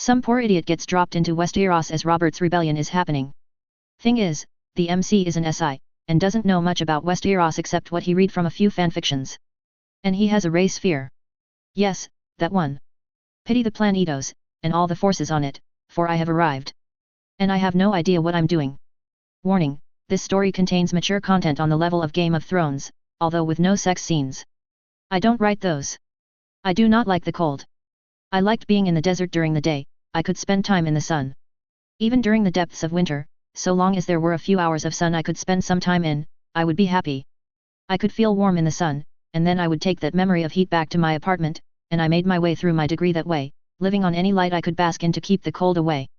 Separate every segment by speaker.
Speaker 1: Some poor idiot gets dropped into Westeros as Robert's rebellion is happening. Thing is, the MC is an SI, and doesn't know much about Westeros except what he read from a few fanfictions. And he has a race fear. Yes, that one. Pity the Planetos, and all the forces on it, for I have arrived. And I have no idea what I'm doing. Warning, this story contains mature content on the level of Game of Thrones, although with no sex scenes. I don't write those. I do not like the cold. I liked being in the desert during the day. I could spend time in the sun. Even during the depths of winter, so long as there were a few hours of sun I could spend some time in, I would be happy. I could feel warm in the sun, and then I would take that memory of heat back to my apartment, and I made my way through my degree that way, living on any light I could bask in to keep the cold away.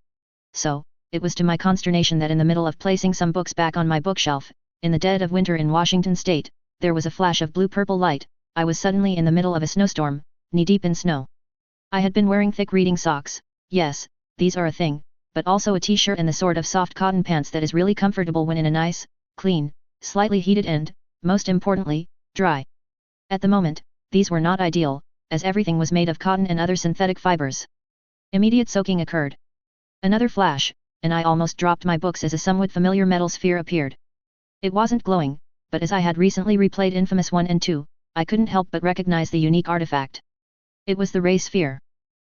Speaker 1: So, it was to my consternation that in the middle of placing some books back on my bookshelf, in the dead of winter in Washington state, there was a flash of blue-purple light. I was suddenly in the middle of a snowstorm, knee-deep in snow. I had been wearing thick reading socks, yes, these are a thing, but also a t-shirt and the sort of soft cotton pants that is really comfortable when in a nice, clean, slightly heated and, most importantly, dry. At the moment, these were not ideal, as everything was made of cotton and other synthetic fibers. Immediate soaking occurred. Another flash, and I almost dropped my books as a somewhat familiar metal sphere appeared. It wasn't glowing, but as I had recently replayed Infamous 1 and 2, I couldn't help but recognize the unique artifact. It was the ray sphere.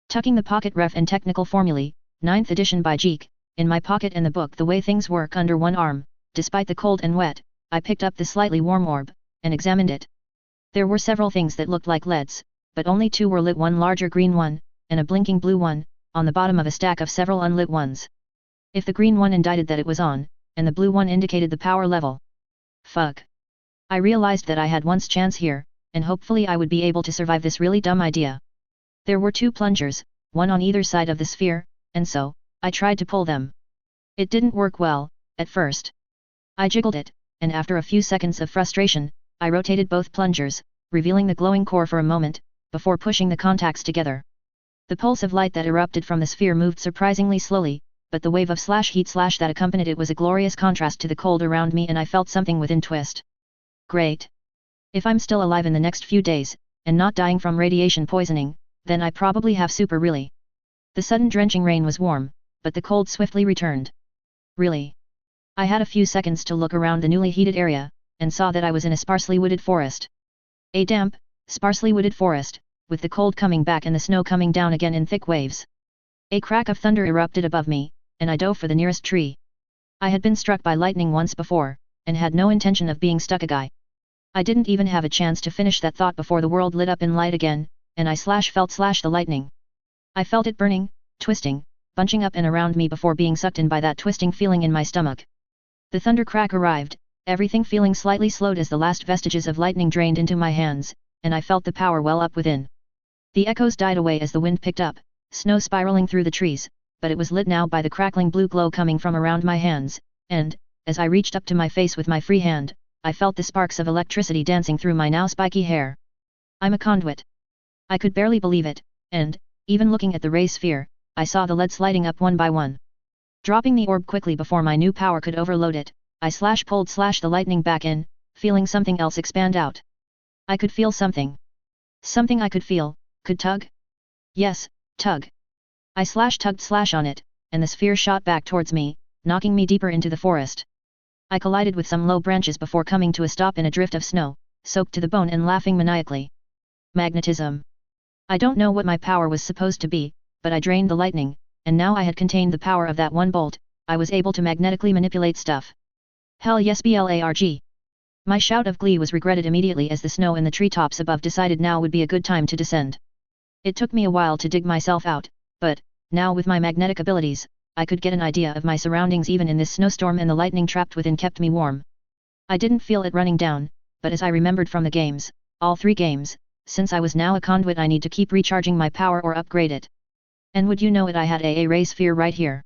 Speaker 1: Tucking the pocket ref and technical formulae, 9th edition by Geek, in my pocket and the book The Way Things Work under one arm, despite the cold and wet, I picked up the slightly warm orb, and examined it. There were several things that looked like LEDs, but only two were lit, one larger green one, and a blinking blue one, on the bottom of a stack of several unlit ones. If the green one indicated that it was on, and the blue one indicated the power level. Fuck. I realized that I had one's chance here, and hopefully I would be able to survive this really dumb idea. There were two plungers, one on either side of the sphere, and so, I tried to pull them. It didn't work well, at first. I jiggled it, and after a few seconds of frustration, I rotated both plungers, revealing the glowing core for a moment, before pushing the contacts together. The pulse of light that erupted from the sphere moved surprisingly slowly, but the wave of heat that accompanied it was a glorious contrast to the cold around me, and I felt something within twist. Great. If I'm still alive in the next few days, and not dying from radiation poisoning, then I probably have super really. The sudden drenching rain was warm, but the cold swiftly returned. Really? I had a few seconds to look around the newly heated area, and saw that I was in a sparsely wooded forest. A damp, sparsely wooded forest, with the cold coming back and the snow coming down again in thick waves. A crack of thunder erupted above me, and I dove for the nearest tree. I had been struck by lightning once before, and had no intention of being stuck again. I didn't even have a chance to finish that thought before the world lit up in light again, and I felt the lightning. I felt it burning, twisting, bunching up and around me before being sucked in by that twisting feeling in my stomach. The thunder crack arrived, everything feeling slightly slowed as the last vestiges of lightning drained into my hands, and I felt the power well up within. The echoes died away as the wind picked up, snow spiraling through the trees, but it was lit now by the crackling blue glow coming from around my hands, and, as I reached up to my face with my free hand, I felt the sparks of electricity dancing through my now spiky hair. I'm a conduit. I could barely believe it, and, even looking at the ray sphere, I saw the LEDs lighting up one by one. Dropping the orb quickly before my new power could overload it, I pulled the lightning back in, feeling something else expand out. I could feel something. Something I could feel, could tug? Yes, tug. I tugged on it, and the sphere shot back towards me, knocking me deeper into the forest. I collided with some low branches before coming to a stop in a drift of snow, soaked to the bone and laughing maniacally. Magnetism. I don't know what my power was supposed to be, but I drained the lightning, and now I had contained the power of that one bolt. I was able to magnetically manipulate stuff. Hell yes, BLARG. My shout of glee was regretted immediately as the snow in the treetops above decided now would be a good time to descend. It took me a while to dig myself out, but, now with my magnetic abilities, I could get an idea of my surroundings even in this snowstorm, and the lightning trapped within kept me warm. I didn't feel it running down, but as I remembered from the games, all 3 games, since I was now a conduit I need to keep recharging my power or upgrade it. And would you know it, I had a ray sphere right here.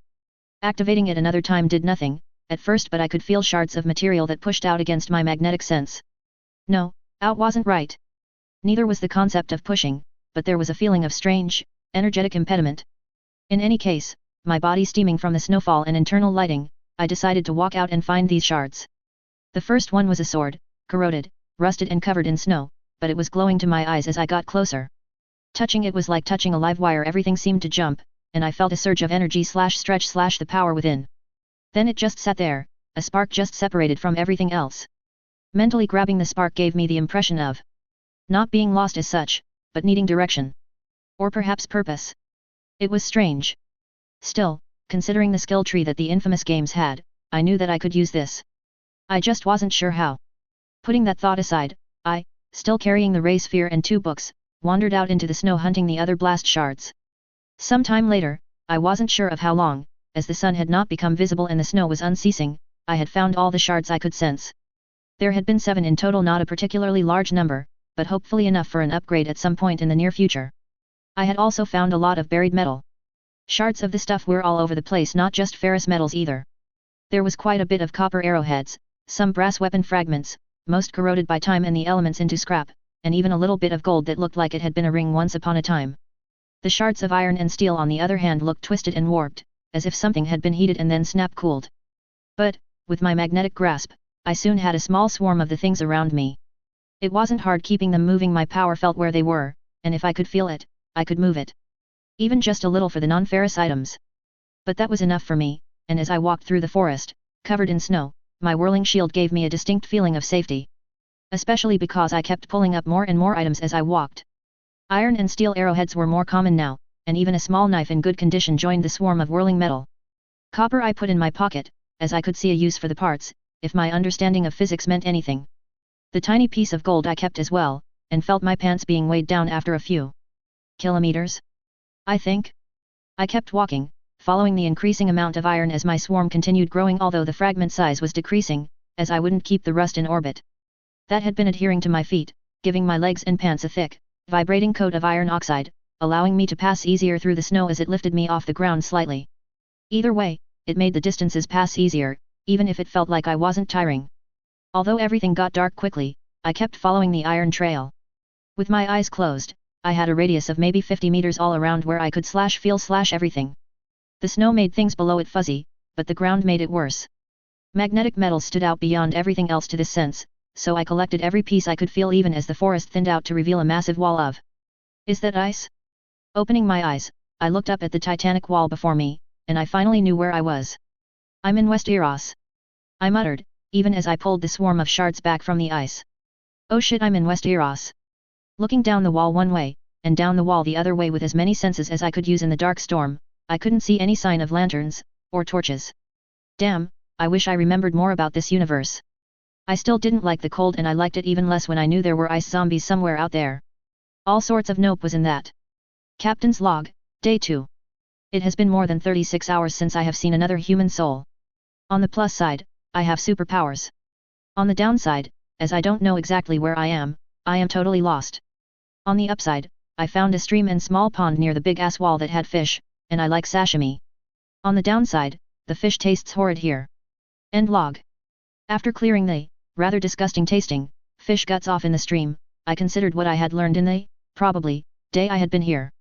Speaker 1: Activating it another time did nothing, at first, but I could feel shards of material that pushed out against my magnetic sense. No, out wasn't right. Neither was the concept of pushing, but there was a feeling of strange, energetic impediment. In any case, my body steaming from the snowfall and internal lighting, I decided to walk out and find these shards. The first one was a sword, corroded, rusted and covered in snow, but it was glowing to my eyes as I got closer. Touching it was like touching a live wire. Everything seemed to jump, and I felt a surge of energy slash stretch slash the power within. Then it just sat there, a spark just separated from everything else. Mentally grabbing the spark gave me the impression of not being lost as such, but needing direction. Or perhaps purpose. It was strange. Still, considering the skill tree that the infamous games had, I knew that I could use this. I just wasn't sure how. Putting that thought aside, I, still carrying the ray sphere and 2 books, wandered out into the snow hunting the other blast shards. Some time later, I wasn't sure of how long, as the sun had not become visible and the snow was unceasing, I had found all the shards I could sense. There had been 7 in total, not a particularly large number, but hopefully enough for an upgrade at some point in the near future. I had also found a lot of buried metal. Shards of the stuff were all over the place, not just ferrous metals either. There was quite a bit of copper arrowheads, some brass weapon fragments, most corroded by time and the elements into scrap, and even a little bit of gold that looked like it had been a ring once upon a time. The shards of iron and steel on the other hand looked twisted and warped, as if something had been heated and then snap-cooled. But, with my magnetic grasp, I soon had a small swarm of the things around me. It wasn't hard keeping them moving, my power felt where they were, and if I could feel it, I could move it. Even just a little for the non-ferrous items. But that was enough for me, and as I walked through the forest, covered in snow, my whirling shield gave me a distinct feeling of safety. Especially because I kept pulling up more and more items as I walked. Iron and steel arrowheads were more common now, and even a small knife in good condition joined the swarm of whirling metal. Copper I put in my pocket, as I could see a use for the parts, if my understanding of physics meant anything. The tiny piece of gold I kept as well, and felt my pants being weighed down after a few kilometers, I think. I kept walking, following the increasing amount of iron as my swarm continued growing, although the fragment size was decreasing, as I wouldn't keep the rust in orbit. That had been adhering to my feet, giving my legs and pants a thick, vibrating coat of iron oxide, allowing me to pass easier through the snow as it lifted me off the ground slightly. Either way, it made the distances pass easier, even if it felt like I wasn't tiring. Although everything got dark quickly, I kept following the iron trail. With my eyes closed, I had a radius of maybe 50 meters all around where I could feel everything. The snow made things below it fuzzy, but the ground made it worse. Magnetic metals stood out beyond everything else to this sense, so I collected every piece I could feel even as the forest thinned out to reveal a massive wall of. Is that ice? Opening my eyes, I looked up at the titanic wall before me, and I finally knew where I was. I'm in West Eros, I muttered, even as I pulled the swarm of shards back from the ice. Oh shit, I'm in West Eros. Looking down the wall one way, and down the wall the other way with as many senses as I could use in the dark storm, I couldn't see any sign of lanterns, or torches. Damn, I wish I remembered more about this universe. I still didn't like the cold, and I liked it even less when I knew there were ice zombies somewhere out there. All sorts of nope was in that. Captain's log, Day 2. It has been more than 36 hours since I have seen another human soul. On the plus side, I have superpowers. On the downside, as I don't know exactly where I am totally lost. On the upside, I found a stream and small pond near the big-ass wall that had fish, and I like sashimi. On the downside, the fish tastes horrid here. End log. After clearing the, rather disgusting tasting, fish guts off in the stream, I considered what I had learned in the, probably, day I had been here.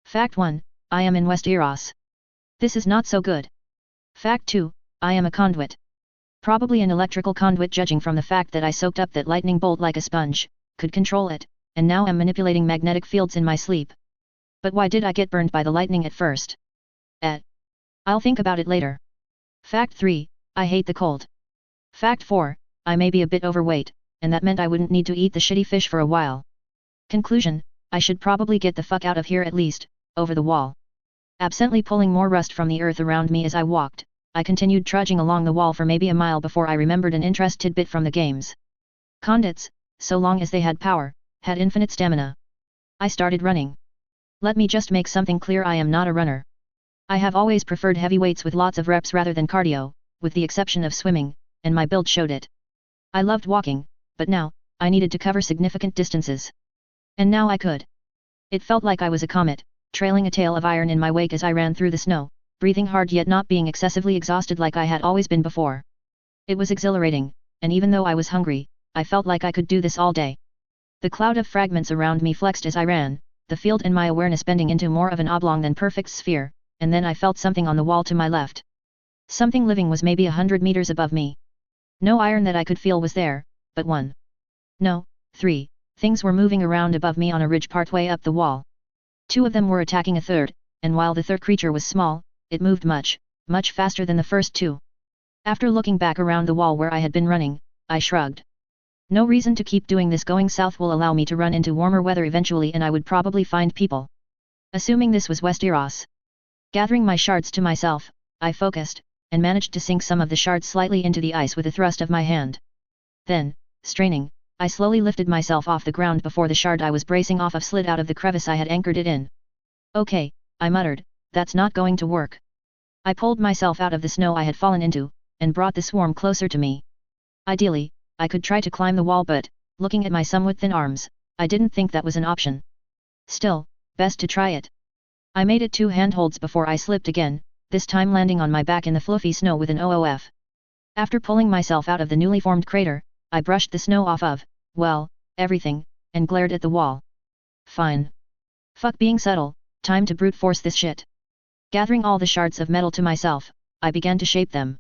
Speaker 1: Fact 1, I am in West Eros. This is not so good. Fact 2, I am a conduit. Probably an electrical conduit, judging from the fact that I soaked up that lightning bolt like a sponge, could control it, and now am manipulating magnetic fields in my sleep. But why did I get burned by the lightning at first? I'll think about it later. Fact 3, I hate the cold. Fact 4, I may be a bit overweight, and that meant I wouldn't need to eat the shitty fish for a while. Conclusion, I should probably get the fuck out of here, at least, over the wall. Absently pulling more rust from the earth around me as I walked, I continued trudging along the wall for maybe a mile before I remembered an interest tidbit from the games. Conduits, so long as they had power, had infinite stamina. I started running. Let me just make something clear, I am not a runner. I have always preferred heavy weights with lots of reps rather than cardio, with the exception of swimming, and my build showed it. I loved walking, but now, I needed to cover significant distances. And now I could. It felt like I was a comet, trailing a tail of iron in my wake as I ran through the snow, breathing hard yet not being excessively exhausted like I had always been before. It was exhilarating, and even though I was hungry, I felt like I could do this all day. The cloud of fragments around me flexed as I ran, the field and my awareness bending into more of an oblong than perfect sphere, and then I felt something on the wall to my left. Something living was maybe 100 meters above me. No iron that I could feel was there, but 3 things were moving around above me on a ridge partway up the wall. 2 of them were attacking a third, and while the third creature was small, it moved much faster than the first two. After looking back around the wall where I had been running, I shrugged. No reason to keep doing this. Going south will allow me to run into warmer weather eventually, and I would probably find people. Assuming this was Westeros. Gathering my shards to myself, I focused, and managed to sink some of the shards slightly into the ice with a thrust of my hand. Then, straining, I slowly lifted myself off the ground before the shard I was bracing off of slid out of the crevice I had anchored it in. Okay, I muttered, that's not going to work. I pulled myself out of the snow I had fallen into, and brought the swarm closer to me. Ideally, I could try to climb the wall, but, looking at my somewhat thin arms, I didn't think that was an option. Still, best to try it. I made it 2 handholds before I slipped again, this time landing on my back in the fluffy snow with an OOF. After pulling myself out of the newly formed crater, I brushed the snow off of, well, everything, and glared at the wall. Fine. Fuck being subtle, time to brute force this shit. Gathering all the shards of metal to myself, I began to shape them.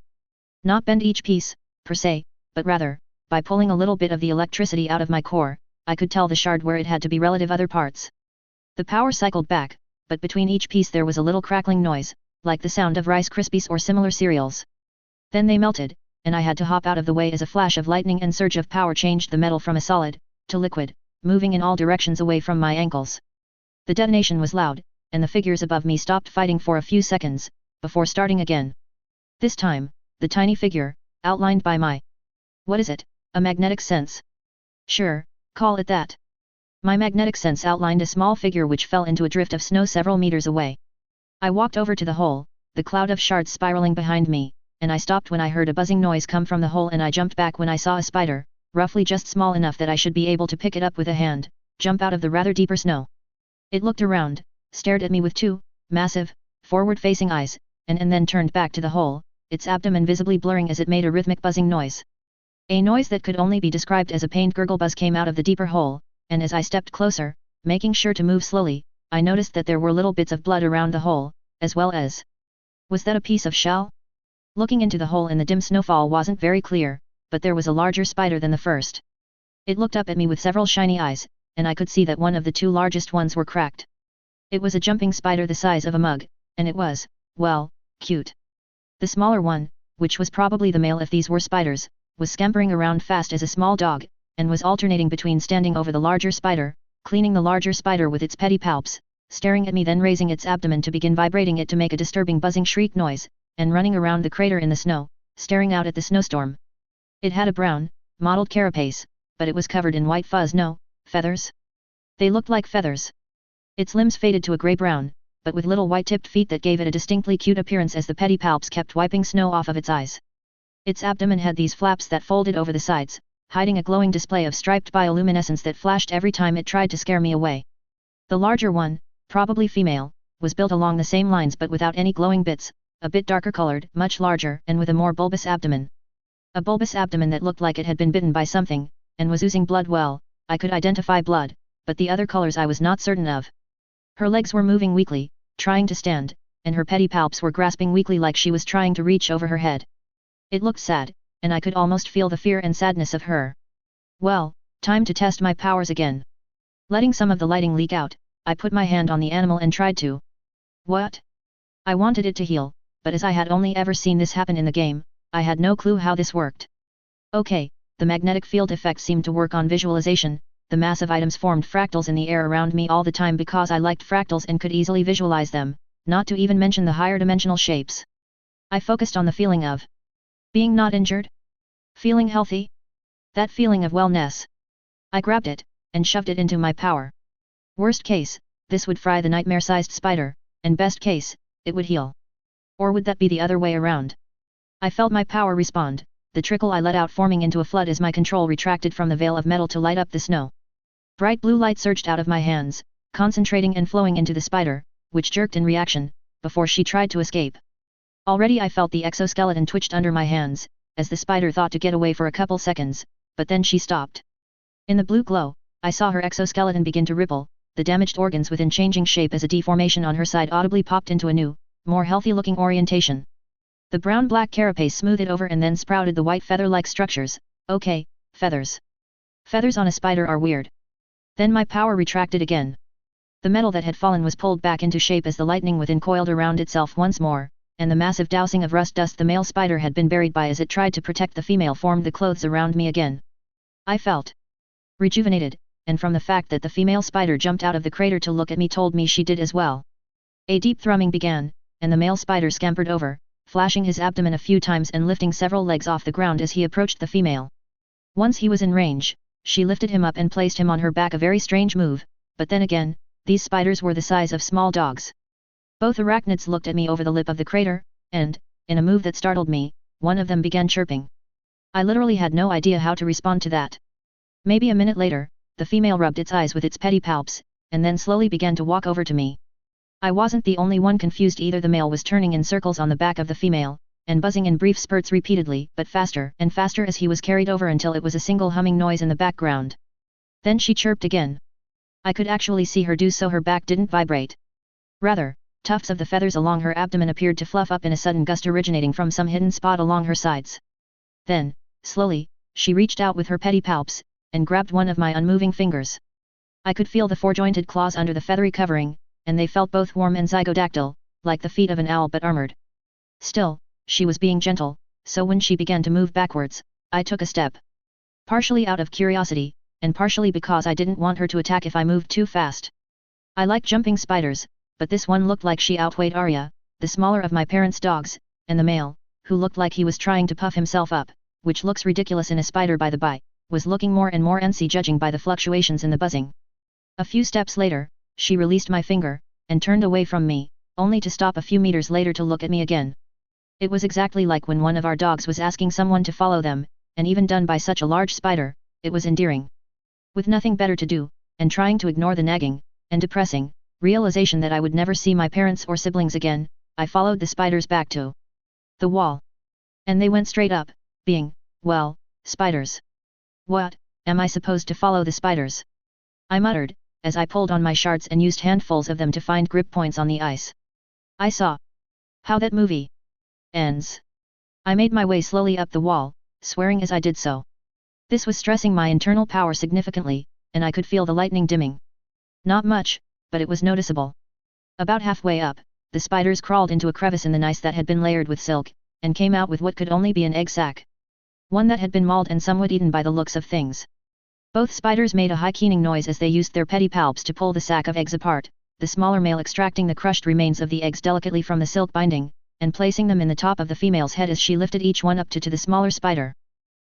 Speaker 1: Not bend each piece, per se, but rather, by pulling a little bit of the electricity out of my core, I could tell the shard where it had to be relative other parts. The power cycled back, but between each piece there was a little crackling noise, like the sound of Rice Krispies or similar cereals. Then they melted, and I had to hop out of the way as a flash of lightning and surge of power changed the metal from a solid to liquid, moving in all directions away from my ankles. The detonation was loud, and the figures above me stopped fighting for a few seconds, before starting again. This time, the tiny figure, outlined by my... What is it? A magnetic sense? Sure, call it that. My magnetic sense outlined a small figure which fell into a drift of snow several meters away. I walked over to the hole, the cloud of shards spiraling behind me, and I stopped when I heard a buzzing noise come from the hole, and I jumped back when I saw a spider, roughly just small enough that I should be able to pick it up with a hand, jump out of the rather deeper snow. It looked around, stared at me with 2 massive, forward-facing eyes, and then turned back to the hole, its abdomen visibly blurring as it made a rhythmic buzzing noise. A noise that could only be described as a pained gurgle buzz came out of the deeper hole, and as I stepped closer, making sure to move slowly, I noticed that there were little bits of blood around the hole, as well as... Was that a piece of shell? Looking into the hole in the dim snowfall wasn't very clear, but there was a larger spider than the first. It looked up at me with several shiny eyes, and I could see that one of the 2 largest ones were cracked. It was a jumping spider the size of a mug, and it was, well, cute. The smaller one, which was probably the male if these were spiders, was scampering around fast as a small dog, and was alternating between standing over the larger spider, cleaning the larger spider with its pedipalps, staring at me, then raising its abdomen to begin vibrating it to make a disturbing buzzing shriek noise, and running around the crater in the snow, staring out at the snowstorm. It had a brown, mottled carapace, but it was covered in white fuzz. No, feathers? They looked like feathers. Its limbs faded to a grey-brown, but with little white-tipped feet that gave it a distinctly cute appearance as the pedipalps kept wiping snow off of its eyes. Its abdomen had these flaps that folded over the sides, hiding a glowing display of striped bioluminescence that flashed every time it tried to scare me away. The larger one, probably female, was built along the same lines but without any glowing bits, a bit darker colored, much larger, and with a more bulbous abdomen. A bulbous abdomen that looked like it had been bitten by something, and was oozing blood. Well, I could identify blood, but the other colors I was not certain of. Her legs were moving weakly, trying to stand, and her pedipalps were grasping weakly like she was trying to reach over her head. It looked sad, and I could almost feel the fear and sadness of her. Well, time to test my powers again. Letting some of the lighting leak out, I put my hand on the animal and tried to... What? I wanted it to heal, but as I had only ever seen this happen in the game, I had no clue how this worked. Okay, the magnetic field effect seemed to work on visualization. The massive items formed fractals in the air around me all the time because I liked fractals and could easily visualize them, not to even mention the higher dimensional shapes. I focused on the feeling of being not injured? Feeling healthy? That feeling of wellness. I grabbed it, and shoved it into my power. Worst case, this would fry the nightmare-sized spider, and best case, it would heal. Or would that be the other way around? I felt my power respond, the trickle I let out forming into a flood as my control retracted from the veil of metal to light up the snow. Bright blue light surged out of my hands, concentrating and flowing into the spider, which jerked in reaction, before she tried to escape. Already I felt the exoskeleton twitched under my hands, as the spider thought to get away for a couple seconds, but then she stopped. In the blue glow, I saw her exoskeleton begin to ripple, the damaged organs within changing shape as a deformation on her side audibly popped into a new, more healthy-looking orientation. The brown-black carapace smoothed over and then sprouted the white feather-like structures. Okay, feathers. Feathers on a spider are weird. Then my power retracted again. The metal that had fallen was pulled back into shape as the lightning within coiled around itself once more, and the massive dousing of rust dust the male spider had been buried by as it tried to protect the female formed the clothes around me again. I felt rejuvenated, and from the fact that the female spider jumped out of the crater to look at me told me she did as well. A deep thrumming began, and the male spider scampered over, flashing his abdomen a few times and lifting several legs off the ground as he approached the female. Once he was in range, she lifted him up and placed him on her back, a very strange move, but then again, these spiders were the size of small dogs. Both arachnids looked at me over the lip of the crater, and, in a move that startled me, one of them began chirping. I literally had no idea how to respond to that. Maybe a minute later, the female rubbed its eyes with its pedipalps, and then slowly began to walk over to me. I wasn't the only one confused either. The male was turning in circles on the back of the female, and buzzing in brief spurts repeatedly, but faster and faster as he was carried over until it was a single humming noise in the background. Then she chirped again. I could actually see her do so. Her back didn't vibrate. Rather, tufts of the feathers along her abdomen appeared to fluff up in a sudden gust originating from some hidden spot along her sides. Then, slowly, she reached out with her pedipalps, and grabbed one of my unmoving fingers. I could feel the four-jointed claws under the feathery covering, and they felt both warm and zygodactyl, like the feet of an owl but armored. Still, she was being gentle, so when she began to move backwards, I took a step. Partially out of curiosity, and partially because I didn't want her to attack if I moved too fast. I like jumping spiders, but this one looked like she outweighed Arya, the smaller of my parents' dogs, and the male, who looked like he was trying to puff himself up, which looks ridiculous in a spider by the by, was looking more and more antsy judging by the fluctuations in the buzzing. A few steps later, she released my finger, and turned away from me, only to stop a few meters later to look at me again. It was exactly like when one of our dogs was asking someone to follow them, and even done by such a large spider, it was endearing. With nothing better to do, and trying to ignore the nagging, and depressing, realization that I would never see my parents or siblings again, I followed the spiders back to the wall. And they went straight up, being, well, spiders. What, am I supposed to follow the spiders? I muttered, as I pulled on my shards and used handfuls of them to find grip points on the ice. I saw how that movie ends. I made my way slowly up the wall, swearing as I did so. This was stressing my internal power significantly, and I could feel the lightning dimming. Not much, but it was noticeable. About halfway up, the spiders crawled into a crevice in the ice that had been layered with silk, and came out with what could only be an egg sac. One that had been mauled and somewhat eaten by the looks of things. Both spiders made a high keening noise as they used their pedipalps to pull the sack of eggs apart, the smaller male extracting the crushed remains of the eggs delicately from the silk binding, and placing them in the top of the female's head as she lifted each one up to the smaller spider.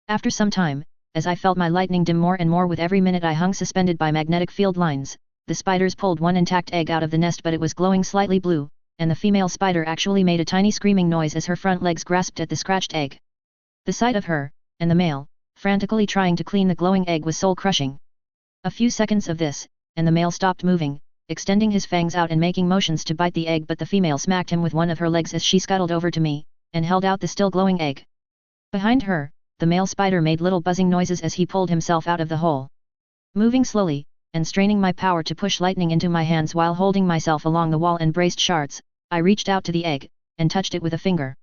Speaker 1: After some time, as I felt my lightning dim more and more with every minute I hung suspended by magnetic field lines, the spiders pulled one intact egg out of the nest, but it was glowing slightly blue, and the female spider actually made a tiny screaming noise as her front legs grasped at the scratched egg. The sight of her, and the male, frantically trying to clean the glowing egg was soul-crushing. A few seconds of this, and the male stopped moving, extending his fangs out and making motions to bite the egg, but the female smacked him with one of her legs as she scuttled over to me, and held out the still glowing egg. Behind her, the male spider made little buzzing noises as he pulled himself out of the hole. Moving slowly, and straining my power to push lightning into my hands while holding myself along the wall and braced shards, I reached out to the egg, and touched it with a finger.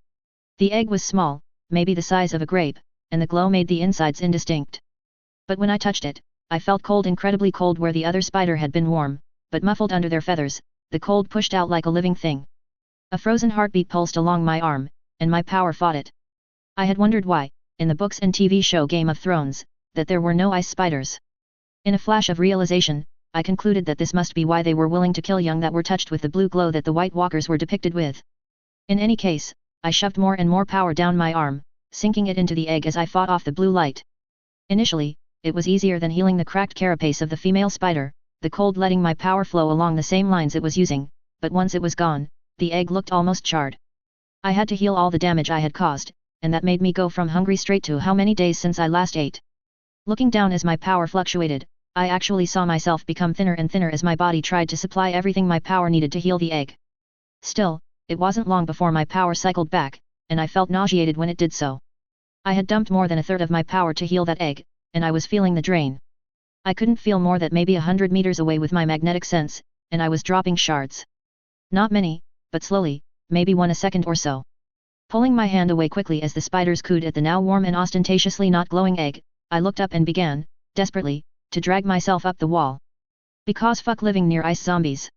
Speaker 1: The egg was small, maybe the size of a grape, and the glow made the insides indistinct. But when I touched it, I felt cold, incredibly cold where the other spider had been warm, but muffled under their feathers, the cold pushed out like a living thing. A frozen heartbeat pulsed along my arm, and my power fought it. I had wondered why, in the books and TV show Game of Thrones, that there were no ice spiders. In a flash of realization, I concluded that this must be why they were willing to kill young that were touched with the blue glow that the White Walkers were depicted with. In any case, I shoved more and more power down my arm, sinking it into the egg as I fought off the blue light. Initially, it was easier than healing the cracked carapace of the female spider, the cold letting my power flow along the same lines it was using, but once it was gone, the egg looked almost charred. I had to heal all the damage I had caused, and that made me go from hungry straight to how many days since I last ate. Looking down as my power fluctuated, I actually saw myself become thinner and thinner as my body tried to supply everything my power needed to heal the egg. Still, it wasn't long before my power cycled back, and I felt nauseated when it did so. I had dumped more than a third of my power to heal that egg, and I was feeling the drain. I couldn't feel more than maybe 100 meters away with my magnetic sense, and I was dropping shards. Not many, but slowly, maybe one a second or so. Pulling my hand away quickly as the spiders cooed at the now warm and ostentatiously not glowing egg, I looked up and began, desperately, to drag myself up the wall. Because fuck living near ice zombies.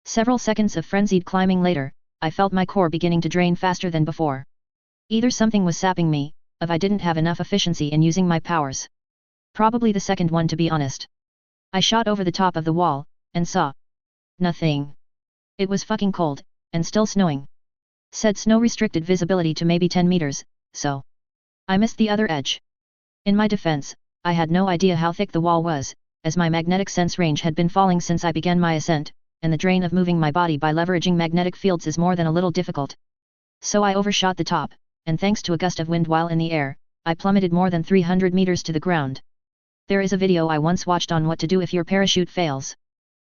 Speaker 1: Several seconds of frenzied climbing later, I felt my core beginning to drain faster than before. Either something was sapping me, or I didn't have enough efficiency in using my powers. Probably the second one, to be honest. I shot over the top of the wall, and saw nothing. It was fucking cold, and still snowing. Said snow restricted visibility to maybe 10 meters, so I missed the other edge. In my defense, I had no idea how thick the wall was, as my magnetic sense range had been falling since I began my ascent, and the drain of moving my body by leveraging magnetic fields is more than a little difficult. So I overshot the top, and thanks to a gust of wind while in the air, I plummeted more than 300 meters to the ground. There is a video I once watched on what to do if your parachute fails.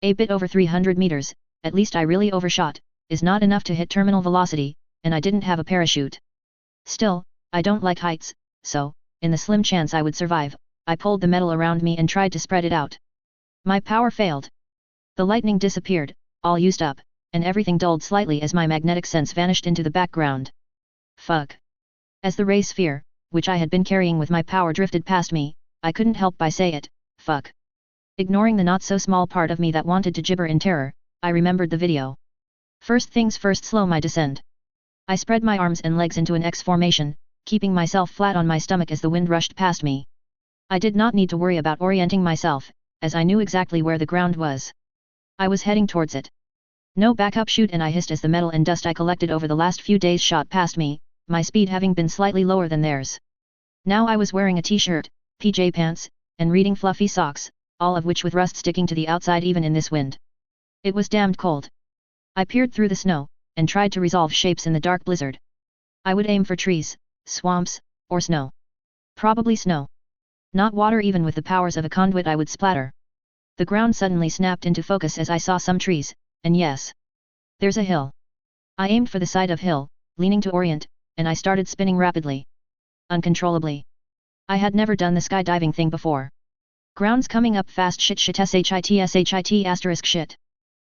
Speaker 1: A bit over 300 meters, at least I really overshot, is not enough to hit terminal velocity, and I didn't have a parachute. Still, I don't like heights, so, in the slim chance I would survive, I pulled the metal around me and tried to spread it out. My power failed. The lightning disappeared, all used up, and everything dulled slightly as my magnetic sense vanished into the background. Fuck. As the ray sphere, which I had been carrying with my power, drifted past me, I couldn't help but say it, fuck. Ignoring the not-so-small part of me that wanted to gibber in terror, I remembered the video. First things first, slow my descent. I spread my arms and legs into an X formation, keeping myself flat on my stomach as the wind rushed past me. I did not need to worry about orienting myself, as I knew exactly where the ground was. I was heading towards it. No backup chute, and I hissed as the metal and dust I collected over the last few days shot past me, my speed having been slightly lower than theirs. Now I was wearing a t-shirt, PJ pants, and reading fluffy socks, all of which with rust sticking to the outside even in this wind. It was damned cold. I peered through the snow, and tried to resolve shapes in the dark blizzard. I would aim for trees, swamps, or snow. Probably snow. Not water. Even with the powers of a conduit I would splatter. The ground suddenly snapped into focus as I saw some trees, and yes. There's a hill. I aimed for the side of hill, leaning to orient, and I started spinning rapidly. Uncontrollably. I had never done the skydiving thing before. Ground's coming up fast. Shit asterisk shit.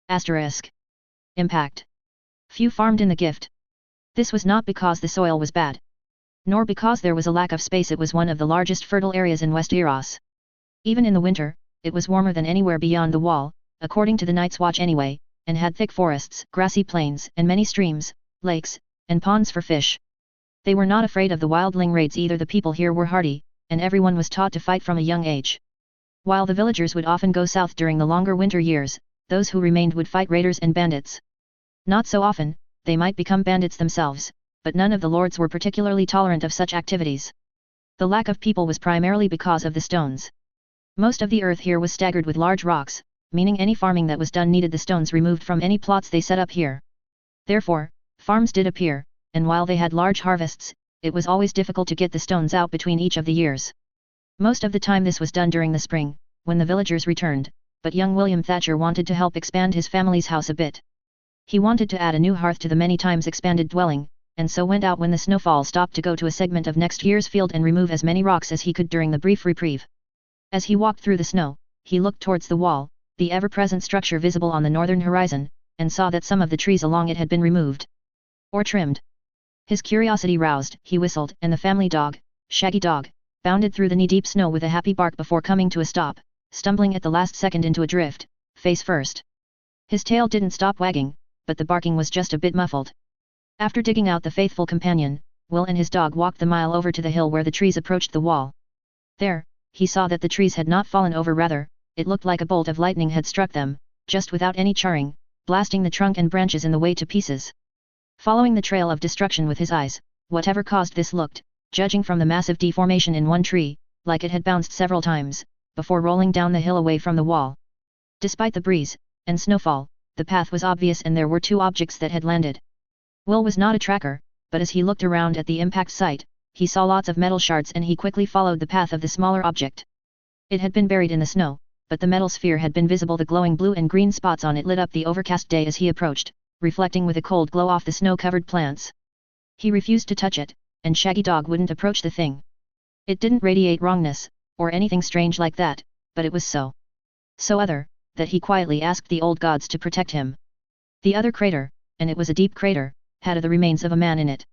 Speaker 1: Asterisk. Impact. Few farmed in the gift. This was not because the soil was bad. Nor because there was a lack of space. It was one of the largest fertile areas in West Eros. Even in the winter, it was warmer than anywhere beyond the wall, according to the Night's Watch anyway, and had thick forests, grassy plains, and many streams, lakes, and ponds for fish. They were not afraid of the wildling raids either. The people here were hardy, and everyone was taught to fight from a young age. While the villagers would often go south during the longer winter years, those who remained would fight raiders and bandits. Not so often, they might become bandits themselves, but none of the lords were particularly tolerant of such activities. The lack of people was primarily because of the stones. Most of the earth here was staggered with large rocks, meaning any farming that was done needed the stones removed from any plots they set up here. Therefore, farms did appear, and while they had large harvests, it was always difficult to get the stones out between each of the years. Most of the time this was done during the spring, when the villagers returned, but young William Thatcher wanted to help expand his family's house a bit. He wanted to add a new hearth to the many times expanded dwelling, and so went out when the snowfall stopped to go to a segment of next year's field and remove as many rocks as he could during the brief reprieve. As he walked through the snow, he looked towards the wall, the ever-present structure visible on the northern horizon, and saw that some of the trees along it had been removed. Or trimmed. His curiosity roused, he whistled, and the family dog, Shaggy Dog, bounded through the knee-deep snow with a happy bark before coming to a stop, stumbling at the last second into a drift, face first. His tail didn't stop wagging, but the barking was just a bit muffled. After digging out the faithful companion, Will and his dog walked the mile over to the hill where the trees approached the wall. There, he saw that the trees had not fallen over, rather, it looked like a bolt of lightning had struck them, just without any charring, blasting the trunk and branches in the way to pieces. Following the trail of destruction with his eyes, whatever caused this looked, judging from the massive deformation in one tree, like it had bounced several times, before rolling down the hill away from the wall. Despite the breeze, and snowfall, the path was obvious and there were two objects that had landed. Will was not a tracker, but as he looked around at the impact site, he saw lots of metal shards and he quickly followed the path of the smaller object. It had been buried in the snow, but the metal sphere had been visible. The glowing blue and green spots on it lit up the overcast day as he approached, reflecting with a cold glow off the snow-covered plants. He refused to touch it, and Shaggy Dog wouldn't approach the thing. It didn't radiate wrongness, or anything strange like that, but it was so other, that he quietly asked the old gods to protect him. The other crater, and it was a deep crater, had the remains of a man in it.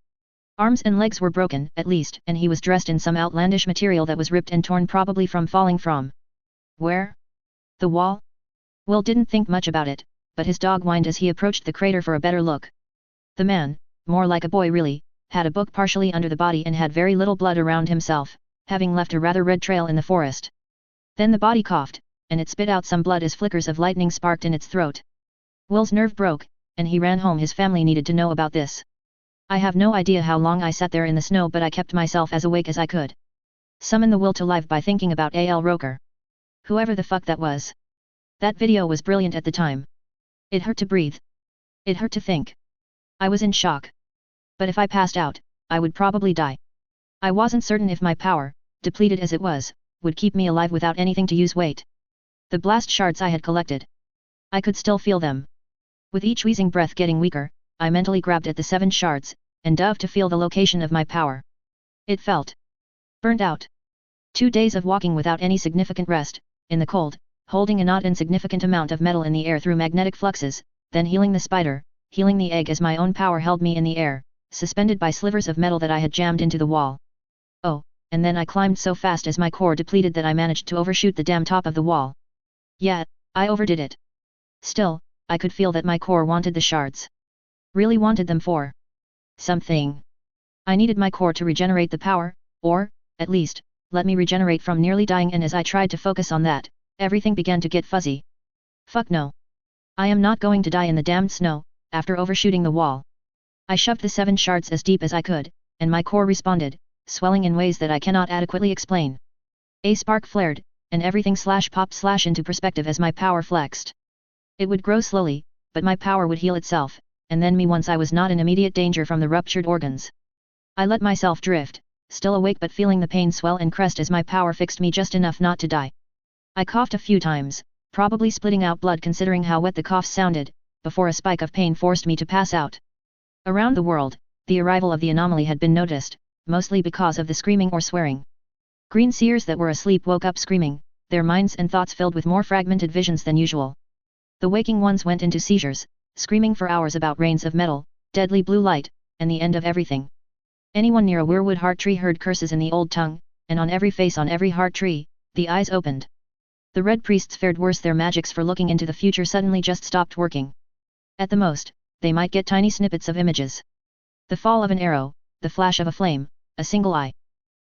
Speaker 1: Arms and legs were broken, at least, and he was dressed in some outlandish material that was ripped and torn, probably from falling from. Where? The wall? Will didn't think much about it, but his dog whined as he approached the crater for a better look. The man, more like a boy really, had a book partially under the body and had very little blood around himself, having left a rather red trail in the forest. Then the body coughed, and it spit out some blood as flickers of lightning sparked in its throat. Will's nerve broke, and he ran home. His family needed to know about this. I have no idea how long I sat there in the snow, but I kept myself as awake as I could. Summon the will to live by thinking about A.L. Roker. Whoever the fuck that was. That video was brilliant at the time. It hurt to breathe. It hurt to think. I was in shock. But if I passed out, I would probably die. I wasn't certain if my power, depleted as it was, would keep me alive without anything to use weight. The blast shards I had collected. I could still feel them. With each wheezing breath getting weaker, I mentally grabbed at the 7 shards, and dove to feel the location of my power. It felt burnt out. 2 days of walking without any significant rest, in the cold, holding a not insignificant amount of metal in the air through magnetic fluxes, then healing the spider, healing the egg as my own power held me in the air, suspended by slivers of metal that I had jammed into the wall. Oh, and then I climbed so fast as my core depleted that I managed to overshoot the damn top of the wall. Yeah, I overdid it. Still, I could feel that my core wanted the shards. Really wanted them for something. I needed my core to regenerate the power, or, at least, let me regenerate from nearly dying, and as I tried to focus on that, everything began to get fuzzy. Fuck no. I am not going to die in the damned snow, after overshooting the wall. I shoved the 7 shards as deep as I could, and my core responded, swelling in ways that I cannot adequately explain. A spark flared, and everything popped into perspective as my power flexed. It would grow slowly, but my power would heal itself, and then me once I was not in immediate danger from the ruptured organs. I let myself drift, still awake but feeling the pain swell and crest as my power fixed me just enough not to die. I coughed a few times, probably splitting out blood considering how wet the cough sounded, before a spike of pain forced me to pass out. Around the world, the arrival of the anomaly had been noticed, mostly because of the screaming or swearing. Green seers that were asleep woke up screaming, their minds and thoughts filled with more fragmented visions than usual. The waking ones went into seizures, screaming for hours about rains of metal, deadly blue light, and the end of everything. Anyone near a weirwood heart tree heard curses in the old tongue, and on every face on every heart tree, the eyes opened. The red priests fared worse. Their magics for looking into the future suddenly just stopped working. At the most, they might get tiny snippets of images. The fall of an arrow, the flash of a flame, a single eye.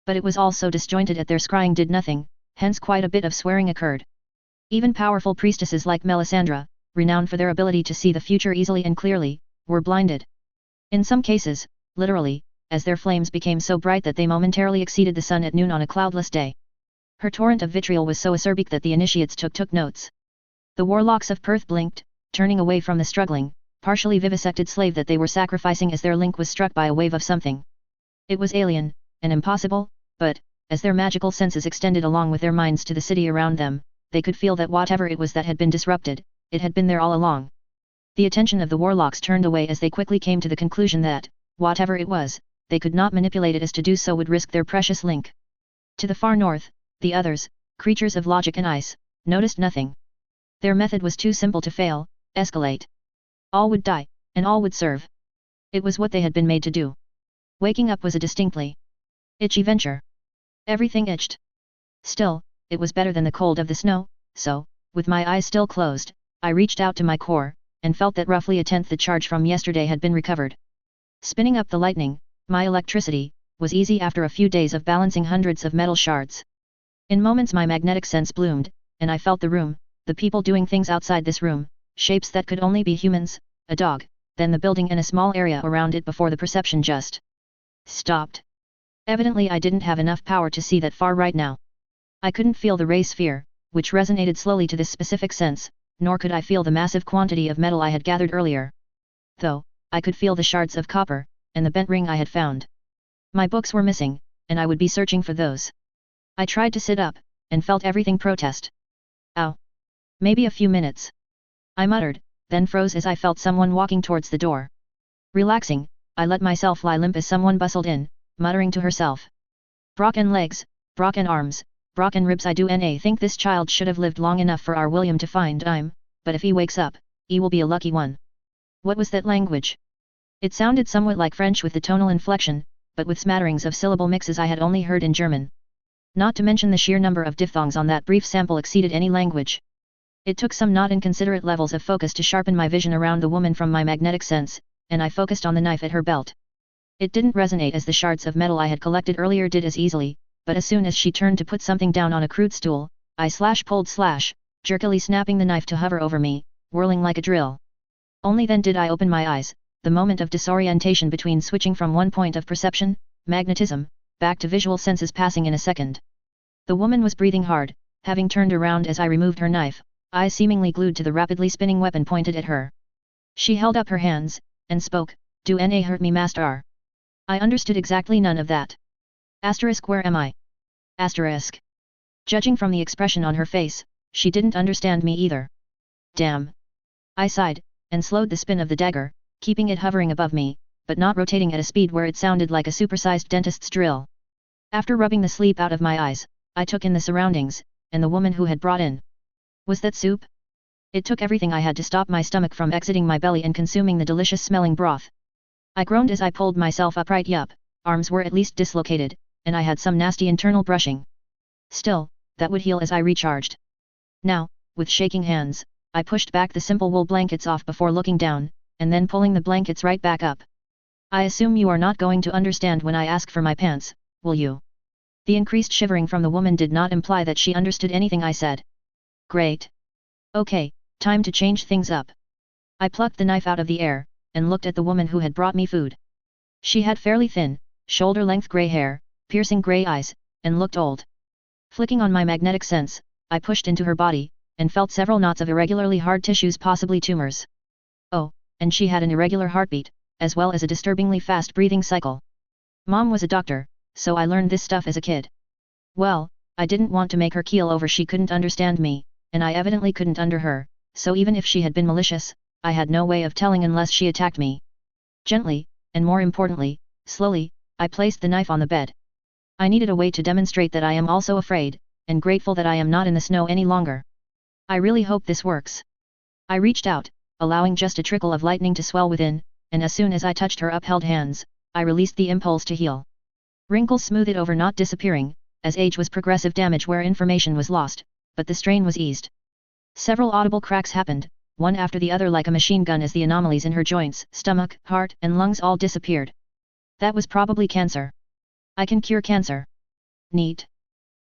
Speaker 1: But it was all so disjointed at their scrying did nothing, hence quite a bit of swearing occurred. Even powerful priestesses like Melisandre, renowned for their ability to see the future easily and clearly, were blinded. In some cases, literally, as their flames became so bright that they momentarily exceeded the sun at noon on a cloudless day. Her torrent of vitriol was so acerbic that the initiates took notes. The warlocks of Perth blinked, turning away from the struggling, partially vivisected slave that they were sacrificing as their link was struck by a wave of something. It was alien, and impossible, but, as their magical senses extended along with their minds to the city around them, they could feel that whatever it was that had been disrupted, it had been there all along. The attention of the warlocks turned away as they quickly came to the conclusion that, whatever it was, they could not manipulate it, as to do so would risk their precious link. To the far north, the others, creatures of logic and ice, noticed nothing. Their method was too simple to fail: escalate. All would die, and all would serve. It was what they had been made to do. Waking up was a distinctly itchy venture. Everything itched. Still, it was better than the cold of the snow, so, with my eyes still closed, I reached out to my core, and felt that roughly a tenth the charge from yesterday had been recovered. Spinning up the lightning, my electricity, was easy after a few days of balancing hundreds of metal shards. In moments my magnetic sense bloomed, and I felt the room, the people doing things outside this room, shapes that could only be humans, a dog, then the building and a small area around it before the perception just stopped. Evidently I didn't have enough power to see that far right now. I couldn't feel the ray sphere, which resonated slowly to this specific sense, nor could I feel the massive quantity of metal I had gathered earlier. Though, I could feel the shards of copper, and the bent ring I had found. My books were missing, and I would be searching for those. I tried to sit up, and felt everything protest. Ow! Maybe a few minutes. I muttered, then froze as I felt someone walking towards the door. Relaxing, I let myself lie limp as someone bustled in, muttering to herself. Broken legs, broken arms, broken ribs. I do think this child should have lived long enough for our William to find him, but if he wakes up, he will be a lucky one. What was that language? It sounded somewhat like French with the tonal inflection, but with smatterings of syllable mixes I had only heard in German. Not to mention the sheer number of diphthongs on that brief sample exceeded any language. It took some not inconsiderate levels of focus to sharpen my vision around the woman from my magnetic sense, and I focused on the knife at her belt. It didn't resonate as the shards of metal I had collected earlier did as easily, but as soon as she turned to put something down on a crude stool, I pulled jerkily snapping the knife to hover over me, whirling like a drill. Only then did I open my eyes, the moment of disorientation between switching from one point of perception, magnetism, back to visual senses passing in a second. The woman was breathing hard, having turned around as I removed her knife, eyes seemingly glued to the rapidly spinning weapon pointed at her. She held up her hands, and spoke, "Do na hurt me, master." I understood exactly none of that. Where am I? Judging from the expression on her face, she didn't understand me either. Damn. I sighed, and slowed the spin of the dagger, keeping it hovering above me, but not rotating at a speed where it sounded like a supersized dentist's drill. After rubbing the sleep out of my eyes, I took in the surroundings, and the woman who had brought in. Was that soup? It took everything I had to stop my stomach from exiting my belly and consuming the delicious-smelling broth. I groaned as I pulled myself upright. Yup, arms were at least dislocated, and I had some nasty internal brushing. Still, that would heal as I recharged. Now, with shaking hands, I pushed back the simple wool blankets off before looking down, and then pulling the blankets right back up. I assume you are not going to understand when I ask for my pants, will you? The increased shivering from the woman did not imply that she understood anything I said. Great. Okay, time to change things up. I plucked the knife out of the air, and looked at the woman who had brought me food. She had fairly thin, shoulder-length grey hair, piercing grey eyes, and looked old. Flicking on my magnetic sense, I pushed into her body, and felt several knots of irregularly hard tissues, possibly tumors. Oh, and she had an irregular heartbeat, as well as a disturbingly fast breathing cycle. Mom was a doctor, so I learned this stuff as a kid. Well, I didn't want to make her keel over. She couldn't understand me, and I evidently couldn't under her, so even if she had been malicious, I had no way of telling unless she attacked me. Gently, and more importantly, slowly, I placed the knife on the bed. I needed a way to demonstrate that I am also afraid, and grateful that I am not in the snow any longer. I really hope this works. I reached out, allowing just a trickle of lightning to swell within, and as soon as I touched her upheld hands, I released the impulse to heal. Wrinkles smoothed over, not disappearing, as age was progressive damage where information was lost, but the strain was eased. Several audible cracks happened, one after the other like a machine gun, as the anomalies in her joints, stomach, heart, and lungs all disappeared. That was probably cancer. I can cure cancer. Neat.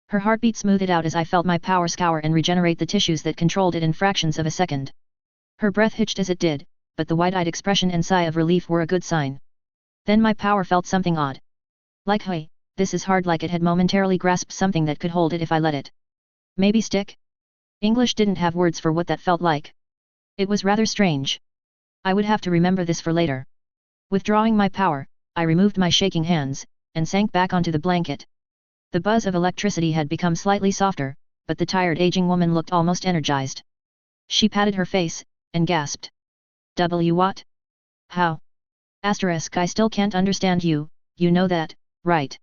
Speaker 1: Her heartbeat smoothed out as I felt my power scour and regenerate the tissues that controlled it in fractions of a second. Her breath hitched as it did, but the wide-eyed expression and sigh of relief were a good sign. Then my power felt something odd. Like, hey, this is hard, like it had momentarily grasped something that could hold it if I let it. Maybe stick? English didn't have words for what that felt like. It was rather strange. I would have to remember this for later. Withdrawing my power, I removed my shaking hands, and sank back onto the blanket. The buzz of electricity had become slightly softer, but the tired aging woman looked almost energized. She patted her face, and gasped. What? How? I still can't understand you, you know that, right?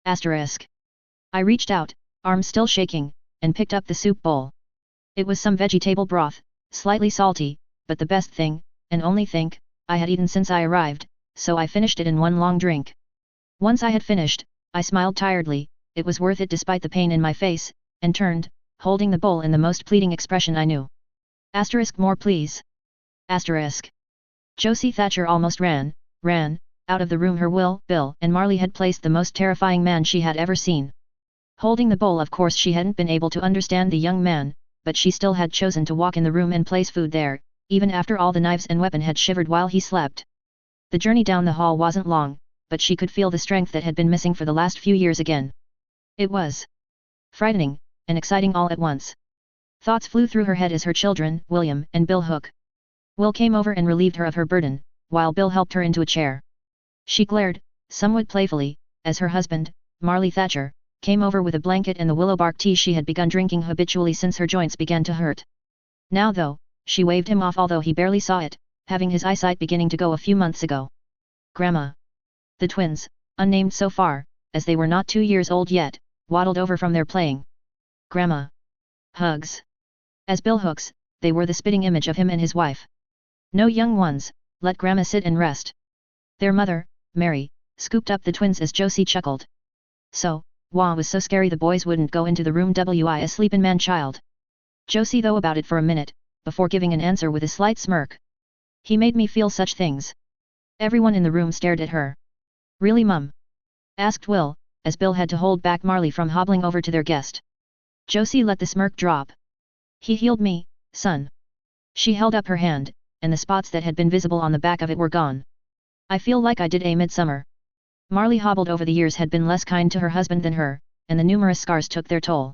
Speaker 1: I reached out, arms still shaking, and picked up the soup bowl. It was some vegetable broth, slightly salty, but the best thing, and only thing, I had eaten since I arrived, so I finished it in one long drink. Once I had finished, I smiled tiredly. It was worth it despite the pain in my face, and turned, holding the bowl in the most pleading expression I knew. More please. Josie Thatcher almost ran, out of the room. Bill, and Marley had placed the most terrifying man she had ever seen. Holding the bowl, of course she hadn't been able to understand the young man, but she still had chosen to walk in the room and place food there, even after all the knives and weapon had shivered while he slept. The journey down the hall wasn't long, but she could feel the strength that had been missing for the last few years again. It was frightening, and exciting all at once. Thoughts flew through her head as her children, William and Bill Hook. Will came over and relieved her of her burden, while Bill helped her into a chair. She glared, somewhat playfully, as her husband, Marley Thatcher, came over with a blanket and the willow bark tea she had begun drinking habitually since her joints began to hurt. Now though, she waved him off, although he barely saw it, having his eyesight beginning to go a few months ago. Grandma. The twins, unnamed so far, as they were not 2 years old yet, waddled over from their playing. Grandma. Hugs. As Bill Hooks, they were the spitting image of him and his wife. No young ones, let Grandma sit and rest. Their mother, Mary, scooped up the twins as Josie chuckled. So, Wah was so scary the boys wouldn't go into the room. A sleepin' man child. Josie thought about it for a minute, before giving an answer with a slight smirk. He made me feel such things. Everyone in the room stared at her. Really, Mum? Asked Will, as Bill had to hold back Marley from hobbling over to their guest. Josie let the smirk drop. He healed me, son. She held up her hand, and the spots that had been visible on the back of it were gone. I feel like I did a midsummer. Marley hobbled over the years had been less kind to her husband than her, and the numerous scars took their toll.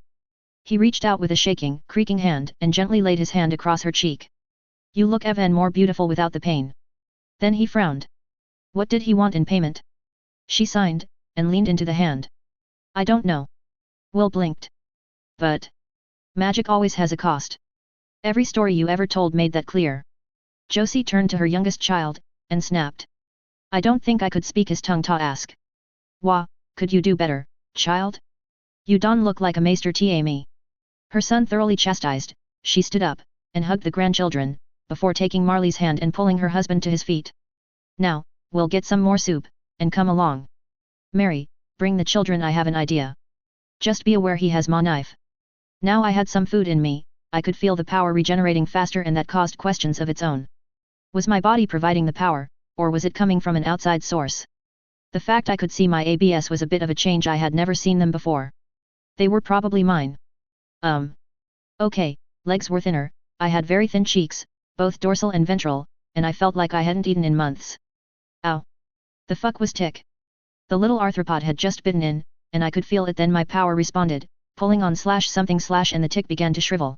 Speaker 1: He reached out with a shaking, creaking hand and gently laid his hand across her cheek. You look even more beautiful without the pain. Then he frowned. What did he want in payment? She signed, and leaned into the hand. I don't know. Will blinked. But magic always has a cost. Every story you ever told made that clear. Josie turned to her youngest child, and snapped. I don't think I could speak his tongue to ask. Wah, could you do better, child? You don't look like a maester ta me. Her son thoroughly chastised, she stood up, and hugged the grandchildren, before taking Marley's hand and pulling her husband to his feet. Now, we'll get some more soup, and come along. Mary, bring the children, I have an idea. Just be aware he has my knife. Now I had some food in me, I could feel the power regenerating faster and that caused questions of its own. Was my body providing the power, or was it coming from an outside source? The fact I could see my ABS was a bit of a change. I had never seen them before. They were probably mine. Okay, legs were thinner, I had very thin cheeks, both dorsal and ventral, and I felt like I hadn't eaten in months. Ow! The fuck was tick? The little arthropod had just bitten in, and I could feel it. Then my power responded, pulling on /something/ and the tick began to shrivel.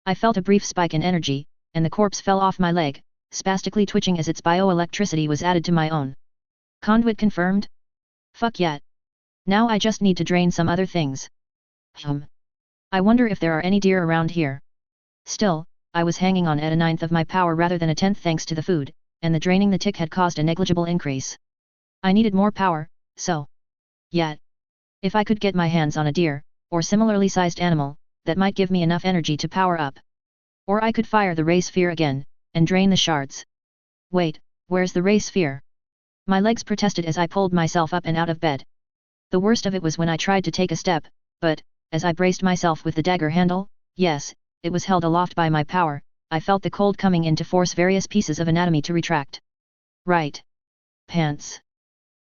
Speaker 1: I felt a brief spike in energy, and the corpse fell off my leg, spastically twitching as its bioelectricity was added to my own. Conduit confirmed? Fuck yet. Now I just need to drain some other things. I wonder if there are any deer around here. Still, I was hanging on at a 9th of my power rather than a 10th thanks to the food, and the draining the tick had caused a negligible increase. I needed more power, so. Yet. If I could get my hands on a deer, or similarly sized animal, that might give me enough energy to power up. Or I could fire the ray sphere again, and drain the shards. Wait, where's the ray sphere? My legs protested as I pulled myself up and out of bed. The worst of it was when I tried to take a step, but, as I braced myself with the dagger handle, yes, it was held aloft by my power, I felt the cold coming in to force various pieces of anatomy to retract. Right. Pants.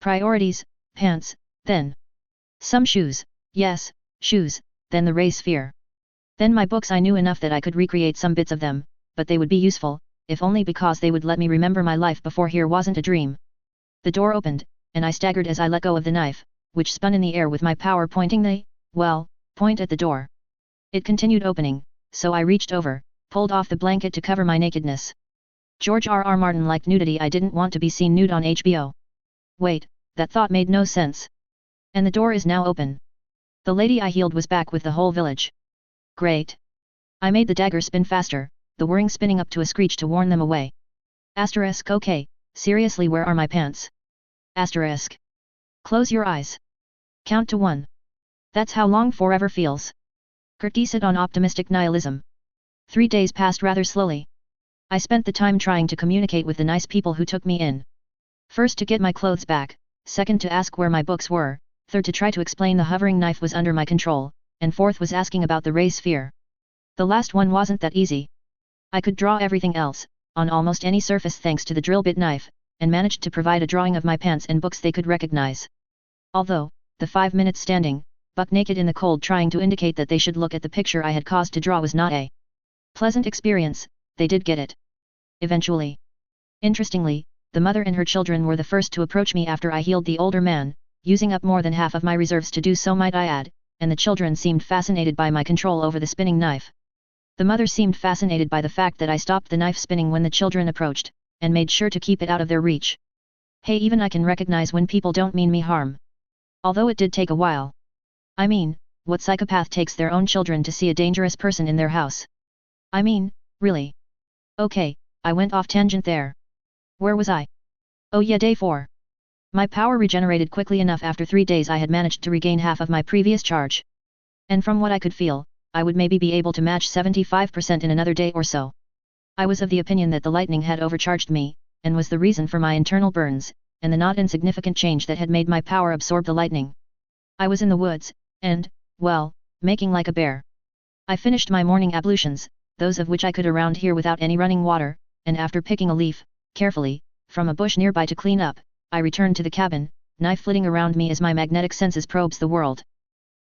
Speaker 1: Priorities, pants, then. Some shoes, yes, shoes, then the ray sphere. Then my books. I knew enough that I could recreate some bits of them, but they would be useful, if only because they would let me remember my life before here wasn't a dream. The door opened, and I staggered as I let go of the knife, which spun in the air with my power pointing point at the door. It continued opening, so I reached over, pulled off the blanket to cover my nakedness. George R.R. Martin liked nudity. I didn't want to be seen nude on HBO. Wait, that thought made no sense. And the door is now open. The lady I healed was back with the whole village. Great. I made the dagger spin faster, the whirring spinning up to a screech to warn them away. Asterisk. Okay, seriously, where are my pants? Asterisk. Close your eyes. Count to 1. That's how long forever feels. Gertie said on optimistic nihilism. 3 days passed rather slowly. I spent the time trying to communicate with the nice people who took me in. First to get my clothes back, second to ask where my books were, third to try to explain the hovering knife was under my control, and fourth was asking about the ray sphere. The last one wasn't that easy. I could draw everything else, on almost any surface thanks to the drill bit knife, and managed to provide a drawing of my pants and books they could recognize. Although, the 5 minutes standing, buck naked in the cold trying to indicate that they should look at the picture I had caused to draw was not a pleasant experience, they did get it. Eventually. Interestingly, the mother and her children were the first to approach me after I healed the older man, using up more than half of my reserves to do so, might I add, and the children seemed fascinated by my control over the spinning knife. The mother seemed fascinated by the fact that I stopped the knife spinning when the children approached, and made sure to keep it out of their reach. Hey, even I can recognize when people don't mean me harm. Although it did take a while. I mean, what psychopath takes their own children to see a dangerous person in their house? I mean, really? Okay, I went off tangent there. Where was I? Oh yeah, day 4. My power regenerated quickly enough. After 3 days I had managed to regain half of my previous charge. And from what I could feel, I would maybe be able to match 75% in another day or so. I was of the opinion that the lightning had overcharged me, and was the reason for my internal burns, and the not insignificant change that had made my power absorb the lightning. I was in the woods, and, well, making like a bear. I finished my morning ablutions, those of which I could around here without any running water, and after picking a leaf, carefully, from a bush nearby to clean up, I returned to the cabin, knife flitting around me as my magnetic senses probes the world.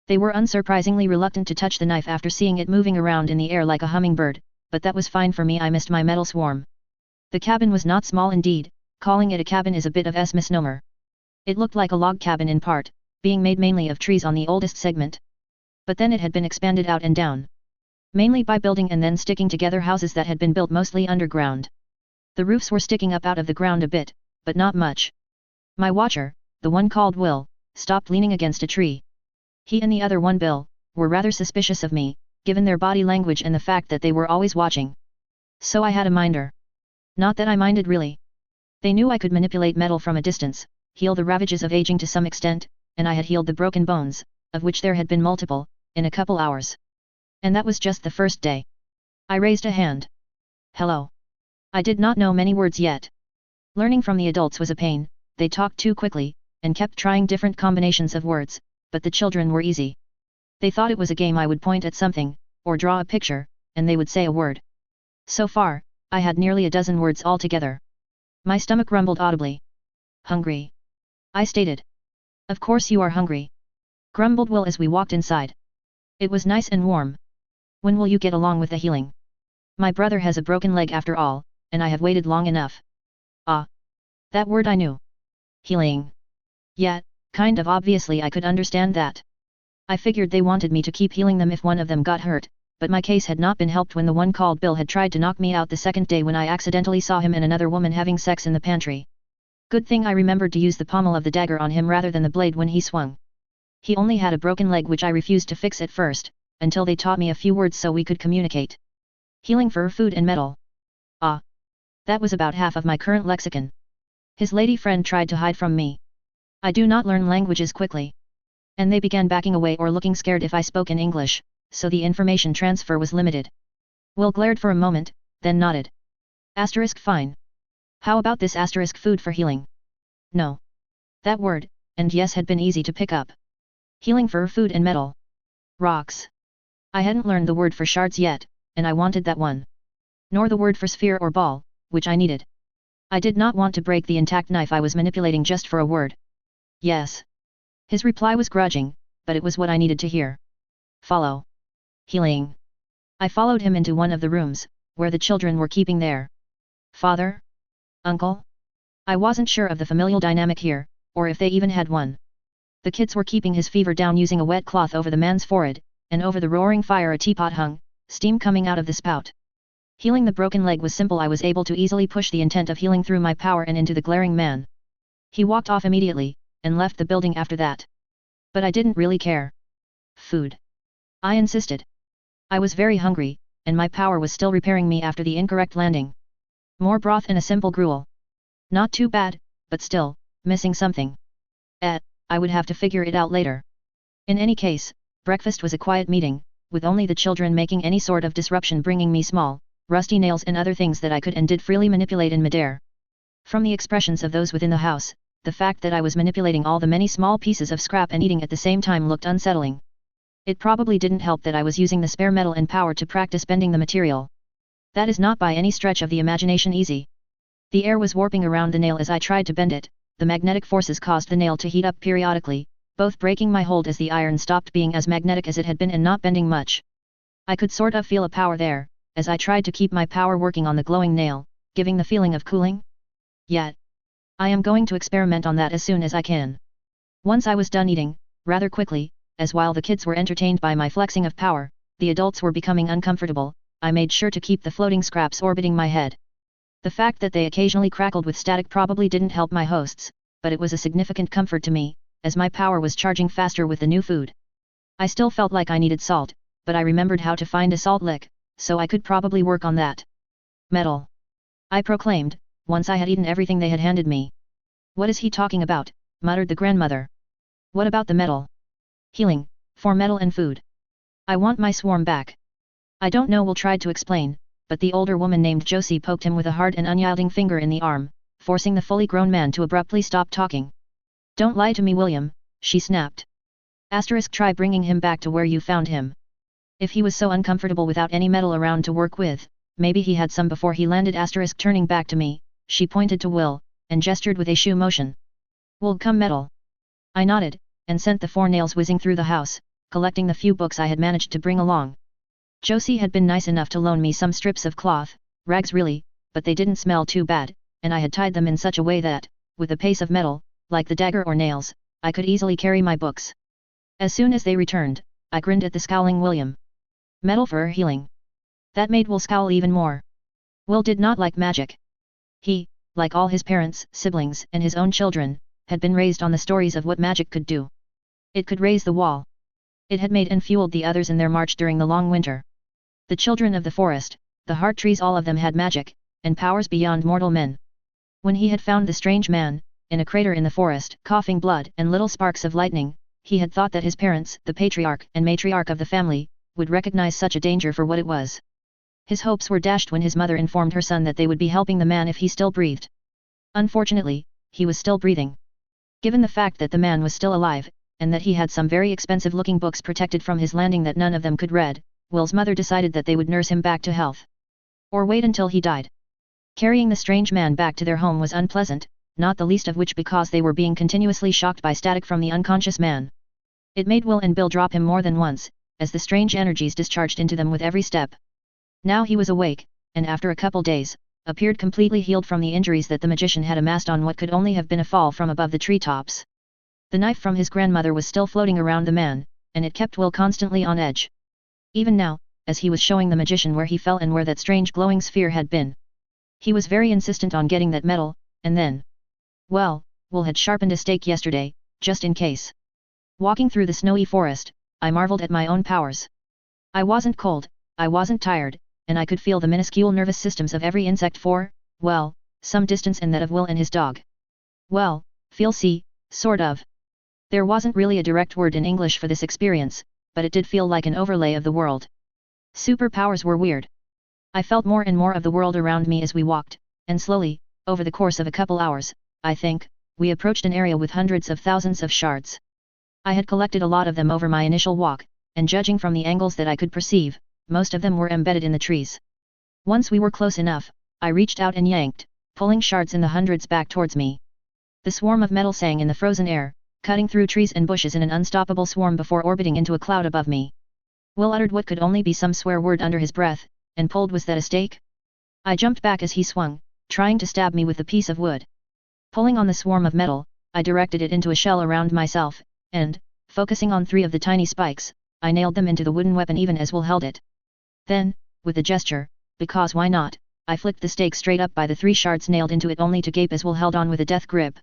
Speaker 1: They were unsurprisingly reluctant to touch the knife after seeing it moving around in the air like a hummingbird, but that was fine for me. I missed my metal swarm. The cabin was not small indeed, calling it a cabin is a bit of a misnomer. It looked like a log cabin in part, being made mainly of trees on the oldest segment. But then it had been expanded out and down. Mainly by building and then sticking together houses that had been built mostly underground. The roofs were sticking up out of the ground a bit, but not much. My watcher, the one called Will, stopped leaning against a tree. He and the other one, Bill, were rather suspicious of me, given their body language and the fact that they were always watching. So I had a minder. Not that I minded really. They knew I could manipulate metal from a distance, heal the ravages of aging to some extent, and I had healed the broken bones, of which there had been multiple, in a couple hours. And that was just the first day. I raised a hand. Hello. I did not know many words yet. Learning from the adults was a pain, they talked too quickly, and kept trying different combinations of words, but the children were easy. They thought it was a game. I would point at something, or draw a picture, and they would say a word. So far, I had nearly a dozen words altogether. My stomach rumbled audibly. Hungry. I stated. Of course you are hungry. Grumbled Will as we walked inside. It was nice and warm. When will you get along with the healing? My brother has a broken leg after all, and I have waited long enough. Ah. That word I knew. Healing. Yeah, kind of obviously I could understand that. I figured they wanted me to keep healing them if one of them got hurt, but my case had not been helped when the one called Bill had tried to knock me out the second day when I accidentally saw him and another woman having sex in the pantry. Good thing I remembered to use the pommel of the dagger on him rather than the blade when he swung. He only had a broken leg which I refused to fix at first, until they taught me a few words so we could communicate. Healing for food and metal. Ah. That was about half of my current lexicon. His lady friend tried to hide from me. I do not learn languages quickly. And they began backing away or looking scared if I spoke in English, so the information transfer was limited. Will glared for a moment, then nodded. Asterisk fine. How about this asterisk food for healing? No. That word, and yes had been easy to pick up. Healing for food and metal. Rocks. I hadn't learned the word for shards yet, and I wanted that one. Nor the word for sphere or ball, which I needed. I did not want to break the intact knife I was manipulating just for a word. Yes. His reply was grudging, but it was what I needed to hear. Follow. Healing. I followed him into one of the rooms, where the children were keeping their father? Uncle? I wasn't sure of the familial dynamic here, or if they even had one. The kids were keeping his fever down using a wet cloth over the man's forehead, and over the roaring fire a teapot hung, steam coming out of the spout. Healing the broken leg was simple. I was able to easily push the intent of healing through my power and into the glaring man. He walked off immediately, and left the building after that. But I didn't really care. Food. I insisted. I was very hungry, and my power was still repairing me after the incorrect landing. More broth and a simple gruel. Not too bad, but still, missing something. I would have to figure it out later. In any case, breakfast was a quiet meeting, with only the children making any sort of disruption, bringing me small, rusty nails and other things that I could and did freely manipulate in midair. From the expressions of those within the house, the fact that I was manipulating all the many small pieces of scrap and eating at the same time looked unsettling. It probably didn't help that I was using the spare metal and power to practice bending the material. That is not by any stretch of the imagination easy. The air was warping around the nail as I tried to bend it, the magnetic forces caused the nail to heat up periodically, both breaking my hold as the iron stopped being as magnetic as it had been and not bending much. I could sort of feel a power there, as I tried to keep my power working on the glowing nail, giving the feeling of cooling. Yet. I am going to experiment on that as soon as I can. Once I was done eating, rather quickly, as while the kids were entertained by my flexing of power, the adults were becoming uncomfortable, I made sure to keep the floating scraps orbiting my head. The fact that they occasionally crackled with static probably didn't help my hosts, but it was a significant comfort to me, as my power was charging faster with the new food. I still felt like I needed salt, but I remembered how to find a salt lick, so I could probably work on that. Metal. I proclaimed, once I had eaten everything they had handed me. What is he talking about? Muttered the grandmother. What about the metal? Healing, for metal and food. I want my swarm back. I don't know. Will tried to explain, but the older woman named Josie poked him with a hard and unyielding finger in the arm, forcing the fully grown man to abruptly stop talking. Don't lie to me, William, she snapped. Asterisk try bringing him back to where you found him. If he was so uncomfortable without any metal around to work with, maybe he had some before he landed. Turning back to me, she pointed to Will, and gestured with a shoe motion. Will come metal. I nodded, and sent the 4 nails whizzing through the house, collecting the few books I had managed to bring along. Josie had been nice enough to loan me some strips of cloth, rags really, but they didn't smell too bad, and I had tied them in such a way that, with a piece of metal, like the dagger or nails, I could easily carry my books. As soon as they returned, I grinned at the scowling William. Metal for healing. That made Will scowl even more. Will did not like magic. He, like all his parents, siblings, and his own children, had been raised on the stories of what magic could do. It could raise the wall. It had made and fueled the others in their march during the long winter. The children of the forest, the heart trees, all of them had magic, and powers beyond mortal men. When he had found the strange man, in a crater in the forest, coughing blood and little sparks of lightning, he had thought that his parents, the patriarch and matriarch of the family, would recognize such a danger for what it was. His hopes were dashed when his mother informed her son that they would be helping the man if he still breathed. Unfortunately, he was still breathing. Given the fact that the man was still alive, and that he had some very expensive-looking books protected from his landing that none of them could read, Will's mother decided that they would nurse him back to health. Or wait until he died. Carrying the strange man back to their home was unpleasant, not the least of which because they were being continuously shocked by static from the unconscious man. It made Will and Bill drop him more than once, as the strange energies discharged into them with every step. Now he was awake, and after a couple days, appeared completely healed from the injuries that the magician had amassed on what could only have been a fall from above the treetops. The knife from his grandmother was still floating around the man, and it kept Will constantly on edge. Even now, as he was showing the magician where he fell and where that strange glowing sphere had been. He was very insistent on getting that metal, and then... Well, Will had sharpened a stake yesterday, just in case. Walking through the snowy forest, I marveled at my own powers. I wasn't cold, I wasn't tired, and I could feel the minuscule nervous systems of every insect for, well, some distance, and that of Will and his dog. Well, sort of. There wasn't really a direct word in English for this experience, but it did feel like an overlay of the world. Superpowers were weird. I felt more and more of the world around me as we walked, and slowly, over the course of a couple hours, I think, we approached an area with hundreds of thousands of shards. I had collected a lot of them over my initial walk, and judging from the angles that I could perceive, most of them were embedded in the trees. Once we were close enough, I reached out and yanked, pulling shards in the hundreds back towards me. The swarm of metal sang in the frozen air, cutting through trees and bushes in an unstoppable swarm before orbiting into a cloud above me. Will uttered what could only be some swear word under his breath, and pulled. Was that a stake? I jumped back as he swung, trying to stab me with the piece of wood. Pulling on the swarm of metal, I directed it into a shell around myself, and, focusing on 3 of the tiny spikes, I nailed them into the wooden weapon even as Will held it. Then, with a gesture, because why not, I flicked the stake straight up by the 3 shards nailed into it only to gape as Will held on with a death grip.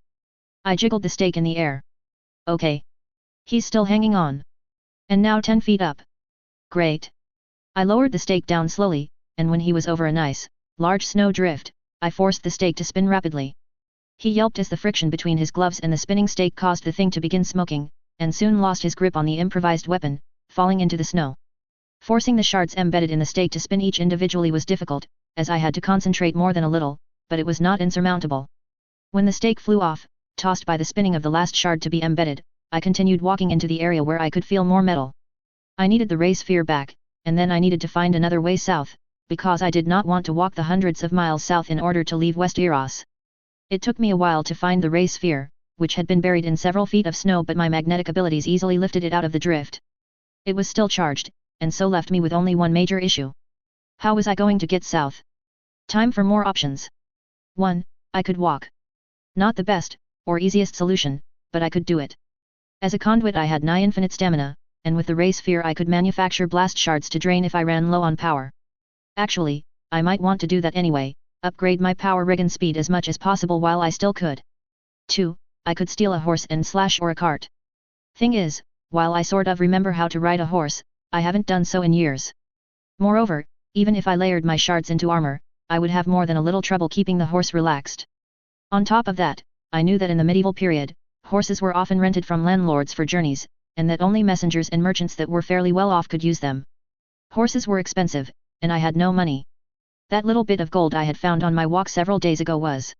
Speaker 1: I jiggled the stake in the air. Okay. He's still hanging on. And now 10 feet up. Great. I lowered the stake down slowly, and when he was over a nice, large snow drift, I forced the stake to spin rapidly. He yelped as the friction between his gloves and the spinning stake caused the thing to begin smoking, and soon lost his grip on the improvised weapon, falling into the snow. Forcing the shards embedded in the stake to spin each individually was difficult, as I had to concentrate more than a little, but it was not insurmountable. When the stake flew off, tossed by the spinning of the last shard to be embedded, I continued walking into the area where I could feel more metal. I needed the ray sphere back, and then I needed to find another way south, because I did not want to walk the hundreds of miles south in order to leave West Eros. It took me a while to find the ray sphere, which had been buried in several feet of snow, but my magnetic abilities easily lifted it out of the drift. It was still charged, and so left me with only one major issue. How was I going to get south? Time for more options. 1. I could walk. Not the best, or easiest solution, but I could do it. As a conduit I had nigh infinite stamina, and with the ray sphere I could manufacture blast shards to drain if I ran low on power. Actually, I might want to do that anyway, upgrade my power rig and speed as much as possible while I still could. 2. I could steal a horse and slash or a cart. Thing is, while I sort of remember how to ride a horse, I haven't done so in years. Moreover, even if I layered my shards into armor, I would have more than a little trouble keeping the horse relaxed. On top of that, I knew that in the medieval period, horses were often rented from landlords for journeys, and that only messengers and merchants that were fairly well off could use them. Horses were expensive, and I had no money. That little bit of gold I had found on my walk several days ago was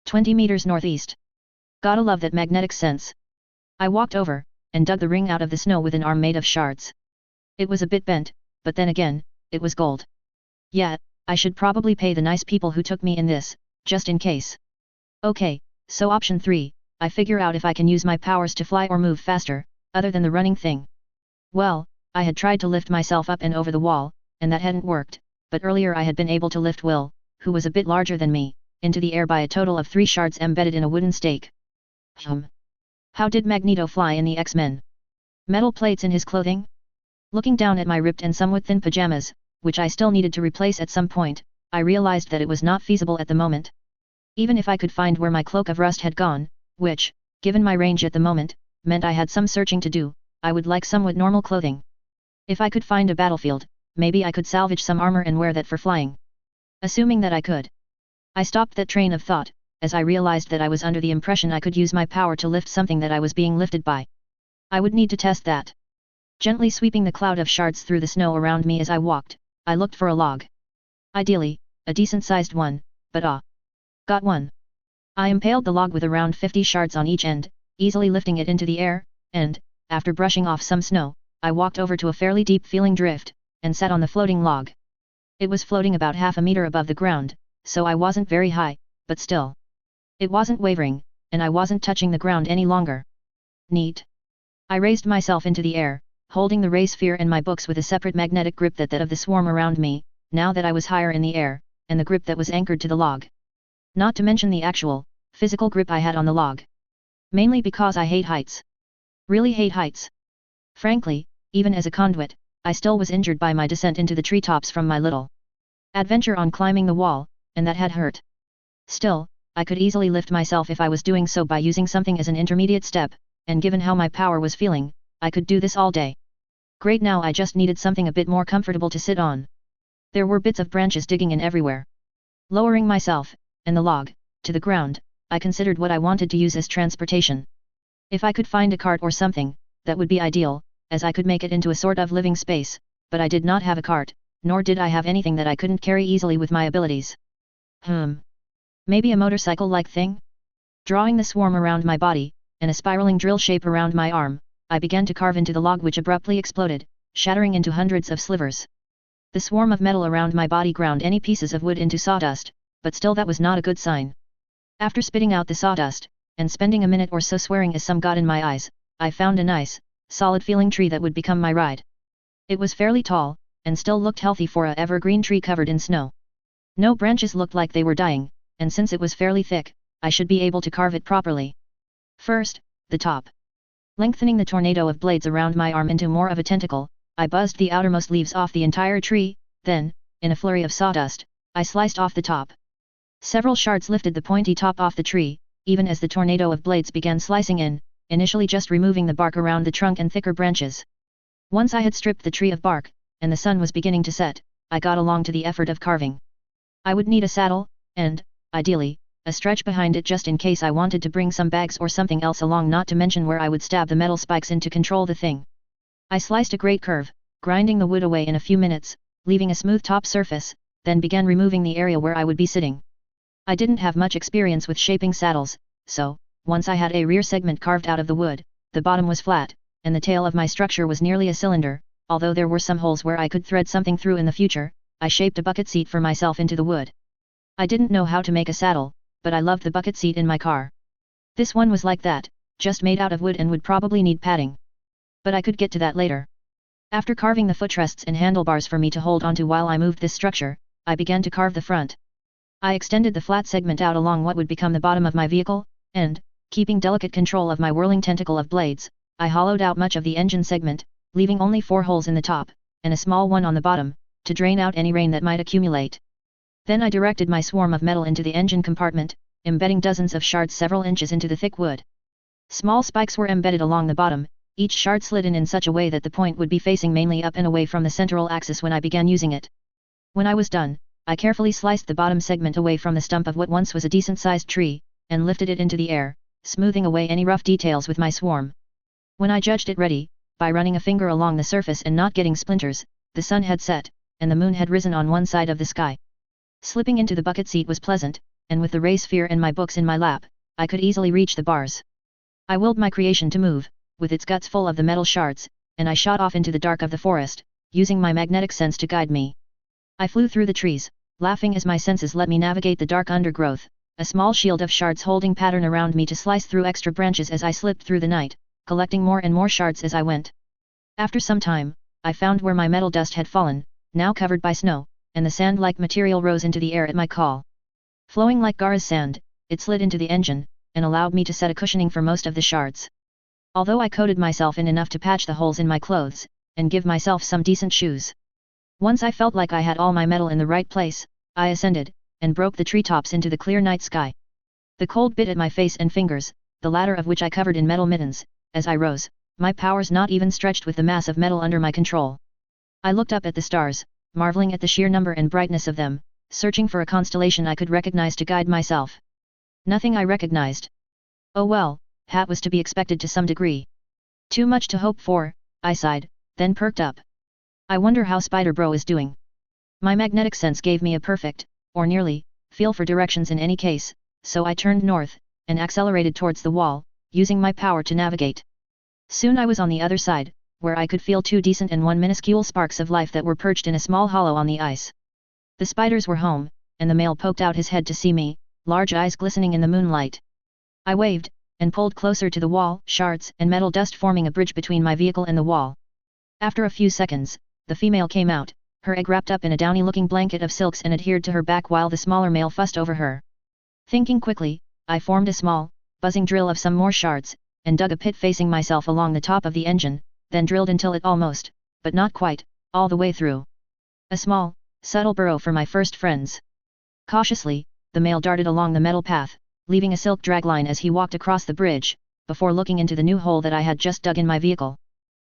Speaker 1: 20 meters northeast. Gotta love that magnetic sense. I walked over, and dug the ring out of the snow with an arm made of shards. It was a bit bent, but then again, it was gold. Yeah, I should probably pay the nice people who took me in this, just in case. Okay, so option 3, I figure out if I can use my powers to fly or move faster, other than the running thing. Well, I had tried to lift myself up and over the wall, and that hadn't worked, but earlier I had been able to lift Will, who was a bit larger than me, into the air by a total of 3 shards embedded in a wooden stake. How did Magneto fly in the X-Men? Metal plates in his clothing? Looking down at my ripped and somewhat thin pajamas, which I still needed to replace at some point, I realized that it was not feasible at the moment. Even if I could find where my cloak of rust had gone, which, given my range at the moment, meant I had some searching to do, I would like somewhat normal clothing. If I could find a battlefield, maybe I could salvage some armor and wear that for flying. Assuming that I could. I stopped that train of thought, as I realized that I was under the impression I could use my power to lift something that I was being lifted by. I would need to test that. Gently sweeping the cloud of shards through the snow around me as I walked, I looked for a log. Ideally, a decent-sized one, but got one. I impaled the log with around 50 shards on each end, easily lifting it into the air, and, after brushing off some snow, I walked over to a fairly deep-feeling drift, and sat on the floating log. It was floating about half a meter above the ground, so I wasn't very high, but still. It wasn't wavering, and I wasn't touching the ground any longer. Neat. I raised myself into the air, holding the race sphere and my books with a separate magnetic grip that of the swarm around me, now that I was higher in the air, and the grip that was anchored to the log. Not to mention the actual, physical grip I had on the log. Mainly because I hate heights. Really hate heights. Frankly, even as a conduit, I still was injured by my descent into the treetops from my little adventure on climbing the wall, and that had hurt. Still, I could easily lift myself if I was doing so by using something as an intermediate step, and given how my power was feeling, I could do this all day. Great, now I just needed something a bit more comfortable to sit on. There were bits of branches digging in everywhere. Lowering myself, and the log, to the ground, I considered what I wanted to use as transportation. If I could find a cart or something, that would be ideal, as I could make it into a sort of living space, but I did not have a cart, nor did I have anything that I couldn't carry easily with my abilities. Maybe a motorcycle-like thing? Drawing the swarm around my body, and a spiraling drill shape around my arm, I began to carve into the log, which abruptly exploded, shattering into hundreds of slivers. The swarm of metal around my body ground any pieces of wood into sawdust, but still that was not a good sign. After spitting out the sawdust, and spending a minute or so swearing as some got in my eyes, I found a nice, solid-feeling tree that would become my ride. It was fairly tall, and still looked healthy for a evergreen tree covered in snow. No branches looked like they were dying, and since it was fairly thick, I should be able to carve it properly. First, the top. Lengthening the tornado of blades around my arm into more of a tentacle, I buzzed the outermost leaves off the entire tree, then, in a flurry of sawdust, I sliced off the top. Several shards lifted the pointy top off the tree, even as the tornado of blades began slicing in, initially just removing the bark around the trunk and thicker branches. Once I had stripped the tree of bark, and the sun was beginning to set, I got along to the effort of carving. I would need a saddle, and, ideally, a stretch behind it just in case I wanted to bring some bags or something else along, not to mention where I would stab the metal spikes in to control the thing. I sliced a great curve, grinding the wood away in a few minutes, leaving a smooth top surface, then began removing the area where I would be sitting. I didn't have much experience with shaping saddles, so, once I had a rear segment carved out of the wood, the bottom was flat, and the tail of my structure was nearly a cylinder, although there were some holes where I could thread something through in the future. I shaped a bucket seat for myself into the wood. I didn't know how to make a saddle, but I loved the bucket seat in my car. This one was like that, just made out of wood and would probably need padding. But I could get to that later. After carving the footrests and handlebars for me to hold onto while I moved this structure, I began to carve the front. I extended the flat segment out along what would become the bottom of my vehicle, and, keeping delicate control of my whirling tentacle of blades, I hollowed out much of the engine segment, leaving only 4 holes in the top, and a small one on the bottom, to drain out any rain that might accumulate. Then I directed my swarm of metal into the engine compartment, embedding dozens of shards several inches into the thick wood. Small spikes were embedded along the bottom, each shard slid in such a way that the point would be facing mainly up and away from the central axis when I began using it. When I was done, I carefully sliced the bottom segment away from the stump of what once was a decent-sized tree, and lifted it into the air, smoothing away any rough details with my swarm. When I judged it ready, by running a finger along the surface and not getting splinters, the sun had set, and the moon had risen on one side of the sky. Slipping into the bucket seat was pleasant, and with the ray sphere and my books in my lap, I could easily reach the bars. I willed my creation to move, with its guts full of the metal shards, and I shot off into the dark of the forest, using my magnetic sense to guide me. I flew through the trees, laughing as my senses let me navigate the dark undergrowth, a small shield of shards holding pattern around me to slice through extra branches as I slipped through the night, collecting more and more shards as I went. After some time, I found where my metal dust had fallen, now covered by snow, and the sand-like material rose into the air at my call. Flowing like Gara's sand, it slid into the engine, and allowed me to set a cushioning for most of the shards. Although I coated myself in enough to patch the holes in my clothes, and give myself some decent shoes. Once I felt like I had all my metal in the right place, I ascended, and broke the treetops into the clear night sky. The cold bit at my face and fingers, the latter of which I covered in metal mittens. As I rose, my powers not even stretched with the mass of metal under my control. I looked up at the stars, marveling at the sheer number and brightness of them, searching for a constellation I could recognize to guide myself. Nothing I recognized. Oh well, that was to be expected to some degree. Too much to hope for, I sighed, then perked up. I wonder how Spider Bro is doing. My magnetic sense gave me a perfect, or nearly, feel for directions in any case, so I turned north, and accelerated towards the wall, using my power to navigate. Soon I was on the other side, where I could feel 2 decent and 1 minuscule sparks of life that were perched in a small hollow on the ice. The spiders were home, and the male poked out his head to see me, large eyes glistening in the moonlight. I waved, and pulled closer to the wall, shards and metal dust forming a bridge between my vehicle and the wall. After a few seconds, the female came out, her egg wrapped up in a downy-looking blanket of silks and adhered to her back while the smaller male fussed over her. Thinking quickly, I formed a small, buzzing drill of some more shards, and dug a pit facing myself along the top of the engine, then drilled until it almost, but not quite, all the way through. A small, subtle burrow for my first friends. Cautiously, the male darted along the metal path, leaving a silk dragline as he walked across the bridge, before looking into the new hole that I had just dug in my vehicle.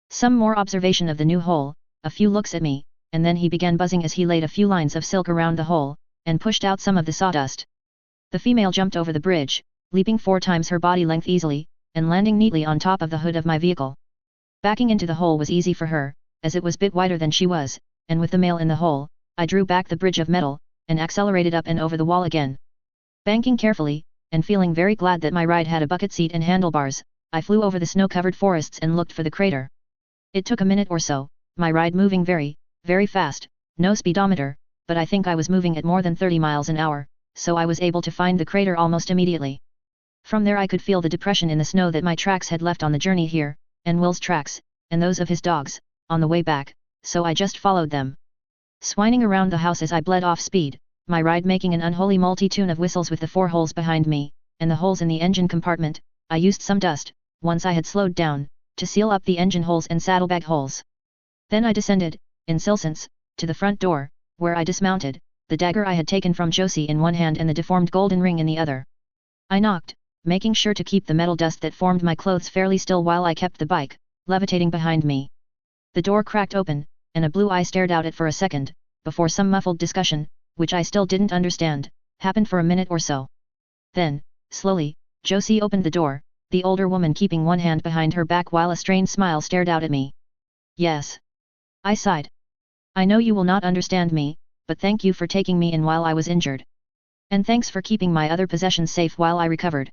Speaker 1: Some more observation of the new hole, a few looks at me, and then he began buzzing as he laid a few lines of silk around the hole, and pushed out some of the sawdust. The female jumped over the bridge, leaping 4 times her body length easily, and landing neatly on top of the hood of my vehicle. Backing into the hole was easy for her, as it was a bit wider than she was, and with the male in the hole, I drew back the bridge of metal, and accelerated up and over the wall again. Banking carefully, and feeling very glad that my ride had a bucket seat and handlebars, I flew over the snow-covered forests and looked for the crater. It took a minute or so, my ride moving very, very fast, no speedometer, but I think I was moving at more than 30 miles an hour, so I was able to find the crater almost immediately. From there I could feel the depression in the snow that my tracks had left on the journey here, and Will's tracks, and those of his dogs, on the way back, so I just followed them. Swining around the house as I bled off speed, my ride making an unholy multitude of whistles with the 4 holes behind me, and the holes in the engine compartment. I used some dust, once I had slowed down, to seal up the engine holes and saddlebag holes. Then I descended, in silence, to the front door, where I dismounted, the dagger I had taken from Josie in one hand and the deformed golden ring in the other. I knocked, making sure to keep the metal dust that formed my clothes fairly still while I kept the bike levitating behind me. The door cracked open, and a blue eye stared out it for a second, before some muffled discussion, which I still didn't understand, happened for a minute or so. Then, slowly, Josie opened the door, the older woman keeping one hand behind her back while a strained smile stared out at me. Yes. I sighed. I know you will not understand me, but thank you for taking me in while I was injured. And thanks for keeping my other possessions safe while I recovered.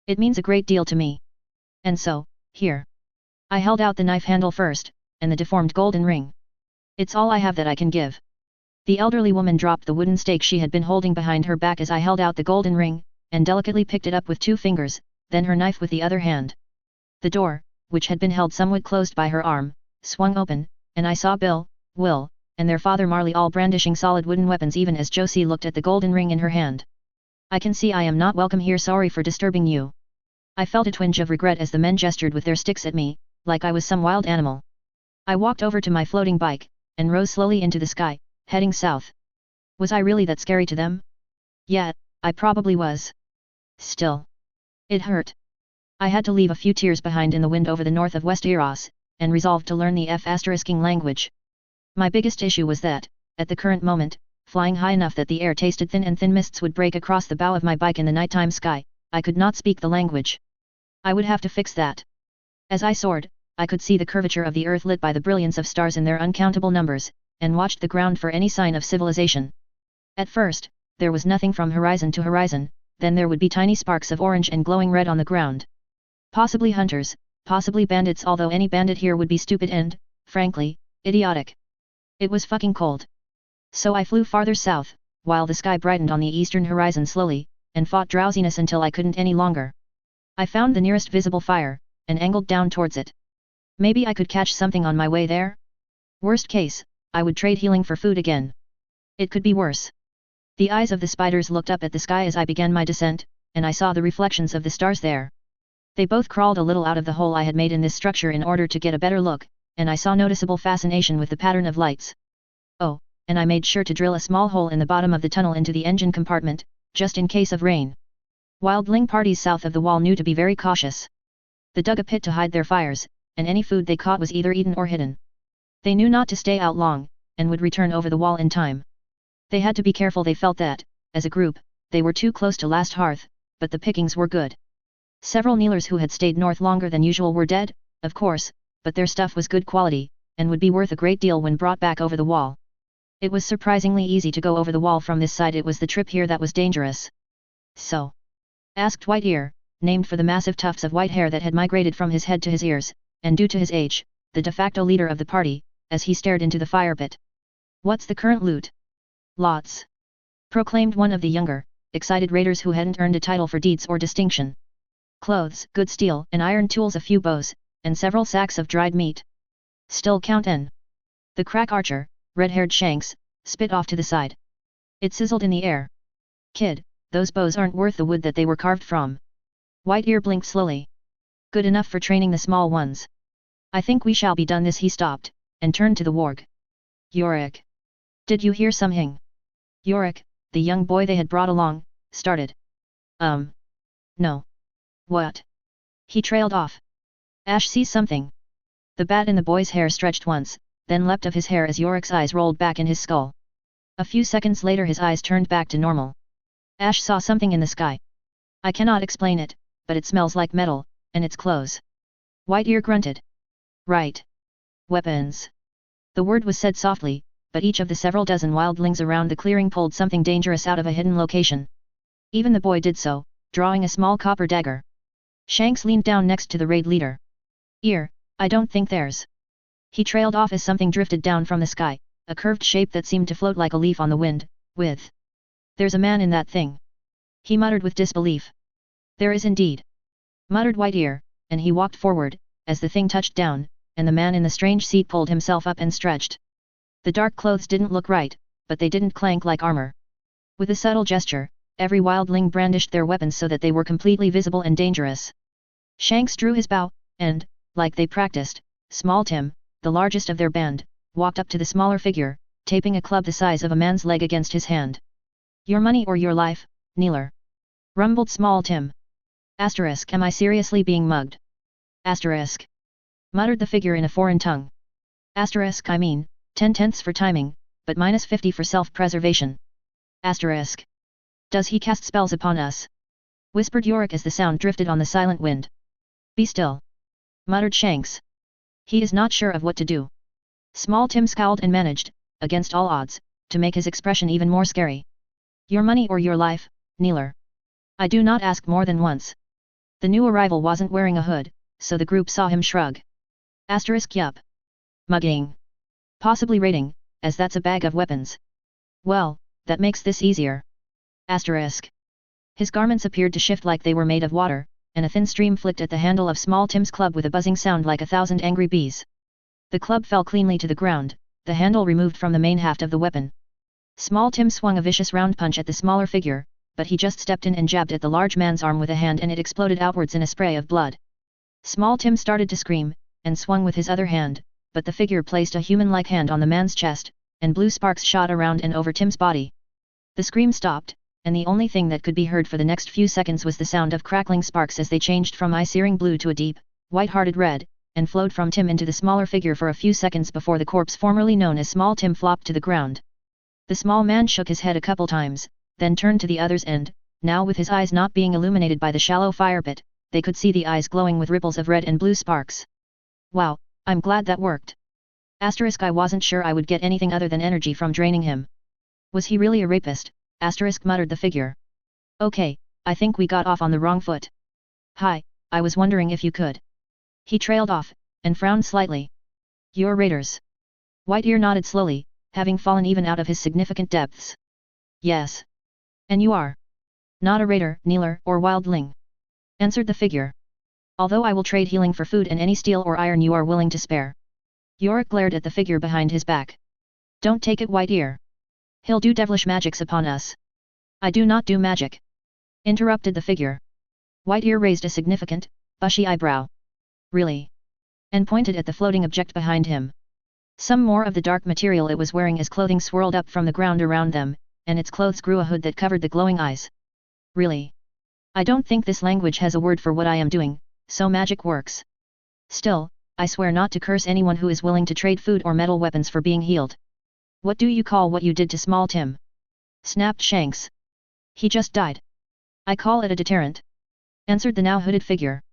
Speaker 1: It means a great deal to me. And so, here. I held out the knife handle first, and the deformed golden ring. It's all I have that I can give. The elderly woman dropped the wooden stake she had been holding behind her back as I held out the golden ring, and delicately picked it up with 2 fingers, then her knife with the other hand. The door, which had been held somewhat closed by her arm, swung open, and I saw Bill, Will, and their father Marley all brandishing solid wooden weapons even as Josie looked at the golden ring in her hand. I can see I am not welcome here, sorry for disturbing you. I felt a twinge of regret as the men gestured with their sticks at me, like I was some wild animal. I walked over to my floating bike, and rose slowly into the sky, heading south. Was I really that scary to them? Yeah, I probably was. Still. It hurt. I had to leave a few tears behind in the wind over the north of West Eros, and resolved to learn the F***ing language. My biggest issue was that, at the current moment, flying high enough that the air tasted thin and thin mists would break across the bow of my bike in the nighttime sky, I could not speak the language. I would have to fix that. As I soared, I could see the curvature of the earth lit by the brilliance of stars in their uncountable numbers, and watched the ground for any sign of civilization. At first, there was nothing from horizon to horizon, then there would be tiny sparks of orange and glowing red on the ground. Possibly hunters, possibly bandits, although any bandit here would be stupid and, frankly, idiotic. It was fucking cold. So I flew farther south, while the sky brightened on the eastern horizon slowly, and fought drowsiness until I couldn't any longer. I found the nearest visible fire, and angled down towards it. Maybe I could catch something on my way there? Worst case, I would trade healing for food again. It could be worse. The eyes of the spiders looked up at the sky as I began my descent, and I saw the reflections of the stars there. They both crawled a little out of the hole I had made in this structure in order to get a better look, and I saw noticeable fascination with the pattern of lights. Oh, and I made sure to drill a small hole in the bottom of the tunnel into the engine compartment, just in case of rain. Wildling parties south of the wall knew to be very cautious. They dug a pit to hide their fires, and any food they caught was either eaten or hidden. They knew not to stay out long, and would return over the wall in time. They had to be careful. They felt that, as a group, they were too close to last hearth, but the pickings were good. Several Kneelers who had stayed north longer than usual were dead, of course, but their stuff was good quality, and would be worth a great deal when brought back over the wall. It was surprisingly easy to go over the wall from this side. It was the trip here that was dangerous. So? Asked Whiteear, named for the massive tufts of white hair that had migrated from his head to his ears, and due to his age, the de facto leader of the party, as he stared into the fire pit. What's the current loot? Lots. Proclaimed one of the younger, excited raiders who hadn't earned a title for deeds or distinction. Clothes, good steel and iron tools, a few bows, and several sacks of dried meat. Still count N. The crack archer, red-haired Shanks, spit off to the side. It sizzled in the air. Kid, those bows aren't worth the wood that they were carved from. Whiteear blinked slowly. Good enough for training the small ones. I think we shall be done this. He stopped, and turned to the warg. Yorick. Did you hear something? Yorick, the young boy they had brought along, started. No. What? He trailed off. Ash sees something. The bat in the boy's hair stretched once, then leapt of his hair as Yorick's eyes rolled back in his skull. A few seconds later his eyes turned back to normal. Ash saw something in the sky. I cannot explain it, but it smells like metal, and it's close. Whiteear grunted. Right. Weapons. The word was said softly, but each of the several dozen wildlings around the clearing pulled something dangerous out of a hidden location. Even the boy did so, drawing a small copper dagger. Shanks leaned down next to the raid leader. Ear, I don't think there's. He trailed off as something drifted down from the sky, a curved shape that seemed to float like a leaf on the wind, with. There's a man in that thing. He muttered with disbelief. There is indeed. Muttered Whiteear, and he walked forward, as the thing touched down, and the man in the strange seat pulled himself up and stretched. The dark clothes didn't look right, but they didn't clank like armor. With a subtle gesture, every wildling brandished their weapons so that they were completely visible and dangerous. Shanks drew his bow, and, like they practiced, Small Tim, the largest of their band, walked up to the smaller figure, taping a club the size of a man's leg against his hand. Your money or your life, Kneeler. Rumbled Small Tim. Asterisk, am I seriously being mugged? Asterisk. Muttered the figure in a foreign tongue. Asterisk, I mean, 10/10 for timing, but -50 for self-preservation. Asterisk. Does he cast spells upon us? Whispered Yorick as the sound drifted on the silent wind. Be still. Muttered Shanks. He is not sure of what to do. Small Tim scowled and managed, against all odds, to make his expression even more scary. Your money or your life, Kneeler. I do not ask more than once. The new arrival wasn't wearing a hood, so the group saw him shrug. Asterisk yup. Mugging. Possibly raiding, as that's a bag of weapons. Well, that makes this easier. Asterisk. His garments appeared to shift like they were made of water, and a thin stream flicked at the handle of Small Tim's club with a buzzing sound like 1,000 angry bees. The club fell cleanly to the ground, the handle removed from the main haft of the weapon. Small Tim swung a vicious round punch at the smaller figure, but he just stepped in and jabbed at the large man's arm with a hand and it exploded outwards in a spray of blood. Small Tim started to scream, and swung with his other hand, but the figure placed a human-like hand on the man's chest, and blue sparks shot around and over Tim's body. The scream stopped, and the only thing that could be heard for the next few seconds was the sound of crackling sparks as they changed from eye-searing blue to a deep, white-hearted red, and flowed from Tim into the smaller figure for a few seconds before the corpse formerly known as Small Tim flopped to the ground. The small man shook his head a couple times, then turned to the others and, now with his eyes not being illuminated by the shallow fire pit, they could see the eyes glowing with ripples of red and blue sparks. Wow, I'm glad that worked. Asterisk, I wasn't sure I would get anything other than energy from draining him. Was he really a rapist? Asterisk, muttered the figure. Okay, I think we got off on the wrong foot. Hi, I was wondering if you could. He trailed off, and frowned slightly. You're raiders. Whiteear nodded slowly, having fallen even out of his significant depths. Yes. And you are? Not a raider, kneeler, or wildling, answered the figure. Although I will trade healing for food and any steel or iron you are willing to spare. Yorick glared at the figure behind his back. Don't take it, Whiteear. He'll do devilish magics upon us. I do not do magic, interrupted the figure. Whiteear raised a significant, bushy eyebrow. Really? And pointed at the floating object behind him. Some more of the dark material it was wearing as clothing swirled up from the ground around them, and its clothes grew a hood that covered the glowing eyes. Really? I don't think this language has a word for what I am doing, so magic works. Still, I swear not to curse anyone who is willing to trade food or metal weapons for being healed. What do you call what you did to small Tim? Snapped Shanks. He just died. I call it a deterrent, answered the now hooded figure.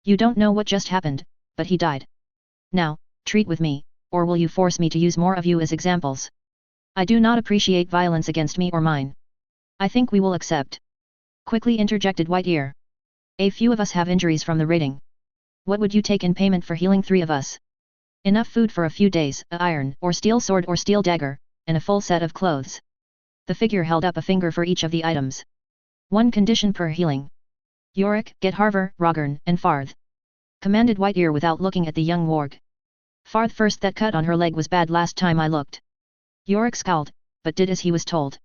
Speaker 1: You don't know what just happened, but he died. Now, treat with me, or will you force me to use more of you as examples? I do not appreciate violence against me or mine. I think we will accept. Quickly interjected Whiteear. A few of us have injuries from the raiding. What would you take in payment for healing 3 of us? Enough food for a few days, a iron or steel sword or steel dagger, and a full set of clothes. The figure held up a finger for each of the items. 1 condition per healing. Yorick, get Harver, Rogern, and Farth, commanded Whiteear without looking at the young warg. Farth first, that cut on her leg was bad last time I looked. Yorick scowled, but did as he was told.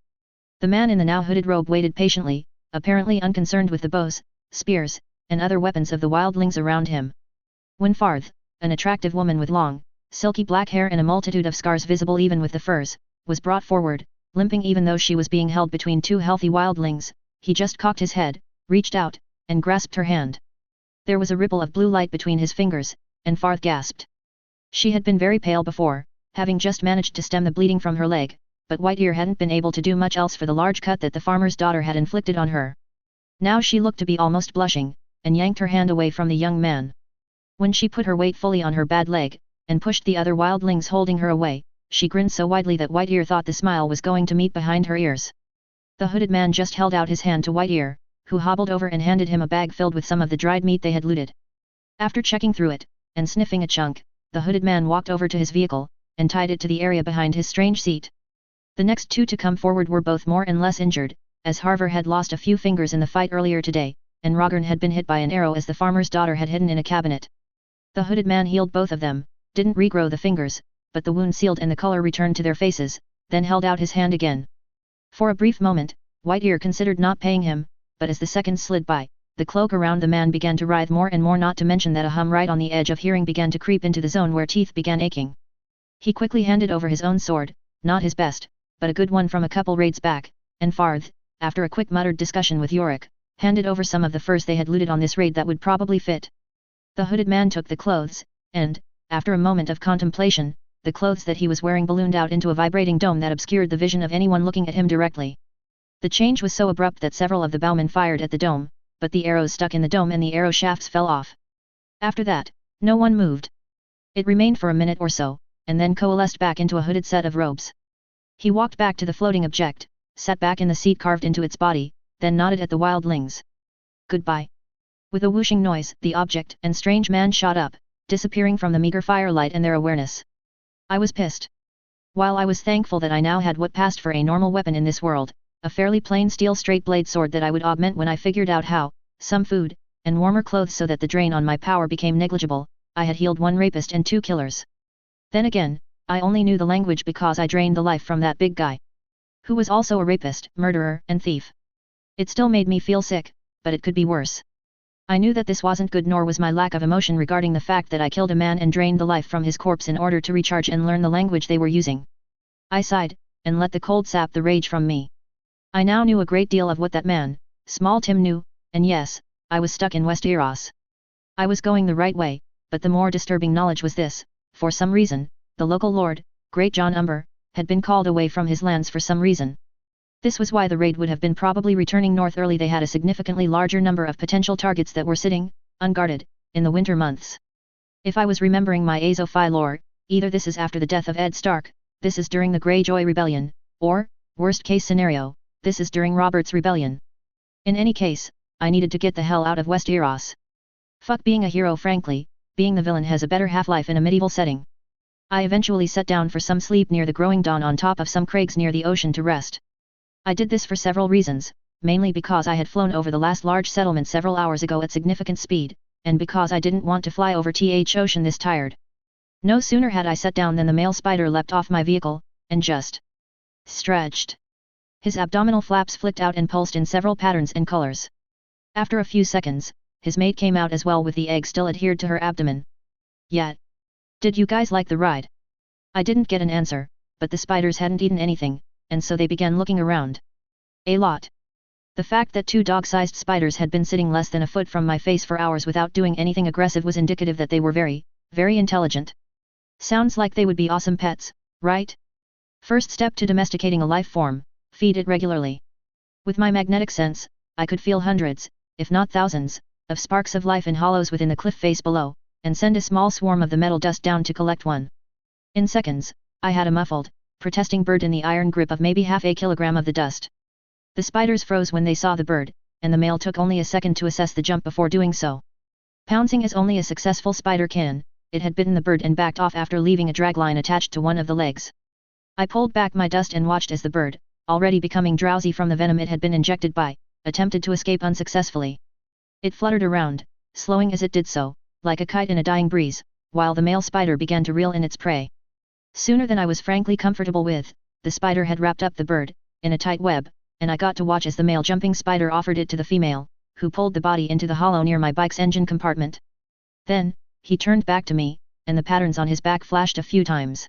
Speaker 1: The man in the now hooded robe waited patiently, apparently unconcerned with the bows, spears, and other weapons of the wildlings around him. When Farth, an attractive woman with long, silky black hair and a multitude of scars visible even with the furs, was brought forward, limping even though she was being held between 2 healthy wildlings, he just cocked his head, reached out, and grasped her hand. There was a ripple of blue light between his fingers, and Farth gasped. She had been very pale before, having just managed to stem the bleeding from her leg, but Whiteear hadn't been able to do much else for the large cut that the farmer's daughter had inflicted on her. Now she looked to be almost blushing, and yanked her hand away from the young man. When she put her weight fully on her bad leg, and pushed the other wildlings holding her away, she grinned so widely that Whiteear thought the smile was going to meet behind her ears. The hooded man just held out his hand to Whiteear, who hobbled over and handed him a bag filled with some of the dried meat they had looted. After checking through it, and sniffing a chunk, the hooded man walked over to his vehicle, and tied it to the area behind his strange seat. The next 2 to come forward were both more and less injured, as Harver had lost a few fingers in the fight earlier today, and Rogern had been hit by an arrow as the farmer's daughter had hidden in a cabinet. The hooded man healed both of them, didn't regrow the fingers, but the wound sealed and the color returned to their faces, then held out his hand again. For a brief moment, Whiteear considered not paying him, but as the seconds slid by, the cloak around the man began to writhe more and more, not to mention that a hum right on the edge of hearing began to creep into the zone where teeth began aching. He quickly handed over his own sword, not his best, but a good one from a couple raids back, and Farth, after a quick muttered discussion with Yorick, handed over some of the furs they had looted on this raid that would probably fit. The hooded man took the clothes, and, after a moment of contemplation, the clothes that he was wearing ballooned out into a vibrating dome that obscured the vision of anyone looking at him directly. The change was so abrupt that several of the bowmen fired at the dome, but the arrows stuck in the dome and the arrow shafts fell off. After that, no one moved. It remained for a minute or so, and then coalesced back into a hooded set of robes. He walked back to the floating object, sat back in the seat carved into its body, then nodded at the wildlings. Goodbye. With a whooshing noise, the object and strange man shot up, disappearing from the meager firelight and their awareness. I was pissed. While I was thankful that I now had what passed for a normal weapon in this world, a fairly plain steel straight blade sword that I would augment when I figured out how, some food, and warmer clothes so that the drain on my power became negligible, I had healed 1 rapist and 2 killers. Then again, I only knew the language because I drained the life from that big guy, who was also a rapist, murderer, and thief. It still made me feel sick, but it could be worse. I knew that this wasn't good, nor was my lack of emotion regarding the fact that I killed a man and drained the life from his corpse in order to recharge and learn the language they were using. I sighed, and let the cold sap the rage from me. I now knew a great deal of what that man, Small Tim, knew, and yes, I was stuck in Westeros. I was going the right way, but the more disturbing knowledge was this: for some reason, the local lord, Great John Umber, had been called away from his lands for some reason. This was why the raid would have been probably returning north early. They had a significantly larger number of potential targets that were sitting, unguarded, in the winter months. If I was remembering my Azophi lore, either this is after the death of Ed Stark, this is during the Greyjoy Rebellion, or, worst case scenario, this is during Robert's Rebellion. In any case, I needed to get the hell out of Westeros. Fuck being a hero, frankly, being the villain has a better half-life in a medieval setting. I eventually sat down for some sleep near the growing dawn on top of some crags near the ocean to rest. I did this for several reasons, mainly because I had flown over the last large settlement several hours ago at significant speed, and because I didn't want to fly over the ocean this tired. No sooner had I sat down than the male spider leapt off my vehicle, and just stretched. His abdominal flaps flicked out and pulsed in several patterns and colors. After a few seconds, his mate came out as well with the egg still adhered to her abdomen. Yet. Did you guys like the ride? I didn't get an answer, but the spiders hadn't eaten anything, and so they began looking around. A lot. The fact that 2 dog-sized spiders had been sitting less than a foot from my face for hours without doing anything aggressive was indicative that they were very, very intelligent. Sounds like they would be awesome pets, right? First step to domesticating a life form, feed it regularly. With my magnetic sense, I could feel hundreds, if not thousands, of sparks of life in hollows within the cliff face below, and send a small swarm of the metal dust down to collect one. In seconds, I had a muffled, protesting bird in the iron grip of maybe half a kilogram of the dust. The spiders froze when they saw the bird, and the male took only a second to assess the jump before doing so. Pouncing as only a successful spider can, it had bitten the bird and backed off after leaving a dragline attached to one of the legs. I pulled back my dust and watched as the bird, already becoming drowsy from the venom it had been injected by, attempted to escape unsuccessfully. It fluttered around, slowing as it did so, like a kite in a dying breeze, while the male spider began to reel in its prey. Sooner than I was frankly comfortable with, the spider had wrapped up the bird, in a tight web, and I got to watch as the male jumping spider offered it to the female, who pulled the body into the hollow near my bike's engine compartment. Then, he turned back to me, and the patterns on his back flashed a few times.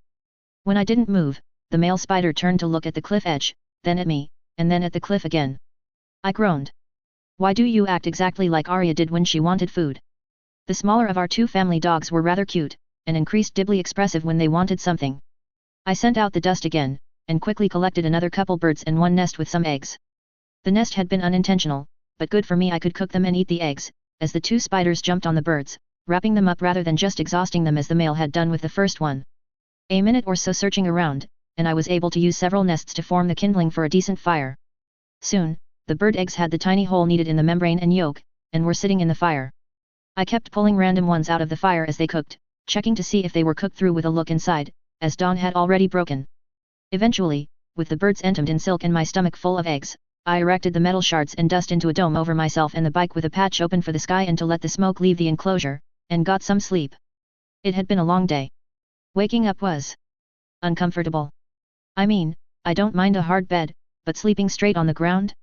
Speaker 1: When I didn't move, the male spider turned to look at the cliff edge, then at me, and then at the cliff again. I groaned. Why do you act exactly like Arya did when she wanted food? The smaller of our 2 family dogs were rather cute, and increasingly expressive when they wanted something. I sent out the dust again, and quickly collected another couple birds and 1 nest with some eggs. The nest had been unintentional, but good for me. I could cook them and eat the eggs, as the 2 spiders jumped on the birds, wrapping them up rather than just exhausting them as the male had done with the first one. A minute or so searching around, and I was able to use several nests to form the kindling for a decent fire. Soon, the bird eggs had the tiny hole needed in the membrane and yolk, and were sitting in the fire. I kept pulling random ones out of the fire as they cooked, checking to see if they were cooked through with a look inside, as dawn had already broken. Eventually, with the birds entombed in silk and my stomach full of eggs, I erected the metal shards and dust into a dome over myself and the bike with a patch open for the sky and to let the smoke leave the enclosure, and got some sleep. It had been a long day. Waking up was uncomfortable. I mean, I don't mind a hard bed, but sleeping straight on the ground?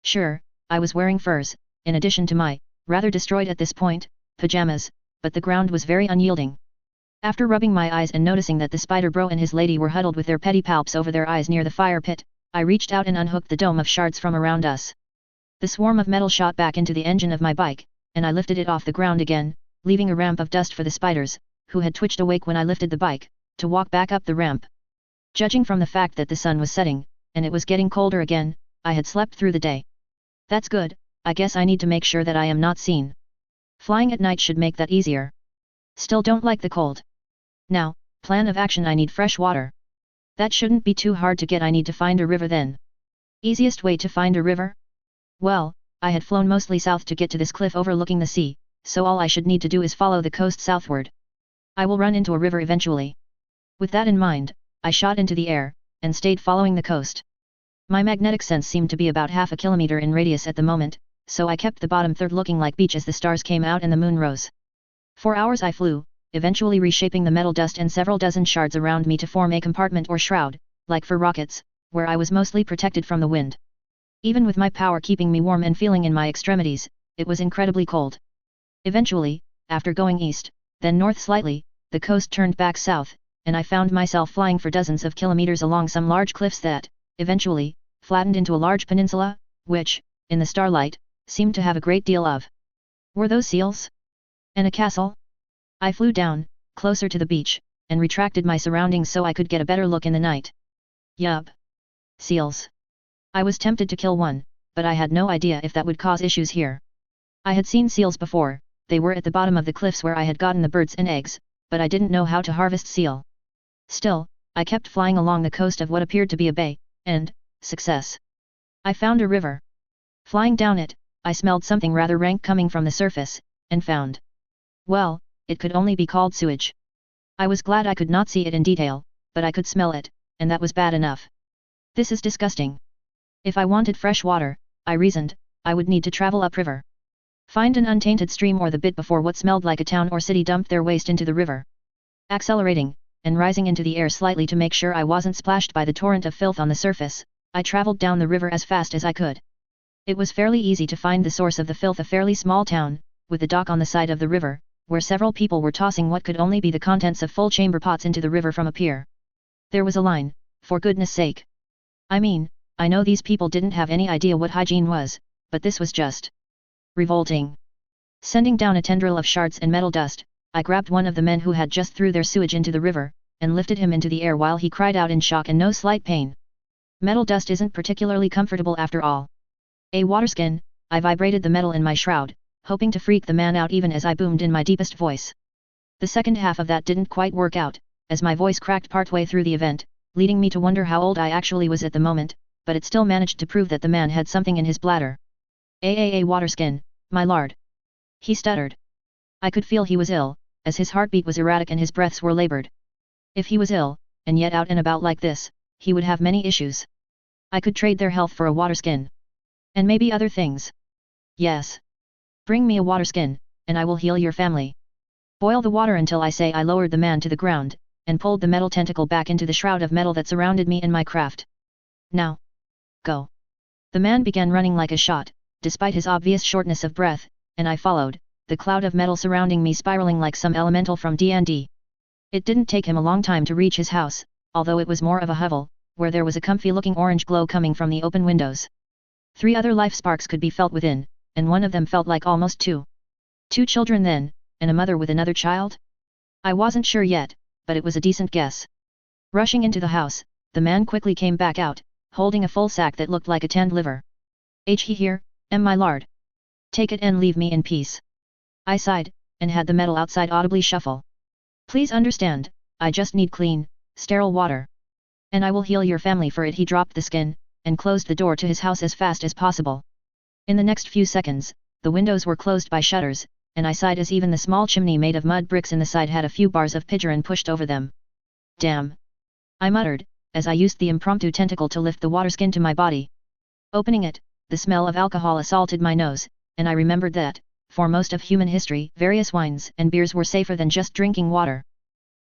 Speaker 1: Sure, I was wearing furs, in addition to my, rather destroyed at this point, pajamas, but the ground was very unyielding. After rubbing my eyes and noticing that the spider bro and his lady were huddled with their pedipalps over their eyes near the fire pit, I reached out and unhooked the dome of shards from around us. The swarm of metal shot back into the engine of my bike, and I lifted it off the ground again, leaving a ramp of dust for the spiders, who had twitched awake when I lifted the bike, to walk back up the ramp. Judging from the fact that the sun was setting, and it was getting colder again, I had slept through the day. That's good, I guess I need to make sure that I am not seen. Flying at night should make that easier. Still don't like the cold. Now, plan of action. I need fresh water. That shouldn't be too hard to get. I need to find a river then. Easiest way to find a river? Well, I had flown mostly south to get to this cliff overlooking the sea, so all I should need to do is follow the coast southward. I will run into a river eventually. With that in mind, I shot into the air, and stayed following the coast. My magnetic sense seemed to be about half a kilometer in radius at the moment, so I kept the bottom third looking like beach as the stars came out and the moon rose. For hours I flew, eventually reshaping the metal dust and several dozen shards around me to form a compartment or shroud, like for rockets, where I was mostly protected from the wind. Even with my power keeping me warm and feeling in my extremities, it was incredibly cold. Eventually, after going east, then north slightly, the coast turned back south, and I found myself flying for dozens of kilometers along some large cliffs that, eventually, flattened into a large peninsula, which, in the starlight, seemed to have a great deal of. Were those seals? And a castle? I flew down, closer to the beach, and retracted my surroundings so I could get a better look in the night. Yup. Seals. I was tempted to kill one, but I had no idea if that would cause issues here. I had seen seals before, they were at the bottom of the cliffs where I had gotten the birds and eggs, but I didn't know how to harvest seal. Still, I kept flying along the coast of what appeared to be a bay, and, success. I found a river. Flying down it, I smelled something rather rank coming from the surface, and found. Well, it could only be called sewage. I was glad I could not see it in detail, but I could smell it, and that was bad enough. This is disgusting. If I wanted fresh water, I reasoned, I would need to travel upriver. Find an untainted stream or the bit before what smelled like a town or city dumped their waste into the river. Accelerating, and rising into the air slightly to make sure I wasn't splashed by the torrent of filth on the surface, I traveled down the river as fast as I could. It was fairly easy to find the source of the filth, a fairly small town, with a dock on the side of the river, where several people were tossing what could only be the contents of full chamber pots into the river from a pier. There was a line, for goodness sake. I mean, I know these people didn't have any idea what hygiene was, but this was just revolting. Sending down a tendril of shards and metal dust, I grabbed one of the men who had just threw their sewage into the river, and lifted him into the air while he cried out in shock and no slight pain. Metal dust isn't particularly comfortable after all. A waterskin, I vibrated the metal in my shroud, hoping to freak the man out even as I boomed in my deepest voice. The second half of that didn't quite work out, as my voice cracked partway through the event, leading me to wonder how old I actually was at the moment, but it still managed to prove that the man had something in his bladder. Waterskin, my lord. He stuttered. I could feel he was ill, as his heartbeat was erratic and his breaths were labored. If he was ill, and yet out and about like this, he would have many issues. I could trade their health for a waterskin. And maybe other things. Yes. Bring me a waterskin, and I will heal your family. Boil the water until I say. I lowered the man to the ground, and pulled the metal tentacle back into the shroud of metal that surrounded me and my craft. Now. Go. The man began running like a shot, despite his obvious shortness of breath, and I followed, the cloud of metal surrounding me spiraling like some elemental from D&D. It didn't take him a long time to reach his house, although it was more of a hovel, where there was a comfy-looking orange glow coming from the open windows. 3 other life sparks could be felt within, and one of them felt like almost 2. 2 children then, and a mother with another child? I wasn't sure yet, but it was a decent guess. Rushing into the house, the man quickly came back out, holding a full sack that looked like a tanned liver. He here, my lord. Take it and leave me in peace. I sighed, and had the metal outside audibly shuffle. Please understand, I just need clean, sterile water. And I will heal your family for it. He dropped the skin, and closed the door to his house as fast as possible. In the next few seconds, the windows were closed by shutters, and I sighed as even the small chimney made of mud bricks in the side had a few bars of pigeon pushed over them. Damn! I muttered, as I used the impromptu tentacle to lift the waterskin to my body. Opening it, the smell of alcohol assaulted my nose, and I remembered that, for most of human history, various wines and beers were safer than just drinking water.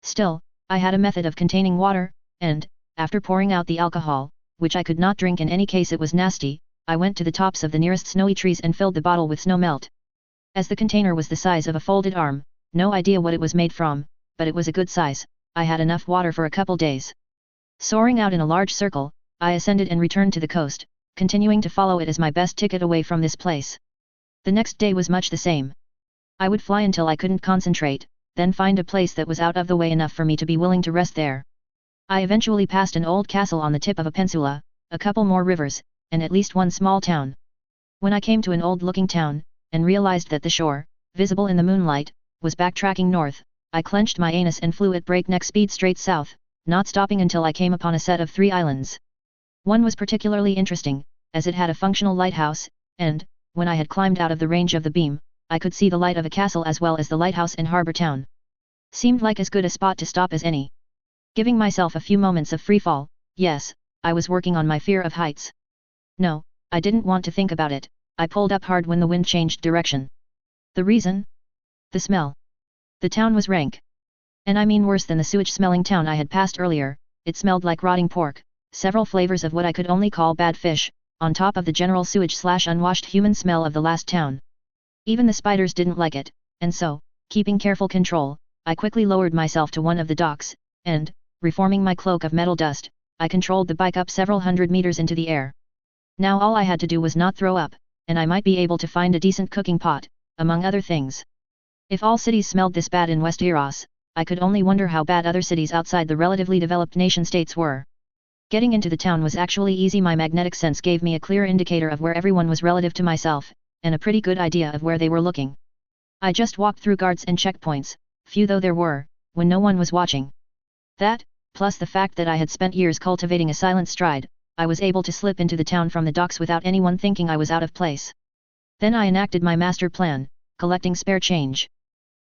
Speaker 1: Still, I had a method of containing water, and, after pouring out the alcohol, which I could not drink in any case it was nasty, I went to the tops of the nearest snowy trees and filled the bottle with snow melt. As the container was the size of a folded arm, no idea what it was made from, but it was a good size, I had enough water for a couple days. Soaring out in a large circle, I ascended and returned to the coast, continuing to follow it as my best ticket away from this place. The next day was much the same. I would fly until I couldn't concentrate, then find a place that was out of the way enough for me to be willing to rest there. I eventually passed an old castle on the tip of a peninsula, a couple more rivers, and at least one small town. When I came to an old-looking town, and realized that the shore, visible in the moonlight, was backtracking north, I clenched my anus and flew at breakneck speed straight south, not stopping until I came upon a set of 3 islands. One was particularly interesting, as it had a functional lighthouse, and, when I had climbed out of the range of the beam, I could see the light of a castle as well as the lighthouse and harbor town. Seemed like as good a spot to stop as any. Giving myself a few moments of free fall, yes, I was working on my fear of heights. No, I didn't want to think about it. I pulled up hard when the wind changed direction. The reason? The smell. The town was rank. And I mean worse than the sewage-smelling town I had passed earlier. It smelled like rotting pork, several flavors of what I could only call bad fish, on top of the general sewage/unwashed human smell of the last town. Even the spiders didn't like it, and so, keeping careful control, I quickly lowered myself to one of the docks, and, reforming my cloak of metal dust, I controlled the bike up several hundred meters into the air. Now all I had to do was not throw up, and I might be able to find a decent cooking pot, among other things. If all cities smelled this bad in Westeros, I could only wonder how bad other cities outside the relatively developed nation-states were. Getting into the town was actually easy. My magnetic sense gave me a clear indicator of where everyone was relative to myself, and a pretty good idea of where they were looking. I just walked through guards and checkpoints, few though there were, when no one was watching. That, plus the fact that I had spent years cultivating a silent stride, I was able to slip into the town from the docks without anyone thinking I was out of place. Then I enacted my master plan, collecting spare change.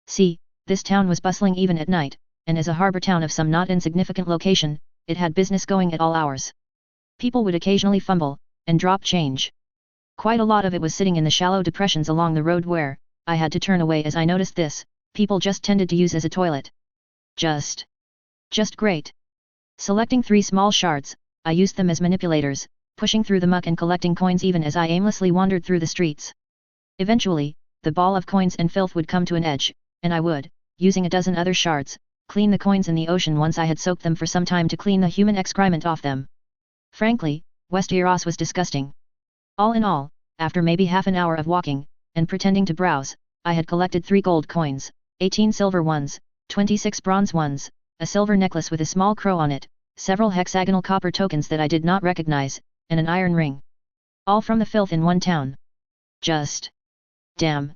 Speaker 1: See, this town was bustling even at night, and as a harbor town of some not insignificant location, it had business going at all hours. People would occasionally fumble, and drop change. Quite a lot of it was sitting in the shallow depressions along the road where, I had to turn away as I noticed this, people just tended to use as a toilet. Just great. Selecting 3 small shards, I used them as manipulators, pushing through the muck and collecting coins even as I aimlessly wandered through the streets. Eventually, the ball of coins and filth would come to an edge, and I would, using a dozen other shards, clean the coins in the ocean once I had soaked them for some time to clean the human excrement off them. Frankly, Westeros was disgusting. All in all, after maybe half an hour of walking, and pretending to browse, I had collected 3 gold coins, 18 silver ones, 26 bronze ones, a silver necklace with a small crow on it, several hexagonal copper tokens that I did not recognize, and an iron ring. All from the filth in one town. Just damn.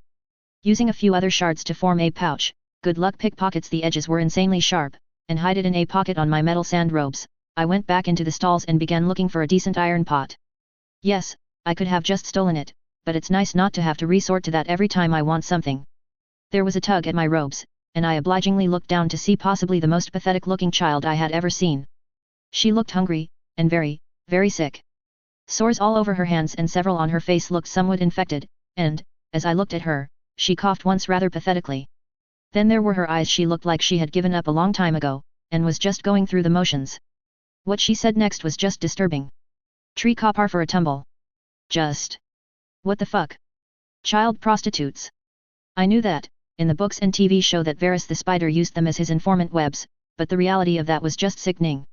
Speaker 1: Using a few other shards to form a pouch, good luck pickpockets. The edges were insanely sharp, and hide it in a pocket on my metal sand robes. I went back into the stalls and began looking for a decent iron pot. Yes, I could have just stolen it, but it's nice not to have to resort to that every time I want something. There was a tug at my robes, and I obligingly looked down to see possibly the most pathetic-looking child I had ever seen. She looked hungry, and very, very sick. Sores all over her hands and several on her face looked somewhat infected, and, as I looked at her, she coughed once rather pathetically. Then there were her eyes. She looked like she had given up a long time ago, and was just going through the motions. What she said next was just disturbing. Tree copper for a tumble. Just. What the fuck? Child prostitutes. I knew that, in the books and TV show that Varys the Spider used them as his informant webs, but the reality of that was just sickening.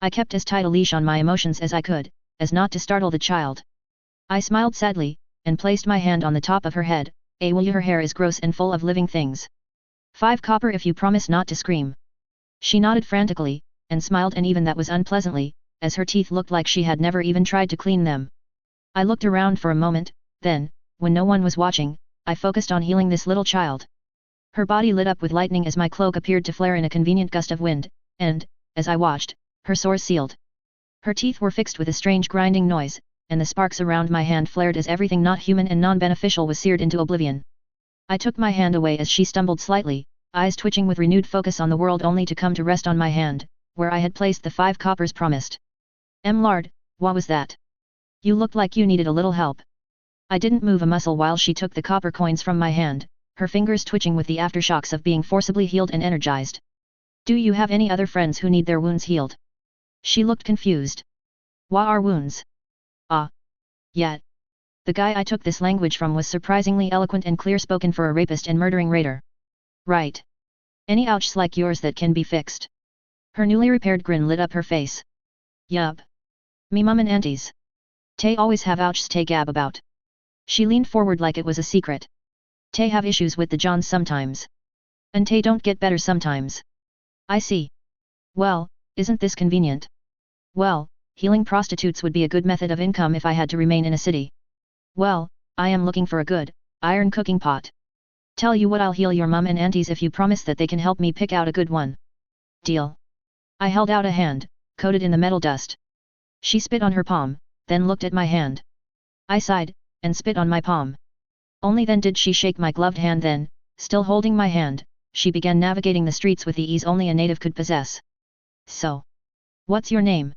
Speaker 1: I kept as tight a leash on my emotions as I could, as not to startle the child. I smiled sadly, and placed my hand on the top of her head. Her hair is gross and full of living things. 5 copper if you promise not to scream. She nodded frantically, and smiled, and even that was unpleasantly, as her teeth looked like she had never even tried to clean them. I looked around for a moment, then, when no one was watching, I focused on healing this little child. Her body lit up with lightning as my cloak appeared to flare in a convenient gust of wind, and, as I watched, her sores sealed. Her teeth were fixed with a strange grinding noise, and the sparks around my hand flared as everything not human and non-beneficial was seared into oblivion. I took my hand away as she stumbled slightly, eyes twitching with renewed focus on the world, only to come to rest on my hand, where I had placed the 5 coppers promised. Lord, what was that? You looked like you needed a little help. I didn't move a muscle while she took the copper coins from my hand, her fingers twitching with the aftershocks of being forcibly healed and energized. Do you have any other friends who need their wounds healed? She looked confused. What are wounds? Ah. Yeah. The guy I took this language from was surprisingly eloquent and clear-spoken for a rapist and murdering raider. Right. Any ouchs like yours that can be fixed? Her newly repaired grin lit up her face. Yup. Me mum and aunties. They always have ouchs they gab about. She leaned forward like it was a secret. They have issues with the Johns sometimes. And they don't get better sometimes. I see. Well, isn't this convenient? Well, healing prostitutes would be a good method of income if I had to remain in a city. Well, I am looking for a good, iron cooking pot. Tell you what, I'll heal your mum and aunties if you promise that they can help me pick out a good one. Deal. I held out a hand, coated in the metal dust. She spit on her palm, then looked at my hand. I sighed, and spit on my palm. Only then did she shake my gloved hand. Then, still holding my hand, she began navigating the streets with the ease only a native could possess. So. What's your name?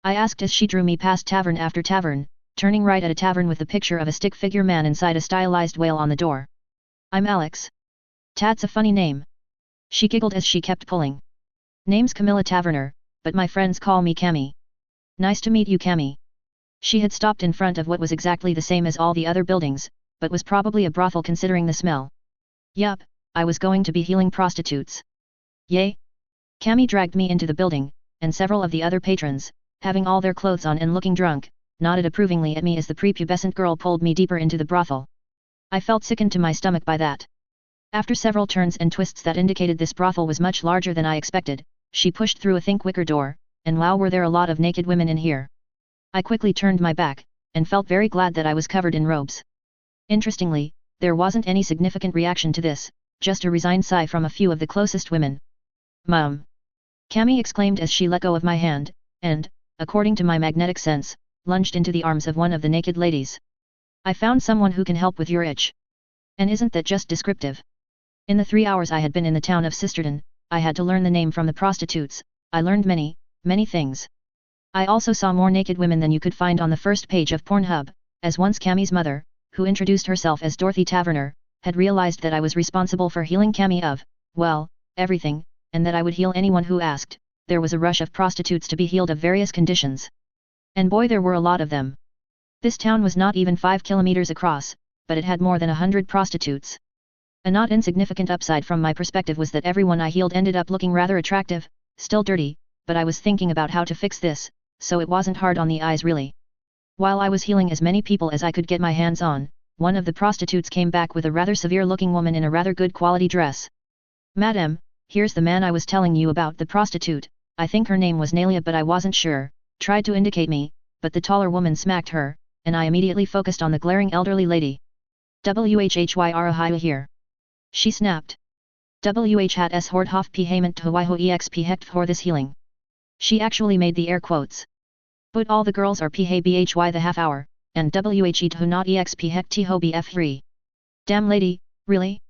Speaker 1: I asked as she drew me past tavern after tavern, turning right at a tavern with the picture of a stick figure man inside a stylized whale on the door. I'm Alex. That's a funny name. She giggled as she kept pulling. Name's Camilla Taverner, but my friends call me Cammy. Nice to meet you, Cammy. She had stopped in front of what was exactly the same as all the other buildings, but was probably a brothel considering the smell. Yup, I was going to be healing prostitutes. Yay? Cammy dragged me into the building, and several of the other patrons, having all their clothes on and looking drunk, nodded approvingly at me as the prepubescent girl pulled me deeper into the brothel. I felt sickened to my stomach by that. After several turns and twists that indicated this brothel was much larger than I expected, she pushed through a thick wicker door, and wow, were there a lot of naked women in here. I quickly turned my back, and felt very glad that I was covered in robes. Interestingly, there wasn't any significant reaction to this, just a resigned sigh from a few of the closest women. Mum! Cammy exclaimed as she let go of my hand, and, according to my magnetic sense, lunged into the arms of one of the naked ladies. I found someone who can help with your itch. And isn't that just descriptive? In the 3 hours I had been in the town of Sisterton, I had to learn the name from the prostitutes. I learned many, many things. I also saw more naked women than you could find on the first page of Pornhub, as once Cammie's mother, who introduced herself as Dorothy Taverner, had realized that I was responsible for healing Cammie of, well, everything, and that I would heal anyone who asked. There was a rush of prostitutes to be healed of various conditions. And boy, there were a lot of them. This town was not even 5 kilometers across, but it had more than 100 prostitutes. A not insignificant upside from my perspective was that everyone I healed ended up looking rather attractive, still dirty, but I was thinking about how to fix this, so it wasn't hard on the eyes really. While I was healing as many people as I could get my hands on, one of the prostitutes came back with a rather severe-looking woman in a rather good quality dress. "Madam, here's the man I was telling you about." The prostitute, I think her name was Nalia but I wasn't sure, tried to indicate me, but the taller woman smacked her, and I immediately focused on the glaring elderly lady. "WHHYRA here," she snapped. "WH hat s hord hof payment to waiho exp hect for this healing." She actually made the air quotes. "But all the girls are PHBHY the half hour, and WHE to not exp hect ho bf3. Damn lady, really?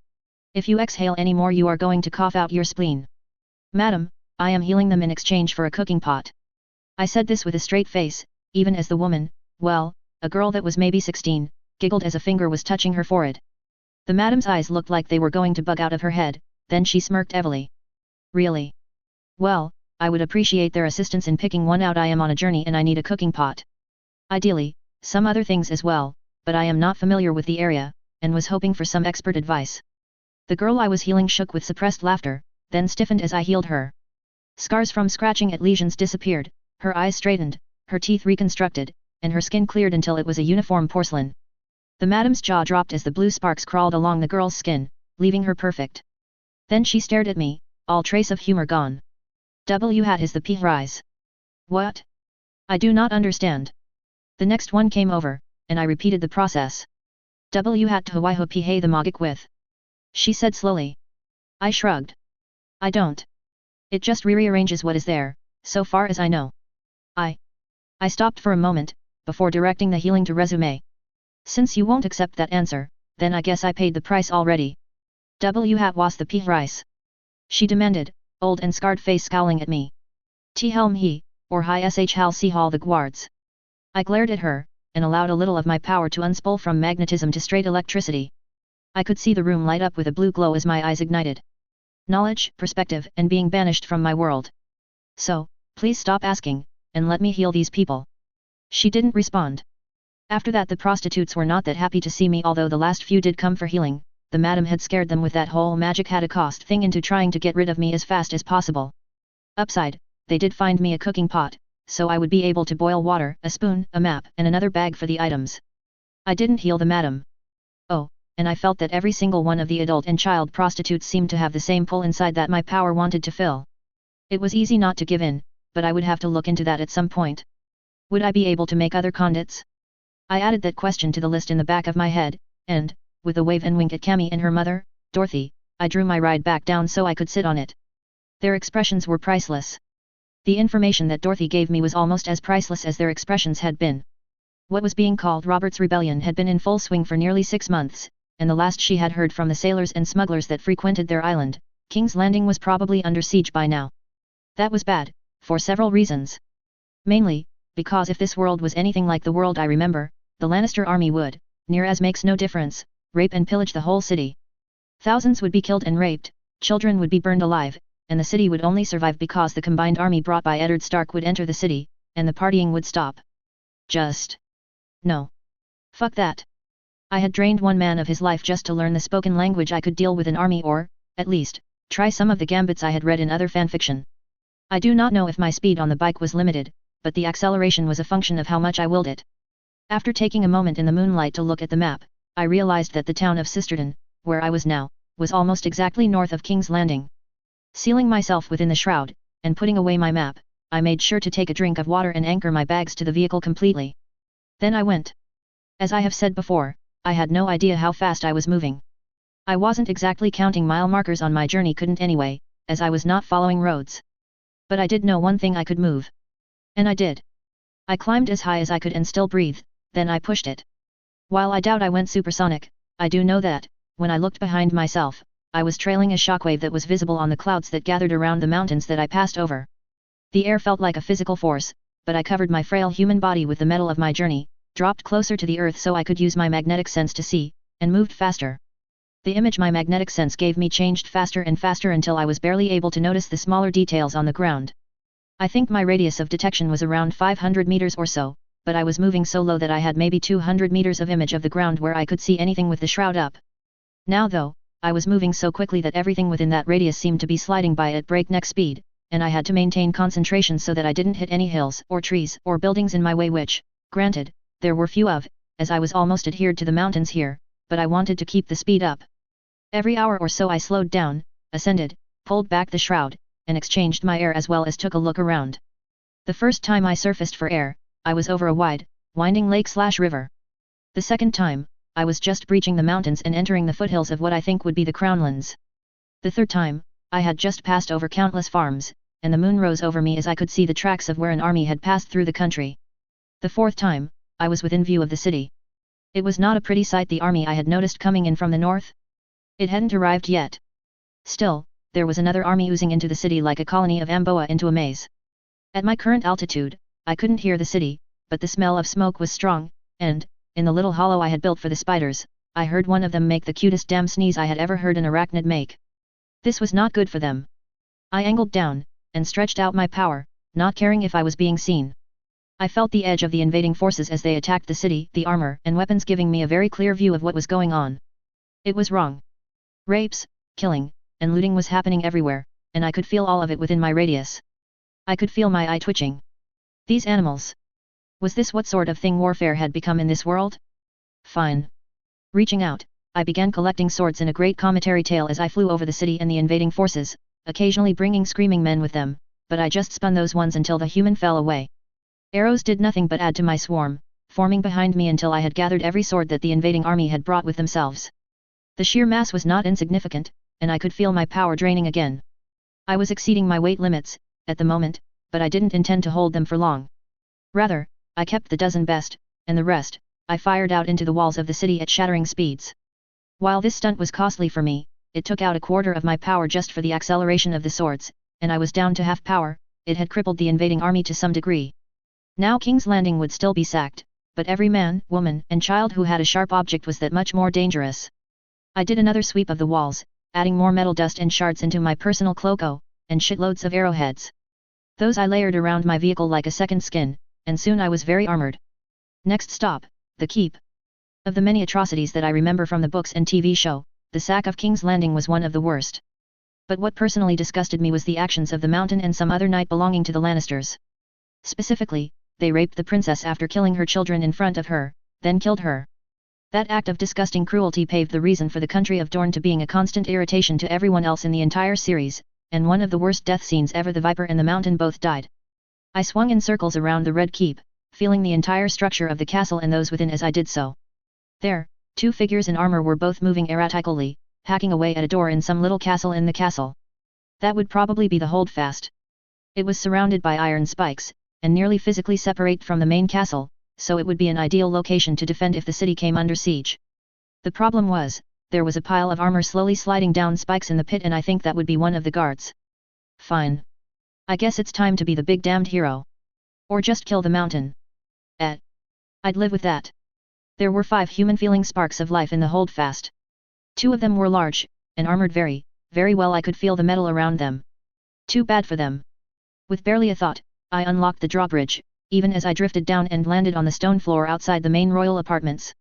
Speaker 1: If you exhale any more you are going to cough out your spleen." "Madam, I am healing them in exchange for a cooking pot." I said this with a straight face, even as the woman, well, a girl that was maybe 16, giggled as a finger was touching her forehead. The madam's eyes looked like they were going to bug out of her head, then she smirked heavily. "Really? Well, I would appreciate their assistance in picking one out. I am on a journey and I need a cooking pot. Ideally, some other things as well, but I am not familiar with the area, and was hoping for some expert advice." The girl I was healing shook with suppressed laughter, then stiffened as I healed her. Scars from scratching at lesions disappeared, her eyes straightened, her teeth reconstructed, and her skin cleared until it was a uniform porcelain. The madam's jaw dropped as the blue sparks crawled along the girl's skin, leaving her perfect. Then she stared at me, all trace of humor gone. "W hat is the P rise." "What? I do not understand." The next one came over, and I repeated the process. "W hat to waiho pha the magic with," she said slowly. I shrugged. "I don't. It just rearranges what is there, so far as I know." I stopped for a moment, before directing the healing to resume. "Since you won't accept that answer, then I guess I paid the price already." "W hat was the P rice?" she demanded, old and scarred face scowling at me. "T helm he, or hi sh hal si hall the guards." I glared at her, and allowed a little of my power to unspool from magnetism to straight electricity. I could see the room light up with a blue glow as my eyes ignited. Knowledge, perspective, and being banished from my world. "So, please stop asking, and let me heal these people." She didn't respond. After that the prostitutes were not that happy to see me, although the last few did come for healing. The madam had scared them with that whole magic had a cost thing into trying to get rid of me as fast as possible. Upside, they did find me a cooking pot, so I would be able to boil water, a spoon, a map, and another bag for the items. I didn't heal the madam. Oh, and I felt that every single one of the adult and child prostitutes seemed to have the same pull inside that my power wanted to fill. It was easy not to give in, but I would have to look into that at some point. Would I be able to make other conduits? I added that question to the list in the back of my head, and, with a wave and wink at Cammie and her mother, Dorothy, I drew my ride back down so I could sit on it. Their expressions were priceless. The information that Dorothy gave me was almost as priceless as their expressions had been. What was being called Robert's Rebellion had been in full swing for nearly 6 months, and the last she had heard from the sailors and smugglers that frequented their island, King's Landing, was probably under siege by now. That was bad, for several reasons. Mainly, because if this world was anything like the world I remember, the Lannister army would, near as makes no difference, rape and pillage the whole city. Thousands would be killed and raped, children would be burned alive, and the city would only survive because the combined army brought by Eddard Stark would enter the city, and the partying would stop. No. Fuck that. I had drained one man of his life just to learn the spoken language I could deal with an army, or, at least, try some of the gambits I had read in other fanfiction. I do not know if my speed on the bike was limited, but the acceleration was a function of how much I willed it. After taking a moment in the moonlight to look at the map, I realized that the town of Sisterton, where I was now, was almost exactly north of King's Landing. Sealing myself within the shroud, and putting away my map, I made sure to take a drink of water and anchor my bags to the vehicle completely. Then I went. As I have said before, I had no idea how fast I was moving. I wasn't exactly counting mile markers on my journey, couldn't anyway, as I was not following roads. But I did know one thing: I could move. And I did. I climbed as high as I could and still breathed, then I pushed it. While I doubt I went supersonic, I do know that, when I looked behind myself, I was trailing a shockwave that was visible on the clouds that gathered around the mountains that I passed over. The air felt like a physical force, but I covered my frail human body with the metal of my journey, dropped closer to the earth so I could use my magnetic sense to see, and moved faster. The image my magnetic sense gave me changed faster and faster until I was barely able to notice the smaller details on the ground. I think my radius of detection was around 500 meters or so, but I was moving so low that I had maybe 200 meters of image of the ground where I could see anything with the shroud up. Now though, I was moving so quickly that everything within that radius seemed to be sliding by at breakneck speed, and I had to maintain concentration so that I didn't hit any hills or trees or buildings in my way which, granted, there were few of, as I was almost adhered to the mountains here, but I wanted to keep the speed up. Every hour or so I slowed down, ascended, pulled back the shroud, and exchanged my air as well as took a look around. The first time I surfaced for air, I was over a wide, winding lake/river. The second time, I was just breaching the mountains and entering the foothills of what I think would be the Crownlands. The third time, I had just passed over countless farms, and the moon rose over me as I could see the tracks of where an army had passed through the country. The fourth time, I was within view of the city. It was not a pretty sight, the army I had noticed coming in from the north. It hadn't arrived yet. Still, there was another army oozing into the city like a colony of Amboa into a maze. At my current altitude, I couldn't hear the city, but the smell of smoke was strong, and, in the little hollow I had built for the spiders, I heard one of them make the cutest damn sneeze I had ever heard an arachnid make. This was not good for them. I angled down, and stretched out my power, not caring if I was being seen. I felt the edge of the invading forces as they attacked the city, the armor and weapons giving me a very clear view of what was going on. It was wrong. Rapes, killing, and looting was happening everywhere, and I could feel all of it within my radius. I could feel my eye twitching. These animals. Was this what sort of thing warfare had become in this world? Fine. Reaching out, I began collecting swords in a great cometary tail as I flew over the city and the invading forces, occasionally bringing screaming men with them, but I just spun those ones until the human fell away. Arrows did nothing but add to my swarm, forming behind me until I had gathered every sword that the invading army had brought with themselves. The sheer mass was not insignificant, and I could feel my power draining again. I was exceeding my weight limits, at the moment, but I didn't intend to hold them for long. Rather, I kept the dozen best, and the rest, I fired out into the walls of the city at shattering speeds. While this stunt was costly for me, it took out a quarter of my power just for the acceleration of the swords, and I was down to half power. It had crippled the invading army to some degree. Now King's Landing would still be sacked, but every man, woman, and child who had a sharp object was that much more dangerous. I did another sweep of the walls, adding more metal dust and shards into my personal cloak, and shitloads of arrowheads. Those I layered around my vehicle like a second skin, and soon I was very armored. Next stop, the keep. Of the many atrocities that I remember from the books and TV show, the sack of King's Landing was one of the worst. But what personally disgusted me was the actions of the Mountain and some other knight belonging to the Lannisters. Specifically, they raped the princess after killing her children in front of her, then killed her. That act of disgusting cruelty paved the reason for the country of Dorne to being a constant irritation to everyone else in the entire series, and one of the worst death scenes ever. The Viper and the Mountain both died. I swung in circles around the Red Keep, feeling the entire structure of the castle and those within as I did so. There, two figures in armor were both moving erratically, hacking away at a door in some little castle in the castle. That would probably be the holdfast. It was surrounded by iron spikes, and nearly physically separate from the main castle, so it would be an ideal location to defend if the city came under siege. The problem was, there was a pile of armor slowly sliding down spikes in the pit, and I think that would be one of the guards. Fine. I guess it's time to be the big damned hero. Or just kill the Mountain. I'd live with that. There were 5 human-feeling sparks of life in the holdfast. 2 of them were large, and armored very, very well. I could feel the metal around them. Too bad for them. With barely a thought, I unlocked the drawbridge, even as I drifted down and landed on the stone floor outside the main royal apartments.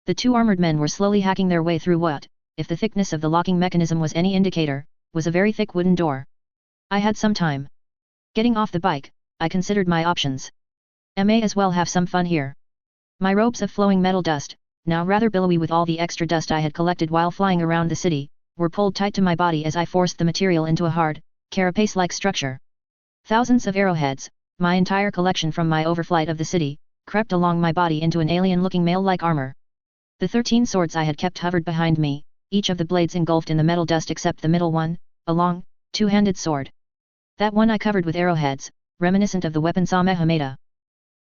Speaker 1: The 2 armored men were slowly hacking their way through what, if the thickness of the locking mechanism was any indicator, was a very thick wooden door. I had some time. Getting off the bike, I considered my options. I may as well have some fun here. My robes of flowing metal dust, now rather billowy with all the extra dust I had collected while flying around the city, were pulled tight to my body as I forced the material into a hard, carapace-like structure. Thousands of arrowheads, my entire collection from my overflight of the city, crept along my body into an alien-looking mail-like armor. The 13 swords I had kept hovered behind me, each of the blades engulfed in the metal dust except the middle one, a long, 2-handed sword. That one I covered with arrowheads, reminiscent of the weapon Samehemeta.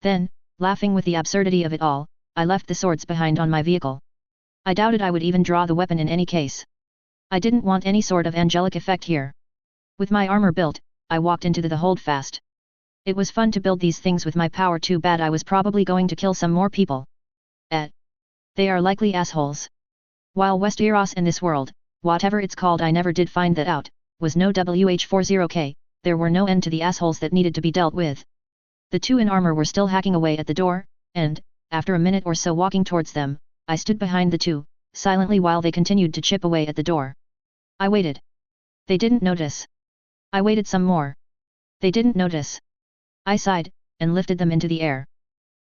Speaker 1: Then, laughing with the absurdity of it all, I left the swords behind on my vehicle. I doubted I would even draw the weapon in any case. I didn't want any sort of angelic effect here. With my armor built, I walked into the holdfast. It was fun to build these things with my power, too bad I was probably going to kill some more people. They are likely assholes. While Westeros in this world, whatever it's called, I never did find that out, was no WH40K, there were no end to the assholes that needed to be dealt with. The two in armor were still hacking away at the door, and, after a minute or so walking towards them, I stood behind the two, silently while they continued to chip away at the door. I waited. They didn't notice. I waited some more. They didn't notice. I sighed, and lifted them into the air.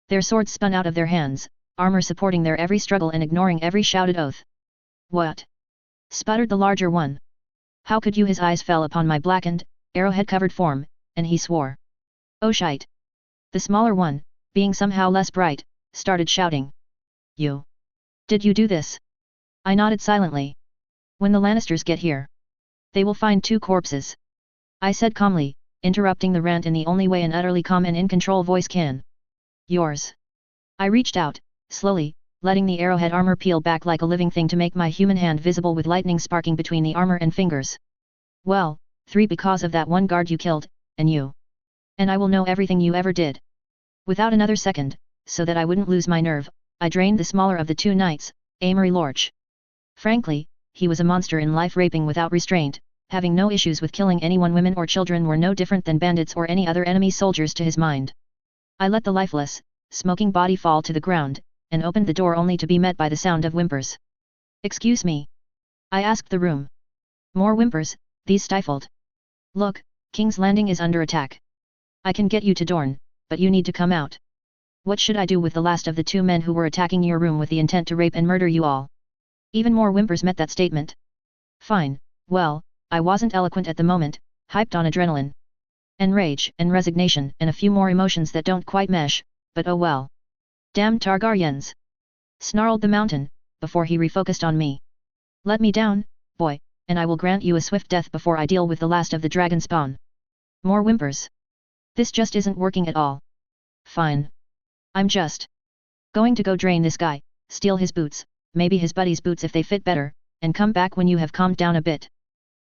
Speaker 1: Their swords spun out of their hands, armor supporting their every struggle and ignoring every shouted oath. What? Sputtered the larger one. How could you? His eyes fell upon my blackened, arrowhead-covered form, and he swore. Oh shite. The smaller one, being somehow less bright, started shouting. You. Did you do this? I nodded silently. When the Lannisters get here, they will find 2 corpses. I said calmly, interrupting the rant in the only way an utterly calm and in-control voice can. Yours. I reached out, slowly, letting the arrowhead armor peel back like a living thing to make my human hand visible with lightning sparking between the armor and fingers. Well, 3 because of that one guard you killed, and you. And I will know everything you ever did. Without another second, so that I wouldn't lose my nerve, I drained the smaller of the 2 knights, Amory Lorch. Frankly, he was a monster in life, raping without restraint, having no issues with killing anyone. Women or children were no different than bandits or any other enemy soldiers to his mind. I let the lifeless, smoking body fall to the ground, and opened the door only to be met by the sound of whimpers. Excuse me? I asked the room. More whimpers, these stifled. Look, King's Landing is under attack. I can get you to Dorne, but you need to come out. What should I do with the last of the 2 men who were attacking your room with the intent to rape and murder you all? Even more whimpers met that statement. Fine, well, I wasn't eloquent at the moment, hyped on adrenaline. And rage, and resignation, and a few more emotions that don't quite mesh, but oh well. Damn Targaryens! Snarled the mountain, before he refocused on me. Let me down, boy, and I will grant you a swift death before I deal with the last of the dragon spawn. More whimpers. This just isn't working at all. Fine. I'm just going to go drain this guy, steal his boots, maybe his buddy's boots if they fit better, and come back when you have calmed down a bit.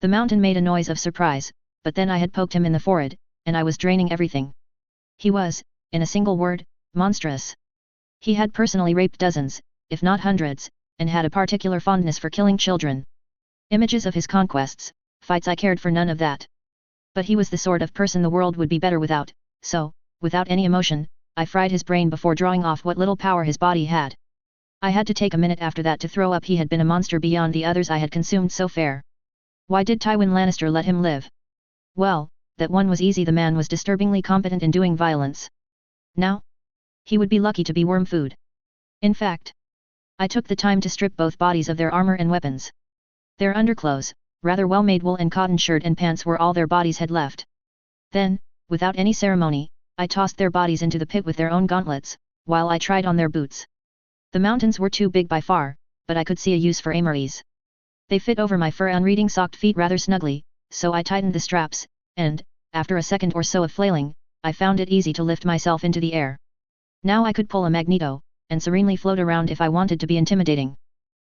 Speaker 1: The mountain made a noise of surprise, but then I had poked him in the forehead, and I was draining everything. He was, in a single word, monstrous. He had personally raped dozens, if not hundreds, and had a particular fondness for killing children. Images of his conquests, fights, I cared for none of that. But he was the sort of person the world would be better without, so, without any emotion, I fried his brain before drawing off what little power his body had. I had to take a minute after that to throw up. He had been a monster beyond the others I had consumed so far. Why did Tywin Lannister let him live? Well, that one was easy. The man was disturbingly competent in doing violence. Now? He would be lucky to be worm food. In fact, I took the time to strip both bodies of their armor and weapons. Their underclothes, rather well-made wool and cotton shirt and pants were all their bodies had left. Then, without any ceremony, I tossed their bodies into the pit with their own gauntlets, while I tried on their boots. The mountains were too big by far, but I could see a use for Amory's. They fit over my fur unreading socked feet rather snugly, so I tightened the straps, and, after a second or so of flailing, I found it easy to lift myself into the air. Now I could pull a magneto, and serenely float around if I wanted to be intimidating.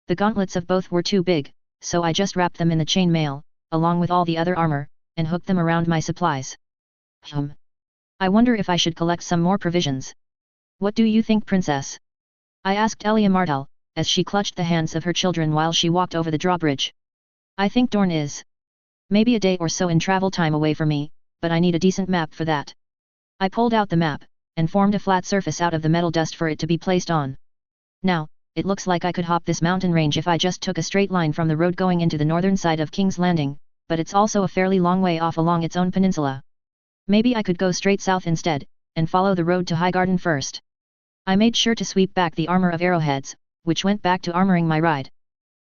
Speaker 1: The gauntlets of both were too big, so I just wrapped them in the chain mail, along with all the other armor, and hooked them around my supplies. I wonder if I should collect some more provisions. What do you think, Princess? I asked Elia Martell, as she clutched the hands of her children while she walked over the drawbridge. I think Dorne is maybe a day or so in travel time away for me, but I need a decent map for that. I pulled out the map, and formed a flat surface out of the metal dust for it to be placed on. Now, it looks like I could hop this mountain range if I just took a straight line from the road going into the northern side of King's Landing, but it's also a fairly long way off along its own peninsula. Maybe I could go straight south instead, and follow the road to Highgarden first. I made sure to sweep back the armor of arrowheads, which went back to armoring my ride.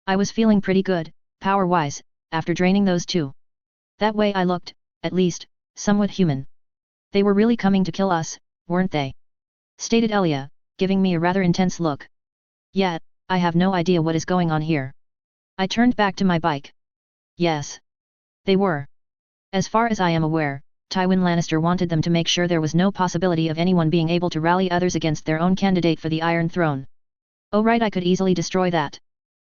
Speaker 1: I was feeling pretty good, power-wise, after draining those 2. That way I looked, at least, somewhat human. They were really coming to kill us, weren't they? Stated Elia, giving me a rather intense look. Yeah, I have no idea what is going on here. I turned back to my bike. Yes. They were. As far as I am aware, Tywin Lannister wanted them to make sure there was no possibility of anyone being able to rally others against their own candidate for the Iron Throne. Oh right, I could easily destroy that.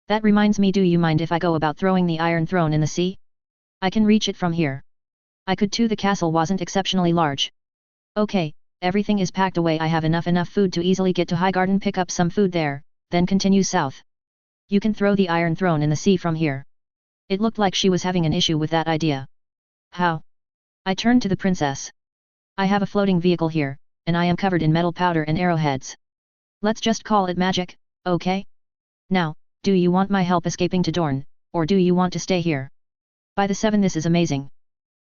Speaker 1: That reminds me, do you mind if I go about throwing the Iron Throne in the sea? I can reach it from here. I could too. The castle wasn't exceptionally large. Okay, everything is packed away. I have enough food to easily get to Highgarden, pick up some food there, then continue south. You can throw the Iron Throne in the sea from here. It looked like she was having an issue with that idea. How? I turned to the princess. I have a floating vehicle here, and I am covered in metal powder and arrowheads. Let's just call it magic, okay? Now, do you want my help escaping to Dorne, or do you want to stay here? By the seven, this is amazing!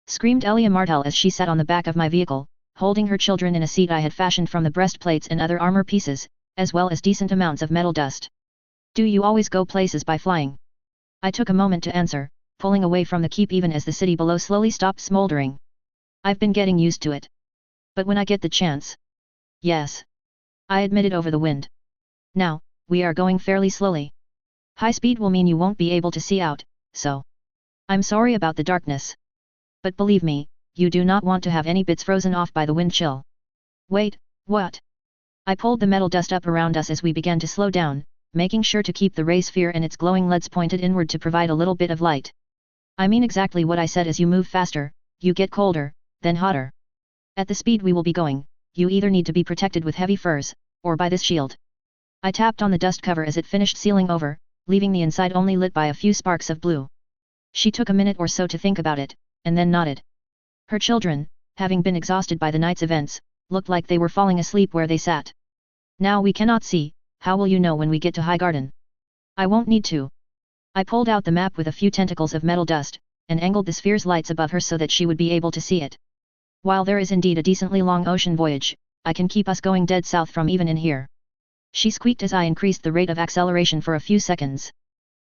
Speaker 1: Screamed Elia Martell as she sat on the back of my vehicle, holding her children in a seat I had fashioned from the breastplates and other armor pieces, as well as decent amounts of metal dust. Do you always go places by flying? I took a moment to answer, pulling away from the keep even as the city below slowly stopped smoldering. I've been getting used to it. But when I get the chance... Yes. I admitted over the wind. Now, we are going fairly slowly. High speed will mean you won't be able to see out, so... I'm sorry about the darkness. But believe me, you do not want to have any bits frozen off by the wind chill. Wait, what? I pulled the metal dust up around us as we began to slow down, making sure to keep the ray sphere and its glowing LEDs pointed inward to provide a little bit of light. I mean exactly what I said. As you move faster, you get colder, then hotter. At the speed we will be going, you either need to be protected with heavy furs, or by this shield. I tapped on the dust cover as it finished sealing over, leaving the inside only lit by a few sparks of blue. She took a minute or so to think about it, and then nodded. Her children, having been exhausted by the night's events, looked like they were falling asleep where they sat. Now we cannot see, how will you know when we get to Highgarden? I won't need to. I pulled out the map with a few tentacles of metal dust, and angled the sphere's lights above her so that she would be able to see it. While there is indeed a decently long ocean voyage, I can keep us going dead south from even in here. She squeaked as I increased the rate of acceleration for a few seconds.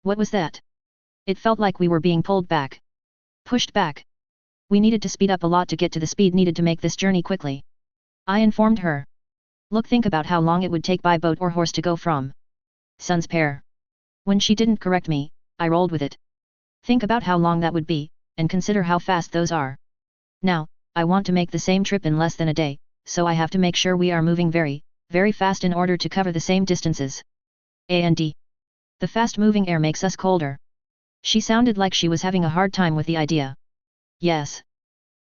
Speaker 1: What was that? It felt like we were being pulled back. Pushed back. We needed to speed up a lot to get to the speed needed to make this journey quickly. I informed her. Look, think about how long it would take by boat or horse to go from Sun's Pair. When she didn't correct me, I rolled with it. Think about how long that would be, and consider how fast those are. Now, I want to make the same trip in less than a day, so I have to make sure we are moving very, very fast in order to cover the same distances. And the fast-moving air makes us colder. She sounded like she was having a hard time with the idea. Yes.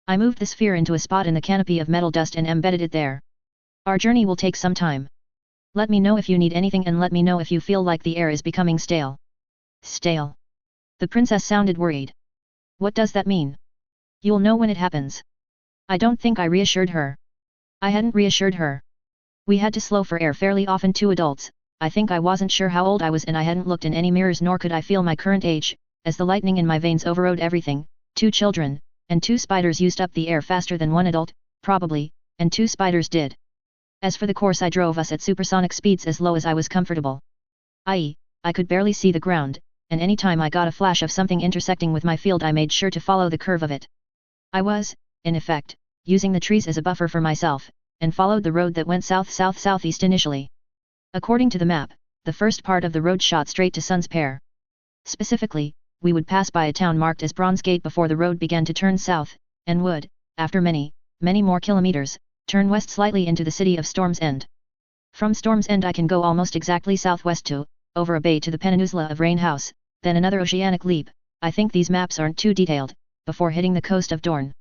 Speaker 1: I moved the sphere into a spot in the canopy of metal dust and embedded it there. Our journey will take some time. Let me know if you need anything and let me know if you feel like the air is becoming stale. Stale. The princess sounded worried. What does that mean? You'll know when it happens. I don't think I reassured her. I hadn't reassured her. We had to slow for air fairly often, 2 adults. I think I wasn't sure how old I was and I hadn't looked in any mirrors, nor could I feel my current age, as the lightning in my veins overrode everything. 2 children, and 2 spiders used up the air faster than 1 adult, probably, and 2 spiders did. As for the course, I drove us at supersonic speeds as low as I was comfortable. I.e., I could barely see the ground, and any time I got a flash of something intersecting with my field I made sure to follow the curve of it. I was, in effect, using the trees as a buffer for myself, and followed the road that went south-south-southeast initially. According to the map, the first part of the road shot straight to Sun's Pair. Specifically, we would pass by a town marked as Bronze Gate before the road began to turn south, and would, after many, many more kilometers, turn west slightly into the city of Storm's End. From Storm's End I can go almost exactly southwest to, over a bay to the peninsula of Rain House, then another oceanic leap. I think these maps aren't too detailed, before hitting the coast of Dorne.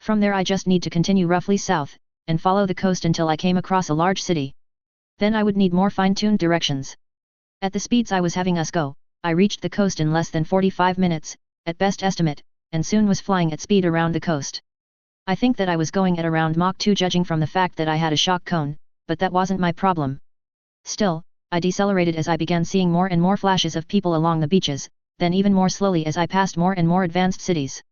Speaker 1: From there I just need to continue roughly south, and follow the coast until I came across a large city. Then I would need more fine-tuned directions. At the speeds I was having us go, I reached the coast in less than 45 minutes, at best estimate, and soon was flying at speed around the coast. I think that I was going at around Mach 2 judging from the fact that I had a shock cone, but that wasn't my problem. Still, I decelerated as I began seeing more and more flashes of people along the beaches, then even more slowly as I passed more and more advanced cities.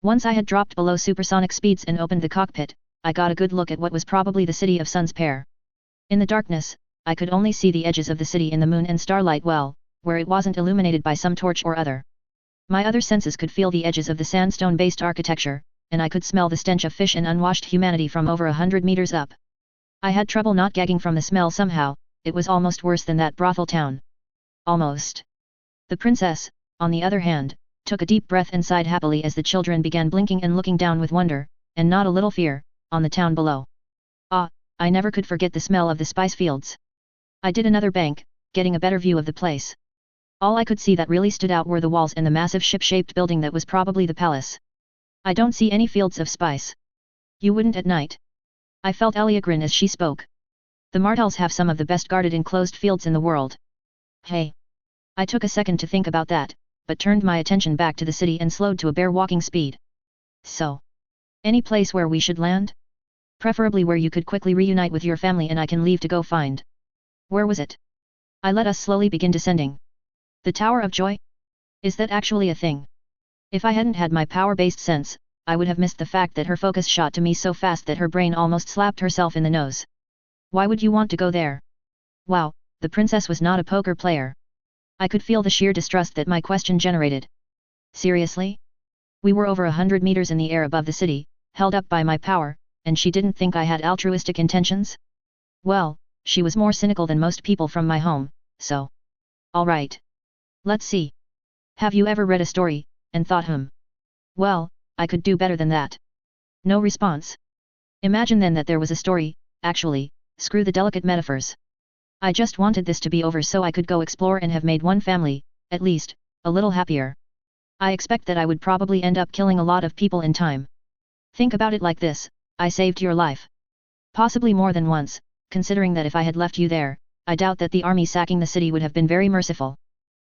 Speaker 1: Once I had dropped below supersonic speeds and opened the cockpit, I got a good look at what was probably the city of Sun's Pair. In the darkness, I could only see the edges of the city in the moon and starlight well, where it wasn't illuminated by some torch or other. My other senses could feel the edges of the sandstone-based architecture, and I could smell the stench of fish and unwashed humanity from over 100 meters up. I had trouble not gagging from the smell somehow. It was almost worse than that brothel town. Almost. The princess, on the other hand, took a deep breath and sighed happily as the children began blinking and looking down with wonder, and not a little fear, on the town below. Ah, I never could forget the smell of the spice fields. I did another bank, getting a better view of the place. All I could see that really stood out were the walls and the massive ship-shaped building that was probably the palace. I don't see any fields of spice. You wouldn't at night. I felt Elia grin as she spoke. The Martells have some of the best guarded enclosed fields in the world. Hey. I took a second to think about that, but turned my attention back to the city and slowed to a bare walking speed. So. Any place where we should land? Preferably where you could quickly reunite with your family and I can leave to go find. Where was it? I let us slowly begin descending. The Tower of Joy? Is that actually a thing? If I hadn't had my power-based sense, I would have missed the fact that her focus shot to me so fast that her brain almost slapped herself in the nose. Why would you want to go there? Wow, the princess was not a poker player. I could feel the sheer distrust that my question generated. Seriously? We were over 100 meters in the air above the city, held up by my power, and she didn't think I had altruistic intentions? Well, she was more cynical than most people from my home, so. Alright. Let's see. Have you ever read a story, and thought well, I could do better than that. No response. Imagine then that there was a story, actually, screw the delicate metaphors. I just wanted this to be over so I could go explore and have made one family, at least, a little happier. I expect that I would probably end up killing a lot of people in time. Think about it like this, I saved your life. Possibly more than once, considering that if I had left you there, I doubt that the army sacking the city would have been very merciful.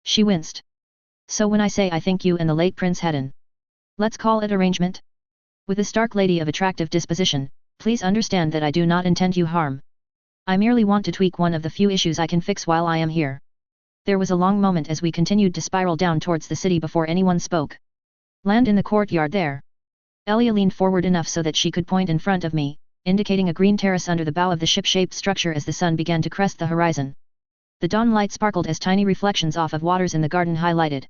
Speaker 1: She winced. So when I say I think you and the late Prince Hedon. Let's call it arrangement? With a stark lady of attractive disposition, please understand that I do not intend you harm. I merely want to tweak one of the few issues I can fix while I am here. There was a long moment as we continued to spiral down towards the city before anyone spoke. Land in the courtyard there. Elia leaned forward enough so that she could point in front of me, indicating a green terrace under the bow of the ship-shaped structure as the sun began to crest the horizon. The dawn light sparkled as tiny reflections off of waters in the garden highlighted.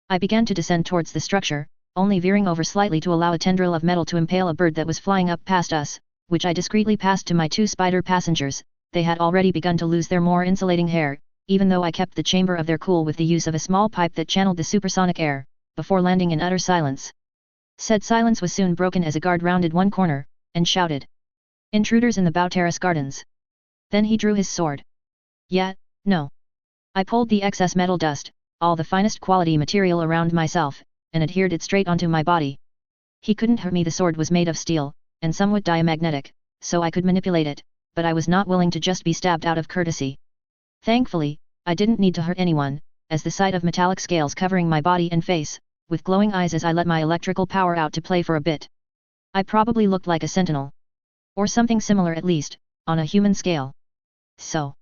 Speaker 1: I began to descend towards the structure, only veering over slightly to allow a tendril of metal to impale a bird that was flying up past us, which I discreetly passed to my two spider passengers. They had already begun to lose their more insulating hair, even though I kept the chamber of their cool with the use of a small pipe that channeled the supersonic air, before landing in utter silence. Said silence was soon broken as a guard rounded one corner, and shouted. Intruders in the bow terrace gardens. Then he drew his sword. Yeah, no. I pulled the excess metal dust, all the finest quality material around myself, and adhered it straight onto my body. He couldn't hurt me. The sword was made of steel, and somewhat diamagnetic, so I could manipulate it, but I was not willing to just be stabbed out of courtesy. Thankfully, I didn't need to hurt anyone, as the sight of metallic scales covering my body and face, with glowing eyes as I let my electrical power out to play for a bit. I probably looked like a sentinel. Or something similar at least, on a human scale. So.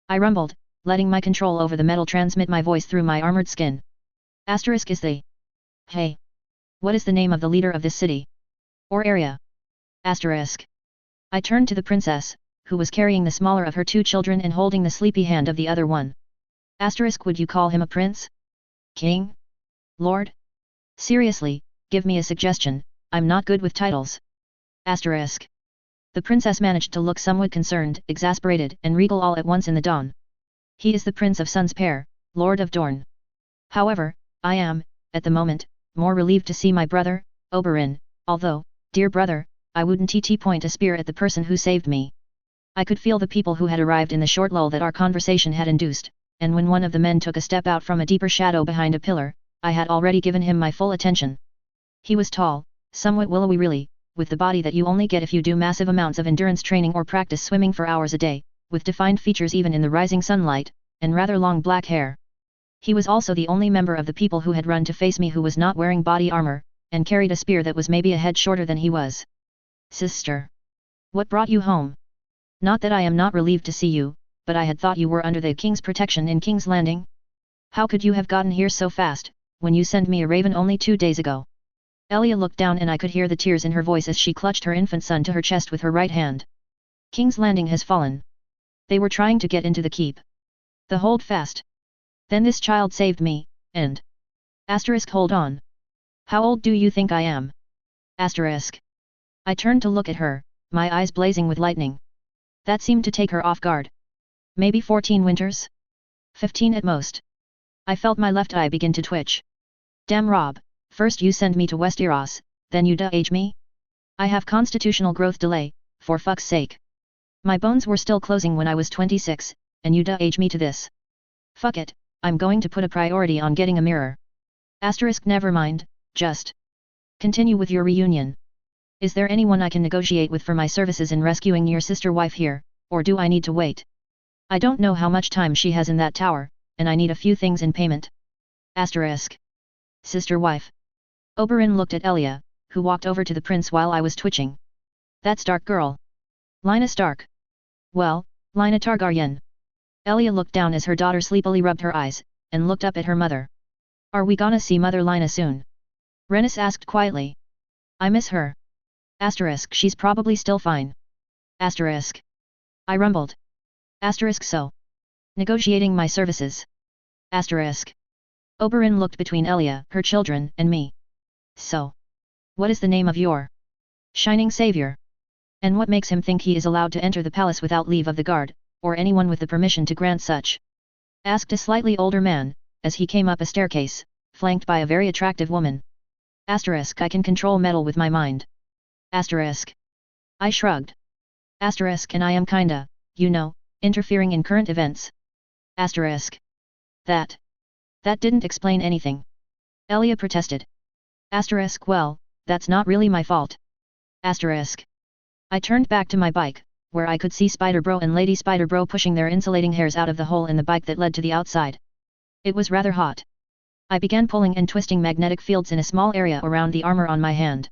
Speaker 1: I rumbled, letting my control over the metal transmit my voice through my armored skin. Asterisk is the. Hey. What is the name of the leader of this city? Or area? Asterisk. I turned to the princess, who was carrying the smaller of her two children and holding the sleepy hand of the other one. Asterisk, would you call him a prince? King? Lord? Seriously, give me a suggestion, I'm not good with titles. Asterisk. The princess managed to look somewhat concerned, exasperated, and regal all at once in the dawn. He is the Prince of Sun's Pair, Lord of Dorne. However, I am, at the moment, more relieved to see my brother, Oberyn, although, dear brother, I wouldn't point a spear at the person who saved me. I could feel the people who had arrived in the short lull that our conversation had induced, and when one of the men took a step out from a deeper shadow behind a pillar, I had already given him my full attention. He was tall, somewhat willowy really, with the body that you only get if you do massive amounts of endurance training or practice swimming for hours a day, with defined features even in the rising sunlight, and rather long black hair. He was also the only member of the people who had run to face me who was not wearing body armor, and carried a spear that was maybe a head shorter than he was. Sister. What brought you home? Not that I am not relieved to see you, but I had thought you were under the king's protection in King's Landing. How could you have gotten here so fast, when you sent me a raven only 2 days ago? Elia looked down and I could hear the tears in her voice as she clutched her infant son to her chest with her right hand. King's Landing has fallen. They were trying to get into the keep. The hold fast. Then this child saved me, and... Asterisk, hold on. How old do you think I am? Asterisk. I turned to look at her, my eyes blazing with lightning. That seemed to take her off guard. Maybe 14 winters? 15 at most. I felt my left eye begin to twitch. Damn Rob, first you send me to Westeros, then you de-age me? I have constitutional growth delay, for fuck's sake. My bones were still closing when I was 26, and you de-age me to this. Fuck it, I'm going to put a priority on getting a mirror. Asterisk never mind, just continue with your reunion. Is there anyone I can negotiate with for my services in rescuing your sister wife here, or do I need to wait? I don't know how much time she has in that tower, and I need a few things in payment. Asterisk. Sister wife. Oberyn looked at Elia, who walked over to the prince while I was twitching. That Stark girl. Lina Stark. Well, Lina Targaryen. Elia looked down as her daughter sleepily rubbed her eyes, and looked up at her mother. Are we gonna see Mother Lina soon? Rhaenys asked quietly. I miss her. Asterisk she's probably still fine. Asterisk. I rumbled. Asterisk so. Negotiating my services. Asterisk. Oberyn looked between Elia, her children, and me. So. What is the name of your shining savior? And what makes him think he is allowed to enter the palace without leave of the guard, or anyone with the permission to grant such? Asked a slightly older man, as he came up a staircase, flanked by a very attractive woman. Asterisk I can control metal with my mind. Asterisk. I shrugged. Asterisk and I am kinda, you know, interfering in current events. Asterisk. That didn't explain anything. Elia protested. Asterisk well, that's not really my fault. Asterisk. I turned back to my bike, where I could see Spider Bro and Lady Spider Bro pushing their insulating hairs out of the hole in the bike that led to the outside. It was rather hot. I began pulling and twisting magnetic fields in a small area around the armor on my hand.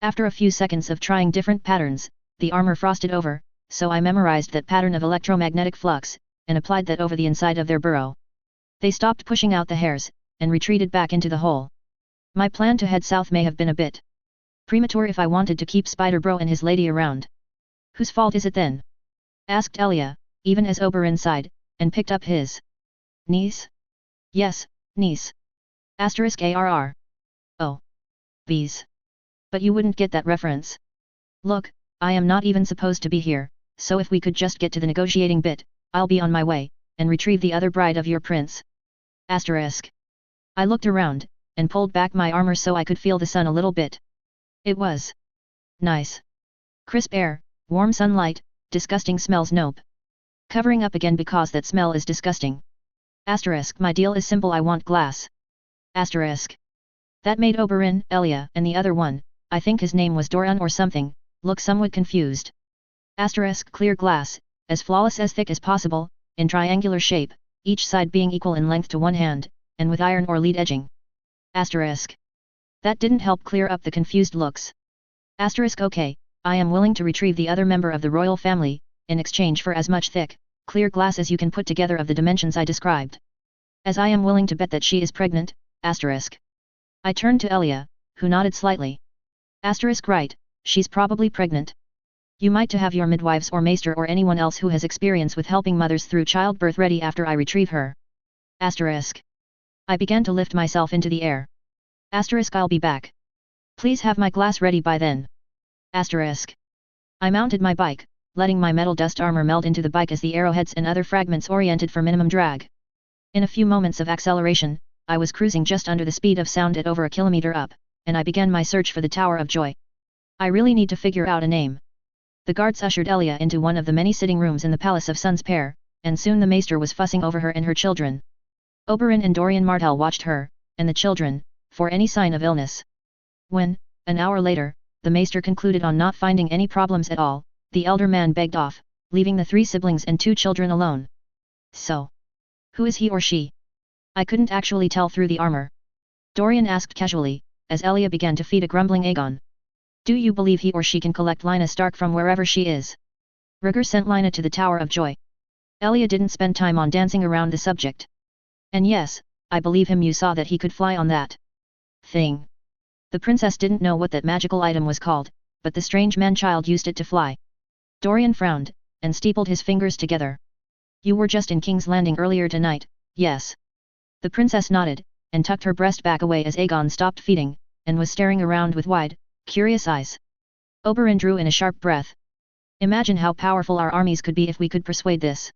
Speaker 1: After a few seconds of trying different patterns, the armor frosted over, so I memorized that pattern of electromagnetic flux, and applied that over the inside of their burrow. They stopped pushing out the hairs, and retreated back into the hole. My plan to head south may have been a bit premature if I wanted to keep Spider Bro and his lady around. Whose fault is it then? Asked Elia, even as Oberyn sighed, and picked up his niece. Yes, niece. Asterisk ARR. Oh. Bees. But you wouldn't get that reference. Look, I am not even supposed to be here, so if we could just get to the negotiating bit, I'll be on my way, and retrieve the other bride of your prince. Asterisk. I looked around, and pulled back my armor so I could feel the sun a little bit. It was nice. Crisp air, warm sunlight, disgusting smells nope. Covering up again because that smell is disgusting. Asterisk my deal is simple I want glass. Asterisk. That made Oberyn, Elia, and the other one, I think his name was Doran or something, look somewhat confused. Asterisk clear glass, as flawless as thick as possible, in triangular shape, each side being equal in length to one hand, and with iron or lead edging. Asterisk. That didn't help clear up the confused looks. Asterisk okay, I am willing to retrieve the other member of the royal family, in exchange for as much thick, clear glass as you can put together of the dimensions I described. As I am willing to bet that she is pregnant, asterisk. I turned to Elia, who nodded slightly. Asterisk right, she's probably pregnant. You might to have your midwives or maester or anyone else who has experience with helping mothers through childbirth ready after I retrieve her. Asterisk. I began to lift myself into the air. Asterisk I'll be back. Please have my glass ready by then. Asterisk. I mounted my bike, letting my metal dust armor meld into the bike as the arrowheads and other fragments oriented for minimum drag. In a few moments of acceleration, I was cruising just under the speed of sound at over a kilometer up, and I began my search for the Tower of Joy. I really need to figure out a name. The guards ushered Elia into one of the many sitting rooms in the Palace of Sun's Pair, and soon the maester was fussing over her and her children. Oberyn and Dorian Martell watched her, and the children, for any sign of illness. When, an hour later, the maester concluded on not finding any problems at all, the elder man begged off, leaving the 3 siblings and 2 children alone. So, who is he or she? I couldn't actually tell through the armor. Dorian asked casually, as Elia began to feed a grumbling Aegon. Do you believe he or she can collect Lina Stark from wherever she is? Rhaegar sent Lina to the Tower of Joy. Elia didn't spend time on dancing around the subject. And yes, I believe him, you saw that he could fly on that thing. The princess didn't know what that magical item was called, but the strange man-child used it to fly. Dorian frowned, and steepled his fingers together. You were just in King's Landing earlier tonight, yes. The princess nodded, and tucked her breast back away as Aegon stopped feeding, and was staring around with wide, curious eyes. Oberyn drew in a sharp breath. Imagine how powerful our armies could be if we could persuade this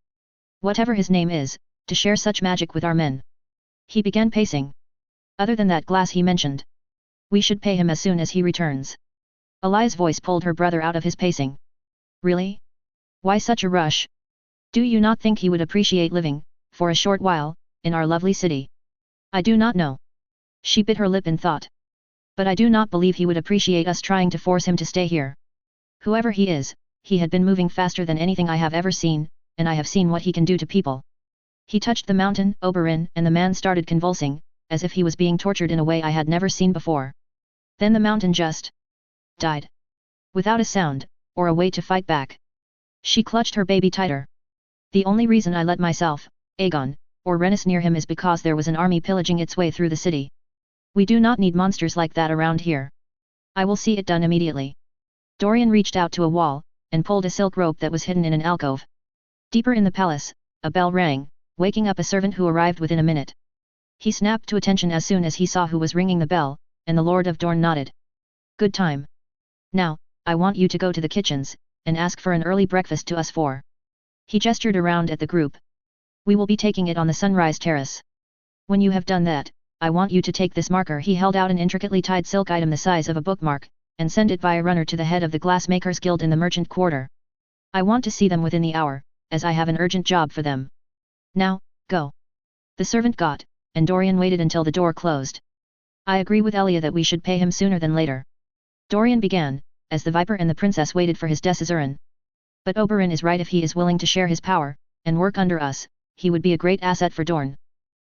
Speaker 1: whatever his name is, to share such magic with our men. He began pacing. Other than that glass he mentioned. We should pay him as soon as he returns. Elia's voice pulled her brother out of his pacing. Really? Why such a rush? Do you not think he would appreciate living, for a short while, in our lovely city? I do not know. She bit her lip in thought. But I do not believe he would appreciate us trying to force him to stay here. Whoever he is, he had been moving faster than anything I have ever seen, and I have seen what he can do to people. He touched the mountain, Oberyn, and the man started convulsing, as if he was being tortured in a way I had never seen before. Then the mountain just died. Without a sound, or a way to fight back. She clutched her baby tighter. The only reason I let myself, Aegon, or Rhaenys near him is because there was an army pillaging its way through the city. We do not need monsters like that around here. I will see it done immediately. Dorian reached out to a wall, and pulled a silk rope that was hidden in an alcove. Deeper in the palace, a bell rang, waking up a servant who arrived within a minute. He snapped to attention as soon as he saw who was ringing the bell, and the Lord of Dorne nodded. Good time. Now, I want you to go to the kitchens, and ask for an early breakfast to us four. He gestured around at the group. We will be taking it on the sunrise terrace. When you have done that, I want you to take this marker. He held out an intricately tied silk item the size of a bookmark, and send it via runner to the head of the glassmakers guild in the merchant quarter. I want to see them within the hour, as I have an urgent job for them. Now, go. The servant got, and Dorian waited until the door closed. I agree with Elia that we should pay him sooner than later. Dorian began, as the Viper and the princess waited for his decision. But Oberyn is right. If he is willing to share his power, and work under us, he would be a great asset for Dorne.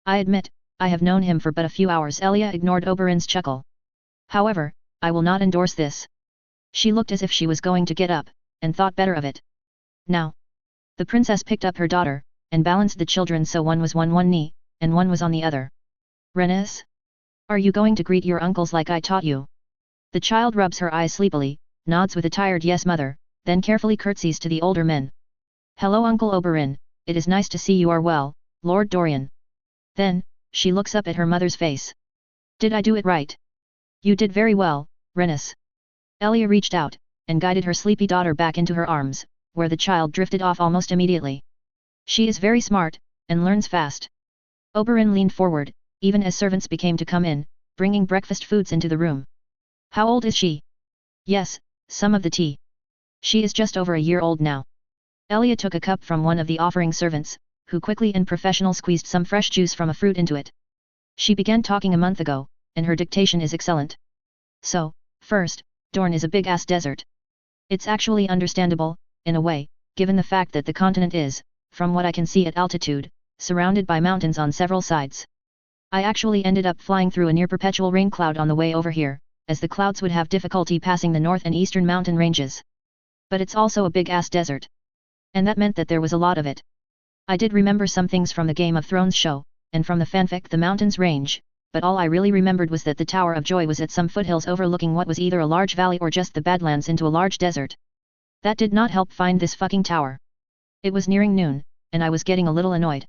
Speaker 1: I admit, I have known him for but a few hours. Elia ignored Oberyn's chuckle. However, I will not endorse this. She looked as if she was going to get up, and thought better of it. Now. The princess picked up her daughter, and balanced the children so one was on one knee, and one was on the other. Rhaenys? Are you going to greet your uncles like I taught you? The child rubs her eyes sleepily, nods with a tired yes mother, then carefully curtsies to the older men. Hello Uncle Oberyn, it is nice to see you are well, Lord Dorian. Then, she looks up at her mother's face. Did I do it right? You did very well, Rhaenys. Elia reached out, and guided her sleepy daughter back into her arms, where the child drifted off almost immediately. She is very smart, and learns fast. Oberyn leaned forward, even as servants began to come in, bringing breakfast foods into the room. How old is she? Yes, some of the tea. She is just over a year old now. Elia took a cup from one of the offering servants, who quickly and professional squeezed some fresh juice from a fruit into it. She began talking a month ago, and her dictation is excellent. So, first, Dorne is a big-ass desert. It's actually understandable, in a way, given the fact that the continent is, from what I can see at altitude, surrounded by mountains on several sides. I actually ended up flying through a near-perpetual rain cloud on the way over here, as the clouds would have difficulty passing the north and eastern mountain ranges. But it's also a big-ass desert. And that meant that there was a lot of it. I did remember some things from the Game of Thrones show, and from the fanfic The Mountains Range, but all I really remembered was that the Tower of Joy was at some foothills overlooking what was either a large valley or just the Badlands into a large desert. That did not help find this fucking tower. It was nearing noon, and I was getting a little annoyed.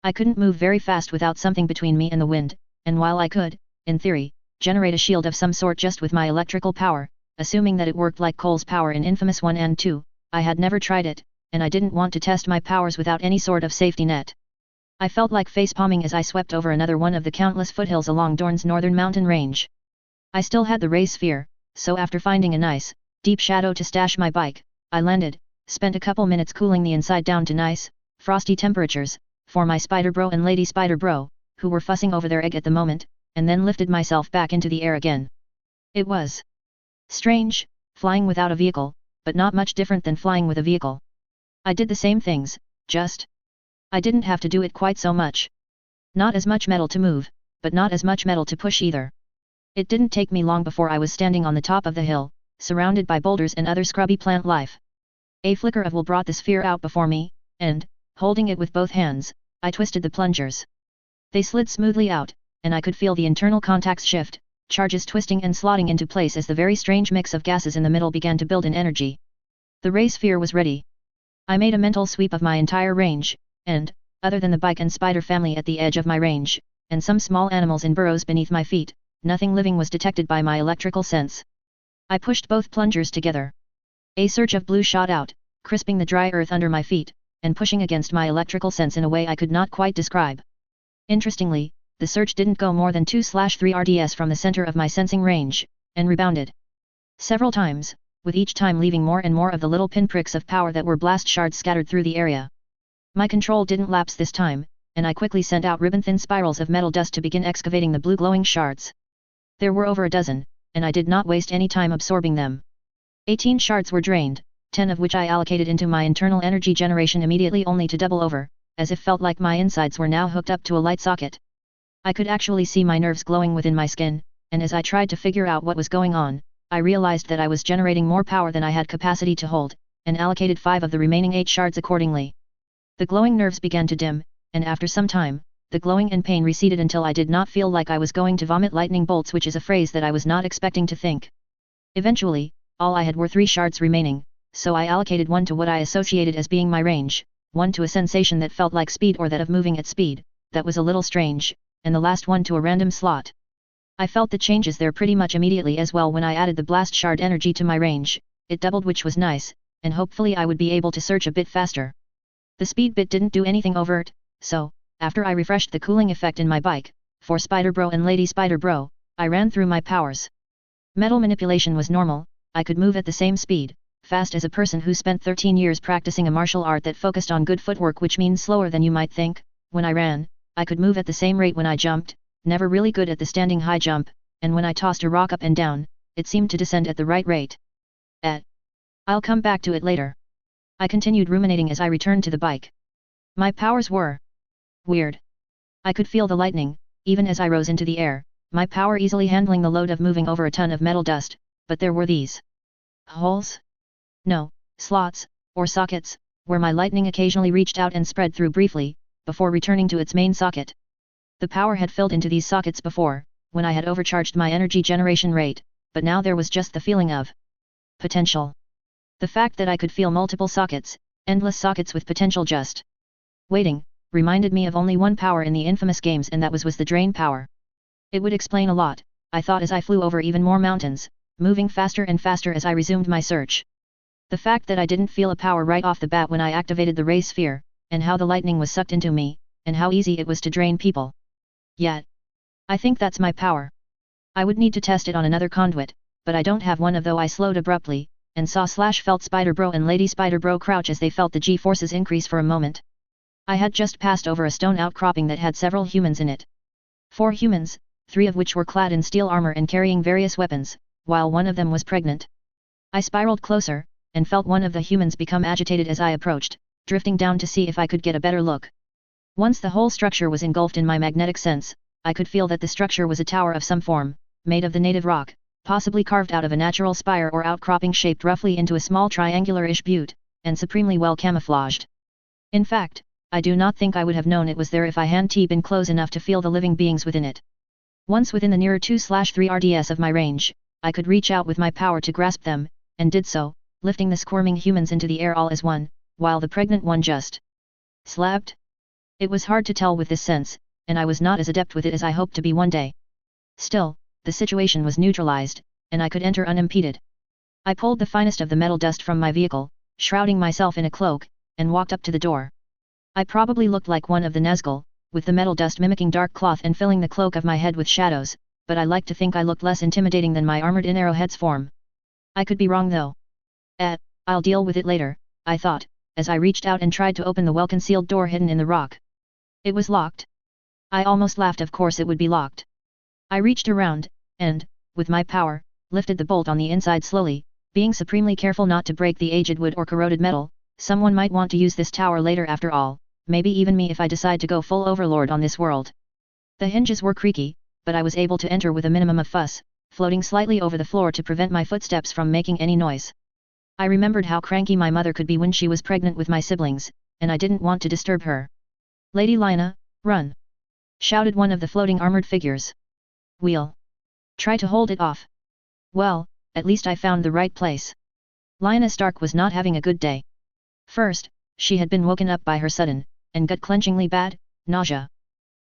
Speaker 1: I couldn't move very fast without something between me and the wind, and while I could, in theory, generate a shield of some sort just with my electrical power, assuming that it worked like Cole's power in Infamous 1 and 2, I had never tried it, and I didn't want to test my powers without any sort of safety net. I felt like facepalming as I swept over another one of the countless foothills along Dorne's northern mountain range. I still had the ray sphere, so after finding a nice, deep shadow to stash my bike, I landed, spent a couple minutes cooling the inside down to nice, frosty temperatures, for my Spider Bro and Lady Spider Bro, who were fussing over their egg at the moment, and then lifted myself back into the air again. It was strange, flying without a vehicle, but not much different than flying with a vehicle. I did the same things, just I didn't have to do it quite so much. Not as much metal to move, but not as much metal to push either. It didn't take me long before I was standing on the top of the hill, surrounded by boulders and other scrubby plant life. A flicker of will brought the sphere out before me, and, holding it with both hands, I twisted the plungers. They slid smoothly out, and I could feel the internal contacts shift, charges twisting and slotting into place as the very strange mix of gases in the middle began to build in energy. The ray sphere was ready. I made a mental sweep of my entire range, and, other than the bike and spider family at the edge of my range, and some small animals in burrows beneath my feet, nothing living was detected by my electrical sense. I pushed both plungers together. A surge of blue shot out, crisping the dry earth under my feet, and pushing against my electrical sense in a way I could not quite describe. Interestingly, the surge didn't go more than 2/3 rds from the center of my sensing range, and rebounded several times, with each time leaving more and more of the little pinpricks of power that were blast shards scattered through the area. My control didn't lapse this time, and I quickly sent out ribbon-thin spirals of metal dust to begin excavating the blue glowing shards. There were over a dozen, and I did not waste any time absorbing them. 18 shards were drained, 10 of which I allocated into my internal energy generation immediately, only to double over, as if felt like my insides were now hooked up to a light socket. I could actually see my nerves glowing within my skin, and as I tried to figure out what was going on, I realized that I was generating more power than I had capacity to hold, and allocated 5 of the remaining 8 shards accordingly. The glowing nerves began to dim, and after some time, the glowing and pain receded until I did not feel like I was going to vomit lightning bolts, which is a phrase that I was not expecting to think. Eventually, all I had were 3 shards remaining, so I allocated 1 to what I associated as being my range, 1 to a sensation that felt like speed or that of moving at speed, that was a little strange, and the last 1 to a random slot. I felt the changes there pretty much immediately as well. When I added the blast shard energy to my range, it doubled, which was nice, and hopefully I would be able to search a bit faster. The speed bit didn't do anything overt, so, after I refreshed the cooling effect in my bike, for Spider Bro and Lady Spider Bro, I ran through my powers. Metal manipulation was normal, I could move at the same speed, fast as a person who spent 13 years practicing a martial art that focused on good footwork, which means slower than you might think. When I ran, I could move at the same rate when I jumped, never really good at the standing high jump, and when I tossed a rock up and down, it seemed to descend at the right rate. I'll come back to it later. I continued ruminating as I returned to the bike. My powers were weird. I could feel the lightning, even as I rose into the air, my power easily handling the load of moving over a ton of metal dust, but there were these holes? No, slots, or sockets, where my lightning occasionally reached out and spread through briefly, before returning to its main socket. The power had filled into these sockets before, when I had overcharged my energy generation rate, but now there was just the feeling of potential. The fact that I could feel multiple sockets, endless sockets with potential just waiting, reminded me of only one power in the infamous games, and that was the drain power. It would explain a lot, I thought as I flew over even more mountains, moving faster and faster as I resumed my search. The fact that I didn't feel a power right off the bat when I activated the ray sphere, and how the lightning was sucked into me, and how easy it was to drain people. Yet, I think that's my power. I would need to test it on another conduit, but I don't have one of though. I slowed abruptly, and felt Spider Bro and Lady Spider Bro crouch as they felt the G-forces increase for a moment. I had just passed over a stone outcropping that had several humans in it. 4 humans, 3 of which were clad in steel armor and carrying various weapons, while one of them was pregnant. I spiraled closer, and felt one of the humans become agitated as I approached, drifting down to see if I could get a better look. Once the whole structure was engulfed in my magnetic sense, I could feel that the structure was a tower of some form, made of the native rock, possibly carved out of a natural spire or outcropping shaped roughly into a small triangular-ish butte, and supremely well camouflaged. In fact, I do not think I would have known it was there if I hadn't been close enough to feel the living beings within it. Once within the nearer 2/3 RDS of my range, I could reach out with my power to grasp them, and did so, lifting the squirming humans into the air all as one, while the pregnant one just slept. It was hard to tell with this sense, and I was not as adept with it as I hoped to be one day. Still, the situation was neutralized, and I could enter unimpeded. I pulled the finest of the metal dust from my vehicle, shrouding myself in a cloak, and walked up to the door. I probably looked like one of the Nazgul, with the metal dust mimicking dark cloth and filling the cloak of my head with shadows, but I like to think I looked less intimidating than my armored-in arrowhead's form. I could be wrong though. I'll deal with it later, I thought, as I reached out and tried to open the well-concealed door hidden in the rock. It was locked. I almost laughed, of course it would be locked. I reached around, and, with my power, lifted the bolt on the inside slowly, being supremely careful not to break the aged wood or corroded metal. Someone might want to use this tower later after all, maybe even me if I decide to go full overlord on this world. The hinges were creaky, but I was able to enter with a minimum of fuss, floating slightly over the floor to prevent my footsteps from making any noise. I remembered how cranky my mother could be when she was pregnant with my siblings, and I didn't want to disturb her. "Lady Lina, run!" shouted one of the floating armored figures. "We'll try to hold it off." Well, at least I found the right place. Lina Stark was not having a good day. First, she had been woken up by her sudden, and gut-clenchingly bad, nausea.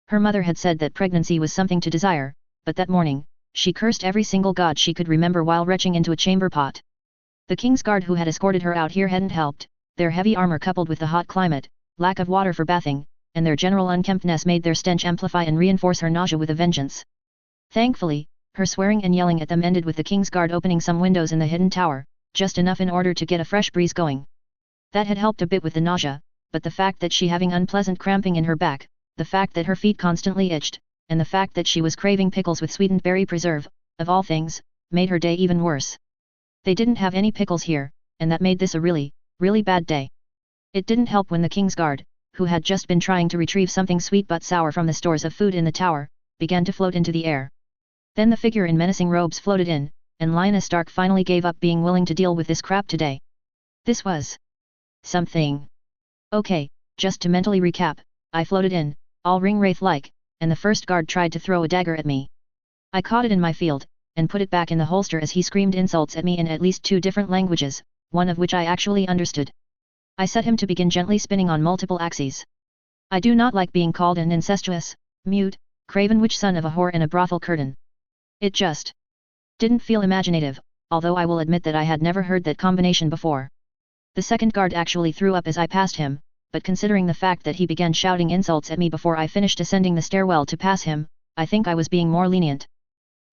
Speaker 1: Her mother had said that pregnancy was something to desire, but that morning, she cursed every single god she could remember while retching into a chamber pot. The King's Guard who had escorted her out here hadn't helped, their heavy armor coupled with the hot climate, lack of water for bathing, and their general unkemptness made their stench amplify and reinforce her nausea with a vengeance. Thankfully, her swearing and yelling at them ended with the King's Guard opening some windows in the hidden tower, just enough in order to get a fresh breeze going. That had helped a bit with the nausea, but the fact that she having unpleasant cramping in her back, the fact that her feet constantly itched, and the fact that she was craving pickles with sweetened berry preserve, of all things, made her day even worse. They didn't have any pickles here, and that made this a really, really bad day. It didn't help when the king's guard, who had just been trying to retrieve something sweet but sour from the stores of food in the tower, began to float into the air. Then the figure in menacing robes floated in, and Lioness Stark finally gave up being willing to deal with this crap today. This was something. Okay, just to mentally recap, I floated in, all ring-wraith-like, and the first guard tried to throw a dagger at me. I caught it in my field, and put it back in the holster as he screamed insults at me in at least 2 different languages, one of which I actually understood. I set him to begin gently spinning on multiple axes. I do not like being called an incestuous, mute, craven witch son of a whore and a brothel curtain. It just didn't feel imaginative, although I will admit that I had never heard that combination before. The second guard actually threw up as I passed him, but considering the fact that he began shouting insults at me before I finished ascending the stairwell to pass him, I think I was being more lenient.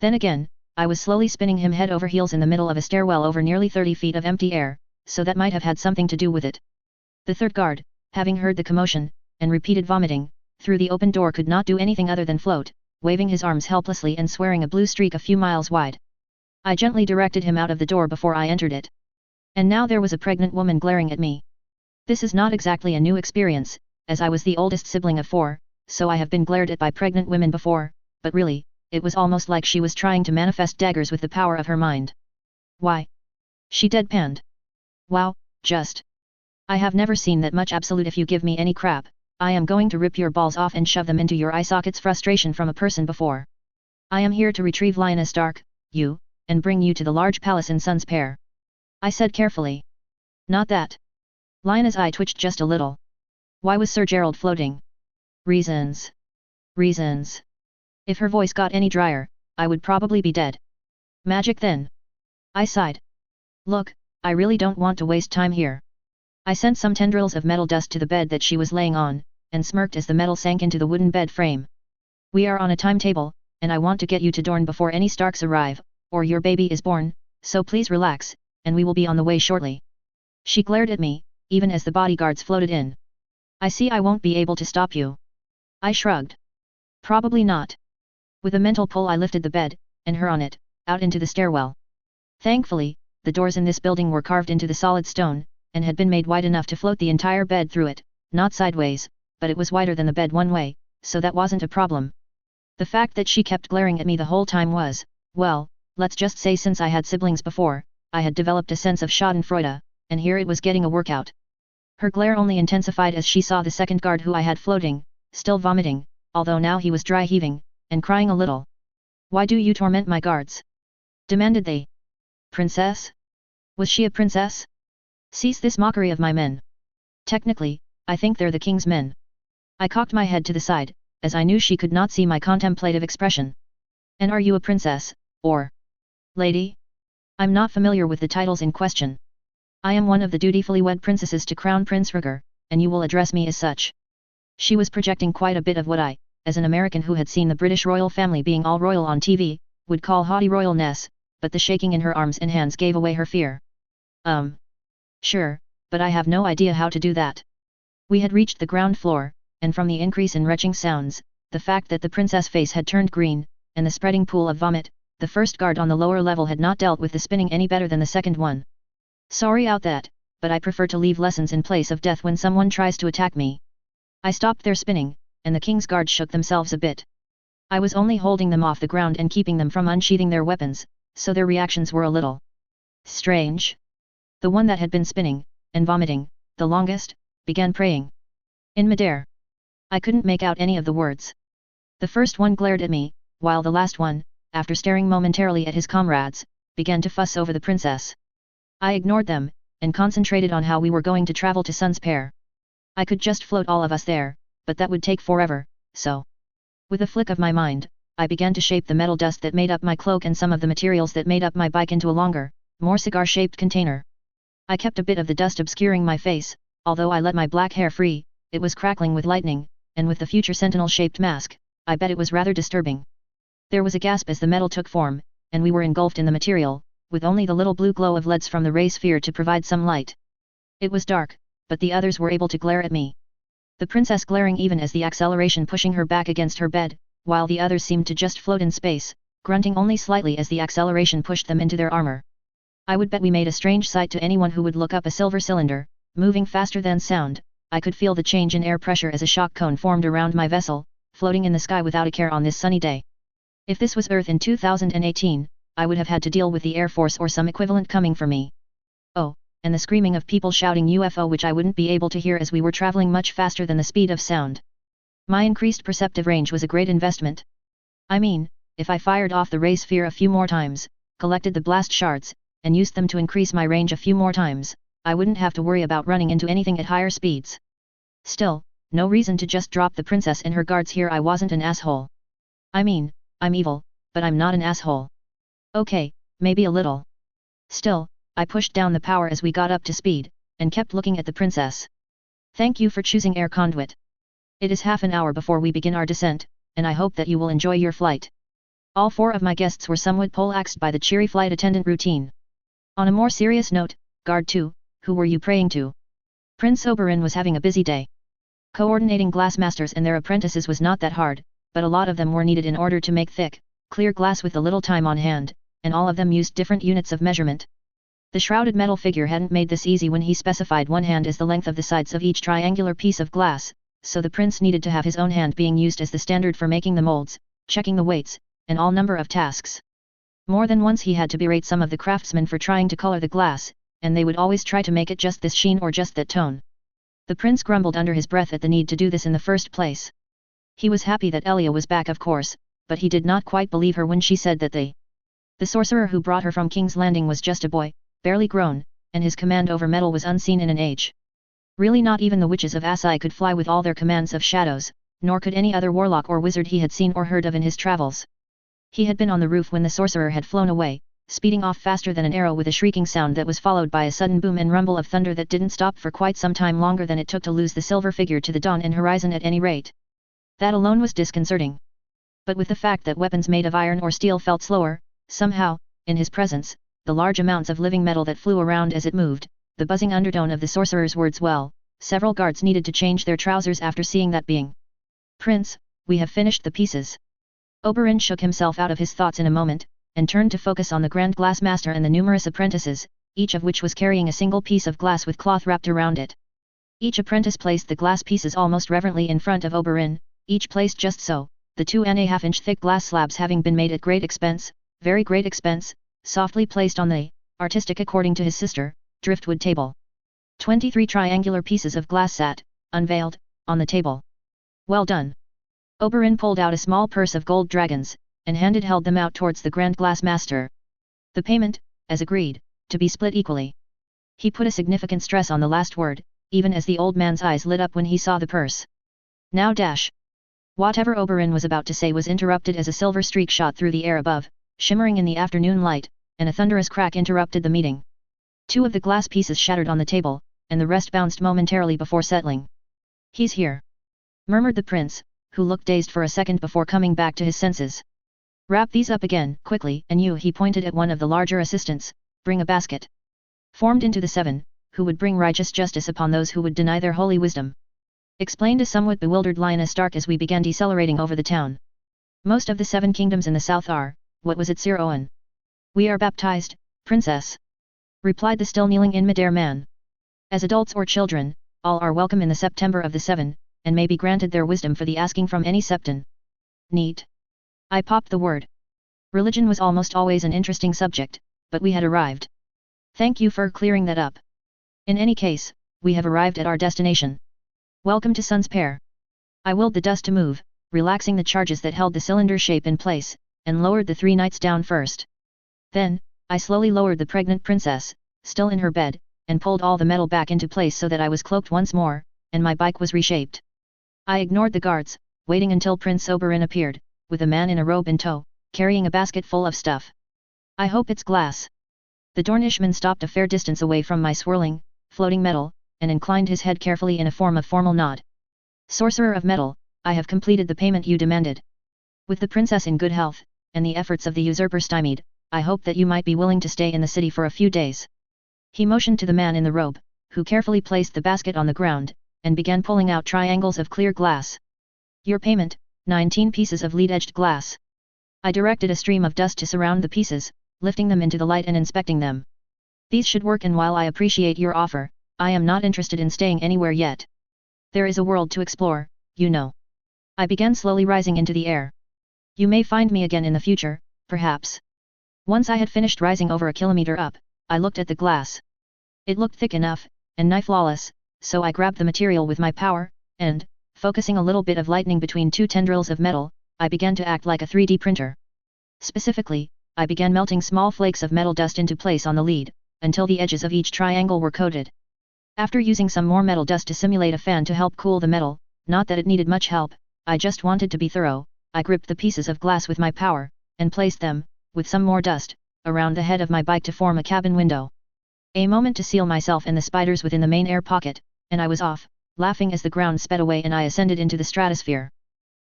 Speaker 1: Then again, I was slowly spinning him head over heels in the middle of a stairwell over nearly 30 feet of empty air, so that might have had something to do with it. The third guard, having heard the commotion, and repeated vomiting, through the open door could not do anything other than float, waving his arms helplessly and swearing a blue streak a few miles wide. I gently directed him out of the door before I entered it. And now there was a pregnant woman glaring at me. This is not exactly a new experience, as I was the oldest sibling of 4, so I have been glared at by pregnant women before, but really, it was almost like she was trying to manifest daggers with the power of her mind. Why? She deadpanned. Wow, just. I have never seen that much absolute. If you give me any crap, I am going to rip your balls off and shove them into your eye sockets. Frustration from a person before. I am here to retrieve Lioness Stark, you, and bring you to the large palace in Sun's Pair. I said carefully. Not that. Lioness' eye twitched just a little. Why was Sir Gerald floating? Reasons. Reasons. If her voice got any drier, I would probably be dead. Magic then. I sighed. Look, I really don't want to waste time here. I sent some tendrils of metal dust to the bed that she was laying on, and smirked as the metal sank into the wooden bed frame. We are on a timetable, and I want to get you to Dorne before any Starks arrive, or your baby is born, so please relax, and we will be on the way shortly. She glared at me, even as the bodyguards floated in. I see I won't be able to stop you. I shrugged. Probably not. With a mental pull I lifted the bed, and her on it, out into the stairwell. Thankfully, the doors in this building were carved into the solid stone, and had been made wide enough to float the entire bed through it, not sideways, but it was wider than the bed one way, so that wasn't a problem. The fact that she kept glaring at me the whole time was, well, let's just say since I had siblings before, I had developed a sense of schadenfreude, and here it was getting a workout. Her glare only intensified as she saw the second guard who I had floating, still vomiting, although now he was dry heaving, and crying a little. Why do you torment my guards? Demanded they. Princess? Was she a princess? Cease this mockery of my men. Technically, I think they're the king's men. I cocked my head to the side, as I knew she could not see my contemplative expression. And are you a princess, or lady? I'm not familiar with the titles in question. I am one of the dutifully wed princesses to Crown Prince Rhaegar, and you will address me as such. She was projecting quite a bit of what I, as an American who had seen the British royal family being all royal on TV, would call haughty royalness, but the shaking in her arms and hands gave away her fear. Sure, but I have no idea how to do that. We had reached the ground floor, and from the increase in retching sounds, the fact that the princess face had turned green, and the spreading pool of vomit, the first guard on the lower level had not dealt with the spinning any better than the second one. Sorry out that, but I prefer to leave lessons in place of death when someone tries to attack me. I stopped their spinning, and the king's guards shook themselves a bit. I was only holding them off the ground and keeping them from unsheathing their weapons, so their reactions were a little strange. The one that had been spinning, and vomiting, the longest, began praying. In midair. I couldn't make out any of the words. The first one glared at me, while the last one, after staring momentarily at his comrades, began to fuss over the princess. I ignored them, and concentrated on how we were going to travel to Sun's Pair. I could just float all of us there, but that would take forever, so. With a flick of my mind, I began to shape the metal dust that made up my cloak and some of the materials that made up my bike into a longer, more cigar-shaped container. I kept a bit of the dust obscuring my face, although I let my black hair free, it was crackling with lightning, and with the future sentinel-shaped mask, I bet it was rather disturbing. There was a gasp as the metal took form, and we were engulfed in the material, with only the little blue glow of LEDs from the ray sphere to provide some light. It was dark, but the others were able to glare at me. The princess glaring even as the acceleration pushing her back against her bed, while the others seemed to just float in space, grunting only slightly as the acceleration pushed them into their armor. I would bet we made a strange sight to anyone who would look up a silver cylinder, moving faster than sound. I could feel the change in air pressure as a shock cone formed around my vessel, floating in the sky without a care on this sunny day. If this was Earth in 2018, I would have had to deal with the Air Force or some equivalent coming for me. Oh, and the screaming of people shouting UFO, which I wouldn't be able to hear as we were traveling much faster than the speed of sound. My increased perceptive range was a great investment. I mean, if I fired off the ray sphere a few more times, collected the blast shards, and used them to increase my range a few more times, I wouldn't have to worry about running into anything at higher speeds. Still, no reason to just drop the princess and her guards here. I wasn't an asshole. I mean, I'm evil, but I'm not an asshole. Okay, maybe a little. Still, I pushed down the power as we got up to speed, and kept looking at the princess. Thank you for choosing Air Conduit. It is half an hour before we begin our descent, and I hope that you will enjoy your flight. All four of my guests were somewhat poleaxed by the cheery flight attendant routine. On a more serious note, Guard 2, who were you praying to? Prince Oberyn was having a busy day. Coordinating glassmasters and their apprentices was not that hard, but a lot of them were needed in order to make thick, clear glass with the little time on hand, and all of them used different units of measurement. The shrouded metal figure hadn't made this easy when he specified one hand as the length of the sides of each triangular piece of glass, so the prince needed to have his own hand being used as the standard for making the molds, checking the weights, and all number of tasks. More than once he had to berate some of the craftsmen for trying to color the glass, and they would always try to make it just this sheen or just that tone. The prince grumbled under his breath at the need to do this in the first place. He was happy that Elia was back, of course, but he did not quite believe her when she said that the sorcerer who brought her from King's Landing was just a boy, barely grown, and his command over metal was unseen in an age. Really, not even the witches of Assai could fly with all their commands of shadows, nor could any other warlock or wizard he had seen or heard of in his travels. He had been on the roof when the sorcerer had flown away, speeding off faster than an arrow with a shrieking sound that was followed by a sudden boom and rumble of thunder that didn't stop for quite some time longer than it took to lose the silver figure to the dawn and horizon at any rate. That alone was disconcerting. But with the fact that weapons made of iron or steel felt slower, somehow, in his presence, the large amounts of living metal that flew around as it moved, the buzzing undertone of the sorcerer's words, well, several guards needed to change their trousers after seeing that being. Prince, we have finished the pieces. Oberyn shook himself out of his thoughts in a moment, and turned to focus on the Grand Glassmaster and the numerous apprentices, each of which was carrying a single piece of glass with cloth wrapped around it. Each apprentice placed the glass pieces almost reverently in front of Oberyn, each placed just so, the 2.5-inch thick glass slabs having been made at great expense, very great expense, softly placed on the, artistic according to his sister, driftwood table. 23 triangular pieces of glass sat, unveiled, on the table. Well done. Oberyn pulled out a small purse of gold dragons, and held them out towards the Grand Glassmaster. The payment, as agreed, to be split equally. He put a significant stress on the last word, even as the old man's eyes lit up when he saw the purse. Now dash. Whatever Oberyn was about to say was interrupted as a silver streak shot through the air above, shimmering in the afternoon light, and a thunderous crack interrupted the meeting. 2 of the glass pieces shattered on the table, and the rest bounced momentarily before settling. He's here, murmured the prince, who looked dazed for a second before coming back to his senses. Wrap these up again, quickly, and you, he pointed at one of the larger assistants, bring a basket. Formed into the 7, who would bring righteous justice upon those who would deny their holy wisdom. Explained a somewhat bewildered Lioness Stark as we began decelerating over the town. Most of the 7 kingdoms in the south are, what was it, Sir Owen? We are baptized, princess. Replied the still kneeling in midair man. As adults or children, all are welcome in the September of the 7, and may be granted their wisdom for the asking from any septon. Neat. I popped the word. Religion was almost always an interesting subject, but we had arrived. Thank you for clearing that up. In any case, we have arrived at our destination. Welcome to Sun's Pair. I willed the dust to move, relaxing the charges that held the cylinder shape in place, and lowered the 3 knights down first. Then, I slowly lowered the pregnant princess, still in her bed, and pulled all the metal back into place so that I was cloaked once more, and my bike was reshaped. I ignored the guards, waiting until Prince Oberyn appeared, with a man in a robe in tow, carrying a basket full of stuff. I hope it's glass. The Dornishman stopped a fair distance away from my swirling, floating metal, and inclined his head carefully in a form of formal nod. Sorcerer of Metal, I have completed the payment you demanded. With the princess in good health, and the efforts of the usurper stymied, I hope that you might be willing to stay in the city for a few days. He motioned to the man in the robe, who carefully placed the basket on the ground, and began pulling out triangles of clear glass. Your payment, 19 pieces of lead-edged glass. I directed a stream of dust to surround the pieces, lifting them into the light and inspecting them. These should work, and while I appreciate your offer, I am not interested in staying anywhere yet. There is a world to explore, you know. I began slowly rising into the air. You may find me again in the future, perhaps. Once I had finished rising over a kilometer up, I looked at the glass. It looked thick enough, and nigh-flawless, so I grabbed the material with my power, and, focusing a little bit of lightning between two tendrils of metal, I began to act like a 3D printer. Specifically, I began melting small flakes of metal dust into place on the lead, until the edges of each triangle were coated. After using some more metal dust to simulate a fan to help cool the metal, not that it needed much help, I just wanted to be thorough, I gripped the pieces of glass with my power, and placed them, with some more dust, around the head of my bike to form a cabin window. A moment to seal myself and the spiders within the main air pocket, and I was off, laughing as the ground sped away and I ascended into the stratosphere.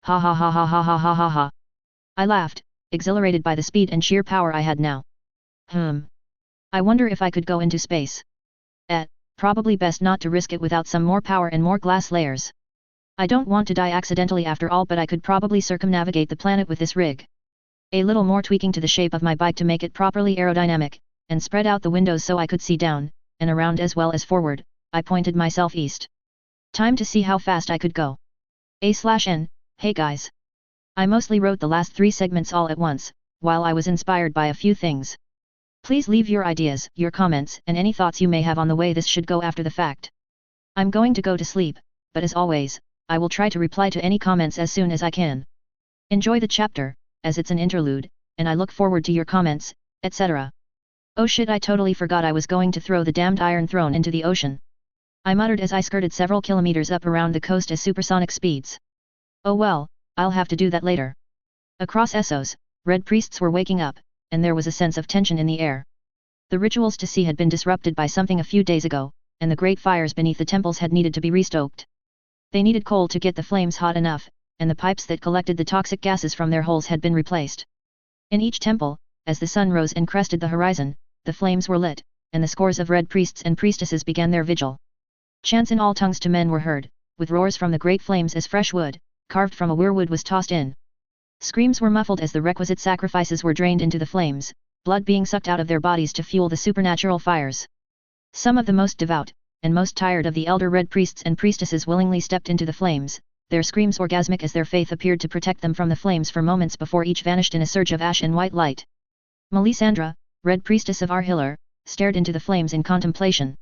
Speaker 1: Ha ha ha ha ha ha ha ha ha. I laughed, exhilarated by the speed and sheer power I had now. I wonder if I could go into space. Probably best not to risk it without some more power and more glass layers. I don't want to die accidentally after all, but I could probably circumnavigate the planet with this rig. A little more tweaking to the shape of my bike to make it properly aerodynamic, and spread out the windows so I could see down, and around as well as forward, I pointed myself east. Time to see how fast I could go. A/N, hey guys. I mostly wrote the last 3 segments all at once, while I was inspired by a few things. Please leave your ideas, your comments, and any thoughts you may have on the way this should go after the fact. I'm going to go to sleep, but as always, I will try to reply to any comments as soon as I can. Enjoy the chapter, as it's an interlude, and I look forward to your comments, etc. Oh shit, I totally forgot I was going to throw the damned Iron Throne into the ocean. I muttered as I skirted several kilometers up around the coast at supersonic speeds. Oh well, I'll have to do that later. Across Essos, red priests were waking up, and there was a sense of tension in the air. The rituals to sea had been disrupted by something a few days ago, and the great fires beneath the temples had needed to be restoked. They needed coal to get the flames hot enough, and the pipes that collected the toxic gases from their holes had been replaced. In each temple, as the sun rose and crested the horizon, the flames were lit, and the scores of red priests and priestesses began their vigil. Chants in all tongues to men were heard, with roars from the great flames as fresh wood, carved from a weirwood, was tossed in. Screams were muffled as the requisite sacrifices were drained into the flames, blood being sucked out of their bodies to fuel the supernatural fires. Some of the most devout, and most tired of the elder red priests and priestesses willingly stepped into the flames, their screams orgasmic as their faith appeared to protect them from the flames for moments before each vanished in a surge of ash and white light. Melisandre, red priestess of Arhillar, stared into the flames in contemplation.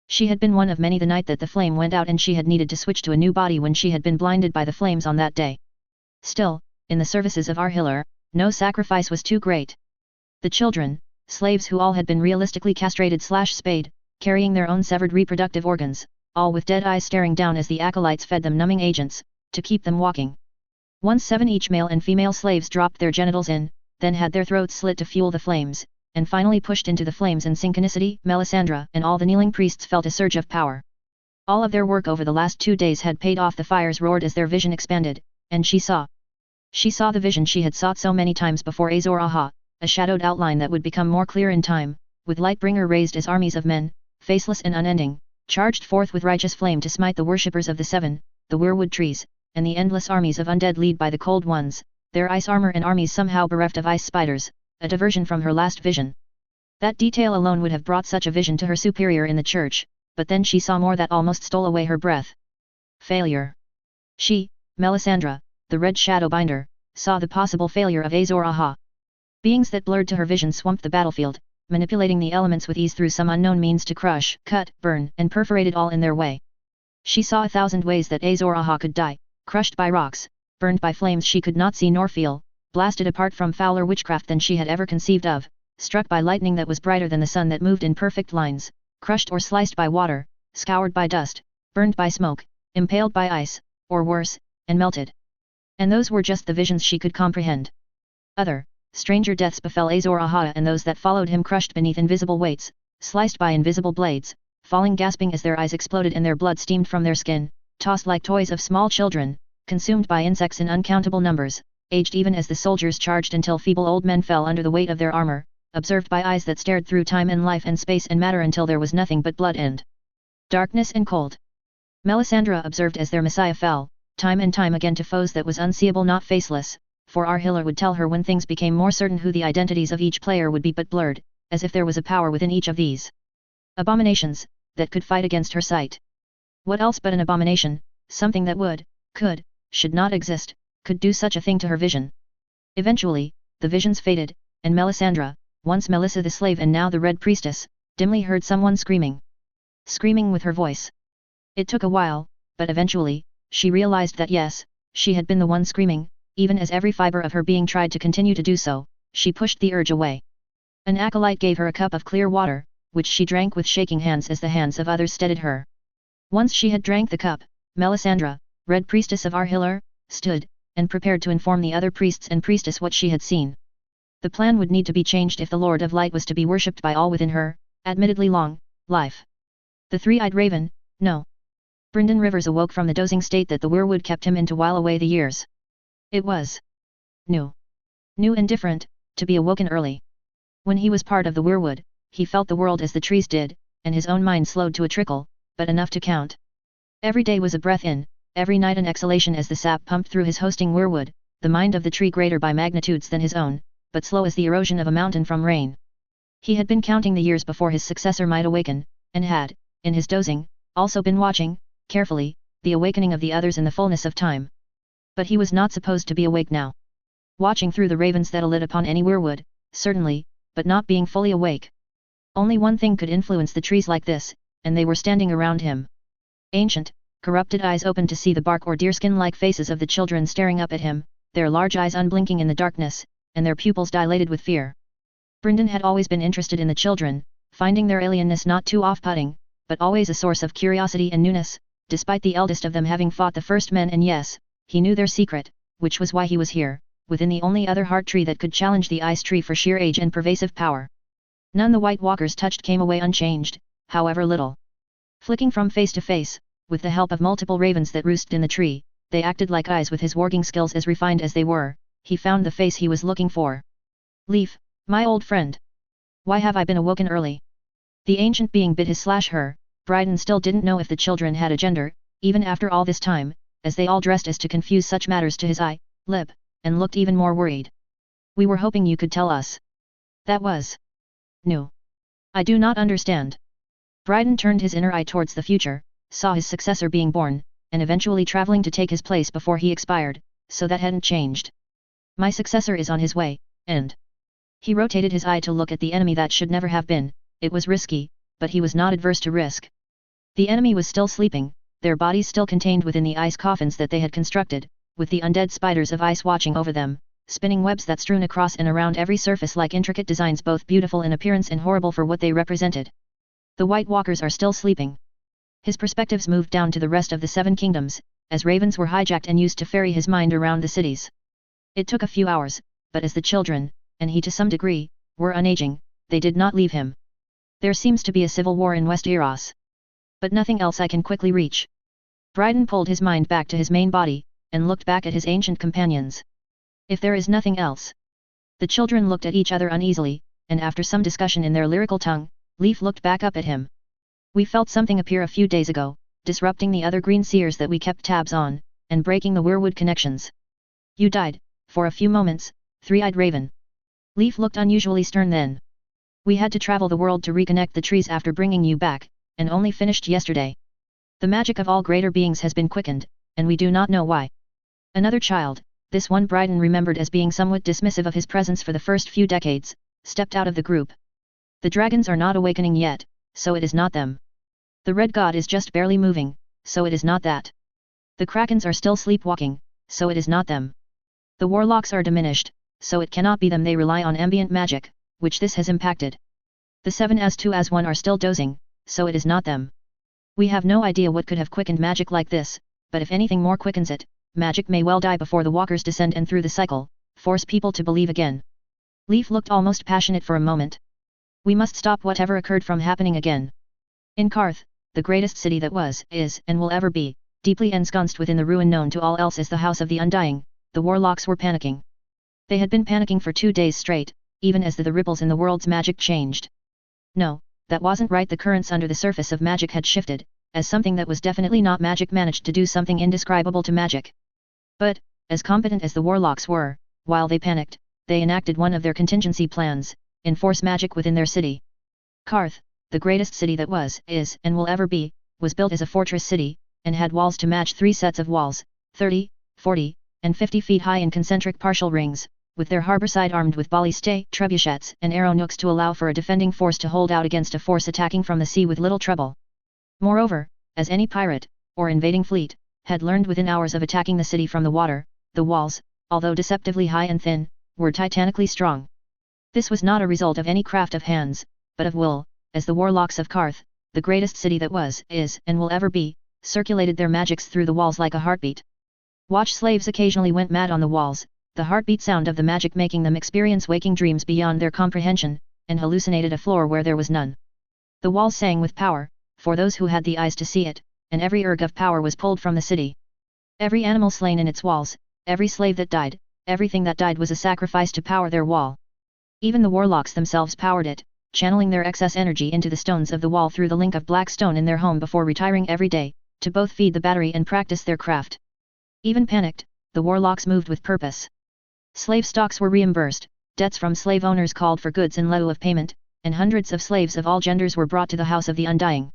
Speaker 1: She had been one of many the night that the flame went out, and she had needed to switch to a new body when she had been blinded by the flames on that day. Still, in the services of Arhillar, no sacrifice was too great. The children, slaves who all had been realistically castrated/spayed, carrying their own severed reproductive organs, all with dead eyes staring down as the acolytes fed them numbing agents, to keep them walking. Once 7 each male and female slaves dropped their genitals in, then had their throats slit to fuel the flames, and finally pushed into the flames in synchronicity. Melisandre and all the kneeling priests felt a surge of power. All of their work over the last 2 days had paid off. The fires roared as their vision expanded, and she saw the vision she had sought so many times before. Azor Aha, a shadowed outline that would become more clear in time, with Lightbringer raised as armies of men, faceless and unending, charged forth with righteous flame to smite the worshippers of the 7, the weirwood trees, and the endless armies of undead led by the cold ones, their ice armor and armies somehow bereft of ice spiders, a diversion from her last vision. That detail alone would have brought such a vision to her superior in the church, but then she saw more that almost stole away her breath. Failure. She, Melisandre, the red shadowbinder, saw the possible failure of Azor Aha. Beings that blurred to her vision swamped the battlefield, manipulating the elements with ease through some unknown means to crush, cut, burn, and perforate it all in their way. She saw 1,000 ways that Azor Aha could die, crushed by rocks, burned by flames she could not see nor feel, blasted apart from fouler witchcraft than she had ever conceived of, struck by lightning that was brighter than the sun that moved in perfect lines, crushed or sliced by water, scoured by dust, burned by smoke, impaled by ice, or worse, and melted. And those were just the visions she could comprehend. Other, stranger deaths befell Azor Aha and those that followed him, crushed beneath invisible weights, sliced by invisible blades, falling gasping as their eyes exploded and their blood steamed from their skin, tossed like toys of small children, consumed by insects in uncountable numbers, aged even as the soldiers charged until feeble old men fell under the weight of their armor, observed by eyes that stared through time and life and space and matter until there was nothing but blood and darkness and cold. Melisandre observed as their messiah fell, time and time again to foes that was unseeable not faceless, for our healer would tell her when things became more certain who the identities of each player would be but blurred, as if there was a power within each of these abominations, that could fight against her sight. What else but an abomination, something that would, could, should not exist, could do such a thing to her vision. Eventually, the visions faded, and Melisandre, once Melissa the slave and now the Red Priestess, dimly heard someone screaming. Screaming with her voice. It took a while, but eventually, she realized that yes, she had been the one screaming, even as every fiber of her being tried to continue to do so. She pushed the urge away. An acolyte gave her a cup of clear water, which she drank with shaking hands as the hands of others steadied her. Once she had drank the cup, Melisandre, Red Priestess of our healer, stood, and prepared to inform the other priests and priestess what she had seen. The plan would need to be changed if the Lord of Light was to be worshipped by all within her, admittedly long, life. The three-eyed raven, no. Brynden Rivers awoke from the dozing state that the weirwood kept him in to while away the years. It was new. New and different, to be awoken early. When he was part of the weirwood, he felt the world as the trees did, and his own mind slowed to a trickle, but enough to count. Every day was a breath in, every night an exhalation as the sap pumped through his hosting weirwood, the mind of the tree greater by magnitudes than his own, but slow as the erosion of a mountain from rain. He had been counting the years before his successor might awaken, and had, in his dozing, also been watching, carefully, the awakening of the others in the fullness of time. But he was not supposed to be awake now. Watching through the ravens that lit upon any weirwood, certainly, but not being fully awake. Only one thing could influence the trees like this, and they were standing around him. Ancient, corrupted eyes opened to see the bark or deerskin-like faces of the children staring up at him, their large eyes unblinking in the darkness, and their pupils dilated with fear. Brynden had always been interested in the children, finding their alienness not too off-putting, but always a source of curiosity and newness, despite the eldest of them having fought the first men, and yes, he knew their secret, which was why he was here, within the only other heart tree that could challenge the ice tree for sheer age and pervasive power. None the White Walkers touched came away unchanged, however little. Flicking from face to face, with the help of multiple ravens that roosted in the tree, they acted like eyes with his warging skills as refined as they were. He found the face he was looking for. Leaf, my old friend. Why have I been awoken early? The ancient being bid his / her. Brynden still didn't know if the children had a gender, even after all this time, as they all dressed as to confuse such matters to his eye, lip, and looked even more worried. We were hoping you could tell us. That was new. I do not understand. Brynden turned his inner eye towards the future, saw his successor being born, and eventually traveling to take his place before he expired, so that hadn't changed. My successor is on his way, and he rotated his eye to look at the enemy that should never have been. It was risky, but he was not adverse to risk. The enemy was still sleeping, their bodies still contained within the ice coffins that they had constructed, with the undead spiders of ice watching over them, spinning webs that strewn across and around every surface like intricate designs both beautiful in appearance and horrible for what they represented. The White Walkers are still sleeping. His perspectives moved down to the rest of the Seven Kingdoms, as ravens were hijacked and used to ferry his mind around the cities. It took a few hours, but as the children, and he to some degree, were unaging, they did not leave him. There seems to be a civil war in Westeros. But nothing else I can quickly reach. Brynden pulled his mind back to his main body, and looked back at his ancient companions. If there is nothing else. The children looked at each other uneasily, and after some discussion in their lyrical tongue, Leaf looked back up at him. We felt something appear a few days ago, disrupting the other green seers that we kept tabs on, and breaking the weirwood connections. You died, for a few moments, three-eyed raven. Leaf looked unusually stern then. We had to travel the world to reconnect the trees after bringing you back, and only finished yesterday. The magic of all greater beings has been quickened, and we do not know why. Another child, this one Brynden remembered as being somewhat dismissive of his presence for the first few decades, stepped out of the group. The dragons are not awakening yet, so it is not them. The red god is just barely moving, so it is not that. The krakens are still sleepwalking, so it is not them. The warlocks are diminished, so it cannot be them. They rely on ambient magic, which this has impacted. The 7 as 2 as 1 are still dozing, so it is not them. We have no idea what could have quickened magic like this, but if anything more quickens it, magic may well die before the walkers descend and through the cycle, force people to believe again. Leaf looked almost passionate for a moment. We must stop whatever occurred from happening again. In Karth, the greatest city that was, is, and will ever be, deeply ensconced within the ruin known to all else as the House of the Undying, the warlocks were panicking. They had been panicking for 2 days straight, even as the ripples in the world's magic changed. No, that wasn't right. The currents under the surface of magic had shifted, as something that was definitely not magic managed to do something indescribable to magic. But, as competent as the warlocks were, while they panicked, they enacted one of their contingency plans: enforce magic within their city. Karth, the greatest city that was, is, and will ever be, was built as a fortress city, and had walls to match 3 sets of walls, 30, 40, and 50 feet high in concentric partial rings, with their harborside armed with ballistae, trebuchets, and arrow nooks to allow for a defending force to hold out against a force attacking from the sea with little trouble. Moreover, as any pirate, or invading fleet, had learned within hours of attacking the city from the water, the walls, although deceptively high and thin, were titanically strong. This was not a result of any craft of hands, but of will, as the warlocks of Karth, the greatest city that was, is, and will ever be, circulated their magics through the walls like a heartbeat. Watch slaves occasionally went mad on the walls, the heartbeat sound of the magic making them experience waking dreams beyond their comprehension, and hallucinated a floor where there was none. The walls sang with power, for those who had the eyes to see it, and every erg of power was pulled from the city. Every animal slain in its walls, every slave that died, everything that died was a sacrifice to power their wall. Even the warlocks themselves powered it, channeling their excess energy into the stones of the wall through the link of black stone in their home before retiring every day, to both feed the battery and practice their craft. Even panicked, the warlocks moved with purpose. Slave stocks were reimbursed, debts from slave owners called for goods in lieu of payment, and hundreds of slaves of all genders were brought to the House of the Undying.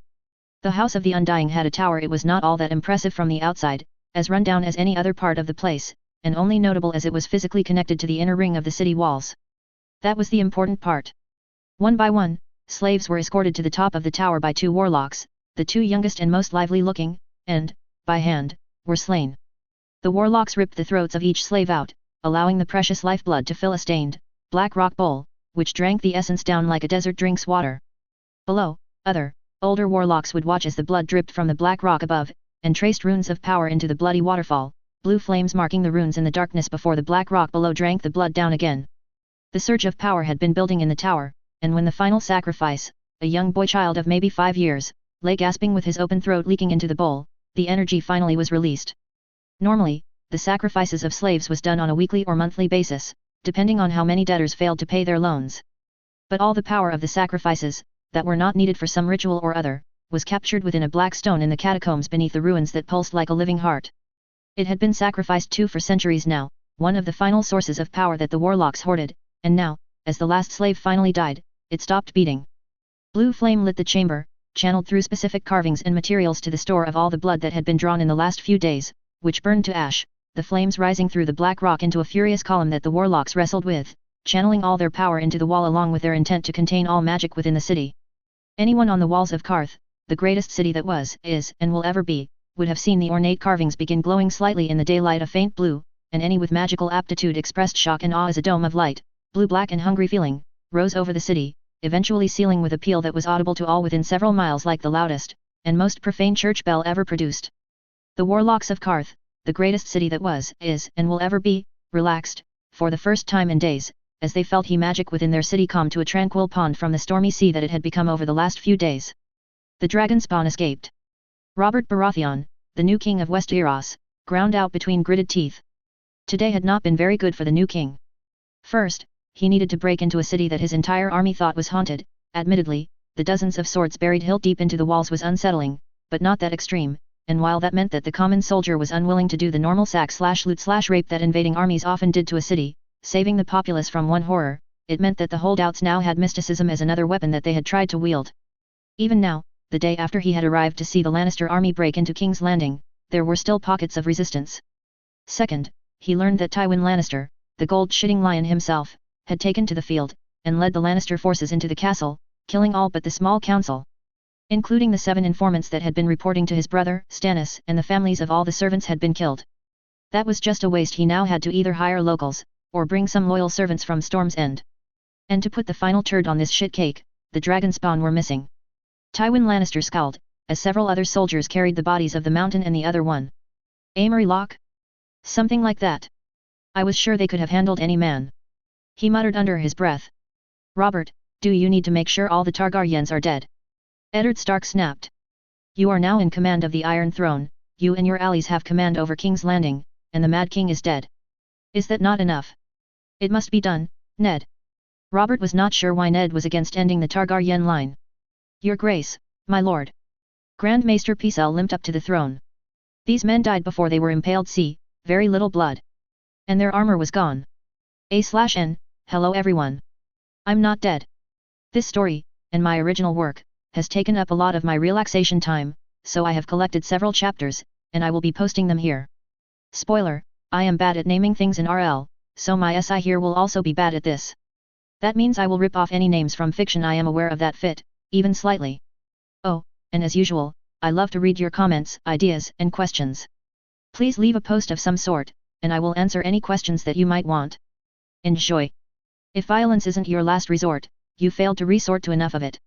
Speaker 1: The House of the Undying had a tower. It was not all that impressive from the outside, as run down as any other part of the place, and only notable as it was physically connected to the inner ring of the city walls. That was the important part. One by one, slaves were escorted to the top of the tower by 2 warlocks, the 2 youngest and most lively looking, and, by hand, were slain. The warlocks ripped the throats of each slave out, allowing the precious lifeblood to fill a stained, black rock bowl, which drank the essence down like a desert drinks water. Below, other, older warlocks would watch as the blood dripped from the black rock above, and traced runes of power into the bloody waterfall, blue flames marking the runes in the darkness before the black rock below drank the blood down again. The surge of power had been building in the tower, and when the final sacrifice, a young boy child of maybe 5 years, lay gasping with his open throat leaking into the bowl, the energy finally was released. Normally, the sacrifices of slaves was done on a weekly or monthly basis, depending on how many debtors failed to pay their loans. But all the power of the sacrifices, that were not needed for some ritual or other, was captured within a black stone in the catacombs beneath the ruins that pulsed like a living heart. It had been sacrificed to for centuries now, one of the final sources of power that the warlocks hoarded, and now, as the last slave finally died, it stopped beating. Blue flame lit the chamber, channeled through specific carvings and materials to the store of all the blood that had been drawn in the last few days, which burned to ash, the flames rising through the black rock into a furious column that the warlocks wrestled with, channeling all their power into the wall along with their intent to contain all magic within the city. Anyone on the walls of Karth, the greatest city that was, is, and will ever be, would have seen the ornate carvings begin glowing slightly in the daylight a faint blue, and any with magical aptitude expressed shock and awe as a dome of light, blue-black and hungry feeling, rose over the city, eventually sealing with a peal that was audible to all within several miles like the loudest, and most profane church bell ever produced. The warlocks of Karth, the greatest city that was, is, and will ever be, relaxed, for the first time in days, as they felt he magic within their city calm to a tranquil pond from the stormy sea that it had become over the last few days. The dragon spawn escaped. Robert Baratheon, the new king of Westeros, ground out between gritted teeth. Today had not been very good for the new king. First, he needed to break into a city that his entire army thought was haunted. Admittedly, the dozens of swords buried hilt deep into the walls was unsettling, but not that extreme, and while that meant that the common soldier was unwilling to do the normal sack/loot/rape that invading armies often did to a city, saving the populace from one horror, it meant that the holdouts now had mysticism as another weapon that they had tried to wield. Even now, the day after he had arrived to see the Lannister army break into King's Landing, there were still pockets of resistance. Second, he learned that Tywin Lannister, the gold-shitting lion himself, had taken to the field, and led the Lannister forces into the castle, killing all but the small council. Including the 7 informants that had been reporting to his brother, Stannis, and the families of all the servants had been killed. That was just a waste. He now had to either hire locals, or bring some loyal servants from Storm's End. And to put the final turd on this shit cake, the dragon spawn were missing. Tywin Lannister scowled, as several other soldiers carried the bodies of the mountain and the other one. Amory Locke? Something like that. I was sure they could have handled any man. He muttered under his breath. Robert, do you need to make sure all the Targaryens are dead? Eddard Stark snapped. You are now in command of the Iron Throne, you and your allies have command over King's Landing, and the Mad King is dead. Is that not enough? It must be done, Ned. Robert was not sure why Ned was against ending the Targaryen line. Your Grace, my lord. Grand Maester Pisel limped up to the throne. These men died before they were impaled. See, very little blood. And their armor was gone. A/N, hello everyone. I'm not dead. This story, and my original work, has taken up a lot of my relaxation time, so I have collected several chapters, and I will be posting them here. Spoiler, I am bad at naming things in RL, so my SI here will also be bad at this. That means I will rip off any names from fiction. I am aware of that fit, even slightly. Oh, and as usual, I love to read your comments, ideas, and questions. Please leave a post of some sort, and I will answer any questions that you might want. Enjoy. If violence isn't your last resort, you failed to resort to enough of it.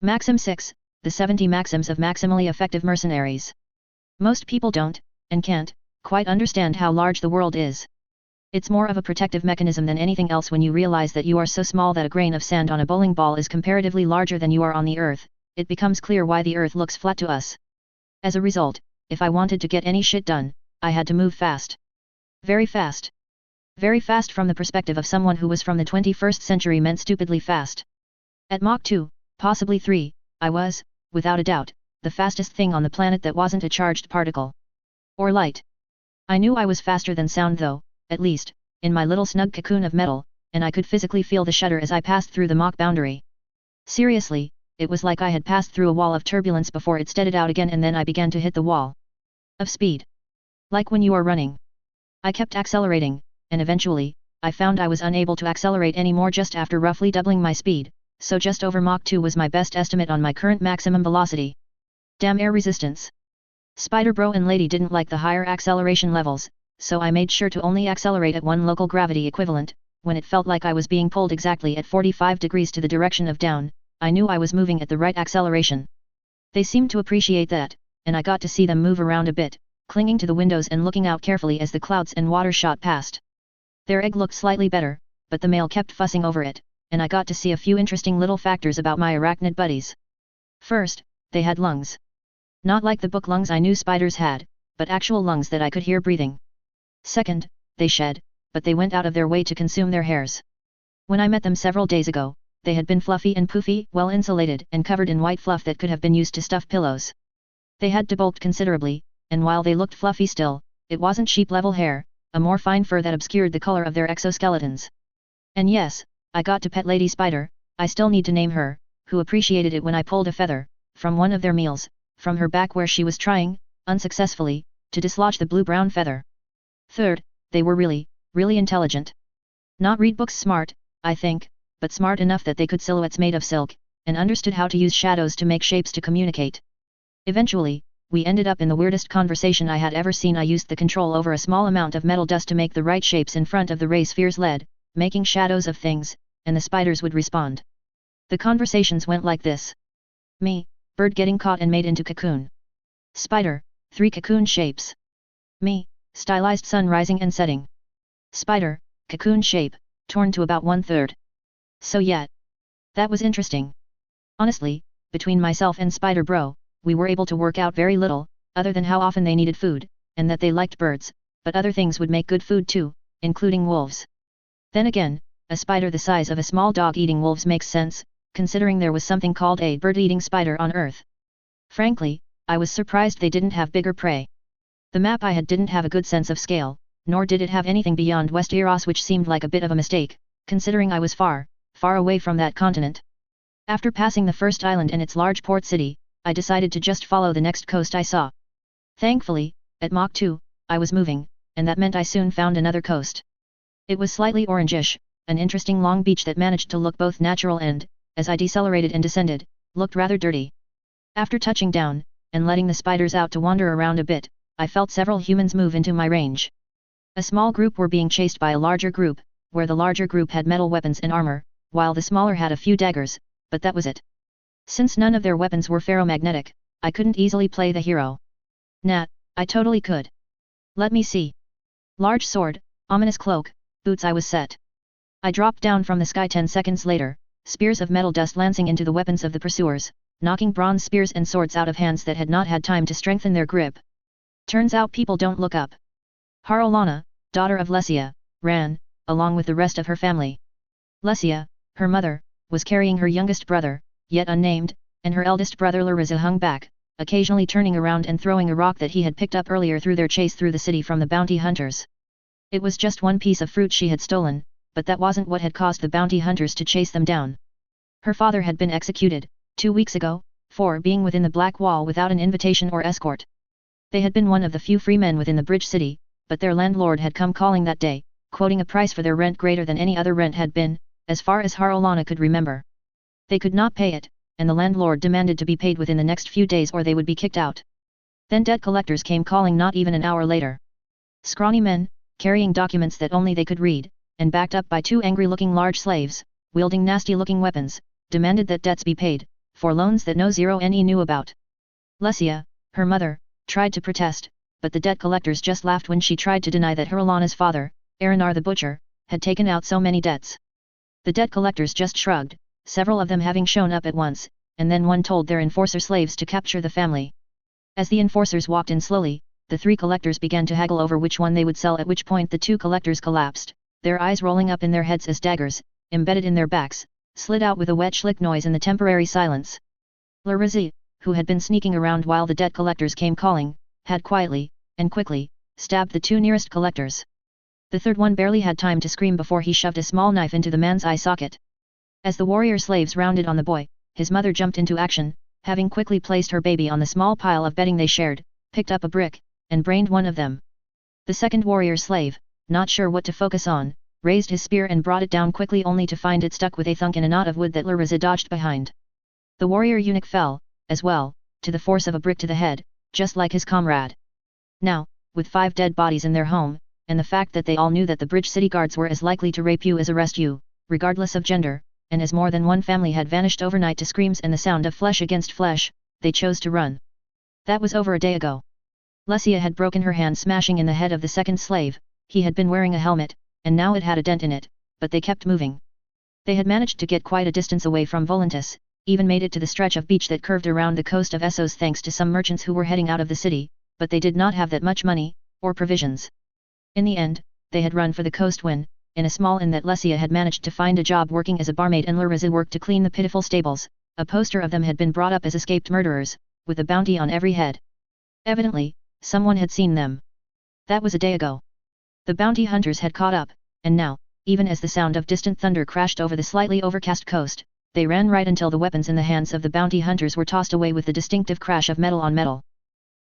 Speaker 1: Maxim 6, the 70 maxims of maximally effective mercenaries. Most people don't, and can't, quite understand how large the world is. It's more of a protective mechanism than anything else. When you realize that you are so small that a grain of sand on a bowling ball is comparatively larger than you are on the earth, it becomes clear why the earth looks flat to us. As a result, if I wanted to get any shit done, I had to move fast. Very fast. Very fast from the perspective of someone who was from the 21st century meant stupidly fast. At Mach 2, possibly 3, I was, without a doubt, the fastest thing on the planet that wasn't a charged particle. Or light. I knew I was faster than sound though, at least, in my little snug cocoon of metal, and I could physically feel the shudder as I passed through the Mach boundary. Seriously, it was like I had passed through a wall of turbulence before it steadied out again, and then I began to hit the wall of speed. Like when you are running. I kept accelerating, and eventually, I found I was unable to accelerate anymore just after roughly doubling my speed, so just over Mach 2 was my best estimate on my current maximum velocity. Damn air resistance. Spider Bro and Lady didn't like the higher acceleration levels, so I made sure to only accelerate at one local gravity equivalent. When it felt like I was being pulled exactly at 45 degrees to the direction of down, I knew I was moving at the right acceleration. They seemed to appreciate that, and I got to see them move around a bit, clinging to the windows and looking out carefully as the clouds and water shot past. Their egg looked slightly better, but the male kept fussing over it, and I got to see a few interesting little factors about my arachnid buddies. First, they had lungs. Not like the book lungs I knew spiders had, but actual lungs that I could hear breathing. Second, they shed, but they went out of their way to consume their hairs. When I met them several days ago, they had been fluffy and poofy, well insulated and covered in white fluff that could have been used to stuff pillows. They had debulked considerably, and while they looked fluffy still, it wasn't sheep-level hair, a more fine fur that obscured the color of their exoskeletons. And yes, I got to pet Lady Spider, I still need to name her, who appreciated it when I pulled a feather, from one of their meals, from her back where she was trying, unsuccessfully, to dislodge the blue-brown feather. Third, they were really intelligent. Not read books smart, I think, but smart enough that they could silhouettes made of silk, and understood how to use shadows to make shapes to communicate. Eventually, we ended up in the weirdest conversation I had ever seen. I used the control over a small amount of metal dust to make the right shapes in front of the ray spheres LED, making shadows of things, and the spiders would respond. The conversations went like this. Me, bird getting caught and made into cocoon. Spider, 3 cocoon shapes. Me, stylized sun rising and setting. Spider, cocoon shape, torn to about 1/3. So yeah. That was interesting. Honestly, between myself and Spider Bro, we were able to work out very little, other than how often they needed food, and that they liked birds, but other things would make good food too, including wolves. Then again, a spider the size of a small dog eating wolves makes sense, considering there was something called a bird-eating spider on Earth. Frankly, I was surprised they didn't have bigger prey. The map I had didn't have a good sense of scale, nor did it have anything beyond West Eros, which seemed like a bit of a mistake, considering I was far away from that continent. After passing the first island and its large port city, I decided to just follow the next coast I saw. Thankfully, at Mach 2, I was moving, and that meant I soon found another coast. It was slightly orangish, an interesting long beach that managed to look both natural and, as I decelerated and descended, looked rather dirty. After touching down, and letting the spiders out to wander around a bit, I felt several humans move into my range. A small group were being chased by a larger group, where the larger group had metal weapons and armor, while the smaller had a few daggers, but that was it. Since none of their weapons were ferromagnetic, I couldn't easily play the hero. Nah, I totally could. Let me see. Large sword, ominous cloak, boots. I was set. I dropped down from the sky 10 seconds later, spears of metal dust lancing into the weapons of the pursuers, knocking bronze spears and swords out of hands that had not had time to strengthen their grip. Turns out people don't look up. Harolana, daughter of Lesia, ran, along with the rest of her family. Lesia, her mother, was carrying her youngest brother, yet unnamed, and her eldest brother Lariza hung back, occasionally turning around and throwing a rock that he had picked up earlier through their chase through the city from the bounty hunters. It was just one piece of fruit she had stolen, but that wasn't what had caused the bounty hunters to chase them down. Her father had been executed 2 weeks ago, for being within the Black Wall without an invitation or escort. They had been one of the few free men within the Bridge City, but their landlord had come calling that day, quoting a price for their rent greater than any other rent had been, as far as Harolana could remember. They could not pay it, and the landlord demanded to be paid within the next few days or they would be kicked out. Then debt collectors came calling not even an hour later. Scrawny men, carrying documents that only they could read, and backed up by 2 angry-looking large slaves, wielding nasty-looking weapons, demanded that debts be paid, for loans that no zero NE knew about. Lesia, her mother, tried to protest, but the debt collectors just laughed when she tried to deny that Harolana's father, Aranar the butcher, had taken out so many debts. The debt collectors just shrugged, several of them having shown up at once, and then one told their enforcer slaves to capture the family. As the enforcers walked in slowly, the 3 collectors began to haggle over which one they would sell, at which point the 2 collectors collapsed, their eyes rolling up in their heads as daggers, embedded in their backs, slid out with a wet schlick noise in the temporary silence. Larizi, who had been sneaking around while the debt collectors came calling, had quietly, and quickly, stabbed the 2 nearest collectors. The third one barely had time to scream before he shoved a small knife into the man's eye socket. As the warrior slaves rounded on the boy, his mother jumped into action, having quickly placed her baby on the small pile of bedding they shared, picked up a brick, and brained one of them. The second warrior slave, not sure what to focus on, raised his spear and brought it down quickly only to find it stuck with a thunk in a knot of wood that Lariza dodged behind. The warrior eunuch fell, as well, to the force of a brick to the head, just like his comrade. Now, with 5 dead bodies in their home, and the fact that they all knew that the Bridge City guards were as likely to rape you as arrest you, regardless of gender, and as more than one family had vanished overnight to screams and the sound of flesh against flesh, they chose to run. That was over a day ago. Lesia had broken her hand smashing in the head of the second slave. He had been wearing a helmet, and now it had a dent in it, but they kept moving. They had managed to get quite a distance away from Volantis, even made it to the stretch of beach that curved around the coast of Essos thanks to some merchants who were heading out of the city, but they did not have that much money, or provisions. In the end, they had run for the coast when, in a small inn that Lesia had managed to find a job working as a barmaid and Lariza worked to clean the pitiful stables, a poster of them had been brought up as escaped murderers, with a bounty on every head. Evidently, someone had seen them. That was a day ago. The bounty hunters had caught up, and now, even as the sound of distant thunder crashed over the slightly overcast coast, they ran right until the weapons in the hands of the bounty hunters were tossed away with the distinctive crash of metal on metal.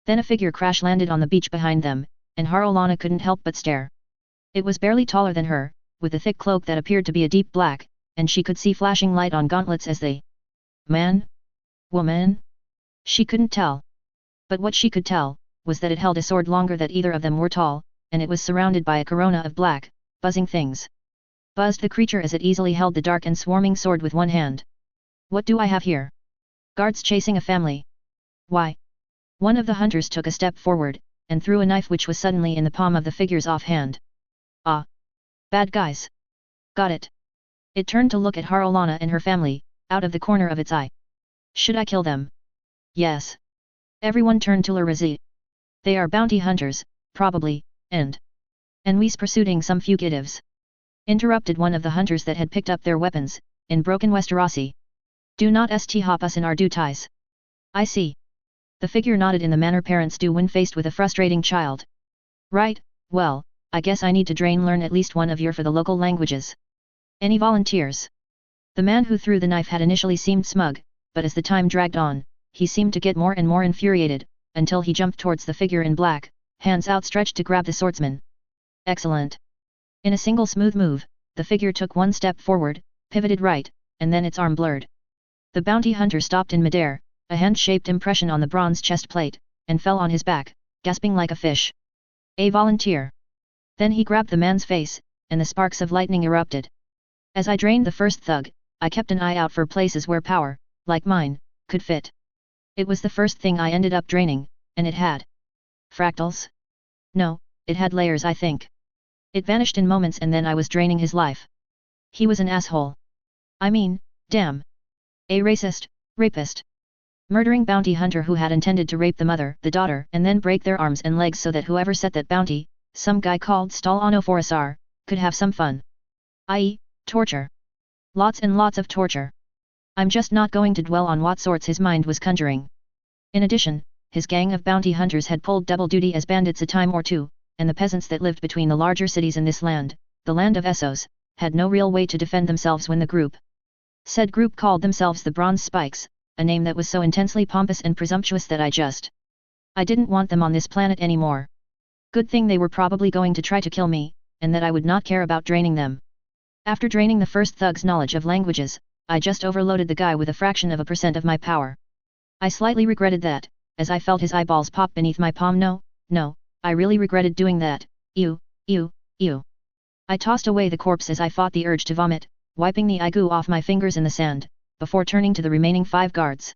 Speaker 1: Then a figure crash landed on the beach behind them, and Harolana couldn't help but stare. It was barely taller than her, with a thick cloak that appeared to be a deep black, and she could see flashing light on gauntlets as they... Man? Woman? She couldn't tell. But what she could tell, was that it held a sword longer that either of them were tall, and it was surrounded by a corona of black, buzzing things. Buzzed the creature as it easily held the dark and swarming sword with one hand. What do I have here? Guards chasing a family. Why? One of the hunters took a step forward, and threw a knife which was suddenly in the palm of the figure's offhand. Ah! Bad guys. Got it. It turned to look at Harolana and her family, out of the corner of its eye. Should I kill them? Yes. Everyone turned to Larizi. They are bounty hunters, probably, and we's pursuing some fugitives. Interrupted one of the hunters that had picked up their weapons, in broken Westerosi. Do not hop us in our duties. I see. The figure nodded in the manner parents do when faced with a frustrating child. Right, well, I guess I need to learn at least one of your for the local languages. Any volunteers? The man who threw the knife had initially seemed smug, but as the time dragged on, he seemed to get more and more infuriated, until he jumped towards the figure in black, hands outstretched to grab the swordsman. Excellent. In a single smooth move, the figure took one step forward, pivoted right, and then its arm blurred. The bounty hunter stopped in midair, a hand-shaped impression on the bronze chest plate, and fell on his back, gasping like a fish. A volunteer. Then he grabbed the man's face, and the sparks of lightning erupted. As I drained the first thug, I kept an eye out for places where power, like mine, could fit. It was the first thing I ended up draining, and it had fractals? No, it had layers, I think. It vanished in moments and then I was draining his life. He was an asshole. I mean, damn. A racist, rapist. Murdering bounty hunter who had intended to rape the mother, the daughter, and then break their arms and legs so that whoever set that bounty, some guy called Stalano Forasar, could have some fun. I.e., torture. Lots and lots of torture. I'm just not going to dwell on what sorts his mind was conjuring. In addition, his gang of bounty hunters had pulled double duty as bandits a time or two, and the peasants that lived between the larger cities in this land, the land of Essos, had no real way to defend themselves when the said group called themselves the Bronze Spikes, a name that was so intensely pompous and presumptuous that I didn't want them on this planet anymore. Good thing they were probably going to try to kill me, and that I would not care about draining them. After draining the first thug's knowledge of languages, I just overloaded the guy with a fraction of a percent of my power. I slightly regretted that, as I felt his eyeballs pop beneath my palm. No, I really regretted doing that. Ew. I tossed away the corpse as I fought the urge to vomit, wiping the goo off my fingers in the sand, before turning to the remaining 5 guards.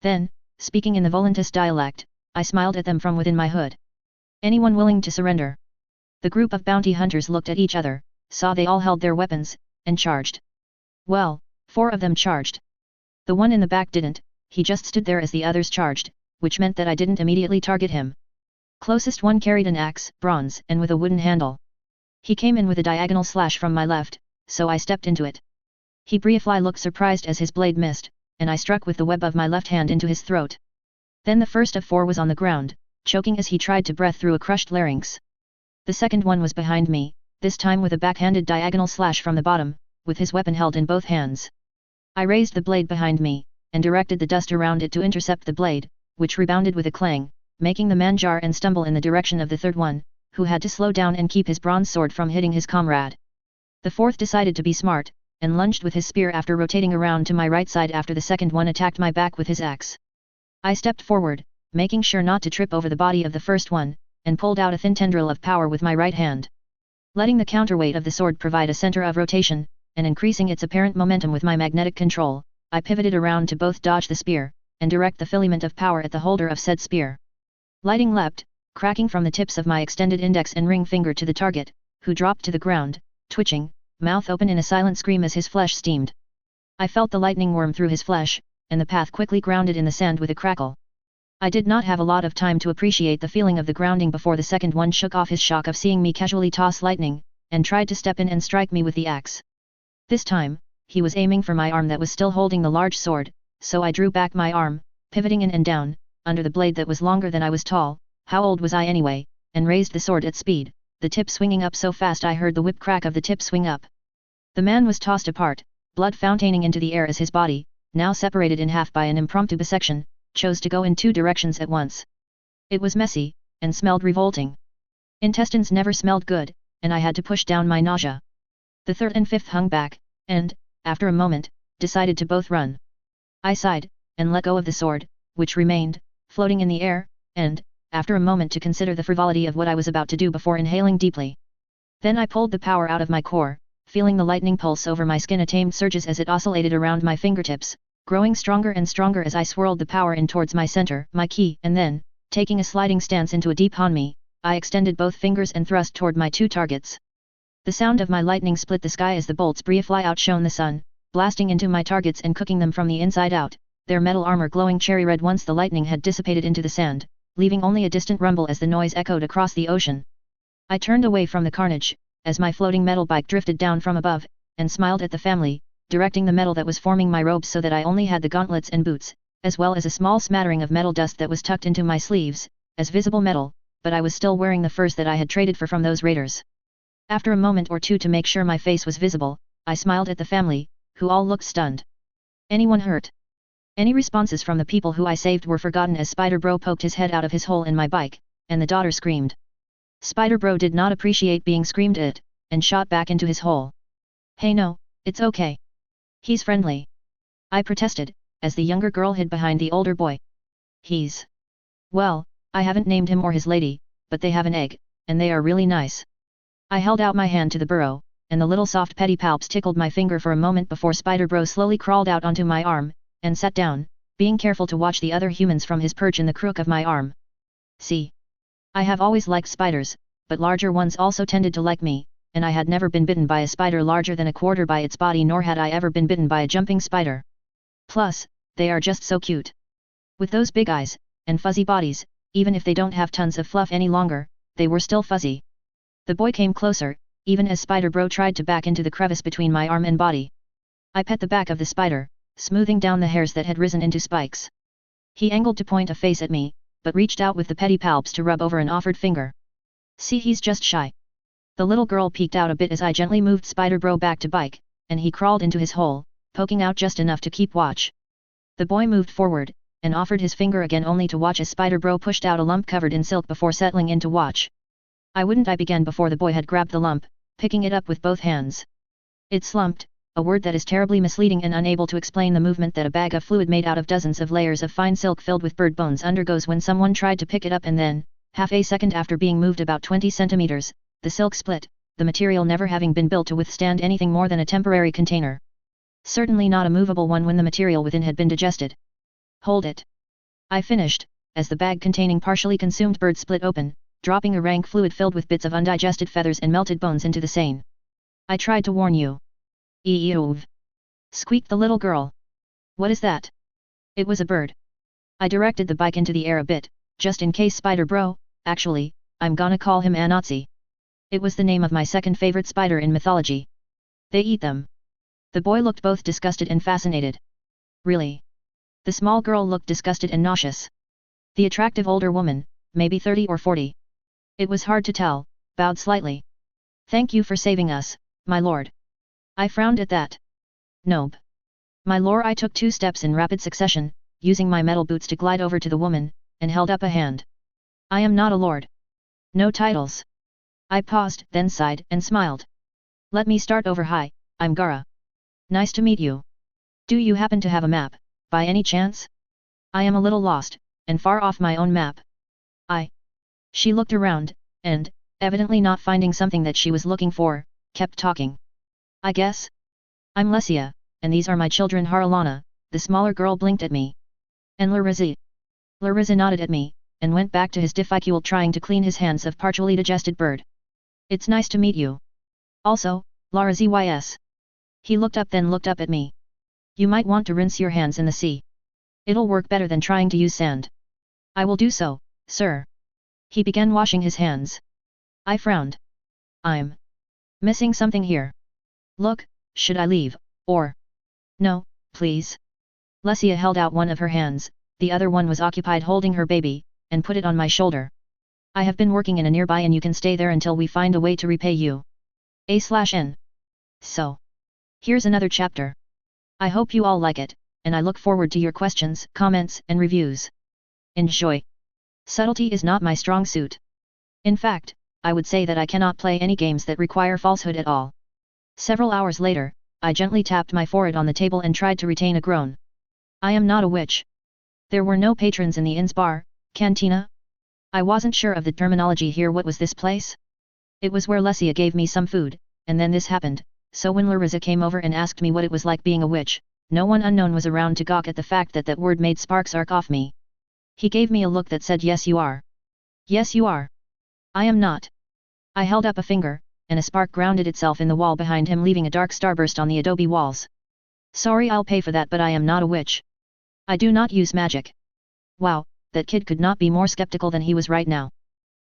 Speaker 1: Then, speaking in the Volantis dialect, I smiled at them from within my hood. Anyone willing to surrender? The group of bounty hunters looked at each other, saw they all held their weapons, and charged. Well, 4 of them charged. The one in the back didn't, he just stood there as the others charged, which meant that I didn't immediately target him. Closest one carried an axe, bronze, and with a wooden handle. He came in with a diagonal slash from my left, so I stepped into it. He briefly looked surprised as his blade missed, and I struck with the web of my left hand into his throat. Then the first of 4 was on the ground, choking as he tried to breathe through a crushed larynx. The second one was behind me, this time with a backhanded diagonal slash from the bottom, with his weapon held in both hands. I raised the blade behind me, and directed the dust around it to intercept the blade, which rebounded with a clang, making the man jar and stumble in the direction of the third one, who had to slow down and keep his bronze sword from hitting his comrade. The fourth decided to be smart, and lunged with his spear after rotating around to my right side after the second one attacked my back with his axe. I stepped forward, making sure not to trip over the body of the first one, and pulled out a thin tendril of power with my right hand. Letting the counterweight of the sword provide a center of rotation, and increasing its apparent momentum with my magnetic control, I pivoted around to both dodge the spear, and direct the filament of power at the holder of said spear. Lightning leapt, cracking from the tips of my extended index and ring finger to the target, who dropped to the ground, twitching, mouth open in a silent scream as his flesh steamed. I felt the lightning worm through his flesh, and the path quickly grounded in the sand with a crackle. I did not have a lot of time to appreciate the feeling of the grounding before the second one shook off his shock of seeing me casually toss lightning, and tried to step in and strike me with the axe. This time, he was aiming for my arm that was still holding the large sword, so I drew back my arm, pivoting in and down, under the blade that was longer than I was tall. How old was I anyway, and raised the sword at speed, the tip swinging up so fast I heard the whip crack of the tip swing up. The man was tossed apart, blood founaining into the air as his body, now separated in half by an impromptu bisection, chose to go in 2 directions at once. It was messy, and smelled revolting. Intestines never smelled good, and I had to push down my nausea. The third and fifth hung back, and, after a moment, decided to both run. I sighed, and let go of the sword, which remained, floating in the air, and, after a moment to consider the frivolity of what I was about to do before inhaling deeply. Then I pulled the power out of my core, feeling the lightning pulse over my skin tamed surges as it oscillated around my fingertips, growing stronger and stronger as I swirled the power in towards my center, my key, and then, taking a sliding stance into a deep hanmi, I extended both fingers and thrust toward my 2 targets. The sound of my lightning split the sky as the bolts briefly outshone the sun, blasting into my targets and cooking them from the inside out, their metal armor glowing cherry red once the lightning had dissipated into the sand, leaving only a distant rumble as the noise echoed across the ocean. I turned away from the carnage, as my floating metal bike drifted down from above, and smiled at the family, directing the metal that was forming my robes so that I only had the gauntlets and boots, as well as a small smattering of metal dust that was tucked into my sleeves, as visible metal, but I was still wearing the furs that I had traded for from those raiders. After a moment or two to make sure my face was visible, I smiled at the family, who all looked stunned. Anyone hurt? Any responses from the people who I saved were forgotten as Spider Bro poked his head out of his hole in my bike, and the daughter screamed. Spider Bro did not appreciate being screamed at, and shot back into his hole. Hey no, it's okay. He's friendly. I protested, as the younger girl hid behind the older boy. Well, I haven't named him or his lady, but they have an egg, and they are really nice. I held out my hand to the burrow, and the little soft pedipalps tickled my finger for a moment before Spider Bro slowly crawled out onto my arm, and sat down, being careful to watch the other humans from his perch in the crook of my arm. See. I have always liked spiders, but larger ones also tended to like me, and I had never been bitten by a spider larger than a quarter by its body, nor had I ever been bitten by a jumping spider. Plus, they are just so cute. With those big eyes, and fuzzy bodies, even if they don't have tons of fluff any longer, they were still fuzzy. The boy came closer, even as Spider Bro tried to back into the crevice between my arm and body. I pet the back of the spider, smoothing down the hairs that had risen into spikes. He angled to point a face at me, but reached out with the pedipalps to rub over an offered finger. See, he's just shy. The little girl peeked out a bit as I gently moved Spider Bro back to bike, and he crawled into his hole, poking out just enough to keep watch. The boy moved forward, and offered his finger again only to watch as Spider Bro pushed out a lump covered in silk before settling in to watch. I began before the boy had grabbed the lump, picking it up with both hands. It slumped, a word that is terribly misleading and unable to explain the movement that a bag of fluid made out of dozens of layers of fine silk filled with bird bones undergoes when someone tried to pick it up, and then, half a second after being moved about 20 centimeters, the silk split, the material never having been built to withstand anything more than a temporary container. Certainly not a movable one when the material within had been digested. Hold it. I finished, as the bag containing partially consumed bird split open, dropping a rank fluid filled with bits of undigested feathers and melted bones into the Seine. I tried to warn you. Eeeeev! Squeaked the little girl. What is that? It was a bird. I directed the bike into the air a bit, just in case Spider Bro, actually, I'm gonna call him Anatsi. It was the name of my second favorite spider in mythology. They eat them. The boy looked both disgusted and fascinated. Really? The small girl looked disgusted and nauseous. The attractive older woman, maybe 30 or 40. It was hard to tell, bowed slightly. Thank you for saving us, my lord. I frowned at that. Nope. My lord. I took 2 steps in rapid succession, using my metal boots to glide over to the woman, and held up a hand. I am not a lord. No titles. I paused, then sighed and smiled. Let me start over. Hi, I'm Gara. Nice to meet you. Do you happen to have a map, by any chance? I am a little lost, and far off my own map. She looked around, and, evidently not finding something that she was looking for, kept talking. I guess. I'm Lesia, and these are my children. Haralana, the smaller girl blinked at me. And Larizi. Larizi nodded at me, and went back to his difficult trying to clean his hands of partially digested bird. It's nice to meet you. Also, Larazys. He looked up then looked up at me. You might want to rinse your hands in the sea. It'll work better than trying to use sand. I will do so, sir. He began washing his hands. I frowned. I'm missing something here. Look, should I leave, or? No, please. Lesia held out one of her hands, the other one was occupied holding her baby, and put it on my shoulder. I have been working in a nearby and you can stay there until we find a way to repay you. A/N. So. Here's another chapter. I hope you all like it, and I look forward to your questions, comments, and reviews. Enjoy. Subtlety is not my strong suit. In fact, I would say that I cannot play any games that require falsehood at all. Several hours later, I gently tapped my forehead on the table and tried to retain a groan. I am not a witch. There were no patrons in the inn's bar, cantina. I wasn't sure of the terminology here. What was this place? It was where Lesia gave me some food, and then this happened, so when Larissa came over and asked me what it was like being a witch, no one unknown was around to gawk at the fact that that word made sparks arc off me. He gave me a look that said yes you are. Yes you are. I am not. I held up a finger, and a spark grounded itself in the wall behind him, leaving a dark starburst on the adobe walls. Sorry, I'll pay for that, but I am not a witch. I do not use magic. Wow, that kid could not be more skeptical than he was right now.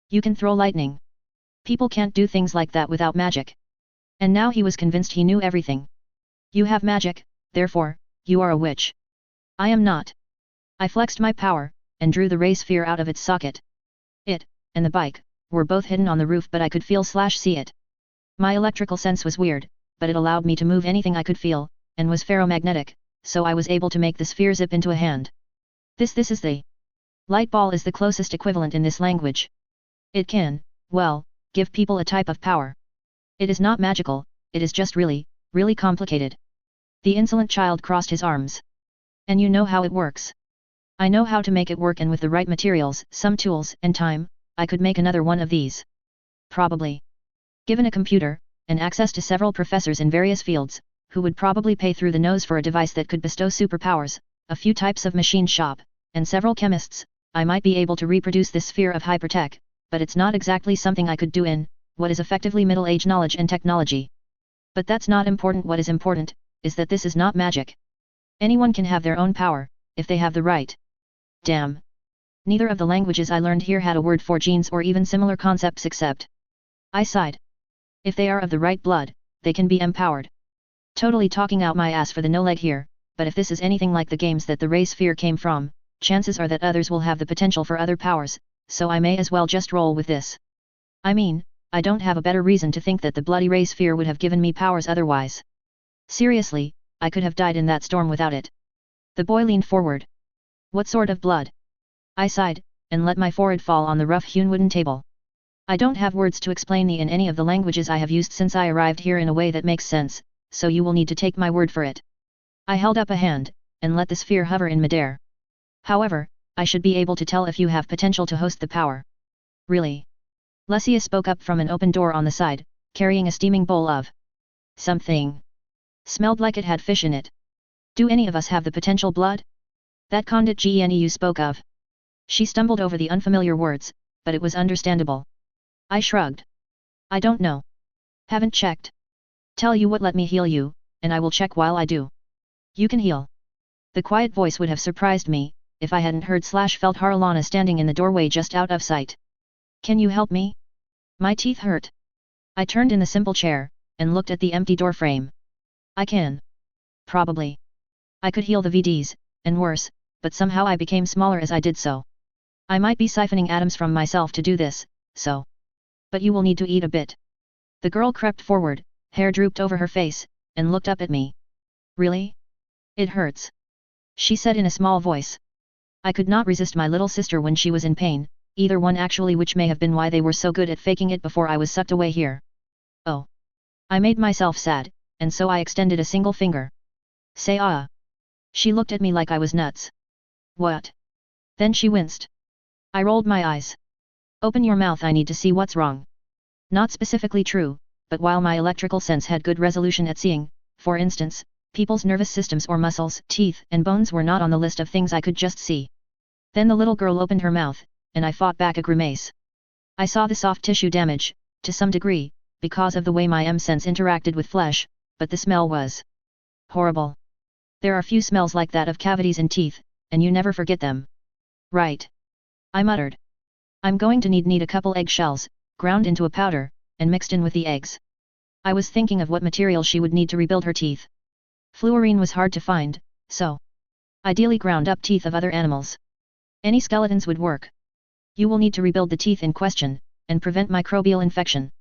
Speaker 1: You can throw lightning. People can't do things like that without magic. And now he was convinced he knew everything. You have magic, therefore, you are a witch. I am not. I flexed my power, and drew the ray sphere out of its socket. It, and the bike, were both hidden on the roof, but I could feel/see it. My electrical sense was weird, but it allowed me to move anything I could feel, and was ferromagnetic, so I was able to make the sphere zip into a hand. This is the light ball is the closest equivalent in this language. It can, well, give people a type of power. It is not magical, it is just really, really complicated. The insolent child crossed his arms. And you know how it works. I know how to make it work, and with the right materials, some tools, and time, I could make another one of these. Probably. Given a computer, and access to several professors in various fields, who would probably pay through the nose for a device that could bestow superpowers, a few types of machine shop, and several chemists, I might be able to reproduce this sphere of hypertech, but it's not exactly something I could do in what is effectively middle-age knowledge and technology. But that's not important. What is important, is that this is not magic. Anyone can have their own power, if they have the right. Damn. Neither of the languages I learned here had a word for genes or even similar concepts except. I sighed. If they are of the right blood, they can be empowered. Totally talking out my ass for the no leg here, but if this is anything like the games that the ray sphere came from, chances are that others will have the potential for other powers, so I may as well just roll with this. I mean, I don't have a better reason to think that the bloody ray sphere would have given me powers otherwise. Seriously, I could have died in that storm without it. The boy leaned forward. What sort of blood? I sighed, and let my forehead fall on the rough-hewn wooden table. I don't have words to explain the in any of the languages I have used since I arrived here in a way that makes sense, so you will need to take my word for it. I held up a hand, and let the sphere hover in midair. However, I should be able to tell if you have potential to host the power. Really? Lesia spoke up from an open door on the side, carrying a steaming bowl of something. Smelled like it had fish in it. Do any of us have the potential blood? That Condit Genu spoke of. She stumbled over the unfamiliar words, but it was understandable. I shrugged. I don't know. Haven't checked. Tell you what, let me heal you, and I will check while I do. You can heal. The quiet voice would have surprised me, if I hadn't heard / felt Haralana standing in the doorway just out of sight. Can you help me? My teeth hurt. I turned in the simple chair, and looked at the empty door frame. I can. Probably. I could heal the VDs, and worse, but somehow I became smaller as I did so. I might be siphoning atoms from myself to do this, so. But you will need to eat a bit. The girl crept forward, hair drooped over her face, and looked up at me. Really? It hurts. She said in a small voice. I could not resist my little sister when she was in pain, either one actually, which may have been why they were so good at faking it before I was sucked away here. Oh. I made myself sad, and so I extended a single finger. Say ah. She looked at me like I was nuts. What? Then she winced. I rolled my eyes. Open your mouth, I need to see what's wrong. Not specifically true, but while my electrical sense had good resolution at seeing, for instance, people's nervous systems or muscles, teeth, and bones were not on the list of things I could just see. Then the little girl opened her mouth, and I fought back a grimace. I saw the soft tissue damage, to some degree, because of the way my M-sense interacted with flesh, but the smell was horrible. There are few smells like that of cavities in teeth, and you never forget them. Right. I muttered. I'm going to need a couple eggshells, ground into a powder, and mixed in with the eggs. I was thinking of what material she would need to rebuild her teeth. Fluorine was hard to find, so ideally ground up teeth of other animals. Any skeletons would work. You will need to rebuild the teeth in question, and prevent microbial infection.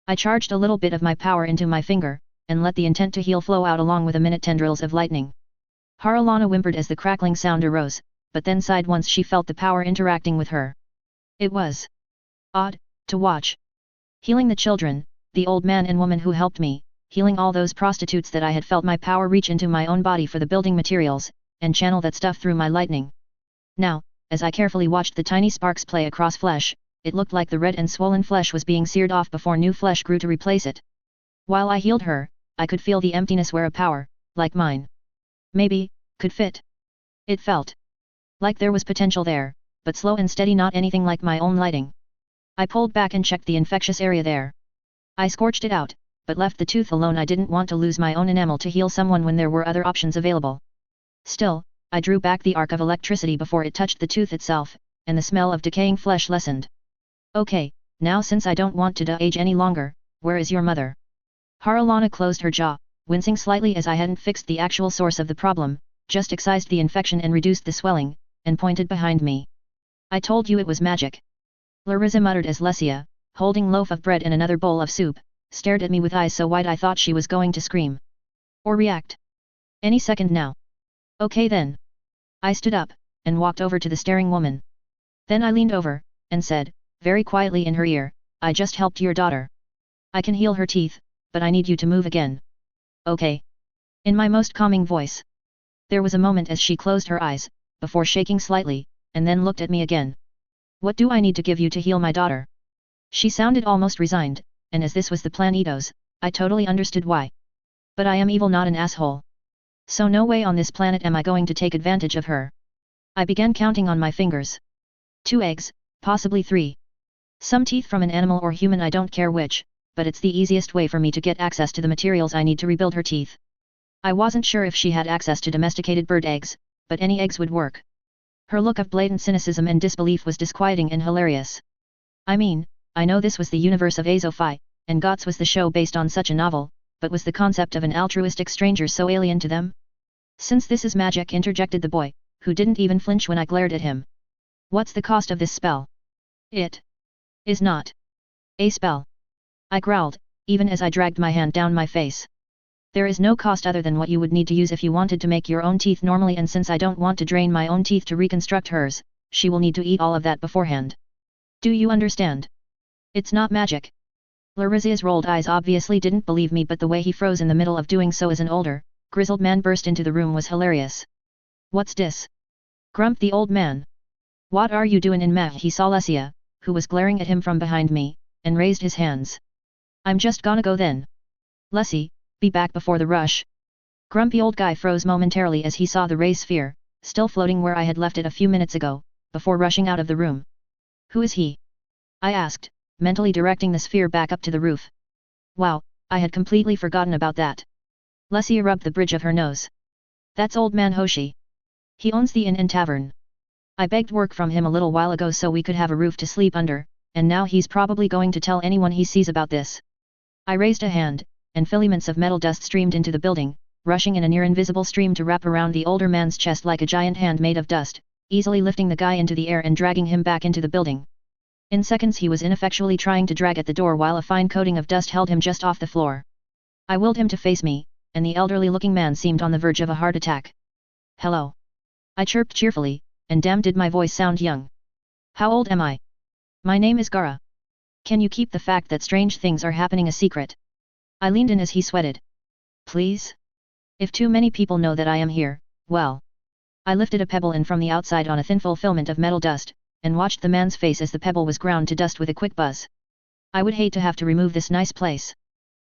Speaker 1: I charged a little bit of my power into my finger, and let the intent to heal flow out along with a minute tendrils of lightning. Haralana whimpered as the crackling sound arose, but then sighed once she felt the power interacting with her. It was odd to watch. Healing the children, the old man and woman who helped me, healing all those prostitutes that I had felt my power reach into my own body for the building materials, and channel that stuff through my lightning. Now, as I carefully watched the tiny sparks play across flesh, it looked like the red and swollen flesh was being seared off before new flesh grew to replace it. While I healed her, I could feel the emptiness where a power, like mine, maybe, could fit. It felt like there was potential there, but slow and steady, not anything like my own lighting. I pulled back and checked the infectious area there. I scorched it out, but left the tooth alone. I didn't want to lose my own enamel to heal someone when there were other options available. Still, I drew back the arc of electricity before it touched the tooth itself, and the smell of decaying flesh lessened. Okay, now since I don't want to de-age any longer, where is your mother? Haralana closed her jaw, wincing slightly as I hadn't fixed the actual source of the problem, just excised the infection and reduced the swelling, and pointed behind me. I told you it was magic. Larissa muttered as Lesia, holding loaf of bread and another bowl of soup, stared at me with eyes so wide I thought she was going to scream. Or react. Any second now. Okay then. I stood up, and walked over to the staring woman. Then I leaned over, and said, very quietly in her ear, I just helped your daughter. I can heal her teeth, but I need you to move again. Okay. In my most calming voice. There was a moment as she closed her eyes, before shaking slightly, and then looked at me again. What do I need to give you to heal my daughter? She sounded almost resigned, and as this was the Planetos, I totally understood why. But I am evil, not an asshole. So no way on this planet am I going to take advantage of her. I began counting on my fingers. 2 eggs, possibly 3. Some teeth from an animal or human, I don't care which, but it's the easiest way for me to get access to the materials I need to rebuild her teeth. I wasn't sure if she had access to domesticated bird eggs, but any eggs would work. Her look of blatant cynicism and disbelief was disquieting and hilarious. I mean, I know this was the universe of Azophi, and GOTS was the show based on such a novel, but was the concept of an altruistic stranger so alien to them? Since this is magic, interjected the boy, who didn't even flinch when I glared at him. What's the cost of this spell? It is not a spell. I growled, even as I dragged my hand down my face. There is no cost other than what you would need to use if you wanted to make your own teeth normally, and since I don't want to drain my own teeth to reconstruct hers, she will need to eat all of that beforehand. Do you understand? It's not magic. Larizia's rolled eyes obviously didn't believe me, but the way he froze in the middle of doing so as an older, grizzled man burst into the room was hilarious. What's dis? Grumped the old man. What are you doing in meh? He saw Lesia, who was glaring at him from behind me, and raised his hands. I'm just gonna go then. Lessie, be back before the rush. Grumpy old guy froze momentarily as he saw the ray sphere, still floating where I had left it a few minutes ago, before rushing out of the room. Who is he? I asked, mentally directing the sphere back up to the roof. Wow, I had completely forgotten about that. Lesia rubbed the bridge of her nose. That's old man Hoshi. He owns the inn and tavern. I begged work from him a little while ago so we could have a roof to sleep under, and now he's probably going to tell anyone he sees about this. I raised a hand, and filaments of metal dust streamed into the building, rushing in a near-invisible stream to wrap around the older man's chest like a giant hand made of dust, easily lifting the guy into the air and dragging him back into the building. In seconds he was ineffectually trying to drag at the door while a fine coating of dust held him just off the floor. I willed him to face me, and the elderly-looking man seemed on the verge of a heart attack. Hello. I chirped cheerfully, and damn did my voice sound young. How old am I? My name is Gara. Can you keep the fact that strange things are happening a secret? I leaned in as he sweated. Please? If too many people know that I am here, well. I lifted a pebble in from the outside on a thin fulfillment of metal dust, and watched the man's face as the pebble was ground to dust with a quick buzz. I would hate to have to remove this nice place.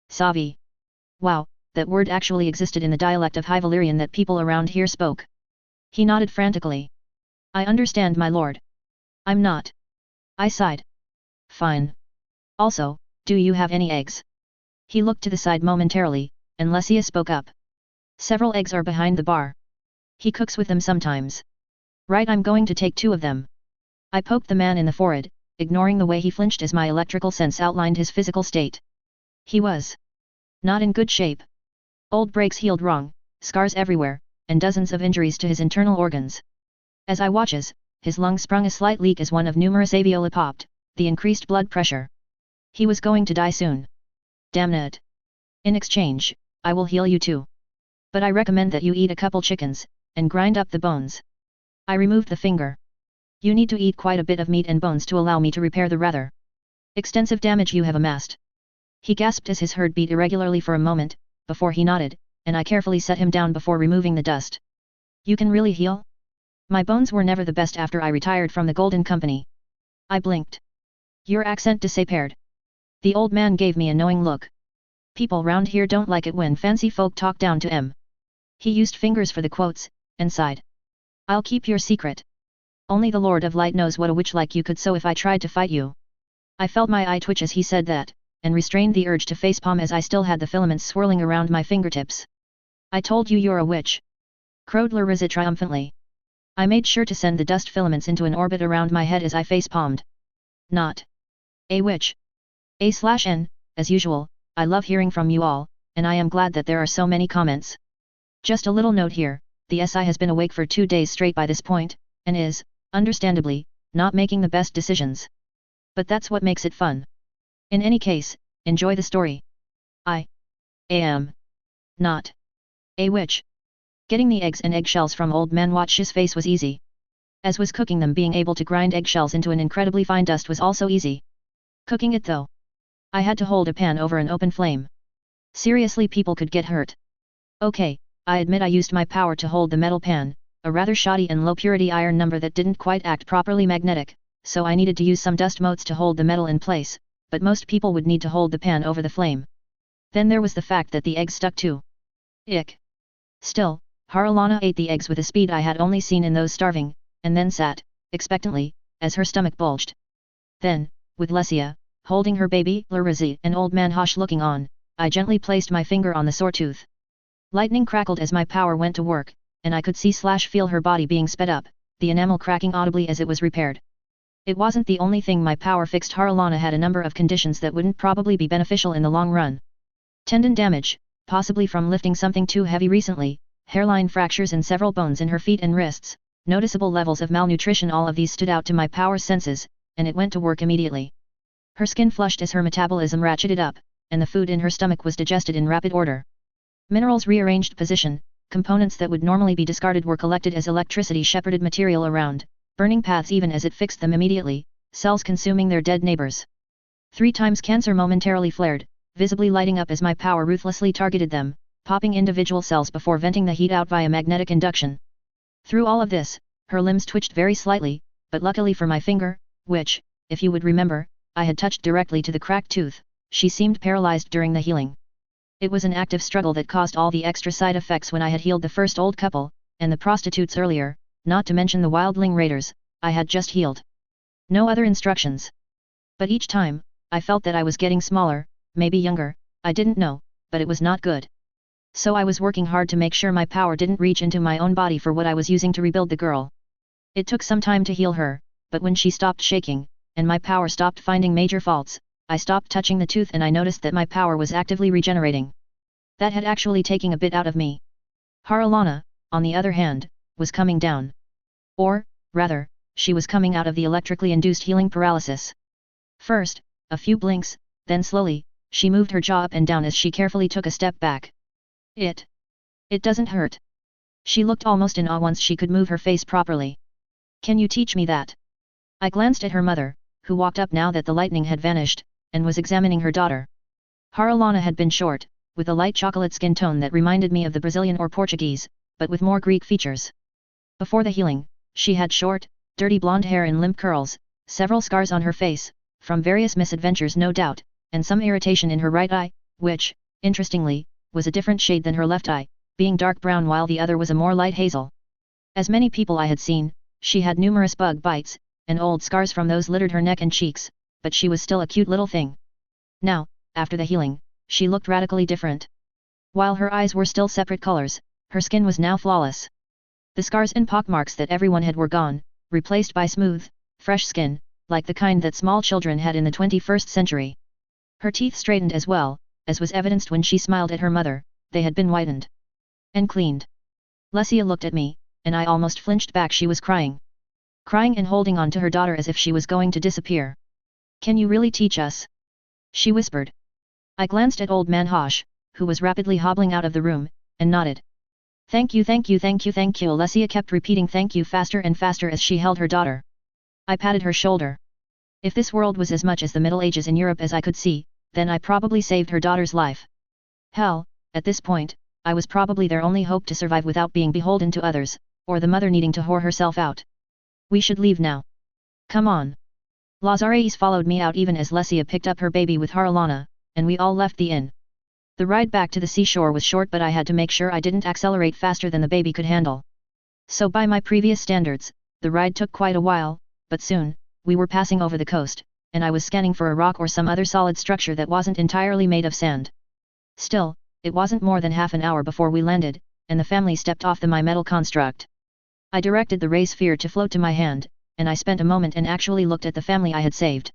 Speaker 1: Savi. Wow, that word actually existed in the dialect of High Valyrian that people around here spoke. He nodded frantically. I understand, my lord. I'm not. I sighed. Fine. Also, do you have any eggs? He looked to the side momentarily, and Lesia spoke up. Several eggs are behind the bar. He cooks with them sometimes. Right, I'm going to take 2 of them. I poked the man in the forehead, ignoring the way he flinched as my electrical sense outlined his physical state. He was not in good shape. Old breaks healed wrong, scars everywhere, and dozens of injuries to his internal organs. As I watches, his lung sprung a slight leak as one of numerous alveoli popped, the increased blood pressure. He was going to die soon. Damn it. In exchange, I will heal you too. But I recommend that you eat a couple chickens, and grind up the bones. I removed the finger. You need to eat quite a bit of meat and bones to allow me to repair the rather extensive damage you have amassed. He gasped as his heart beat irregularly for a moment, before he nodded, and I carefully set him down before removing the dust. You can really heal? My bones were never the best after I retired from the Golden Company. I blinked. Your accent disappeared. The old man gave me a knowing look. People round here don't like it when fancy folk talk down to em. He used fingers for the quotes, and sighed. I'll keep your secret. Only the Lord of Light knows what a witch like you could sew if I tried to fight you. I felt my eye twitch as he said that, and restrained the urge to facepalm as I still had the filaments swirling around my fingertips. I told you you're a witch. Crowed Lariza triumphantly. I made sure to send the dust filaments into an orbit around my head as I facepalmed. Not a witch. A/N, as usual, I love hearing from you all, and I am glad that there are so many comments. Just a little note here, the SI has been awake for 2 days straight by this point, and is, understandably, not making the best decisions. But that's what makes it fun. In any case, enjoy the story. I am not a witch. Getting the eggs and eggshells from Old Man Watch's face was easy. As was cooking them, being able to grind eggshells into an incredibly fine dust was also easy. Cooking it though. I had to hold a pan over an open flame. Seriously, people could get hurt. Okay, I admit I used my power to hold the metal pan, a rather shoddy and low-purity iron number that didn't quite act properly magnetic, so I needed to use some dust motes to hold the metal in place, but most people would need to hold the pan over the flame. Then there was the fact that the eggs stuck too. Ick. Still, Haralana ate the eggs with a speed I had only seen in those starving, and then sat, expectantly, as her stomach bulged. Then, with Lesia, holding her baby, Larizi, and Old Man Hosh looking on, I gently placed my finger on the sore tooth. Lightning crackled as my power went to work, and I could see/feel her body being sped up, the enamel cracking audibly as it was repaired. It wasn't the only thing my power fixed. Haralana had a number of conditions that wouldn't probably be beneficial in the long run. Tendon damage, possibly from lifting something too heavy recently, hairline fractures and several bones in her feet and wrists, noticeable levels of malnutrition. All of these stood out to my power senses, and it went to work immediately. Her skin flushed as her metabolism ratcheted up, and the food in her stomach was digested in rapid order. Minerals rearranged position, components that would normally be discarded were collected as electricity shepherded material around, burning paths even as it fixed them immediately, cells consuming their dead neighbors. 3 times cancer momentarily flared, visibly lighting up as my power ruthlessly targeted them, popping individual cells before venting the heat out via magnetic induction. Through all of this, her limbs twitched very slightly, but luckily for my finger, which, if you would remember, I had touched directly to the cracked tooth, she seemed paralyzed during the healing. It was an active struggle that caused all the extra side effects when I had healed the first old couple, and the prostitutes earlier, not to mention the wildling raiders, I had just healed. No other instructions. But each time, I felt that I was getting smaller, maybe younger, I didn't know, but it was not good. So I was working hard to make sure my power didn't reach into my own body for what I was using to rebuild the girl. It took some time to heal her, but when she stopped shaking, and my power stopped finding major faults, I stopped touching the tooth and I noticed that my power was actively regenerating. That had actually taken a bit out of me. Haralana, on the other hand, was coming down. Or, rather, she was coming out of the electrically induced healing paralysis. First, a few blinks, then slowly, she moved her jaw up and down as she carefully took a step back. It doesn't hurt. She looked almost in awe once she could move her face properly. Can you teach me that? I glanced at her mother, who walked up now that the lightning had vanished, and was examining her daughter. Haralana had been short, with a light chocolate skin tone that reminded me of the Brazilian or Portuguese, but with more Greek features. Before the healing, she had short, dirty blonde hair and limp curls, several scars on her face, from various misadventures no doubt, and some irritation in her right eye, which, interestingly, was a different shade than her left eye, being dark brown while the other was a more light hazel. As many people I had seen, she had numerous bug bites, and old scars from those littered her neck and cheeks, but she was still a cute little thing. Now, after the healing, she looked radically different. While her eyes were still separate colors, her skin was now flawless. The scars and pockmarks that everyone had were gone, replaced by smooth, fresh skin, like the kind that small children had in the 21st century. Her teeth straightened as well, as was evidenced when she smiled at her mother, they had been whitened and cleaned. Lesia looked at me, and I almost flinched back. She was crying. Crying and holding on to her daughter as if she was going to disappear. Can you really teach us? She whispered. I glanced at old man Hosh, who was rapidly hobbling out of the room, and nodded. Thank you, thank you, thank you, thank you. Lesia kept repeating thank you faster and faster as she held her daughter. I patted her shoulder. If this world was as much as the Middle Ages in Europe as I could see, then I probably saved her daughter's life. Hell, at this point, I was probably their only hope to survive without being beholden to others, or the mother needing to whore herself out. We should leave now. Come on. Lazares followed me out even as Lesia picked up her baby with Haralana, and we all left the inn. The ride back to the seashore was short, but I had to make sure I didn't accelerate faster than the baby could handle. So by my previous standards, the ride took quite a while, but soon, we were passing over the coast, and I was scanning for a rock or some other solid structure that wasn't entirely made of sand. Still, it wasn't more than half an hour before we landed, and the family stepped off the my metal construct. I directed the ray sphere to float to my hand, and I spent a moment and actually looked at the family I had saved.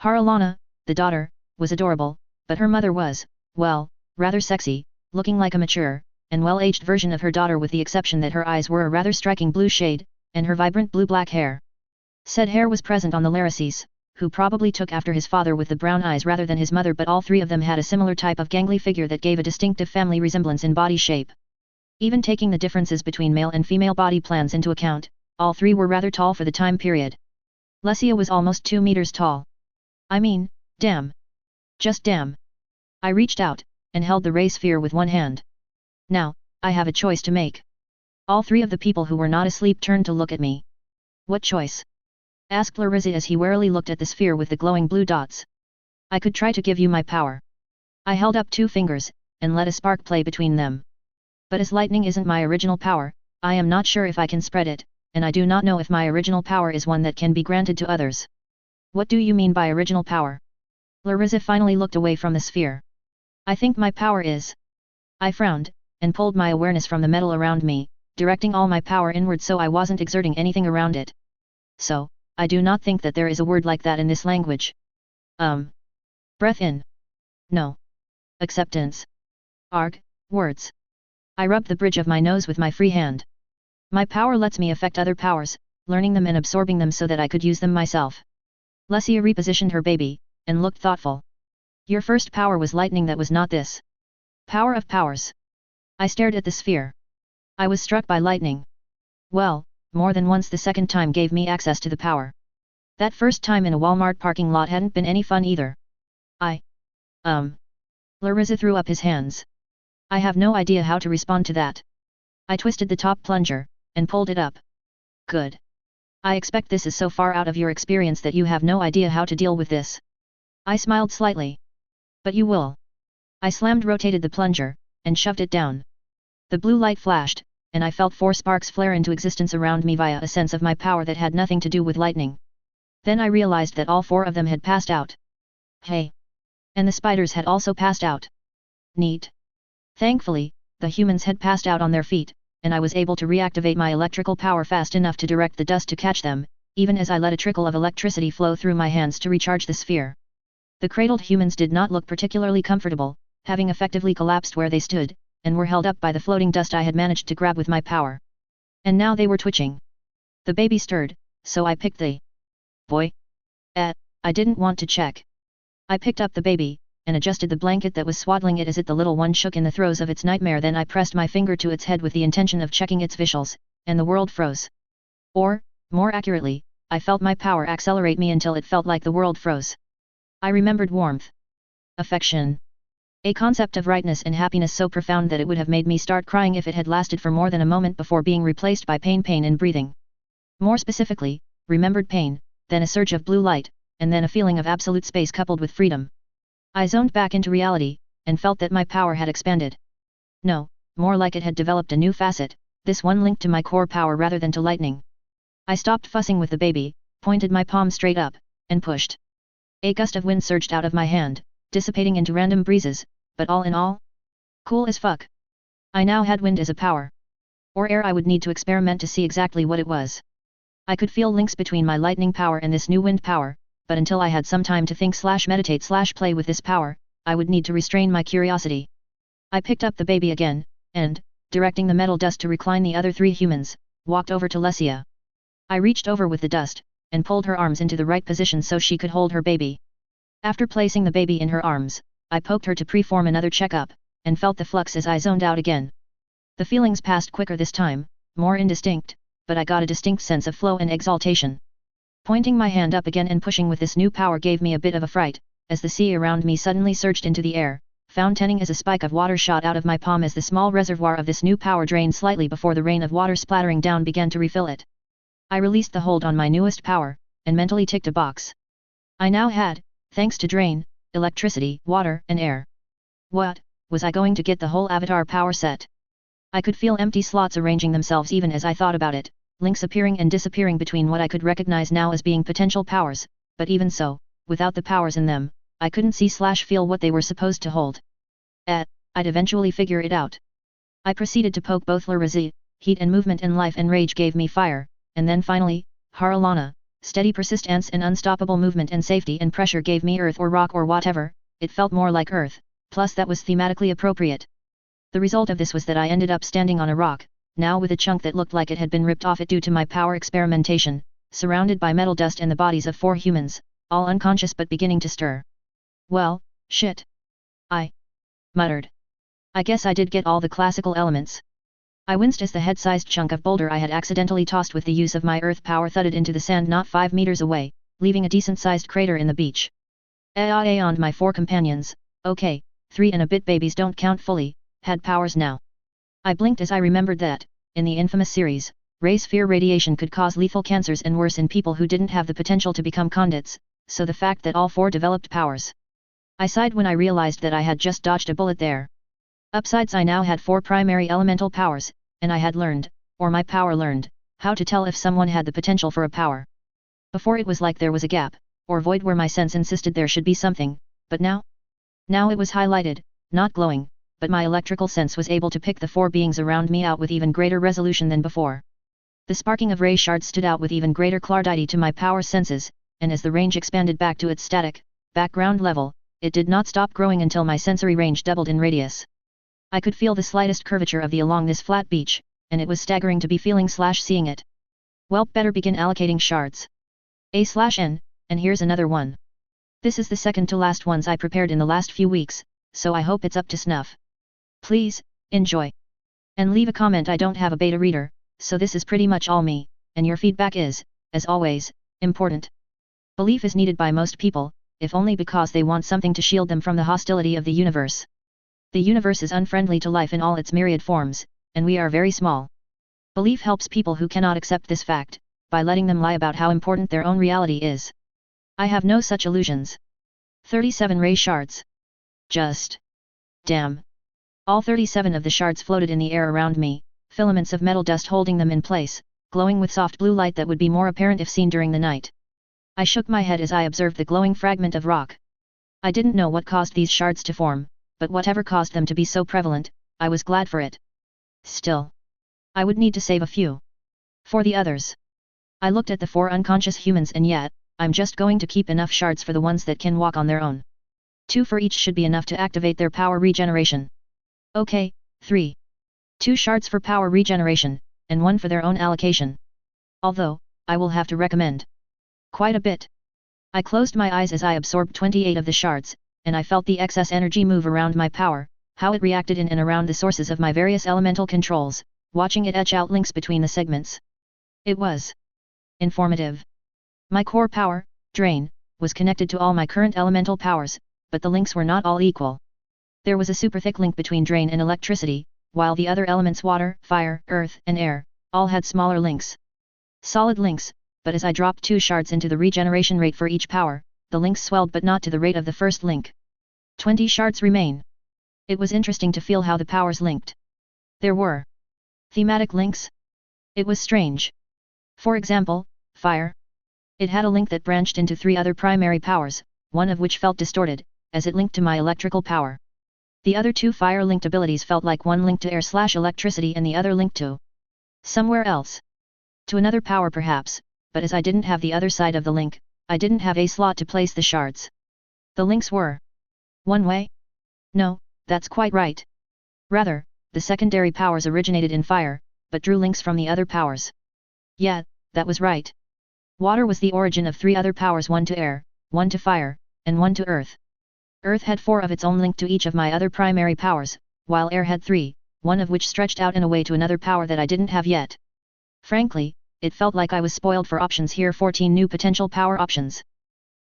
Speaker 1: Haralana, the daughter, was adorable, but her mother was, well, rather sexy, looking like a mature, and well-aged version of her daughter with the exception that her eyes were a rather striking blue shade, and her vibrant blue-black hair. Said hair was present on the Laraces, who probably took after his father with the brown eyes rather than his mother, but all three of them had a similar type of gangly figure that gave a distinctive family resemblance in body shape. Even taking the differences between male and female body plans into account, all three were rather tall for the time period. Lesia was almost 2 meters tall. I mean, damn. Just damn. I reached out, and held the ray sphere with one hand. Now, I have a choice to make. All three of the people who were not asleep turned to look at me. What choice? Asked Larissa as he warily looked at the sphere with the glowing blue dots. I could try to give you my power. I held up 2 fingers, and let a spark play between them. But as lightning isn't my original power, I am not sure if I can spread it, and I do not know if my original power is one that can be granted to others. What do you mean by original power? Larissa finally looked away from the sphere. I think my power is... I frowned, and pulled my awareness from the metal around me, directing all my power inward so I wasn't exerting anything around it. So, I do not think that there is a word like that in this language. Breath in. No. Acceptance. Arg, words. I rubbed the bridge of my nose with my free hand. My power lets me affect other powers, learning them and absorbing them so that I could use them myself. Lesia repositioned her baby, and looked thoughtful. Your first power was lightning, that was not this. Power of powers. I stared at the sphere. I was struck by lightning. Well, more than once the second time gave me access to the power. That first time in a Walmart parking lot hadn't been any fun either. Larissa threw up his hands. I have no idea how to respond to that. I twisted the top plunger, and pulled it up. Good. I expect this is so far out of your experience that you have no idea how to deal with this. I smiled slightly. But you will. I rotated the plunger, and shoved it down. The blue light flashed, and I felt 4 sparks flare into existence around me via a sense of my power that had nothing to do with lightning. Then I realized that all 4 of them had passed out. Hey! And the spiders had also passed out. Neat. Thankfully, the humans had passed out on their feet, and I was able to reactivate my electrical power fast enough to direct the dust to catch them, even as I let a trickle of electricity flow through my hands to recharge the sphere. The cradled humans did not look particularly comfortable, having effectively collapsed where they stood, and were held up by the floating dust I had managed to grab with my power. And now they were twitching. The baby stirred, so I picked the boy. I didn't want to check. I picked up the baby, and adjusted the blanket that was swaddling it as the little one shook in the throes of its nightmare. Then I pressed my finger to its head with the intention of checking its vitals, and the world froze. Or, more accurately, I felt my power accelerate me until it felt like the world froze. I remembered warmth. Affection. A concept of rightness and happiness so profound that it would have made me start crying if it had lasted for more than a moment before being replaced by pain and breathing. More specifically, remembered pain, then a surge of blue light, and then a feeling of absolute space coupled with freedom. I zoned back into reality, and felt that my power had expanded. No, more like it had developed a new facet, this one linked to my core power rather than to lightning. I stopped fussing with the baby, pointed my palm straight up, and pushed. A gust of wind surged out of my hand, dissipating into random breezes, but all in all, cool as fuck. I now had wind as a power. Or air. I would need to experiment to see exactly what it was. I could feel links between my lightning power and this new wind power, but until I had some time to think / meditate / play with this power, I would need to restrain my curiosity. I picked up the baby again, and, directing the metal dust to recline the other 3 humans, walked over to Lesia. I reached over with the dust, and pulled her arms into the right position so she could hold her baby. After placing the baby in her arms, I poked her to perform another checkup, and felt the flux as I zoned out again. The feelings passed quicker this time, more indistinct, but I got a distinct sense of flow and exaltation. Pointing my hand up again and pushing with this new power gave me a bit of a fright, as the sea around me suddenly surged into the air, fountaining as a spike of water shot out of my palm as the small reservoir of this new power drained slightly before the rain of water splattering down began to refill it. I released the hold on my newest power, and mentally ticked a box. I now had, thanks to drain, electricity, water, and air. What, was I going to get the whole avatar power set? I could feel empty slots arranging themselves even as I thought about it, links appearing and disappearing between what I could recognize now as being potential powers, but even so, without the powers in them, I couldn't see / feel what they were supposed to hold. I'd eventually figure it out. I proceeded to poke both Larissa. Heat and movement and life and rage gave me fire, and then finally, Haralana, steady persistence and unstoppable movement and safety and pressure gave me earth or rock or whatever. It felt more like earth, plus that was thematically appropriate. The result of this was that I ended up standing on a rock, now with a chunk that looked like it had been ripped off it due to my power experimentation, surrounded by metal dust and the bodies of 4 humans, all unconscious but beginning to stir. Well, shit. I muttered. I guess I did get all the classical elements. I winced as the head-sized chunk of boulder I had accidentally tossed with the use of my earth power thudded into the sand not 5 meters away, leaving a decent-sized crater in the beach. And my 4 companions, okay, 3 and a bit babies don't count fully, had powers now. I blinked as I remembered that, in the infamous series, ray sphere radiation could cause lethal cancers and worse in people who didn't have the potential to become conduits, so the fact that all 4 developed powers. I sighed when I realized that I had just dodged a bullet there. Upsides, I now had 4 primary elemental powers, and I had learned, or my power learned, how to tell if someone had the potential for a power. Before it was like there was a gap, or void where my sense insisted there should be something, but now? Now it was highlighted, not glowing, but my electrical sense was able to pick the 4 beings around me out with even greater resolution than before. The sparking of ray shards stood out with even greater clarity to my power senses, and as the range expanded back to its static, background level, it did not stop growing until my sensory range doubled in radius. I could feel the slightest curvature of the along this flat beach, and it was staggering to be seeing it. Well, better begin allocating shards. A/N, and here's another one. This is the second to last ones I prepared in the last few weeks, so I hope it's up to snuff. Please, enjoy. And leave a comment. I don't have a beta reader, so this is pretty much all me, and your feedback is, as always, important. Belief is needed by most people, if only because they want something to shield them from the hostility of the universe. The universe is unfriendly to life in all its myriad forms, and we are very small. Belief helps people who cannot accept this fact, by letting them lie about how important their own reality is. I have no such illusions. 37 ray shards. Just. Damn. All 37 of the shards floated in the air around me, filaments of metal dust holding them in place, glowing with soft blue light that would be more apparent if seen during the night. I shook my head as I observed the glowing fragment of rock. I didn't know what caused these shards to form, but whatever caused them to be so prevalent, I was glad for it. Still, I would need to save a few. For the others. I looked at the 4 unconscious humans, and yet, I'm just going to keep enough shards for the ones that can walk on their own. 2 for each should be enough to activate their power regeneration. Okay, 3. 2 shards for power regeneration, and 1 for their own allocation. Although, I will have to recommend quite a bit. I closed my eyes as I absorbed 28 of the shards, and I felt the excess energy move around my power, how it reacted in and around the sources of my various elemental controls, watching it etch out links between the segments. It was informative. My core power, drain, was connected to all my current elemental powers, but the links were not all equal. There was a super thick link between drain and electricity, while the other elements water, fire, earth, and air, all had smaller links. Solid links, but as I dropped 2 shards into the regeneration rate for each power, the links swelled but not to the rate of the first link. 20 shards remain. It was interesting to feel how the powers linked. There were thematic links. It was strange. For example, fire. It had a link that branched into 3 other primary powers, one of which felt distorted, as it linked to my electrical power. The other 2 fire-linked abilities felt like one linked to air/electricity and the other linked to somewhere else. To another power perhaps, but as I didn't have the other side of the link, I didn't have a slot to place the shards. The links were one way? No, that's quite right. Rather, the secondary powers originated in fire, but drew links from the other powers. Yeah, that was right. Water was the origin of 3 other powers, 1 to air, 1 to fire, and 1 to earth. Earth had 4 of its own linked to each of my other primary powers, while air had 3, 1 of which stretched out in a way to another power that I didn't have yet. Frankly, it felt like I was spoiled for options here. 14 new potential power options.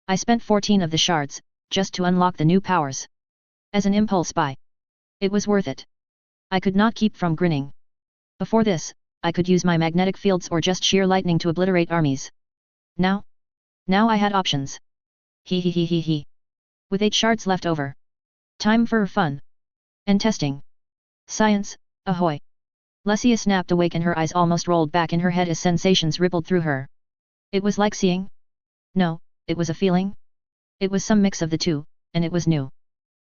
Speaker 1: I spent 14 of the shards, just to unlock the new powers. As an impulse buy. It was worth it. I could not keep from grinning. Before this, I could use my magnetic fields or just sheer lightning to obliterate armies. Now I had options. He. With 8 shards left over. Time for fun. And testing. Science, ahoy. Lesia snapped awake and her eyes almost rolled back in her head as sensations rippled through her. It was like seeing? No, it was a feeling. It was some mix of the two, and it was new.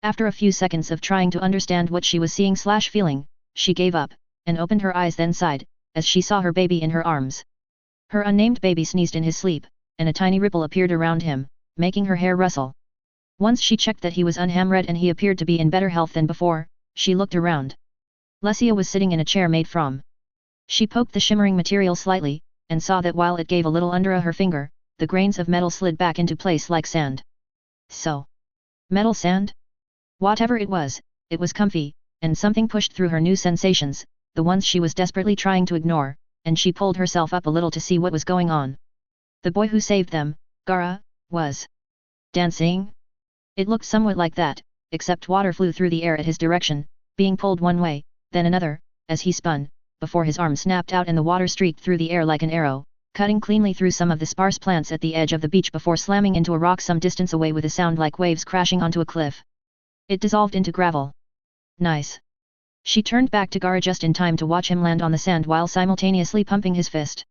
Speaker 1: After a few seconds of trying to understand what she was seeing/feeling, she gave up, and opened her eyes, then sighed, as she saw her baby in her arms. Her unnamed baby sneezed in his sleep, and a tiny ripple appeared around him, making her hair rustle. Once she checked that he was unhammered and he appeared to be in better health than before, she looked around. Lesia was sitting in a chair made from. She poked the shimmering material slightly, and saw that while it gave a little under her finger, the grains of metal slid back into place like sand. So. Metal sand? Whatever it was comfy, and something pushed through her new sensations, the ones she was desperately trying to ignore, and she pulled herself up a little to see what was going on. The boy who saved them, Gara, was dancing? It looked somewhat like that, except water flew through the air at his direction, being pulled one way, then another, as he spun, before his arm snapped out and the water streaked through the air like an arrow, cutting cleanly through some of the sparse plants at the edge of the beach before slamming into a rock some distance away with a sound like waves crashing onto a cliff. It dissolved into gravel. Nice. She turned back to Gara just in time to watch him land on the sand while simultaneously pumping his fist.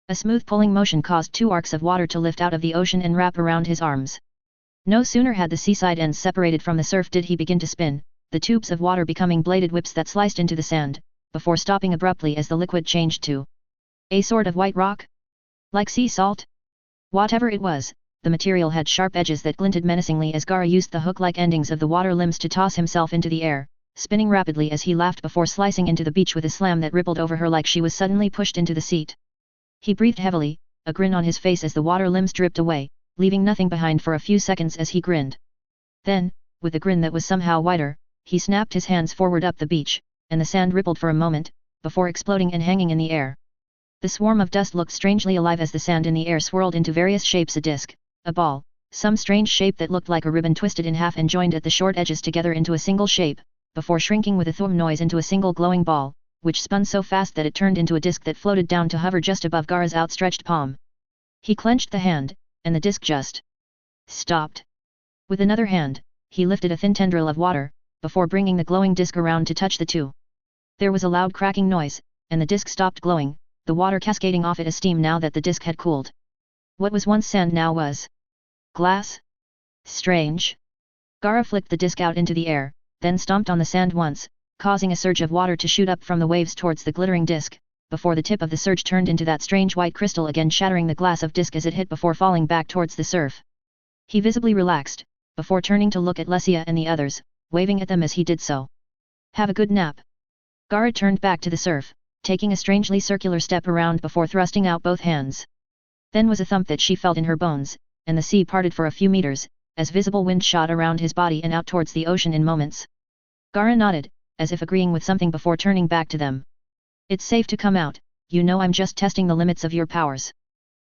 Speaker 1: A smooth pulling motion caused 2 arcs of water to lift out of the ocean and wrap around his arms. No sooner had the seaside ends separated from the surf did he begin to spin, the tubes of water becoming bladed whips that sliced into the sand, before stopping abruptly as the liquid changed to a sort of white rock? Like sea salt? Whatever it was, the material had sharp edges that glinted menacingly as Gara used the hook-like endings of the water limbs to toss himself into the air, spinning rapidly as he laughed before slicing into the beach with a slam that rippled over her like she was suddenly pushed into the seat. He breathed heavily, a grin on his face as the water limbs dripped away, leaving nothing behind for a few seconds as he grinned. Then, with a grin that was somehow wider, he snapped his hands forward up the beach, and the sand rippled for a moment, before exploding and hanging in the air. The swarm of dust looked strangely alive as the sand in the air swirled into various shapes: a disc, a ball, some strange shape that looked like a ribbon twisted in half and joined at the short edges together into a single shape, before shrinking with a thump noise into a single glowing ball, which spun so fast that it turned into a disc that floated down to hover just above Gaara's outstretched palm. He clenched the hand, and the disc just stopped. With another hand, he lifted a thin tendril of water, before bringing the glowing disc around to touch the two. There was a loud cracking noise, and the disc stopped glowing, the water cascading off it as steam now that the disc had cooled. What was once sand now was glass? Strange. Gaara flicked the disc out into the air, then stomped on the sand once, causing a surge of water to shoot up from the waves towards the glittering disc, before the tip of the surge turned into that strange white crystal again, shattering the glass of disc as it hit before falling back towards the surf. He visibly relaxed, before turning to look at Lesia and the others, waving at them as he did so. Have a good nap. Gaara turned back to the surf, taking a strangely circular step around before thrusting out both hands. Then was a thump that she felt in her bones, and the sea parted for a few meters, as visible wind shot around his body and out towards the ocean in moments. Gaara nodded, as if agreeing with something before turning back to them. It's safe to come out, you know I'm just testing the limits of your powers.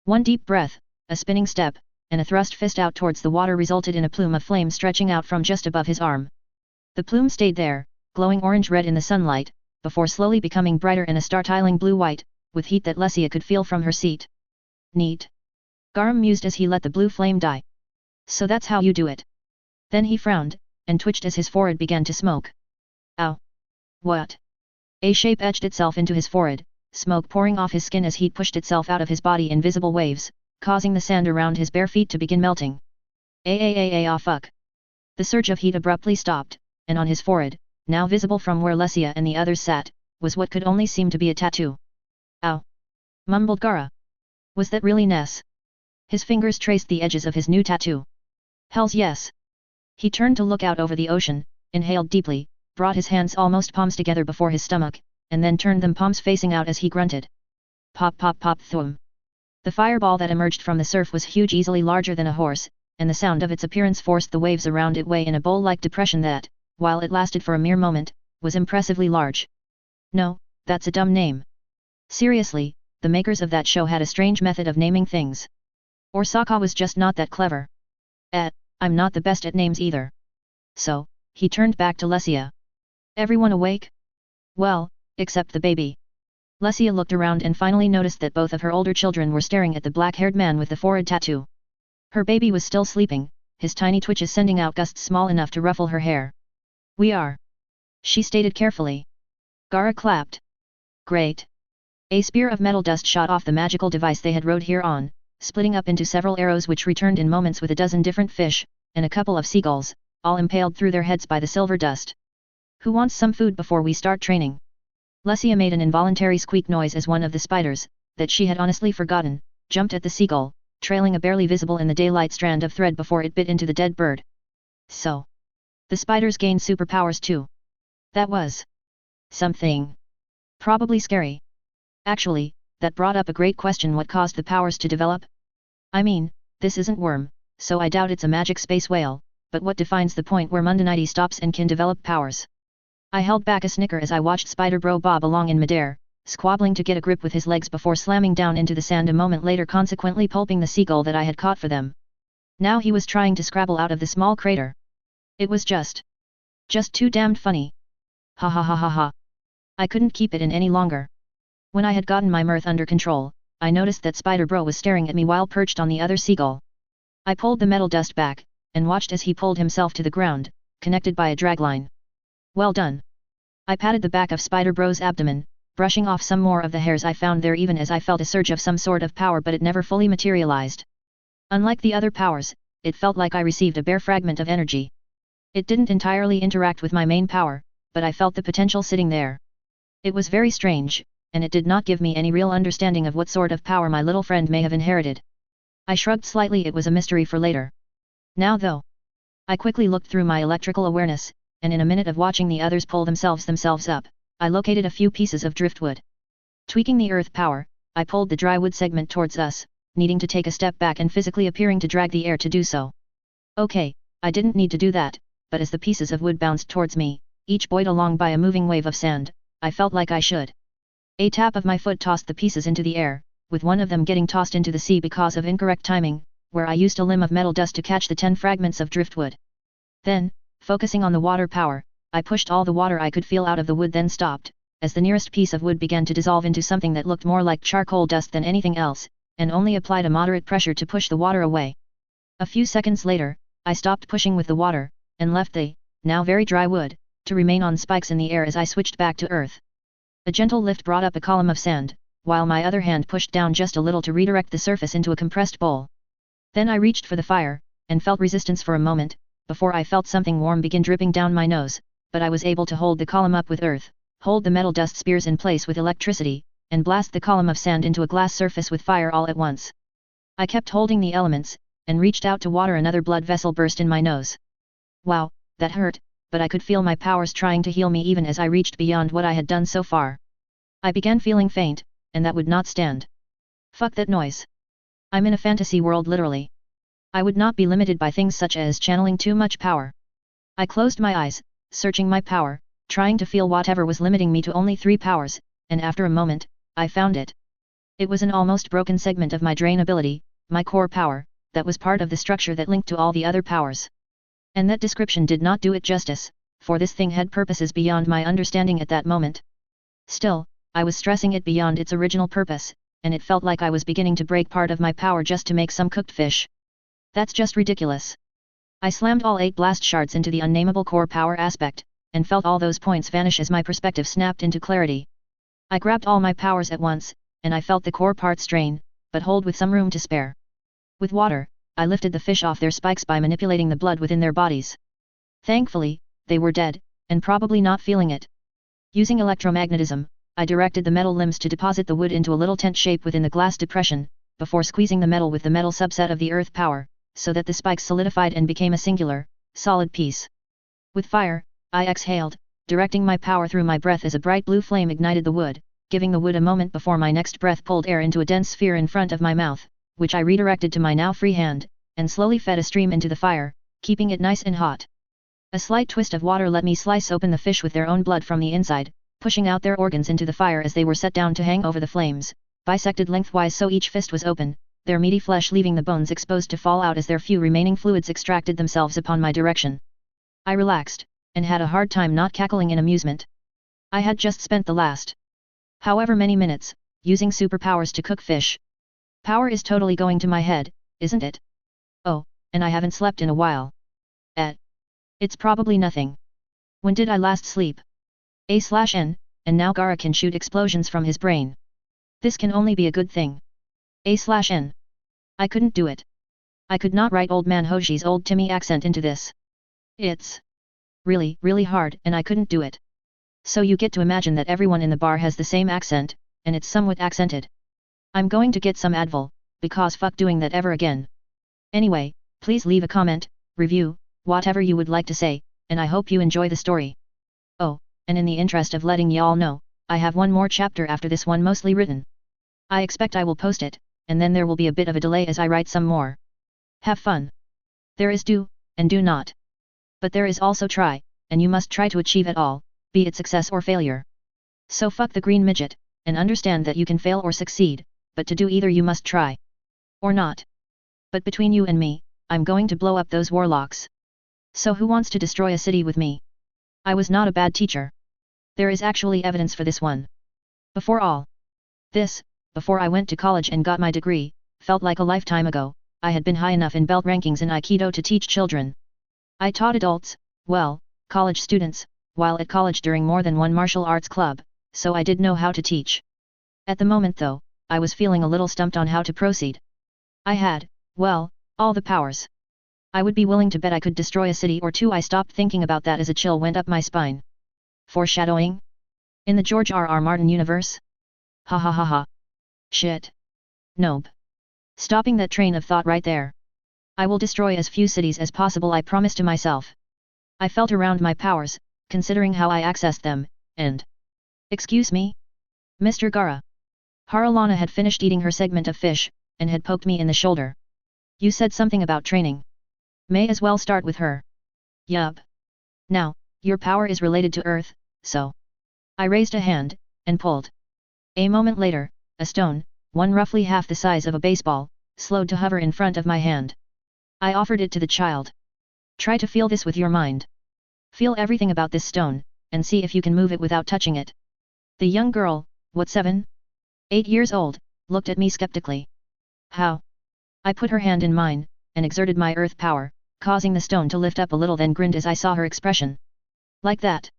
Speaker 1: One deep breath, a spinning step, and a thrust fist out towards the water resulted in a plume of flame stretching out from just above his arm. The plume stayed there, glowing orange-red in the sunlight, before slowly becoming brighter and a startling blue-white, with heat that Lesia could feel from her seat. Neat. Gaara mused as he let the blue flame die. So that's how you do it. Then he frowned, and twitched as his forehead began to smoke. Ow. What? A shape etched itself into his forehead, smoke pouring off his skin as heat pushed itself out of his body in visible waves, causing the sand around his bare feet to begin melting. Ah fuck. The surge of heat abruptly stopped, and on his forehead, now visible from where Lesia and the others sat, was what could only seem to be a tattoo. Ow. Mumbled Gaara. Was that really Ness? His fingers traced the edges of his new tattoo. Hells yes. He turned to look out over the ocean, inhaled deeply, brought his hands almost palms together before his stomach, and then turned them palms facing out as he grunted. Pop pop pop thum. The fireball that emerged from the surf was huge, easily larger than a horse, and the sound of its appearance forced the waves around it way in a bowl-like depression that, while it lasted for a mere moment, was impressively large. No, that's a dumb name. Seriously, the makers of that show had a strange method of naming things. Or Sokka was just not that clever. I'm not the best at names either. So, he turned back to Lesia. Everyone awake? Well, except the baby. Lesia looked around and finally noticed that both of her older children were staring at the black-haired man with the forehead tattoo. Her baby was still sleeping, his tiny twitches sending out gusts small enough to ruffle her hair. We are. She stated carefully. Gaara clapped. Great. A spear of metal dust shot off the magical device they had rode here on, splitting up into several arrows which returned in moments with a dozen different fish, and a couple of seagulls, all impaled through their heads by the silver dust. Who wants some food before we start training? Lesia made an involuntary squeak noise as one of the spiders, that she had honestly forgotten, jumped at the seagull, trailing a barely visible in the daylight strand of thread before it bit into the dead bird. So. The spiders gained superpowers too. That was something. Probably scary. Actually, that brought up a great question: what caused the powers to develop? I mean, this isn't Worm, so I doubt it's a magic space whale, but what defines the point where mundanity stops and can develop powers? I held back a snicker as I watched Spider Bro bob along in midair, squabbling to get a grip with his legs before slamming down into the sand a moment later, consequently pulping the seagull that I had caught for them. Now he was trying to scrabble out of the small crater. It was just too damned funny. Ha ha ha ha ha. I couldn't keep it in any longer. When I had gotten my mirth under control, I noticed that Spider Bro was staring at me while perched on the other seagull. I pulled the metal dust back, and watched as he pulled himself to the ground, connected by a dragline. Well done. I patted the back of Spider Bro's abdomen, brushing off some more of the hairs I found there even as I felt a surge of some sort of power, but it never fully materialized. Unlike the other powers, it felt like I received a bare fragment of energy. It didn't entirely interact with my main power, but I felt the potential sitting there. It was very strange, and it did not give me any real understanding of what sort of power my little friend may have inherited. I shrugged slightly. It was a mystery for later. Now though. I quickly looked through my electrical awareness, and in a minute of watching the others pull themselves up, I located a few pieces of driftwood. Tweaking the earth power, I pulled the dry wood segment towards us, needing to take a step back and physically appearing to drag the air to do so. Okay, I didn't need to do that, but as the pieces of wood bounced towards me, each buoyed along by a moving wave of sand, I felt like I should. A tap of my foot tossed the pieces into the air, with one of them getting tossed into the sea because of incorrect timing, where I used a limb of metal dust to catch the 10 fragments of driftwood. Then, focusing on the water power, I pushed all the water I could feel out of the wood, then stopped, as the nearest piece of wood began to dissolve into something that looked more like charcoal dust than anything else, and only applied a moderate pressure to push the water away. A few seconds later, I stopped pushing with the water, and left the, now very dry wood, to remain on spikes in the air as I switched back to earth. A gentle lift brought up a column of sand, while my other hand pushed down just a little to redirect the surface into a compressed bowl. Then I reached for the fire, and felt resistance for a moment, before I felt something warm begin dripping down my nose, but I was able to hold the column up with earth, hold the metal dust spears in place with electricity, and blast the column of sand into a glass surface with fire all at once. I kept holding the elements, and reached out to water. Another blood vessel burst in my nose. Wow, that hurt, but I could feel my powers trying to heal me even as I reached beyond what I had done so far. I began feeling faint, and that would not stand. Fuck that noise. I'm in a fantasy world literally. I would not be limited by things such as channeling too much power. I closed my eyes, searching my power, trying to feel whatever was limiting me to only 3 powers, and after a moment, I found it. It was an almost broken segment of my drain ability, my core power, that was part of the structure that linked to all the other powers. And that description did not do it justice, for this thing had purposes beyond my understanding at that moment. Still, I was stressing it beyond its original purpose, and it felt like I was beginning to break part of my power just to make some cooked fish. That's just ridiculous. I slammed all 8 blast shards into the unnameable core power aspect, and felt all those points vanish as my perspective snapped into clarity. I grabbed all my powers at once, and I felt the core parts drain, but hold with some room to spare. With water, I lifted the fish off their spikes by manipulating the blood within their bodies. Thankfully, they were dead, and probably not feeling it. Using electromagnetism, I directed the metal limbs to deposit the wood into a little tent shape within the glass depression, before squeezing the metal with the metal subset of the earth power, so that the spikes solidified and became a singular, solid piece. With fire, I exhaled, directing my power through my breath as a bright blue flame ignited the wood, giving the wood a moment before my next breath pulled air into a dense sphere in front of my mouth, which I redirected to my now free hand, and slowly fed a stream into the fire, keeping it nice and hot. A slight twist of water let me slice open the fish with their own blood from the inside, pushing out their organs into the fire as they were set down to hang over the flames, bisected lengthwise so each fist was open, their meaty flesh leaving the bones exposed to fall out as their few remaining fluids extracted themselves upon my direction. I relaxed, and had a hard time not cackling in amusement. I had just spent the last however many minutes, using superpowers to cook fish. Power is totally going to my head, isn't it? Oh, and I haven't slept in a while. It's probably nothing. When did I last sleep? A/N, and now Gara can shoot explosions from his brain. This can only be a good thing. A/N. I couldn't do it. I could not write Old Man Hoji's old Timmy accent into this. It's really, really hard, and I couldn't do it. So you get to imagine that everyone in the bar has the same accent, and it's somewhat accented. I'm going to get some Advil, because fuck doing that ever again. Anyway, please leave a comment, review, whatever you would like to say, and I hope you enjoy the story. Oh, and in the interest of letting y'all know, I have one more chapter after this one mostly written. I expect I will post it, and then there will be a bit of a delay as I write some more. Have fun. There is do, and do not. But there is also try, and you must try to achieve it all, be it success or failure. So fuck the green midget, and understand that you can fail or succeed, but to do either you must try. Or not. But between you and me, I'm going to blow up those warlocks. So who wants to destroy a city with me? I was not a bad teacher. There is actually evidence for this one. Before all this, before I went to college and got my degree, felt like a lifetime ago, I had been high enough in belt rankings in Aikido to teach children. I taught adults, well, college students, while at college during more than one martial arts club, so I did know how to teach. At the moment though, I was feeling a little stumped on how to proceed. I had, well, all the powers. I would be willing to bet I could destroy a city or two. I stopped thinking about that as a chill went up my spine. Foreshadowing? In the George R.R. Martin universe? Ha ha ha ha. Shit. Nope. Stopping that train of thought right there. I will destroy as few cities as possible, I promise to myself. I felt around my powers, considering how I accessed them, and... Excuse me? Mr. Gara. Haralana had finished eating her segment of fish, and had poked me in the shoulder. You said something about training. May as well start with her. Yup. Now, your power is related to Earth, so... I raised a hand, and pulled. A moment later, a stone, one roughly half the size of a baseball, slowed to hover in front of my hand. I offered it to the child. Try to feel this with your mind. Feel everything about this stone, and see if you can move it without touching it. The young girl, what 7? 8 years old, looked at me skeptically. How? I put her hand in mine, and exerted my earth power, causing the stone to lift up a little, then grinned as I saw her expression. Like that.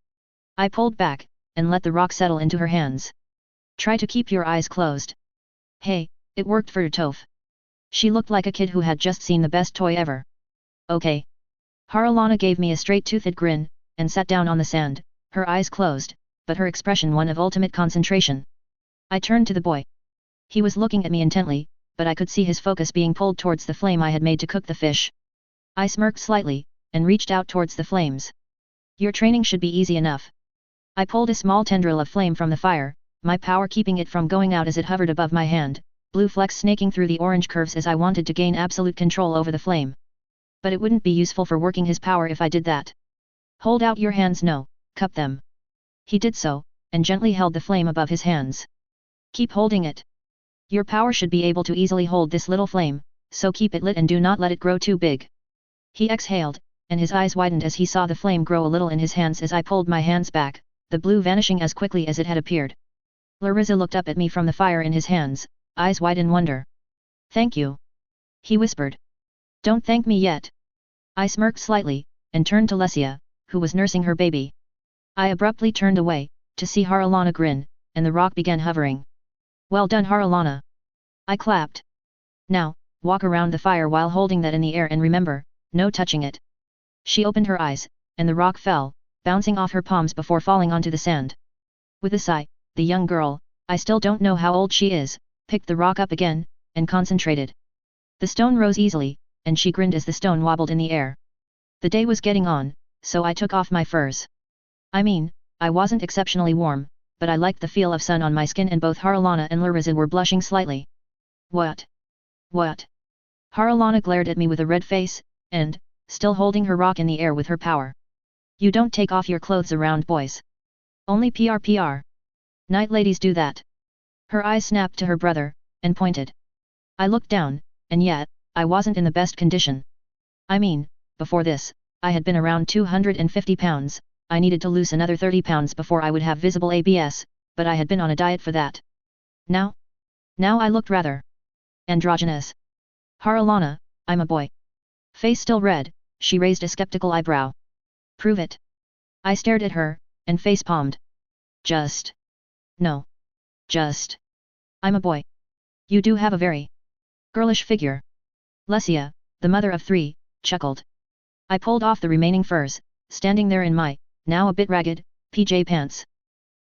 Speaker 1: I pulled back, and let the rock settle into her hands. Try to keep your eyes closed. Hey, it worked for Toph. She looked like a kid who had just seen the best toy ever. Okay. Haralana gave me a straight-toothed grin, and sat down on the sand, her eyes closed, but her expression one of ultimate concentration. I turned to the boy. He was looking at me intently, but I could see his focus being pulled towards the flame I had made to cook the fish. I smirked slightly, and reached out towards the flames. Your training should be easy enough. I pulled a small tendril of flame from the fire, my power keeping it from going out as it hovered above my hand, blue flecks snaking through the orange curves as I wanted to gain absolute control over the flame. But it wouldn't be useful for working his power if I did that. Hold out your hands, no, cup them. He did so, and gently held the flame above his hands. Keep holding it. Your power should be able to easily hold this little flame, so keep it lit and do not let it grow too big. He exhaled, and his eyes widened as he saw the flame grow a little in his hands as I pulled my hands back, the blue vanishing as quickly as it had appeared. Larissa looked up at me from the fire in his hands, eyes wide in wonder. Thank you. He whispered. Don't thank me yet. I smirked slightly, and turned to Lesia, who was nursing her baby. I abruptly turned away, to see Haralana grin, and the rock began hovering. Well done, Haralana. I clapped. Now, walk around the fire while holding that in the air and remember, no touching it. She opened her eyes, and the rock fell, bouncing off her palms before falling onto the sand. With a sigh, the young girl, I still don't know how old she is, picked the rock up again, and concentrated. The stone rose easily, and she grinned as the stone wobbled in the air. The day was getting on, so I took off my furs. I mean, I wasn't exceptionally warm, but I liked the feel of sun on my skin, and both Haralana and Larissa were blushing slightly. What? What? Haralana glared at me with a red face, and, still holding her rock in the air with her power. You don't take off your clothes around boys. Only PR. Night ladies do that. Her eyes snapped to her brother, and pointed. I looked down, and yet, I wasn't in the best condition. I mean, before this, I had been around 250 pounds, I needed to lose another 30 pounds before I would have visible ABS, but I had been on a diet for that. Now I looked rather androgynous. Haralana, I'm a boy. Face still red, she raised a skeptical eyebrow. Prove it. I stared at her, and face-palmed. I'm a boy. You do have a very girlish figure. Lesia, the mother of 3, chuckled. I pulled off the remaining furs, standing there in my, now a bit ragged, PJ pants.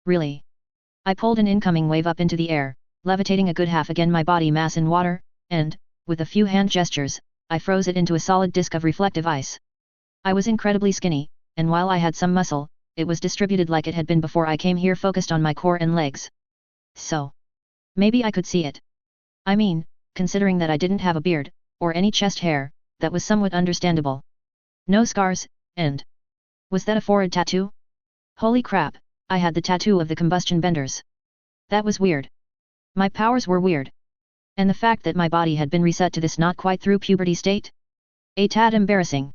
Speaker 1: Really? I pulled an incoming wave up into the air, levitating a good half again my body mass in water, and, with a few hand gestures, I froze it into a solid disc of reflective ice. I was incredibly skinny, and while I had some muscle, it was distributed like it had been before I came here, focused on my core and legs. So, maybe I could see it. I mean, considering that I didn't have a beard, or any chest hair, that was somewhat understandable. No scars, and... was that a forehead tattoo? Holy crap, I had the tattoo of the combustion benders. That was weird. My powers were weird. And the fact that my body had been reset to this not quite through puberty state? A tad embarrassing.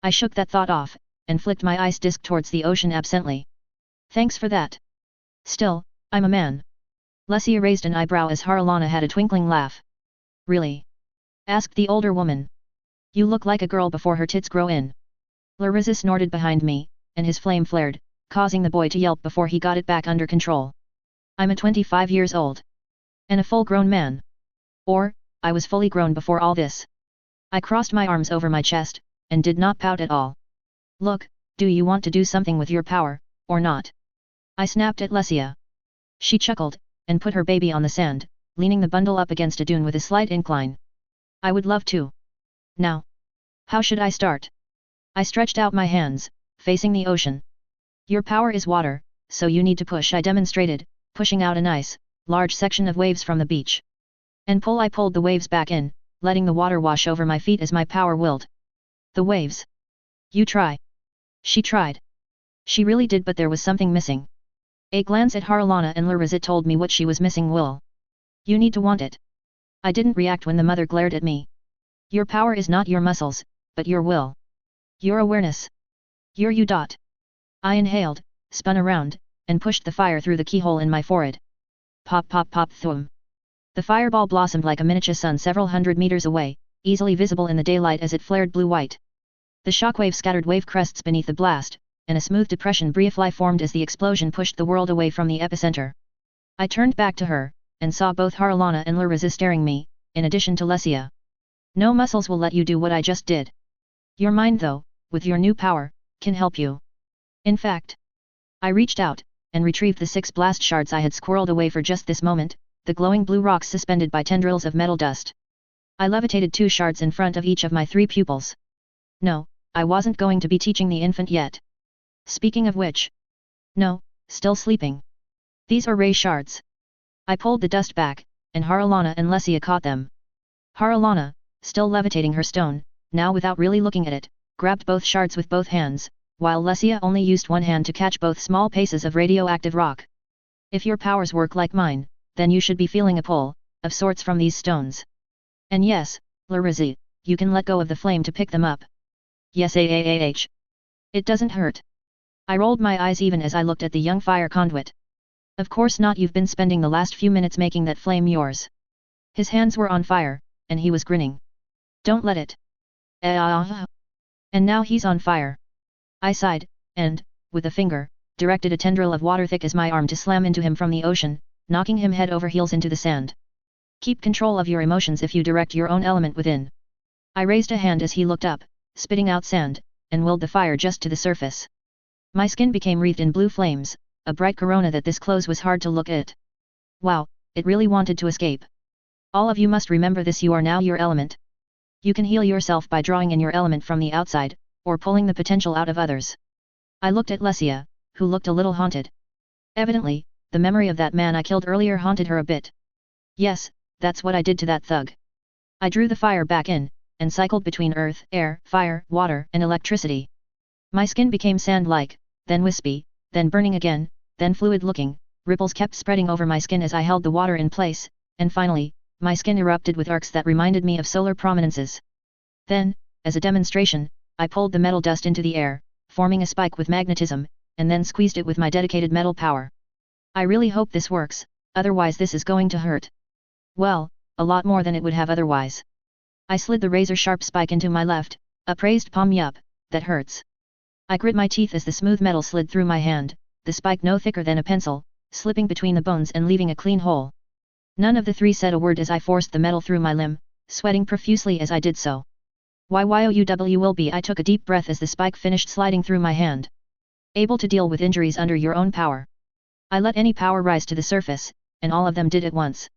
Speaker 1: I shook that thought off, and flicked my ice disc towards the ocean absently. Thanks for that. Still, I'm a man. Lesia raised an eyebrow as Haralana had a twinkling laugh. Really? Asked the older woman. You look like a girl before her tits grow in. Larissa snorted behind me, and his flame flared, causing the boy to yelp before he got it back under control. I'm a 25 years old. And a full-grown man. Or, I was fully grown before all this. I crossed my arms over my chest, and did not pout at all. Look, do you want to do something with your power, or not? I snapped at Lesia. She chuckled, and put her baby on the sand, leaning the bundle up against a dune with a slight incline. I would love to. Now. How should I start? I stretched out my hands, facing the ocean. Your power is water, so you need to push, I demonstrated, pushing out a nice, large section of waves from the beach. And pull, I pulled the waves back in, letting the water wash over my feet as my power willed. The waves. You try. She tried. She really did, but there was something missing. A glance at Haralana and Larazit told me what she was missing. Will. You need to want it. I didn't react when the mother glared at me. Your power is not your muscles, but your will. Your awareness. Your you. I inhaled, spun around, and pushed the fire through the keyhole in my forehead. Pop pop pop thum. The fireball blossomed like a miniature sun several hundred meters away, easily visible in the daylight as it flared blue-white. The shockwave scattered wave crests beneath the blast, and a smooth depression briefly formed as the explosion pushed the world away from the epicenter. I turned back to her, and saw both Haralana and Larazit staring me, in addition to Lesia. No muscles will let you do what I just did. Your mind though, with your new power, can help you. In fact, I reached out, and retrieved the 6 blast shards I had squirreled away for just this moment, the glowing blue rocks suspended by tendrils of metal dust. I levitated 2 shards in front of each of my 3 pupils. No, I wasn't going to be teaching the infant yet. Speaking of which. No, still sleeping. These are ray shards. I pulled the dust back, and Haralana and Lesia caught them. Haralana, still levitating her stone, now without really looking at it, grabbed both shards with both hands, while Lesia only used one hand to catch both small pieces of radioactive rock. If your powers work like mine, then you should be feeling a pull, of sorts from these stones. And yes, Larazit, you can let go of the flame to pick them up. Yes, aah. It doesn't hurt. I rolled my eyes even as I looked at the young fire conduit. Of course not, you've been spending the last few minutes making that flame yours. His hands were on fire, and he was grinning. Don't let it. And now he's on fire. I sighed, and, with a finger, directed a tendril of water thick as my arm to slam into him from the ocean, knocking him head over heels into the sand. Keep control of your emotions if you direct your own element within. I raised a hand as he looked up, spitting out sand, and willed the fire just to the surface. My skin became wreathed in blue flames, a bright corona that this close was hard to look at. Wow, it really wanted to escape. All of you must remember this, you are now your element. You can heal yourself by drawing in your element from the outside, or pulling the potential out of others. I looked at Lesia, who looked a little haunted. Evidently, the memory of that man I killed earlier haunted her a bit. Yes, that's what I did to that thug. I drew the fire back in, and cycled between earth, air, fire, water, and electricity. My skin became sand-like, then wispy, then burning again, then fluid-looking, ripples kept spreading over my skin as I held the water in place, and finally, my skin erupted with arcs that reminded me of solar prominences. Then, as a demonstration, I pulled the metal dust into the air, forming a spike with magnetism, and then squeezed it with my dedicated metal power. I really hope this works, otherwise this is going to hurt. Well, a lot more than it would have otherwise. I slid the razor-sharp spike into my left, upraised palm. Yup, that hurts. I grit my teeth as the smooth metal slid through my hand, the spike no thicker than a pencil, slipping between the bones and leaving a clean hole. None of the 3 said a word as I forced the metal through my limb, sweating profusely as I did so. Youwb, I took a deep breath as the spike finished sliding through my hand. Able to deal with injuries under your own power. I let any power rise to the surface, and all of them did at once.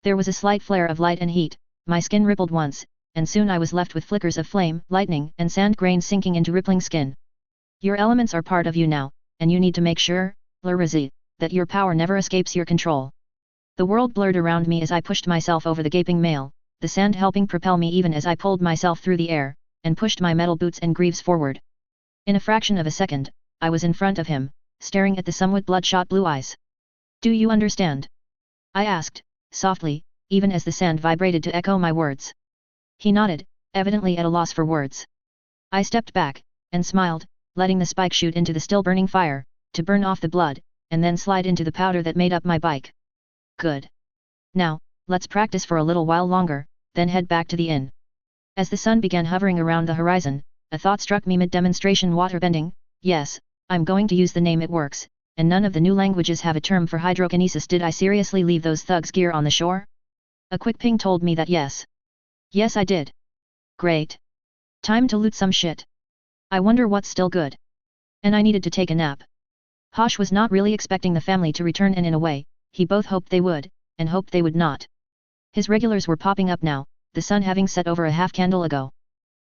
Speaker 1: There was a slight flare of light and heat, my skin rippled once, and soon I was left with flickers of flame, lightning, and sand grains sinking into rippling skin. Your elements are part of you now, and you need to make sure, Larazit, that your power never escapes your control. The world blurred around me as I pushed myself over the gaping male, the sand helping propel me even as I pulled myself through the air, and pushed my metal boots and greaves forward. In a fraction of a second, I was in front of him, staring at the somewhat bloodshot blue eyes. Do you understand? I asked, softly, even as the sand vibrated to echo my words. He nodded, evidently at a loss for words. I stepped back, and smiled, letting the spike shoot into the still burning fire, to burn off the blood, and then slide into the powder that made up my bike. Good. Now, let's practice for a little while longer, then head back to the inn. As the sun began hovering around the horizon, a thought struck me mid-demonstration: waterbending. Yes, I'm going to use the name, it works, and none of the new languages have a term for hydrokinesis. Did I seriously leave those thugs' gear on the shore? A quick ping told me that yes. Yes, I did. Great. Time to loot some shit. I wonder what's still good. And I needed to take a nap. Hosh was not really expecting the family to return, and in a way, he both hoped they would, and hoped they would not. His regulars were popping up now, the sun having set over a half candle ago.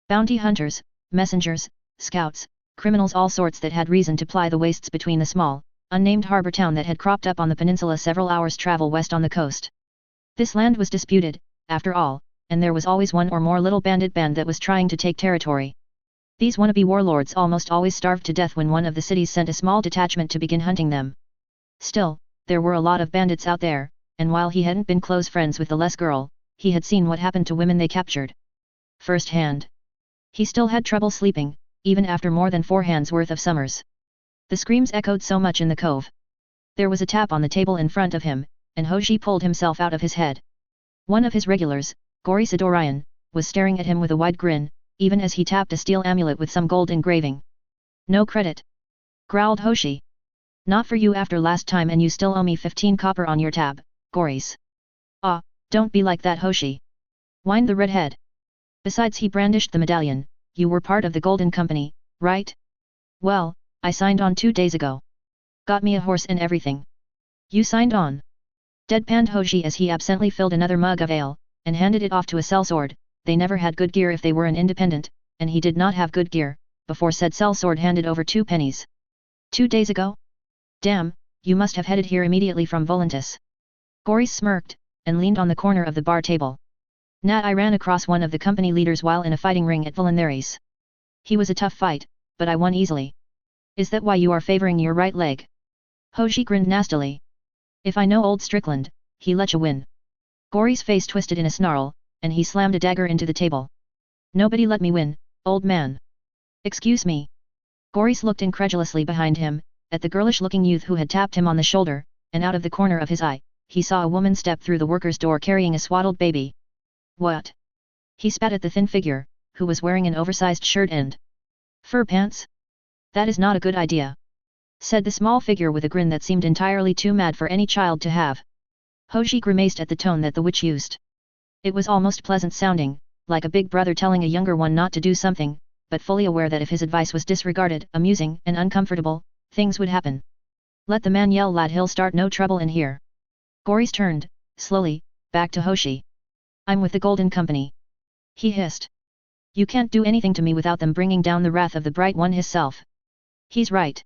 Speaker 1: Bounty hunters, messengers, scouts, criminals all sorts that had reason to ply the wastes between the small, unnamed harbour town that had cropped up on the peninsula several hours' travel west on the coast. This land was disputed, after all, and there was always one or more little bandit band that was trying to take territory. These wannabe warlords almost always starved to death when one of the cities sent a small detachment to begin hunting them. Still, there were a lot of bandits out there, and while he hadn't been close friends with the Les girl, he had seen what happened to women they captured. First hand. He still had trouble sleeping, even after more than 4 hands worth of summers. The screams echoed so much in the cove. There was a tap on the table in front of him, and Hoshi pulled himself out of his head. One of his regulars, Gori Sidorian, was staring at him with a wide grin, even as he tapped a steel amulet with some gold engraving. No credit, growled Hoshi. Not for you after last time, and you still owe me 15 copper on your tab, Goris. Ah, don't be like that, Hoshi, whined the redhead. Besides, he brandished the medallion. You were part of the Golden Company, right? Well, I signed on 2 days ago. Got me a horse and everything. You signed on? Deadpanned Hoshi as he absently filled another mug of ale, and handed it off to a sellsword. They never had good gear if they were an independent, and he did not have good gear. Before said sellsword handed over 2 pennies. 2 days ago? Damn, you must have headed here immediately from Volantis. Goris smirked, and leaned on the corner of the bar table. Nah, I ran across one of the company leaders while in a fighting ring at Volandaris. He was a tough fight, but I won easily. Is that why you are favoring your right leg? Hoshi grinned nastily. If I know old Strickland, he letcha win. Gory's face twisted in a snarl, and he slammed a dagger into the table. Nobody let me win, old man. Excuse me. Goris looked incredulously behind him, at the girlish-looking youth who had tapped him on the shoulder, and out of the corner of his eye, he saw a woman step through the worker's door carrying a swaddled baby. What? He spat at the thin figure, who was wearing an oversized shirt and fur pants. That is not a good idea, said the small figure with a grin that seemed entirely too mad for any child to have. Hoshi grimaced at the tone that the witch used. It was almost pleasant sounding, like a big brother telling a younger one not to do something, but fully aware that if his advice was disregarded, amusing and uncomfortable, things would happen. Let the man yell, lad, he'll start no trouble in here. Goris turned, slowly, back to Hoshi. I'm with the Golden Company, he hissed. You can't do anything to me without them bringing down the wrath of the Bright One himself. He's right,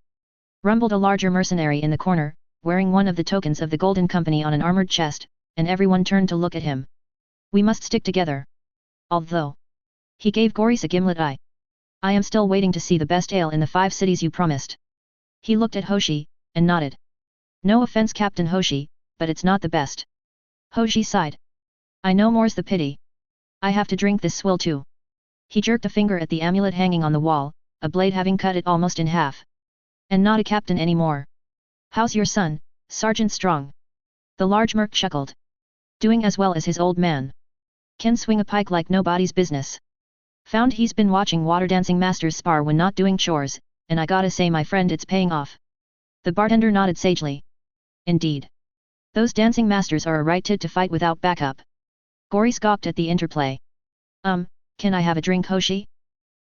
Speaker 1: rumbled a larger mercenary in the corner, wearing one of the tokens of the Golden Company on an armored chest, and everyone turned to look at him. We must stick together. Although, he gave Goris a gimlet eye. I am still waiting to see the best ale in the 5 cities you promised. He looked at Hoshi, and nodded. No offense, Captain Hoshi, but it's not the best. Hoshi sighed. I know, more's the pity. I have to drink this swill too. He jerked a finger at the amulet hanging on the wall, a blade having cut it almost in half. And not a captain anymore. How's your son, Sergeant Strong? The large merc chuckled. Doing as well as his old man. Can swing a pike like nobody's business. Found he's been watching water dancing masters spar when not doing chores, and I gotta say, my friend, it's paying off. The bartender nodded sagely. Indeed. Those dancing masters are a right tit to fight without backup. Goris gawked at the interplay. Can I have a drink, Hoshi?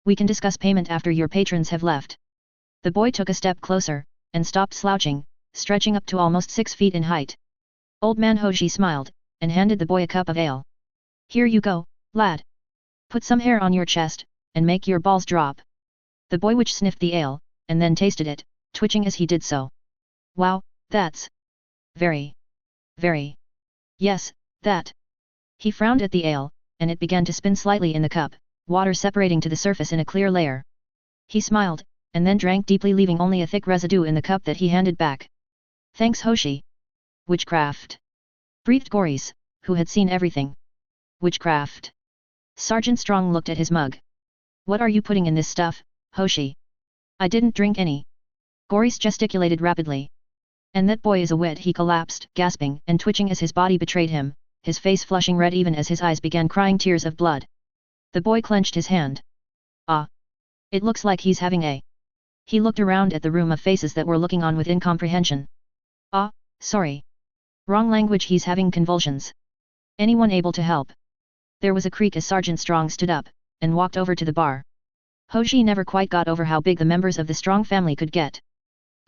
Speaker 1: We can discuss payment after your patrons have left. The boy took a step closer, and stopped slouching, stretching up to almost 6 feet in height. Old man Hoshi smiled, and handed the boy a cup of ale. Here you go, lad. Put some hair on your chest, and make your balls drop. The boy witch sniffed the ale, and then tasted it, twitching as he did so. Wow, that's very. Yes, that. He frowned at the ale, and it began to spin slightly in the cup, water separating to the surface in a clear layer. He smiled, and then drank deeply, leaving only a thick residue in the cup that he handed back. Thanks, Hoshi. Witchcraft, breathed Goris, who had seen everything. Witchcraft. Sergeant Strong looked at his mug. What are you putting in this stuff, Hoshi? I didn't drink any. Goris gesticulated rapidly. And that boy is a wit, he collapsed, gasping and twitching as his body betrayed him, his face flushing red even as his eyes began crying tears of blood. The boy clenched his hand. Ah. It looks like he's having a. He looked around at the room of faces that were looking on with incomprehension. Ah, sorry. Wrong language, he's having convulsions. Anyone able to help? There was a creak as Sergeant Strong stood up, and walked over to the bar. Hoshi never quite got over how big the members of the Strong family could get.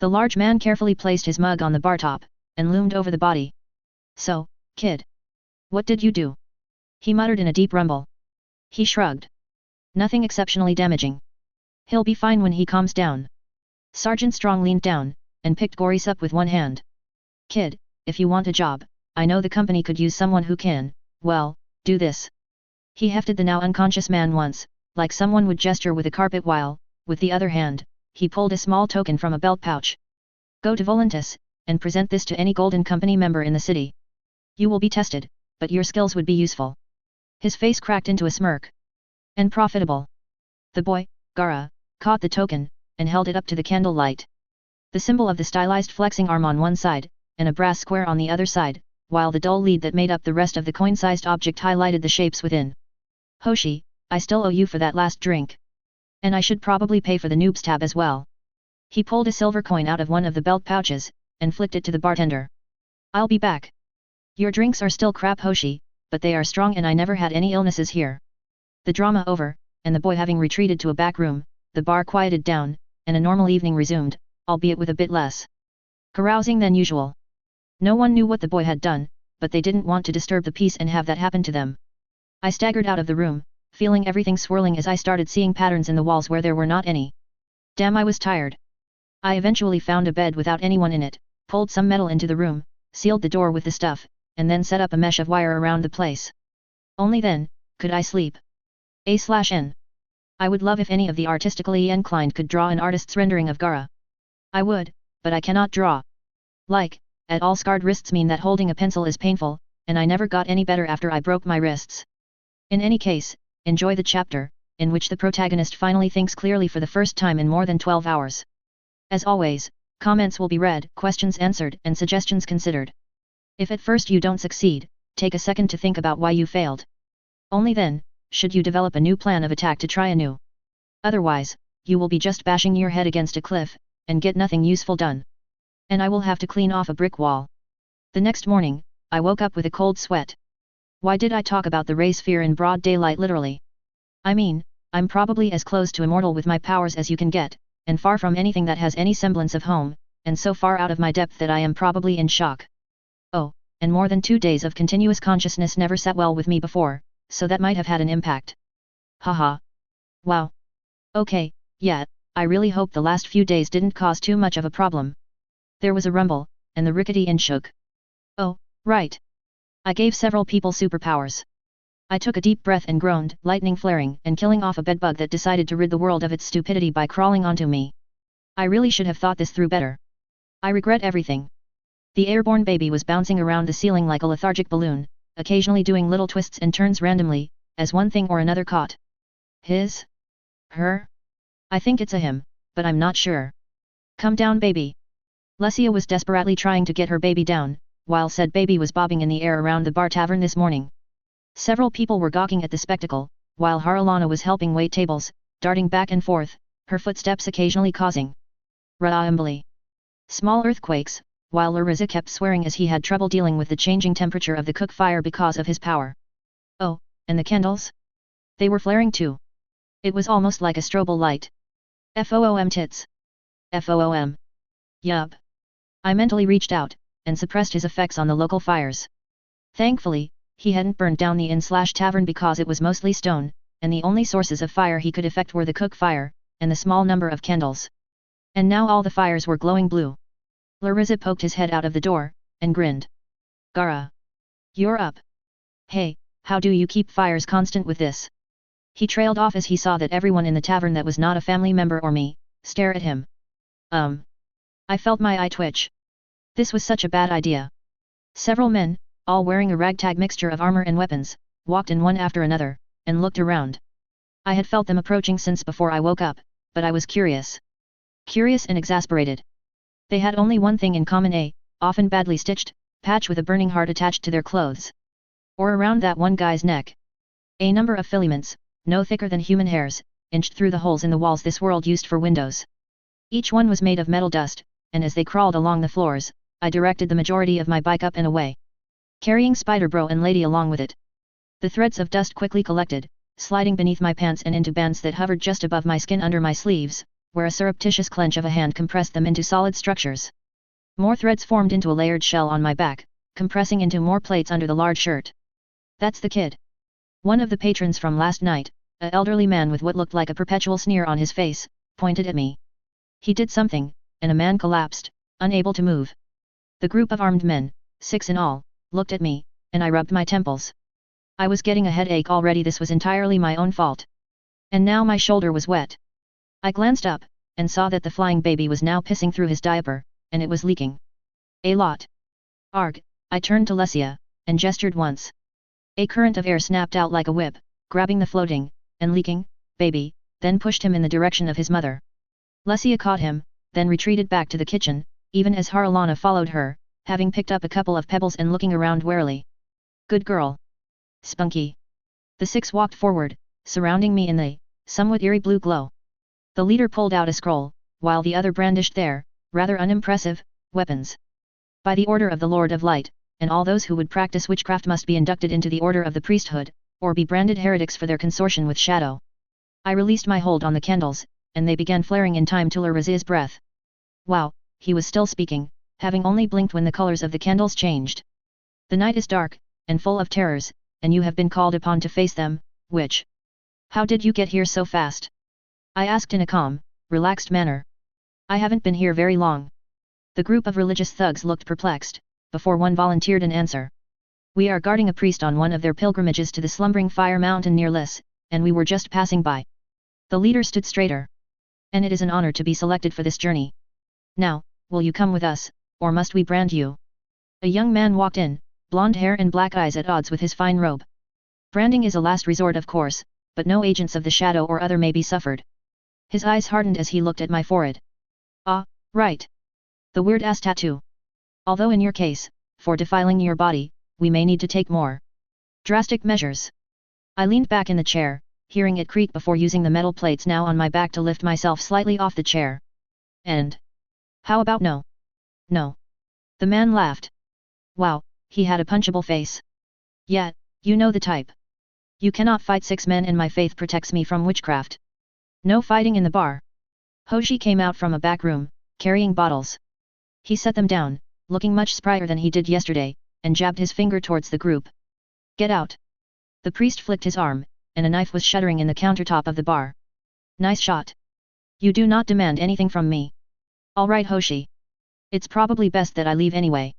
Speaker 1: The large man carefully placed his mug on the bar top, and loomed over the body. So, kid. What did you do? He muttered in a deep rumble. He shrugged. Nothing exceptionally damaging. He'll be fine when he calms down. Sergeant Strong leaned down, and picked Goris up with one hand. Kid, if you want a job, I know the company could use someone who can, well, do this. He hefted the now unconscious man once, like someone would gesture with a carpet while, with the other hand, he pulled a small token from a belt pouch. Go to Volantis, and present this to any Golden Company member in the city. You will be tested, but your skills would be useful. His face cracked into a smirk. And profitable. The boy, Gara, caught the token, and held it up to the candlelight. The symbol of the stylized flexing arm on one side, and a brass square on the other side, while the dull lead that made up the rest of the coin-sized object highlighted the shapes within. Hoshi, I still owe you for that last drink. And I should probably pay for the noob's tab as well. He pulled a silver coin out of one of the belt pouches, and flicked it to the bartender. I'll be back. Your drinks are still crap, Hoshi, but they are strong and I never had any illnesses here. The drama over, and the boy having retreated to a back room, the bar quieted down, and a normal evening resumed, albeit with a bit less carousing than usual. No one knew what the boy had done, but they didn't want to disturb the peace and have that happen to them. I staggered out of the room, feeling everything swirling as I started seeing patterns in the walls where there were not any. Damn, I was tired. I eventually found a bed without anyone in it, pulled some metal into the room, sealed the door with the stuff, and then set up a mesh of wire around the place. Only then, could I sleep. A/N. I would love if any of the artistically inclined could draw an artist's rendering of Gara. I would, but I cannot draw. At all scarred wrists mean that holding a pencil is painful, and I never got any better after I broke my wrists. In any case, enjoy the chapter, in which the protagonist finally thinks clearly for the first time in more than 12 hours. As always, comments will be read, questions answered, and suggestions considered. If at first you don't succeed, take a second to think about why you failed. Only then, should you develop a new plan of attack to try anew. Otherwise, you will be just bashing your head against a cliff, and get nothing useful done. And I will have to clean off a brick wall. The next morning, I woke up with a cold sweat. Why did I talk about the ray sphere in broad daylight literally? I mean, I'm probably as close to immortal with my powers as you can get, and far from anything that has any semblance of home, and so far out of my depth that I am probably in shock. Oh, and more than 2 days of continuous consciousness never sat well with me before, so that might have had an impact. Haha. Wow. Okay, yeah, I really hope the last few days didn't cause too much of a problem. There was a rumble, and the rickety inn shook. Oh, right. I gave several people superpowers. I took a deep breath and groaned, lightning flaring and killing off a bedbug that decided to rid the world of its stupidity by crawling onto me. I really should have thought this through better. I regret everything. The airborne baby was bouncing around the ceiling like a lethargic balloon, occasionally doing little twists and turns randomly, as one thing or another caught. His? Her? I think it's a him, but I'm not sure. Come down, baby. Lesia was desperately trying to get her baby down, while said baby was bobbing in the air around the bar tavern this morning. Several people were gawking at the spectacle, while Haralana was helping wait tables, darting back and forth, her footsteps occasionally causing Ra'ambly. Small earthquakes, while Larissa kept swearing as he had trouble dealing with the changing temperature of the cook fire because of his power. Oh, and the candles? They were flaring too. It was almost like a strobel light. FOOM tits. FOOM. Yup. I mentally reached out, and suppressed his effects on the local fires. Thankfully, he hadn't burned down the inn/tavern because it was mostly stone, and the only sources of fire he could affect were the cook fire, and the small number of candles. And now all the fires were glowing blue. Larissa poked his head out of the door, and grinned. Gara. You're up. Hey, how do you keep fires constant with this? He trailed off as he saw that everyone in the tavern that was not a family member or me, stare at him. I felt my eye twitch. This was such a bad idea. Several men, all wearing a ragtag mixture of armor and weapons, walked in one after another, and looked around. I had felt them approaching since before I woke up, but I was curious. Curious and exasperated. They had only one thing in common, a, often badly stitched, patch with a burning heart attached to their clothes. Or around that one guy's neck. A number of filaments, no thicker than human hairs, inched through the holes in the walls this world used for windows. Each one was made of metal dust, and as they crawled along the floors, I directed the majority of my bike up and away, carrying Spider Bro and Lady along with it. The threads of dust quickly collected, sliding beneath my pants and into bands that hovered just above my skin under my sleeves, where a surreptitious clench of a hand compressed them into solid structures. More threads formed into a layered shell on my back, compressing into more plates under the large shirt. That's the kid. One of the patrons from last night, an elderly man with what looked like a perpetual sneer on his face, pointed at me. He did something, and a man collapsed, unable to move. The group of armed men, 6 in all, looked at me, and I rubbed my temples. I was getting a headache already. This was entirely my own fault. And now my shoulder was wet. I glanced up, and saw that the flying baby was now pissing through his diaper, and it was leaking. A lot. Arg, I turned to Lesia, and gestured once. A current of air snapped out like a whip, grabbing the floating, and leaking, baby, then pushed him in the direction of his mother. Lesia caught him, then retreated back to the kitchen, even as Haralana followed her, having picked up a couple of pebbles and looking around warily. Good girl. Spunky. The 6 walked forward, surrounding me in the, somewhat eerie blue glow. The leader pulled out a scroll, while the other brandished their, rather unimpressive, weapons. By the order of the Lord of Light, and all those who would practice witchcraft must be inducted into the order of the priesthood, or be branded heretics for their consortion with shadow. I released my hold on the candles, and they began flaring in time to lure Raziz's breath. Wow, he was still speaking, having only blinked when the colors of the candles changed. The night is dark, and full of terrors, and you have been called upon to face them, witch. How did you get here so fast? I asked in a calm, relaxed manner. I haven't been here very long. The group of religious thugs looked perplexed, before one volunteered an answer. We are guarding a priest on one of their pilgrimages to the slumbering fire mountain near Lis, and we were just passing by. The leader stood straighter. And it is an honor to be selected for this journey. Now, will you come with us, or must we brand you? A young man walked in, blonde hair and black eyes at odds with his fine robe. Branding is a last resort of course, but no agents of the shadow or other may be suffered. His eyes hardened as he looked at my forehead. Ah, right. The weird-ass tattoo. Although in your case, for defiling your body, we may need to take more drastic measures. I leaned back in the chair, hearing it creak before using the metal plates now on my back to lift myself slightly off the chair. And how about no? No. The man laughed. Wow, he had a punchable face. Yeah, you know the type. You cannot fight 6 men and my faith protects me from witchcraft. No fighting in the bar. Hoshi came out from a back room, carrying bottles. He set them down, looking much sprier than he did yesterday, and jabbed his finger towards the group. Get out. The priest flicked his arm, and a knife was shuddering in the countertop of the bar. Nice shot. You do not demand anything from me. All right, Hoshi. It's probably best that I leave anyway.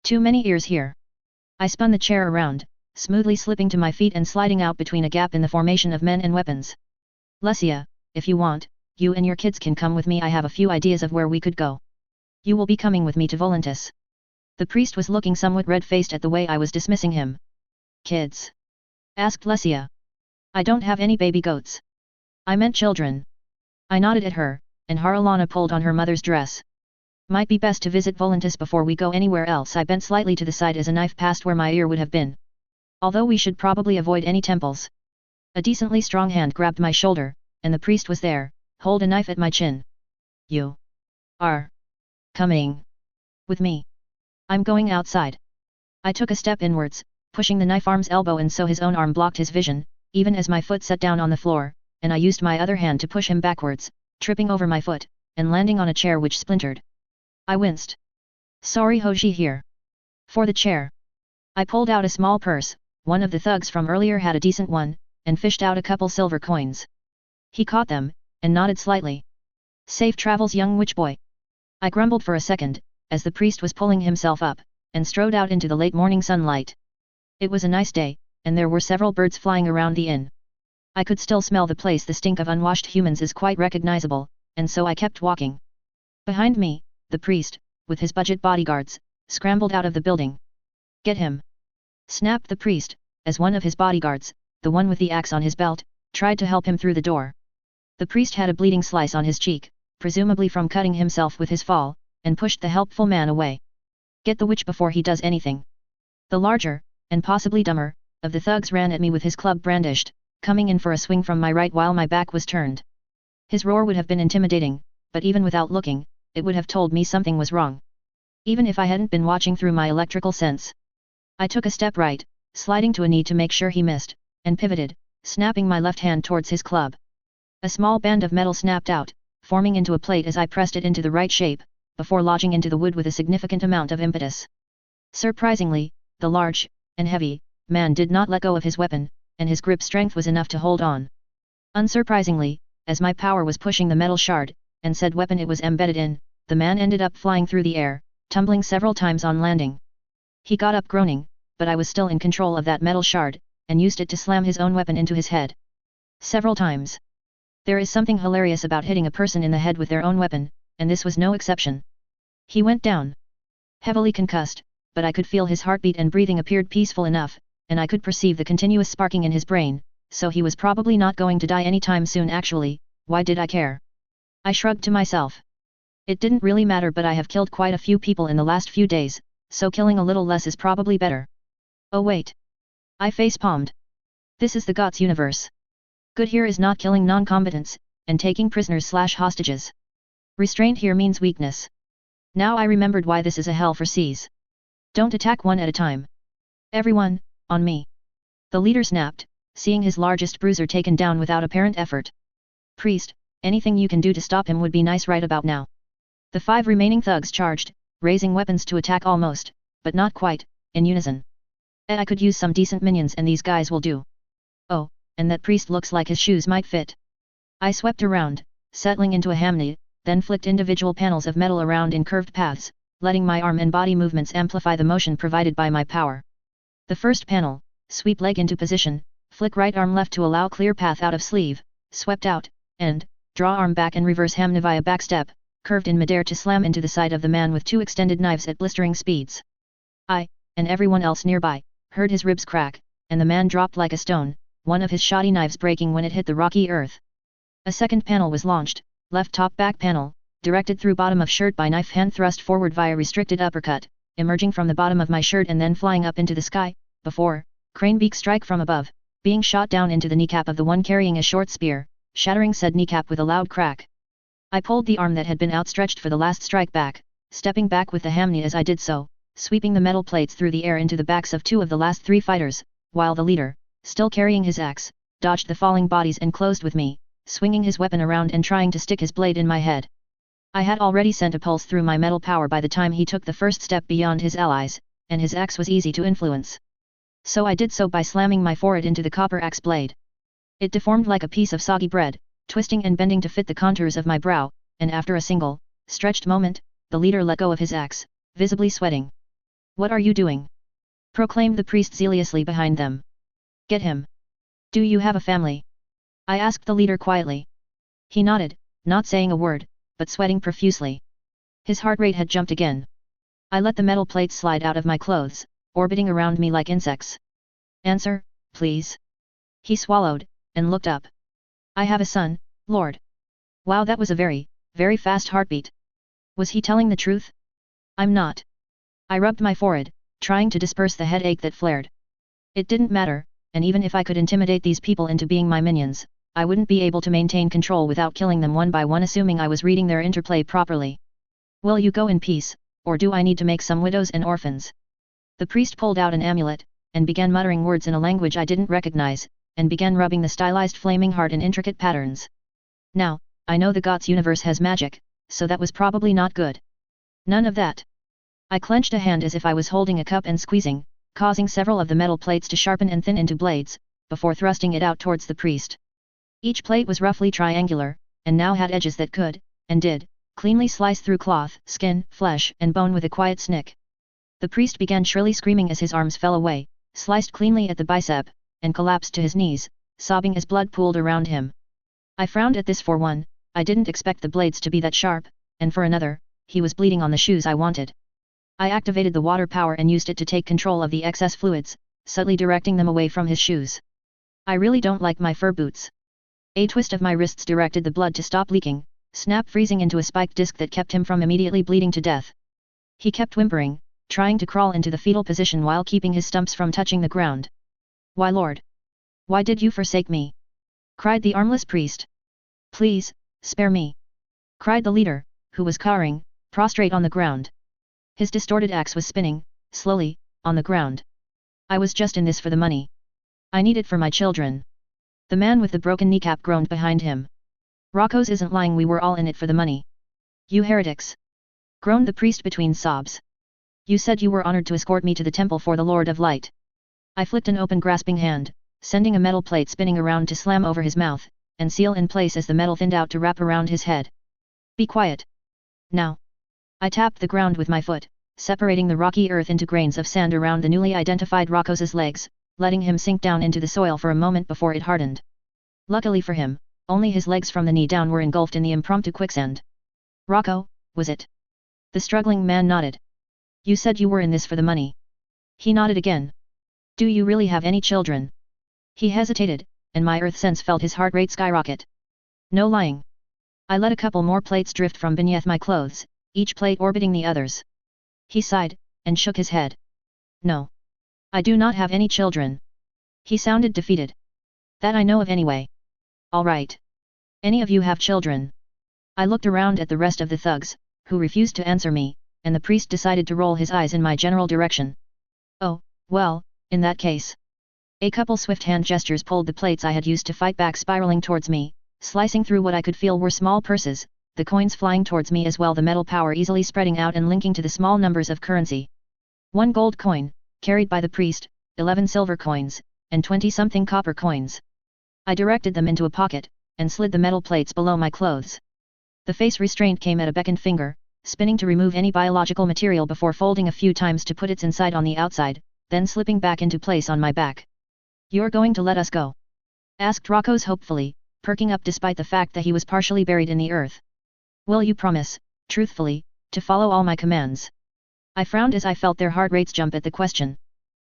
Speaker 1: Too many ears here. I spun the chair around, smoothly slipping to my feet and sliding out between a gap in the formation of men and weapons. Lesia, if you want, you and your kids can come with me. I have a few ideas of where we could go. You will be coming with me to Volantis. The priest was looking somewhat red-faced at the way I was dismissing him. Kids? Asked Lesia. I don't have any baby goats. I meant children. I nodded at her, and Haralana pulled on her mother's dress. Might be best to visit Volantis before we go anywhere else. I bent slightly to the side as a knife passed where my ear would have been. Although we should probably avoid any temples. A decently strong hand grabbed my shoulder, and the priest was there, hold a knife at my chin. You are coming with me. I'm going outside. I took a step inwards, pushing the knife arm's elbow and so his own arm blocked his vision, even as my foot set down on the floor, and I used my other hand to push him backwards, tripping over my foot, and landing on a chair which splintered. I winced. Sorry, Hoshi here. For the chair. I pulled out a small purse, one of the thugs from earlier had a decent one, and fished out a couple silver coins. He caught them, and nodded slightly. Safe travels, young witch boy. I grumbled for a second, as the priest was pulling himself up, and strode out into the late morning sunlight. It was a nice day, and there were several birds flying around the inn. I could still smell the place. The stink of unwashed humans is quite recognizable, and so I kept walking. Behind me, the priest, with his budget bodyguards, scrambled out of the building. Get him! Snapped the priest, as one of his bodyguards, the one with the axe on his belt, tried to help him through the door. The priest had a bleeding slice on his cheek, presumably from cutting himself with his fall, and pushed the helpful man away. Get the witch before he does anything. The larger, and possibly dumber, of the thugs ran at me with his club brandished, coming in for a swing from my right while my back was turned. His roar would have been intimidating, but even without looking, it would have told me something was wrong. Even if I hadn't been watching through my electrical sense. I took a step right, sliding to a knee to make sure he missed, and pivoted, snapping my left hand towards his club. A small band of metal snapped out, forming into a plate as I pressed it into the right shape, before lodging into the wood with a significant amount of impetus. Surprisingly, the large, and heavy, man did not let go of his weapon, and his grip strength was enough to hold on. Unsurprisingly, as my power was pushing the metal shard, and said weapon it was embedded in, the man ended up flying through the air, tumbling several times on landing. He got up groaning, but I was still in control of that metal shard, and used it to slam his own weapon into his head. Several times. There is something hilarious about hitting a person in the head with their own weapon, and this was no exception. He went down. Heavily concussed, but I could feel his heartbeat and breathing appeared peaceful enough, and I could perceive the continuous sparking in his brain, so he was probably not going to die anytime soon actually, why did I care? I shrugged to myself. It didn't really matter, but I have killed quite a few people in the last few days, so killing a little less is probably better. Oh wait. I face-palmed. This is the GOTS universe. Good here is not killing non-combatants, and taking prisoners/hostages. Restraint here means weakness. Now I remembered why this is a hell for Cs. Don't attack one at a time. Everyone, on me. The leader snapped, seeing his largest bruiser taken down without apparent effort. Priest, anything you can do to stop him would be nice right about now. The 5 remaining thugs charged, raising weapons to attack almost, but not quite, in unison. I could use some decent minions and these guys will do. Oh, and that priest looks like his shoes might fit. I swept around, settling into a hamney, then flicked individual panels of metal around in curved paths, letting my arm and body movements amplify the motion provided by my power. The first panel, sweep leg into position, flick right arm left to allow clear path out of sleeve, swept out, and, draw arm back and reverse hamney via backstep, curved in midair to slam into the side of the man with 2 extended knives at blistering speeds. I, and everyone else nearby, heard his ribs crack, and the man dropped like a stone, one of his shoddy knives breaking when it hit the rocky earth. A second panel was launched, left top back panel, directed through bottom of shirt by knife hand thrust forward via restricted uppercut, emerging from the bottom of my shirt and then flying up into the sky, before, crane beak strike from above, being shot down into the kneecap of the one carrying a short spear, shattering said kneecap with a loud crack. I pulled the arm that had been outstretched for the last strike back, stepping back with the hamney as I did so, sweeping the metal plates through the air into the backs of 2 of the last 3 fighters, while the leader, still carrying his axe, dodged the falling bodies and closed with me, swinging his weapon around and trying to stick his blade in my head. I had already sent a pulse through my metal power by the time he took the first step beyond his allies, and his axe was easy to influence. So I did so by slamming my forehead into the copper axe blade. It deformed like a piece of soggy bread, twisting and bending to fit the contours of my brow, and after a single, stretched moment, the leader let go of his axe, visibly sweating. "What are you doing?" proclaimed the priest zealously behind them. "Get him. Do you have a family?" I asked the leader quietly. He nodded, not saying a word, but sweating profusely. His heart rate had jumped again. I let the metal plates slide out of my clothes, orbiting around me like insects. "Answer, please." He swallowed, and looked up. "I have a son, Lord." Wow, that was a very, very fast heartbeat. Was he telling the truth? I'm not. I rubbed my forehead, trying to disperse the headache that flared. It didn't matter, and even if I could intimidate these people into being my minions, I wouldn't be able to maintain control without killing them one by one, assuming I was reading their interplay properly. "Will you go in peace, or do I need to make some widows and orphans?" The priest pulled out an amulet, and began muttering words in a language I didn't recognize, and began rubbing the stylized flaming heart in intricate patterns. Now, I know the GOTS universe has magic, so that was probably not good. None of that. I clenched a hand as if I was holding a cup and squeezing, causing several of the metal plates to sharpen and thin into blades, before thrusting it out towards the priest. Each plate was roughly triangular, and now had edges that could, and did, cleanly slice through cloth, skin, flesh, and bone with a quiet snick. The priest began shrilly screaming as his arms fell away, sliced cleanly at the bicep, and collapsed to his knees, sobbing as blood pooled around him. I frowned at this. For one, I didn't expect the blades to be that sharp, and for another, he was bleeding on the shoes I wanted. I activated the water power and used it to take control of the excess fluids, subtly directing them away from his shoes. I really don't like my fur boots. A twist of my wrists directed the blood to stop leaking, snap freezing into a spiked disc that kept him from immediately bleeding to death. He kept whimpering, trying to crawl into the fetal position while keeping his stumps from touching the ground. "Why, Lord? Why did you forsake me?" cried the armless priest. "Please, spare me!" cried the leader, who was cowering, prostrate on the ground. His distorted axe was spinning, slowly, on the ground. "I was just in this for the money. I need it for my children." The man with the broken kneecap groaned behind him. "Rocco's isn't lying, we were all in it for the money." "You heretics!" groaned the priest between sobs. "You said you were honored to escort me to the temple for the Lord of Light." I flicked an open grasping hand, sending a metal plate spinning around to slam over his mouth, and seal in place as the metal thinned out to wrap around his head. Be quiet. Now. I tapped the ground with my foot, separating the rocky earth into grains of sand around the newly identified Rocco's legs, letting him sink down into the soil for a moment before it hardened. Luckily for him, only his legs from the knee down were engulfed in the impromptu quicksand. Rocco, was it? The struggling man nodded. You said you were in this for the money. He nodded again. Do you really have any children? He hesitated, and my earth sense felt his heart rate skyrocket. No lying. I let a couple more plates drift from beneath my clothes, each plate orbiting the others. He sighed, and shook his head. No. I do not have any children. He sounded defeated. That I know of anyway. All right. Any of you have children? I looked around at the rest of the thugs, who refused to answer me, and the priest decided to roll his eyes in my general direction. Oh, well, in that case. A couple swift hand gestures pulled the plates I had used to fight back spiraling towards me, slicing through what I could feel were small purses, the coins flying towards me as well, the metal power easily spreading out and linking to the small numbers of currency. 1 gold coin, carried by the priest, 11 silver coins, and 20-something copper coins. I directed them into a pocket, and slid the metal plates below my clothes. The face restraint came at a beckoned finger, spinning to remove any biological material before folding a few times to put its inside on the outside, then slipping back into place on my back. You're going to let us go? Asked Rocco's hopefully, perking up despite the fact that he was partially buried in the earth. Will you promise, truthfully, to follow all my commands? I frowned as I felt their heart rates jump at the question.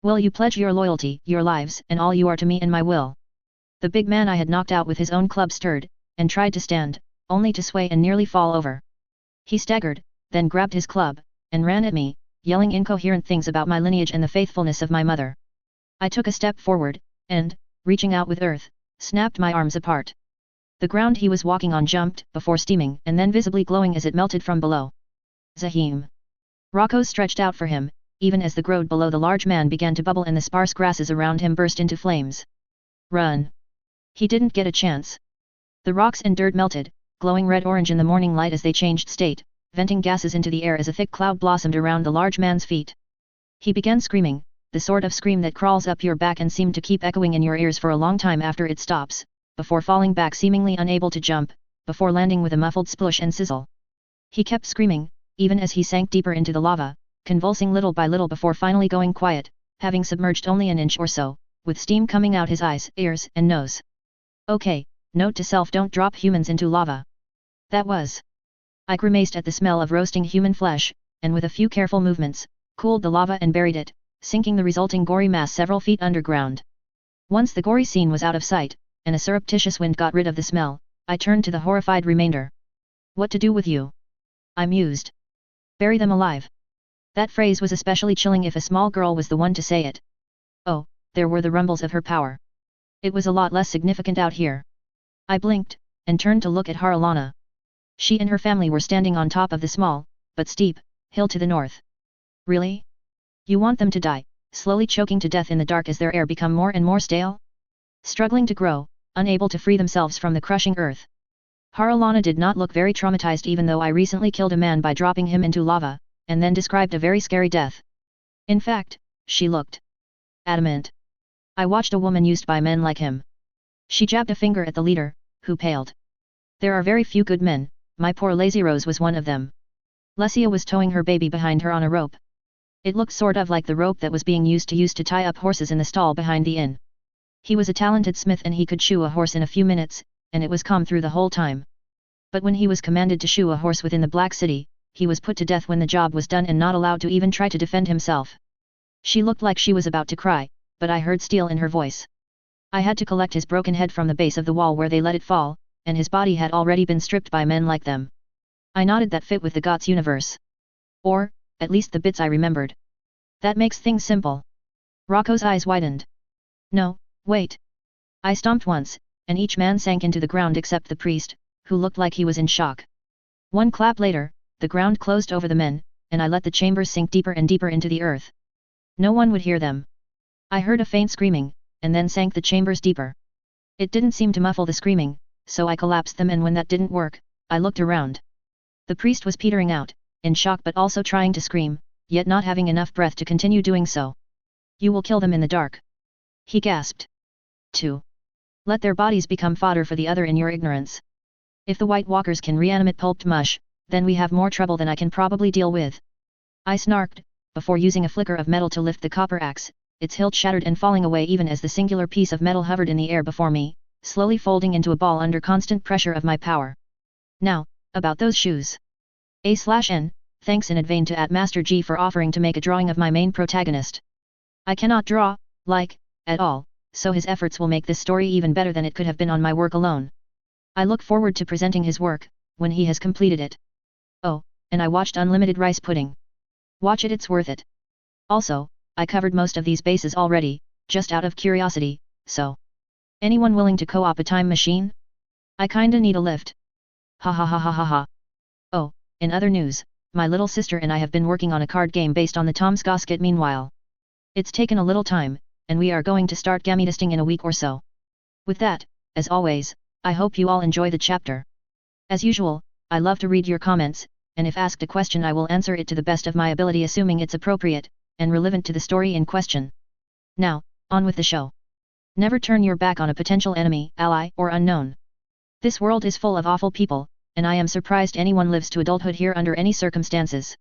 Speaker 1: Will you pledge your loyalty, your lives, and all you are to me and my will? The big man I had knocked out with his own club stirred, and tried to stand, only to sway and nearly fall over. He staggered, then grabbed his club, and ran at me, yelling incoherent things about my lineage and the faithfulness of my mother. I took a step forward, and, reaching out with earth, snapped my arms apart. The ground he was walking on jumped, before steaming and then visibly glowing as it melted from below. Zahim. Rocco stretched out for him, even as the grode below the large man began to bubble and the sparse grasses around him burst into flames. Run. He didn't get a chance. The rocks and dirt melted, glowing red-orange in the morning light as they changed state, venting gases into the air as a thick cloud blossomed around the large man's feet. He began screaming, the sort of scream that crawls up your back and seemed to keep echoing in your ears for a long time after it stops, before falling back seemingly unable to jump, before landing with a muffled splush and sizzle. He kept screaming, even as he sank deeper into the lava, convulsing little by little before finally going quiet, having submerged only an inch or so, with steam coming out his eyes, ears, and nose. Okay, note to self: don't drop humans into lava. That was. I grimaced at the smell of roasting human flesh, and with a few careful movements, cooled the lava and buried it, sinking the resulting gory mass several feet underground. Once the gory scene was out of sight, and a surreptitious wind got rid of the smell, I turned to the horrified remainder. What to do with you? I mused. Bury them alive. That phrase was especially chilling if a small girl was the one to say it. Oh, there were the rumbles of her power. It was a lot less significant out here. I blinked, and turned to look at Haralana. She and her family were standing on top of the small, but steep, hill to the north. Really? You want them to die, slowly choking to death in the dark as their air become more and more stale? Struggling to grow, unable to free themselves from the crushing earth. Haralana did not look very traumatized, even though I recently killed a man by dropping him into lava, and then described a very scary death. In fact, she looked adamant. I watched a woman used by men like him. She jabbed a finger at the leader, who paled. There are very few good men, my poor lazy Rose was one of them. Lesia was towing her baby behind her on a rope. It looked sort of like the rope that was being used to tie up horses in the stall behind the inn. He was a talented smith and he could shoe a horse in a few minutes, and it was calm through the whole time. But when he was commanded to shoe a horse within the Black City, he was put to death when the job was done and not allowed to even try to defend himself. She looked like she was about to cry, but I heard steel in her voice. I had to collect his broken head from the base of the wall where they let it fall, and his body had already been stripped by men like them. I nodded that fit with the Gods universe. Or, at least the bits I remembered. That makes things simple. Rocco's eyes widened. No, wait. I stomped once, and each man sank into the ground except the priest, who looked like he was in shock. One clap later, the ground closed over the men, and I let the chambers sink deeper and deeper into the earth. No one would hear them. I heard a faint screaming, and then sank the chambers deeper. It didn't seem to muffle the screaming, so I collapsed them, and when that didn't work, I looked around. The priest was petering out, in shock but also trying to scream, yet not having enough breath to continue doing so. You will kill them in the dark. He gasped. 2. Let their bodies become fodder for the other in your ignorance. If the White Walkers can reanimate pulped mush, then we have more trouble than I can probably deal with. I snarked, before using a flicker of metal to lift the copper axe, its hilt shattered and falling away even as the singular piece of metal hovered in the air before me, slowly folding into a ball under constant pressure of my power. Now, about those shoes. A/N, thanks in advance to Master G for offering to make a drawing of my main protagonist. I cannot draw, at all, so his efforts will make this story even better than it could have been on my work alone. I look forward to presenting his work, when he has completed it. Oh, and I watched Unlimited Rice Pudding. Watch it, it's worth it. Also, I covered most of these bases already, just out of curiosity, so. Anyone willing to co-op a time machine? I kinda need a lift. Ha ha ha ha ha ha. Oh, in other news, my little sister and I have been working on a card game based on the Tom's Gosket meanwhile. It's taken a little time, and we are going to start gammy testing in a week or so. With that, as always, I hope you all enjoy the chapter. As usual, I love to read your comments, and if asked a question I will answer it to the best of my ability assuming it's appropriate, and relevant to the story in question. Now, on with the show. Never turn your back on a potential enemy, ally, or unknown. This world is full of awful people, and I am surprised anyone lives to adulthood here under any circumstances.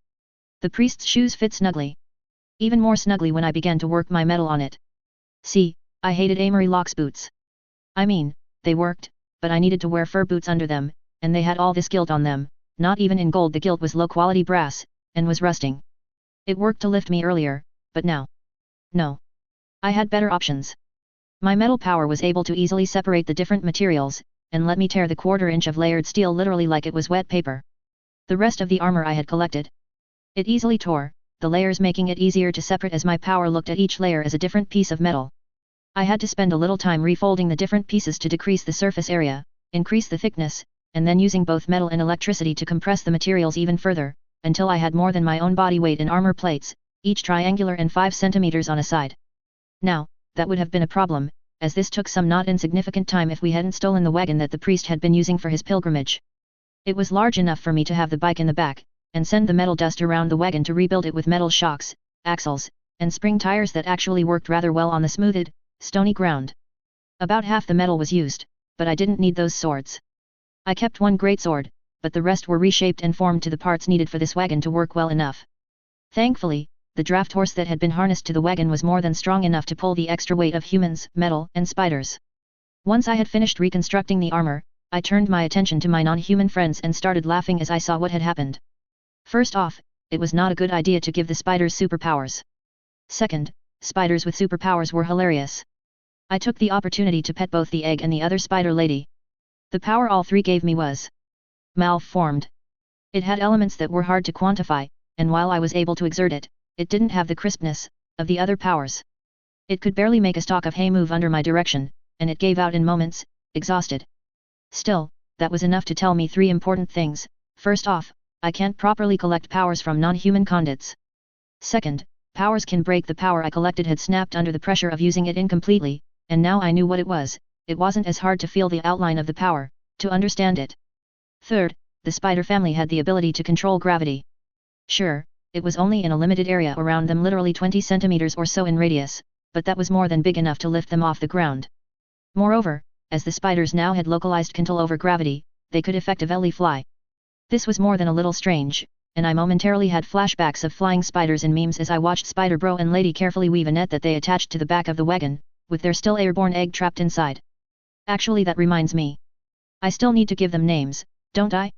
Speaker 1: The priest's shoes fit snugly. Even more snugly when I began to work my metal on it. See, I hated Amory Locke's boots. I mean, they worked, but I needed to wear fur boots under them, and they had all this gilt on them, not even in gold the gilt was low-quality brass, and was rusting. It worked to lift me earlier, but now. No. I had better options. My metal power was able to easily separate the different materials, and let me tear the quarter-inch of layered steel literally like it was wet paper. The rest of the armor I had collected. It easily tore, the layers making it easier to separate as my power looked at each layer as a different piece of metal. I had to spend a little time refolding the different pieces to decrease the surface area, increase the thickness, and then using both metal and electricity to compress the materials even further, until I had more than my own body weight in armor plates, each triangular and 5 centimeters on a side. Now, that would have been a problem, as this took some not insignificant time if we hadn't stolen the wagon that the priest had been using for his pilgrimage. It was large enough for me to have the bike in the back, and send the metal dust around the wagon to rebuild it with metal shocks, axles, and spring tires that actually worked rather well on the smoothed, stony ground. About half the metal was used, but I didn't need those swords. I kept one greatsword, but the rest were reshaped and formed to the parts needed for this wagon to work well enough. Thankfully, the draft horse that had been harnessed to the wagon was more than strong enough to pull the extra weight of humans, metal, and spiders. Once I had finished reconstructing the armor, I turned my attention to my non-human friends and started laughing as I saw what had happened. First off, it was not a good idea to give the spiders superpowers. Second, spiders with superpowers were hilarious. I took the opportunity to pet both the egg and the other spider lady. The power all three gave me was malformed. It had elements that were hard to quantify, and while I was able to exert it, it didn't have the crispness of the other powers. It could barely make a stalk of hay move under my direction, and it gave out in moments, exhausted. Still, that was enough to tell me 3 important things. First off, I can't properly collect powers from non-human conduits. Second, powers can break. The power I collected had snapped under the pressure of using it incompletely, and now I knew what it was. It wasn't as hard to feel the outline of the power, to understand it. Third, the spider family had the ability to control gravity. Sure, it was only in a limited area around them, literally 20 centimeters or so in radius, but that was more than big enough to lift them off the ground. Moreover, as the spiders now had localized control over gravity, they could effectively fly. This was more than a little strange, and I momentarily had flashbacks of flying spiders in memes as I watched Spider Bro and Lady carefully weave a net that they attached to the back of the wagon, with their still airborne egg trapped inside. Actually, that reminds me. I still need to give them names, don't I?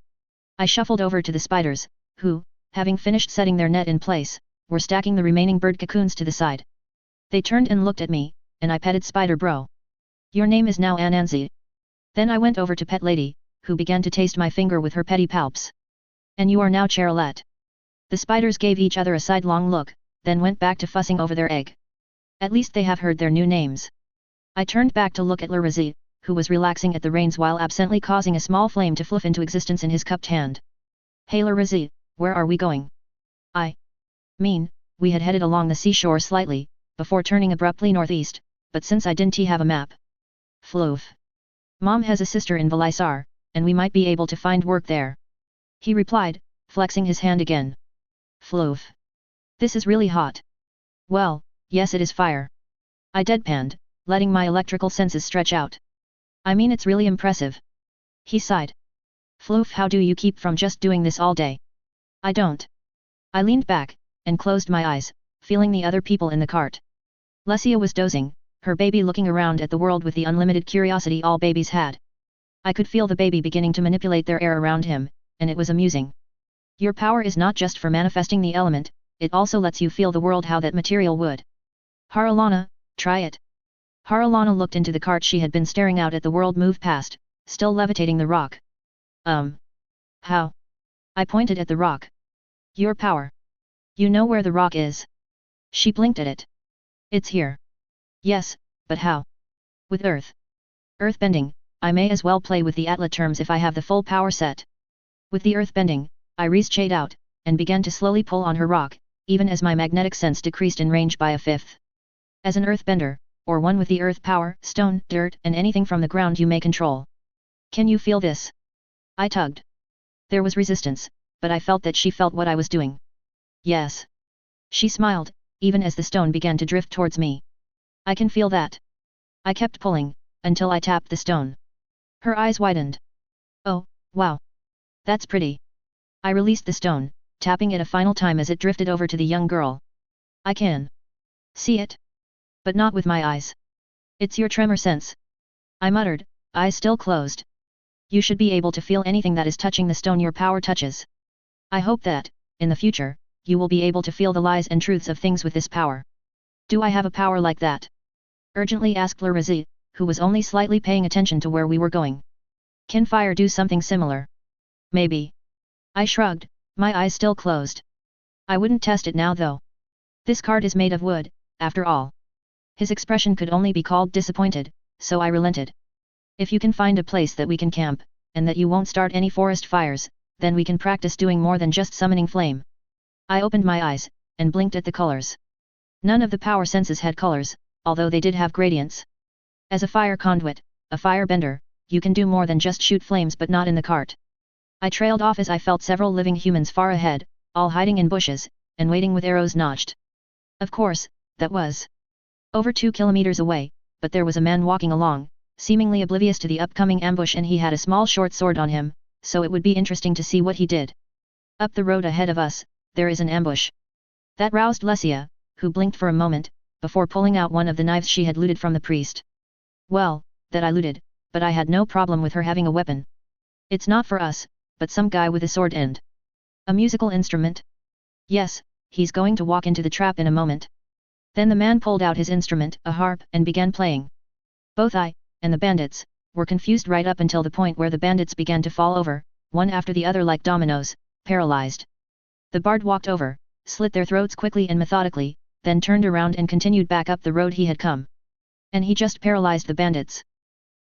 Speaker 1: I shuffled over to the spiders, who, having finished setting their net in place, were stacking the remaining bird cocoons to the side. They turned and looked at me, and I petted Spider Bro. Your name is now Anansi. Then I went over to Pet Lady, who began to taste my finger with her petty palps. And you are now Charolette. The spiders gave each other a sidelong look, then went back to fussing over their egg. At least they have heard their new names. I turned back to look at Larazi, who was relaxing at the reins while absently causing a small flame to fluff into existence in his cupped hand. Hey Larazi, where are we going? I mean, we had headed along the seashore slightly, before turning abruptly northeast, but since I didn't have a map. Floof. Mom has a sister in Valisar, and we might be able to find work there. He replied, flexing his hand again. Floof. This is really hot. Well, yes, it is fire. I deadpanned, letting my electrical senses stretch out. I mean it's really impressive. He sighed. Floof, how do you keep from just doing this all day? I don't. I leaned back, and closed my eyes, feeling the other people in the cart. Lesia was dozing, her baby looking around at the world with the unlimited curiosity all babies had. I could feel the baby beginning to manipulate their air around him, and it was amusing. Your power is not just for manifesting the element, it also lets you feel the world how that material would. Haralana, try it. Haralana looked into the cart she had been staring out at the world move past, still levitating the rock. How? I pointed at the rock. Your power. You know where the rock is. She blinked at it. It's here. Yes, but how? With earth. Earthbending, I may as well play with the Atla terms if I have the full power set. With the earthbending, I reached out, and began to slowly pull on her rock, even as my magnetic sense decreased in range by a fifth. As an earthbender, or one with the earth power, stone, dirt, and anything from the ground you may control. Can you feel this? I tugged. There was resistance, but I felt that she felt what I was doing. Yes. She smiled, even as the stone began to drift towards me. I can feel that. I kept pulling, until I tapped the stone. Her eyes widened. Oh, wow. That's pretty. I released the stone, tapping it a final time as it drifted over to the young girl. I can see it. But not with my eyes. It's your tremor sense. I muttered, eyes still closed. You should be able to feel anything that is touching the stone your power touches. I hope that, in the future, you will be able to feel the lies and truths of things with this power. Do I have a power like that? Urgently asked Larazi, who was only slightly paying attention to where we were going. Can fire do something similar? Maybe. I shrugged, my eyes still closed. I wouldn't test it now though. This cart is made of wood, after all. His expression could only be called disappointed, so I relented. If you can find a place that we can camp, and that you won't start any forest fires, then we can practice doing more than just summoning flame. I opened my eyes, and blinked at the colors. None of the power senses had colors, although they did have gradients. As a fire conduit, a firebender, you can do more than just shoot flames but not in the cart. I trailed off as I felt several living humans far ahead, all hiding in bushes, and waiting with arrows notched. Of course, that was over 2 kilometers away, but there was a man walking along, seemingly oblivious to the upcoming ambush, and he had a small short sword on him, so it would be interesting to see what he did. Up the road ahead of us, there is an ambush. That roused Lesia, who blinked for a moment, before pulling out one of the knives she had looted from the priest. Well, that I looted, but I had no problem with her having a weapon. It's not for us, but some guy with a sword and a musical instrument? Yes, he's going to walk into the trap in a moment. Then the man pulled out his instrument, a harp, and began playing. Both I, and the bandits, were confused right up until the point where the bandits began to fall over, one after the other like dominoes, paralyzed. The bard walked over, slit their throats quickly and methodically, then turned around and continued back up the road he had come. And he just paralyzed the bandits.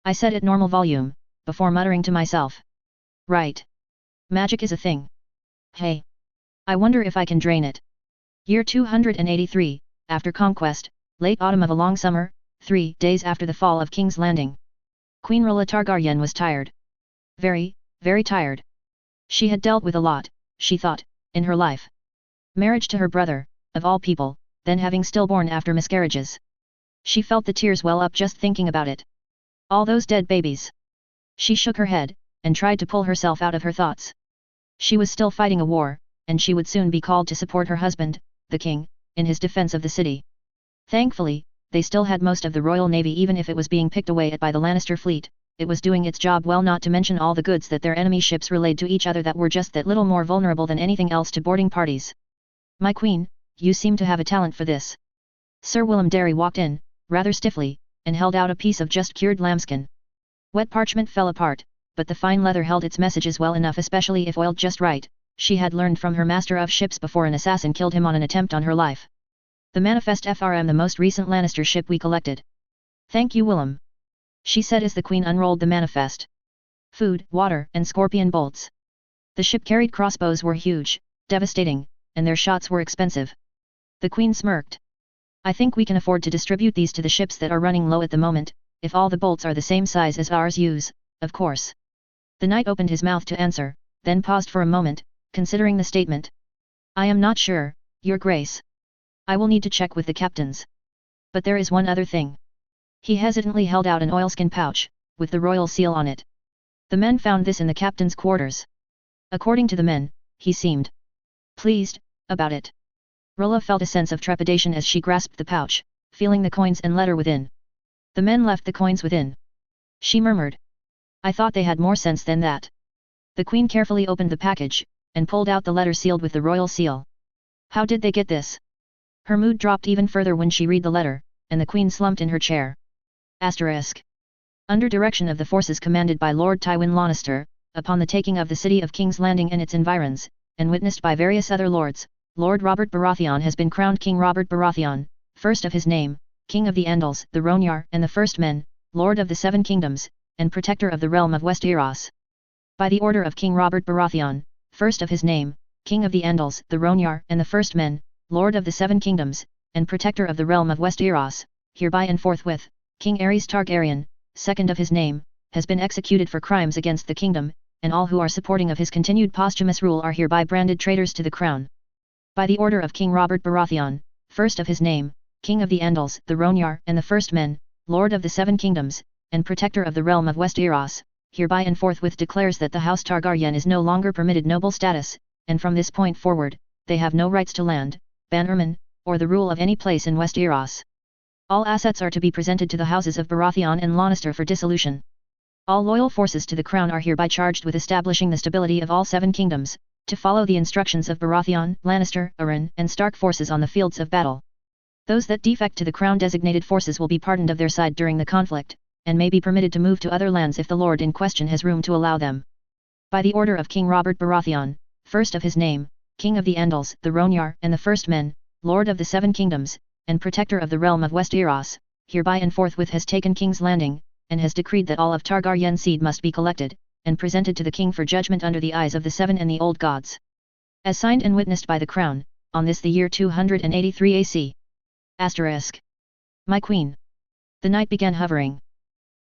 Speaker 1: I said at normal volume, before muttering to myself. Right. Magic is a thing. Hey. I wonder if I can drain it. Year 283, after conquest, late autumn of a long summer, 3 days after the fall of King's Landing. Queen Rilla Targaryen was tired. Very, very tired. She had dealt with a lot, she thought, in her life. Marriage to her brother, of all people, then having stillborn after miscarriages. She felt the tears well up just thinking about it. All those dead babies. She shook her head, and tried to pull herself out of her thoughts. She was still fighting a war, and she would soon be called to support her husband, the king, in his defense of the city. Thankfully, they still had most of the Royal Navy, even if it was being picked away at by the Lannister fleet. It was doing its job well, not to mention all the goods that their enemy ships relayed to each other that were just that little more vulnerable than anything else to boarding parties. My queen, you seem to have a talent for this. Sir Willem Darry walked in, rather stiffly, and held out a piece of just cured lambskin. Wet parchment fell apart, but the fine leather held its messages well enough, especially if oiled just right. She had learned from her master of ships before an assassin killed him on an attempt on her life. The Manifest FRM, the most recent Lannister ship we collected. Thank you, Willem. She said as the queen unrolled the manifest. Food, water, and scorpion bolts. The ship carried crossbows were huge, devastating, and their shots were expensive. The queen smirked. I think we can afford to distribute these to the ships that are running low at the moment, if all the bolts are the same size as ours use, of course. The knight opened his mouth to answer, then paused for a moment, considering the statement. I am not sure, Your Grace. I will need to check with the captains. But there is one other thing. He hesitantly held out an oilskin pouch, with the royal seal on it. The men found this in the captain's quarters. According to the men, he seemed pleased about it. Rilla felt a sense of trepidation as she grasped the pouch, feeling the coins and letter within. The men left the coins within. She murmured. I thought they had more sense than that. The queen carefully opened the package, and pulled out the letter sealed with the royal seal. How did they get this? Her mood dropped even further when she read the letter, and the queen slumped in her chair. Asterisk. Under direction of the forces commanded by Lord Tywin Lannister, upon the taking of the city of King's Landing and its environs, and witnessed by various other lords, Lord Robert Baratheon has been crowned King Robert Baratheon, first of his name, King of the Andals, the Ronyar and the First Men, Lord of the Seven Kingdoms, and Protector of the realm of Westeros. By the order of King Robert Baratheon, first of his name, King of the Andals, the Ronyar and the First Men, Lord of the Seven Kingdoms, and Protector of the realm of Westeros, hereby and forthwith, King Aerys Targaryen, second of his name, has been executed for crimes against the kingdom, and all who are supporting of his continued posthumous rule are hereby branded traitors to the crown. By the order of King Robert Baratheon, first of his name, King of the Andals, the Ronyar and the First Men, Lord of the Seven Kingdoms, and Protector of the realm of Westeros, hereby and forthwith declares that the House Targaryen is no longer permitted noble status, and from this point forward, they have no rights to land, bannermen, or the rule of any place in Westeros. All assets are to be presented to the houses of Baratheon and Lannister for dissolution. All loyal forces to the crown are hereby charged with establishing the stability of all seven kingdoms, to follow the instructions of Baratheon, Lannister, Arryn, and Stark forces on the fields of battle. Those that defect to the crown-designated forces will be pardoned of their side during the conflict, and may be permitted to move to other lands if the lord in question has room to allow them. By the order of King Robert Baratheon, first of his name, King of the Andals, the Ronyar and the First Men, Lord of the Seven Kingdoms, and Protector of the realm of Westeros, hereby and forthwith has taken King's Landing, and has decreed that all of Targaryen seed must be collected, and presented to the king for judgment under the eyes of the Seven and the Old Gods. As signed and witnessed by the crown, on this the year 283 AC. Asterisk. My queen. The knight began hovering.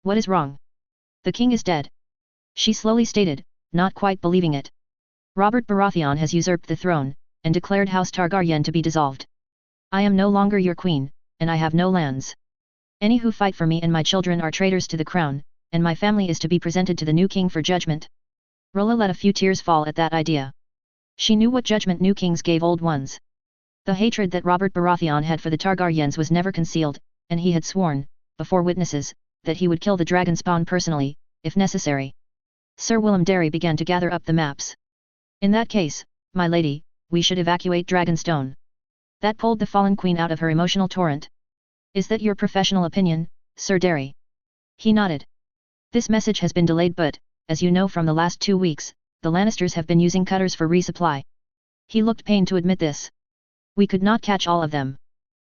Speaker 1: What is wrong? The king is dead. She slowly stated, not quite believing it. Robert Baratheon has usurped the throne, and declared House Targaryen to be dissolved. I am no longer your queen, and I have no lands. Any who fight for me and my children are traitors to the crown, and my family is to be presented to the new king for judgment. Rilla let a few tears fall at that idea. She knew what judgment new kings gave old ones. The hatred that Robert Baratheon had for the Targaryens was never concealed, and he had sworn, before witnesses, that he would kill the Dragonspawn personally, if necessary. Sir Willem Darry began to gather up the maps. In that case, my lady, we should evacuate Dragonstone. That pulled the fallen queen out of her emotional torrent. Is that your professional opinion, Sir Darry? He nodded. This message has been delayed but, as you know from the last 2 weeks, the Lannisters have been using cutters for resupply. He looked pained to admit this. We could not catch all of them.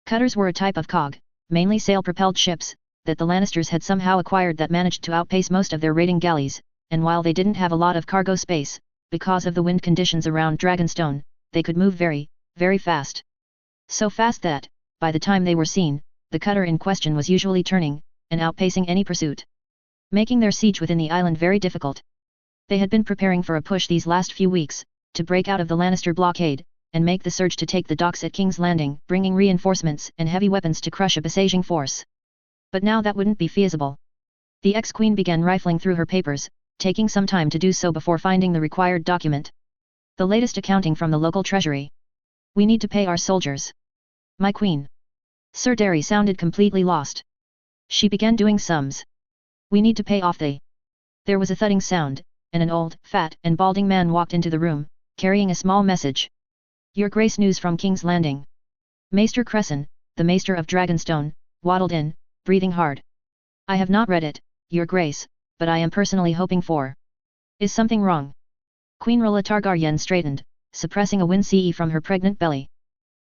Speaker 1: Cutters were a type of cog, mainly sail-propelled ships, that the Lannisters had somehow acquired that managed to outpace most of their raiding galleys, and while they didn't have a lot of cargo space, because of the wind conditions around Dragonstone, they could move very, very fast. So fast that, by the time they were seen, the cutter in question was usually turning, and outpacing any pursuit, making their siege within the island very difficult. They had been preparing for a push these last few weeks, to break out of the Lannister blockade, and make the surge to take the docks at King's Landing, bringing reinforcements and heavy weapons to crush a besieging force. But now that wouldn't be feasible. The ex-queen began rifling through her papers, taking some time to do so before finding the required document. The latest accounting from the local treasury. We need to pay our soldiers. My queen. Sir Darry sounded completely lost. She began doing sums. We need to pay off the... There was a thudding sound, and an old, fat and balding man walked into the room, carrying a small message. Your Grace, news from King's Landing. Maester Cresson, the Maester of Dragonstone, waddled in, breathing hard. I have not read it, Your Grace, but I am personally hoping for... Is something wrong? Queen Rilla Targaryen straightened, suppressing a wince from her pregnant belly.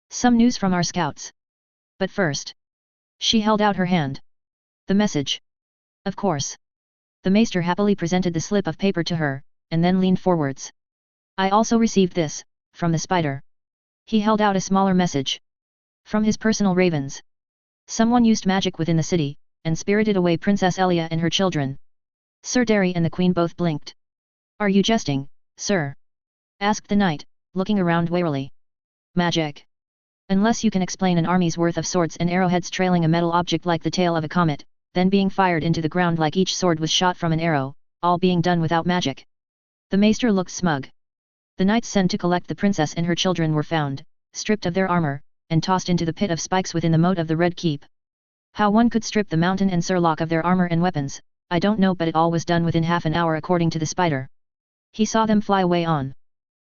Speaker 1: Some news from our scouts. But first... She held out her hand. The message. Of course. The Maester happily presented the slip of paper to her, and then leaned forwards. I also received this, from the spider. He held out a smaller message. From his personal ravens. Someone used magic within the city, and spirited away Princess Elia and her children. Sir Darry and the Queen both blinked. Are you jesting, sir? Asked the knight, looking around warily. Magic. Unless you can explain an army's worth of swords and arrowheads trailing a metal object like the tail of a comet, then being fired into the ground like each sword was shot from an arrow, all being done without magic. The maester looked smug. The knights sent to collect the princess and her children were found, stripped of their armor, and tossed into the pit of spikes within the moat of the Red Keep. How one could strip the mountain and surlock of their armor and weapons, I don't know, but it all was done within half an hour according to the spider. He saw them fly away on.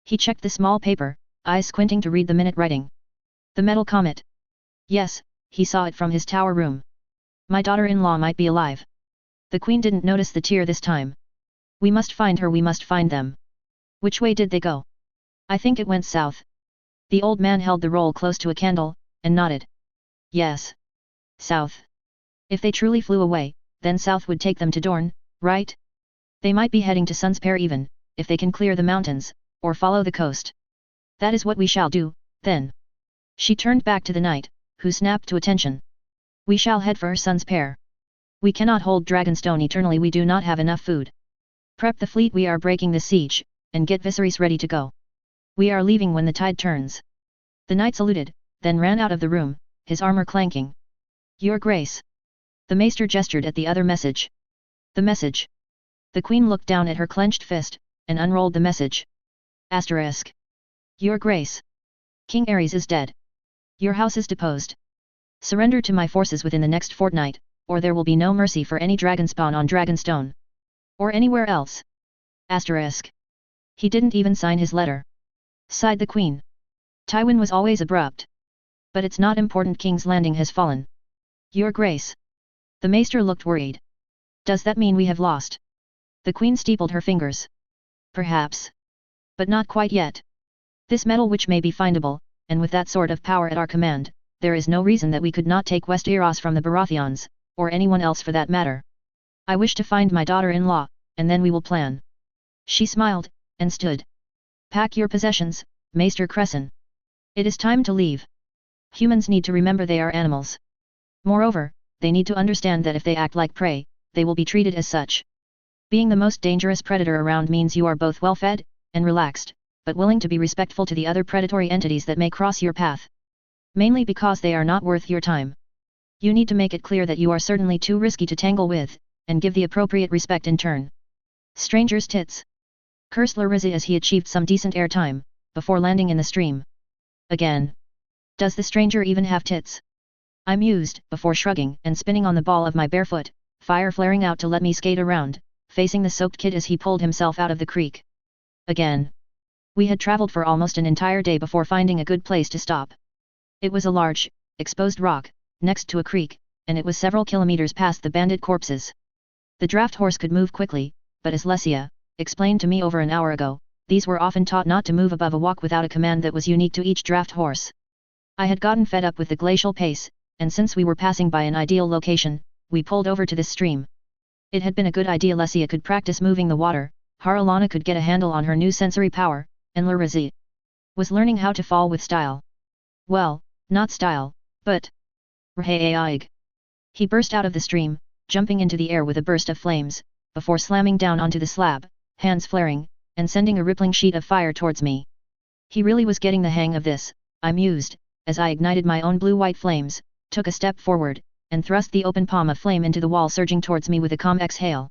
Speaker 1: He checked the small paper, eyes squinting to read the minute writing. The metal comet. Yes, he saw it from his tower room. My daughter-in-law might be alive. The queen didn't notice the tear this time. We must find her, we must find them. Which way did they go? I think it went south. The old man held the roll close to a candle, and nodded. Yes. South. If they truly flew away, then south would take them to Dorne, right? They might be heading to Sunspear even, if they can clear the mountains, or follow the coast. That is what we shall do, then. She turned back to the knight, who snapped to attention. We shall head for Sunspear. We cannot hold Dragonstone eternally, we do not have enough food. Prep the fleet, we are breaking the siege, and get Viserys ready to go. We are leaving when the tide turns. The knight saluted, then ran out of the room, his armor clanking. Your Grace. The maester gestured at the other message. The message. The queen looked down at her clenched fist, and unrolled the message. Asterisk. Your Grace. King Aerys is dead. Your house is deposed. Surrender to my forces within the next fortnight, or there will be no mercy for any dragonspawn on Dragonstone. Or anywhere else. Asterisk. He didn't even sign his letter. Sighed the queen. Tywin was always abrupt. But it's not important, King's Landing has fallen. Your Grace. The maester looked worried. Does that mean we have lost? The queen steepled her fingers. Perhaps. But not quite yet. This metal which may be findable, and with that sort of power at our command, there is no reason that we could not take Westeros from the Baratheons, or anyone else for that matter. I wish to find my daughter-in-law, and then we will plan. She smiled, and stood. Pack your possessions, Maester Cresson. It is time to leave. Humans need to remember they are animals. Moreover, they need to understand that if they act like prey, they will be treated as such. Being the most dangerous predator around means you are both well-fed, and relaxed, but willing to be respectful to the other predatory entities that may cross your path. Mainly because they are not worth your time. You need to make it clear that you are certainly too risky to tangle with, and give the appropriate respect in turn. Stranger's tits. Cursed Larissa as he achieved some decent airtime, before landing in the stream. Again. Does the stranger even have tits? I mused, before shrugging and spinning on the ball of my bare foot, fire flaring out to let me skate around, facing the soaked kid as he pulled himself out of the creek. Again. We had traveled for almost an entire day before finding a good place to stop. It was a large, exposed rock, next to a creek, and it was several kilometers past the bandit corpses. The draft horse could move quickly, but as Lesia explained to me over an hour ago, these were often taught not to move above a walk without a command that was unique to each draft horse. I had gotten fed up with the glacial pace, and since we were passing by an ideal location, we pulled over to this stream. It had been a good idea. Lesia could practice moving the water, Haralana could get a handle on her new sensory power, and Larissa was learning how to fall with style. Well, not style, but Rhaig. He burst out of the stream, jumping into the air with a burst of flames, before slamming down onto the slab, hands flaring, and sending a rippling sheet of fire towards me. He really was getting the hang of this, I mused, as I ignited my own blue-white flames, took a step forward, and thrust the open palm of flame into the wall, surging towards me with a calm exhale.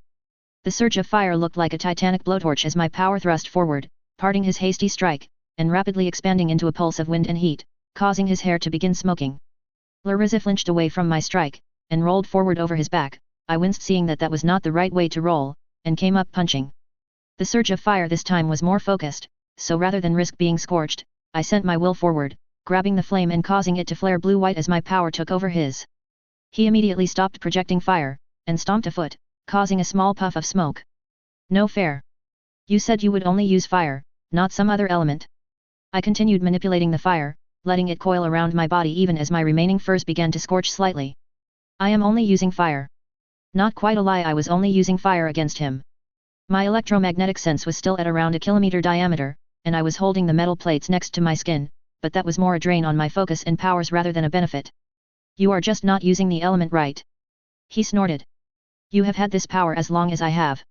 Speaker 1: The surge of fire looked like a titanic blowtorch as my power thrust forward, parting his hasty strike, and rapidly expanding into a pulse of wind and heat, causing his hair to begin smoking. Larissa flinched away from my strike, and rolled forward over his back. I winced seeing that was not the right way to roll, and came up punching. The surge of fire this time was more focused, so rather than risk being scorched, I sent my will forward, grabbing the flame and causing it to flare blue-white as my power took over his. He immediately stopped projecting fire, and stomped a foot, causing a small puff of smoke. No fair. You said you would only use fire, not some other element. I continued manipulating the fire, letting it coil around my body even as my remaining furs began to scorch slightly. I am only using fire. Not quite a lie, I was only using fire against him. My electromagnetic sense was still at around a kilometer diameter, and I was holding the metal plates next to my skin, but that was more a drain on my focus and powers rather than a benefit. You are just not using the element right. He snorted. You have had this power as long as I have.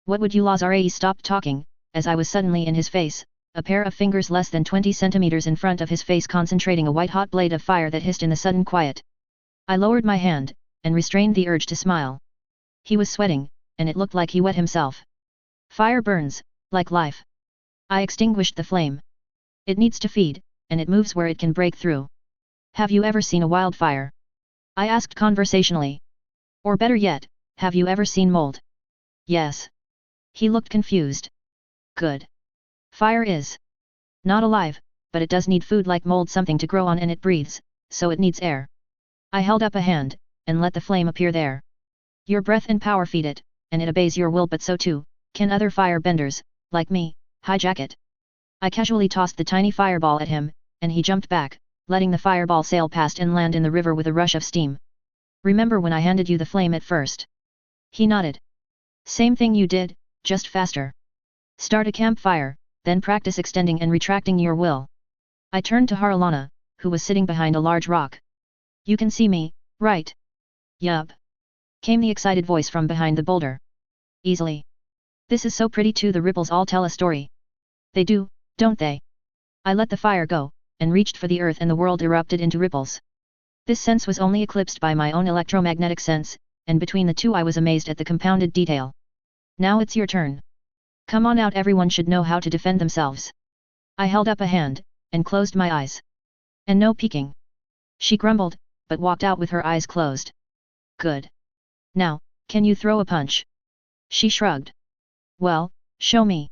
Speaker 1: What would you Lazare stopped talking, as I was suddenly in his face, a pair of fingers less than 20 centimeters in front of his face concentrating a white-hot blade of fire that hissed in the sudden quiet. I lowered my hand, and restrained the urge to smile. He was sweating, and it looked like he wet himself. Fire burns, like life. I extinguished the flame. It needs to feed, and it moves where it can break through. Have you ever seen a wildfire? I asked conversationally. Or better yet, have you ever seen mold? Yes. He looked confused. Good. Fire is not alive, but it does need food like mold, something to grow on, and it breathes, so it needs air. I held up a hand, and let the flame appear there. Your breath and power feed it, and it obeys your will, but so too can other firebenders, like me, hijack it. I casually tossed the tiny fireball at him, and he jumped back, letting the fireball sail past and land in the river with a rush of steam. Remember when I handed you the flame at first? He nodded. Same thing you did, just faster. Start a campfire, then practice extending and retracting your will. I turned to Haralana, who was sitting behind a large rock. You can see me, right? Yup. Came the excited voice from behind the boulder. Easily. This is so pretty too, the ripples all tell a story. They do, don't they? I let the fire go, and reached for the earth, and the world erupted into ripples. This sense was only eclipsed by my own electromagnetic sense, and between the two I was amazed at the compounded detail. Now it's your turn. Come on out, everyone should know how to defend themselves. I held up a hand, and closed my eyes. And no peeking. She grumbled, but walked out with her eyes closed. Good. Now, can you throw a punch? She shrugged. Well, show me.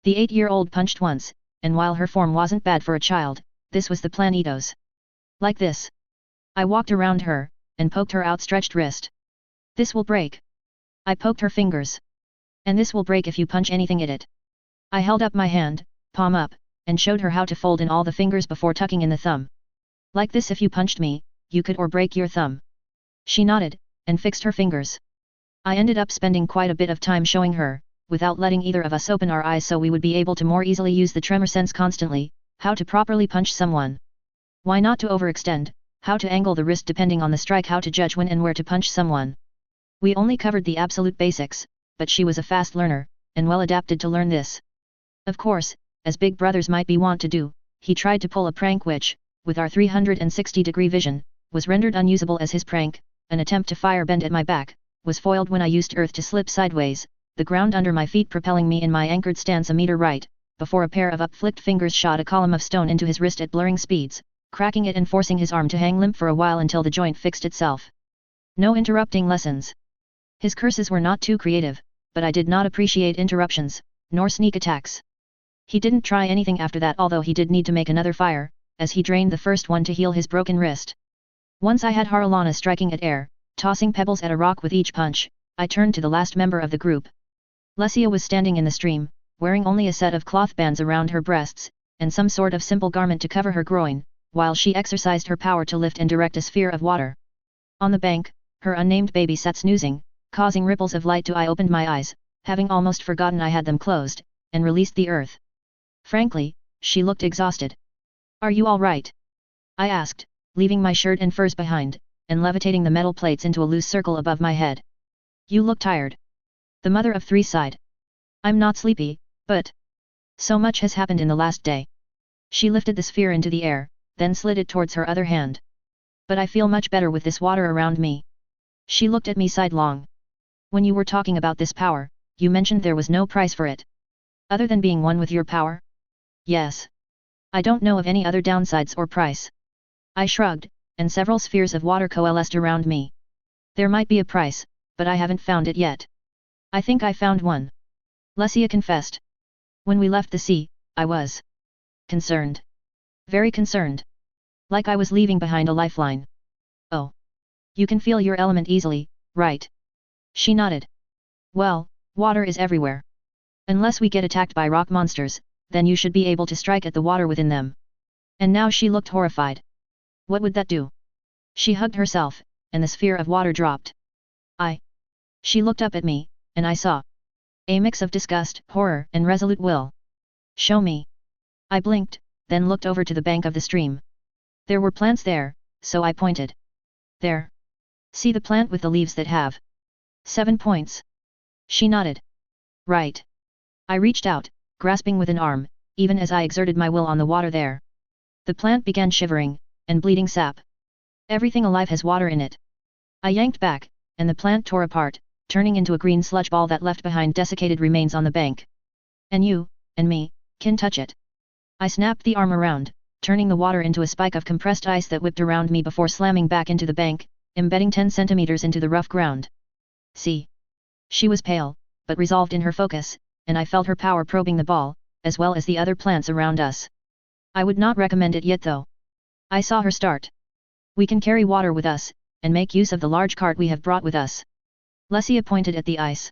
Speaker 1: The 8-year-old punched once, and while her form wasn't bad for a child, this was the planitos. Like this. I walked around her, and poked her outstretched wrist. This will break. I poked her fingers. And this will break if you punch anything at it. I held up my hand, palm up, and showed her how to fold in all the fingers before tucking in the thumb. Like this, if you punched me, you could or break your thumb. She nodded, and fixed her fingers. I ended up spending quite a bit of time showing her, without letting either of us open our eyes so we would be able to more easily use the tremor sense constantly, how to properly punch someone. Why not to overextend, how to angle the wrist depending on the strike, how to judge when and where to punch someone. We only covered the absolute basics, but she was a fast learner, and well adapted to learn this. Of course, as big brothers might be wont to do, he tried to pull a prank which, with our 360-degree vision, was rendered unusable as his prank. An attempt to firebend at my back, was foiled when I used earth to slip sideways, the ground under my feet propelling me in my anchored stance a meter right, before a pair of up-flicked fingers shot a column of stone into his wrist at blurring speeds, cracking it and forcing his arm to hang limp for a while until the joint fixed itself. No interrupting lessons. His curses were not too creative, but I did not appreciate interruptions, nor sneak attacks. He didn't try anything after that, although he did need to make another fire, as he drained the first one to heal his broken wrist. Once I had Haralana striking at air, tossing pebbles at a rock with each punch, I turned to the last member of the group. Lesia was standing in the stream, wearing only a set of cloth bands around her breasts, and some sort of simple garment to cover her groin, while she exercised her power to lift and direct a sphere of water. On the bank, her unnamed baby sat snoozing, causing ripples of light to I opened my eyes, having almost forgotten I had them closed, and released the earth. Frankly, she looked exhausted. Are you all right? I asked, leaving my shirt and furs behind, and levitating the metal plates into a loose circle above my head. You look tired. The mother of three sighed. I'm not sleepy, but so much has happened in the last day. She lifted the sphere into the air, then slid it towards her other hand. But I feel much better with this water around me. She looked at me sidelong. When you were talking about this power, you mentioned there was no price for it. Other than being one with your power? Yes. I don't know of any other downsides or price. I shrugged, and several spheres of water coalesced around me. There might be a price, but I haven't found it yet. I think I found one. Lesia confessed. When we left the sea, I was concerned. Very concerned. Like I was leaving behind a lifeline. Oh. You can feel your element easily, right? She nodded. Well, water is everywhere. Unless we get attacked by rock monsters, then you should be able to strike at the water within them. And now she looked horrified. What would that do? She hugged herself, and the sphere of water dropped. She looked up at me, and I saw a mix of disgust, horror, and resolute will. Show me. I blinked, then looked over to the bank of the stream. There were plants there, so I pointed. There. See the plant with the leaves that have 7 points. She nodded. Right. I reached out, grasping with an arm, even as I exerted my will on the water there. The plant began shivering, and bleeding sap. Everything alive has water in it. I yanked back, and the plant tore apart, turning into a green sludge ball that left behind desiccated remains on the bank. And you, and me, can touch it. I snapped the arm around, turning the water into a spike of compressed ice that whipped around me before slamming back into the bank, embedding 10 centimeters into the rough ground. See? She was pale, but resolved in her focus, and I felt her power probing the ball, as well as the other plants around us. I would not recommend it yet though. I saw her start. We can carry water with us, and make use of the large cart we have brought with us. Lesia pointed at the ice.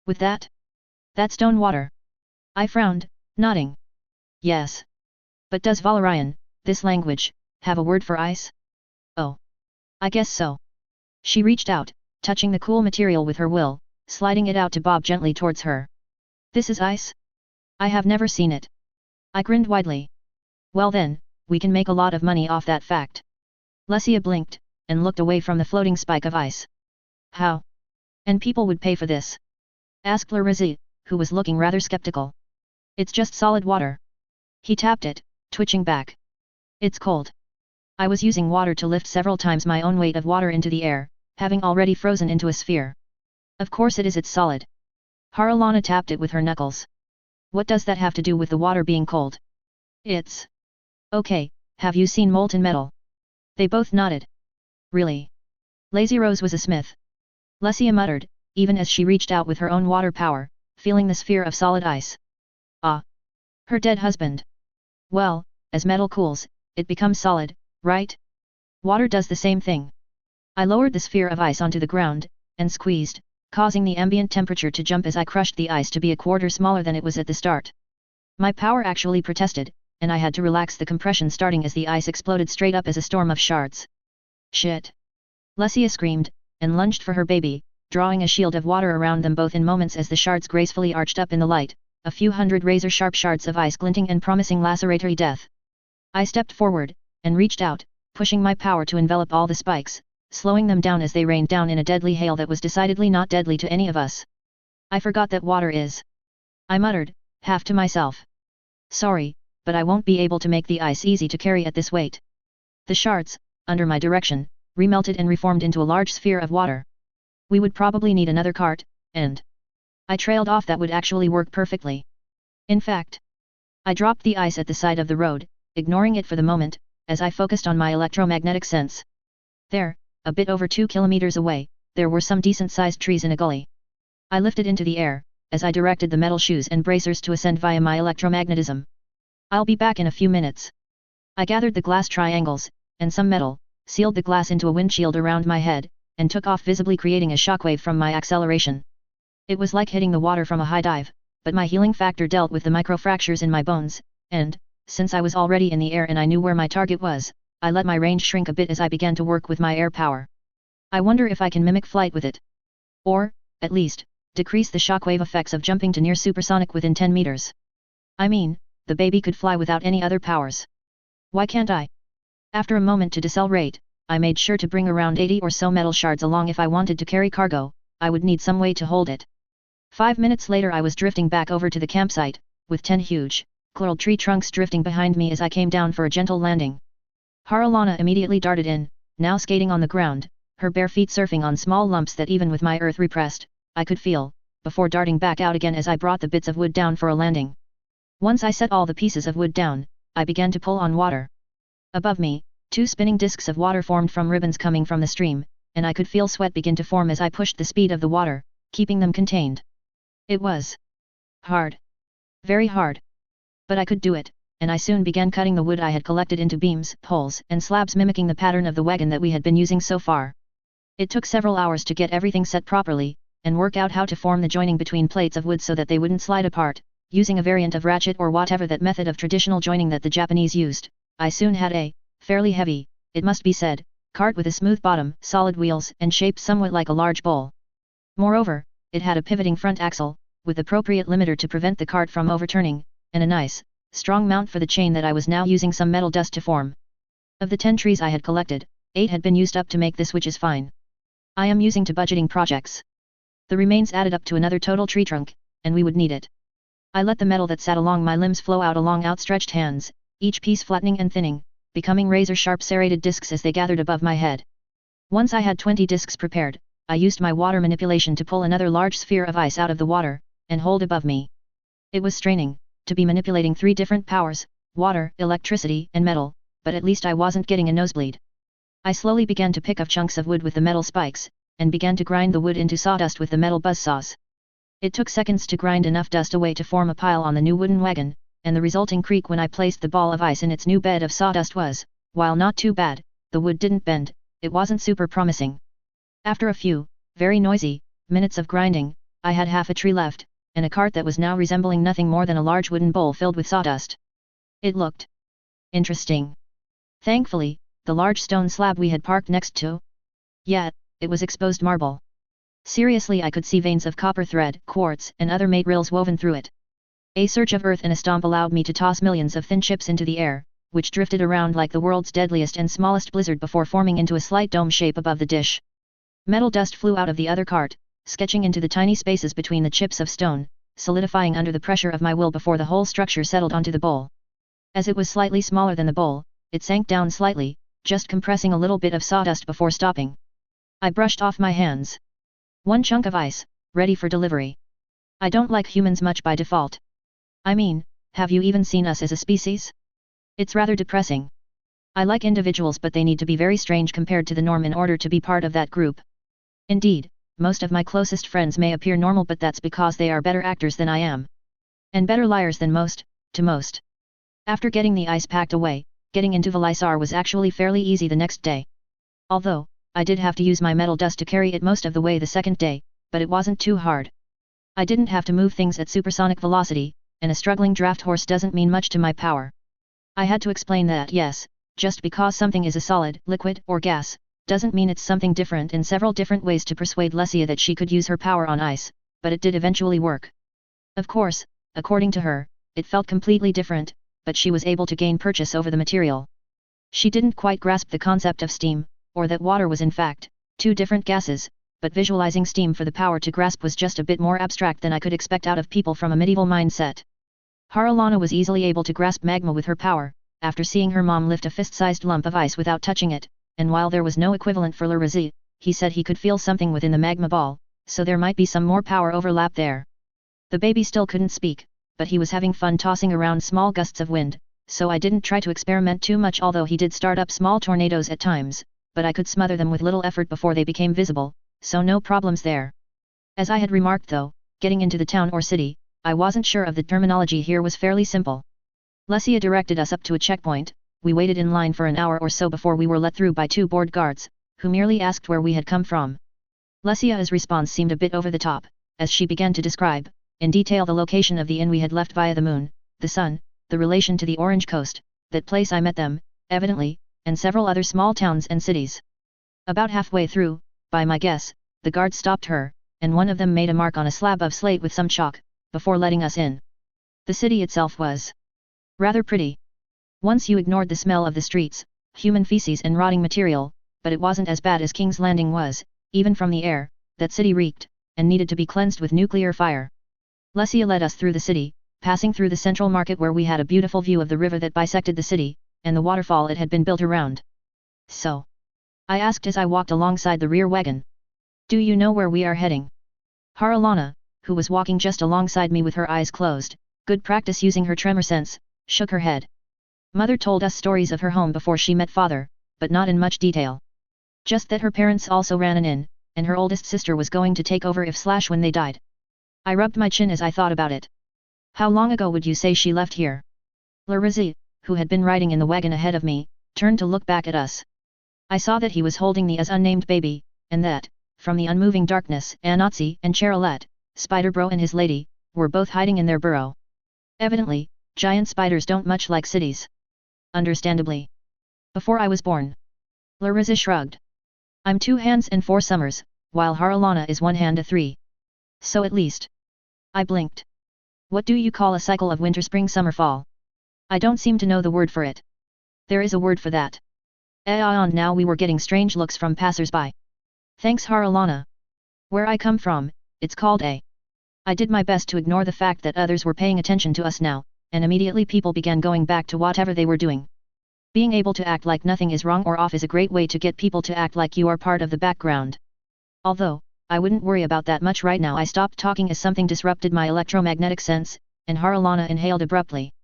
Speaker 1: With that? That stone water. I frowned, nodding. Yes. But does Valerian, this language, have a word for ice? Oh. I guess so. She reached out, touching the cool material with her will, sliding it out to bob gently towards her. This is ice? I have never seen it. I grinned widely. Well then, we can make a lot of money off that fact. Lesia blinked, and looked away from the floating spike of ice. How? And people would pay for this? Asked Larizi, who was looking rather skeptical. It's just solid water. He tapped it, twitching back. It's cold. I was using water to lift several times my own weight of water into the air, having already frozen into a sphere. Of course it's solid. Haralana tapped it with her knuckles. What does that have to do with the water being cold? It's... Okay, have you seen molten metal? They both nodded. Really? Lazy Rose was a smith. Lesia muttered, even as she reached out with her own water power, feeling the sphere of solid ice. Ah. Her dead husband. Well, as metal cools, it becomes solid, right? Water does the same thing. I lowered the sphere of ice onto the ground, and squeezed, causing the ambient temperature to jump as I crushed the ice to be a quarter smaller than it was at the start. My power actually protested, and I had to relax the compression starting as the ice exploded straight up as a storm of shards. Shit! Lesia screamed, and lunged for her baby, drawing a shield of water around them both in moments as the shards gracefully arched up in the light, a few hundred razor-sharp shards of ice glinting and promising laceratory death. I stepped forward, and reached out, pushing my power to envelop all the spikes, slowing them down as they rained down in a deadly hail that was decidedly not deadly to any of us. I forgot that water is. I muttered, half to myself. Sorry, but I won't be able to make the ice easy to carry at this weight. The shards, under my direction, remelted and reformed into a large sphere of water. We would probably need another cart, and I trailed off that would actually work perfectly. In fact, I dropped the ice at the side of the road, ignoring it for the moment, as I focused on my electromagnetic sense. There, a bit over 2 kilometers away, there were some decent-sized trees in a gully. I lifted into the air, as I directed the metal shoes and bracers to ascend via my electromagnetism. I'll be back in a few minutes. I gathered the glass triangles, and some metal, sealed the glass into a windshield around my head, and took off visibly creating a shockwave from my acceleration. It was like hitting the water from a high dive, but my healing factor dealt with the microfractures in my bones, and, since I was already in the air and I knew where my target was, I let my range shrink a bit as I began to work with my air power. I wonder if I can mimic flight with it. Or, at least, decrease the shockwave effects of jumping to near supersonic within 10 meters. I mean, the baby could fly without any other powers. Why can't I? After a moment to decelerate, I made sure to bring around 80 or so metal shards along if I wanted to carry cargo. I would need some way to hold it. 5 minutes later I was drifting back over to the campsite, with 10 huge, coiled tree trunks drifting behind me as I came down for a gentle landing. Haralana immediately darted in, now skating on the ground, her bare feet surfing on small lumps that even with my earth repressed, I could feel, before darting back out again as I brought the bits of wood down for a landing. Once I set all the pieces of wood down, I began to pull on water. Above me, 2 spinning discs of water formed from ribbons coming from the stream, and I could feel sweat begin to form as I pushed the speed of the water, keeping them contained. It was hard. Very hard. But I could do it, and I soon began cutting the wood I had collected into beams, poles, and slabs mimicking the pattern of the wagon that we had been using so far. It took several hours to get everything set properly, and work out how to form the joining between plates of wood so that they wouldn't slide apart, using a variant of ratchet or whatever that method of traditional joining that the Japanese used. I soon had a, fairly heavy, it must be said, cart with a smooth bottom, solid wheels, and shaped somewhat like a large bowl. Moreover, it had a pivoting front axle, with appropriate limiter to prevent the cart from overturning, and a nice, strong mount for the chain that I was now using some metal dust to form. Of the 10 trees I had collected, 8 had been used up to make this, which is fine. I am using to budgeting projects. The remains added up to another total tree trunk, and we would need it. I let the metal that sat along my limbs flow out along outstretched hands, each piece flattening and thinning, becoming razor-sharp serrated discs as they gathered above my head. Once I had 20 discs prepared, I used my water manipulation to pull another large sphere of ice out of the water, and hold above me. It was straining, to be manipulating 3 different powers, water, electricity, and metal, but at least I wasn't getting a nosebleed. I slowly began to pick up chunks of wood with the metal spikes, and began to grind the wood into sawdust with the metal buzzsaws. It took seconds to grind enough dust away to form a pile on the new wooden wagon, and the resulting creak when I placed the ball of ice in its new bed of sawdust was, while not too bad, the wood didn't bend, it wasn't super promising. After a few, very noisy, minutes of grinding, I had half a tree left, and a cart that was now resembling nothing more than a large wooden bowl filled with sawdust. It looked interesting. Thankfully, the large stone slab we had parked next to? Yeah, it was exposed marble. Seriously, I could see veins of copper thread, quartz, and other materials woven through it. A surge of earth and a stomp allowed me to toss millions of thin chips into the air, which drifted around like the world's deadliest and smallest blizzard before forming into a slight dome shape above the dish. Metal dust flew out of the other cart, sketching into the tiny spaces between the chips of stone, solidifying under the pressure of my will before the whole structure settled onto the bowl. As it was slightly smaller than the bowl, it sank down slightly, just compressing a little bit of sawdust before stopping. I brushed off my hands. 1 chunk of ice, ready for delivery. I don't like humans much by default. I mean, have you even seen us as a species? It's rather depressing. I like individuals, but they need to be very strange compared to the norm in order to be part of that group. Indeed, most of my closest friends may appear normal, but that's because they are better actors than I am. And better liars than most, to most. After getting the ice packed away, getting into Valisar was actually fairly easy the next day. Although, I did have to use my metal dust to carry it most of the way the second day, but it wasn't too hard. I didn't have to move things at supersonic velocity, and a struggling draft horse doesn't mean much to my power. I had to explain that yes, just because something is a solid, liquid, or gas, doesn't mean it's something different, in several different ways to persuade Lesia that she could use her power on ice, but it did eventually work. Of course, according to her, it felt completely different, but she was able to gain purchase over the material. She didn't quite grasp the concept of steam, or that water was in fact 2 different gases, but visualizing steam for the power to grasp was just a bit more abstract than I could expect out of people from a medieval mindset. Haralana was easily able to grasp magma with her power, after seeing her mom lift a fist-sized lump of ice without touching it, and while there was no equivalent for Larazi, he said he could feel something within the magma ball, so there might be some more power overlap there. The baby still couldn't speak, but he was having fun tossing around small gusts of wind, so I didn't try to experiment too much, although he did start up small tornadoes at times, but I could smother them with little effort before they became visible, so no problems there. As I had remarked though, getting into the town or city, I wasn't sure of the terminology here was fairly simple. Lesia directed us up to a checkpoint. We waited in line for an hour or so before we were let through by 2 bored guards, who merely asked where we had come from. Lesia's response seemed a bit over the top, as she began to describe, in detail, the location of the inn we had left via the moon, the sun, the relation to the Orange Coast, that place I met them, evidently, and several other small towns and cities. About halfway through, by my guess, the guards stopped her, and one of them made a mark on a slab of slate with some chalk, before letting us in. The city itself was rather pretty. Once you ignored the smell of the streets, human feces and rotting material, but it wasn't as bad as King's Landing was, even from the air, that city reeked, and needed to be cleansed with nuclear fire. Lesia led us through the city, passing through the central market where we had a beautiful view of the river that bisected the city, and the waterfall it had been built around. So? I asked as I walked alongside the rear wagon. Do you know where we are heading? Haralana, who was walking just alongside me with her eyes closed, good practice using her tremor sense, shook her head. Mother told us stories of her home before she met father, but not in much detail. Just that her parents also ran an inn, and her oldest sister was going to take over when they died. I rubbed my chin as I thought about it. How long ago would you say she left here? Larazi, who had been riding in the wagon ahead of me, turned to look back at us. I saw that he was holding the as unnamed baby, and that, from the unmoving darkness, Anatsi and Cherilette, Spider-Bro and his lady, were both hiding in their burrow. Evidently, giant spiders don't much like cities. Understandably. Before I was born. Larazi shrugged. I'm 2 hands and 4 summers, while Haralana is 1 hand to 3. So at least. I blinked. What do you call a cycle of winter, spring, summer, fall? I don't seem to know the word for it. There is a word for that. Now we were getting strange looks from passers-by. Thanks Haralana. Where I come from, it's called a. I did my best to ignore the fact that others were paying attention to us now, and immediately people began going back to whatever they were doing. Being able to act like nothing is wrong or off is a great way to get people to act like you are part of the background. Although, I wouldn't worry about that much right now. I stopped talking as something disrupted my electromagnetic sense, and Haralana inhaled abruptly.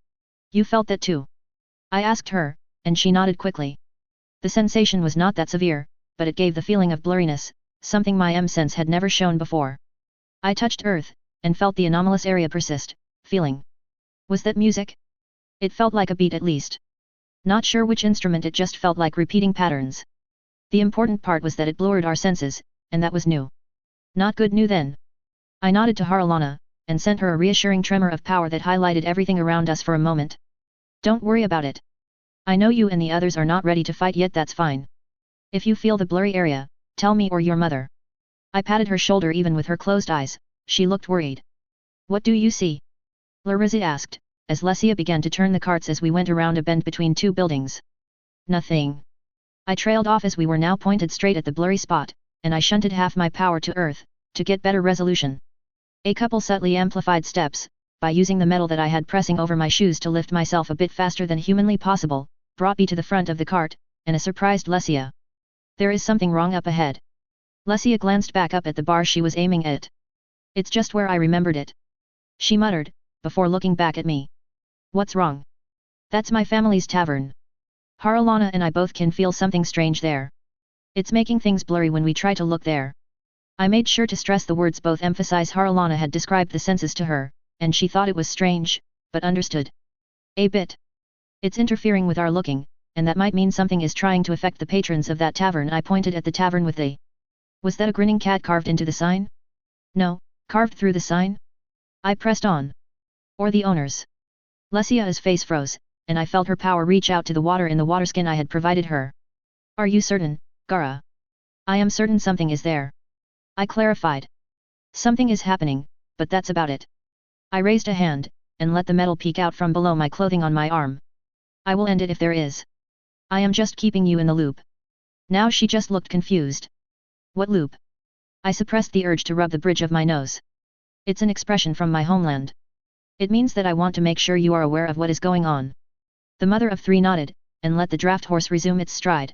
Speaker 1: You felt that too? I asked her, and she nodded quickly. The sensation was not that severe, but it gave the feeling of blurriness, something my sense had never shown before. I touched earth, and felt the anomalous area persist, feeling. Was that music? It felt like a beat at least. Not sure which instrument, it just felt like repeating patterns. The important part was that it blurred our senses, and that was new. Not good new then. I nodded to Haralana, and sent her a reassuring tremor of power that highlighted everything around us for a moment. Don't worry about it. I know you and the others are not ready to fight yet, that's fine. If you feel the blurry area, tell me or your mother. I patted her shoulder. Even with her closed eyes, she looked worried. What do you see? Larizzi asked, as Lesia began to turn the carts as we went around a bend between two buildings. Nothing. I trailed off as we were now pointed straight at the blurry spot, and I shunted half my power to earth, to get better resolution. A couple subtly amplified steps, by using the metal that I had pressing over my shoes to lift myself a bit faster than humanly possible, brought me to the front of the cart, and a surprised Lesia. There is something wrong up ahead. Lesia glanced back up at the bar she was aiming at. It's just where I remembered it. She muttered, before looking back at me. What's wrong? That's my family's tavern. Haralana and I both can feel something strange there. It's making things blurry when we try to look there. I made sure to stress the words both emphasize. Haralana had described the senses to her, and she thought it was strange, but understood. A bit. It's interfering with our looking, and that might mean something is trying to affect the patrons of that tavern. I pointed at the tavern with the... Was that a grinning cat carved into the sign? No, carved through the sign? I pressed on. Or the owners. Lesia's face froze, and I felt her power reach out to the water in the waterskin I had provided her. Are you certain, Gara? I am certain something is there. I clarified. Something is happening, but that's about it. I raised a hand, and let the metal peek out from below my clothing on my arm. I will end it if there is. I am just keeping you in the loop. Now she just looked confused. What loop? I suppressed the urge to rub the bridge of my nose. It's an expression from my homeland. It means that I want to make sure you are aware of what is going on. The mother of three nodded, and let the draft horse resume its stride.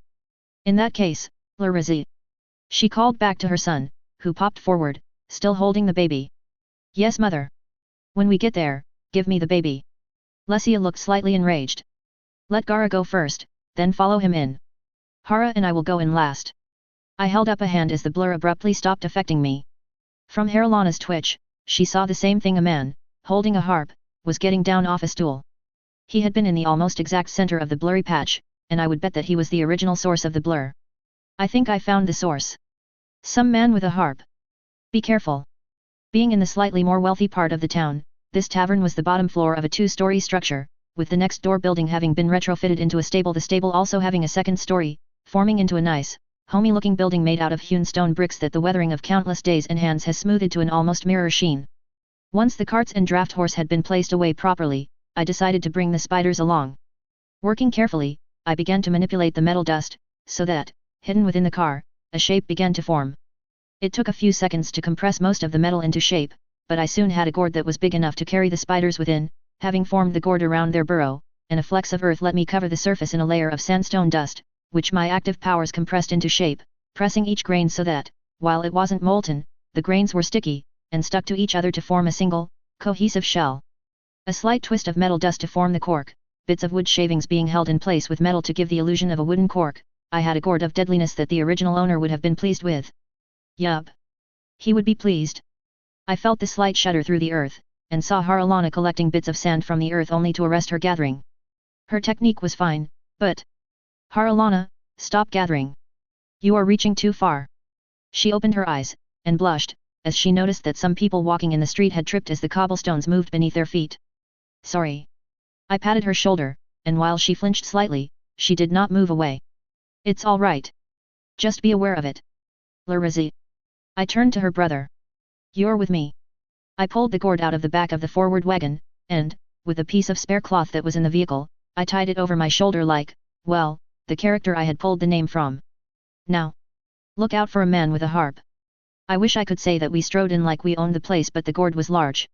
Speaker 1: In that case, Larizzi. She called back to her son, who popped forward, still holding the baby. Yes, mother. When we get there, give me the baby. Lesia looked slightly enraged. Let Gara go first, then follow him in. Hara and I will go in last. I held up a hand as the blur abruptly stopped affecting me. From Haralana's twitch, she saw the same thing. A man, holding a harp, was getting down off a stool. He had been in the almost exact center of the blurry patch, and I would bet that he was the original source of the blur. I think I found the source. Some man with a harp. Be careful. Being in the slightly more wealthy part of the town, this tavern was the bottom floor of a two-story structure, with the next door building having been retrofitted into a stable, the stable also having a second story, forming into a nice, homey-looking building made out of hewn stone bricks that the weathering of countless days and hands has smoothed to an almost mirror sheen. Once the carts and draft horse had been placed away properly, I decided to bring the spiders along. Working carefully, I began to manipulate the metal dust, so that, hidden within the car, a shape began to form. It took a few seconds to compress most of the metal into shape, but I soon had a gourd that was big enough to carry the spiders within, having formed the gourd around their burrow, and a flex of earth let me cover the surface in a layer of sandstone dust, which my active powers compressed into shape, pressing each grain so that, while it wasn't molten, the grains were sticky, and stuck to each other to form a single, cohesive shell. A slight twist of metal dust to form the cork, bits of wood shavings being held in place with metal to give the illusion of a wooden cork. I had a gourd of deadliness that the original owner would have been pleased with. Yup. He would be pleased. I felt the slight shudder through the earth, and saw Haralana collecting bits of sand from the earth only to arrest her gathering. Her technique was fine, but... Haralana, stop gathering. You are reaching too far. She opened her eyes, and blushed, as she noticed that some people walking in the street had tripped as the cobblestones moved beneath their feet. Sorry. I patted her shoulder, and while she flinched slightly, she did not move away. It's all right. Just be aware of it. Larizzi. I turned to her brother. You're with me. I pulled the gourd out of the back of the forward wagon, and, with a piece of spare cloth that was in the vehicle, I tied it over my shoulder like, well, the character I had pulled the name from. Now. Look out for a man with a harp. I wish I could say that we strode in like we owned the place, but the gourd was large.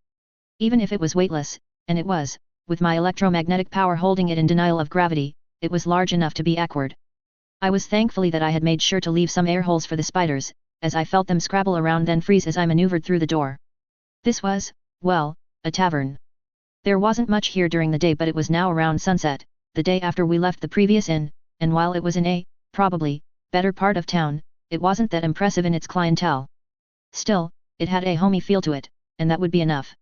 Speaker 1: Even if it was weightless, and it was, with my electromagnetic power holding it in denial of gravity, it was large enough to be awkward. I was thankfully that I had made sure to leave some air holes for the spiders, as I felt them scrabble around then freeze as I maneuvered through the door. This was, well, a tavern. There wasn't much here during the day, but it was now around sunset, the day after we left the previous inn, and while it was in a, probably, better part of town, it wasn't that impressive in its clientele. Still, it had a homey feel to it, and that would be enough.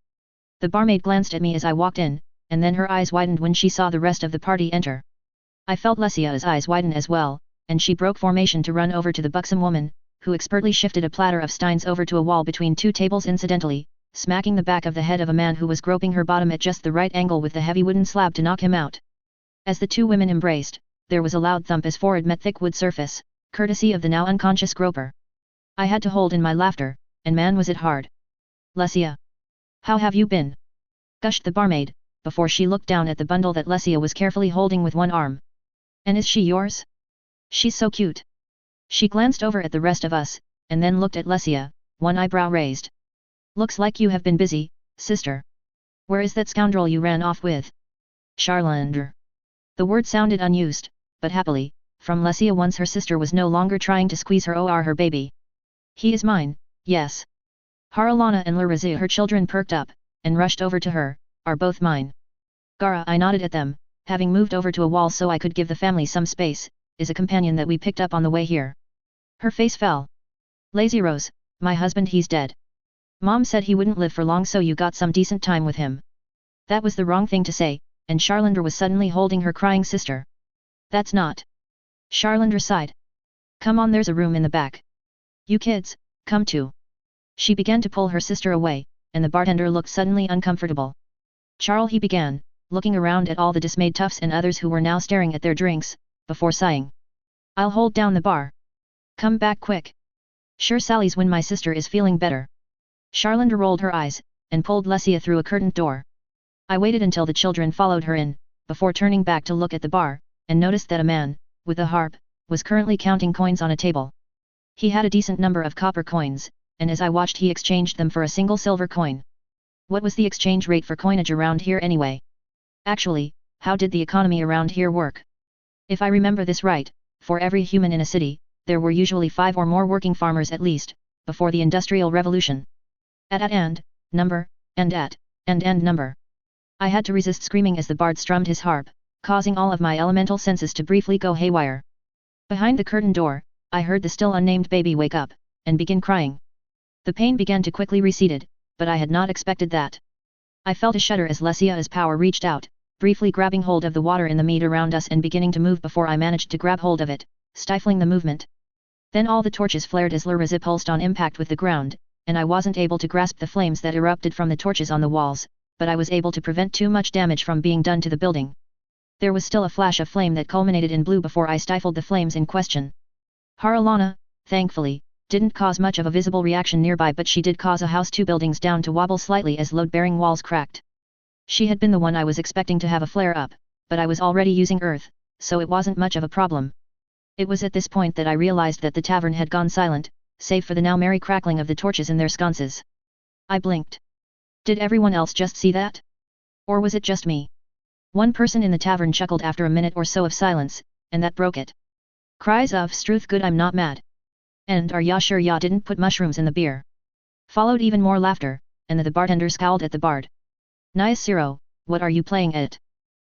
Speaker 1: The barmaid glanced at me as I walked in, and then her eyes widened when she saw the rest of the party enter. I felt Lesia's eyes widen as well, and she broke formation to run over to the buxom woman, who expertly shifted a platter of steins over to a wall between two tables incidentally, smacking the back of the head of a man who was groping her bottom at just the right angle with the heavy wooden slab to knock him out. As the two women embraced, there was a loud thump as forehead met thick wood surface, courtesy of the now unconscious groper. I had to hold in my laughter, and man was it hard. Lesia. How have you been? Gushed the barmaid, before she looked down at the bundle that Lesia was carefully holding with one arm. And is she yours? She's so cute. She glanced over at the rest of us, and then looked at Lesia, one eyebrow raised. Looks like you have been busy, sister. Where is that scoundrel you ran off with? Charlander. The word sounded unused, but happily, from Lesia once her sister was no longer trying to squeeze her or her baby. He is mine, yes. Haralana and Larazu, her children, perked up, and rushed over to her, are both mine. Gara, I nodded at them, having moved over to a wall so I could give the family some space, is a companion that we picked up on the way here. Her face fell. Lazy Rose, my husband, he's dead. Mom said he wouldn't live for long, so you got some decent time with him. That was the wrong thing to say, and Charlander was suddenly holding her crying sister. That's not. Charlander sighed. Come on, there's a room in the back. You kids, come too. She began to pull her sister away, and the bartender looked suddenly uncomfortable. Charles, he began, looking around at all the dismayed toughs and others who were now staring at their drinks, before sighing. I'll hold down the bar. Come back quick. Sure, Sally's when my sister is feeling better. Charlander rolled her eyes, and pulled Lesia through a curtained door. I waited until the children followed her in, before turning back to look at the bar, and noticed that a man, with a harp, was currently counting coins on a table. He had a decent number of copper coins, and as I watched he exchanged them for a single silver coin. What was the exchange rate for coinage around here anyway? Actually, how did the economy around here work? If I remember this right, for every human in a city, there were usually 5 or more working farmers at least, before the Industrial Revolution. And number, and number. I had to resist screaming as the bard strummed his harp, causing all of my elemental senses to briefly go haywire. Behind the curtain door, I heard the still unnamed baby wake up, and begin crying. The pain began to quickly recede, but I had not expected that. I felt a shudder as Lesia's power reached out, briefly grabbing hold of the water in the mead around us and beginning to move before I managed to grab hold of it, stifling the movement. Then all the torches flared as Larazi pulsed on impact with the ground, and I wasn't able to grasp the flames that erupted from the torches on the walls, but I was able to prevent too much damage from being done to the building. There was still a flash of flame that culminated in blue before I stifled the flames in question. Haralana, thankfully, didn't cause much of a visible reaction nearby, but she did cause a house 2 buildings down to wobble slightly as load-bearing walls cracked. She had been the one I was expecting to have a flare-up, but I was already using earth, so it wasn't much of a problem. It was at this point that I realized that the tavern had gone silent, save for the now merry crackling of the torches in their sconces. I blinked. Did everyone else just see that? Or was it just me? One person in the tavern chuckled after a minute or so of silence, and that broke it. Cries of "Struth good, I'm not mad. And are ya sure ya didn't put mushrooms in the beer?" Followed even more laughter, and the bartender scowled at the bard. "Nice Ciro, what are you playing at?"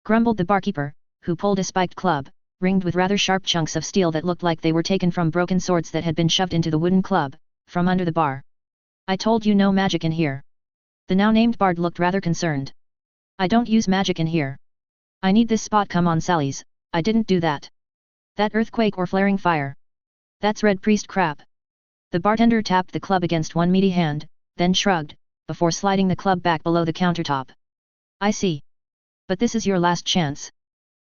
Speaker 1: grumbled the barkeeper, who pulled a spiked club, ringed with rather sharp chunks of steel that looked like they were taken from broken swords that had been shoved into the wooden club, from under the bar. "I told you no magic in here." The now named bard looked rather concerned. "I don't use magic in here. I need this spot. Come on Sally's, I didn't do that. That earthquake or flaring fire. That's red priest crap." The bartender tapped the club against one meaty hand, then shrugged, before sliding the club back below the countertop. "I see. But this is your last chance."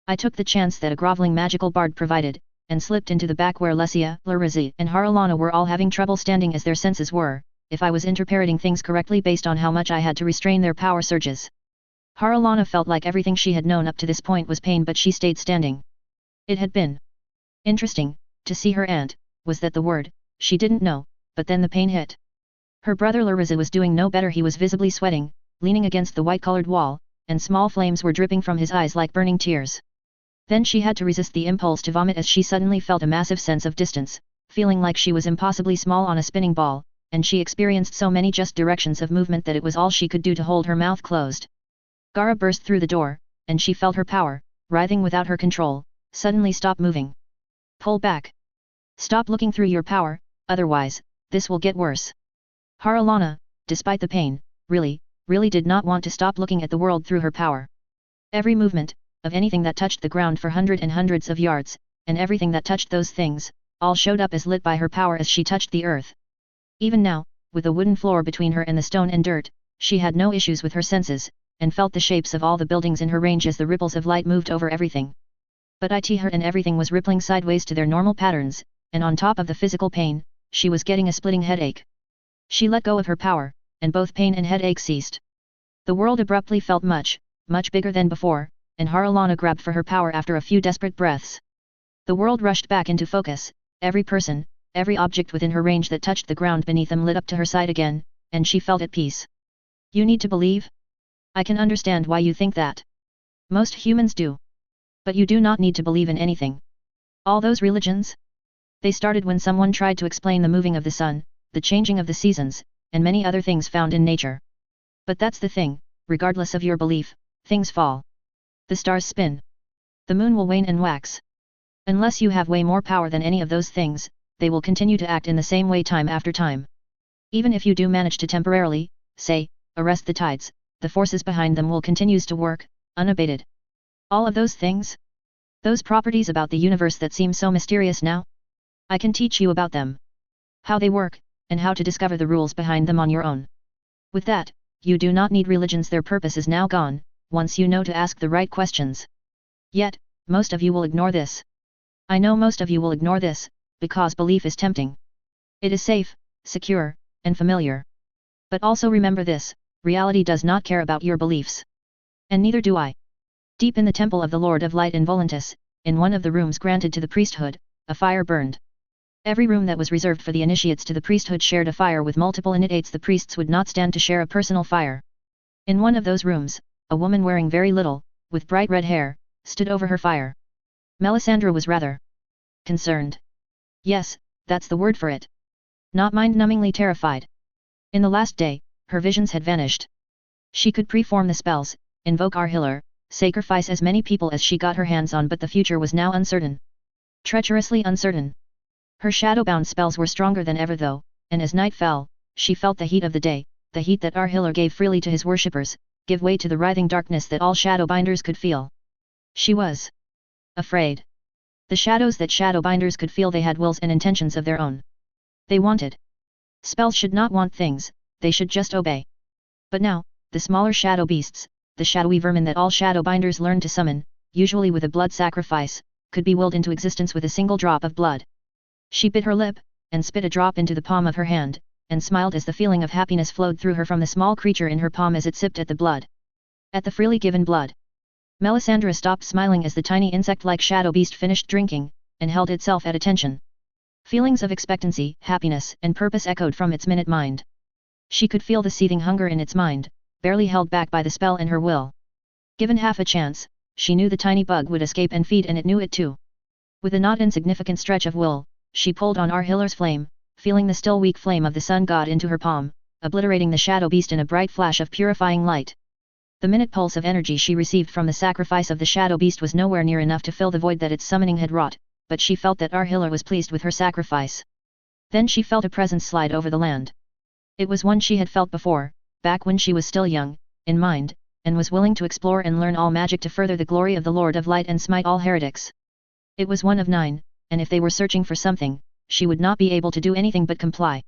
Speaker 1: I took the chance that a groveling magical bard provided, and slipped into the back where Lesia, Larazi, and Haralana were all having trouble standing as their senses were, if I was interpreting things correctly based on how much I had to restrain their power surges. Haralana felt like everything she had known up to this point was pain, but she stayed standing. It had been interesting to see her, and was that the word? She didn't know, but then the pain hit. Her brother Larazi was doing no better. He was visibly sweating, leaning against the white-colored wall, and small flames were dripping from his eyes like burning tears. Then she had to resist the impulse to vomit as she suddenly felt a massive sense of distance, feeling like she was impossibly small on a spinning ball, and she experienced so many just directions of movement that it was all she could do to hold her mouth closed. Gara burst through the door, and she felt her power, writhing without her control, suddenly stop moving. Pull back. Stop looking through your power, otherwise, this will get worse. Haralana, despite the pain, really did not want to stop looking at the world through her power. Every movement, of anything that touched the ground for hundreds and hundreds of yards, and everything that touched those things, all showed up as lit by her power as she touched the earth. Even now, with a wooden floor between her and the stone and dirt, she had no issues with her senses, and felt the shapes of all the buildings in her range as the ripples of light moved over everything. But her and everything was rippling sideways to their normal patterns, and on top of the physical pain, she was getting a splitting headache. She let go of her power, and both pain and headache ceased. The world abruptly felt much bigger than before, and Haralana grabbed for her power after a few desperate breaths. The world rushed back into focus, every person, every object within her range that touched the ground beneath them lit up to her side again, and she felt at peace. You need to believe? I can understand why you think that. Most humans do. But you do not need to believe in anything. All those religions? They started when someone tried to explain the moving of the sun, the changing of the seasons, and many other things found in nature. But that's the thing, regardless of your belief, things fall. The stars spin. The moon will wane and wax. Unless you have way more power than any of those things, they will continue to act in the same way time after time. Even if you do manage to temporarily, say, arrest the tides, the forces behind them will continue to work, unabated. All of those things? Those properties about the universe that seem so mysterious now? I can teach you about them. How they work, and how to discover the rules behind them on your own. With that, you do not need religions, their purpose is now gone, once you know to ask the right questions. Yet, most of you will ignore this. I know most of you will ignore this, because belief is tempting. It is safe, secure, and familiar. But also remember this, reality does not care about your beliefs. And neither do I. Deep in the temple of the Lord of Light in Volantis, in one of the rooms granted to the priesthood, a fire burned. Every room that was reserved for the initiates to the priesthood shared a fire with multiple initiates. The priests would not stand to share a personal fire. In one of those rooms, a woman wearing very little, with bright red hair, stood over her fire. Melisandre was rather concerned. Yes, that's the word for it. Not mind-numbingly terrified. In the last day, her visions had vanished. She could preform the spells, invoke our healer, sacrifice as many people as she got her hands on, but the future was now uncertain. Treacherously uncertain. Her shadow-bound spells were stronger than ever though, and as night fell, she felt the heat of the day, the heat that our healer gave freely to his worshippers, give way to the writhing darkness that all shadowbinders could feel. She was afraid. The shadows that shadowbinders could feel, they had wills and intentions of their own. They wanted. Spells should not want things, they should just obey. But now, the smaller shadow beasts, the shadowy vermin that all shadowbinders learned to summon, usually with a blood sacrifice, could be willed into existence with a single drop of blood. She bit her lip, and spit a drop into the palm of her hand, and smiled as the feeling of happiness flowed through her from the small creature in her palm as it sipped at the blood. At the freely given blood. Melisandre stopped smiling as the tiny insect-like shadow beast finished drinking, and held itself at attention. Feelings of expectancy, happiness, and purpose echoed from its minute mind. She could feel the seething hunger in its mind, barely held back by the spell and her will. Given half a chance, she knew the tiny bug would escape and feed, and it knew it too. With a not insignificant stretch of will, she pulled on our healer's flame, feeling the still weak flame of the sun god into her palm, obliterating the shadow beast in a bright flash of purifying light. The minute pulse of energy she received from the sacrifice of the shadow beast was nowhere near enough to fill the void that its summoning had wrought, but she felt that our healer was pleased with her sacrifice. Then she felt a presence slide over the land. It was one she had felt before, back when she was still young, in mind, and was willing to explore and learn all magic to further the glory of the Lord of Light and smite all heretics. It was one of 9, and if they were searching for something, she would not be able to do anything but comply.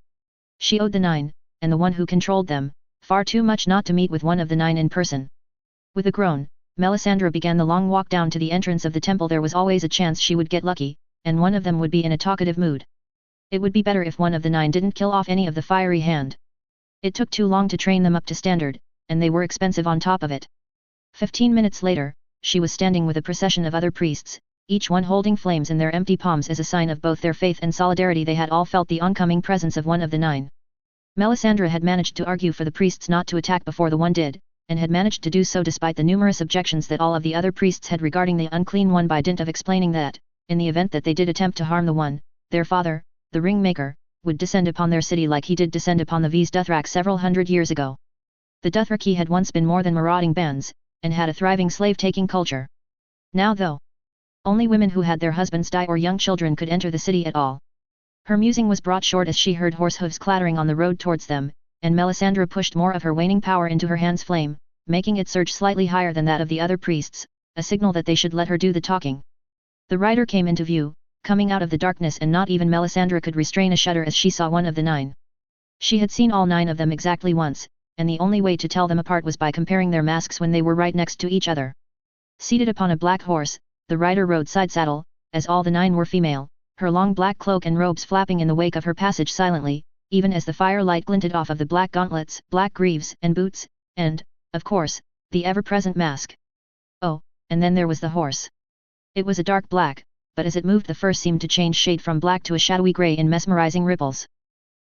Speaker 1: She owed the 9, and the one who controlled them, far too much not to meet with one of the 9 in person. With a groan, Melisandre began the long walk down to the entrance of the temple. There was always a chance she would get lucky, and one of them would be in a talkative mood. It would be better if one of the 9 didn't kill off any of the fiery hand. It took too long to train them up to standard, and they were expensive on top of it. 15 minutes later, she was standing with a procession of other priests, each one holding flames in their empty palms as a sign of both their faith and solidarity. They had all felt the oncoming presence of one of the 9. Melisandre had managed to argue for the priests not to attack before the one did, and had managed to do so despite the numerous objections that all of the other priests had regarding the unclean one, by dint of explaining that, in the event that they did attempt to harm the one, their father, the ring maker, would descend upon their city like he did descend upon the V's Duthrak several hundred years ago. The Dothraki had once been more than marauding bands, and had a thriving slave-taking culture. Now though, only women who had their husbands die or young children could enter the city at all. Her musing was brought short as she heard horse hooves clattering on the road towards them, and Melisandre pushed more of her waning power into her hand's flame, making it surge slightly higher than that of the other priests, a signal that they should let her do the talking. The rider came into view, coming out of the darkness, and not even Melisandre could restrain a shudder as she saw one of the 9. She had seen all 9 of them exactly once, and the only way to tell them apart was by comparing their masks when they were right next to each other. Seated upon a black horse, the rider rode side saddle, as all the 9 were female, her long black cloak and robes flapping in the wake of her passage silently, even as the firelight glinted off of the black gauntlets, black greaves and boots, and, of course, the ever-present mask. Oh, and then there was the horse. It was a dark black, but as it moved the fur seemed to change shade from black to a shadowy grey in mesmerizing ripples.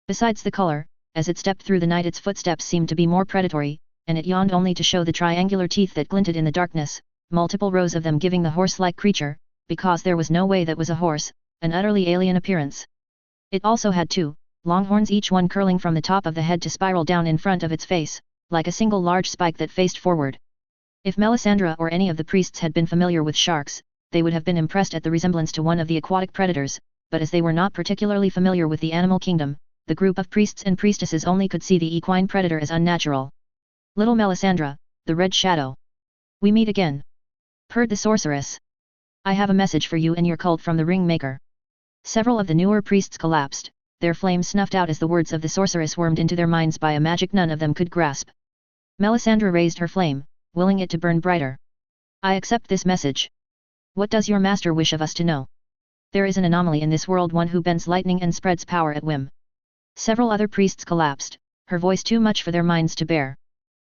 Speaker 1: Besides the color, as it stepped through the night its footsteps seemed to be more predatory, and it yawned only to show the triangular teeth that glinted in the darkness, multiple rows of them giving the horse-like creature, because there was no way that was a horse, an utterly alien appearance. It also had 2 long horns, each one curling from the top of the head to spiral down in front of its face, like a single large spike that faced forward. If Melisandre or any of the priests had been familiar with sharks, they would have been impressed at the resemblance to one of the aquatic predators, but as they were not particularly familiar with the animal kingdom, the group of priests and priestesses only could see the equine predator as unnatural. "Little Melisandre, the Red Shadow. We meet again," purred the sorceress. "I have a message for you and your cult from the Ring Maker." Several of the newer priests collapsed, their flames snuffed out as the words of the sorceress wormed into their minds by a magic none of them could grasp. Melisandre raised her flame, willing it to burn brighter. "I accept this message. What does your master wish of us to know?" "There is an anomaly in this world, one who bends lightning and spreads power at whim." Several other priests collapsed, her voice too much for their minds to bear.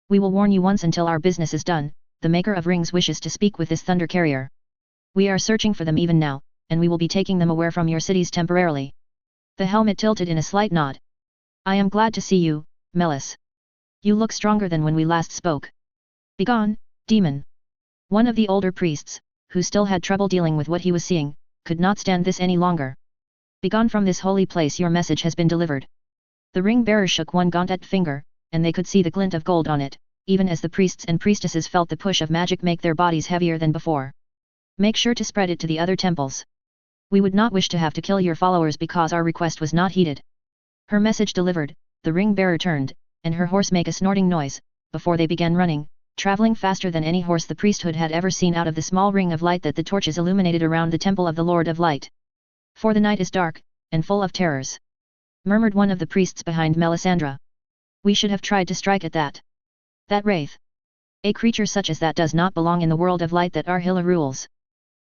Speaker 1: "We will warn you once until our business is done, the Maker of Rings wishes to speak with this thunder carrier. We are searching for them even now, and we will be taking them away from your cities temporarily." The helmet tilted in a slight nod. "I am glad to see you, Melis. You look stronger than when we last spoke." "Begone, demon." One of the older priests, who still had trouble dealing with what he was seeing, could not stand this any longer. "Begone from this holy place, your message has been delivered." The ring bearer shook one gauntlet finger, and they could see the glint of gold on it, even as the priests and priestesses felt the push of magic make their bodies heavier than before. "Make sure to spread it to the other temples. We would not wish to have to kill your followers because our request was not heeded." Her message delivered, the ring bearer turned, and her horse made a snorting noise, before they began running, traveling faster than any horse the priesthood had ever seen out of the small ring of light that the torches illuminated around the temple of the Lord of Light. "For the night is dark, and full of terrors," murmured one of the priests behind Melisandre. "We should have tried to strike at that wraith. A creature such as that does not belong in the world of light that Arhilla rules.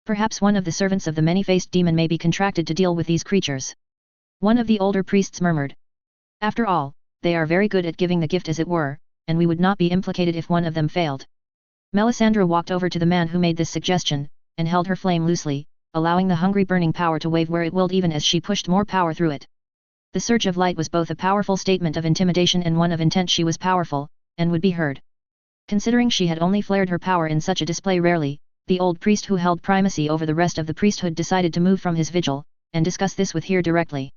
Speaker 1: Perhaps one of the servants of the many-faced demon may be contracted to deal with these creatures," one of the older priests murmured. "After all, they are very good at giving the gift as it were, and we would not be implicated if one of them failed." Melisandre walked over to the man who made this suggestion, and held her flame loosely, allowing the hungry burning power to wave where it willed even as she pushed more power through it. The surge of light was both a powerful statement of intimidation and one of intent. She was powerful, and would be heard. Considering she had only flared her power in such a display rarely, the old priest who held primacy over the rest of the priesthood decided to move from his vigil, and discuss this with her directly.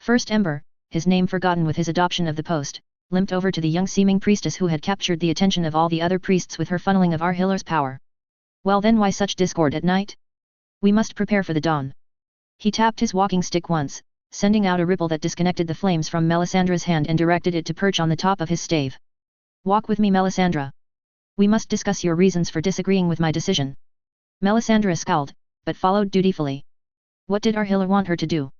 Speaker 1: First Ember, his name forgotten with his adoption of the post, limped over to the young-seeming priestess who had captured the attention of all the other priests with her funneling of Arhilla's power. "Well then, why such discord at night? We must prepare for the dawn." He tapped his walking stick once, sending out a ripple that disconnected the flames from Melisandre's hand and directed it to perch on the top of his stave. "Walk with me, Melisandre. We must discuss your reasons for disagreeing with my decision." Melisandre scowled, but followed dutifully. What did Arhilla want her to do?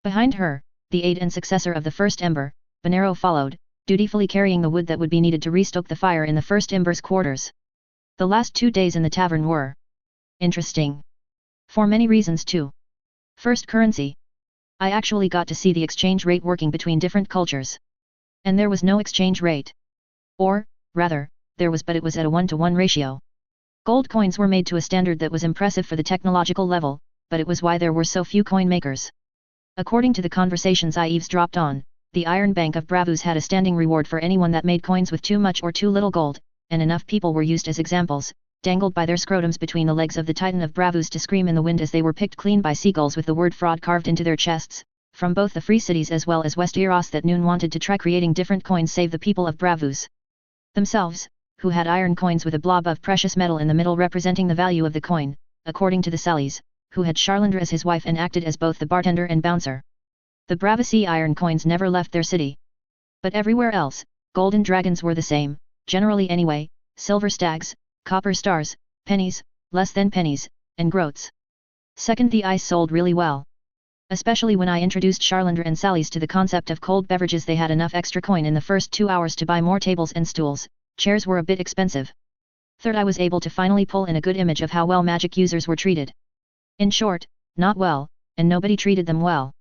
Speaker 1: Behind her, the aide and successor of the First Ember, Bonero followed, dutifully carrying the wood that would be needed to restoke the fire in the First Ember's quarters. The last 2 days in the tavern were interesting. For many reasons too. First, currency. I actually got to see the exchange rate working between different cultures. And there was no exchange rate. Or, rather, there was, but it was at a 1-to-1 ratio. Gold coins were made to a standard that was impressive for the technological level, but it was why there were so few coin makers. According to the conversations I eavesdropped on, the Iron Bank of Bravus had a standing reward for anyone that made coins with too much or too little gold, and enough people were used as examples, dangled by their scrotums between the legs of the Titan of Bravus to scream in the wind as they were picked clean by seagulls with the word fraud carved into their chests, from both the free cities as well as Westeros that noon wanted to try creating different coins save the people of Bravus themselves, who had iron coins with a blob of precious metal in the middle representing the value of the coin, according to the Sallys, who had Charlandra as his wife and acted as both the bartender and bouncer. The Bravasi iron coins never left their city. But everywhere else, golden dragons were the same, generally anyway, silver stags, copper stars, pennies, less than pennies, and groats. Second, the ice sold really well. Especially when I introduced Charlandra and Sally's to the concept of cold beverages, they had enough extra coin in the first 2 hours to buy more tables and stools. Chairs were a bit expensive. Third, I was able to finally pull in a good image of how well magic users were treated. In short, not well, and nobody treated them well.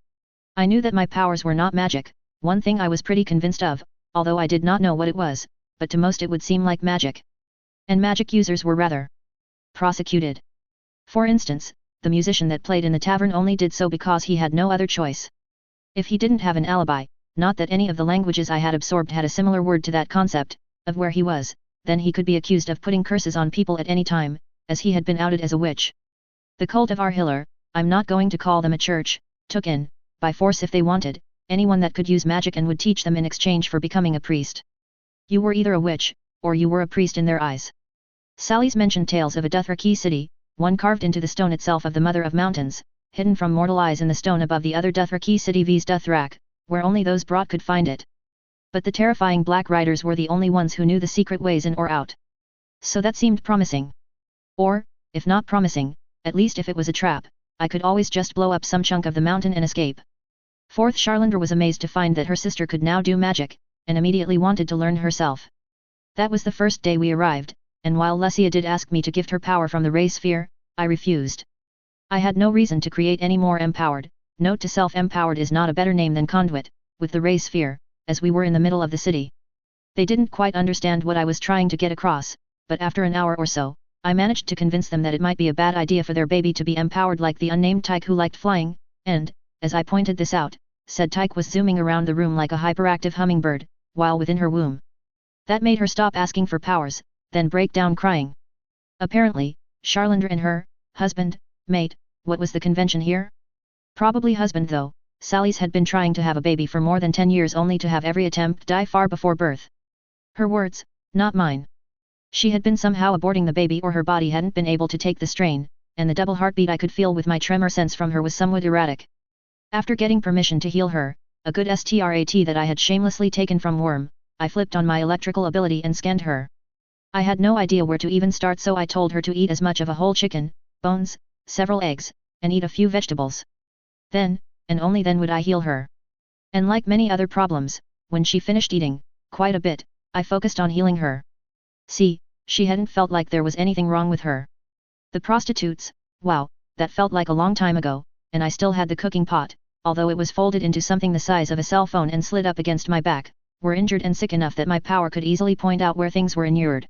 Speaker 1: I knew that my powers were not magic, one thing I was pretty convinced of, although I did not know what it was, but to most it would seem like magic. And magic users were rather prosecuted. For instance, the musician that played in the tavern only did so because he had no other choice. If he didn't have an alibi, not that any of the languages I had absorbed had a similar word to that concept, of where he was, then he could be accused of putting curses on people at any time, as he had been outed as a witch. The cult of Arhillar, I'm not going to call them a church, took in, by force if they wanted, anyone that could use magic and would teach them in exchange for becoming a priest. You were either a witch, or you were a priest in their eyes. Sally's mentioned tales of a Dothraki city, one carved into the stone itself of the Mother of Mountains, hidden from mortal eyes in the stone above the other Dothraki city viz Dothrak, where only those brought could find it. But the terrifying Black Riders were the only ones who knew the secret ways in or out. So that seemed promising. Or, if not promising, at least if it was a trap, I could always just blow up some chunk of the mountain and escape. Fourth, Charlandra was amazed to find that her sister could now do magic, and immediately wanted to learn herself. That was the first day we arrived, and while Lesia did ask me to gift her power from the Ray Sphere, I refused. I had no reason to create any more empowered. Note to self, empowered is not a better name than conduit, with the Ray Sphere, as we were in the middle of the city. They didn't quite understand what I was trying to get across, but after an hour or so, I managed to convince them that it might be a bad idea for their baby to be empowered like the unnamed Tyke who liked flying, and, as I pointed this out, said Tyke was zooming around the room like a hyperactive hummingbird, while within her womb. That made her stop asking for powers, then break down crying. Apparently, Charlandra and her husband, mate, what was the convention here? Probably husband though. Sally's had been trying to have a baby for more than 10 years only to have every attempt die far before birth. Her words, not mine. She had been somehow aborting the baby or her body hadn't been able to take the strain, and the double heartbeat I could feel with my tremor sense from her was somewhat erratic. After getting permission to heal her, a good strat that I had shamelessly taken from Worm, I flipped on my electrical ability and scanned her. I had no idea where to even start, so I told her to eat as much of a whole chicken, bones, several eggs, and eat a few vegetables. Then, and only then would I heal her. And like many other problems, when she finished eating, quite a bit, I focused on healing her. See, she hadn't felt like there was anything wrong with her. The prostitutes, wow, that felt like a long time ago, and I still had the cooking pot, although it was folded into something the size of a cell phone and slid up against my back, were injured and sick enough that my power could easily point out where things were inured.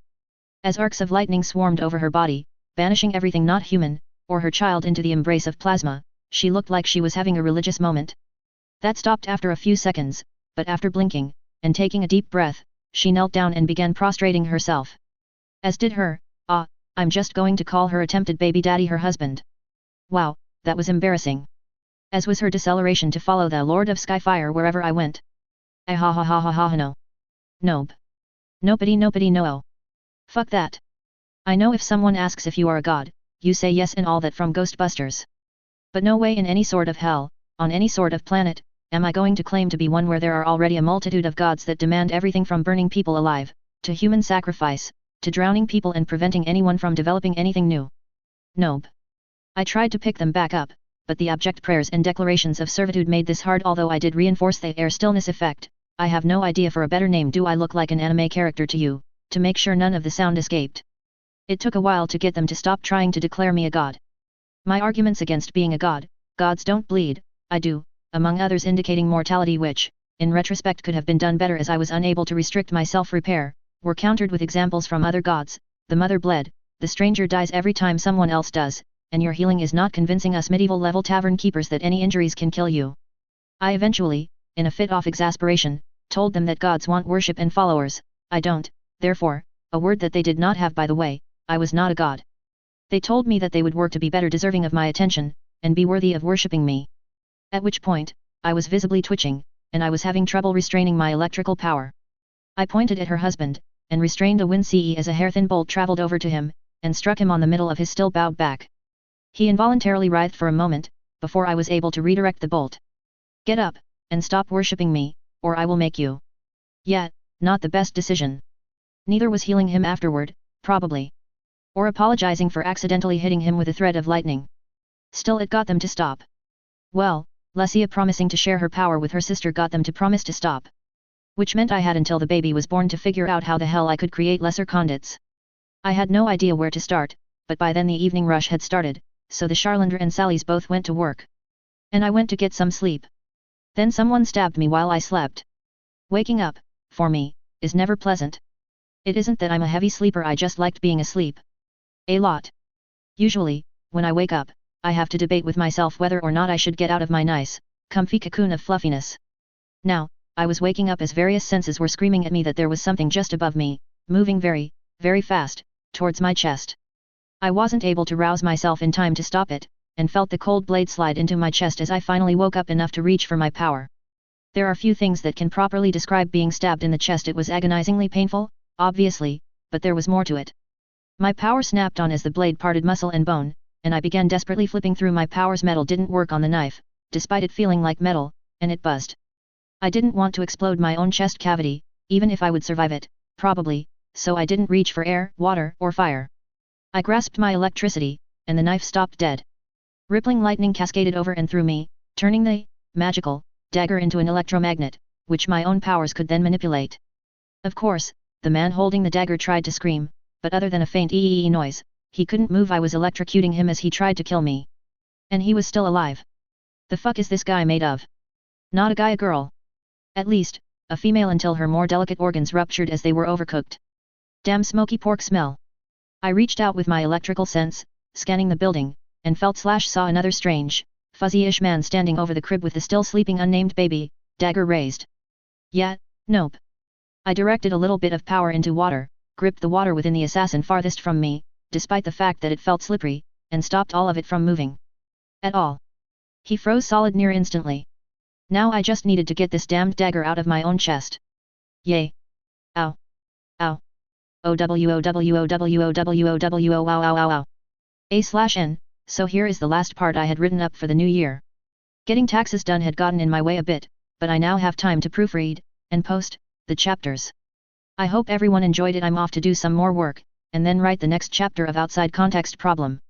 Speaker 1: As arcs of lightning swarmed over her body, banishing everything not human, or her child into the embrace of plasma, she looked like she was having a religious moment. That stopped after a few seconds, but after blinking, and taking a deep breath, she knelt down and began prostrating herself. As did her, I'm just going to call her attempted baby daddy her husband. Wow, that was embarrassing. As was her deceleration to follow the Lord of Skyfire wherever I went. Ha ha ha ha ha no. Nope. Nopity no. Fuck that. I know if someone asks if you are a god, you say yes and all that from Ghostbusters. But no way in any sort of hell, on any sort of planet, am I going to claim to be one where there are already a multitude of gods that demand everything from burning people alive, to human sacrifice, to drowning people and preventing anyone from developing anything new. Nope. I tried to pick them back up, but the abject prayers and declarations of servitude made this hard. Although I did reinforce the air stillness effect, I have no idea for a better name. Do I look like an anime character to you, to make sure none of the sound escaped? It took a while to get them to stop trying to declare me a god. My arguments against being a god, gods don't bleed, I do, among others indicating mortality, which, in retrospect could have been done better as I was unable to restrict my self-repair, were countered with examples from other gods. The mother bled, the stranger dies every time someone else does, and your healing is not convincing us medieval level tavern keepers that any injuries can kill you. I eventually, in a fit of exasperation, told them that gods want worship and followers, I don't, therefore, a word that they did not have by the way. I was not a god. They told me that they would work to be better deserving of my attention, and be worthy of worshipping me. At which point, I was visibly twitching, and I was having trouble restraining my electrical power. I pointed at her husband, and restrained a wince as a hair-thin bolt traveled over to him, and struck him on the middle of his still bowed back. He involuntarily writhed for a moment, before I was able to redirect the bolt. Get up, and stop worshipping me, or I will make you. Yet, not the best decision. Neither was healing him afterward, probably. Or apologizing for accidentally hitting him with a thread of lightning. Still it got them to stop. Well, Lucia promising to share her power with her sister got them to promise to stop. Which meant I had until the baby was born to figure out how the hell I could create lesser conduits. I had no idea where to start, but by then the evening rush had started, so the Charlander and Sallys both went to work. And I went to get some sleep. Then someone stabbed me while I slept. Waking up, for me, is never pleasant. It isn't that I'm a heavy sleeper, I just liked being asleep. A lot. Usually, when I wake up, I have to debate with myself whether or not I should get out of my nice, comfy cocoon of fluffiness. Now, I was waking up as various senses were screaming at me that there was something just above me, moving very, very fast, towards my chest. I wasn't able to rouse myself in time to stop it, and felt the cold blade slide into my chest as I finally woke up enough to reach for my power. There are few things that can properly describe being stabbed in the chest. It was agonizingly painful, obviously, but there was more to it. My power snapped on as the blade parted muscle and bone, and I began desperately flipping through my powers. Metal didn't work on the knife, despite it feeling like metal, and it buzzed. I didn't want to explode my own chest cavity, even if I would survive it, probably, so I didn't reach for air, water, or fire. I grasped my electricity, and the knife stopped dead. Rippling lightning cascaded over and through me, turning the magical dagger into an electromagnet, which my own powers could then manipulate. Of course, the man holding the dagger tried to scream, but other than a faint ee noise, he couldn't move. I was electrocuting him as he tried to kill me. And he was still alive. The fuck is this guy made of? Not a guy, a girl. At least, a female until her more delicate organs ruptured as they were overcooked. Damn smoky pork smell. I reached out with my electrical sense, scanning the building, and saw another strange, fuzzy-ish man standing over the crib with the still sleeping unnamed baby, dagger raised. Yet, nope. I directed a little bit of power into water, gripped the water within the assassin farthest from me, despite the fact that it felt slippery, and stopped all of it from moving. At all. He froze solid near instantly. Now I just needed to get this damned dagger out of my own chest. Yay. Ow. Ow. OWOWOWOWOWOWOW wow ow ow ow. A/N, so here is the last part I had written up for the new year. Getting taxes done had gotten in my way a bit, but I now have time to proofread, and post, the chapters. I hope everyone enjoyed it. I'm off to do some more work, and then write the next chapter of Outside Context Problem.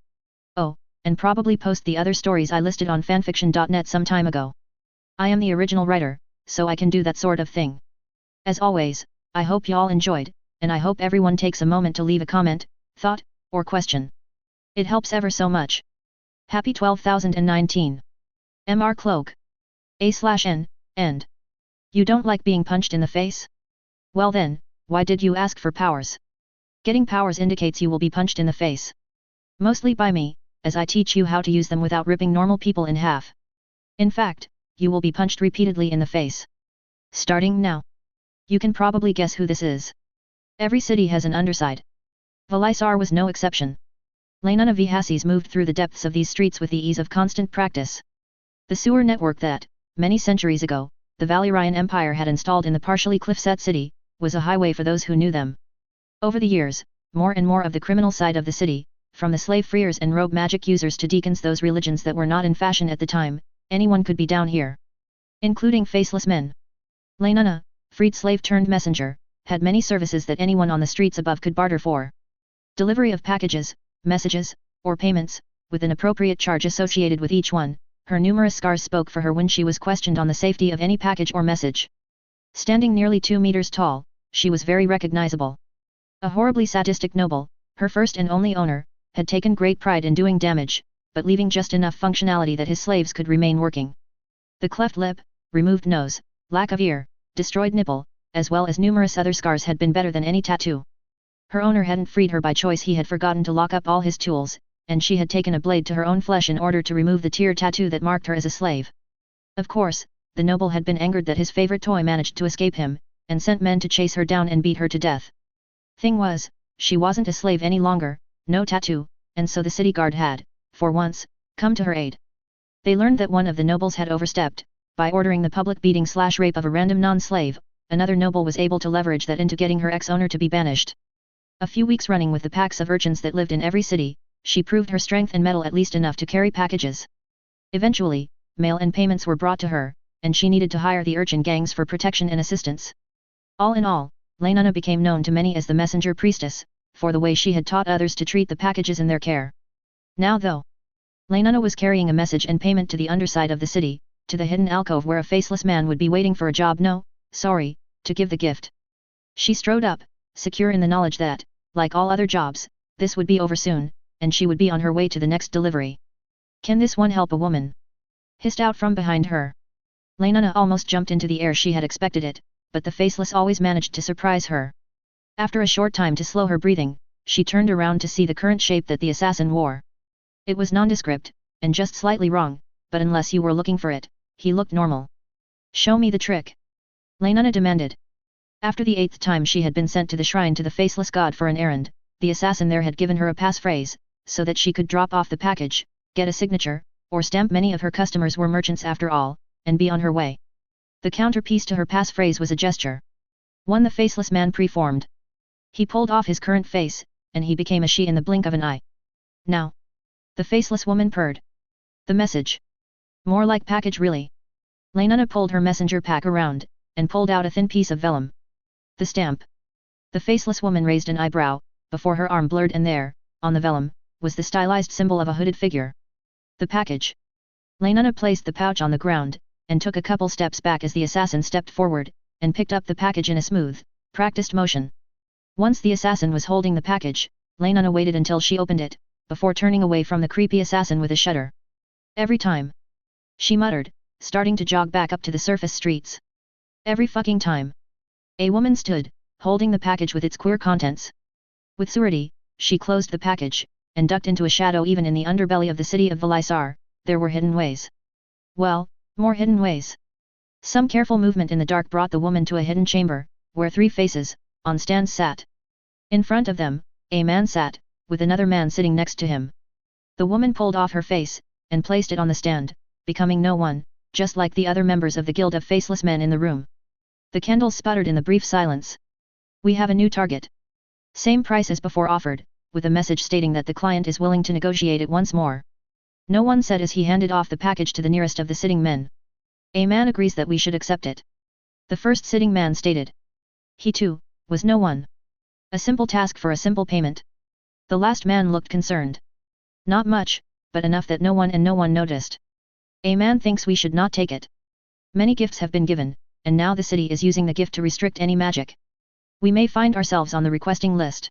Speaker 1: Oh, and probably post the other stories I listed on fanfiction.net some time ago. I am the original writer, so I can do that sort of thing. As always, I hope y'all enjoyed, and I hope everyone takes a moment to leave a comment, thought, or question. It helps ever so much. Happy 12,019. Mr. Cloak. A/N, end. You don't like being punched in the face? Well then, why did you ask for powers? Getting powers indicates you will be punched in the face. Mostly by me, as I teach you how to use them without ripping normal people in half. In fact, you will be punched repeatedly in the face. Starting now. You can probably guess who this is. Every city has an underside. Valisar was no exception. None of Vihassis moved through the depths of these streets with the ease of constant practice. The sewer network that, many centuries ago, the Valyrian Empire had installed in the partially cliff-set city, was a highway for those who knew them. Over the years, more and more of the criminal side of the city, from the slave freers and rogue magic users to deacons, those religions that were not in fashion at the time, anyone could be down here. Including faceless men. Lainana, freed slave turned messenger, had many services that anyone on the streets above could barter for. Delivery of packages, messages, or payments, with an appropriate charge associated with each one. Her numerous scars spoke for her when she was questioned on the safety of any package or message. Standing nearly 2 meters tall, she was very recognizable. A horribly sadistic noble, her first and only owner, had taken great pride in doing damage, but leaving just enough functionality that his slaves could remain working. The cleft lip, removed nose, lack of ear, destroyed nipple, as well as numerous other scars had been better than any tattoo. Her owner hadn't freed her by choice. He had forgotten to lock up all his tools, and she had taken a blade to her own flesh in order to remove the tear tattoo that marked her as a slave. Of course, the noble had been angered that his favorite toy managed to escape him, and sent men to chase her down and beat her to death. Thing was, she wasn't a slave any longer, no tattoo, and so the city guard had, for once, come to her aid. They learned that one of the nobles had overstepped, by ordering the public beating/rape of a random non-slave. Another noble was able to leverage that into getting her ex-owner to be banished. A few weeks running with the packs of urchins that lived in every city, she proved her strength and mettle at least enough to carry packages. Eventually, mail and payments were brought to her, and she needed to hire the urchin gangs for protection and assistance. All in all, Lainana became known to many as the messenger priestess, for the way she had taught others to treat the packages in their care. Now though, Lainana was carrying a message and payment to the underside of the city, to the hidden alcove where a faceless man would be waiting for a job to give the gift. She strode up, secure in the knowledge that, like all other jobs, this would be over soon, and she would be on her way to the next delivery. Can this one help a woman? Hissed out from behind her. Lainana almost jumped into the air. She had expected it, but the faceless always managed to surprise her. After a short time to slow her breathing, she turned around to see the current shape that the assassin wore. It was nondescript, and just slightly wrong, but unless you were looking for it, he looked normal. Show me the trick. Lainana demanded. After the 8th time she had been sent to the shrine to the faceless god for an errand, the assassin there had given her a passphrase, so that she could drop off the package, get a signature, or stamp. Many of her customers were merchants after all, and be on her way. The counterpiece to her passphrase was a gesture. One the faceless man preformed. He pulled off his current face, and he became a she in the blink of an eye. Now. The faceless woman purred. The message. More like package really. Lainana pulled her messenger pack around, and pulled out a thin piece of vellum. The stamp. The faceless woman raised an eyebrow, before her arm blurred, and there, on the vellum, was the stylized symbol of a hooded figure. The package. Lainana placed the pouch on the ground, and took a couple steps back as the assassin stepped forward, and picked up the package in a smooth, practiced motion. Once the assassin was holding the package, Lainana waited until she opened it, before turning away from the creepy assassin with a shudder. Every time. She muttered, starting to jog back up to the surface streets. Every fucking time. A woman stood, holding the package with its queer contents. With surety, she closed the package, and ducked into a shadow. Even in the underbelly of the city of Valisar, there were hidden ways. Well, more hidden ways. Some careful movement in the dark brought the woman to a hidden chamber, where 3 faces, on stands sat. In front of them, a man sat, with another man sitting next to him. The woman pulled off her face, and placed it on the stand, becoming no one, just like the other members of the Guild of Faceless Men in the room. The candles sputtered in the brief silence. We have a new target. Same price as before offered, with a message stating that the client is willing to negotiate it once more. No one said as he handed off the package to the nearest of the sitting men. A man agrees that we should accept it. The first sitting man stated. He too, was no one. A simple task for a simple payment. The last man looked concerned. Not much, but enough that no one noticed. A man thinks we should not take it. Many gifts have been given, and now the city is using the gift to restrict any magic. We may find ourselves on the requesting list.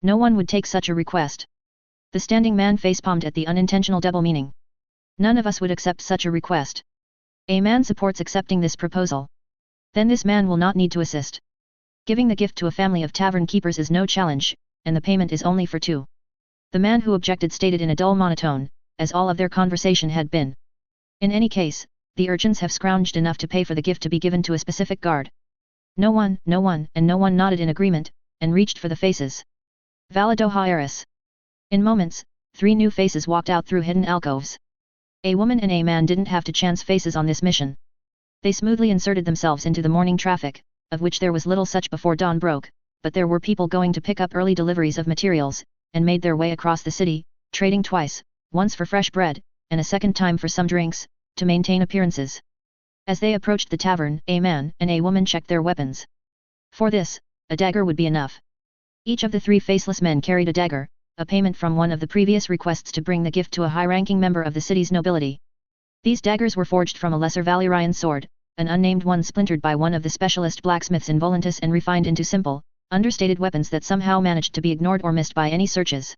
Speaker 1: No one would take such a request. The standing man facepalmed at the unintentional double meaning. None of us would accept such a request. A man supports accepting this proposal. Then this man will not need to assist. Giving the gift to a family of tavern keepers is no challenge, and the payment is only for 2. The man who objected stated in a dull monotone, as all of their conversation had been. In any case, the urchins have scrounged enough to pay for the gift to be given to a specific guard. No one, and no one nodded in agreement, and reached for the faces. Valadoha Eris. In moments, 3 new faces walked out through hidden alcoves. A woman and a man didn't have to chance faces on this mission. They smoothly inserted themselves into the morning traffic, of which there was little such before dawn broke, but there were people going to pick up early deliveries of materials, and made their way across the city, trading twice, once for fresh bread, and a second time for some drinks, to maintain appearances. As they approached the tavern, a man and a woman checked their weapons. For this, a dagger would be enough. Each of the 3 faceless men carried a dagger, a payment from one of the previous requests to bring the gift to a high-ranking member of the city's nobility. These daggers were forged from a lesser Valyrian sword, an unnamed one splintered by one of the specialist blacksmiths in Volantis and refined into simple, understated weapons that somehow managed to be ignored or missed by any searches.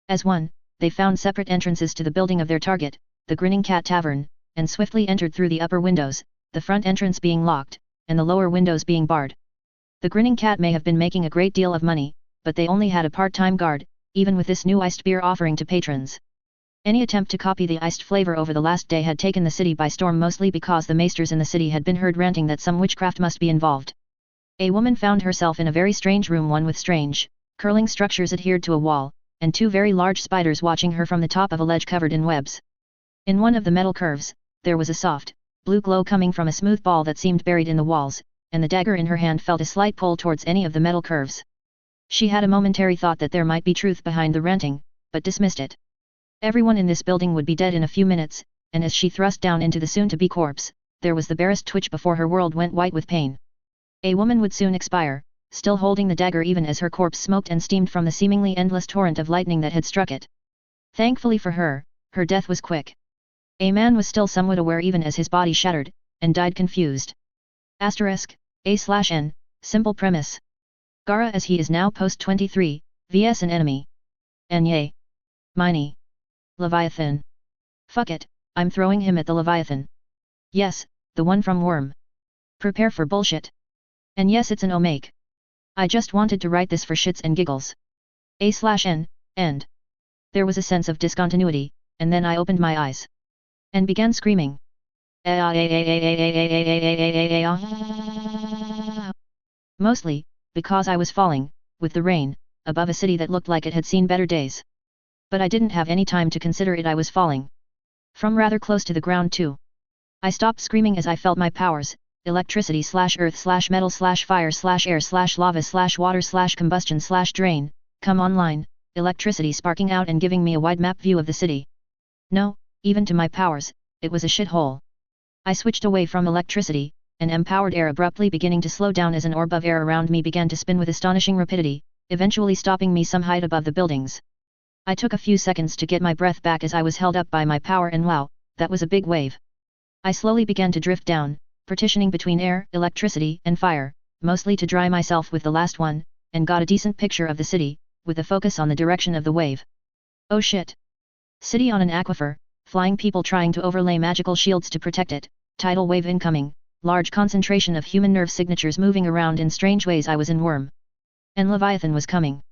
Speaker 1: As one, they found separate entrances to the building of their target, the Grinning Cat Tavern, and swiftly entered through the upper windows, the front entrance being locked, and the lower windows being barred. The Grinning Cat may have been making a great deal of money, but they only had a part-time guard, even with this new iced beer offering to patrons. Any attempt to copy the iced flavor over the last day had taken the city by storm, mostly because the maesters in the city had been heard ranting that some witchcraft must be involved. A woman found herself in a very strange room, one with strange, curling structures adhered to a wall, and two very large spiders watching her from the top of a ledge covered in webs. In one of the metal curves, there was a soft, blue glow coming from a smooth ball that seemed buried in the walls, and the dagger in her hand felt a slight pull towards any of the metal curves. She had a momentary thought that there might be truth behind the ranting, but dismissed it. Everyone in this building would be dead in a few minutes, and as she thrust down into the soon-to-be corpse, there was the barest twitch before her world went white with pain. A woman would soon expire, still holding the dagger even as her corpse smoked and steamed from the seemingly endless torrent of lightning that had struck it. Thankfully for her, her death was quick. A man was still somewhat aware even as his body shattered, and died confused. *A/N, simple premise. Gara as he is now post 23, vs an enemy. Nye. Mine. Leviathan. Fuck it, I'm throwing him at the Leviathan. Yes, the one from Worm. Prepare for bullshit. And yes, it's an Omake. I just wanted to write this for shits and giggles. *N, end. There was a sense of discontinuity, and then I opened my eyes. And began screaming. Mostly, because I was falling, with the rain, above a city that looked like it had seen better days. But I didn't have any time to consider it. I was falling. From rather close to the ground too. I stopped screaming as I felt my powers, electricity/earth/metal/fire/air/lava/water/combustion/drain, come online, electricity sparking out and giving me a wide map view of the city. No, even to my powers, it was a shithole. I switched away from electricity, and empowered air abruptly beginning to slow down as an orb of air around me began to spin with astonishing rapidity, eventually stopping me some height above the buildings. I took a few seconds to get my breath back as I was held up by my power, and wow, that was a big wave. I slowly began to drift down, partitioning between air, electricity, and fire, mostly to dry myself with the last one, and got a decent picture of the city, with a focus on the direction of the wave. Oh shit! City on an aquifer, flying people trying to overlay magical shields to protect it, tidal wave incoming, large concentration of human nerve signatures moving around in strange ways. I was in Worm. And Leviathan was coming.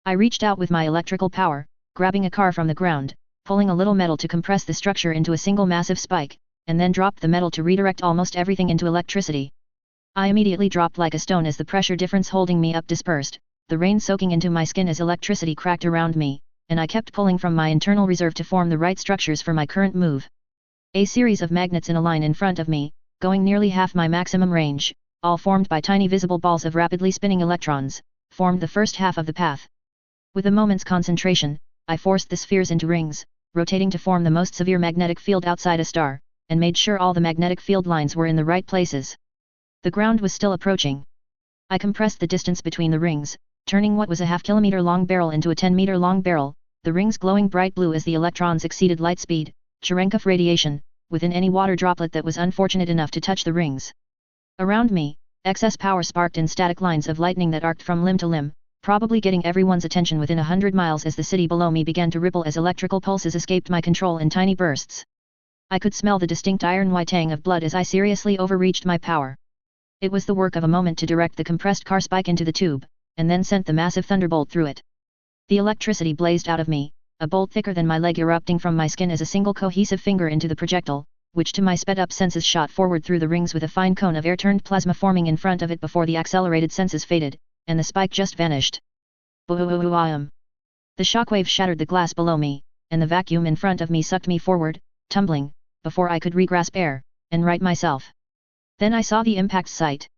Speaker 1: I reached out with my electrical power, grabbing a car from the ground, pulling a little metal to compress the structure into a single massive spike, and then dropped the metal to redirect almost everything into electricity. I immediately dropped like a stone as the pressure difference holding me up dispersed, the rain soaking into my skin as electricity cracked around me, and I kept pulling from my internal reserve to form the right structures for my current move. A series of magnets in a line in front of me, going nearly half my maximum range, all formed by tiny visible balls of rapidly spinning electrons, formed the first half of the path. With a moment's concentration, I forced the spheres into rings, rotating to form the most severe magnetic field outside a star, and made sure all the magnetic field lines were in the right places. The ground was still approaching. I compressed the distance between the rings, turning what was a half-kilometer-long barrel into a 10-meter-long barrel, the rings glowing bright blue as the electrons exceeded light speed, Cherenkov radiation, within any water droplet that was unfortunate enough to touch the rings. Around me, excess power sparked in static lines of lightning that arced from limb to limb, probably getting everyone's attention within 100 miles as the city below me began to ripple as electrical pulses escaped my control in tiny bursts. I could smell the distinct iron-white tang of blood as I seriously overreached my power. It was the work of a moment to direct the compressed car spike into the tube, and then sent the massive thunderbolt through it. The electricity blazed out of me, a bolt thicker than my leg erupting from my skin as a single cohesive finger into the projectile, which to my sped-up senses shot forward through the rings with a fine cone of air-turned plasma forming in front of it before the accelerated senses faded, and the spike just vanished. Boom! The shockwave shattered the glass below me, and the vacuum in front of me sucked me forward, tumbling, before I could regrasp air, and right myself. Then I saw the impact site.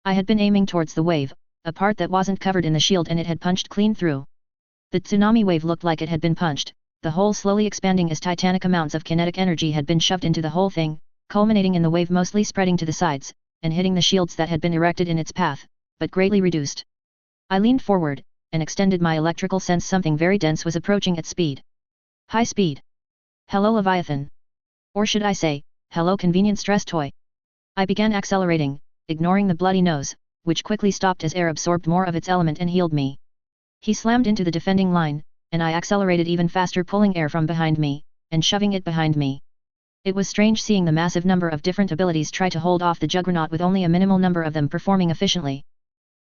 Speaker 1: I had been aiming towards the wave, a part that wasn't covered in the shield, and it had punched clean through. The tsunami wave looked like it had been punched, the hole slowly expanding as titanic amounts of kinetic energy had been shoved into the whole thing, culminating in the wave mostly spreading to the sides, and hitting the shields that had been erected in its path, but greatly reduced. I leaned forward, and extended my electrical sense. Something very dense was approaching at speed. High speed. Hello, Leviathan. Or should I say, hello, convenient stress toy. I began accelerating, ignoring the bloody nose, which quickly stopped as air absorbed more of its element and healed me. He slammed into the defending line, and I accelerated even faster, pulling air from behind me, and shoving it behind me. It was strange seeing the massive number of different abilities try to hold off the juggernaut with only a minimal number of them performing efficiently.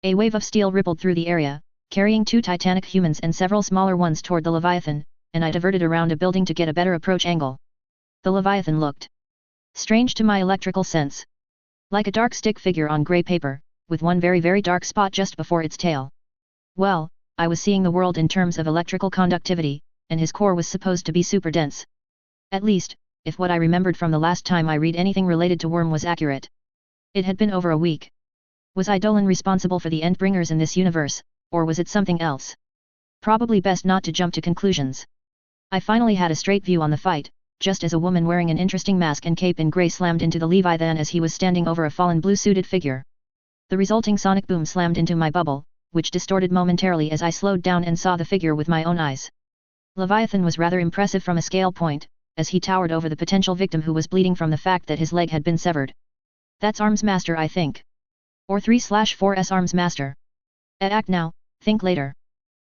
Speaker 1: A wave of steel rippled through the area, carrying 2 titanic humans and several smaller ones toward the Leviathan, and I diverted around a building to get a better approach angle. The Leviathan looked strange to my electrical sense. Like a dark stick figure on grey paper, with one very dark spot just before its tail. Well, I was seeing the world in terms of electrical conductivity, and his core was supposed to be super dense. At least, if what I remembered from the last time I read anything related to Worm was accurate. It had been over a week. Was Eidolon responsible for the Endbringers in this universe, or was it something else? Probably best not to jump to conclusions. I finally had a straight view on the fight, just as a woman wearing an interesting mask and cape in grey slammed into the Leviathan as he was standing over a fallen blue-suited figure. The resulting sonic boom slammed into my bubble, which distorted momentarily as I slowed down and saw the figure with my own eyes. Leviathan was rather impressive from a scale point, as he towered over the potential victim who was bleeding from the fact that his leg had been severed. That's Arms Master, I think. Or 3/4S Arms Master. Act now, think later.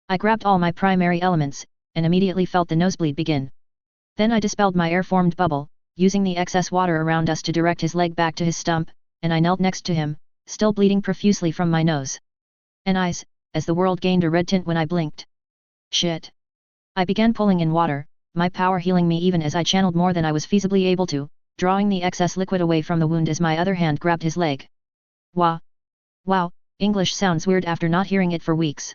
Speaker 1: I grabbed all my primary elements, and immediately felt the nosebleed begin. Then I dispelled my air-formed bubble, using the excess water around us to direct his leg back to his stump, and I knelt next to him, still bleeding profusely from my nose and eyes, as the world gained a red tint when I blinked. Shit. I began pulling in water, my power healing me even as I channeled more than I was feasibly able to, drawing the excess liquid away from the wound as my other hand grabbed his leg. Wah. Wow, English sounds weird after not hearing it for weeks.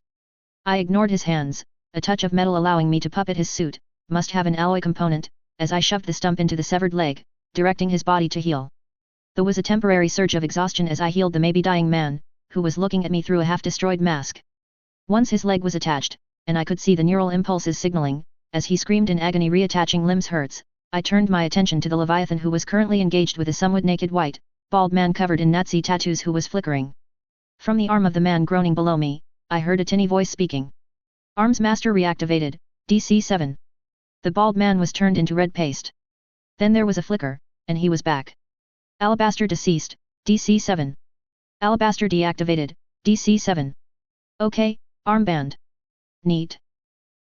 Speaker 1: I ignored his hands, a touch of metal allowing me to puppet his suit, must have an alloy component, as I shoved the stump into the severed leg, directing his body to heal. There was a temporary surge of exhaustion as I healed the maybe dying man, who was looking at me through a half-destroyed mask. Once his leg was attached, and I could see the neural impulses signaling, as he screamed in agony reattaching limbs hurts, I turned my attention to the Leviathan who was currently engaged with a somewhat naked white, bald man covered in Nazi tattoos who was flickering. From the arm of the man groaning below me, I heard a tinny voice speaking. Arms Master reactivated, DC 7. The bald man was turned into red paste. Then there was a flicker, and he was back. Alabaster deceased, DC 7. Alabaster deactivated, DC 7. Okay, armband. Neat.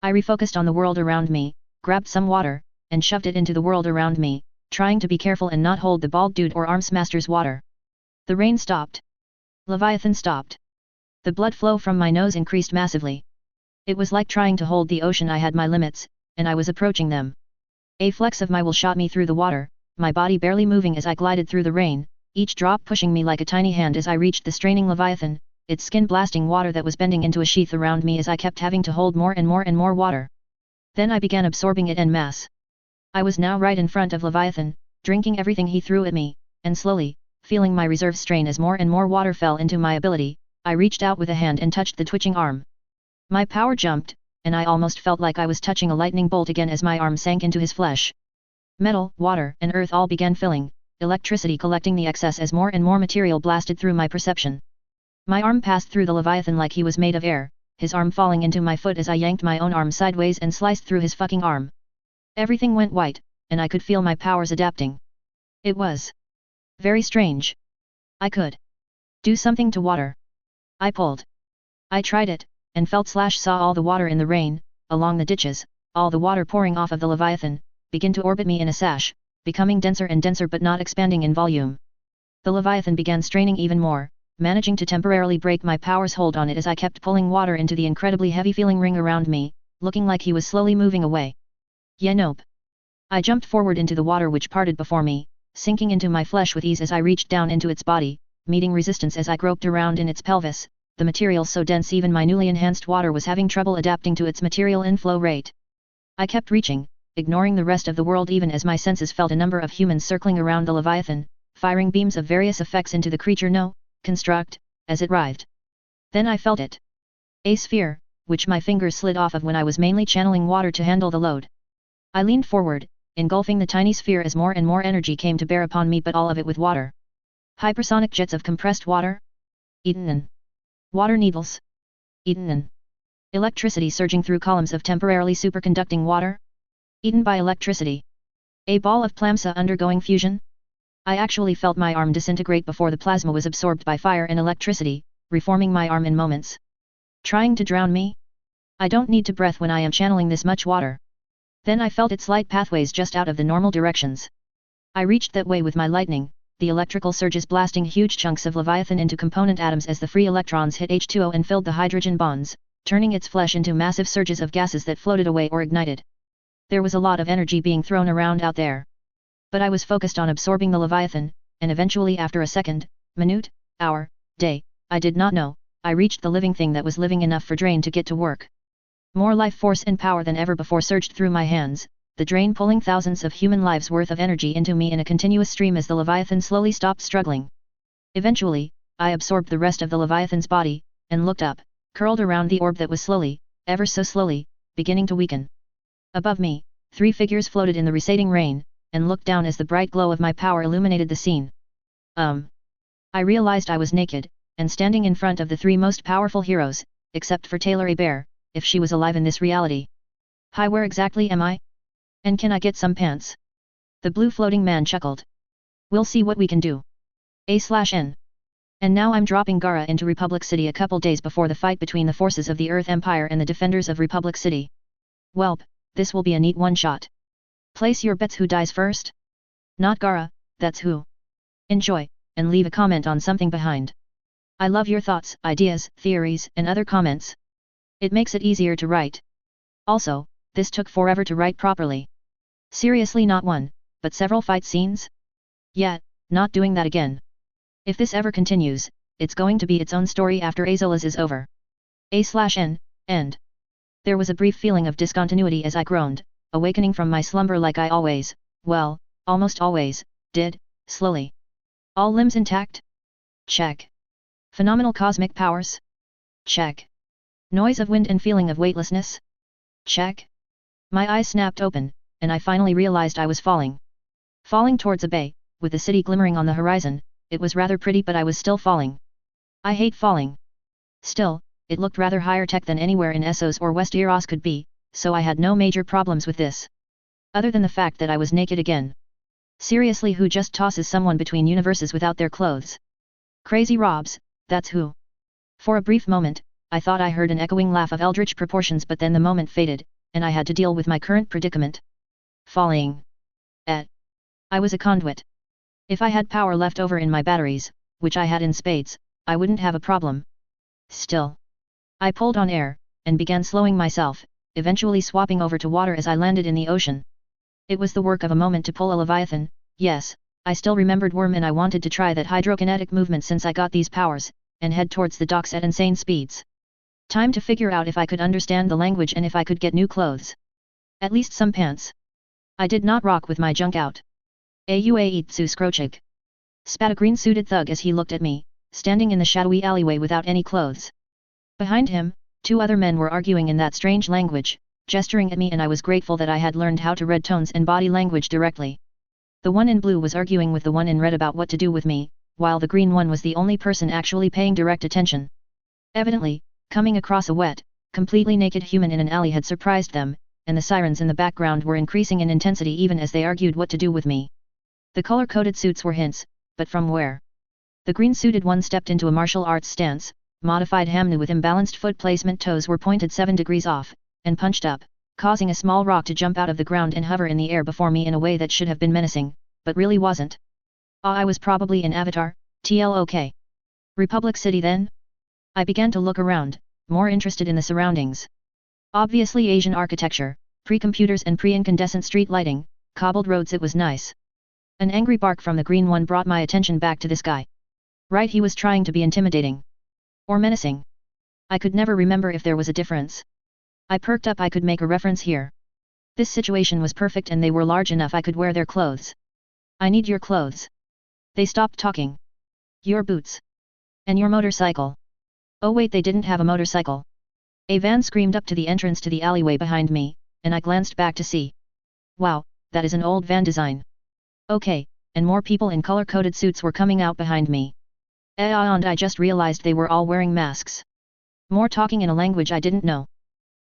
Speaker 1: I refocused on the world around me, grabbed some water, and shoved it into the world around me, trying to be careful and not hold the bald dude or Arms Master's water. The rain stopped. Leviathan stopped. The blood flow from my nose increased massively. It was like trying to hold the ocean. I had my limits, and I was approaching them. A flex of my will shot me through the water, my body barely moving as I glided through the rain, each drop pushing me like a tiny hand as I reached the straining Leviathan, its skin blasting water that was bending into a sheath around me as I kept having to hold more and more water. Then I began absorbing it en masse. I was now right in front of Leviathan, drinking everything he threw at me, and slowly, feeling my reserve strain as more and more water fell into my ability, I reached out with a hand and touched the twitching arm. My power jumped, and I almost felt like I was touching a lightning bolt again as my arm sank into his flesh. Metal, water, and earth all began filling, electricity collecting the excess as more and more material blasted through my perception. My arm passed through the Leviathan like he was made of air, his arm falling into my foot as I yanked my own arm sideways and sliced through his fucking arm. Everything went white, and I could feel my powers adapting. It was very strange. I could do something to water. I pulled. I tried it, and saw all the water in the rain, along the ditches, all the water pouring off of the Leviathan, begin to orbit me in a sash, becoming denser and denser but not expanding in volume. The Leviathan began straining even more, managing to temporarily break my power's hold on it as I kept pulling water into the incredibly heavy-feeling ring around me, looking like he was slowly moving away. Yeah, nope. I jumped forward into the water which parted before me, sinking into my flesh with ease as I reached down into its body, meeting resistance as I groped around in its pelvis, the material so dense even my newly enhanced water was having trouble adapting to its material inflow rate. I kept reaching, ignoring the rest of the world even as my senses felt a number of humans circling around the Leviathan, firing beams of various effects into the creature construct, as it writhed. Then I felt it. A sphere, which my fingers slid off of when I was mainly channeling water to handle the load. I leaned forward, engulfing the tiny sphere as more and more energy came to bear upon me, but all of it with water. Hypersonic jets of compressed water? Eaten. Water needles? Eaten. Electricity surging through columns of temporarily superconducting water? Eaten by electricity. A ball of plasma undergoing fusion? I actually felt my arm disintegrate before the plasma was absorbed by fire and electricity, reforming my arm in moments. Trying to drown me? I don't need to breath when I am channeling this much water. Then I felt its light pathways just out of the normal directions. I reached that way with my lightning, the electrical surges blasting huge chunks of Leviathan into component atoms as the free electrons hit H2O and filled the hydrogen bonds, turning its flesh into massive surges of gases that floated away or ignited. There was a lot of energy being thrown around out there. But I was focused on absorbing the Leviathan, and eventually after a second, minute, hour, day, I did not know, I reached the living thing that was living enough for Drain to get to work. More life force and power than ever before surged through my hands, the Drain pulling thousands of human lives worth of energy into me in a continuous stream as the Leviathan slowly stopped struggling. Eventually, I absorbed the rest of the Leviathan's body, and looked up, curled around the orb that was slowly, ever so slowly, beginning to weaken. Above me, 3 figures floated in the receding rain, and looked down as the bright glow of my power illuminated the scene. I realized I was naked, and standing in front of the 3 most powerful heroes, except for Taylor A. Bear, if she was alive in this reality. Hi, where exactly am I? And can I get some pants? The blue floating man chuckled. We'll see what we can do. A/N. And now I'm dropping Gara into Republic City a couple days before the fight between the forces of the Earth Empire and the defenders of Republic City. Welp, this will be a neat one-shot. Place your bets who dies first? Not Gara, that's who. Enjoy, and leave a comment on something behind. I love your thoughts, ideas, theories, and other comments. It makes it easier to write. Also, this took forever to write properly. Seriously, not one, but several fight scenes? Yeah, not doing that again. If this ever continues, it's going to be its own story after Azola's is over. A/N, end. There was a brief feeling of discontinuity as I groaned, awakening from my slumber like I always, well, almost always, did, slowly. All limbs intact? Check. Phenomenal cosmic powers? Check. Noise of wind and feeling of weightlessness? Check. My eyes snapped open, and I finally realized I was falling. Falling towards a bay, with the city glimmering on the horizon. It was rather pretty, but I was still falling. I hate falling. Still, it looked rather higher tech than anywhere in Essos or West Eros could be, so I had no major problems with this. Other than the fact that I was naked again. Seriously, who just tosses someone between universes without their clothes? Crazy Robs, that's who. For a brief moment, I thought I heard an echoing laugh of eldritch proportions, but then the moment faded, and I had to deal with my current predicament. Falling. I was a conduit. If I had power left over in my batteries, which I had in spades, I wouldn't have a problem. Still. I pulled on air, and began slowing myself, eventually swapping over to water as I landed in the ocean. It was the work of a moment to pull a Leviathan. Yes, I still remembered Worm, and I wanted to try that hydrokinetic movement since I got these powers, and head towards the docks at insane speeds. Time to figure out if I could understand the language and if I could get new clothes. At least some pants. I did not rock with my junk out. Aua-itsu scrochig. Spat a green-suited thug as he looked at me, standing in the shadowy alleyway without any clothes. Behind him, 2 other men were arguing in that strange language, gesturing at me, and I was grateful that I had learned how to read tones and body language directly. The one in blue was arguing with the one in red about what to do with me, while the green one was the only person actually paying direct attention. Evidently, coming across a wet, completely naked human in an alley had surprised them, and the sirens in the background were increasing in intensity even as they argued what to do with me. The color-coded suits were hints, but from where? The green-suited one stepped into a martial arts stance, modified Hamnu with imbalanced foot placement, toes were pointed 7 degrees off, and punched up, causing a small rock to jump out of the ground and hover in the air before me in a way that should have been menacing, but really wasn't. I was probably in Avatar, TLOK. Republic City then? I began to look around, more interested in the surroundings. Obviously Asian architecture, pre-computers and pre-incandescent street lighting, cobbled roads. It was nice. An angry bark from the green one brought my attention back to this guy. Right, he was trying to be intimidating. Or menacing. I could never remember if there was a difference. I perked up. I could make a reference here. This situation was perfect and they were large enough I could wear their clothes. I need your clothes. They stopped talking. Your boots. And your motorcycle. Oh wait, they didn't have a motorcycle. A van screamed up to the entrance to the alleyway behind me, and I glanced back to see. Wow, that is an old van design. Okay, and more people in color-coded suits were coming out behind me. And I just realized they were all wearing masks. More talking in a language I didn't know.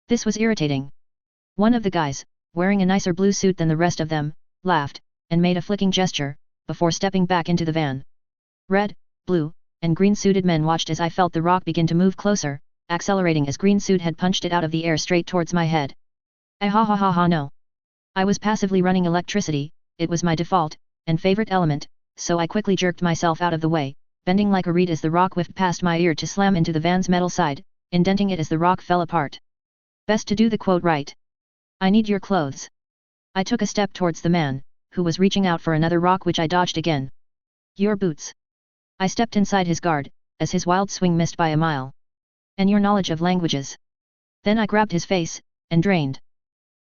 Speaker 1: This was irritating. One of the guys, wearing a nicer blue suit than the rest of them, laughed, and made a flicking gesture, before stepping back into the van. Red, blue, and green-suited men watched as I felt the rock begin to move closer, accelerating as green suit had punched it out of the air straight towards my head. No. I was passively running electricity. It was my default, and favorite element, so I quickly jerked myself out of the way, bending like a reed as the rock whiffed past my ear to slam into the van's metal side, indenting it as the rock fell apart. Best to do the quote right. I need your clothes. I took a step towards the man, who was reaching out for another rock which I dodged again. Your boots. I stepped inside his guard, as his wild swing missed by a mile. And your knowledge of languages. Then I grabbed his face, and drained.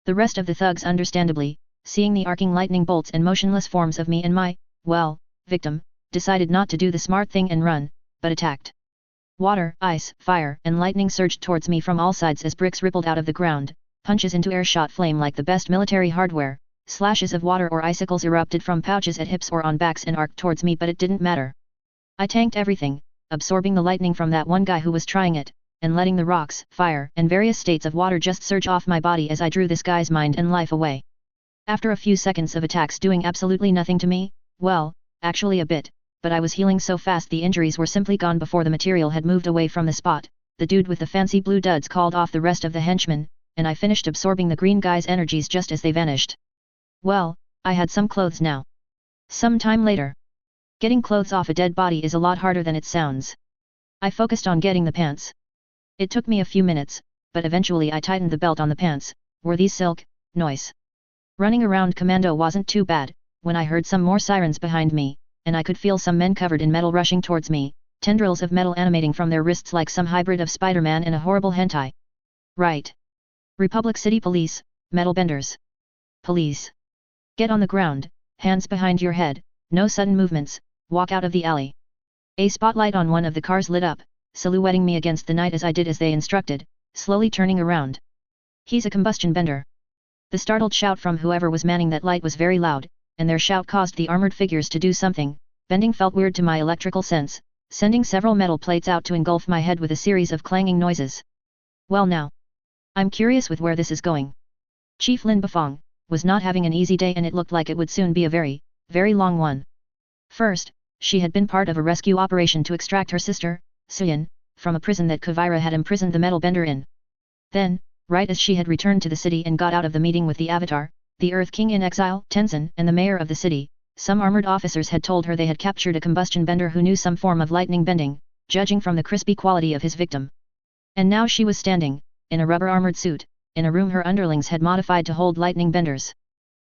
Speaker 1: The rest of the thugs understandably, seeing the arcing lightning bolts and motionless forms of me and my, well, victim, decided not to do the smart thing and run, but attacked. Water, ice, fire, and lightning surged towards me from all sides as bricks rippled out of the ground, punches into air shot flame like the best military hardware, slashes of water or icicles erupted from pouches at hips or on backs and arced towards me, but it didn't matter. I tanked everything, absorbing the lightning from that one guy who was trying it, and letting the rocks, fire, and various states of water just surge off my body as I drew this guy's mind and life away. After a few seconds of attacks doing absolutely nothing to me, well, actually a bit, but I was healing so fast the injuries were simply gone before the material had moved away from the spot. The dude with the fancy blue duds called off the rest of the henchmen, and I finished absorbing the green guy's energies just as they vanished. Well, I had some clothes now. Some time later. Getting clothes off a dead body is a lot harder than it sounds. I focused on getting the pants. It took me a few minutes, but eventually I tightened the belt on the pants. Were these silk? Noise. Running around commando wasn't too bad, when I heard some more sirens behind me, and I could feel some men covered in metal rushing towards me, tendrils of metal animating from their wrists like some hybrid of Spider-Man and a horrible hentai. Right. Republic City Police, metal benders. Police. Get on the ground, hands behind your head, no sudden movements, walk out of the alley. A spotlight on one of the cars lit up, silhouetting me against the night as I did as they instructed, slowly turning around. He's a combustion bender. The startled shout from whoever was manning that light was very loud, and their shout caused the armored figures to do something. Bending felt weird to my electrical sense, sending several metal plates out to engulf my head with a series of clanging noises. Well now. I'm curious with where this is going. Chief Lin Bafong was not having an easy day, and it looked like it would soon be a very, very long one. First, she had been part of a rescue operation to extract her sister, Suyin, from a prison that Kuvira had imprisoned the metal bender in. Then, right as she had returned to the city and got out of the meeting with the Avatar, the Earth King in exile, Tenzin, and the mayor of the city, some armored officers had told her they had captured a combustion bender who knew some form of lightning bending, judging from the crispy quality of his victim. And now she was standing, in a rubber-armored suit, in a room her underlings had modified to hold lightning benders.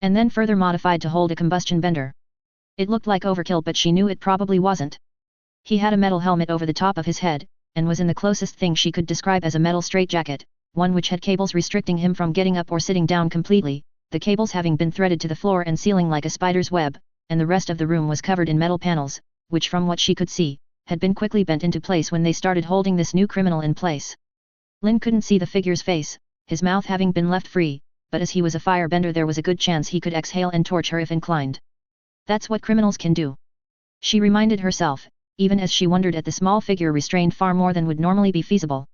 Speaker 1: And then further modified to hold a combustion bender. It looked like overkill, but she knew it probably wasn't. He had a metal helmet over the top of his head, and was in the closest thing she could describe as a metal straitjacket, one which had cables restricting him from getting up or sitting down completely, the cables having been threaded to the floor and ceiling like a spider's web, and the rest of the room was covered in metal panels, which from what she could see, had been quickly bent into place when they started holding this new criminal in place. Lin couldn't see the figure's face, his mouth having been left free, but as he was a firebender there was a good chance he could exhale and torch her if inclined. That's what criminals can do. She reminded herself, even as she wondered at the small figure restrained far more than would normally be feasible.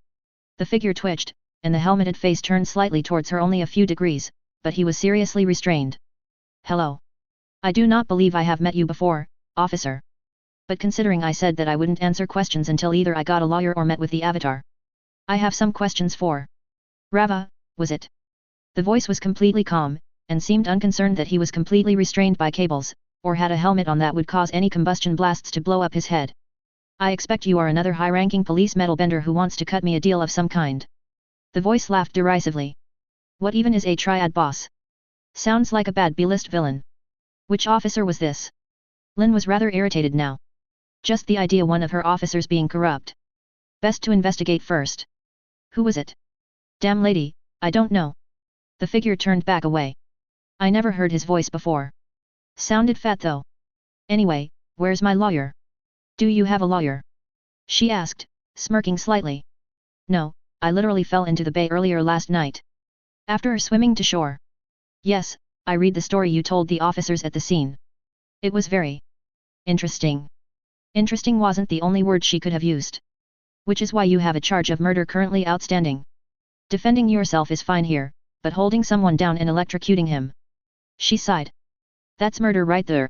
Speaker 1: The figure twitched, and the helmeted face turned slightly towards her only a few degrees, but he was seriously restrained. Hello. I do not believe I have met you before, officer. But considering I said that I wouldn't answer questions until either I got a lawyer or met with the Avatar. I have some questions for Rava, was it? The voice was completely calm, and seemed unconcerned that he was completely restrained by cables, or had a helmet on that would cause any combustion blasts to blow up his head. I expect you are another high-ranking police metal bender who wants to cut me a deal of some kind. The voice laughed derisively. What even is a triad boss? Sounds like a bad B-list villain. Which officer was this? Lin was rather irritated now. Just the idea one of her officers being corrupt. Best to investigate first. Who was it? Damn lady, I don't know. The figure turned back away. I never heard his voice before. Sounded fat though. Anyway, where's my lawyer? Do you have a lawyer? She asked, smirking slightly. No, I literally fell into the bay earlier last night. After swimming to shore. Yes, I read the story you told the officers at the scene. It was very interesting. Interesting wasn't the only word she could have used. Which is why you have a charge of murder currently outstanding. Defending yourself is fine here, but holding someone down and electrocuting him. She sighed. That's murder right there.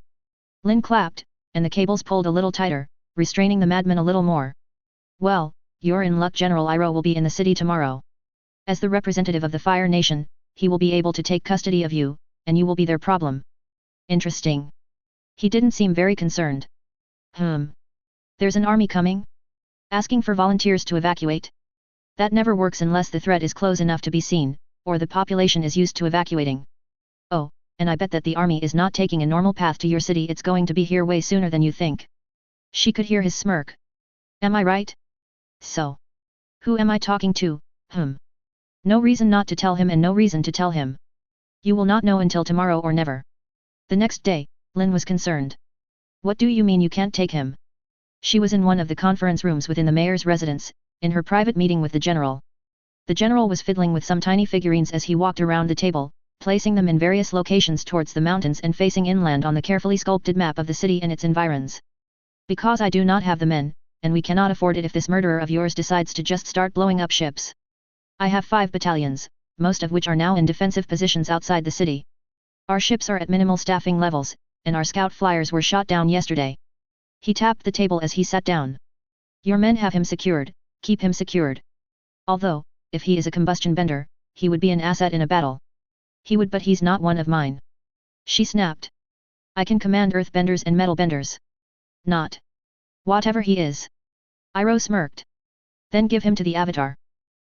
Speaker 1: Lin clapped, and the cables pulled a little tighter, restraining the madman a little more. Well, you're in luck. General Iroh will be in the city tomorrow. As the representative of the Fire Nation, he will be able to take custody of you, and you will be their problem. Interesting. He didn't seem very concerned. There's an army coming? Asking for volunteers to evacuate? That never works unless the threat is close enough to be seen, or the population is used to evacuating. Oh, and I bet that the army is not taking a normal path to your city. It's going to be here way sooner than you think. She could hear his smirk. Am I right? So. Who am I talking to? No reason not to tell him and no reason to tell him. You will not know until tomorrow or never. The next day, Lin was concerned. What do you mean you can't take him? She was in one of the conference rooms within the mayor's residence, in her private meeting with the general. The general was fiddling with some tiny figurines as he walked around the table, placing them in various locations towards the mountains and facing inland on the carefully sculpted map of the city and its environs. Because I do not have the men, and we cannot afford it if this murderer of yours decides to just start blowing up ships. I have 5 battalions, most of which are now in defensive positions outside the city. Our ships are at minimal staffing levels, and our scout flyers were shot down yesterday. He tapped the table as he sat down. Your men have him secured, keep him secured. Although, if he is a combustion bender, he would be an asset in a battle. He would, but he's not one of mine. She snapped. I can command earth benders and metal benders. Not. Whatever he is. Iroh smirked. Then give him to the Avatar.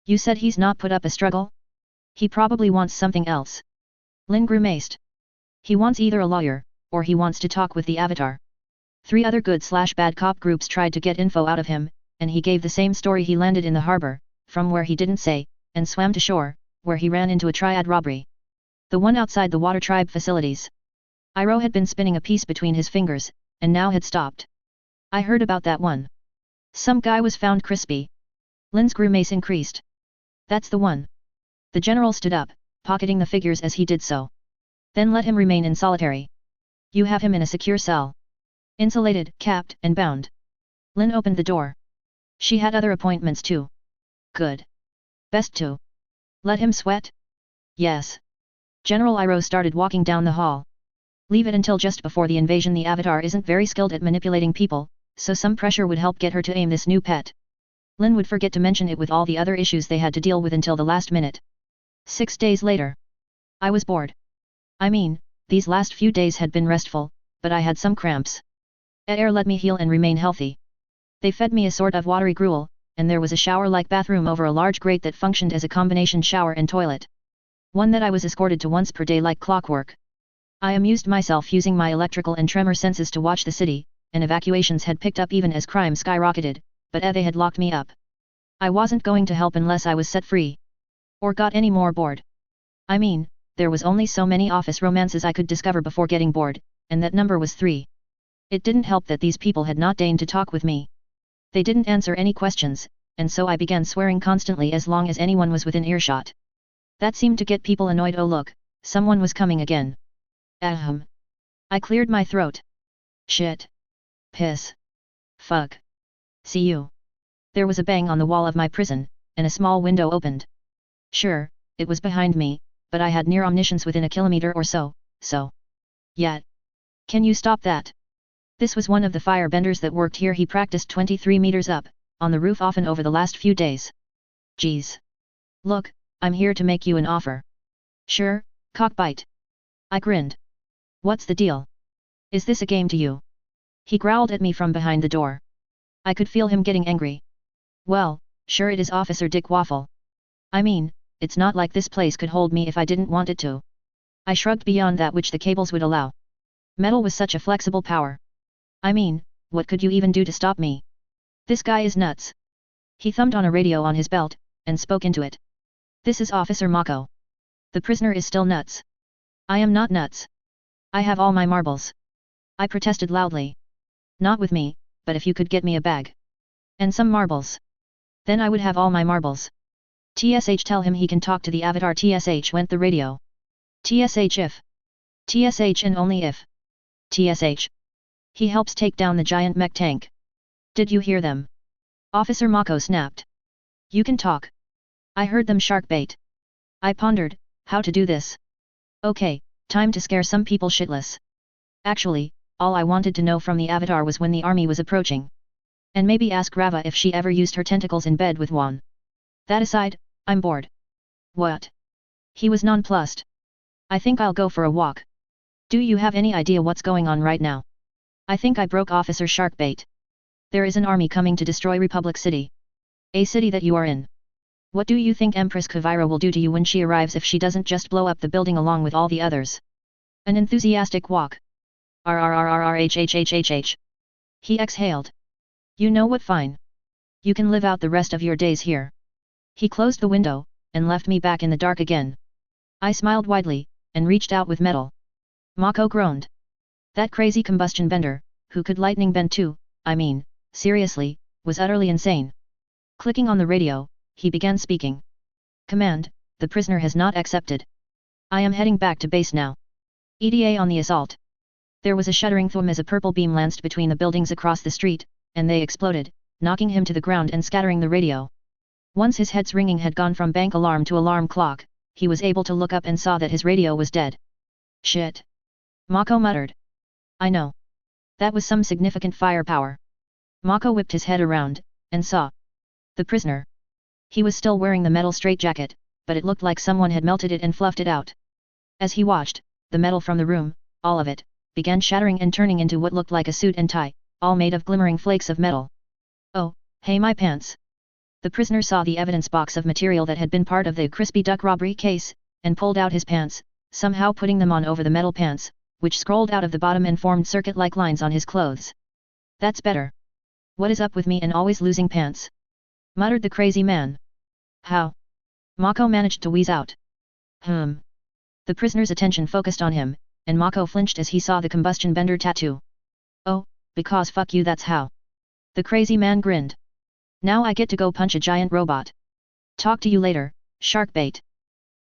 Speaker 1: You said he's not put up a struggle? He probably wants something else. Lin grimaced. He wants either a lawyer, or he wants to talk with the Avatar. 3 other good/bad cop groups tried to get info out of him, and he gave the same story. He landed in the harbor, from where he didn't say, and swam to shore, where he ran into a triad robbery. The one outside the Water Tribe facilities. Iroh had been spinning a piece between his fingers, and now had stopped. I heard about that one. Some guy was found crispy. Lin's grimace increased. That's the one. The general stood up, pocketing the figures as he did so. Then let him remain in solitary. You have him in a secure cell. Insulated, capped, and bound. Lin opened the door. She had other appointments too. Good. Best to. Let him sweat? Yes. General Iroh started walking down the hall. Leave it until just before the invasion. The Avatar isn't very skilled at manipulating people, so some pressure would help get her to aim this new pet. Lin would forget to mention it with all the other issues they had to deal with until the last minute. 6 days later. I was bored. I mean, these last few days had been restful, but I had some cramps. Air let me heal and remain healthy. They fed me a sort of watery gruel, and there was a shower-like bathroom over a large grate that functioned as a combination shower and toilet. One that I was escorted to once per day like clockwork. I amused myself using my electrical and tremor senses to watch the city, and evacuations had picked up even as crime skyrocketed, but they had locked me up. I wasn't going to help unless I was set free. Or got any more bored. I mean, there was only so many office romances I could discover before getting bored, and that number was 3. It didn't help that these people had not deigned to talk with me. They didn't answer any questions, and so I began swearing constantly as long as anyone was within earshot. That seemed to get people annoyed. Oh look, someone was coming again. Ahem. I cleared my throat. Shit. Piss. Fuck. See you. There was a bang on the wall of my prison, and a small window opened. Sure, it was behind me, but I had near omniscience within a kilometer or so. Yet. Can you stop that? This was one of the firebenders that worked here. He practiced 23 meters up, on the roof often over the last few days. Geez. Look, I'm here to make you an offer. Sure, cockbite. I grinned. What's the deal? Is this a game to you? He growled at me from behind the door. I could feel him getting angry. Well, sure it is, Officer Dick Waffle. I mean, it's not like this place could hold me if I didn't want it to. I shrugged beyond that which the cables would allow. Metal was such a flexible power. I mean, what could you even do to stop me? This guy is nuts. He thumbed on a radio on his belt, and spoke into it. This is Officer Mako. The prisoner is still nuts. I am not nuts. I have all my marbles. I protested loudly. Not with me, but if you could get me a bag. And some marbles. Then I would have all my marbles. TSH, tell him he can talk to the Avatar. TSH, went the radio. TSH, if. TSH, and only if. TSH. He helps take down the giant mech tank. Did you hear them? Officer Mako snapped. You can talk. I heard them, shark bait. I pondered, how to do this. Okay, time to scare some people shitless. Actually, all I wanted to know from the Avatar was when the army was approaching. And maybe ask Rava if she ever used her tentacles in bed with Juan. That aside, I'm bored. What? He was nonplussed. I think I'll go for a walk. Do you have any idea what's going on right now? I think I broke Officer Sharkbait. There is an army coming to destroy Republic City. A city that you are in. What do you think Empress Kavira will do to you when she arrives if she doesn't just blow up the building along with all the others? An enthusiastic walk. RRRRRHHHHH. He exhaled. You know what, fine. You can live out the rest of your days here. He closed the window, and left me back in the dark again. I smiled widely, and reached out with metal. Mako groaned. That crazy combustion bender, who could lightning bend too, I mean, seriously, was utterly insane. Clicking on the radio, he began speaking. Command, the prisoner has not accepted. I am heading back to base now. ETA on the assault. There was a shuddering thum as a purple beam lanced between the buildings across the street, and they exploded, knocking him to the ground and scattering the radio. Once his head's ringing had gone from bank alarm to alarm clock, he was able to look up and saw that his radio was dead. Shit. Mako muttered. I know. That was some significant firepower. Mako whipped his head around, and saw the prisoner. He was still wearing the metal straitjacket, but it looked like someone had melted it and fluffed it out. As he watched, the metal from the room, all of it, began shattering and turning into what looked like a suit and tie, all made of glimmering flakes of metal. Oh, hey my pants! The prisoner saw the evidence box of material that had been part of the Crispy Duck robbery case, and pulled out his pants, somehow putting them on over the metal pants, which scrolled out of the bottom and formed circuit-like lines on his clothes. That's better. What is up with me and always losing pants? Muttered the crazy man. How? Mako managed to wheeze out. The prisoner's attention focused on him, and Mako flinched as he saw the combustion bender tattoo. Oh, because fuck you, that's how. The crazy man grinned. Now I get to go punch a giant robot. Talk to you later, shark bait.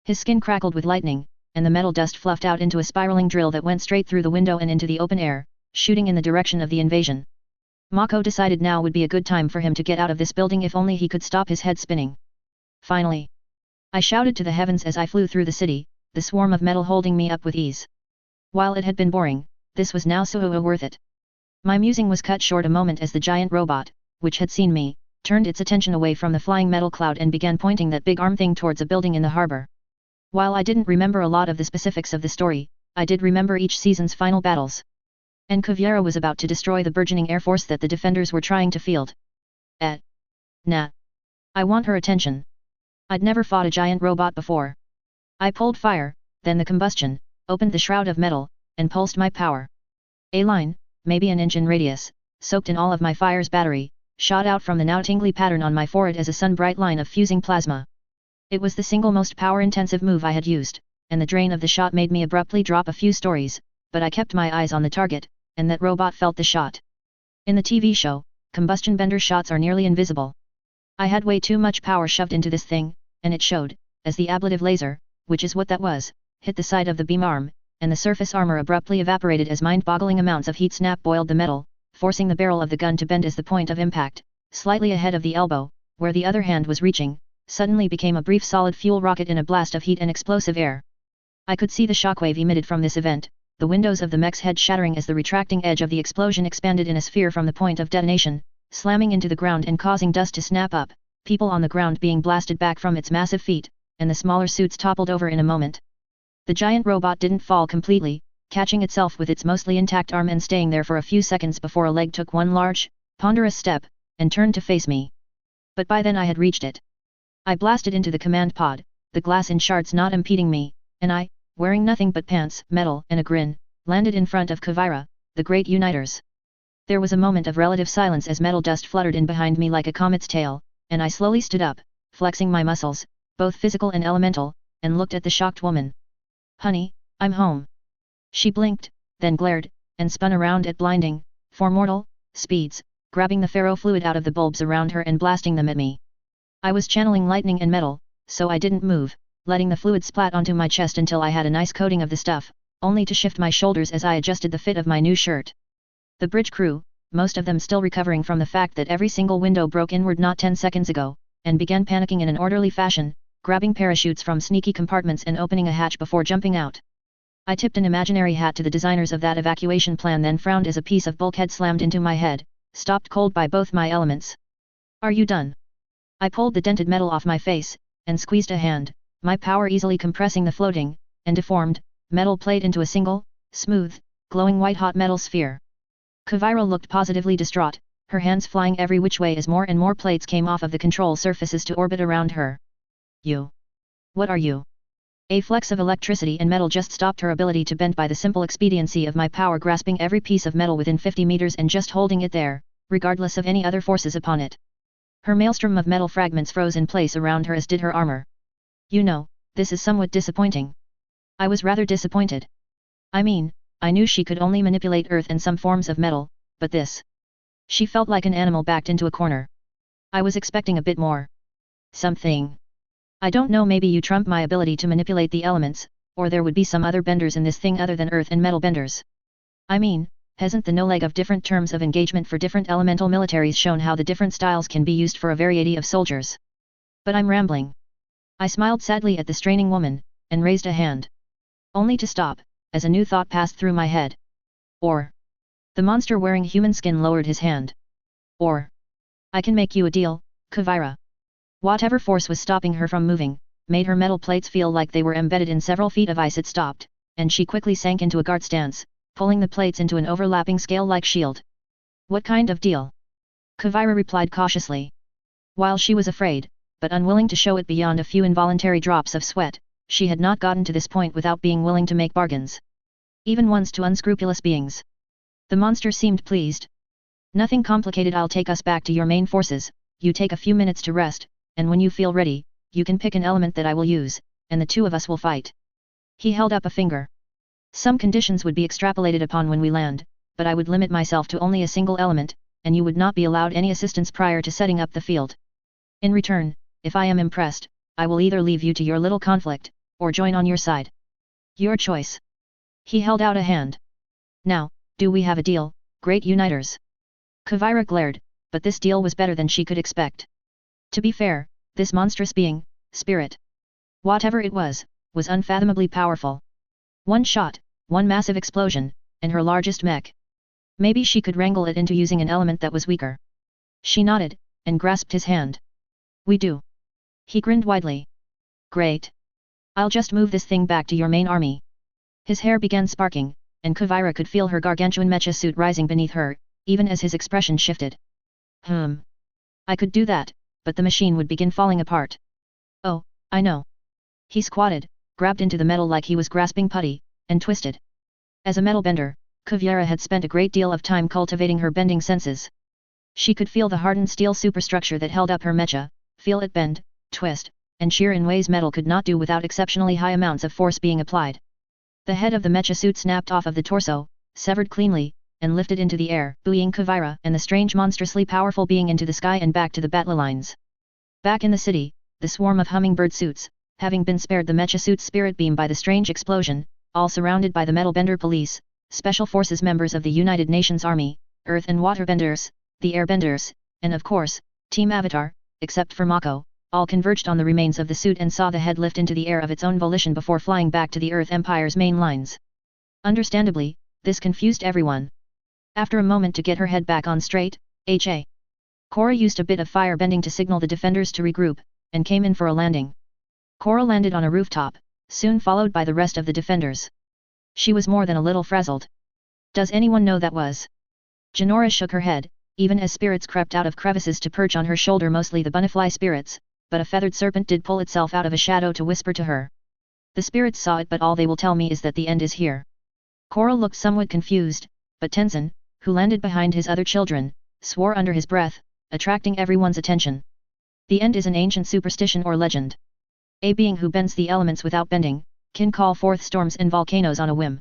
Speaker 1: His skin crackled with lightning, and the metal dust fluffed out into a spiraling drill that went straight through the window and into the open air, shooting in the direction of the invasion. Mako decided now would be a good time for him to get out of this building if only he could stop his head spinning. Finally! I shouted to the heavens as I flew through the city, the swarm of metal holding me up with ease. While it had been boring, this was now so worth it. My musing was cut short a moment as the giant robot, which had seen me, turned its attention away from the flying metal cloud and began pointing that big arm thing towards a building in the harbor. While I didn't remember a lot of the specifics of the story, I did remember each season's final battles. And Kuvira was about to destroy the burgeoning air force that the defenders were trying to field. Nah. I want her attention. I'd never fought a giant robot before. I pulled fire, then the combustion, opened the shroud of metal, and pulsed my power. A line, maybe an inch in radius, soaked in all of my fire's battery, shot out from the now tingly pattern on my forehead as a sun-bright line of fusing plasma. It was the single most power-intensive move I had used, and the drain of the shot made me abruptly drop a few stories, but I kept my eyes on the target, and that robot felt the shot. In the TV show, combustion bender shots are nearly invisible. I had way too much power shoved into this thing, and it showed, as the ablative laser, which is what that was, hit the side of the beam arm, and the surface armor abruptly evaporated as mind-boggling amounts of heat snap-boiled the metal, forcing the barrel of the gun to bend as the point of impact, slightly ahead of the elbow, where the other hand was reaching, suddenly became a brief solid fuel rocket in a blast of heat and explosive air. I could see the shockwave emitted from this event, the windows of the mech's head shattering as the retracting edge of the explosion expanded in a sphere from the point of detonation, slamming into the ground and causing dust to snap up, people on the ground being blasted back from its massive feet, and the smaller suits toppled over in a moment. The giant robot didn't fall completely, catching itself with its mostly intact arm and staying there for a few seconds before a leg took one large, ponderous step, and turned to face me. But by then I had reached it. I blasted into the command pod, the glass in shards not impeding me, and I, wearing nothing but pants, metal, and a grin, landed in front of Kuvira, the Great Uniters. There was a moment of relative silence as metal dust fluttered in behind me like a comet's tail, and I slowly stood up, flexing my muscles, both physical and elemental, and looked at the shocked woman. Honey, I'm home. She blinked, then glared, and spun around at blinding, for mortal, speeds, grabbing the ferrofluid out of the bulbs around her and blasting them at me. I was channeling lightning and metal, so I didn't move, letting the fluid splat onto my chest until I had a nice coating of the stuff, only to shift my shoulders as I adjusted the fit of my new shirt. The bridge crew, most of them still recovering from the fact that every single window broke inward not 10 seconds ago, and began panicking in an orderly fashion, grabbing parachutes from sneaky compartments and opening a hatch before jumping out. I tipped an imaginary hat to the designers of that evacuation plan, then frowned as a piece of bulkhead slammed into my head, stopped cold by both my elements. Are you done? I pulled the dented metal off my face, and squeezed a hand, my power easily compressing the floating, and deformed, metal plate into a single, smooth, glowing white-hot metal sphere. Kuvira looked positively distraught, her hands flying every which way as more and more plates came off of the control surfaces to orbit around her. You. What are you? A flex of electricity and metal just stopped her ability to bend by the simple expediency of my power grasping every piece of metal within 50 meters and just holding it there, regardless of any other forces upon it. Her maelstrom of metal fragments froze in place around her as did her armor. You know, this is somewhat disappointing. I was rather disappointed. I mean, I knew she could only manipulate earth and some forms of metal, but this. She felt like an animal backed into a corner. I was expecting a bit more. Something. I don't know, maybe you trump my ability to manipulate the elements, or there would be some other benders in this thing other than earth and metal benders. I mean, hasn't the no-leg of different terms of engagement for different elemental militaries shown how the different styles can be used for a variety of soldiers? But I'm rambling. I smiled sadly at the straining woman, and raised a hand. Only to stop, as a new thought passed through my head. Or. The monster wearing human skin lowered his hand. Or. I can make you a deal, Kuvira. Whatever force was stopping her from moving, made her metal plates feel like they were embedded in several feet of ice. It stopped, and she quickly sank into a guard stance, pulling the plates into an overlapping scale-like shield. What kind of deal? Kuvira replied cautiously. While she was afraid, but unwilling to show it beyond a few involuntary drops of sweat, she had not gotten to this point without being willing to make bargains. Even once to unscrupulous beings. The monster seemed pleased. Nothing complicated, I'll take us back to your main forces, you take a few minutes to rest, and when you feel ready, you can pick an element that I will use, and the two of us will fight. He held up a finger. Some conditions would be extrapolated upon when we land, but I would limit myself to only a single element, and you would not be allowed any assistance prior to setting up the field. In return, if I am impressed, I will either leave you to your little conflict, or join on your side. Your choice. He held out a hand. Now, do we have a deal, great uniters? Kuvira glared, but this deal was better than she could expect. To be fair, this monstrous being, spirit, whatever it was unfathomably powerful. One shot, one massive explosion, and her largest mech. Maybe she could wrangle it into using an element that was weaker. She nodded, and grasped his hand. We do. He grinned widely. Great. I'll just move this thing back to your main army. His hair began sparking, and Kuvira could feel her gargantuan mecha suit rising beneath her, even as his expression shifted. I could do that, but the machine would begin falling apart. Oh, I know. He squatted, grabbed into the metal like he was grasping putty, and twisted. As a metal bender, Kuvira had spent a great deal of time cultivating her bending senses. She could feel the hardened steel superstructure that held up her mecha, feel it bend, twist, and shear in ways metal could not do without exceptionally high amounts of force being applied. The head of the mecha suit snapped off of the torso, severed cleanly, and lifted into the air, buoying Kuvira and the strange monstrously powerful being into the sky and back to the battle lines. Back in the city, the swarm of hummingbird suits, having been spared the mecha suit's spirit beam by the strange explosion, all surrounded by the metal bender police, special forces members of the United Nations Army, earth and water benders, the air benders, and of course, Team Avatar, except for Mako, all converged on the remains of the suit and saw the head lift into the air of its own volition before flying back to the Earth Empire's main lines. Understandably, this confused everyone. After a moment to get her head back on straight, H.A. Korra used a bit of fire bending to signal the defenders to regroup, and came in for a landing. Korra landed on a rooftop, soon followed by the rest of the defenders. She was more than a little frazzled. Does anyone know that was? Jinora shook her head, even as spirits crept out of crevices to perch on her shoulder, mostly the bunnyfly spirits, but a feathered serpent did pull itself out of a shadow to whisper to her. The spirits saw it, but all they will tell me is that the end is here. Korra looked somewhat confused, but Tenzin, who landed behind his other children, swore under his breath, attracting everyone's attention. The end is an ancient superstition or legend. A being who bends the elements without bending, can call forth storms and volcanoes on a whim.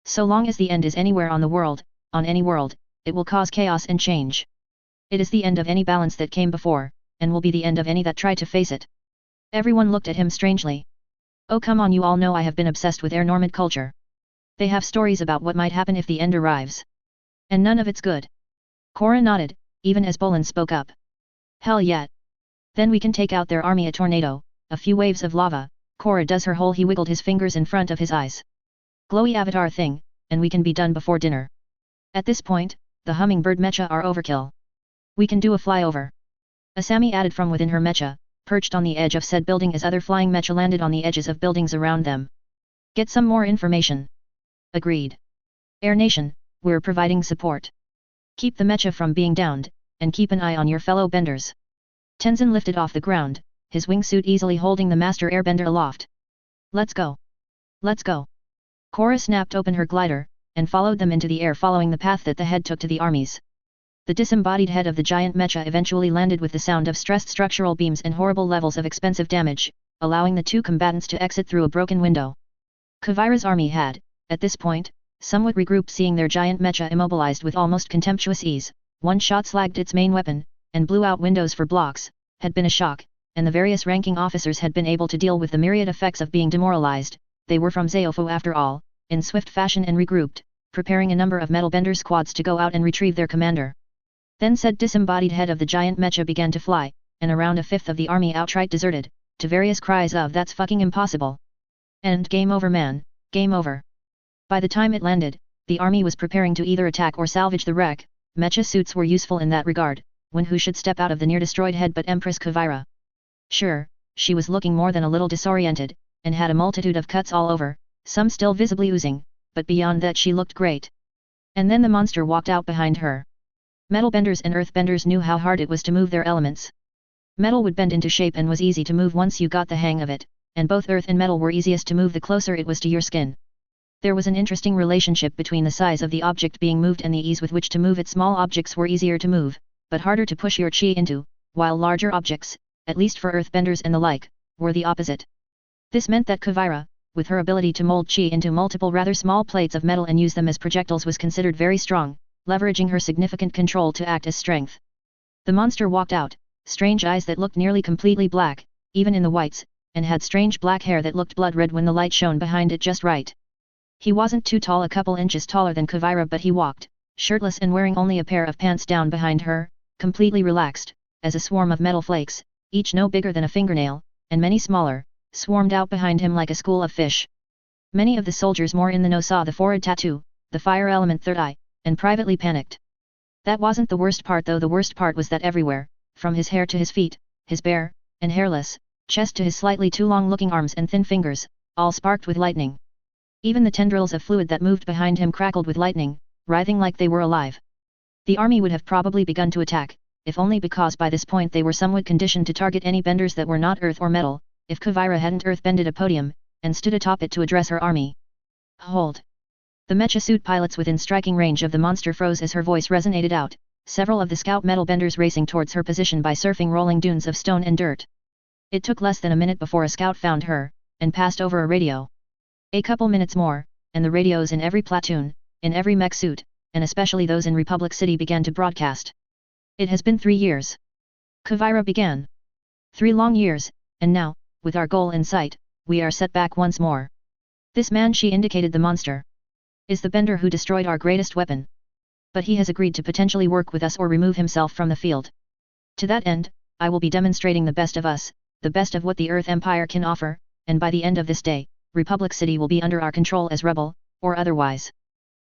Speaker 1: So long as the end is anywhere on the world, on any world, it will cause chaos and change. It is the end of any balance that came before, and will be the end of any that try to face it. Everyone looked at him strangely. Oh come on, you all know I have been obsessed with Air Normand culture. They have stories about what might happen if the end arrives. And none of it's good. Korra nodded, even as Bolin spoke up. Hell yeah. Then we can take out their army, a tornado, a few waves of lava. Korra does her whole, he wiggled his fingers in front of his eyes. Glowy avatar thing, and we can be done before dinner. At this point, the hummingbird mecha are overkill. We can do a flyover. Asami added from within her mecha, perched on the edge of said building as other flying mecha landed on the edges of buildings around them. Get some more information. Agreed. Air Nation, we're providing support. Keep the mecha from being downed, and keep an eye on your fellow benders. Tenzin lifted off the ground, his wingsuit easily holding the master airbender aloft. Let's go. Let's go. Korra snapped open her glider, and followed them into the air, following the path that the head took to the armies. The disembodied head of the giant mecha eventually landed with the sound of stressed structural beams and horrible levels of expensive damage, allowing the two combatants to exit through a broken window. Kuvira's army had, at this point, somewhat regrouped, seeing their giant mecha immobilized with almost contemptuous ease. One shot slagged its main weapon, and blew out windows for blocks, had been a shock, and the various ranking officers had been able to deal with the myriad effects of being demoralized. They were from Zaofu after all, in swift fashion, and regrouped, preparing a number of metalbender squads to go out and retrieve their commander. Then said disembodied head of the giant mecha began to fly, and around a fifth of the army outright deserted, to various cries of "That's fucking impossible!" and "Game over, man, game over!" By the time it landed, the army was preparing to either attack or salvage the wreck. Mecha suits were useful in that regard, when who should step out of the near-destroyed head but Empress Kuvira. Sure, she was looking more than a little disoriented, and had a multitude of cuts all over, some still visibly oozing, but beyond that she looked great. And then the monster walked out behind her. Metalbenders and earthbenders knew how hard it was to move their elements. Metal would bend into shape and was easy to move once you got the hang of it, and both earth and metal were easiest to move the closer it was to your skin. There was an interesting relationship between the size of the object being moved and the ease with which to move it. Small objects were easier to move, but harder to push your chi into, while larger objects, at least for earthbenders and the like, were the opposite. This meant that Kuvira, with her ability to mold chi into multiple rather small plates of metal and use them as projectiles, was considered very strong, leveraging her significant control to act as strength. The monster walked out, strange eyes that looked nearly completely black, even in the whites, and had strange black hair that looked blood red when the light shone behind it just right. He wasn't too tall, a couple inches taller than Kuvira, but he walked, shirtless and wearing only a pair of pants down behind her, completely relaxed, as a swarm of metal flakes, each no bigger than a fingernail, and many smaller, swarmed out behind him like a school of fish. Many of the soldiers more in the know saw the forehead tattoo, the fire element third eye, and privately panicked. That wasn't the worst part though. The worst part was that everywhere, from his hair to his feet, his bare, and hairless, chest to his slightly too long-looking arms and thin fingers, all sparked with lightning. Even the tendrils of fluid that moved behind him crackled with lightning, writhing like they were alive. The army would have probably begun to attack, if only because by this point they were somewhat conditioned to target any benders that were not earth or metal, if Kuvira hadn't earth-bended a podium, and stood atop it to address her army. Hold! The mecha suit pilots within striking range of the monster froze as her voice resonated out, several of the scout metal benders racing towards her position by surfing rolling dunes of stone and dirt. It took less than a minute before a scout found her, and passed over a radio. A couple minutes more, and the radios in every platoon, in every mech suit, and especially those in Republic City began to broadcast. It has been 3 years. Kuvira began. 3 long years, and now, with our goal in sight, we are set back once more. This man, she indicated the monster, is the bender who destroyed our greatest weapon. But he has agreed to potentially work with us or remove himself from the field. To that end, I will be demonstrating the best of us, the best of what the Earth Empire can offer, and by the end of this day, Republic City will be under our control as rebel, or otherwise.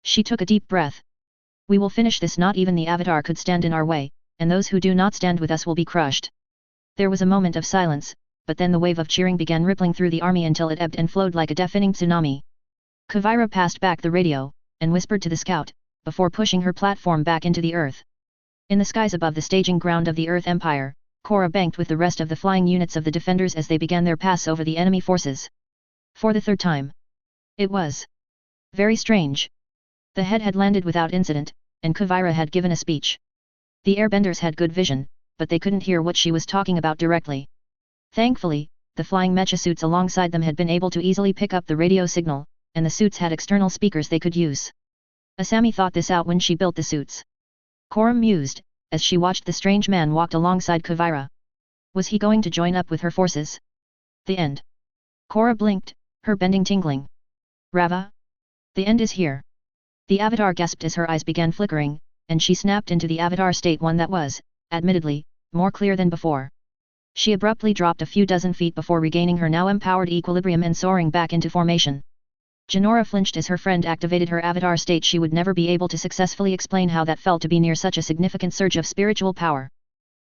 Speaker 1: She took a deep breath. We will finish this. Not even the Avatar could stand in our way, and those who do not stand with us will be crushed. There was a moment of silence, but then the wave of cheering began rippling through the army until it ebbed and flowed like a deafening tsunami. Kuvira passed back the radio, and whispered to the scout, before pushing her platform back into the earth. In the skies above the staging ground of the Earth Empire, Korra banked with the rest of the flying units of the defenders as they began their pass over the enemy forces. For the 3rd time. It was very strange. The head had landed without incident, and Kuvira had given a speech. The airbenders had good vision, but they couldn't hear what she was talking about directly. Thankfully, the flying mecha suits alongside them had been able to easily pick up the radio signal, and the suits had external speakers they could use. Asami thought this out when she built the suits. Korra mused, as she watched the strange man walk alongside Kuvira. Was he going to join up with her forces? The end. Korra blinked, her bending tingling. Rava? The end is here. The Avatar gasped as her eyes began flickering, and she snapped into the Avatar state, one that was, admittedly, more clear than before. She abruptly dropped a few dozen feet before regaining her now empowered equilibrium and soaring back into formation. Jinora flinched as her friend activated her Avatar state. She would never be able to successfully explain how that felt to be near such a significant surge of spiritual power.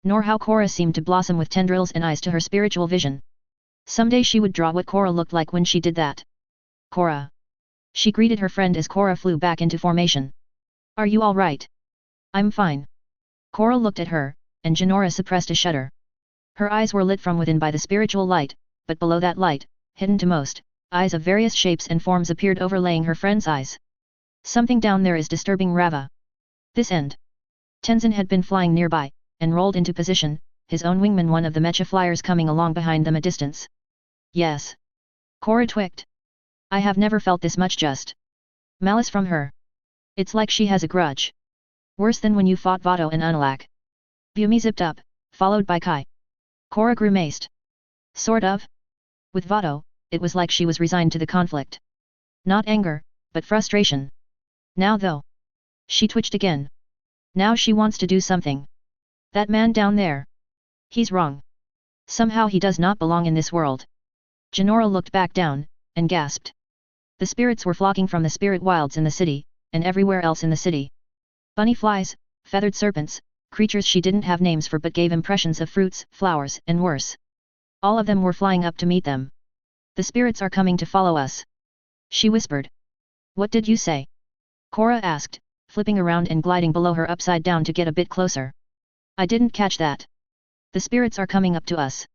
Speaker 1: Nor how Korra seemed to blossom with tendrils and eyes to her spiritual vision. Someday she would draw what Korra looked like when she did that. Korra. She greeted her friend as Korra flew back into formation. Are you all right? I'm fine. Korra looked at her, and Jinora suppressed a shudder. Her eyes were lit from within by the spiritual light, but below that light, hidden to most, eyes of various shapes and forms appeared overlaying her friend's eyes. Something down there is disturbing Rava. This end. Tenzin had been flying nearby, and rolled into position, his own wingman one of the mecha flyers coming along behind them a distance. Yes. Korra twicked. I have never felt this much just malice from her. It's like she has a grudge. Worse than when you fought Vado and Unalak. Bumi zipped up, followed by Kai. Korra grimaced. Sort of. With Vado, it was like she was resigned to the conflict. Not anger, but frustration. Now though. She twitched again. Now she wants to do something. That man down there. He's wrong. Somehow he does not belong in this world. Jinora looked back down, and gasped. The spirits were flocking from the spirit wilds in the city, and everywhere else in the city. Bunny flies, feathered serpents, creatures she didn't have names for but gave impressions of fruits, flowers, and worse. All of them were flying up to meet them. The spirits are coming to follow us. She whispered. What did you say? Korra asked, flipping around and gliding below her upside down to get a bit closer. I didn't catch that. The spirits are coming up to us.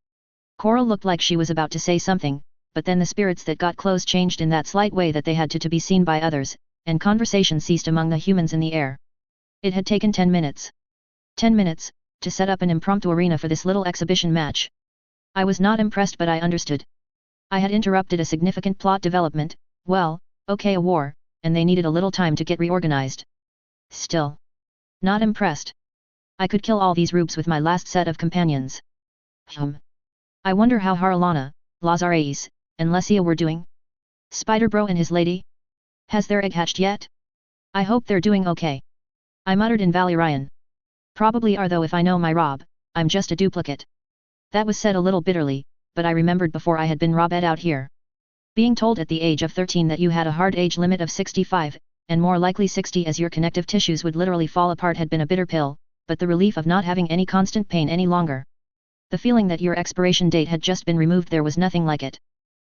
Speaker 1: Korra looked like she was about to say something, but then the spirits that got close changed in that slight way that they had to be seen by others, and conversation ceased among the humans in the air. It had taken 10 minutes. 10 minutes, to set up an impromptu arena for this little exhibition match. I was not impressed but I understood. I had interrupted a significant plot development, well, okay, a war, and they needed a little time to get reorganized. Still. Not impressed. I could kill all these rubes with my last set of companions. I wonder how Haralana, Lazarais, and Lesia were doing? Spider Bro and his lady? Has their egg hatched yet? I hope they're doing okay. I muttered in Valyrian. Probably are though if I know my Rob, I'm just a duplicate. That was said a little bitterly, but I remembered before I had been Robed out here. Being told at the age of 13 that you had a hard age limit of 65, and more likely 60 as your connective tissues would literally fall apart had been a bitter pill, but the relief of not having any constant pain any longer. The feeling that your expiration date had just been removed, there was nothing like it.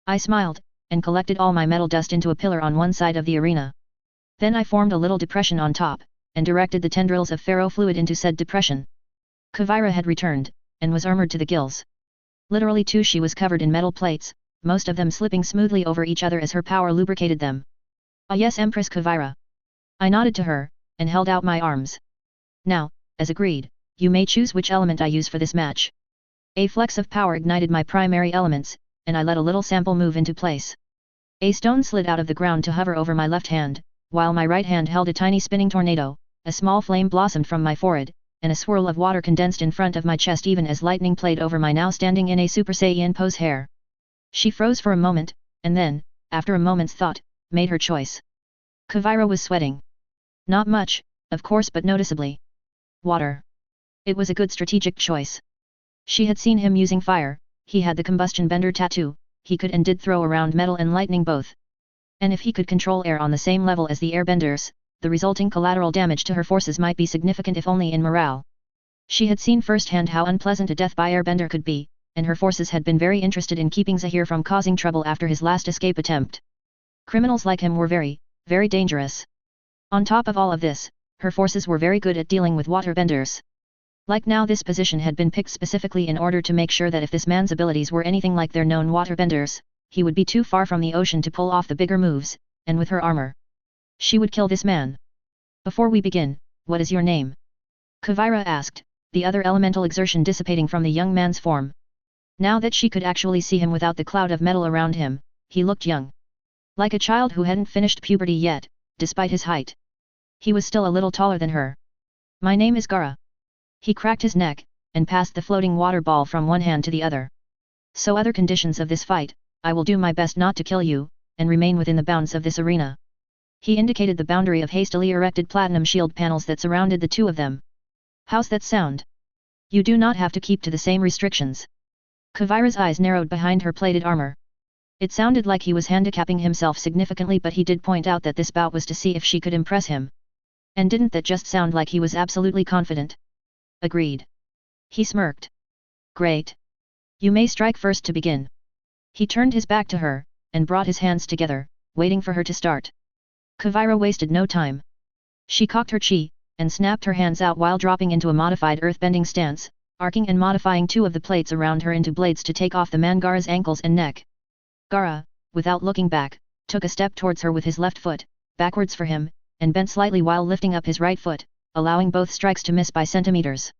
Speaker 1: I smiled, and collected all my metal dust into a pillar on one side of the arena. Then I formed a little depression on top, and directed the tendrils of ferrofluid into said depression. Kuvira had returned, and was armored to the gills. Literally too, she was covered in metal plates, most of them slipping smoothly over each other as her power lubricated them. Ah yes, Empress Kuvira. I nodded to her, and held out my arms. Now, as agreed, you may choose which element I use for this match. A flex of power ignited my primary elements, and I let a little sample move into place. A stone slid out of the ground to hover over my left hand, while my right hand held a tiny spinning tornado. A small flame blossomed from my forehead, and a swirl of water condensed in front of my chest even as lightning played over my now standing in a Super Saiyan pose hair. She froze for a moment, and then, after a moment's thought, made her choice. Kuvira was sweating. Not much, of course, but noticeably. Water. It was a good strategic choice. She had seen him using fire, he had the combustion bender tattoo, he could and did throw around metal and lightning both. And if he could control air on the same level as the airbenders, the resulting collateral damage to her forces might be significant if only in morale. She had seen firsthand how unpleasant a death by airbender could be, and her forces had been very interested in keeping Zahir from causing trouble after his last escape attempt. Criminals like him were very, very dangerous. On top of all of this, her forces were very good at dealing with waterbenders. Like now, this position had been picked specifically in order to make sure that if this man's abilities were anything like their known waterbenders, he would be too far from the ocean to pull off the bigger moves, and with her armor, she would kill this man. Before we begin, what is your name? Kuvira asked, the other elemental exertion dissipating from the young man's form. Now that she could actually see him without the cloud of metal around him, he looked young. Like a child who hadn't finished puberty yet, despite his height. He was still a little taller than her. My name is Gara. He cracked his neck, and passed the floating water ball from one hand to the other. So other conditions of this fight, I will do my best not to kill you, and remain within the bounds of this arena. He indicated the boundary of hastily erected platinum shield panels that surrounded the two of them. How's that sound? You do not have to keep to the same restrictions. Kuvira's eyes narrowed behind her plated armor. It sounded like he was handicapping himself significantly, but he did point out that this bout was to see if she could impress him. And didn't that just sound like he was absolutely confident? Agreed. He smirked. Great. You may strike first to begin. He turned his back to her, and brought his hands together, waiting for her to start. Kuvira wasted no time. She cocked her chi, and snapped her hands out while dropping into a modified earthbending stance, arcing and modifying two of the plates around her into blades to take off the man Gara's ankles and neck. Gara, without looking back, took a step towards her with his left foot, backwards for him, and bent slightly while lifting up his right foot, allowing both strikes to miss by centimeters.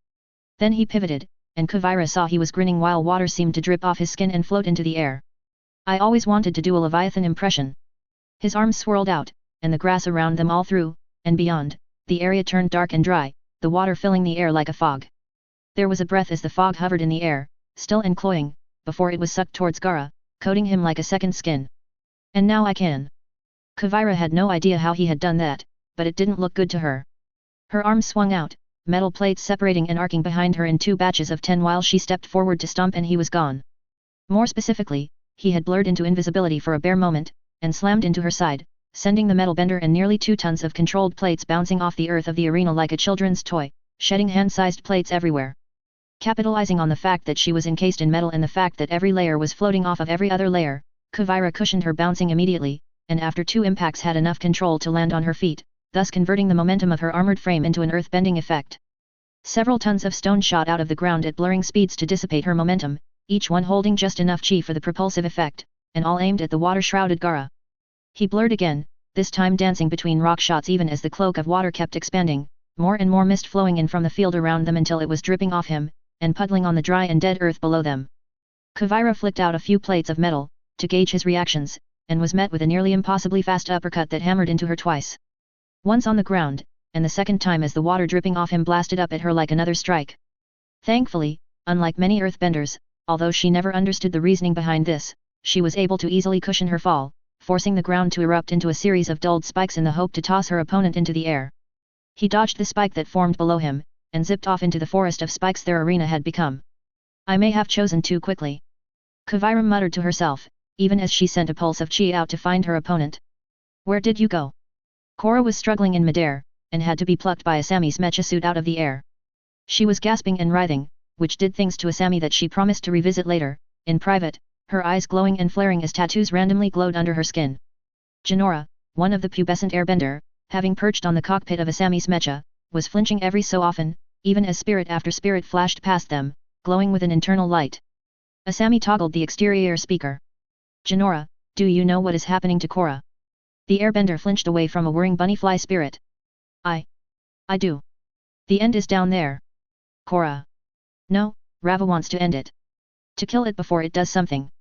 Speaker 1: Then he pivoted, and Kuvira saw he was grinning while water seemed to drip off his skin and float into the air. I always wanted to do a Leviathan impression. His arms swirled out, and the grass around them all through, and beyond, the area turned dark and dry, the water filling the air like a fog. There was a breath as the fog hovered in the air, still and cloying, before it was sucked towards Gaara, coating him like a second skin. And now I can. Kuvira had no idea how he had done that, but it didn't look good to her. Her arms swung out, metal plates separating and arcing behind her in 2 batches of 10 while she stepped forward to stomp, and he was gone. More specifically, he had blurred into invisibility for a bare moment, and slammed into her side, sending the metal bender and nearly 2 tons of controlled plates bouncing off the earth of the arena like a children's toy, shedding hand-sized plates everywhere. Capitalizing on the fact that she was encased in metal and the fact that every layer was floating off of every other layer, Kuvira cushioned her bouncing immediately, and after 2 impacts had enough control to land on her feet, thus converting the momentum of her armored frame into an earth-bending effect. Several tons of stone shot out of the ground at blurring speeds to dissipate her momentum, each one holding just enough chi for the propulsive effect, and all aimed at the water-shrouded Gaara. He blurred again, this time dancing between rock shots even as the cloak of water kept expanding, more and more mist flowing in from the field around them until it was dripping off him, and puddling on the dry and dead earth below them. Kuvira flicked out a few plates of metal, to gauge his reactions, and was met with a nearly impossibly fast uppercut that hammered into her twice. Once on the ground, and the second time as the water dripping off him blasted up at her like another strike. Thankfully, unlike many earthbenders, although she never understood the reasoning behind this, she was able to easily cushion her fall, forcing the ground to erupt into a series of dulled spikes in the hope to toss her opponent into the air. He dodged the spike that formed below him, and zipped off into the forest of spikes their arena had become. I may have chosen too quickly. Kuvira muttered to herself, even as she sent a pulse of chi out to find her opponent. Where did you go? Korra was struggling in midair, and had to be plucked by Asami's mecha suit out of the air. She was gasping and writhing, which did things to Asami that she promised to revisit later, in private, her eyes glowing and flaring as tattoos randomly glowed under her skin. Jinora, one of the pubescent airbender, having perched on the cockpit of Asami's mecha, was flinching every so often, even as spirit after spirit flashed past them, glowing with an internal light. Asami toggled the exterior speaker. Jinora, do you know what is happening to Korra? The airbender flinched away from a whirring bunnyfly spirit. I do. The end is down there. Korra. No, Rava wants to end it. To kill it before it does something.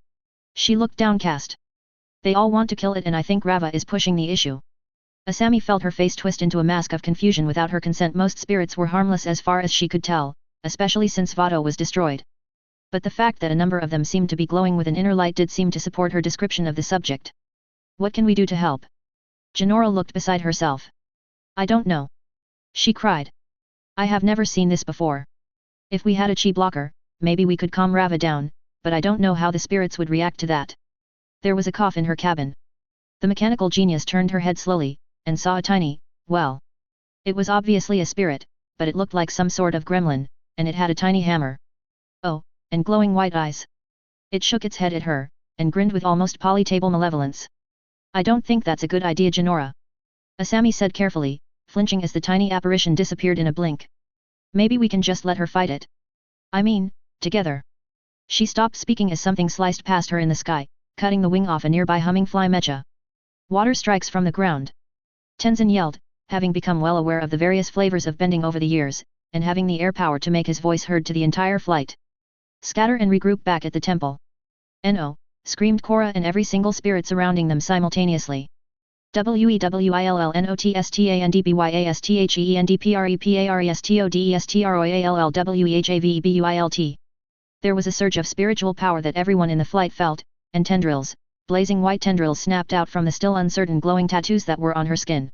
Speaker 1: She looked downcast. They all want to kill it and I think Rava is pushing the issue. Asami felt her face twist into a mask of confusion. Without her consent most spirits were harmless as far as she could tell, especially since Vado was destroyed. But the fact that a number of them seemed to be glowing with an inner light did seem to support her description of the subject. What can we do to help? Jinora looked beside herself. I don't know. She cried. I have never seen this before. If we had a chi blocker, maybe we could calm Rava down, but I don't know how the spirits would react to that. There was a cough in her cabin. The mechanical genius turned her head slowly, and saw a tiny, well. It was obviously a spirit, but it looked like some sort of gremlin, and it had a tiny hammer. Oh, and glowing white eyes. It shook its head at her, and grinned with almost polytable malevolence. I don't think that's a good idea, Jinora. Asami said carefully, flinching as the tiny apparition disappeared in a blink. Maybe we can just let her fight it. I mean, together. She stopped speaking as something sliced past her in the sky, cutting the wing off a nearby humming fly mecha. Water strikes from the ground. Tenzin yelled, having become well aware of the various flavors of bending over the years, and having the air power to make his voice heard to the entire flight. Scatter and regroup back at the temple. No, screamed Korra and every single spirit surrounding them simultaneously. WEWILLNOTSTANDBYASTHENDPREPARESTODESTROYALLWEHAVEBUILT. There was a surge of spiritual power that everyone in the flight felt, and tendrils, blazing white tendrils snapped out from the still uncertain glowing tattoos that were on her skin.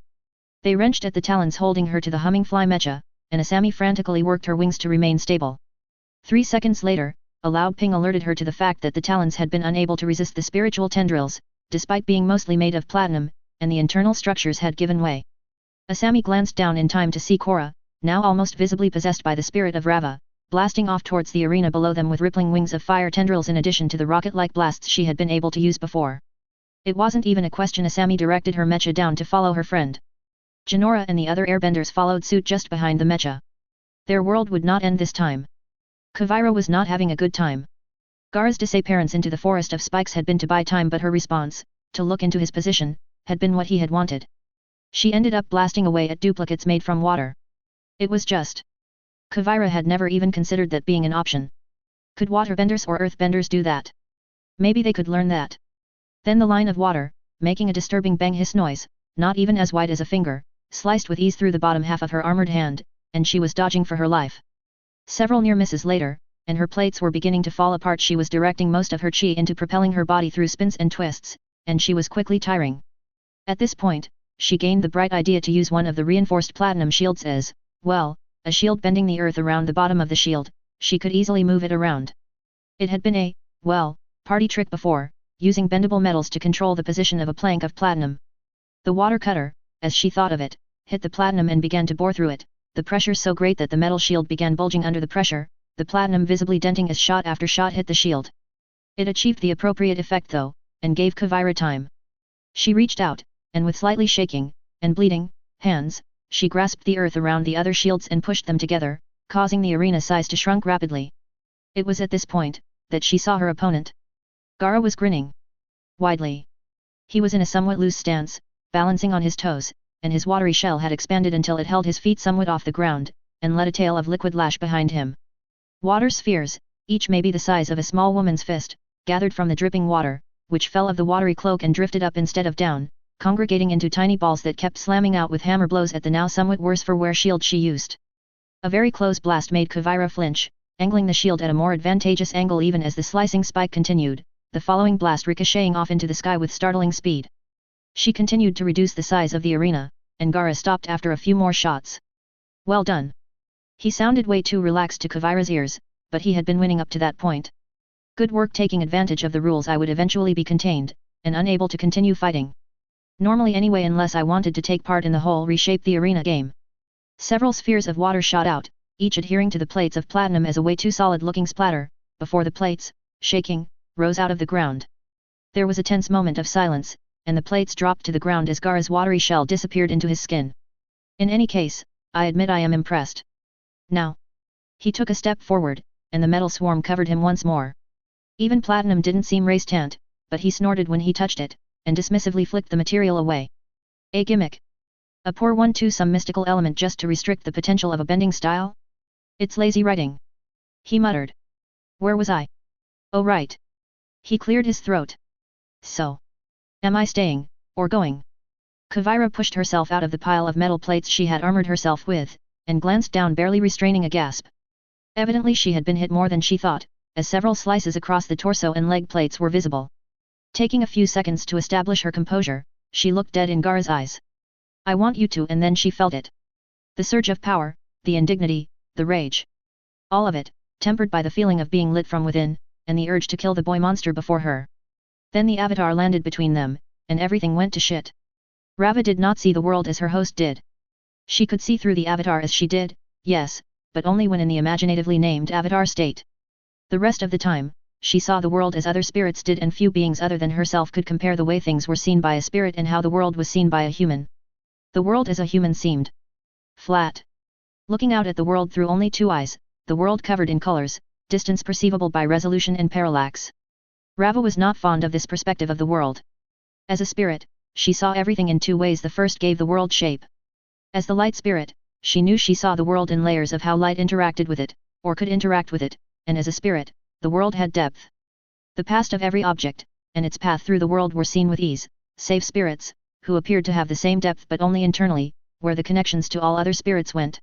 Speaker 1: They wrenched at the talons holding her to the humming fly mecha, and Asami frantically worked her wings to remain stable. 3 seconds later, a loud ping alerted her to the fact that the talons had been unable to resist the spiritual tendrils, despite being mostly made of platinum, and the internal structures had given way. Asami glanced down in time to see Korra, now almost visibly possessed by the spirit of Rava, blasting off towards the arena below them with rippling wings of fire tendrils in addition to the rocket-like blasts she had been able to use before. It wasn't even a question. Asami directed her mecha down to follow her friend. Jinora and the other airbenders followed suit just behind the mecha. Their world would not end this time. Kuvira was not having a good time. Gaara's disappearance into the forest of spikes had been to buy time, but her response, to look into his position, had been what he had wanted. She ended up blasting away at duplicates made from water. It was just. Kavira had never even considered that being an option. Could waterbenders or earthbenders do that? Maybe they could learn that. Then the line of water, making a disturbing bang hiss noise, not even as wide as a finger, sliced with ease through the bottom half of her armored hand, and she was dodging for her life. Several near misses later, and her plates were beginning to fall apart. She was directing most of her chi into propelling her body through spins and twists, and she was quickly tiring. At this point, she gained the bright idea to use one of the reinforced platinum shields as, well, a shield bending the earth around the bottom of the shield. She could easily move it around. It had been a, well, party trick before, using bendable metals to control the position of a plank of platinum. The water cutter, as she thought of it, hit the platinum and began to bore through it, the pressure so great that the metal shield began bulging under the pressure, the platinum visibly denting as shot after shot hit the shield. It achieved the appropriate effect though, and gave Kavira time. She reached out, and with slightly shaking, and bleeding, hands, she grasped the earth around the other shields and pushed them together, causing the arena size to shrunk rapidly. It was at this point, that she saw her opponent. Gaara was grinning widely. He was in a somewhat loose stance, balancing on his toes, and his watery shell had expanded until it held his feet somewhat off the ground, and let a tail of liquid lash behind him. Water spheres, each maybe the size of a small woman's fist, gathered from the dripping water, which fell of the watery cloak and drifted up instead of down, congregating into tiny balls that kept slamming out with hammer blows at the now somewhat worse for wear shield she used. A very close blast made Kavira flinch, angling the shield at a more advantageous angle even as the slicing spike continued, the following blast ricocheting off into the sky with startling speed. She continued to reduce the size of the arena, and Gaara stopped after a few more shots. Well done. He sounded way too relaxed to Kavira's ears, but he had been winning up to that point. Good work taking advantage of the rules. I would eventually be contained, and unable to continue fighting. Normally anyway unless I wanted to take part in the whole reshape the arena game. Several spheres of water shot out, each adhering to the plates of platinum as a way too solid looking splatter, before the plates, shaking, rose out of the ground. There was a tense moment of silence, and the plates dropped to the ground as Gaara's watery shell disappeared into his skin. In any case, I admit I am impressed. Now. He took a step forward, and the metal swarm covered him once more. Even platinum didn't seem raised, but he snorted when he touched it, and dismissively flicked the material away. A gimmick. A poor one too, some mystical element just to restrict the potential of a bending style? It's lazy writing. He muttered. Where was I? Oh right. He cleared his throat. So. Am I staying, or going? Kavira pushed herself out of the pile of metal plates she had armored herself with, and glanced down barely restraining a gasp. Evidently she had been hit more than she thought, as several slices across the torso and leg plates were visible. Taking a few seconds to establish her composure, she looked dead in Gaara's eyes. I want you to, and then she felt it. The surge of power, the indignity, the rage. All of it, tempered by the feeling of being lit from within, and the urge to kill the boy monster before her. Then the avatar landed between them, and everything went to shit. Rava did not see the world as her host did. She could see through the avatar as she did, yes, but only when in the imaginatively named avatar state. The rest of the time, she saw the world as other spirits did, and few beings other than herself could compare the way things were seen by a spirit and how the world was seen by a human. The world as a human seemed flat. Looking out at the world through only two eyes, the world covered in colors, distance perceivable by resolution and parallax. Rava was not fond of this perspective of the world. As a spirit, she saw everything in two ways. The first gave the world shape. As the light spirit, she knew she saw the world in layers of how light interacted with it, or could interact with it, and as a spirit, the world had depth. The past of every object, and its path through the world were seen with ease, save spirits, who appeared to have the same depth but only internally, where the connections to all other spirits went.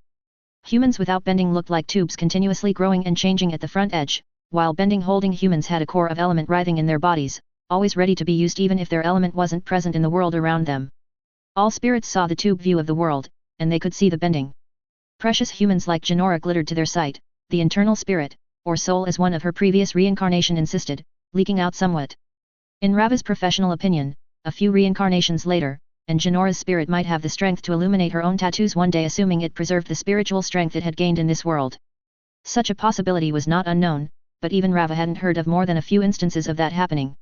Speaker 1: Humans without bending looked like tubes continuously growing and changing at the front edge, while bending holding humans had a core of element writhing in their bodies, always ready to be used even if their element wasn't present in the world around them. All spirits saw the tube view of the world, and they could see the bending. Precious humans like Janora glittered to their sight, the internal spirit, or soul as one of her previous reincarnation insisted, leaking out somewhat. In Rava's professional opinion, a few reincarnations later, and Janora's spirit might have the strength to illuminate her own tattoos one day, assuming it preserved the spiritual strength it had gained in this world. Such a possibility was not unknown, but even Rava hadn't heard of more than a few instances of that happening.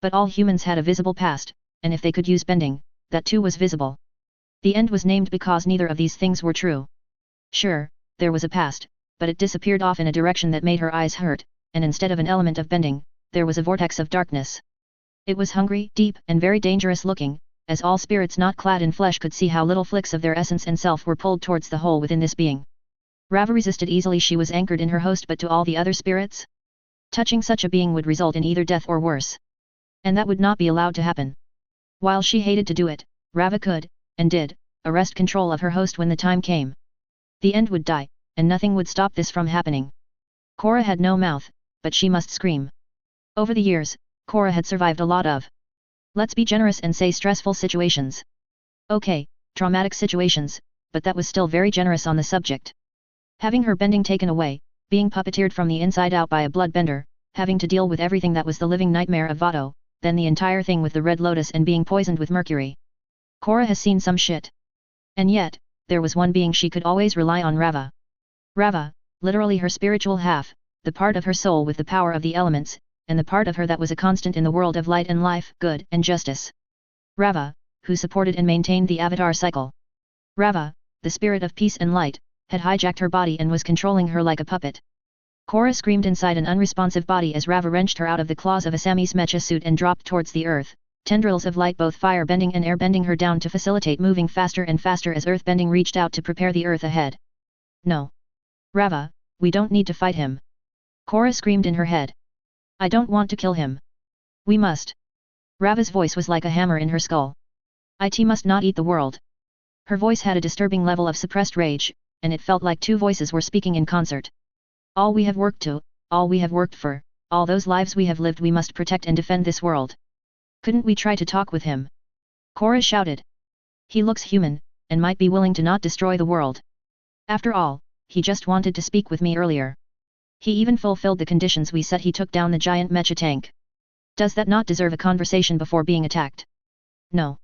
Speaker 1: But all humans had a visible past, and if they could use bending, that too was visible. The end was named because neither of these things were true. Sure, there was a past, but it disappeared off in a direction that made her eyes hurt, and instead of an element of bending, there was a vortex of darkness. It was hungry, deep, and very dangerous looking, as all spirits not clad in flesh could see how little flicks of their essence and self were pulled towards the hole within this being. Rava resisted easily. She was anchored in her host, but to all the other spirits? Touching such a being would result in either death or worse. And that would not be allowed to happen. While she hated to do it, Rava could, and did, arrest control of her host when the time came. The end would die, and nothing would stop this from happening. Cora had no mouth, but she must scream. Over the years, Cora had survived a lot of, let's be generous and say, stressful situations. Okay, traumatic situations, but that was still very generous on the subject. Having her bending taken away, being puppeteered from the inside out by a bloodbender, having to deal with everything that was the living nightmare of Vado, then the entire thing with the Red Lotus and being poisoned with mercury. Cora has seen some shit. And yet, there was one being she could always rely on: Rava. Rava, literally her spiritual half, the part of her soul with the power of the elements, and the part of her that was a constant in the world of light and life, good and justice. Rava, who supported and maintained the avatar cycle. Rava, the spirit of peace and light, had hijacked her body and was controlling her like a puppet. Cora screamed inside an unresponsive body as Rava wrenched her out of the claws of Asami's mecha suit and dropped towards the earth, tendrils of light both fire bending and air bending her down to facilitate moving faster and faster as earth bending reached out to prepare the earth ahead. No. Rava, we don't need to fight him. Cora screamed in her head. I don't want to kill him. We must. Rava's voice was like a hammer in her skull. It must not eat the world. Her voice had a disturbing level of suppressed rage, and it felt like two voices were speaking in concert. All we have worked to, all we have worked for, all those lives we have lived, we must protect and defend this world. Couldn't we try to talk with him? Cora shouted. He looks human, and might be willing to not destroy the world. After all, he just wanted to speak with me earlier. He even fulfilled the conditions we set. He took down the giant mecha tank. Does that not deserve a conversation before being attacked? No.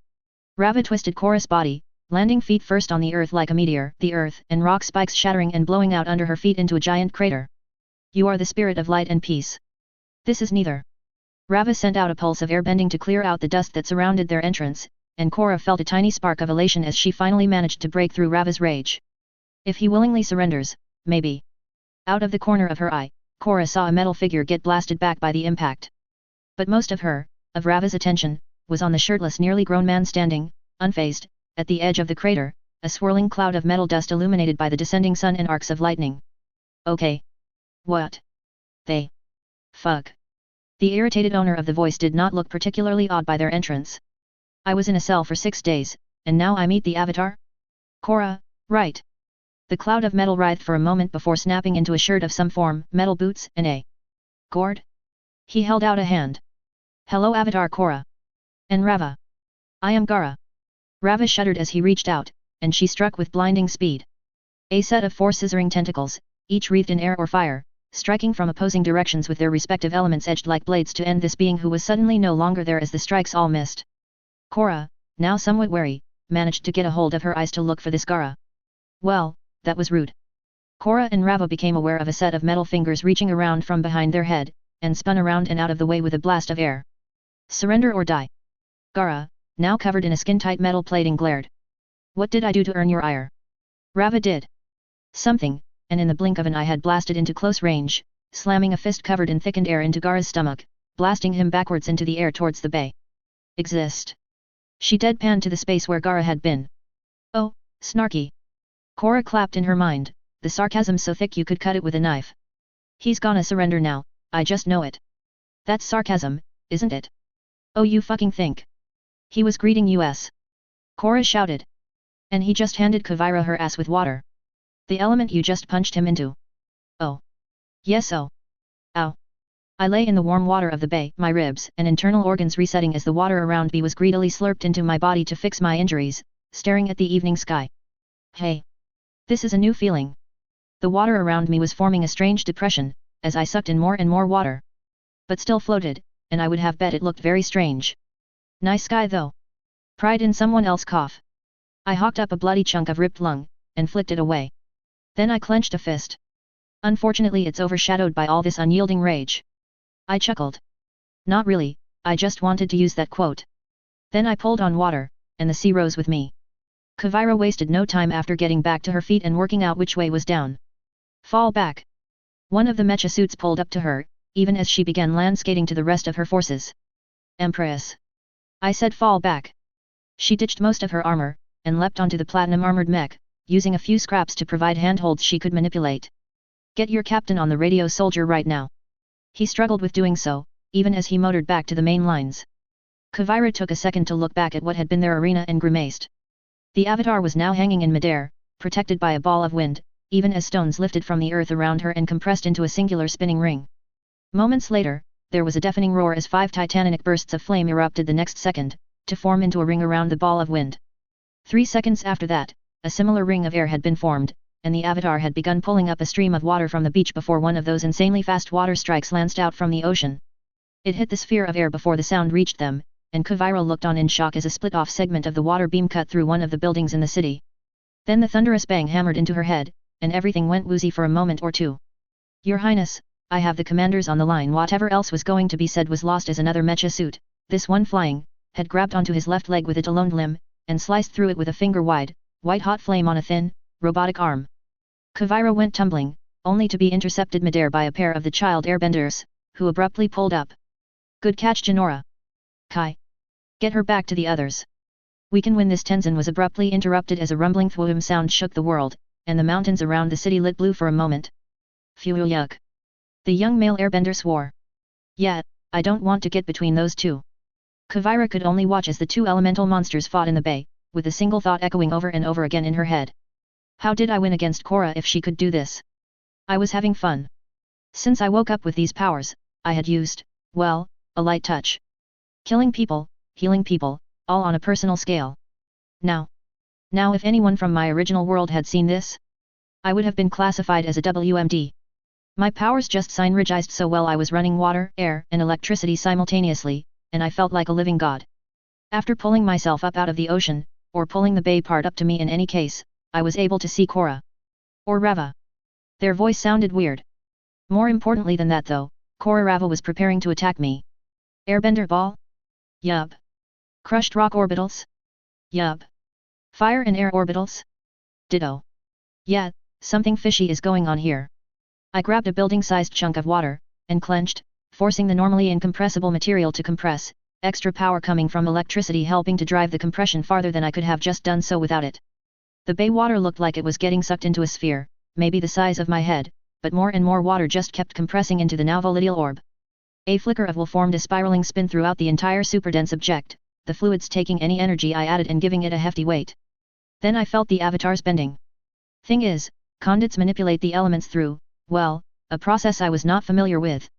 Speaker 1: Rava twisted Cora's body, landing feet first on the earth like a meteor, the earth and rock spikes shattering and blowing out under her feet into a giant crater. You are the spirit of light and peace. This is neither. Rava sent out a pulse of air bending to clear out the dust that surrounded their entrance, and Cora felt a tiny spark of elation as she finally managed to break through Rava's rage. If he willingly surrenders, maybe. Out of the corner of her eye, Cora saw a metal figure get blasted back by the impact. But most of Rava's attention, was on the shirtless nearly grown man standing, unfazed, at the edge of the crater, a swirling cloud of metal dust illuminated by the descending sun and arcs of lightning. Okay. What? They. Fuck. The irritated owner of the voice did not look particularly awed by their entrance. I was in a cell for 6 days, and now I meet the avatar? Cora, right. The cloud of metal writhed for a moment before snapping into a shirt of some form, metal boots, and a gourd? He held out a hand. Hello Avatar Cora. And Rava. I am Gara. Rava shuddered as he reached out, and she struck with blinding speed. A set of 4 scissoring tentacles, each wreathed in air or fire, striking from opposing directions with their respective elements edged like blades to end this being who was suddenly no longer there as the strikes all missed. Cora, now somewhat wary, managed to get a hold of her eyes to look for this Gara. Well, that was rude. Cora and Rava became aware of a set of metal fingers reaching around from behind their head, and spun around and out of the way with a blast of air. Surrender or die. Gara, now covered in a skin-tight metal plating, glared. What did I do to earn your ire? Rava did something, and in the blink of an eye had blasted into close range, slamming a fist covered in thickened air into Gara's stomach, blasting him backwards into the air towards the bay. Exist. She deadpanned to the space where Gara had been. Oh, snarky. Cora clapped in her mind, the sarcasm so thick you could cut it with a knife. He's gonna surrender now, I just know it. That's sarcasm, isn't it? Oh, you fucking think. He was greeting us. Cora shouted. And he just handed Kavira her ass with water. The element you just punched him into. Oh. Yes oh. Ow. I lay in the warm water of the bay, my ribs and internal organs resetting as the water around me was greedily slurped into my body to fix my injuries, staring at the evening sky. Hey. This is a new feeling. The water around me was forming a strange depression, as I sucked in more and more water. But still floated, and I would have bet it looked very strange. Nice sky though. Pride in someone else cough. I hawked up a bloody chunk of ripped lung, and flicked it away. Then I clenched a fist. Unfortunately it's overshadowed by all this unyielding rage. I chuckled. Not really, I just wanted to use that quote. Then I pulled on water, and the sea rose with me. Kavira wasted no time after getting back to her feet and working out which way was down. Fall back. One of the mecha suits pulled up to her, even as she began land skating to the rest of her forces. Empress. I said fall back. She ditched most of her armor, and leapt onto the platinum-armored mech, using a few scraps to provide handholds she could manipulate. Get your captain on the radio, soldier, right now. He struggled with doing so, even as he motored back to the main lines. Kuvira took a second to look back at what had been their arena and grimaced. The avatar was now hanging in midair, protected by a ball of wind, even as stones lifted from the earth around her and compressed into a singular spinning ring. Moments later, there was a deafening roar as 5 titanic bursts of flame erupted the next second, to form into a ring around the ball of wind. 3 seconds after that, a similar ring of air had been formed, and the avatar had begun pulling up a stream of water from the beach before one of those insanely fast water strikes lanced out from the ocean. It hit the sphere of air before the sound reached them, and Kuvira looked on in shock as a split-off segment of the water beam cut through one of the buildings in the city. Then the thunderous bang hammered into her head, and everything went woozy for a moment or two. Your Highness, I have the commanders on the line. Whatever else was going to be said was lost as another mecha suit, this one flying, had grabbed onto his left leg with its alone limb, and sliced through it with a finger-wide, white-hot flame on a thin, robotic arm. Kuvira went tumbling, only to be intercepted midair by a pair of the child airbenders, who abruptly pulled up. Good catch, Jinora. Kai. Get her back to the others. We can win this. Tenzin was abruptly interrupted as a rumbling thwoom sound shook the world, and the mountains around the city lit blue for a moment. Phew, yuck. The young male airbender swore. Yeah, I don't want to get between those two. Kuvira could only watch as the two elemental monsters fought in the bay, with a single thought echoing over and over again in her head. How did I win against Korra if she could do this? I was having fun. Since I woke up with these powers, I had used, well, a light touch. Killing people, healing people, all on a personal scale. Now if anyone from my original world had seen this, I would have been classified as a WMD. My powers just synergized so well. I was running water, air, and electricity simultaneously, and I felt like a living god. After pulling myself up out of the ocean, or pulling the bay part up to me in any case, I was able to see Korra. Or Rava. Their voice sounded weird. More importantly than that though, Korra Rava was preparing to attack me. Airbender ball? Yup. Crushed rock orbitals? Yup. Fire and air orbitals? Ditto. Yeah, something fishy is going on here. I grabbed a building-sized chunk of water, and clenched, forcing the normally incompressible material to compress, extra power coming from electricity helping to drive the compression farther than I could have just done so without it. The bay water looked like it was getting sucked into a sphere, maybe the size of my head, but more and more water just kept compressing into the now volatile orb. A flicker of will formed a spiraling spin throughout the entire superdense object, the fluids taking any energy I added and giving it a hefty weight. Then I felt the avatars bending. Thing is, conduits manipulate the elements through, well, a process I was not familiar with.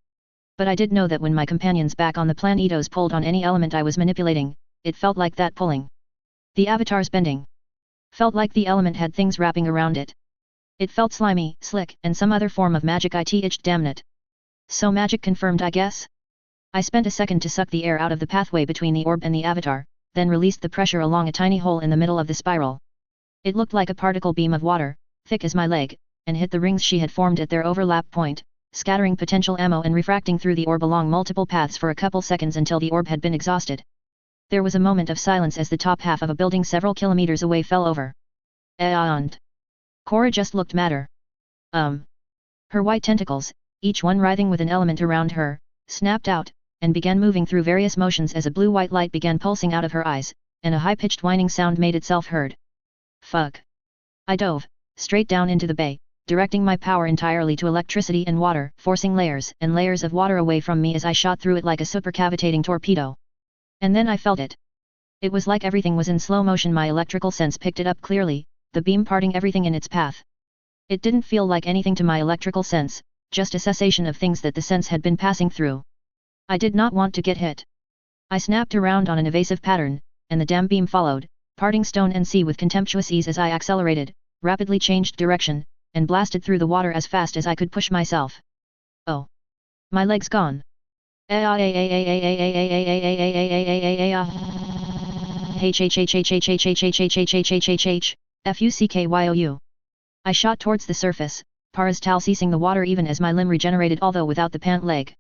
Speaker 1: But I did know that when my companions back on the planetos pulled on any element I was manipulating, it felt like that pulling. The avatars bending. Felt like the element had things wrapping around it. It felt slimy, slick, and some other form of magic. It itched, damn it. So magic confirmed, I guess? I spent a second to suck the air out of the pathway between the orb and the avatar, then released the pressure along a tiny hole in the middle of the spiral. It looked like a particle beam of water, thick as my leg, and hit the rings she had formed at their overlap point, scattering potential ammo and refracting through the orb along multiple paths for a couple seconds until the orb had been exhausted. There was a moment of silence as the top half of a building several kilometers away fell over. And Korra just looked madder. Her white tentacles, each one writhing with an element around her, snapped out, and began moving through various motions as a blue-white light began pulsing out of her eyes, and a high-pitched whining sound made itself heard. Fuck. I dove, straight down into the bay, directing my power entirely to electricity and water, forcing layers and layers of water away from me as I shot through it like a supercavitating torpedo. And then I felt it. It was like everything was in slow motion. My electrical sense picked it up clearly, the beam parting everything in its path. It didn't feel like anything to my electrical sense, just a cessation of things that the sense had been passing through. I did not want to get hit. I snapped around on an evasive pattern, and the damn beam followed, parting stone and sea with contemptuous ease as I accelerated, rapidly changed direction, and blasted through the water as fast as I could push myself. Oh. My leg's gone. Fuckyou. I shot towards the surface, Paraztal ceasing the water even as my limb regenerated, although without the pant leg.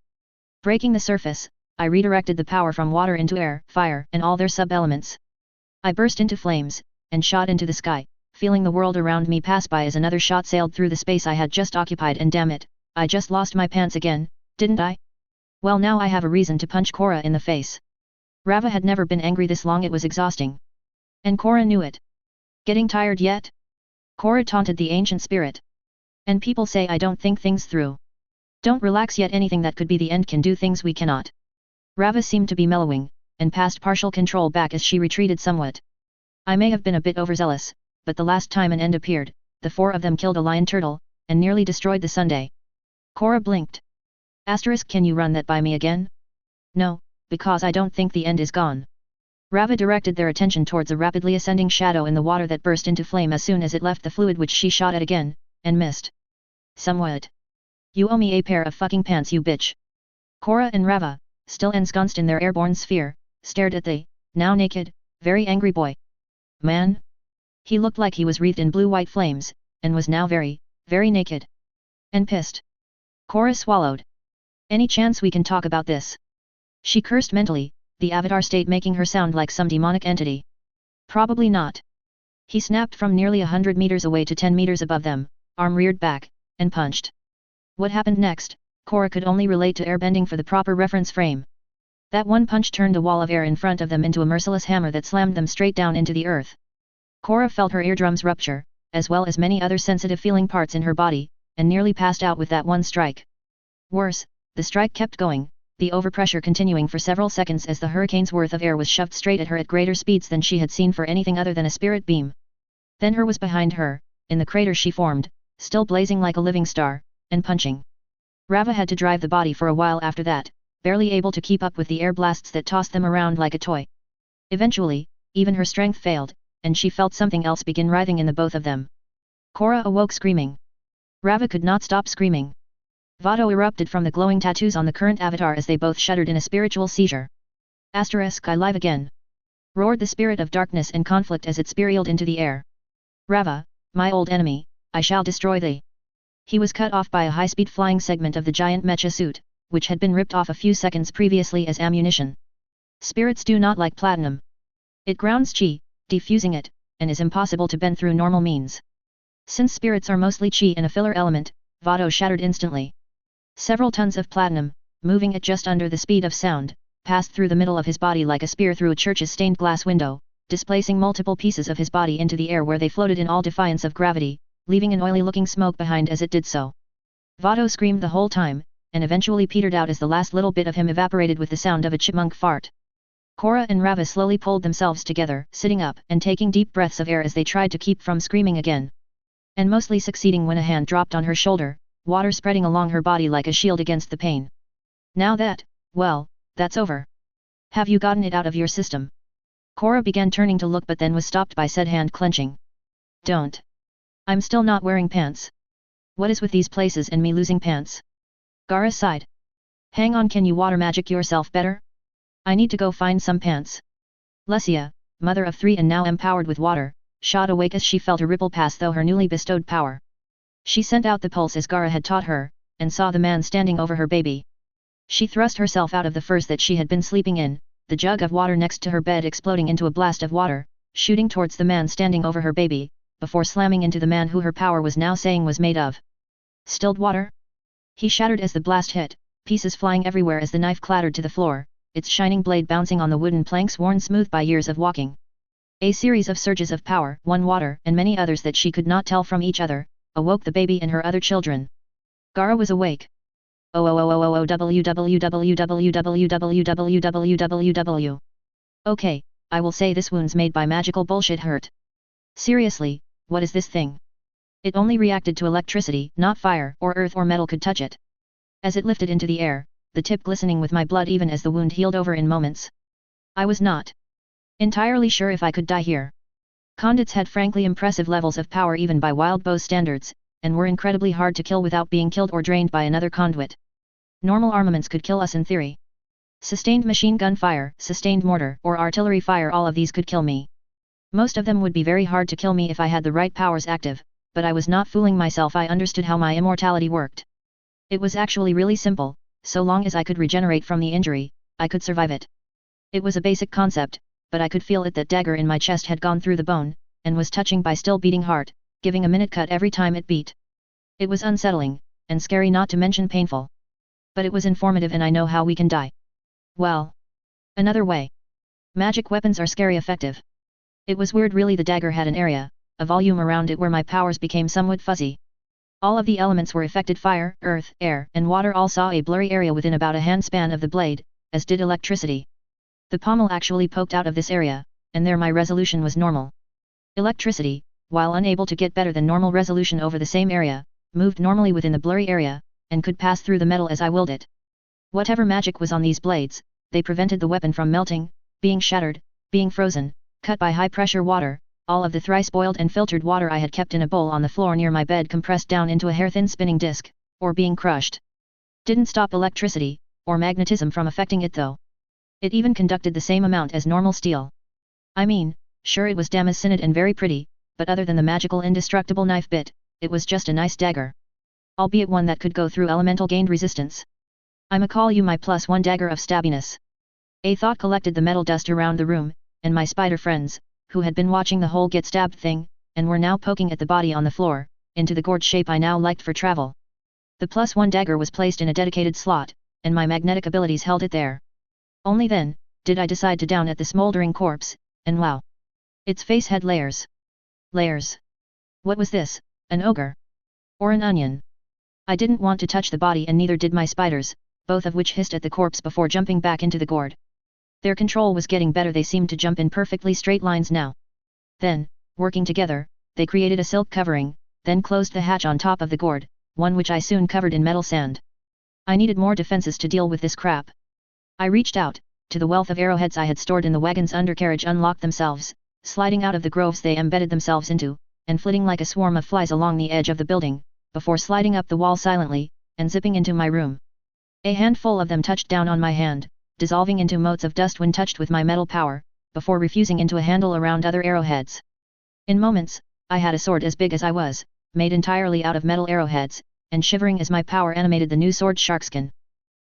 Speaker 1: Breaking the surface, I redirected the power from water into air, fire, and all their sub-elements. I burst into flames, and shot into the sky, feeling the world around me pass by as another shot sailed through the space I had just occupied. And damn it, I just lost my pants again, didn't I? Well, now I have a reason to punch Korra in the face. Rava had never been angry this long. It was exhausting. And Korra knew it. Getting tired yet? Korra taunted the ancient spirit. And people say I don't think things through. Don't relax yet, anything that could be the end can do things we cannot. Rava seemed to be mellowing, and passed partial control back as she retreated somewhat. I may have been a bit overzealous, but the last time an end appeared, the four of them killed a lion turtle, and nearly destroyed the Sunday. Korra blinked. Asterisk, can you run that by me again? No, because I don't think the end is gone. Rava directed their attention towards a rapidly ascending shadow in the water that burst into flame as soon as it left the fluid, which she shot at again, and missed. Somewhat. You owe me a pair of fucking pants, you bitch. Korra and Rava, still ensconced in their airborne sphere, stared at the, now naked, very angry boy. Man? He looked like he was wreathed in blue-white flames, and was now very, very naked. And pissed. Korra swallowed. Any chance we can talk about this? She cursed mentally, the avatar state making her sound like some demonic entity. Probably not. He snapped from nearly 100 meters away to 10 meters above them, arm reared back, and punched. What happened next, Korra could only relate to airbending for the proper reference frame. That one punch turned a wall of air in front of them into a merciless hammer that slammed them straight down into the earth. Korra felt her eardrums rupture, as well as many other sensitive feeling parts in her body, and nearly passed out with that one strike. Worse, the strike kept going, the overpressure continuing for several seconds as the hurricane's worth of air was shoved straight at her at greater speeds than she had seen for anything other than a spirit beam. Then her was behind her, in the crater she formed, still blazing like a living star, and punching. Rava had to drive the body for a while after that, barely able to keep up with the air blasts that tossed them around like a toy. Eventually, even her strength failed, and she felt something else begin writhing in the both of them. Korra awoke screaming. Rava could not stop screaming. Vado erupted from the glowing tattoos on the current avatar as they both shuddered in a spiritual seizure. Asterisk, I live again. Roared the spirit of darkness and conflict as it spiraled into the air. Rava, my old enemy, I shall destroy thee. He was cut off by a high-speed flying segment of the giant mecha suit, which had been ripped off a few seconds previously as ammunition. Spirits do not like platinum. It grounds chi, defusing it, and is impossible to bend through normal means. Since spirits are mostly chi and a filler element, Vado shattered instantly. Several tons of platinum, moving at just under the speed of sound, passed through the middle of his body like a spear through a church's stained glass window, displacing multiple pieces of his body into the air where they floated in all defiance of gravity, leaving an oily-looking smoke behind as it did so. Vado screamed the whole time, and eventually petered out as the last little bit of him evaporated with the sound of a chipmunk fart. Korra and Rava slowly pulled themselves together, sitting up and taking deep breaths of air as they tried to keep from screaming again. And mostly succeeding when a hand dropped on her shoulder, water spreading along her body like a shield against the pain. Now that, well, that's over. Have you gotten it out of your system? Korra began turning to look but then was stopped by said hand clenching. Don't. I'm still not wearing pants. What is with these places and me losing pants? Gaara sighed. Hang on, can you water magic yourself better? I need to go find some pants. Lesia, mother of 3 and now empowered with water, shot awake as she felt a ripple pass through her newly bestowed power. She sent out the pulse as Gaara had taught her, and saw the man standing over her baby. She thrust herself out of the furs that she had been sleeping in, the jug of water next to her bed exploding into a blast of water, shooting towards the man standing over her baby, before slamming into the man who her power was now saying was made of stilled water. He shattered as the blast hit, pieces flying everywhere as the knife clattered to the floor, its shining blade bouncing on the wooden planks worn smooth by years of walking. A series of surges of power, one water and many others that she could not tell from each other, awoke the baby and her other children. Gaara was awake. www. Okay, I will say this wounds made by magical bullshit hurt. Seriously, what is this thing? It only reacted to electricity, not fire or earth or metal could touch it. As it lifted into the air, the tip glistening with my blood even as the wound healed over in moments. I was not entirely sure if I could die here. Condits had frankly impressive levels of power even by Wild Bow's standards, and were incredibly hard to kill without being killed or drained by another conduit. Normal armaments could kill us in theory. Sustained machine gun fire, sustained mortar, or artillery fire, all of these could kill me. Most of them would be very hard to kill me if I had the right powers active, but I was not fooling myself. I understood how my immortality worked. It was actually really simple, so long as I could regenerate from the injury, I could survive it. It was a basic concept, but I could feel it. That dagger in my chest had gone through the bone, and was touching my still beating heart, giving a minute cut every time it beat. It was unsettling, and scary, not to mention painful. But it was informative, and I know how we can die. Well. Another way. Magic weapons are scary effective. It was weird really, the dagger had an area, a volume around it where my powers became somewhat fuzzy. All of the elements were affected: fire, earth, air, and water all saw a blurry area within about a handspan of the blade, as did electricity. The pommel actually poked out of this area, and there my resolution was normal. Electricity, while unable to get better than normal resolution over the same area, moved normally within the blurry area, and could pass through the metal as I willed it. Whatever magic was on these blades, they prevented the weapon from melting, being shattered, being frozen, cut by high-pressure water. All of the thrice boiled and filtered water I had kept in a bowl on the floor near my bed compressed down into a hair-thin spinning disc, or being crushed. Didn't stop electricity, or magnetism from affecting it though. It even conducted the same amount as normal steel. I mean, sure it was damascened and very pretty, but other than the magical indestructible knife bit, it was just a nice dagger. Albeit one that could go through elemental gained resistance. I'ma call you my +1 dagger of stabbiness. A thought collected the metal dust around the room, and my spider friends, who had been watching the whole get stabbed thing, and were now poking at the body on the floor, into the gourd shape I now liked for travel. The +1 dagger was placed in a dedicated slot, and my magnetic abilities held it there. Only then, did I decide to down at the smoldering corpse, and wow! Its face had layers. Layers. What was this, an ogre? Or an onion? I didn't want to touch the body and neither did my spiders, both of which hissed at the corpse before jumping back into the gourd. Their control was getting better, they seemed to jump in perfectly straight lines now. Then, working together, they created a silk covering, then closed the hatch on top of the gourd, one which I soon covered in metal sand. I needed more defenses to deal with this crap. I reached out, to the wealth of arrowheads I had stored in the wagon's undercarriage unlocked themselves, sliding out of the groves they embedded themselves into, and flitting like a swarm of flies along the edge of the building, before sliding up the wall silently, and zipping into my room. A handful of them touched down on my hand, dissolving into motes of dust when touched with my metal power, before refusing into a handle around other arrowheads. In moments, I had a sword as big as I was, made entirely out of metal arrowheads, and shivering as my power animated the new sword Sharkskin.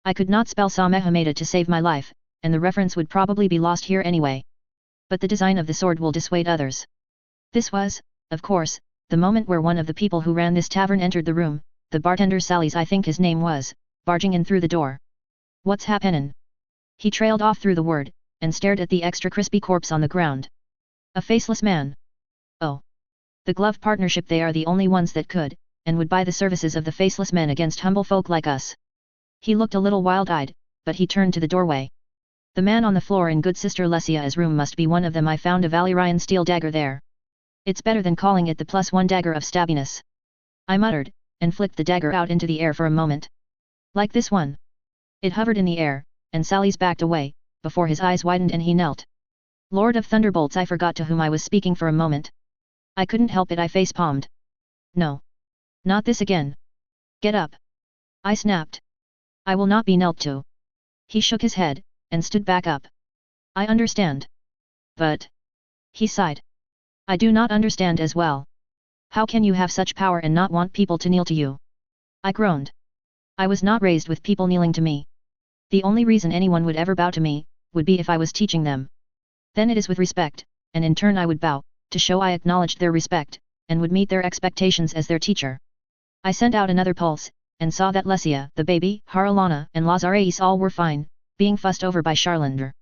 Speaker 1: I could not spell Samehemeta to save my life, and the reference would probably be lost here anyway. But the design of the sword will dissuade others. This was, of course, the moment where one of the people who ran this tavern entered the room, the bartender Sally's I think his name was, barging in through the door. "What's happenin'?" He trailed off through the word, and stared at the extra crispy corpse on the ground. A faceless man. Oh. The glove partnership, they are the only ones that could, and would buy the services of the faceless men against humble folk like us. He looked a little wild-eyed, but he turned to the doorway. The man on the floor in good Sister Lesia's room must be one of them. I found a Valyrian steel dagger there. It's better than calling it the +1 dagger of stabbiness. I muttered, and flicked the dagger out into the air for a moment. Like this one. It hovered in the air, and Sally's backed away, before his eyes widened and he knelt. Lord of Thunderbolts, I forgot to whom I was speaking for a moment. I couldn't help it, I face-palmed. No. Not this again. Get up. I snapped. I will not be knelt to. He shook his head, and stood back up. I understand. But. He sighed. I do not understand as well. How can you have such power and not want people to kneel to you? I groaned. I was not raised with people kneeling to me. The only reason anyone would ever bow to me, would be if I was teaching them. Then it is with respect, and in turn I would bow, to show I acknowledged their respect, and would meet their expectations as their teacher. I sent out another pulse, and saw that Lesia, the baby, Haralana, and Lazarais all were fine, being fussed over by Charlander.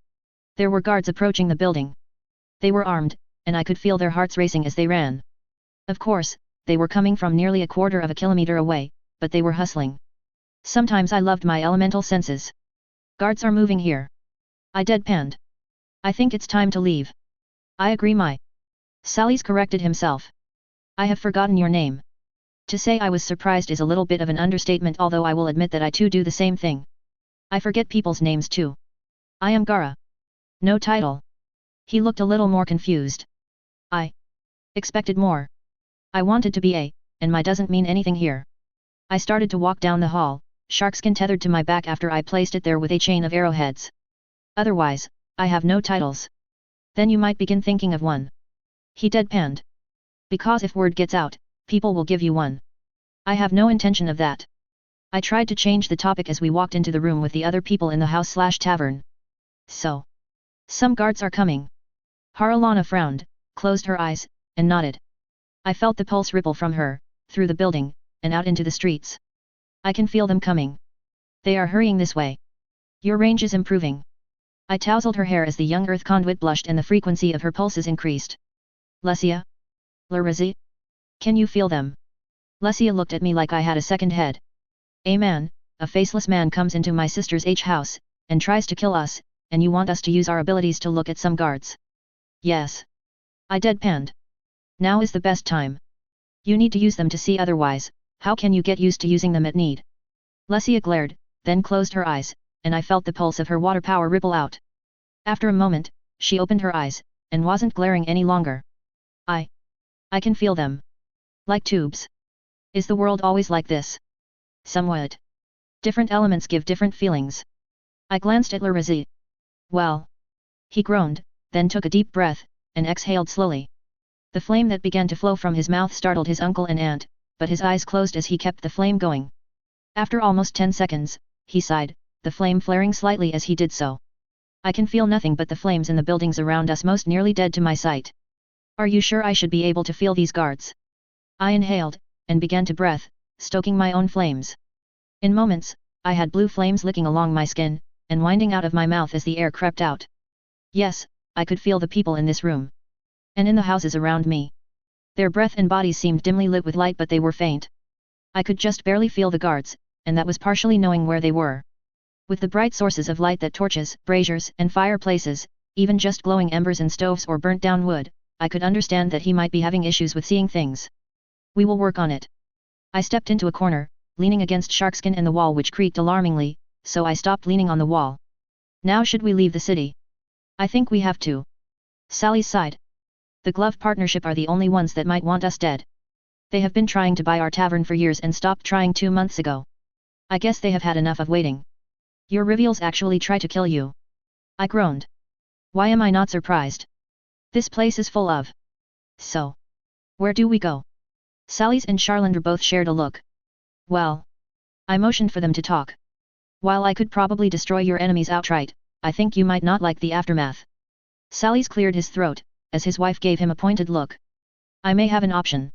Speaker 1: There were guards approaching the building. They were armed, and I could feel their hearts racing as they ran. Of course, they were coming from nearly a quarter of a kilometer away, but they were hustling. Sometimes I loved my elemental senses. Guards are moving here. I deadpanned. I think it's time to leave. I agree, my. Sally's corrected himself. I have forgotten your name. To say I was surprised is a little bit of an understatement, although I will admit that I too do the same thing. I forget people's names too. I am Gara. No title. He looked a little more confused. I expected more. I wanted to be a, and my doesn't mean anything here. I started to walk down the hall, Sharkskin tethered to my back after I placed it there with a chain of arrowheads. Otherwise, I have no titles. Then you might begin thinking of one. He deadpanned. Because if word gets out, people will give you one. I have no intention of that. I tried to change the topic as we walked into the room with the other people in the house/tavern. So. Some guards are coming. Haralana frowned, closed her eyes, and nodded. I felt the pulse ripple from her, through the building, and out into the streets. I can feel them coming. They are hurrying this way. Your range is improving. I tousled her hair as the young earth conduit blushed and the frequency of her pulses increased. Lesia? Larizi? Can you feel them? Lesia looked at me like I had a second head. A man, a faceless man comes into my sister's house, and tries to kill us, and you want us to use our abilities to look at some guards. Yes. I deadpanned. Now is the best time. You need to use them to see, otherwise, how can you get used to using them at need? Lesia glared, then closed her eyes, and I felt the pulse of her water power ripple out. After a moment, she opened her eyes, and wasn't glaring any longer. I can feel them. Like tubes. Is the world always like this? Somewhat. Different elements give different feelings. I glanced at Larizi. Well. He groaned, then took a deep breath, and exhaled slowly. The flame that began to flow from his mouth startled his uncle and aunt, but his eyes closed as he kept the flame going. After almost 10 seconds, he sighed, the flame flaring slightly as he did so. I can feel nothing but the flames in the buildings around us, most nearly dead to my sight. Are you sure I should be able to feel these guards? I inhaled, and began to breathe, stoking my own flames. In moments, I had blue flames licking along my skin, and winding out of my mouth as the air crept out. Yes, I could feel the people in this room. And in the houses around me. Their breath and bodies seemed dimly lit with light, but they were faint. I could just barely feel the guards, and that was partially knowing where they were. With the bright sources of light that torches, braziers, and fireplaces, even just glowing embers and stoves or burnt down wood, I could understand that he might be having issues with seeing things. We will work on it. I stepped into a corner, leaning against sharkskin and the wall, which creaked alarmingly, so I stopped leaning on the wall. Now should we leave the city? I think we have to. Sally sighed. The Glove Partnership are the only ones that might want us dead. They have been trying to buy our tavern for years and stopped trying 2 months ago. I guess they have had enough of waiting. Your reveals actually try to kill you. I groaned. Why am I not surprised? This place is full of. So. Where do we go? Sally's and Charlander both shared a look. Well. I motioned for them to talk. While I could probably destroy your enemies outright, I think you might not like the aftermath. Sally's cleared his throat, as his wife gave him a pointed look. I may have an option.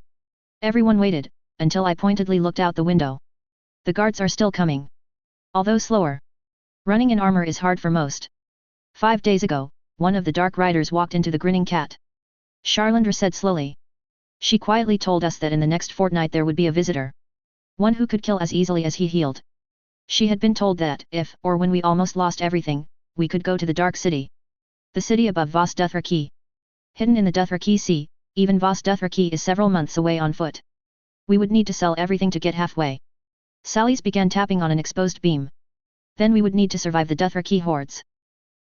Speaker 1: Everyone waited, until I pointedly looked out the window. The guards are still coming. Although slower. Running in armor is hard for most. 5 days ago, one of the Dark Riders walked into the Grinning Cat. Charlander said slowly. She quietly told us that in the next fortnight there would be a visitor. One who could kill as easily as he healed. She had been told that, if, or when we almost lost everything, we could go to the Dark City. The city above Vos Dothraki. Hidden in the Dothraki Sea, even Vos Dothraki is several months away on foot. We would need to sell everything to get halfway. Sally's began tapping on an exposed beam. Then we would need to survive the Dothraki hordes.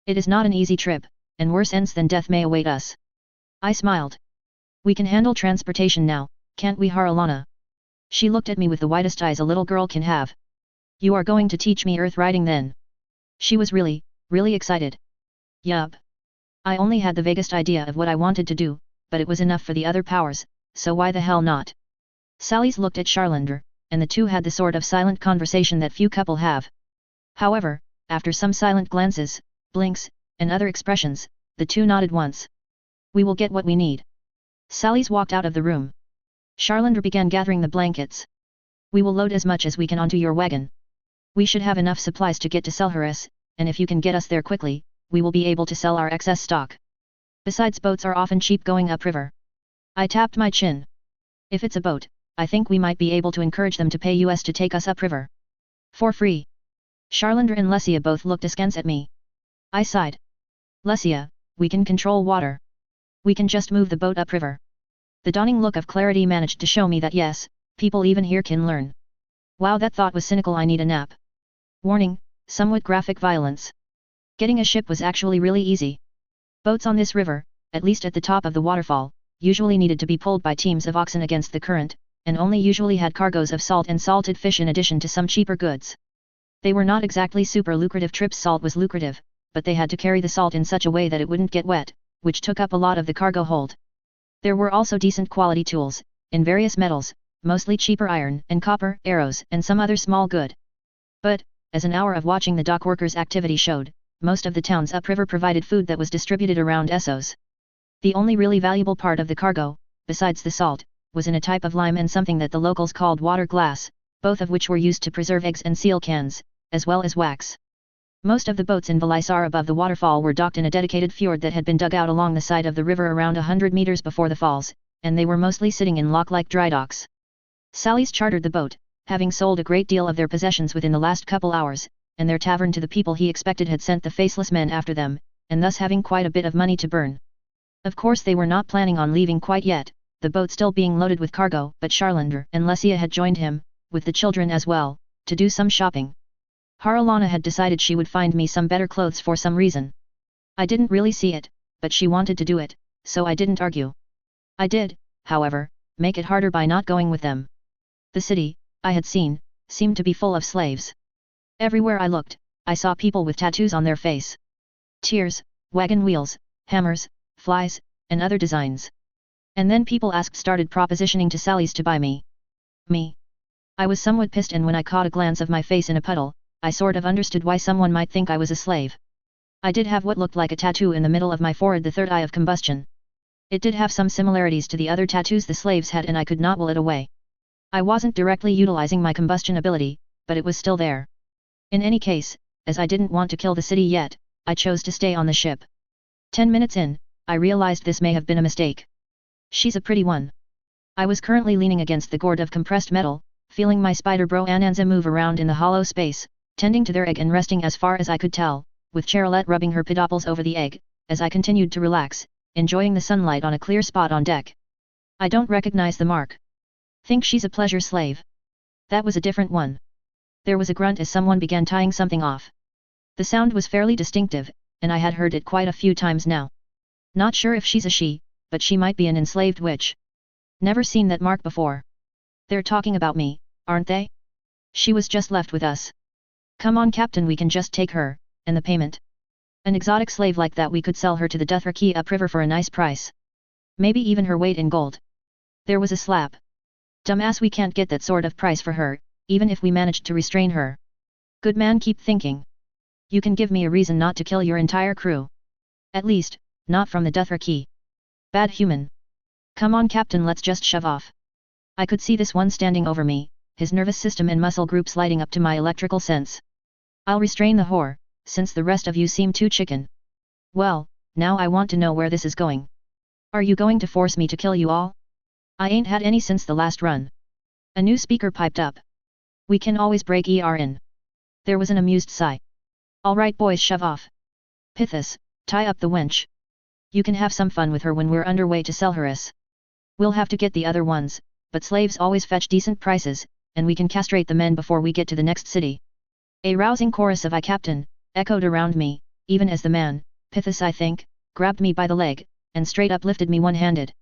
Speaker 1: It is not an easy trip, and worse ends than death may await us. I smiled. We can handle transportation now, can't we, Haralana? She looked at me with the widest eyes a little girl can have. You are going to teach me earth riding then? She was really excited. Yup. I only had the vaguest idea of what I wanted to do, but it was enough for the other powers, so why the hell not? Sally's looked at Charlander, and the two had the sort of silent conversation that few couple have. However, after some silent glances, blinks, and other expressions, the two nodded once. We will get what we need. Sally's walked out of the room. Charlander began gathering the blankets. We will load as much as we can onto your wagon. We should have enough supplies to get to Selharis, and if you can get us there quickly, we will be able to sell our excess stock. Besides, boats are often cheap going upriver. I tapped my chin. If it's a boat, I think we might be able to encourage them to pay us to take us upriver. For free. Charlander and Lesia both looked askance at me. I sighed. Lesia, we can control water. We can just move the boat upriver. The dawning look of clarity managed to show me that yes, people even here can learn. Wow, that thought was cynical. I need a nap. Warning, somewhat graphic violence. Getting a ship was actually really easy. Boats on this river, at least at the top of the waterfall, usually needed to be pulled by teams of oxen against the current, and only usually had cargoes of salt and salted fish in addition to some cheaper goods. They were not exactly super lucrative trips. Salt was lucrative, but they had to carry the salt in such a way that it wouldn't get wet, which took up a lot of the cargo hold. There were also decent quality tools, in various metals, mostly cheaper iron and copper, arrows, and some other small good. But, as an hour of watching the dock workers' activity showed, most of the towns upriver provided food that was distributed around Essos. The only really valuable part of the cargo, besides the salt, was in a type of lime and something that the locals called water glass, both of which were used to preserve eggs and seal cans, as well as wax. Most of the boats in Valisar above the waterfall were docked in a dedicated fjord that had been dug out along the side of the river around 100 meters before the falls, and they were mostly sitting in lock-like dry docks. Sally's chartered the boat, having sold a great deal of their possessions within the last couple hours, and their tavern to the people he expected had sent the faceless men after them, and thus having quite a bit of money to burn. Of course they were not planning on leaving quite yet, the boat still being loaded with cargo, but Charlander and Lesia had joined him, with the children as well, to do some shopping. Haralana had decided she would find me some better clothes for some reason. I didn't really see it, but she wanted to do it, so I didn't argue. I did, however, make it harder by not going with them. The city, I had seen, seemed to be full of slaves. Everywhere I looked, I saw people with tattoos on their face. Tears, wagon wheels, hammers, flies, and other designs. And then people started propositioning to Sally's to buy me. Me. I was somewhat pissed, and when I caught a glance of my face in a puddle, I sort of understood why someone might think I was a slave. I did have what looked like a tattoo in the middle of my forehead, the third eye of combustion. It did have some similarities to the other tattoos the slaves had, and I could not will it away. I wasn't directly utilizing my combustion ability, but it was still there. In any case, as I didn't want to kill the city yet, I chose to stay on the ship. 10 minutes in, I realized this may have been a mistake. She's a pretty one. I was currently leaning against the gourd of compressed metal, feeling my spider bro Ananza move around in the hollow space, tending to their egg and resting as far as I could tell, with Charlotte rubbing her pedoples over the egg, as I continued to relax, enjoying the sunlight on a clear spot on deck. I don't recognize the mark. Think she's a pleasure slave. That was a different one. There was a grunt as someone began tying something off. The sound was fairly distinctive, and I had heard it quite a few times now. Not sure if she's a she, but she might be an enslaved witch. Never seen that mark before. They're talking about me, aren't they? She was just left with us. Come on, Captain, we can just take her, and the payment. An exotic slave like that, we could sell her to the Dothraki upriver for a nice price. Maybe even her weight in gold. There was a slap. Dumbass, we can't get that sort of price for her, even if we managed to restrain her. Good man, keep thinking. You can give me a reason not to kill your entire crew. At least, not from the Dothraki. Bad human. Come on, Captain, let's just shove off. I could see this one standing over me, his nervous system and muscle groups lighting up to my electrical sense. I'll restrain the whore, since the rest of you seem too chicken. Well, now I want to know where this is going. Are you going to force me to kill you all? I ain't had any since the last run. A new speaker piped up. We can always break in. There was an amused sigh. Alright boys, shove off. Pithis, tie up the wench. You can have some fun with her when we're underway to sell her us. We'll have to get the other ones, but slaves always fetch decent prices, and we can castrate the men before we get to the next city. A rousing chorus of "Aye, Captain," echoed around me, even as the man, Pithis I think, grabbed me by the leg, and straight up lifted me one-handed.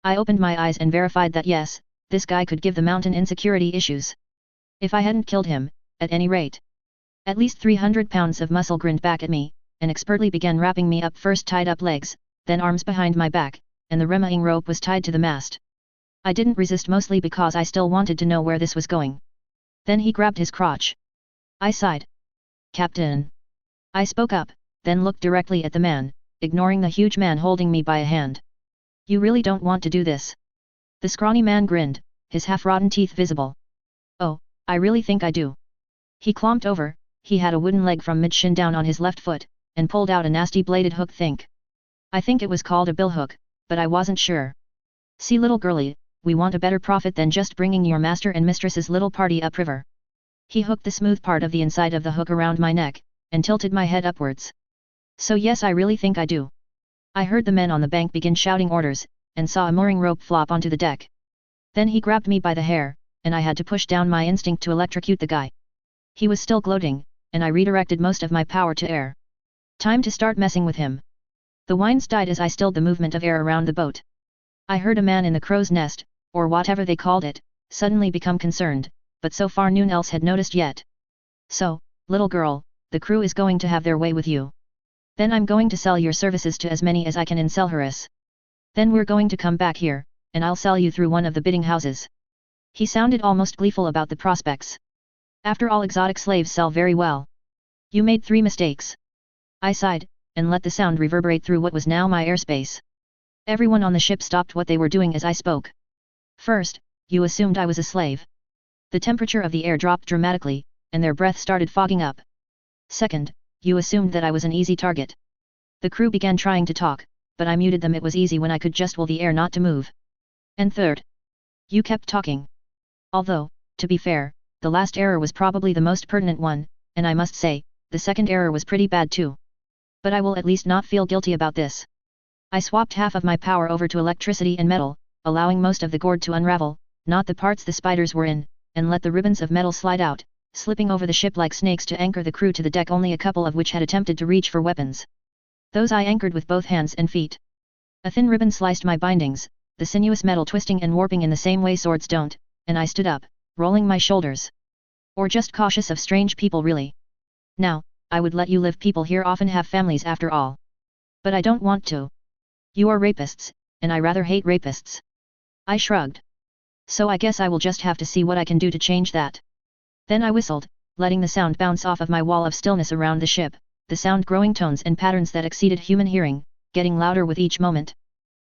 Speaker 1: I opened my eyes and verified that yes, this guy could give the mountain insecurity issues. If I hadn't killed him, at any rate. At least 300 pounds of muscle grinned back at me, and expertly began wrapping me up, first tied up legs, then arms behind my back, and the remaying rope was tied to the mast. I didn't resist, mostly because I still wanted to know where this was going. Then he grabbed his crotch. I sighed. Captain. I spoke up, then looked directly at the man, ignoring the huge man holding me by a hand. You really don't want to do this? The scrawny man grinned, his half-rotten teeth visible. Oh, I really think I do. He clomped over, he had a wooden leg from mid-shin down on his left foot, and pulled out a nasty bladed hook. I think it was called a billhook, but I wasn't sure. See, little girlie, we want a better profit than just bringing your master and mistress's little party upriver. He hooked the smooth part of the inside of the hook around my neck, and tilted my head upwards. So yes, I really think I do. I heard the men on the bank begin shouting orders, and saw a mooring rope flop onto the deck. Then he grabbed me by the hair, and I had to push down my instinct to electrocute the guy. He was still gloating, and I redirected most of my power to air. Time to start messing with him. The whines died as I stilled the movement of air around the boat. I heard a man in the crow's nest, or whatever they called it, suddenly become concerned, but so far none else had noticed yet. So, little girl, the crew is going to have their way with you. Then I'm going to sell your services to as many as I can in Selharis. Then we're going to come back here, and I'll sell you through one of the bidding houses. He sounded almost gleeful about the prospects. After all, exotic slaves sell very well. You made 3 mistakes. I sighed, and let the sound reverberate through what was now my airspace. Everyone on the ship stopped what they were doing as I spoke. First, you assumed I was a slave. The temperature of the air dropped dramatically, and their breath started fogging up. Second, you assumed that I was an easy target. The crew began trying to talk, but I muted them. It was easy when I could just will the air not to move. And third, you kept talking. Although, to be fair, the last error was probably the most pertinent one, and I must say, the second error was pretty bad too. But I will at least not feel guilty about this. I swapped half of my power over to electricity and metal, allowing most of the gourd to unravel, not the parts the spiders were in, and let the ribbons of metal slide out, slipping over the ship like snakes to anchor the crew to the deck, only a couple of which had attempted to reach for weapons. Those I anchored with both hands and feet. A thin ribbon sliced my bindings, the sinuous metal twisting and warping in the same way swords don't, and I stood up, rolling my shoulders. Or just cautious of strange people really. Now, I would let you live. People here often have families after all. But I don't want to. You are rapists, and I rather hate rapists. I shrugged. So I guess I will just have to see what I can do to change that. Then I whistled, letting the sound bounce off of my wall of stillness around the ship, the sound growing tones and patterns that exceeded human hearing, getting louder with each moment.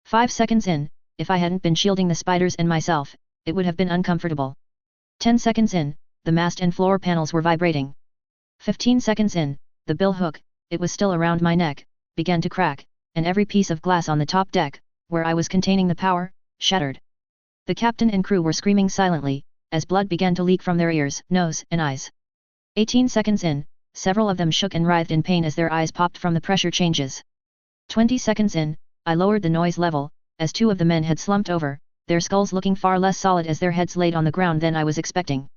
Speaker 1: 5 seconds in, if I hadn't been shielding the spiders and myself, it would have been uncomfortable. 10 seconds in, the mast and floor panels were vibrating. 15 seconds in, the bill hook, it was still around my neck, began to crack, and every piece of glass on the top deck, where I was containing the power, shattered. The captain and crew were screaming silently, as blood began to leak from their ears, nose, and eyes. 18 seconds in, several of them shook and writhed in pain as their eyes popped from the pressure changes. 20 seconds in, I lowered the noise level, as 2 of the men had slumped over, their skulls looking far less solid as their heads laid on the ground than I was expecting.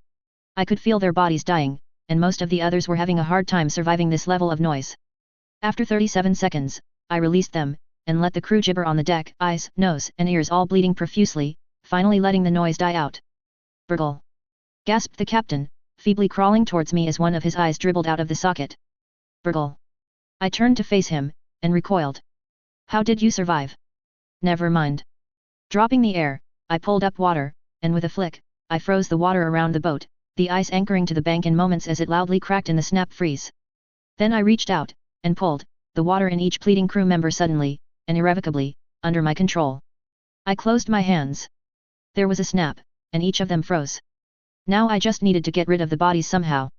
Speaker 1: I could feel their bodies dying, and most of the others were having a hard time surviving this level of noise. After 37 seconds, I released them, and let the crew gibber on the deck, eyes, nose, and ears all bleeding profusely, finally letting the noise die out. Burgle! Gasped the captain, feebly crawling towards me as one of his eyes dribbled out of the socket. Burgle! I turned to face him, and recoiled. How did you survive? Never mind. Dropping the air, I pulled up water, and with a flick, I froze the water around the boat, the ice anchoring to the bank in moments as it loudly cracked in the snap freeze. Then I reached out, and pulled, the water in each pleading crew member suddenly, and irrevocably, under my control. I closed my hands. There was a snap, and each of them froze. Now I just needed to get rid of the bodies somehow.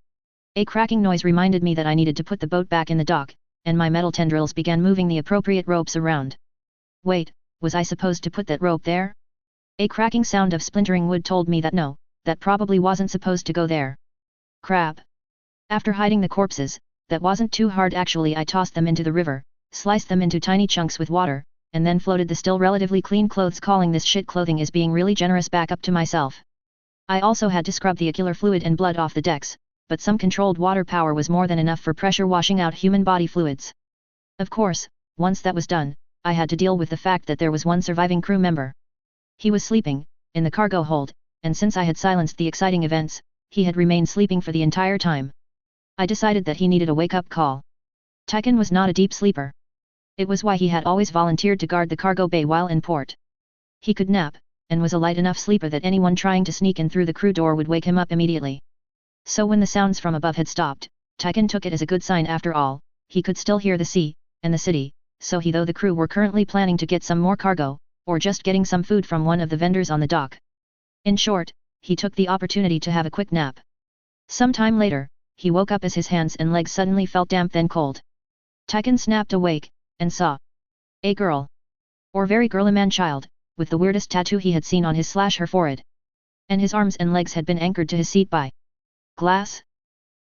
Speaker 1: A cracking noise reminded me that I needed to put the boat back in the dock, and my metal tendrils began moving the appropriate ropes around. Wait, was I supposed to put that rope there? A cracking sound of splintering wood told me that no, that probably wasn't supposed to go there. Crap! After hiding the corpses, that wasn't too hard actually. I tossed them into the river, sliced them into tiny chunks with water, and then floated the still relatively clean clothes, calling this shit clothing is being really generous, back up to myself. I also had to scrub the ocular fluid and blood off the decks, but some controlled water power was more than enough for pressure washing out human body fluids. Of course, once that was done, I had to deal with the fact that there was one surviving crew member. He was sleeping, in the cargo hold, and since I had silenced the exciting events, he had remained sleeping for the entire time. I decided that he needed a wake-up call. Tychon was not a deep sleeper. It was why he had always volunteered to guard the cargo bay while in port. He could nap, and was a light enough sleeper that anyone trying to sneak in through the crew door would wake him up immediately. So when the sounds from above had stopped, Tychon took it as a good sign. After all, he could still hear the sea, and the city, so he though the crew were currently planning to get some more cargo, or just getting some food from one of the vendors on the dock. In short, he took the opportunity to have a quick nap. Some time later, he woke up as his hands and legs suddenly felt damp then cold. Tychon snapped awake, and saw a girl. Or very girly man-child, with the weirdest tattoo he had seen on his/her forehead. And his arms and legs had been anchored to his seat by glass.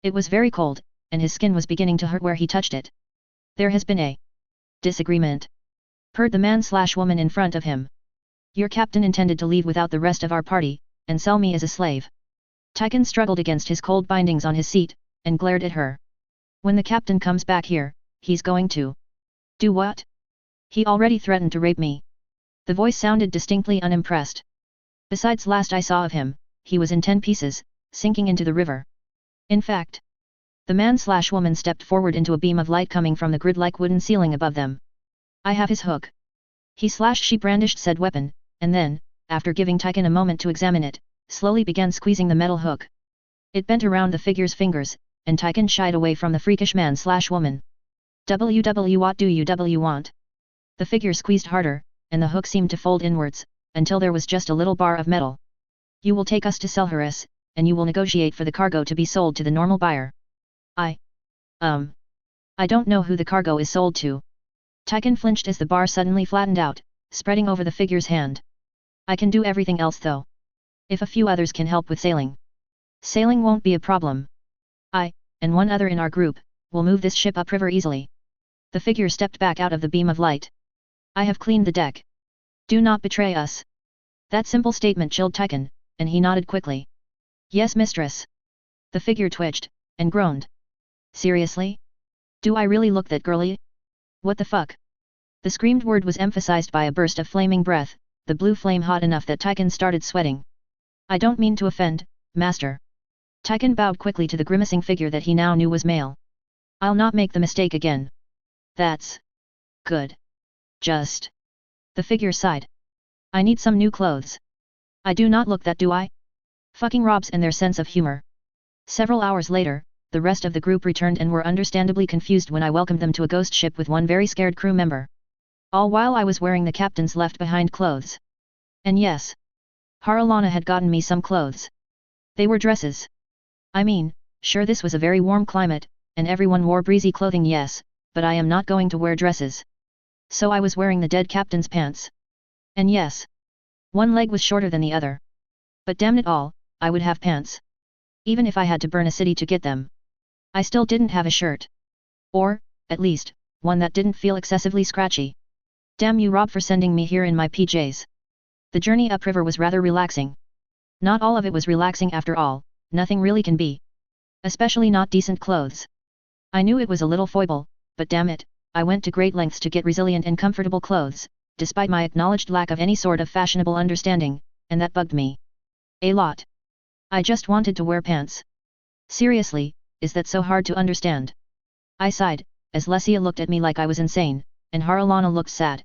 Speaker 1: It was very cold, and his skin was beginning to hurt where he touched it. There has been a disagreement, purred the man/woman in front of him. Your captain intended to leave without the rest of our party, and sell me as a slave. Tychon struggled against his cold bindings on his seat, and glared at her. When the captain comes back here, he's going to do what? He already threatened to rape me. The voice sounded distinctly unimpressed. Besides, last I saw of him, he was in 10 pieces, sinking into the river. In fact, the man/woman stepped forward into a beam of light coming from the grid-like wooden ceiling above them. I have his hook. She brandished said weapon, and then, after giving Tychon a moment to examine it, slowly began squeezing the metal hook. It bent around the figure's fingers, and Tychon shied away from the freakish man/woman. What do you want? The figure squeezed harder, and the hook seemed to fold inwards, until there was just a little bar of metal. You will take us to Selharis, and you will negotiate for the cargo to be sold to the normal buyer. I don't know who the cargo is sold to. Tychon flinched as the bar suddenly flattened out, spreading over the figure's hand. I can do everything else though. If a few others can help with sailing. Sailing won't be a problem. I, and one other in our group, will move this ship upriver easily. The figure stepped back out of the beam of light. I have cleaned the deck. Do not betray us. That simple statement chilled Tychon, and he nodded quickly. Yes, mistress. The figure twitched, and groaned. Seriously? Do I really look that girly? What the fuck? The screamed word was emphasized by a burst of flaming breath, the blue flame hot enough that Tychon started sweating. I don't mean to offend, master. Tychon bowed quickly to the grimacing figure that he now knew was male. I'll not make the mistake again. That's good. Just. The figure sighed. I need some new clothes. I do not look that, do I? Fucking Robs and their sense of humor. Several hours later, the rest of the group returned and were understandably confused when I welcomed them to a ghost ship with one very scared crew member. All while I was wearing the captain's left-behind clothes. And yes, Haralana had gotten me some clothes. They were dresses. I mean, sure, this was a very warm climate, and everyone wore breezy clothing, yes, but I am not going to wear dresses. So I was wearing the dead captain's pants. And yes, one leg was shorter than the other. But damn it all, I would have pants. Even if I had to burn a city to get them. I still didn't have a shirt. Or, at least, one that didn't feel excessively scratchy. Damn you, Rob, for sending me here in my PJs. The journey upriver was rather relaxing. Not all of it was relaxing after all, nothing really can be. Especially not decent clothes. I knew it was a little foible, but damn it, I went to great lengths to get resilient and comfortable clothes, despite my acknowledged lack of any sort of fashionable understanding, and that bugged me a lot. I just wanted to wear pants. Seriously, is that so hard to understand? I sighed, as Lesia looked at me like I was insane, and Haralana looked sad.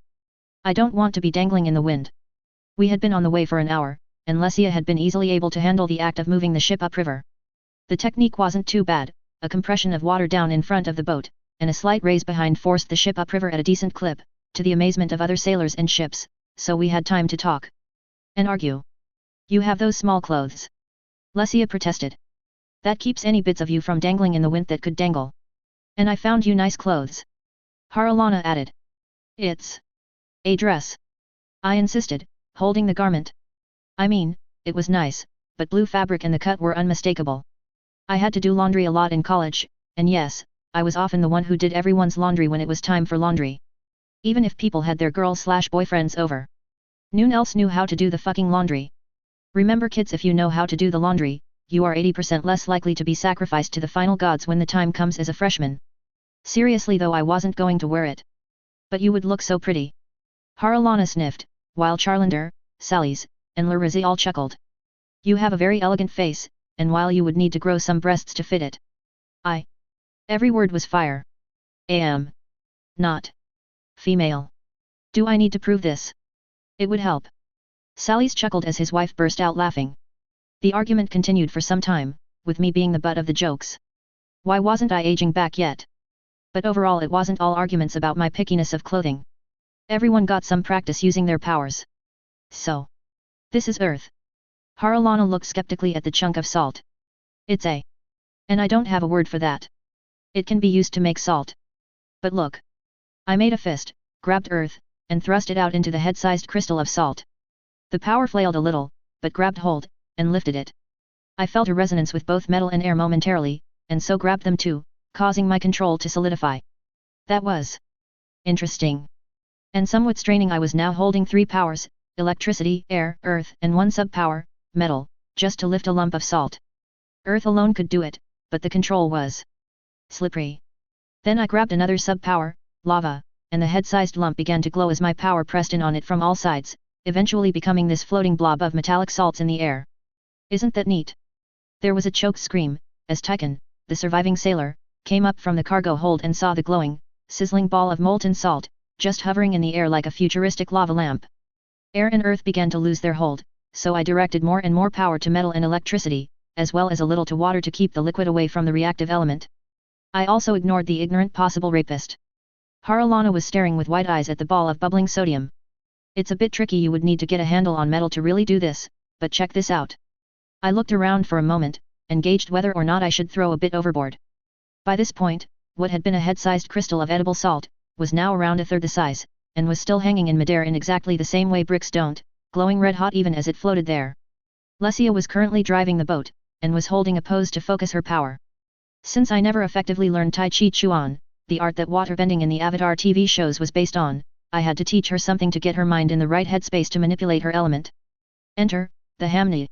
Speaker 1: I don't want to be dangling in the wind. We had been on the way for an hour, and Lesia had been easily able to handle the act of moving the ship upriver. The technique wasn't too bad, a compression of water down in front of the boat, and a slight raise behind forced the ship upriver at a decent clip, to the amazement of other sailors and ships, so we had time to talk. And argue. You have those small clothes. Lesia protested. That keeps any bits of you from dangling in the wind that could dangle. And I found you nice clothes. Haralana added. It's a dress. I insisted, holding the garment. I mean, it was nice, but blue fabric and the cut were unmistakable. I had to do laundry a lot in college, and yes, I was often the one who did everyone's laundry when it was time for laundry. Even if people had their girls/boyfriends over. Noone else knew how to do the fucking laundry. Remember kids, if you know how to do the laundry, you are 80% less likely to be sacrificed to the final gods when the time comes as a freshman. Seriously though, I wasn't going to wear it. But you would look so pretty. Haralana sniffed, while Charlander, Sally's, and Larizzi all chuckled. You have a very elegant face, and while you would need to grow some breasts to fit it. Every word was fire. Am not female. Do I need to prove this? It would help. Sally's chuckled as his wife burst out laughing. The argument continued for some time, with me being the butt of the jokes. Why wasn't I aging back yet? But overall it wasn't all arguments about my pickiness of clothing. Everyone got some practice using their powers. So. This is Earth. Haralana looked skeptically at the chunk of salt. It's a. And I don't have a word for that. It can be used to make salt. But look. I made a fist, grabbed Earth, and thrust it out into the head-sized crystal of salt. The power flailed a little, but grabbed hold, and lifted it. I felt a resonance with both metal and air momentarily, and so grabbed them too, causing my control to solidify. That was interesting. And somewhat straining. I was now holding 3 powers, electricity, air, earth, and 1 sub-power, metal, just to lift a lump of salt. Earth alone could do it, but the control was slippery. Then I grabbed another sub-power, lava, and the head-sized lump began to glow as my power pressed in on it from all sides, eventually becoming this floating blob of metallic salts in the air. Isn't that neat? There was a choked scream, as Tychon, the surviving sailor, came up from the cargo hold and saw the glowing, sizzling ball of molten salt, just hovering in the air like a futuristic lava lamp. Air and earth began to lose their hold, so I directed more and more power to metal and electricity, as well as a little to water to keep the liquid away from the reactive element. I also ignored the ignorant possible rapist. Haralana was staring with wide eyes at the ball of bubbling sodium. It's a bit tricky, you would need to get a handle on metal to really do this, but check this out. I looked around for a moment, and gauged whether or not I should throw a bit overboard. By this point, what had been a head-sized crystal of edible salt, was now around a third the size, and was still hanging in midair in exactly the same way bricks don't, glowing red-hot even as it floated there. Lesia was currently driving the boat, and was holding a pose to focus her power. Since I never effectively learned Tai Chi Chuan, the art that waterbending in the Avatar TV shows was based on, I had to teach her something to get her mind in the right headspace to manipulate her element. Enter, the Hamni.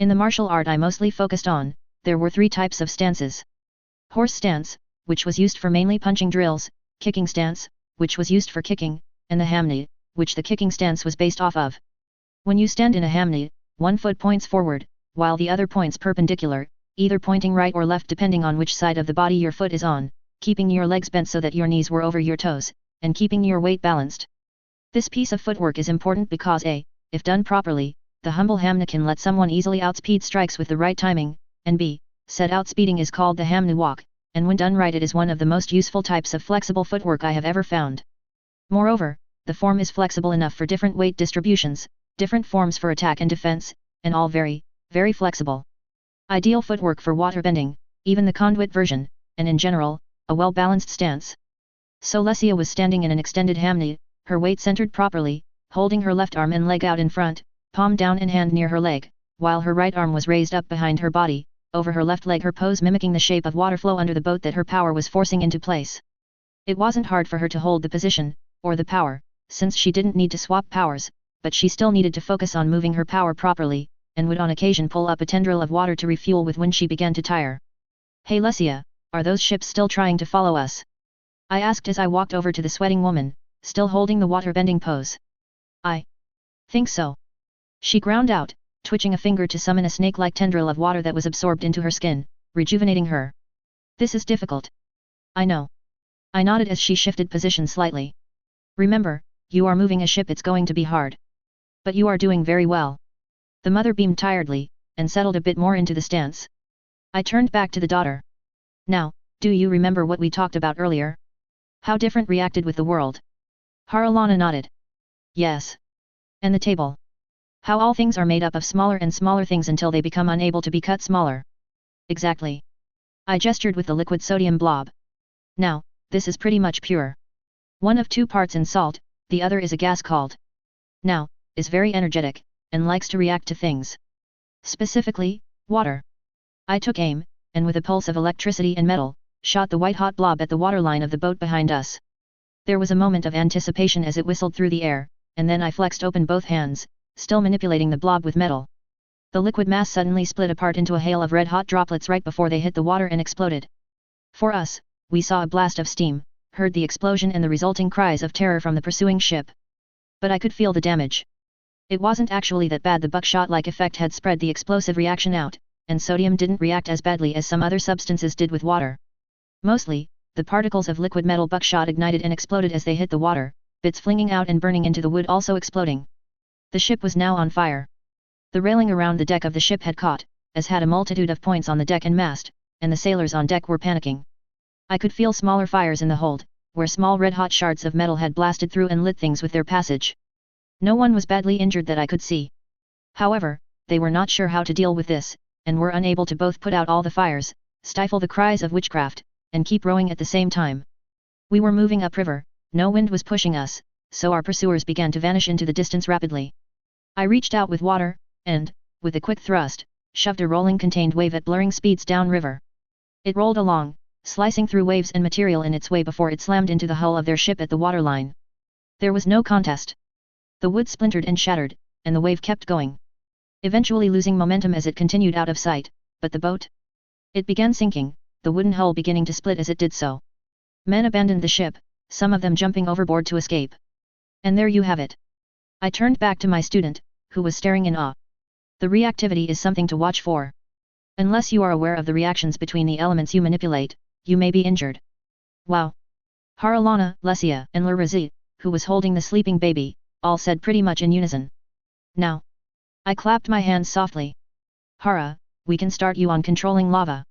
Speaker 1: In the martial art I mostly focused on, there were 3 types of stances. Horse stance, which was used for mainly punching drills, kicking stance, which was used for kicking, and the Hamni, which the kicking stance was based off of. When you stand in a Hamni, one foot points forward, while the other points perpendicular, either pointing right or left depending on which side of the body your foot is on, keeping your legs bent so that your knees were over your toes, and keeping your weight balanced. This piece of footwork is important because A, if done properly, the humble Hamna can let someone easily outspeed strikes with the right timing, and B, said outspeeding is called the Hamna walk, and when done right it is one of the most useful types of flexible footwork I have ever found. Moreover, the form is flexible enough for different weight distributions, different forms for attack and defense, and all very, very flexible. Ideal footwork for waterbending, even the conduit version, and in general, a well-balanced stance. So Lesia was standing in an extended Hamni, her weight centered properly, holding her left arm and leg out in front, palm down and hand near her leg, while her right arm was raised up behind her body, over her left leg, her pose mimicking the shape of water flow under the boat that her power was forcing into place. It wasn't hard for her to hold the position, or the power, since she didn't need to swap powers, but she still needed to focus on moving her power properly, and would on occasion pull up a tendril of water to refuel with when she began to tire. Hey Lesia, are those ships still trying to follow us? I asked as I walked over to the sweating woman, still holding the waterbending pose. I think so. She ground out, twitching a finger to summon a snake-like tendril of water that was absorbed into her skin, rejuvenating her. This is difficult. I know. I nodded as she shifted position slightly. Remember, you are moving a ship, it's going to be hard. But you are doing very well. The mother beamed tiredly, and settled a bit more into the stance. I turned back to the daughter. Now, do you remember what we talked about earlier? How different reacted with the world? Haralana nodded. Yes. And the table. How all things are made up of smaller and smaller things until they become unable to be cut smaller. Exactly. I gestured with the liquid sodium blob. Now, this is pretty much pure. One of 2 parts in salt, the other is a gas called. Now, is very energetic, and likes to react to things. Specifically, water. I took aim, and with a pulse of electricity and metal, shot the white-hot blob at the waterline of the boat behind us. There was a moment of anticipation as it whistled through the air, and then I flexed open both hands, still manipulating the blob with metal. The liquid mass suddenly split apart into a hail of red-hot droplets right before they hit the water and exploded. For us, we saw a blast of steam, heard the explosion and the resulting cries of terror from the pursuing ship. But I could feel the damage. It wasn't actually that bad. The buckshot-like effect had spread the explosive reaction out, and sodium didn't react as badly as some other substances did with water. Mostly, the particles of liquid metal buckshot ignited and exploded as they hit the water, bits flinging out and burning into the wood also exploding. The ship was now on fire. The railing around the deck of the ship had caught, as had a multitude of points on the deck and mast, and the sailors on deck were panicking. I could feel smaller fires in the hold, where small red-hot shards of metal had blasted through and lit things with their passage. No one was badly injured that I could see. However, they were not sure how to deal with this, and were unable to both put out all the fires, stifle the cries of witchcraft, and keep rowing at the same time. We were moving upriver, no wind was pushing us, so our pursuers began to vanish into the distance rapidly. I reached out with water, and, with a quick thrust, shoved a rolling contained wave at blurring speeds downriver. It rolled along, slicing through waves and material in its way before it slammed into the hull of their ship at the waterline. There was no contest. The wood splintered and shattered, and the wave kept going. Eventually losing momentum as it continued out of sight, but the boat? It began sinking, the wooden hull beginning to split as it did so. Men abandoned the ship, some of them jumping overboard to escape. And there you have it. I turned back to my student, who was staring in awe. The reactivity is something to watch for. Unless you are aware of the reactions between the elements you manipulate, you may be injured. Wow! Haralana, Lesia, and Larazi, who was holding the sleeping baby, all said pretty much in unison. Now. I clapped my hands softly. Hara, we can start you on controlling lava.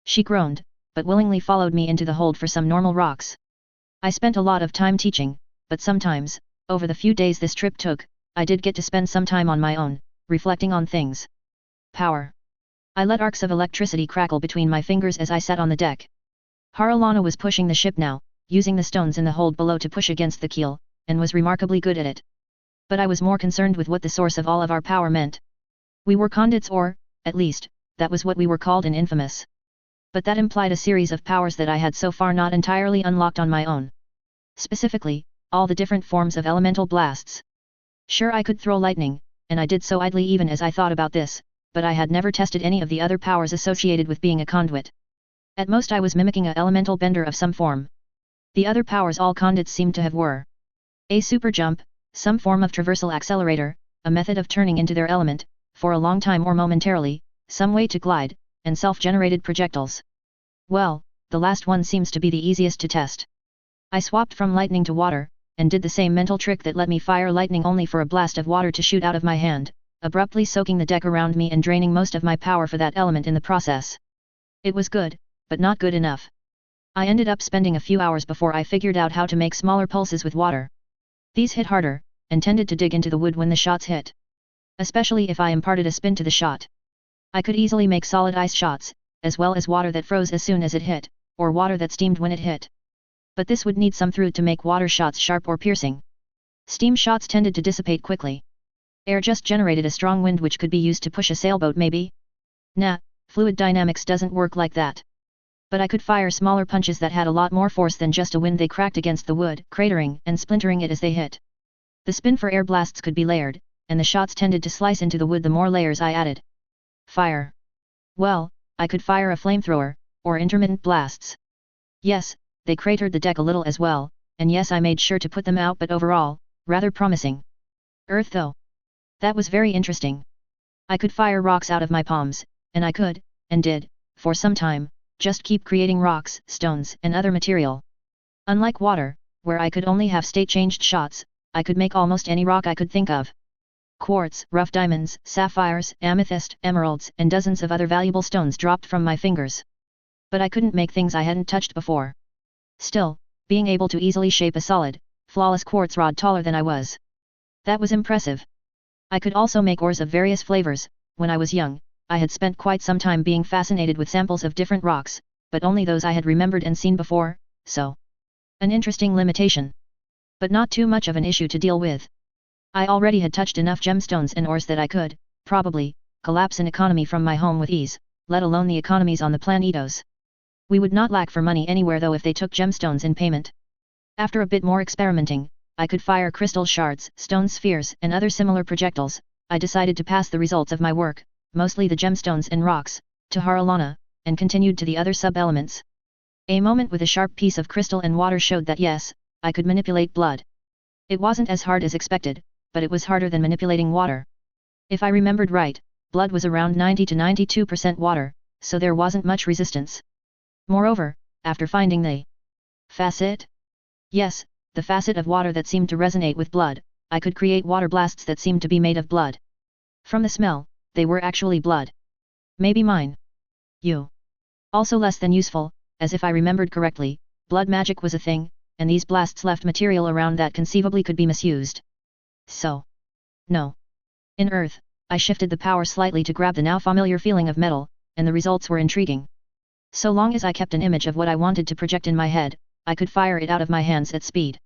Speaker 1: She groaned, but willingly followed me into the hold for some normal rocks. I spent a lot of time teaching, but sometimes, over the few days this trip took, I did get to spend some time on my own, reflecting on things. Power. I let arcs of electricity crackle between my fingers as I sat on the deck. Haralana was pushing the ship now, using the stones in the hold below to push against the keel, and was remarkably good at it. But I was more concerned with what the source of all of our power meant. We were conduits, or, at least, that was what we were called in Infamous. But that implied a series of powers that I had so far not entirely unlocked on my own. Specifically, all the different forms of elemental blasts. Sure, I could throw lightning, and I did so idly even as I thought about this, but I had never tested any of the other powers associated with being a conduit. At most I was mimicking a elemental bender of some form. The other powers all conduits seemed to have were a super jump, some form of traversal accelerator, a method of turning into their element, for a long time or momentarily, some way to glide, and self-generated projectiles. Well, the last one seems to be the easiest to test. I swapped from lightning to water, and did the same mental trick that let me fire lightning only for a blast of water to shoot out of my hand, abruptly soaking the deck around me and draining most of my power for that element in the process. It was good, but not good enough. I ended up spending a few hours before I figured out how to make smaller pulses with water. These hit harder, and tended to dig into the wood when the shots hit. Especially if I imparted a spin to the shot. I could easily make solid ice shots, as well as water that froze as soon as it hit, or water that steamed when it hit. But this would need some fruit to make water shots sharp or piercing. Steam shots tended to dissipate quickly. Air just generated a strong wind which could be used to push a sailboat maybe? Nah, fluid dynamics doesn't work like that. But I could fire smaller punches that had a lot more force than just a wind they cracked against the wood, cratering and splintering it as they hit. The spin for air blasts could be layered, and the shots tended to slice into the wood the more layers I added. Fire. Well, I could fire a flamethrower, or intermittent blasts. Yes, they cratered the deck a little as well, and yes, I made sure to put them out, but overall, rather promising. Earth though. That was very interesting. I could fire rocks out of my palms, and I could, and did, for some time, just keep creating rocks, stones, and other material. Unlike water, where I could only have state-changed shots, I could make almost any rock I could think of. Quartz, rough diamonds, sapphires, amethyst, emeralds, and dozens of other valuable stones dropped from my fingers. But I couldn't make things I hadn't touched before. Still, being able to easily shape a solid, flawless quartz rod taller than I was. That was impressive. I could also make ores of various flavors. When I was young, I had spent quite some time being fascinated with samples of different rocks, but only those I had remembered and seen before, so. An interesting limitation. But not too much of an issue to deal with. I already had touched enough gemstones and ores that I could, probably, collapse an economy from my home with ease, let alone the economies on the planetos. We would not lack for money anywhere though if they took gemstones in payment. After a bit more experimenting, I could fire crystal shards, stone spheres, and other similar projectiles. I decided to pass the results of my work, mostly the gemstones and rocks, to Haralana, and continued to the other sub-elements. A moment with a sharp piece of crystal and water showed that yes, I could manipulate blood. It wasn't as hard as expected, but it was harder than manipulating water. If I remembered right, blood was around 90 to 92% water, so there wasn't much resistance. Moreover, after finding the facet? Yes, the facet of water that seemed to resonate with blood, I could create water blasts that seemed to be made of blood. From the smell, they were actually blood. Maybe mine. You. Also less than useful, as if I remembered correctly, blood magic was a thing, and these blasts left material around that conceivably could be misused. So. No. In Earth, I shifted the power slightly to grab the now familiar feeling of metal, and the results were intriguing. So long as I kept an image of what I wanted to project in my head, I could fire it out of my hands at speed.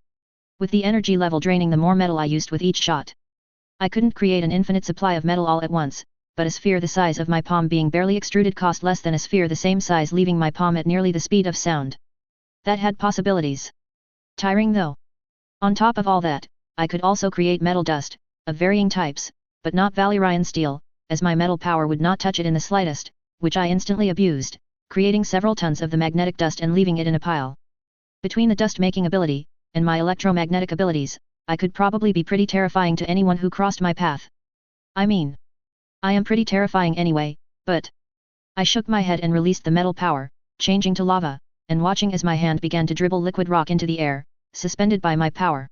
Speaker 1: With the energy level draining the more metal I used with each shot. I couldn't create an infinite supply of metal all at once, but a sphere the size of my palm being barely extruded cost less than a sphere the same size leaving my palm at nearly the speed of sound. That had possibilities. Tiring though. On top of all that, I could also create metal dust, of varying types, but not Valyrian steel, as my metal power would not touch it in the slightest, which I instantly abused, creating several tons of the magnetic dust and leaving it in a pile. Between the dust-making ability, and my electromagnetic abilities, I could probably be pretty terrifying to anyone who crossed my path. I mean, I am pretty terrifying anyway, but... I shook my head and released the metal power, changing to lava, and watching as my hand began to dribble liquid rock into the air, suspended by my power.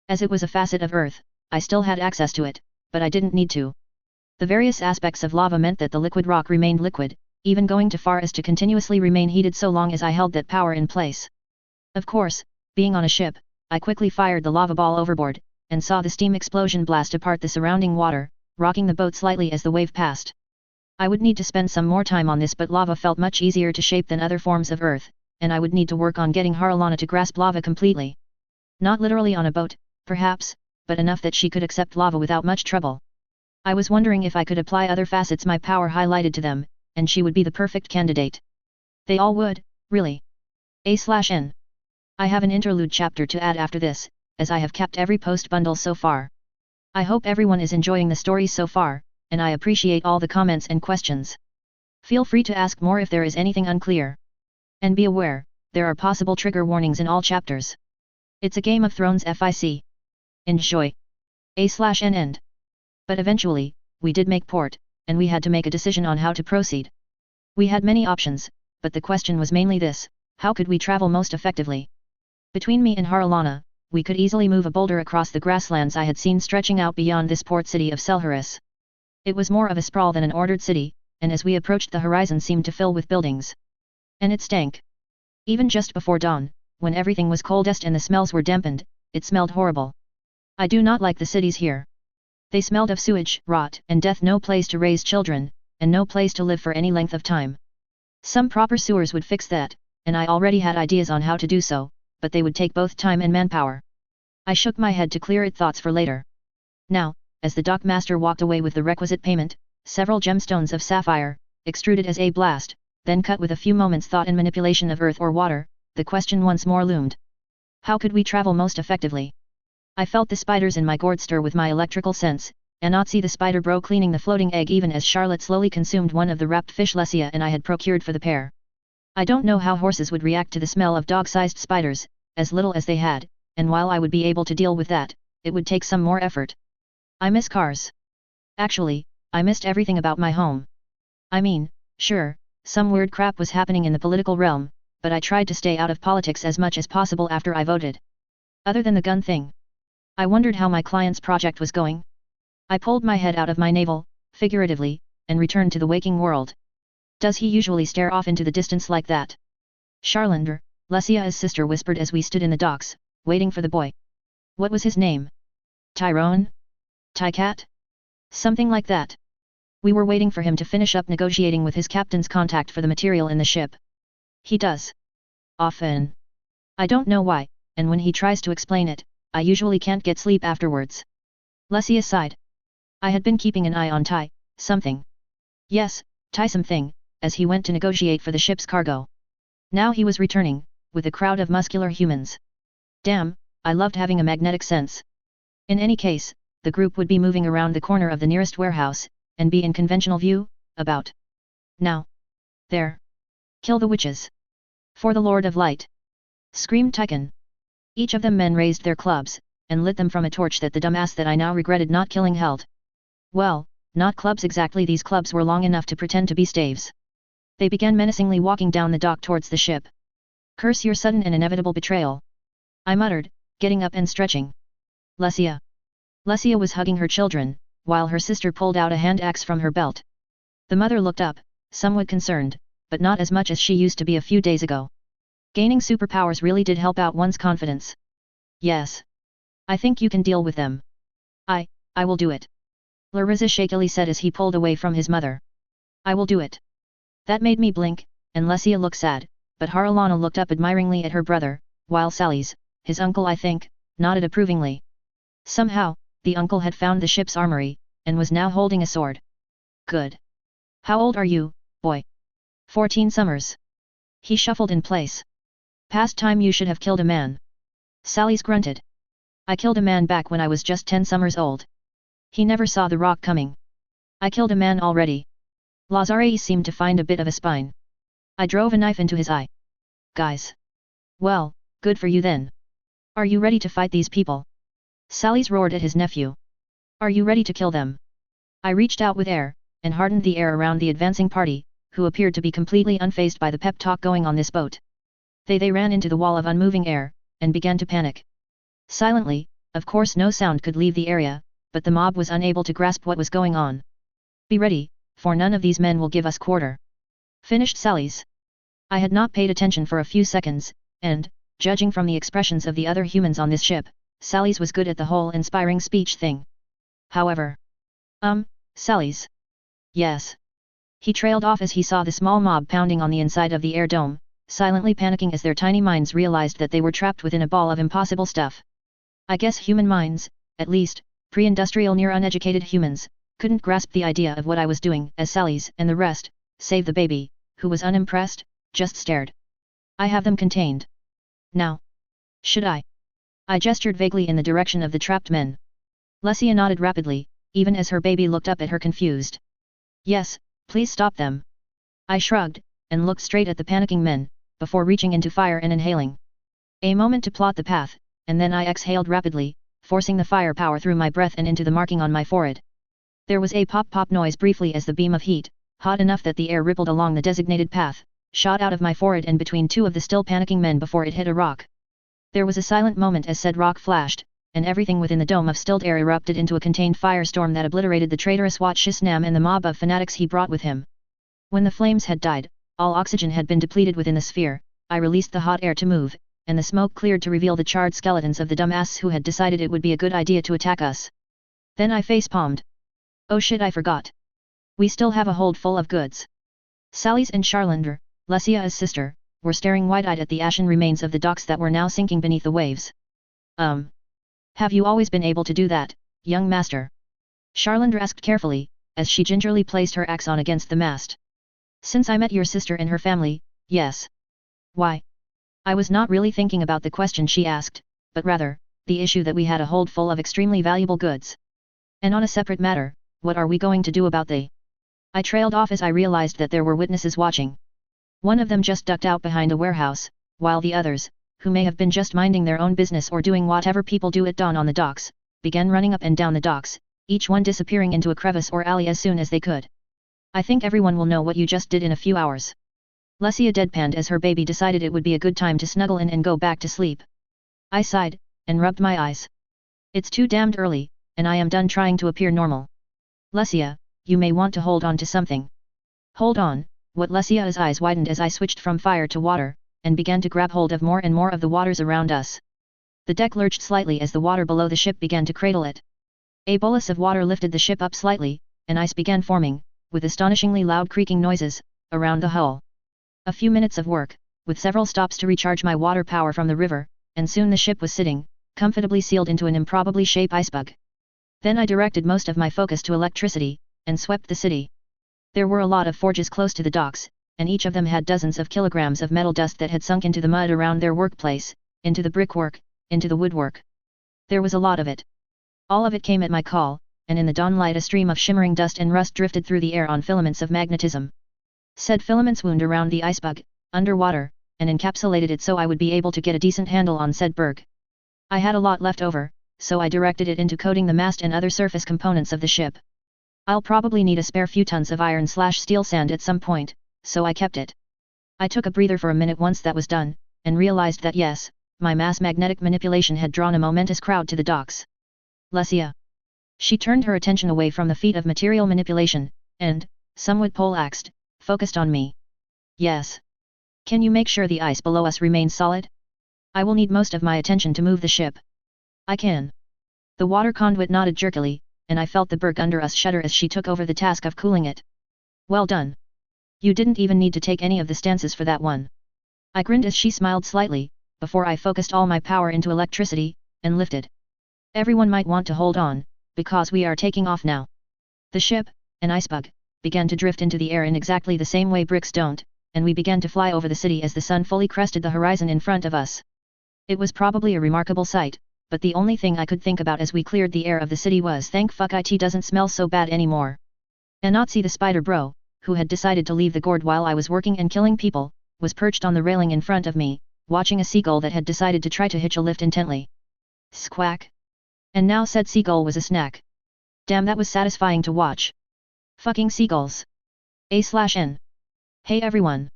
Speaker 1: As it was a facet of Earth, I still had access to it, but I didn't need to. The various aspects of lava meant that the liquid rock remained liquid, even going too far as to continuously remain heated so long as I held that power in place. Of course, being on a ship, I quickly fired the lava ball overboard, and saw the steam explosion blast apart the surrounding water, rocking the boat slightly as the wave passed. I would need to spend some more time on this, but lava felt much easier to shape than other forms of Earth, and I would need to work on getting Haralana to grasp lava completely. Not literally on a boat, perhaps, but enough that she could accept lava without much trouble. I was wondering if I could apply other facets my power highlighted to them, and she would be the perfect candidate. They all would, really. A/N. I have an interlude chapter to add after this, as I have kept every post bundle so far. I hope everyone is enjoying the story so far, and I appreciate all the comments and questions. Feel free to ask more if there is anything unclear. And be aware, there are possible trigger warnings in all chapters. It's a Game of Thrones FIC. Enjoy. A/N end. But eventually, we did make port, and we had to make a decision on how to proceed. We had many options, but the question was mainly this: how could we travel most effectively? Between me and Haralana, we could easily move a boulder across the grasslands I had seen stretching out beyond this port city of Selharis. It was more of a sprawl than an ordered city, and as we approached the horizon seemed to fill with buildings. And it stank. Even just before dawn, when everything was coldest and the smells were dampened, it smelled horrible. I do not like the cities here. They smelled of sewage, rot, and death. No place to raise children, and no place to live for any length of time. Some proper sewers would fix that, and I already had ideas on how to do so, but they would take both time and manpower. I shook my head to clear it, thoughts for later. Now, as the dockmaster walked away with the requisite payment, several gemstones of sapphire, extruded as a blast, then cut with a few moments' thought and manipulation of earth or water, the question once more loomed. How could we travel most effectively? I felt the spiders in my gourd stir with my electrical sense, and not see the spider bro cleaning the floating egg even as Charlotte slowly consumed one of the wrapped fish Lesia and I had procured for the pair. I don't know how horses would react to the smell of dog-sized spiders, as little as they had, and while I would be able to deal with that, it would take some more effort. I miss cars. Actually, I missed everything about my home. I mean, sure, some weird crap was happening in the political realm, but I tried to stay out of politics as much as possible after I voted. Other than the gun thing. I wondered how my client's project was going. I pulled my head out of my navel, figuratively, and returned to the waking world. Does he usually stare off into the distance like that? Charlander, Lesia's sister whispered as we stood in the docks, waiting for the boy. What was his name? Tyrone? Tycat? Something like that. We were waiting for him to finish up negotiating with his captain's contact for the material in the ship. He does. Often. I don't know why, and when he tries to explain it, I usually can't get sleep afterwards. Lesia sighed. I had been keeping an eye on Ty, something. Yes, Ty something, as he went to negotiate for the ship's cargo. Now he was returning, with a crowd of muscular humans. Damn, I loved having a magnetic sense. In any case, the group would be moving around the corner of the nearest warehouse, and be in conventional view, about. Now. There. Kill the witches. For the Lord of Light. Screamed Tychon. Each of them men raised their clubs, and lit them from a torch that the dumbass that I now regretted not killing held. Well, not clubs exactly, these clubs were long enough to pretend to be staves. They began menacingly walking down the dock towards the ship. Curse your sudden and inevitable betrayal. I muttered, getting up and stretching. Lesia. Lesia was hugging her children, while her sister pulled out a hand axe from her belt. The mother looked up, somewhat concerned, but not as much as she used to be a few days ago. Gaining superpowers really did help out one's confidence. Yes. I think you can deal with them. I will do it. Larissa shakily said as he pulled away from his mother. I will do it. That made me blink, and Lesia looked sad, but Haralana looked up admiringly at her brother, while Sally's, his uncle I think, nodded approvingly. Somehow, the uncle had found the ship's armory, and was now holding a sword. Good. How old are you, boy? 14 summers. He shuffled in place. Past time you should have killed a man. Sally's grunted. I killed a man back when I was just 10 summers old. He never saw the rock coming. I killed a man already. Lazare seemed to find a bit of a spine. I drove a knife into his eye. Guys. Well, good for you then. Are you ready to fight these people? Sally's roared at his nephew. Are you ready to kill them? I reached out with air, and hardened the air around the advancing party, who appeared to be completely unfazed by the pep talk going on this boat. They ran into the wall of unmoving air, and began to panic. Silently, of course no sound could leave the area, but the mob was unable to grasp what was going on. Be ready, for none of these men will give us quarter. Finished Sally's. I had not paid attention for a few seconds, and, judging from the expressions of the other humans on this ship, Sally's was good at the whole inspiring speech thing. However. Sally's. Yes. He trailed off as he saw the small mob pounding on the inside of the air dome, silently panicking as their tiny minds realized that they were trapped within a ball of impossible stuff. I guess human minds, at least, pre-industrial near uneducated humans, couldn't grasp the idea of what I was doing, as Sally's and the rest, save the baby, who was unimpressed, just stared. I have them contained. Now. Should I? I gestured vaguely in the direction of the trapped men. Lesia nodded rapidly, even as her baby looked up at her confused. Yes, please stop them. I shrugged, and looked straight at the panicking men, before reaching into fire and inhaling. A moment to plot the path, and then I exhaled rapidly, forcing the firepower through my breath and into the marking on my forehead. There was a pop-pop noise briefly as the beam of heat, hot enough that the air rippled along the designated path, shot out of my forehead and between two of the still panicking men before it hit a rock. There was a silent moment as said rock flashed, and everything within the dome of stilled air erupted into a contained firestorm that obliterated the traitorous Wat Shisnam and the mob of fanatics he brought with him. When the flames had died, all oxygen had been depleted within the sphere. I released the hot air to move, and the smoke cleared to reveal the charred skeletons of the dumbasses who had decided it would be a good idea to attack us. Then I face-palmed. Oh shit, I forgot. We still have a hold full of goods. Sally's and Charlander, Lesia's sister, were staring wide-eyed at the ashen remains of the docks that were now sinking beneath the waves. Have you always been able to do that, young master? Charlander asked carefully, as she gingerly placed her axe on against the mast. Since I met your sister and her family, yes. Why? I was not really thinking about the question she asked, but rather, the issue that we had a hold full of extremely valuable goods. And on a separate matter, what are we going to do about the? I trailed off as I realized that there were witnesses watching. One of them just ducked out behind a warehouse, while the others, who may have been just minding their own business or doing whatever people do at dawn on the docks, began running up and down the docks, each one disappearing into a crevice or alley as soon as they could. I think everyone will know what you just did in a few hours. Lesia deadpanned as her baby decided it would be a good time to snuggle in and go back to sleep. I sighed, and rubbed my eyes. It's too damned early, and I am done trying to appear normal. Lesia, you may want to hold on to something. Hold on, what? Lesia's eyes widened as I switched from fire to water, and began to grab hold of more and more of the waters around us. The deck lurched slightly as the water below the ship began to cradle it. A bolus of water lifted the ship up slightly, and ice began forming, with astonishingly loud creaking noises, around the hull. A few minutes of work, with several stops to recharge my water power from the river, and soon the ship was sitting, comfortably sealed into an improbably shaped icebug. Then I directed most of my focus to electricity, and swept the city. There were a lot of forges close to the docks, and each of them had dozens of kilograms of metal dust that had sunk into the mud around their workplace, into the brickwork, into the woodwork. There was a lot of it. All of it came at my call, and in the dawnlight a stream of shimmering dust and rust drifted through the air on filaments of magnetism. Said filaments wound around the icebug, underwater, and encapsulated it so I would be able to get a decent handle on said berg. I had a lot left over, so I directed it into coating the mast and other surface components of the ship. I'll probably need a spare few tons of iron/steel sand at some point, so I kept it. I took a breather for a minute once that was done, and realized that yes, my mass magnetic manipulation had drawn a momentous crowd to the docks. Lesia. She turned her attention away from the feat of material manipulation, and, somewhat poleaxed, focused on me. Yes. Can you make sure the ice below us remains solid? I will need most of my attention to move the ship. I can. The water conduit nodded jerkily, and I felt the berg under us shudder as she took over the task of cooling it. Well done. You didn't even need to take any of the stances for that one. I grinned as she smiled slightly, before I focused all my power into electricity, and lifted. Everyone might want to hold on, because we are taking off now. The ship, an icebug, began to drift into the air in exactly the same way bricks don't, and we began to fly over the city as the sun fully crested the horizon in front of us. It was probably a remarkable sight, but the only thing I could think about as we cleared the air of the city was thank fuck it doesn't smell so bad anymore. Anatsi the spider bro, who had decided to leave the gourd while I was working and killing people, was perched on the railing in front of me, watching a seagull that had decided to try to hitch a lift intently. Squawk. And now said seagull was a snack. Damn, that was satisfying to watch. Fucking seagulls. A/N. Hey everyone.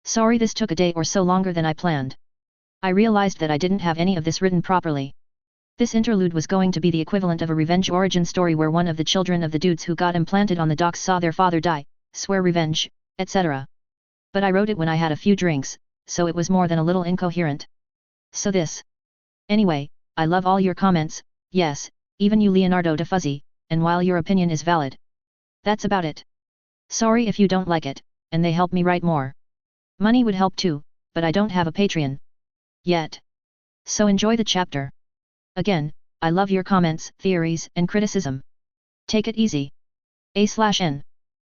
Speaker 1: Sorry this took a day or so longer than I planned. I realized that I didn't have any of this written properly. This interlude was going to be the equivalent of a revenge origin story where one of the children of the dudes who got implanted on the docks saw their father die, swear revenge, etc. But I wrote it when I had a few drinks, so it was more than a little incoherent. So this. Anyway, I love all your comments, yes, even you Leonardo da Fuzzy, and while your opinion is valid. That's about it. Sorry if you don't like it, and they help me write more. Money would help too, but I don't have a Patreon yet. So enjoy the chapter. Again, I love your comments, theories, and criticism. Take it easy. A/N.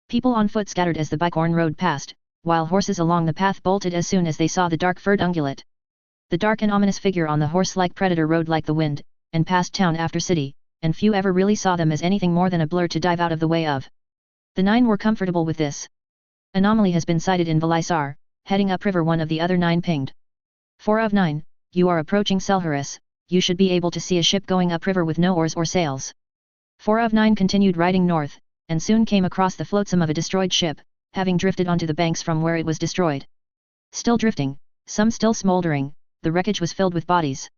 Speaker 1: People on foot scattered as the bicorn rode past, while horses along the path bolted as soon as they saw the dark-furred ungulate. The dark and ominous figure on the horse-like predator rode like the wind, and passed town after city, and few ever really saw them as anything more than a blur to dive out of the way of. The 9 were comfortable with this. Anomaly has been sighted in Valisar, heading upriver. One of the other 9 pinged. 4 of 9, you are approaching Selharis, you should be able to see a ship going upriver with no oars or sails. 4 of 9 continued riding north, and soon came across the flotsam of a destroyed ship, having drifted onto the banks from where it was destroyed. Still drifting, some still smoldering, the wreckage was filled with bodies.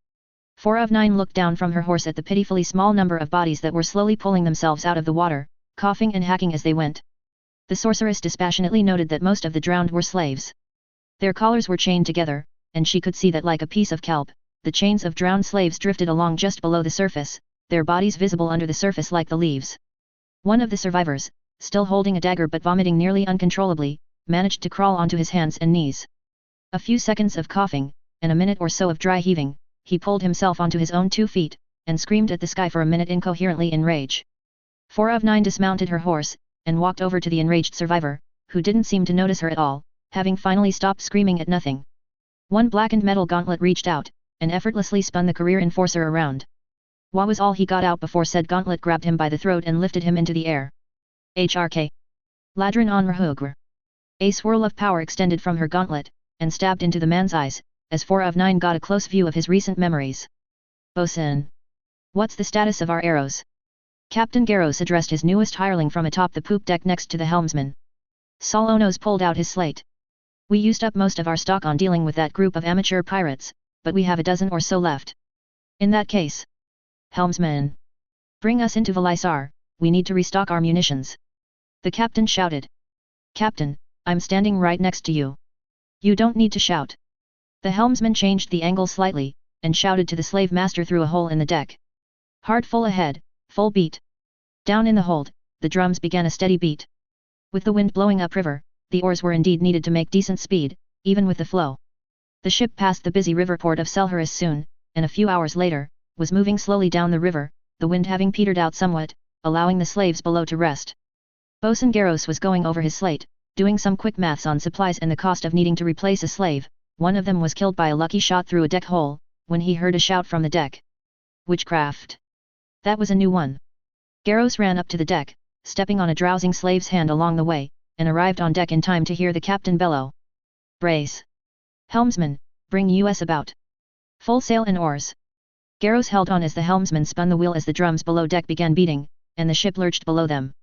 Speaker 1: 4 of 9 looked down from her horse at the pitifully small number of bodies that were slowly pulling themselves out of the water, coughing and hacking as they went. The sorceress dispassionately noted that most of the drowned were slaves. Their collars were chained together, and she could see that like a piece of kelp, the chains of drowned slaves drifted along just below the surface, their bodies visible under the surface like the leaves. One of the survivors, still holding a dagger but vomiting nearly uncontrollably, managed to crawl onto his hands and knees. A few seconds of coughing, and a minute or so of dry heaving, he pulled himself onto his own 2 feet, and screamed at the sky for a minute incoherently in rage. 4 of 9 dismounted her horse, and walked over to the enraged survivor, who didn't seem to notice her at all, having finally stopped screaming at nothing. One blackened metal gauntlet reached out, and effortlessly spun the career enforcer around. What was all he got out before said gauntlet grabbed him by the throat and lifted him into the air. HRK. Ladrin on Rahugr. A swirl of power extended from her gauntlet, and stabbed into the man's eyes, as 4 of 9 got a close view of his recent memories. Bosun. What's the status of our arrows? Captain Garros addressed his newest hireling from atop the poop deck next to the helmsman. Solonos pulled out his slate. We used up most of our stock on dealing with that group of amateur pirates, but we have a dozen or so left. In that case. Helmsman. Bring us into Valisar, we need to restock our munitions. The captain shouted. Captain, I'm standing right next to you. You don't need to shout. The helmsman changed the angle slightly, and shouted to the slave master through a hole in the deck. Hard full ahead, full beat. Down in the hold, the drums began a steady beat. With the wind blowing upriver, the oars were indeed needed to make decent speed, even with the flow. The ship passed the busy river port of Selharis soon, and a few hours later, was moving slowly down the river, the wind having petered out somewhat, allowing the slaves below to rest. Bosun Garros was going over his slate, doing some quick maths on supplies and the cost of needing to replace a slave. One of them was killed by a lucky shot through a deck hole, when he heard a shout from the deck. Witchcraft. That was a new one. Garros ran up to the deck, stepping on a drowsing slave's hand along the way, and arrived on deck in time to hear the captain bellow. Brace. Helmsman, bring us about. Full sail and oars. Garros held on as the helmsman spun the wheel as the drums below deck began beating, and the ship lurched below them.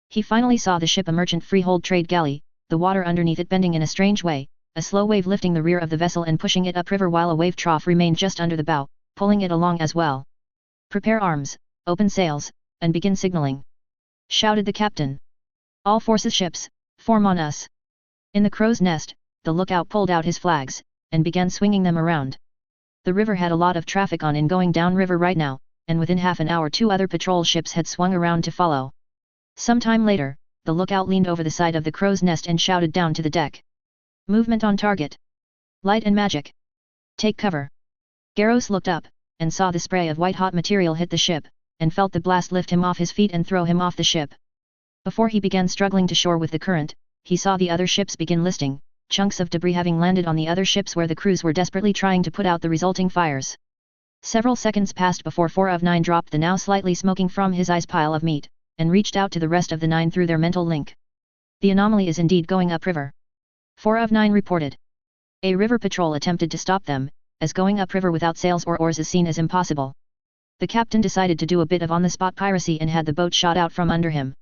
Speaker 1: He finally saw the ship a merchant freehold trade galley, the water underneath it bending in a strange way, a slow wave lifting the rear of the vessel and pushing it upriver while a wave trough remained just under the bow, pulling it along as well. Prepare arms, open sails, and begin signaling. Shouted the captain. All forces ships, form on us. In the crow's nest, the lookout pulled out his flags, and began swinging them around. The river had a lot of traffic on in going downriver right now, and within half an hour 2 other patrol ships had swung around to follow. Some time later, the lookout leaned over the side of the crow's nest and shouted down to the deck. Movement on target. Light and magic. Take cover. Garros looked up, and saw the spray of white-hot material hit the ship, and felt the blast lift him off his feet and throw him off the ship. Before he began struggling to shore with the current, he saw the other ships begin listing, chunks of debris having landed on the other ships where the crews were desperately trying to put out the resulting fires. Several seconds passed before 4 of 9 dropped the now slightly smoking from his eyes pile of meat, and reached out to the rest of the 9 through their mental link. The anomaly is indeed going upriver. 4 of 9 reported. A river patrol attempted to stop them, as going upriver without sails or oars is seen as impossible. The captain decided to do a bit of on-the-spot piracy and had the boat shot out from under him.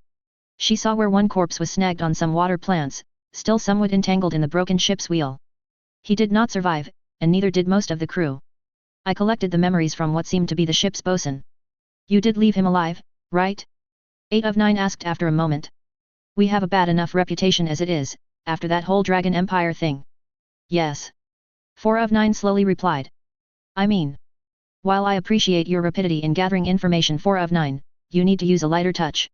Speaker 1: She saw where one corpse was snagged on some water plants, still somewhat entangled in the broken ship's wheel. He did not survive, and neither did most of the crew. I collected the memories from what seemed to be the ship's bosun. You did leave him alive, right? 8 of 9 asked after a moment. We have a bad enough reputation as it is, after that whole Dragon Empire thing. Yes. 4 of 9 slowly replied. I mean. While I appreciate your rapidity in gathering information 4 of 9, you need to use a lighter touch.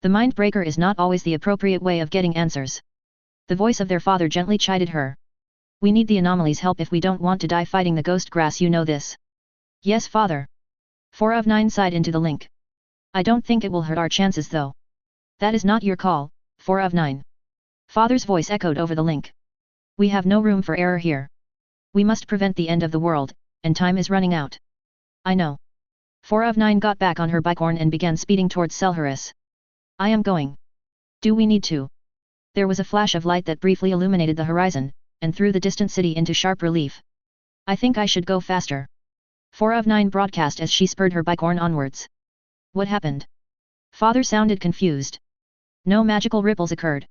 Speaker 1: The mind breaker is not always the appropriate way of getting answers. The voice of their father gently chided her. We need the anomaly's help if we don't want to die fighting the ghost grass, you know this. Yes, father. 4 of 9 sighed into the link. I don't think it will hurt our chances though. That is not your call, 4 of 9. Father's voice echoed over the link. We have no room for error here. We must prevent the end of the world, and time is running out. I know. 4 of 9 got back on her bicorn and began speeding towards Selharis. I am going. Do we need to? There was a flash of light that briefly illuminated the horizon, and threw the distant city into sharp relief. I think I should go faster. 4 of 9 broadcast as she spurred her bicorn onwards. What happened? Father sounded confused. No magical ripples occurred.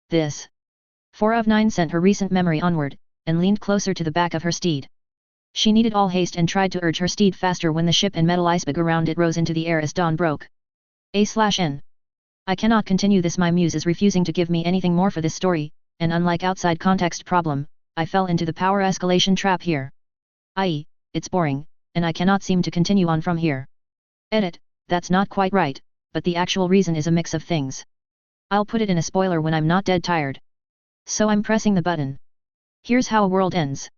Speaker 1: This. 4 of 9 sent her recent memory onward, and leaned closer to the back of her steed. She needed all haste and tried to urge her steed faster when the ship and metal iceberg around it rose into the air as dawn broke. A/N. I cannot continue this. My muse is refusing to give me anything more for this story, and unlike outside context problem, I fell into the power escalation trap here. I.e., it's boring, and I cannot seem to continue on from here. Edit, that's not quite right, but the actual reason is a mix of things. I'll put it in a spoiler when I'm not dead tired. So I'm pressing the button. Here's how a world ends.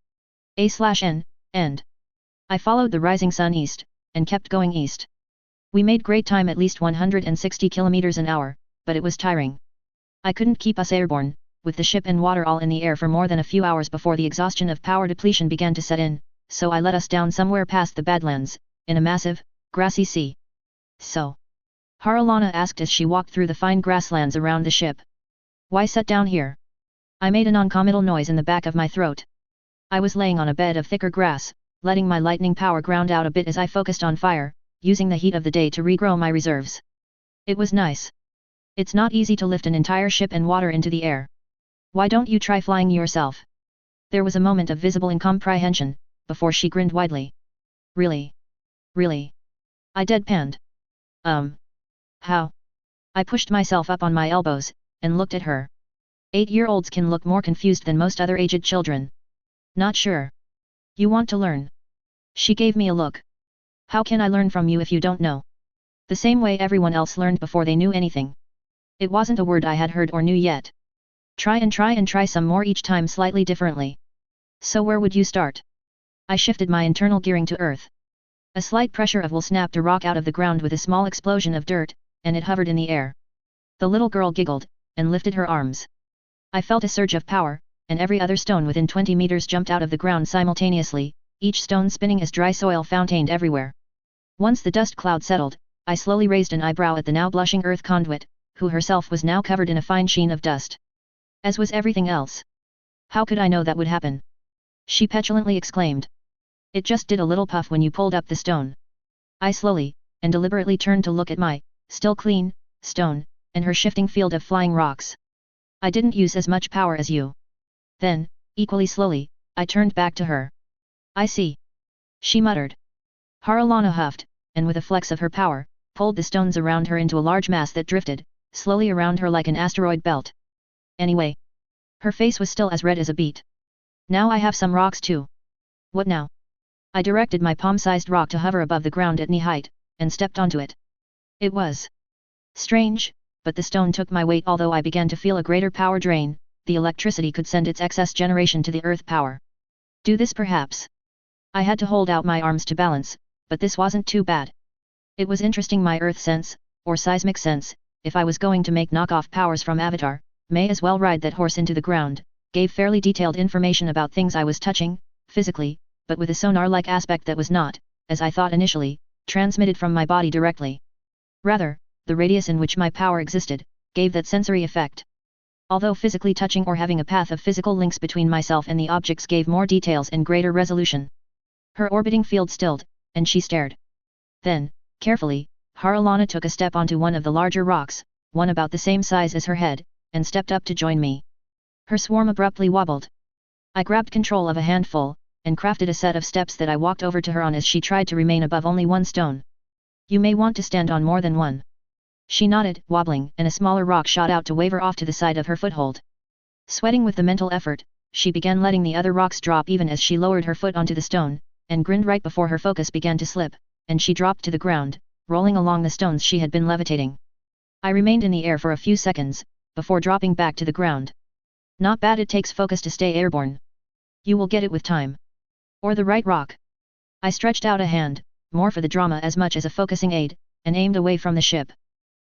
Speaker 1: A/N, end. I followed the rising sun east, and kept going east. We made great time, at least 160 kilometers an hour, but it was tiring. I couldn't keep us airborne, with the ship and water all in the air for more than a few hours before the exhaustion of power depletion began to set in, so I let us down somewhere past the Badlands, in a massive, grassy sea. So? Haralana asked as she walked through the fine grasslands around the ship. Why set down here? I made a non-committal noise in the back of my throat. I was laying on a bed of thicker grass, letting my lightning power ground out a bit as I focused on fire, using the heat of the day to regrow my reserves. It was nice. It's not easy to lift an entire ship and water into the air. Why don't you try flying yourself? There was a moment of visible incomprehension, before she grinned widely. Really? Really? I deadpanned. How? I pushed myself up on my elbows, and looked at her. 8-year-olds can look more confused than most other aged children. Not sure. You want to learn? She gave me a look. How can I learn from you if you don't know? The same way everyone else learned before they knew anything. It wasn't a word I had heard or knew yet. Try and try some more, each time slightly differently. So where would you start? I shifted my internal gearing to earth. A slight pressure of will snapped a rock out of the ground with a small explosion of dirt, and it hovered in the air. The little girl giggled, and lifted her arms. I felt a surge of power, and every other stone within 20 meters jumped out of the ground simultaneously, each stone spinning as dry soil fountained everywhere. Once the dust cloud settled, I slowly raised an eyebrow at the now blushing earth conduit, who herself was now covered in a fine sheen of dust. As was everything else. How could I know that would happen? She petulantly exclaimed. It just did a little puff when you pulled up the stone. I slowly, and deliberately turned to look at my, still clean, stone, and her shifting field of flying rocks. I didn't use as much power as you. Then, equally slowly, I turned back to her. I see. She muttered. Haralana huffed, and with a flex of her power, pulled the stones around her into a large mass that drifted, slowly around her like an asteroid belt. Anyway. Her face was still as red as a beet. Now I have some rocks too. What now? I directed my palm-sized rock to hover above the ground at knee height, and stepped onto it. It was strange, but the stone took my weight. Although I began to feel a greater power drain, the electricity could send its excess generation to the earth power. Do this perhaps. I had to hold out my arms to balance, but this wasn't too bad. It was interesting. My earth sense, or seismic sense, if I was going to make knockoff powers from Avatar, may as well ride that horse into the ground, gave fairly detailed information about things I was touching, physically, but with a sonar-like aspect that was not, as I thought initially, transmitted from my body directly. Rather, the radius in which my power existed, gave that sensory effect. Although physically touching or having a path of physical links between myself and the objects gave more details and greater resolution. Her orbiting field stilled, and she stared. Then, carefully, Haralana took a step onto one of the larger rocks, one about the same size as her head, and stepped up to join me. Her swarm abruptly wobbled. I grabbed control of a handful, and crafted a set of steps that I walked over to her on as she tried to remain above only one stone. You may want to stand on more than one. She nodded, wobbling, and a smaller rock shot out to waver off to the side of her foothold. Sweating with the mental effort, she began letting the other rocks drop even as she lowered her foot onto the stone, and grinned right before her focus began to slip, and she dropped to the ground, rolling along the stones she had been levitating. I remained in the air for a few seconds, before dropping back to the ground. Not bad, it takes focus to stay airborne. You will get it with time. Or the right rock. I stretched out a hand, more for the drama as much as a focusing aid, and aimed away from the ship.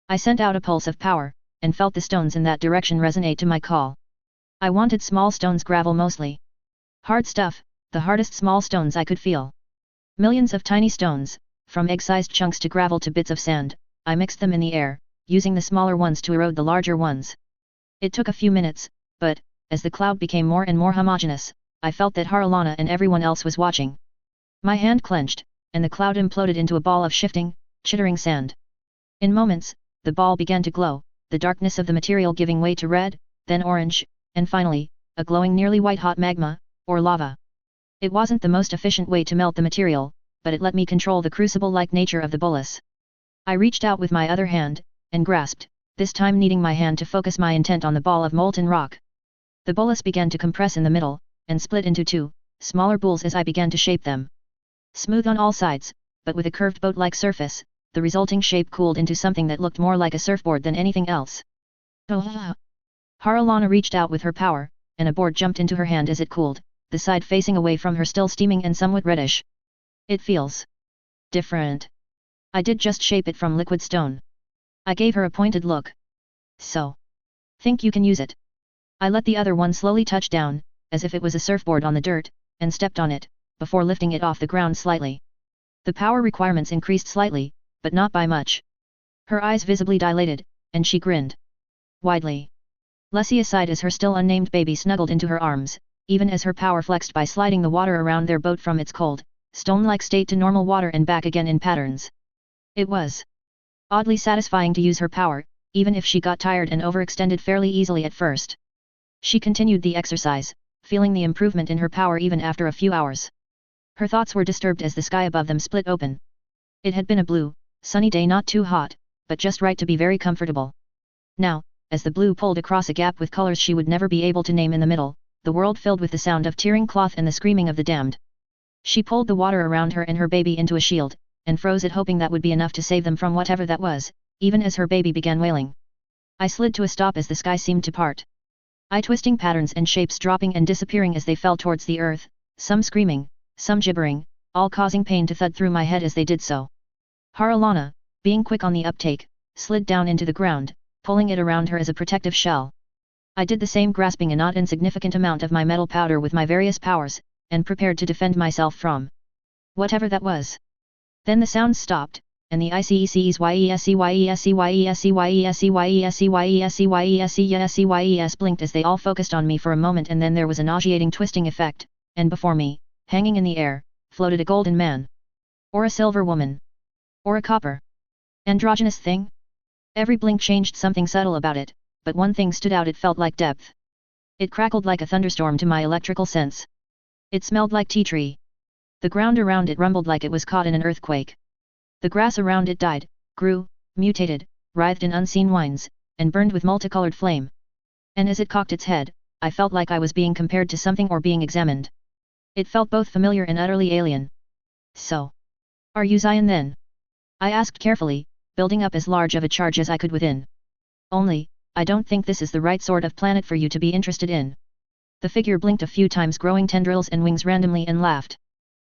Speaker 1: I sent out a pulse of power, and felt the stones in that direction resonate to my call. I wanted small stones, gravel mostly. Hard stuff, the hardest small stones I could feel. Millions of tiny stones, from egg-sized chunks to gravel to bits of sand, I mixed them in the air, using the smaller ones to erode the larger ones. It took a few minutes, but, as the cloud became more and more homogeneous, I felt that Haralana and everyone else was watching. My hand clenched, and the cloud imploded into a ball of shifting, chittering sand. In moments, the ball began to glow, the darkness of the material giving way to red, then orange, and finally, a glowing nearly white-hot magma, or lava. It wasn't the most efficient way to melt the material, but it let me control the crucible-like nature of the bolus. I reached out with my other hand, and grasped, this time needing my hand to focus my intent on the ball of molten rock. The bolus began to compress in the middle, and split into two, smaller boules as I began to shape them. Smooth on all sides, but with a curved boat-like surface, the resulting shape cooled into something that looked more like a surfboard than anything else. Oh! Haralana reached out with her power, and a board jumped into her hand as it cooled, the side facing away from her still steaming and somewhat reddish. It feels different. I did just shape it from liquid stone. I gave her a pointed look. So? Think you can use it? I let the other one slowly touch down, as if it was a surfboard on the dirt, and stepped on it, before lifting it off the ground slightly. The power requirements increased slightly, but not by much. Her eyes visibly dilated, and she grinned widely. Lessie sighed as her still unnamed baby snuggled into her arms, even as her power flexed by sliding the water around their boat from its cold, stone-like state to normal water and back again in patterns. It was oddly satisfying to use her power, even if she got tired and overextended fairly easily at first. She continued the exercise, feeling the improvement in her power even after a few hours. Her thoughts were disturbed as the sky above them split open. It had been a blue, sunny day, not too hot, but just right to be very comfortable. Now, as the blue pulled across a gap with colors she would never be able to name in the middle, the world filled with the sound of tearing cloth and the screaming of the damned. She pulled the water around her and her baby into a shield, and froze it, hoping that would be enough to save them from whatever that was, even as her baby began wailing. I slid to a stop as the sky seemed to part. Eye-twisting patterns and shapes dropping and disappearing as they fell towards the earth, some screaming, some gibbering, all causing pain to thud through my head as they did so. Haralana, being quick on the uptake, slid down into the ground, pulling it around her as a protective shell. I did the same, grasping a not insignificant amount of my metal powder with my various powers, and prepared to defend myself from whatever that was. Then the sounds stopped, and the ICECYESCYESCYESCYESCYESCYESCYES blinked as they all focused on me for a moment, and then there was a nauseating twisting effect, and before me, hanging in the air, floated a golden man. Or a silver woman. Or a copper androgynous thing? Every blink changed something subtle about it, but one thing stood out: it felt like depth. It crackled like a thunderstorm to my electrical sense. It smelled like tea tree. The ground around it rumbled like it was caught in an earthquake. The grass around it died, grew, mutated, writhed in unseen winds, and burned with multicolored flame. And as it cocked its head, I felt like I was being compared to something or being examined. It felt both familiar and utterly alien. So, are you Zion then? I asked carefully, building up as large of a charge as I could within. Only, I don't think this is the right sort of planet for you to be interested in. The figure blinked a few times, growing tendrils and wings randomly, and laughed.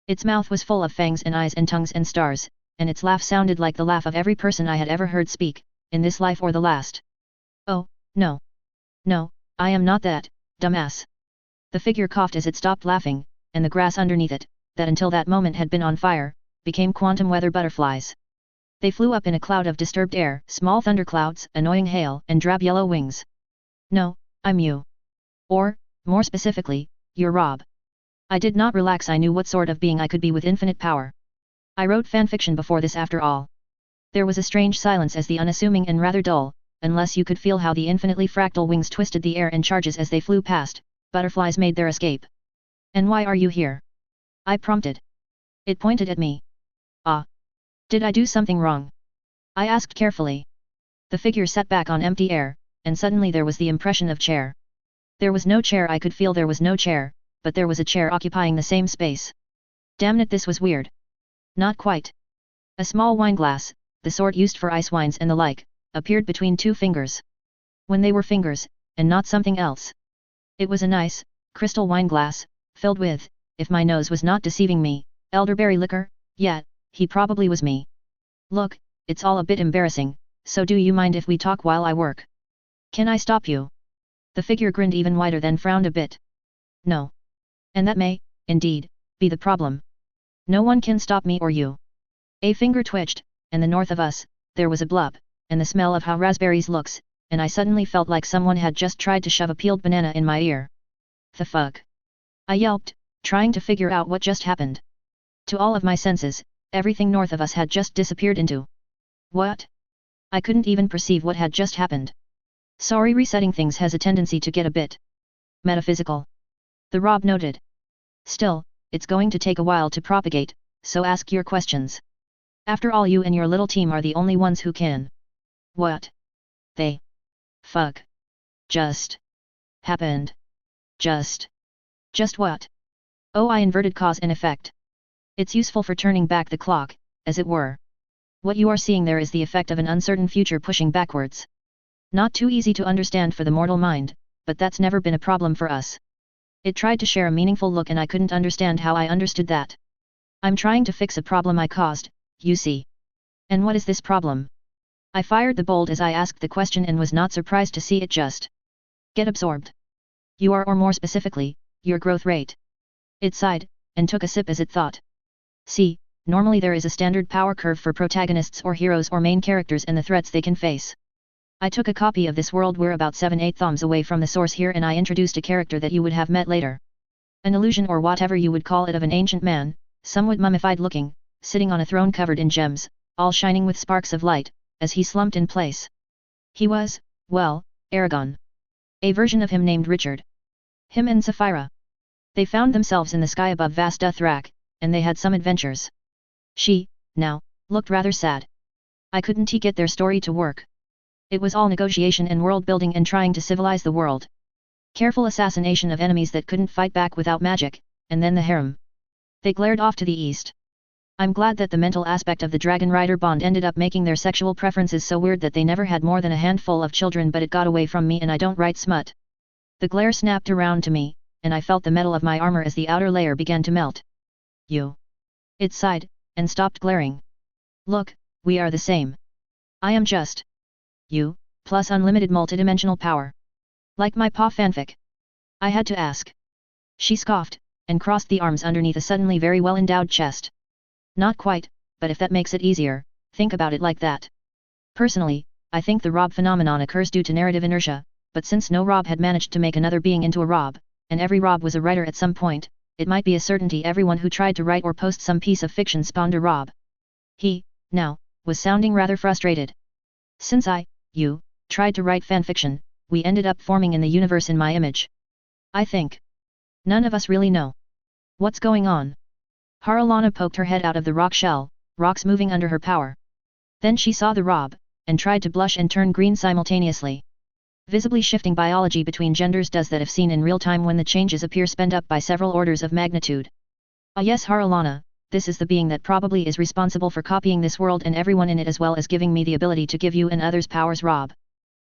Speaker 1: Its mouth was full of fangs and eyes and tongues and stars, and its laugh sounded like the laugh of every person I had ever heard speak, in this life or the last. Oh, no. No, I am not that, dumbass. The figure coughed as it stopped laughing, and the grass underneath it, that until that moment had been on fire, became quantum weather butterflies. They flew up in a cloud of disturbed air, small thunderclouds, annoying hail, and drab yellow wings. No, I'm you. Or, more specifically, you're Rob. I did not relax. I knew what sort of being I could be with infinite power. I wrote fanfiction before this, after all. There was a strange silence as the unassuming and rather dull, unless you could feel how the infinitely fractal wings twisted the air and charges as they flew past, butterflies made their escape. And why are you here? I prompted. It pointed at me. Ah. Did I do something wrong? I asked carefully. The figure sat back on empty air, and suddenly there was the impression of chair. There was no chair. I could feel there was no chair, but there was a chair occupying the same space. Damn it, this was weird. Not quite. A small wineglass, the sort used for ice wines and the like, appeared between two fingers. When they were fingers, and not something else. It was a nice, crystal wineglass, filled with, if my nose was not deceiving me, elderberry liquor, yet, he probably was me. Look, it's all a bit embarrassing, so do you mind if we talk while I work? Can I stop you? The figure grinned even wider then frowned a bit. No. And that may, indeed, be the problem. No one can stop me or you. A finger twitched, and the north of us, there was a blub, and the smell of how raspberries looks, and I suddenly felt like someone had just tried to shove a peeled banana in my ear. The fuck? I yelped, trying to figure out what just happened. To all of my senses, everything north of us had just disappeared into. What? I couldn't even perceive what had just happened. Sorry, resetting things has a tendency to get a bit metaphysical. The Rob noted. Still, it's going to take a while to propagate, so ask your questions. After all, you and your little team are the only ones who can. What? They. Fuck. Just. Happened. Just what? Oh, I inverted cause and effect. It's useful for turning back the clock, as it were. What you are seeing there is the effect of an uncertain future pushing backwards. Not too easy to understand for the mortal mind, but that's never been a problem for us. It tried to share a meaningful look and I couldn't understand how I understood that. I'm trying to fix a problem I caused, you see. And what is this problem? I fired the bolt as I asked the question and was not surprised to see it just get absorbed. You are, or more specifically, your growth rate. It sighed, and took a sip as it thought. See, normally there is a standard power curve for protagonists or heroes or main characters and the threats they can face. I took a copy of this world. We're about 7-8 thumbs away from the source here, and I introduced a character that you would have met later. An illusion, or whatever you would call it, of an ancient man, somewhat mummified looking, sitting on a throne covered in gems, all shining with sparks of light, as he slumped in place. He was, well, Aragon. A version of him named Richard. Him and Sapphira. They found themselves in the sky above vast Dothrak, and they had some adventures. She, now, looked rather sad. I couldn't get their story to work. It was all negotiation and world building and trying to civilize the world. Careful assassination of enemies that couldn't fight back without magic, and then the harem. They glared off to the east. I'm glad that the mental aspect of the Dragon Rider bond ended up making their sexual preferences so weird that they never had more than a handful of children, but it got away from me and I don't write smut. The glare snapped around to me, and I felt the metal of my armor as the outer layer began to melt. You. It sighed, and stopped glaring. Look, we are the same. I am just you, plus unlimited multidimensional power. Like my paw fanfic. I had to ask. She scoffed, and crossed the arms underneath a suddenly very well endowed chest. Not quite, but if that makes it easier, think about it like that. Personally, I think the Rob phenomenon occurs due to narrative inertia, but since no Rob had managed to make another being into a Rob, and every Rob was a writer at some point, it might be a certainty everyone who tried to write or post some piece of fiction spawned a Rob. He, now, was sounding rather frustrated. Since you, tried to write fanfiction, we ended up forming in the universe in my image. I think. None of us really know what's going on. Haralana poked her head out of the rock shell, rocks moving under her power. Then she saw the Rob, and tried to blush and turn green simultaneously. Visibly shifting biology between genders does that if seen in real time when the changes appear sped up by several orders of magnitude. Ah yes, Haralana, this is the being that probably is responsible for copying this world and everyone in it, as well as giving me the ability to give you and others powers. Rob.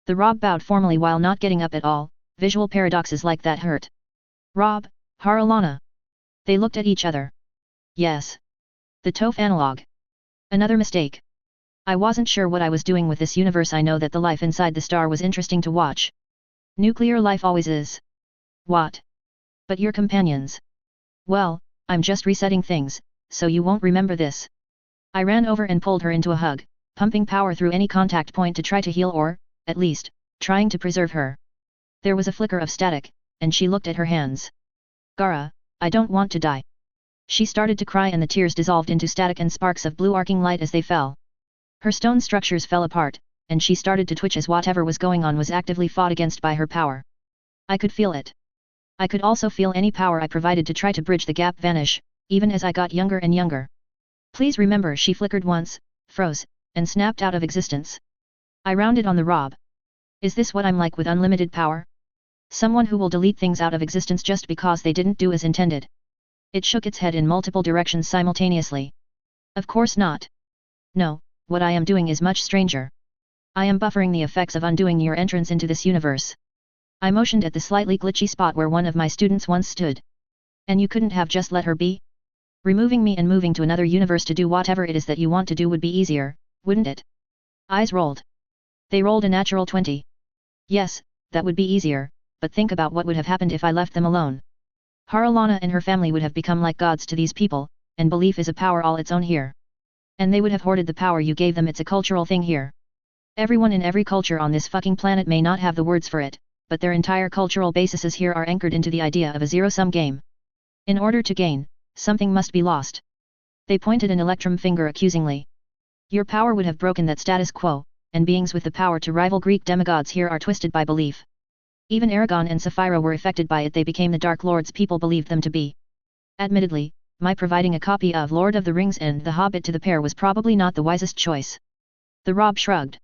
Speaker 1: The Rob bowed formally while not getting up at all. Visual paradoxes like that hurt. Rob, Haralana. They looked at each other. Yes. The Toph analog. Another mistake. I wasn't sure what I was doing with this universe. I know that the life inside the star was interesting to watch. Nuclear life always is. What? But your companions? Well, I'm just resetting things, so you won't remember this. I ran over and pulled her into a hug, pumping power through any contact point to try to heal or, at least, trying to preserve her. There was a flicker of static, and she looked at her hands. Gara, I don't want to die. She started to cry and the tears dissolved into static and sparks of blue arcing light as they fell. Her stone structures fell apart, and she started to twitch as whatever was going on was actively fought against by her power. I could feel it. I could also feel any power I provided to try to bridge the gap vanish, even as I got younger and younger. Please remember, she flickered once, froze, and snapped out of existence. I rounded on the Rob. Is this what I'm like with unlimited power? Someone who will delete things out of existence just because they didn't do as intended? It shook its head in multiple directions simultaneously. Of course not. No, what I am doing is much stranger. I am buffering the effects of undoing your entrance into this universe. I motioned at the slightly glitchy spot where one of my students once stood. And you couldn't have just let her be? Removing me and moving to another universe to do whatever it is that you want to do would be easier, wouldn't it? Eyes rolled. They rolled a natural 20. Yes, that would be easier, but think about what would have happened if I left them alone. Haralana and her family would have become like gods to these people, and belief is a power all its own here. And they would have hoarded the power you gave them. It's a cultural thing here. Everyone in every culture on this fucking planet may not have the words for it, but their entire cultural bases here are anchored into the idea of a zero-sum game. In order to gain, something must be lost. They pointed an electrum finger accusingly. Your power would have broken that status quo, and beings with the power to rival Greek demigods here are twisted by belief. Even Aragon and Sapphira were affected by it. They became the Dark Lords people believed them to be. Admittedly, my providing a copy of Lord of the Rings and The Hobbit to the pair was probably not the wisest choice. The Rob shrugged.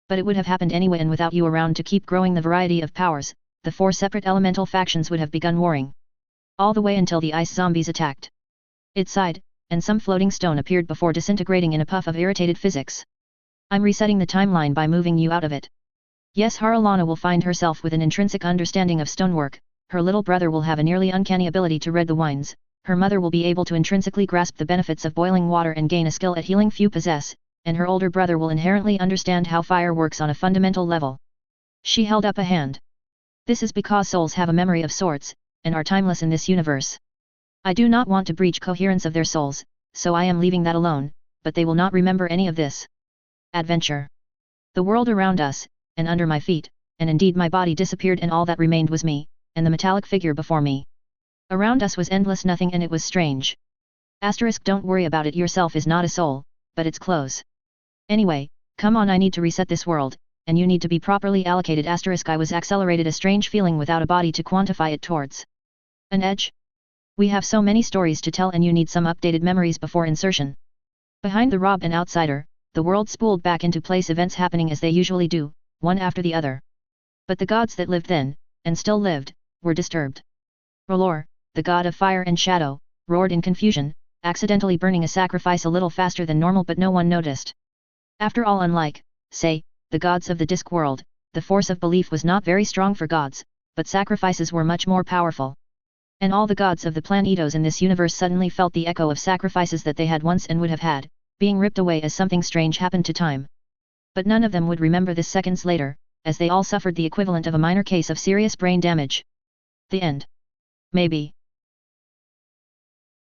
Speaker 1: But it would have happened anyway, and without you around to keep growing the variety of powers, the 4 separate elemental factions would have begun warring. All the way until the ice zombies attacked. It sighed, and some floating stone appeared before disintegrating in a puff of irritated physics. I'm resetting the timeline by moving you out of it. Yes, Haralana will find herself with an intrinsic understanding of stonework, her little brother will have a nearly uncanny ability to read the winds, her mother will be able to intrinsically grasp the benefits of boiling water and gain a skill at healing few possess, and her older brother will inherently understand how fire works on a fundamental level. She held up a hand. This is because souls have a memory of sorts, and are timeless in this universe. I do not want to breach coherence of their souls, so I am leaving that alone, but they will not remember any of this. Adventure. The world around us, and under my feet, and indeed my body disappeared, and all that remained was me, and the metallic figure before me. Around us was endless nothing, and it was strange. Asterisk, don't worry about it, yourself is not a soul, but it's close. Anyway, come on, I need to reset this world, and you need to be properly allocated. Asterisk, I was accelerated, a strange feeling without a body to quantify it towards. An edge? We have so many stories to tell, and you need some updated memories before insertion. Behind the Rob and Outsider, the world spooled back into place, events happening as they usually do, one after the other. But the gods that lived then, and still lived, were disturbed. Rolor, the god of fire and shadow, roared in confusion, accidentally burning a sacrifice a little faster than normal, but no one noticed. After all, unlike, say, the gods of the Disc world, the force of belief was not very strong for gods, but sacrifices were much more powerful. And all the gods of the planetos in this universe suddenly felt the echo of sacrifices that they had once and would have had, being ripped away as something strange happened to time. But none of them would remember this seconds later, as they all suffered the equivalent of a minor case of serious brain damage. The end. Maybe.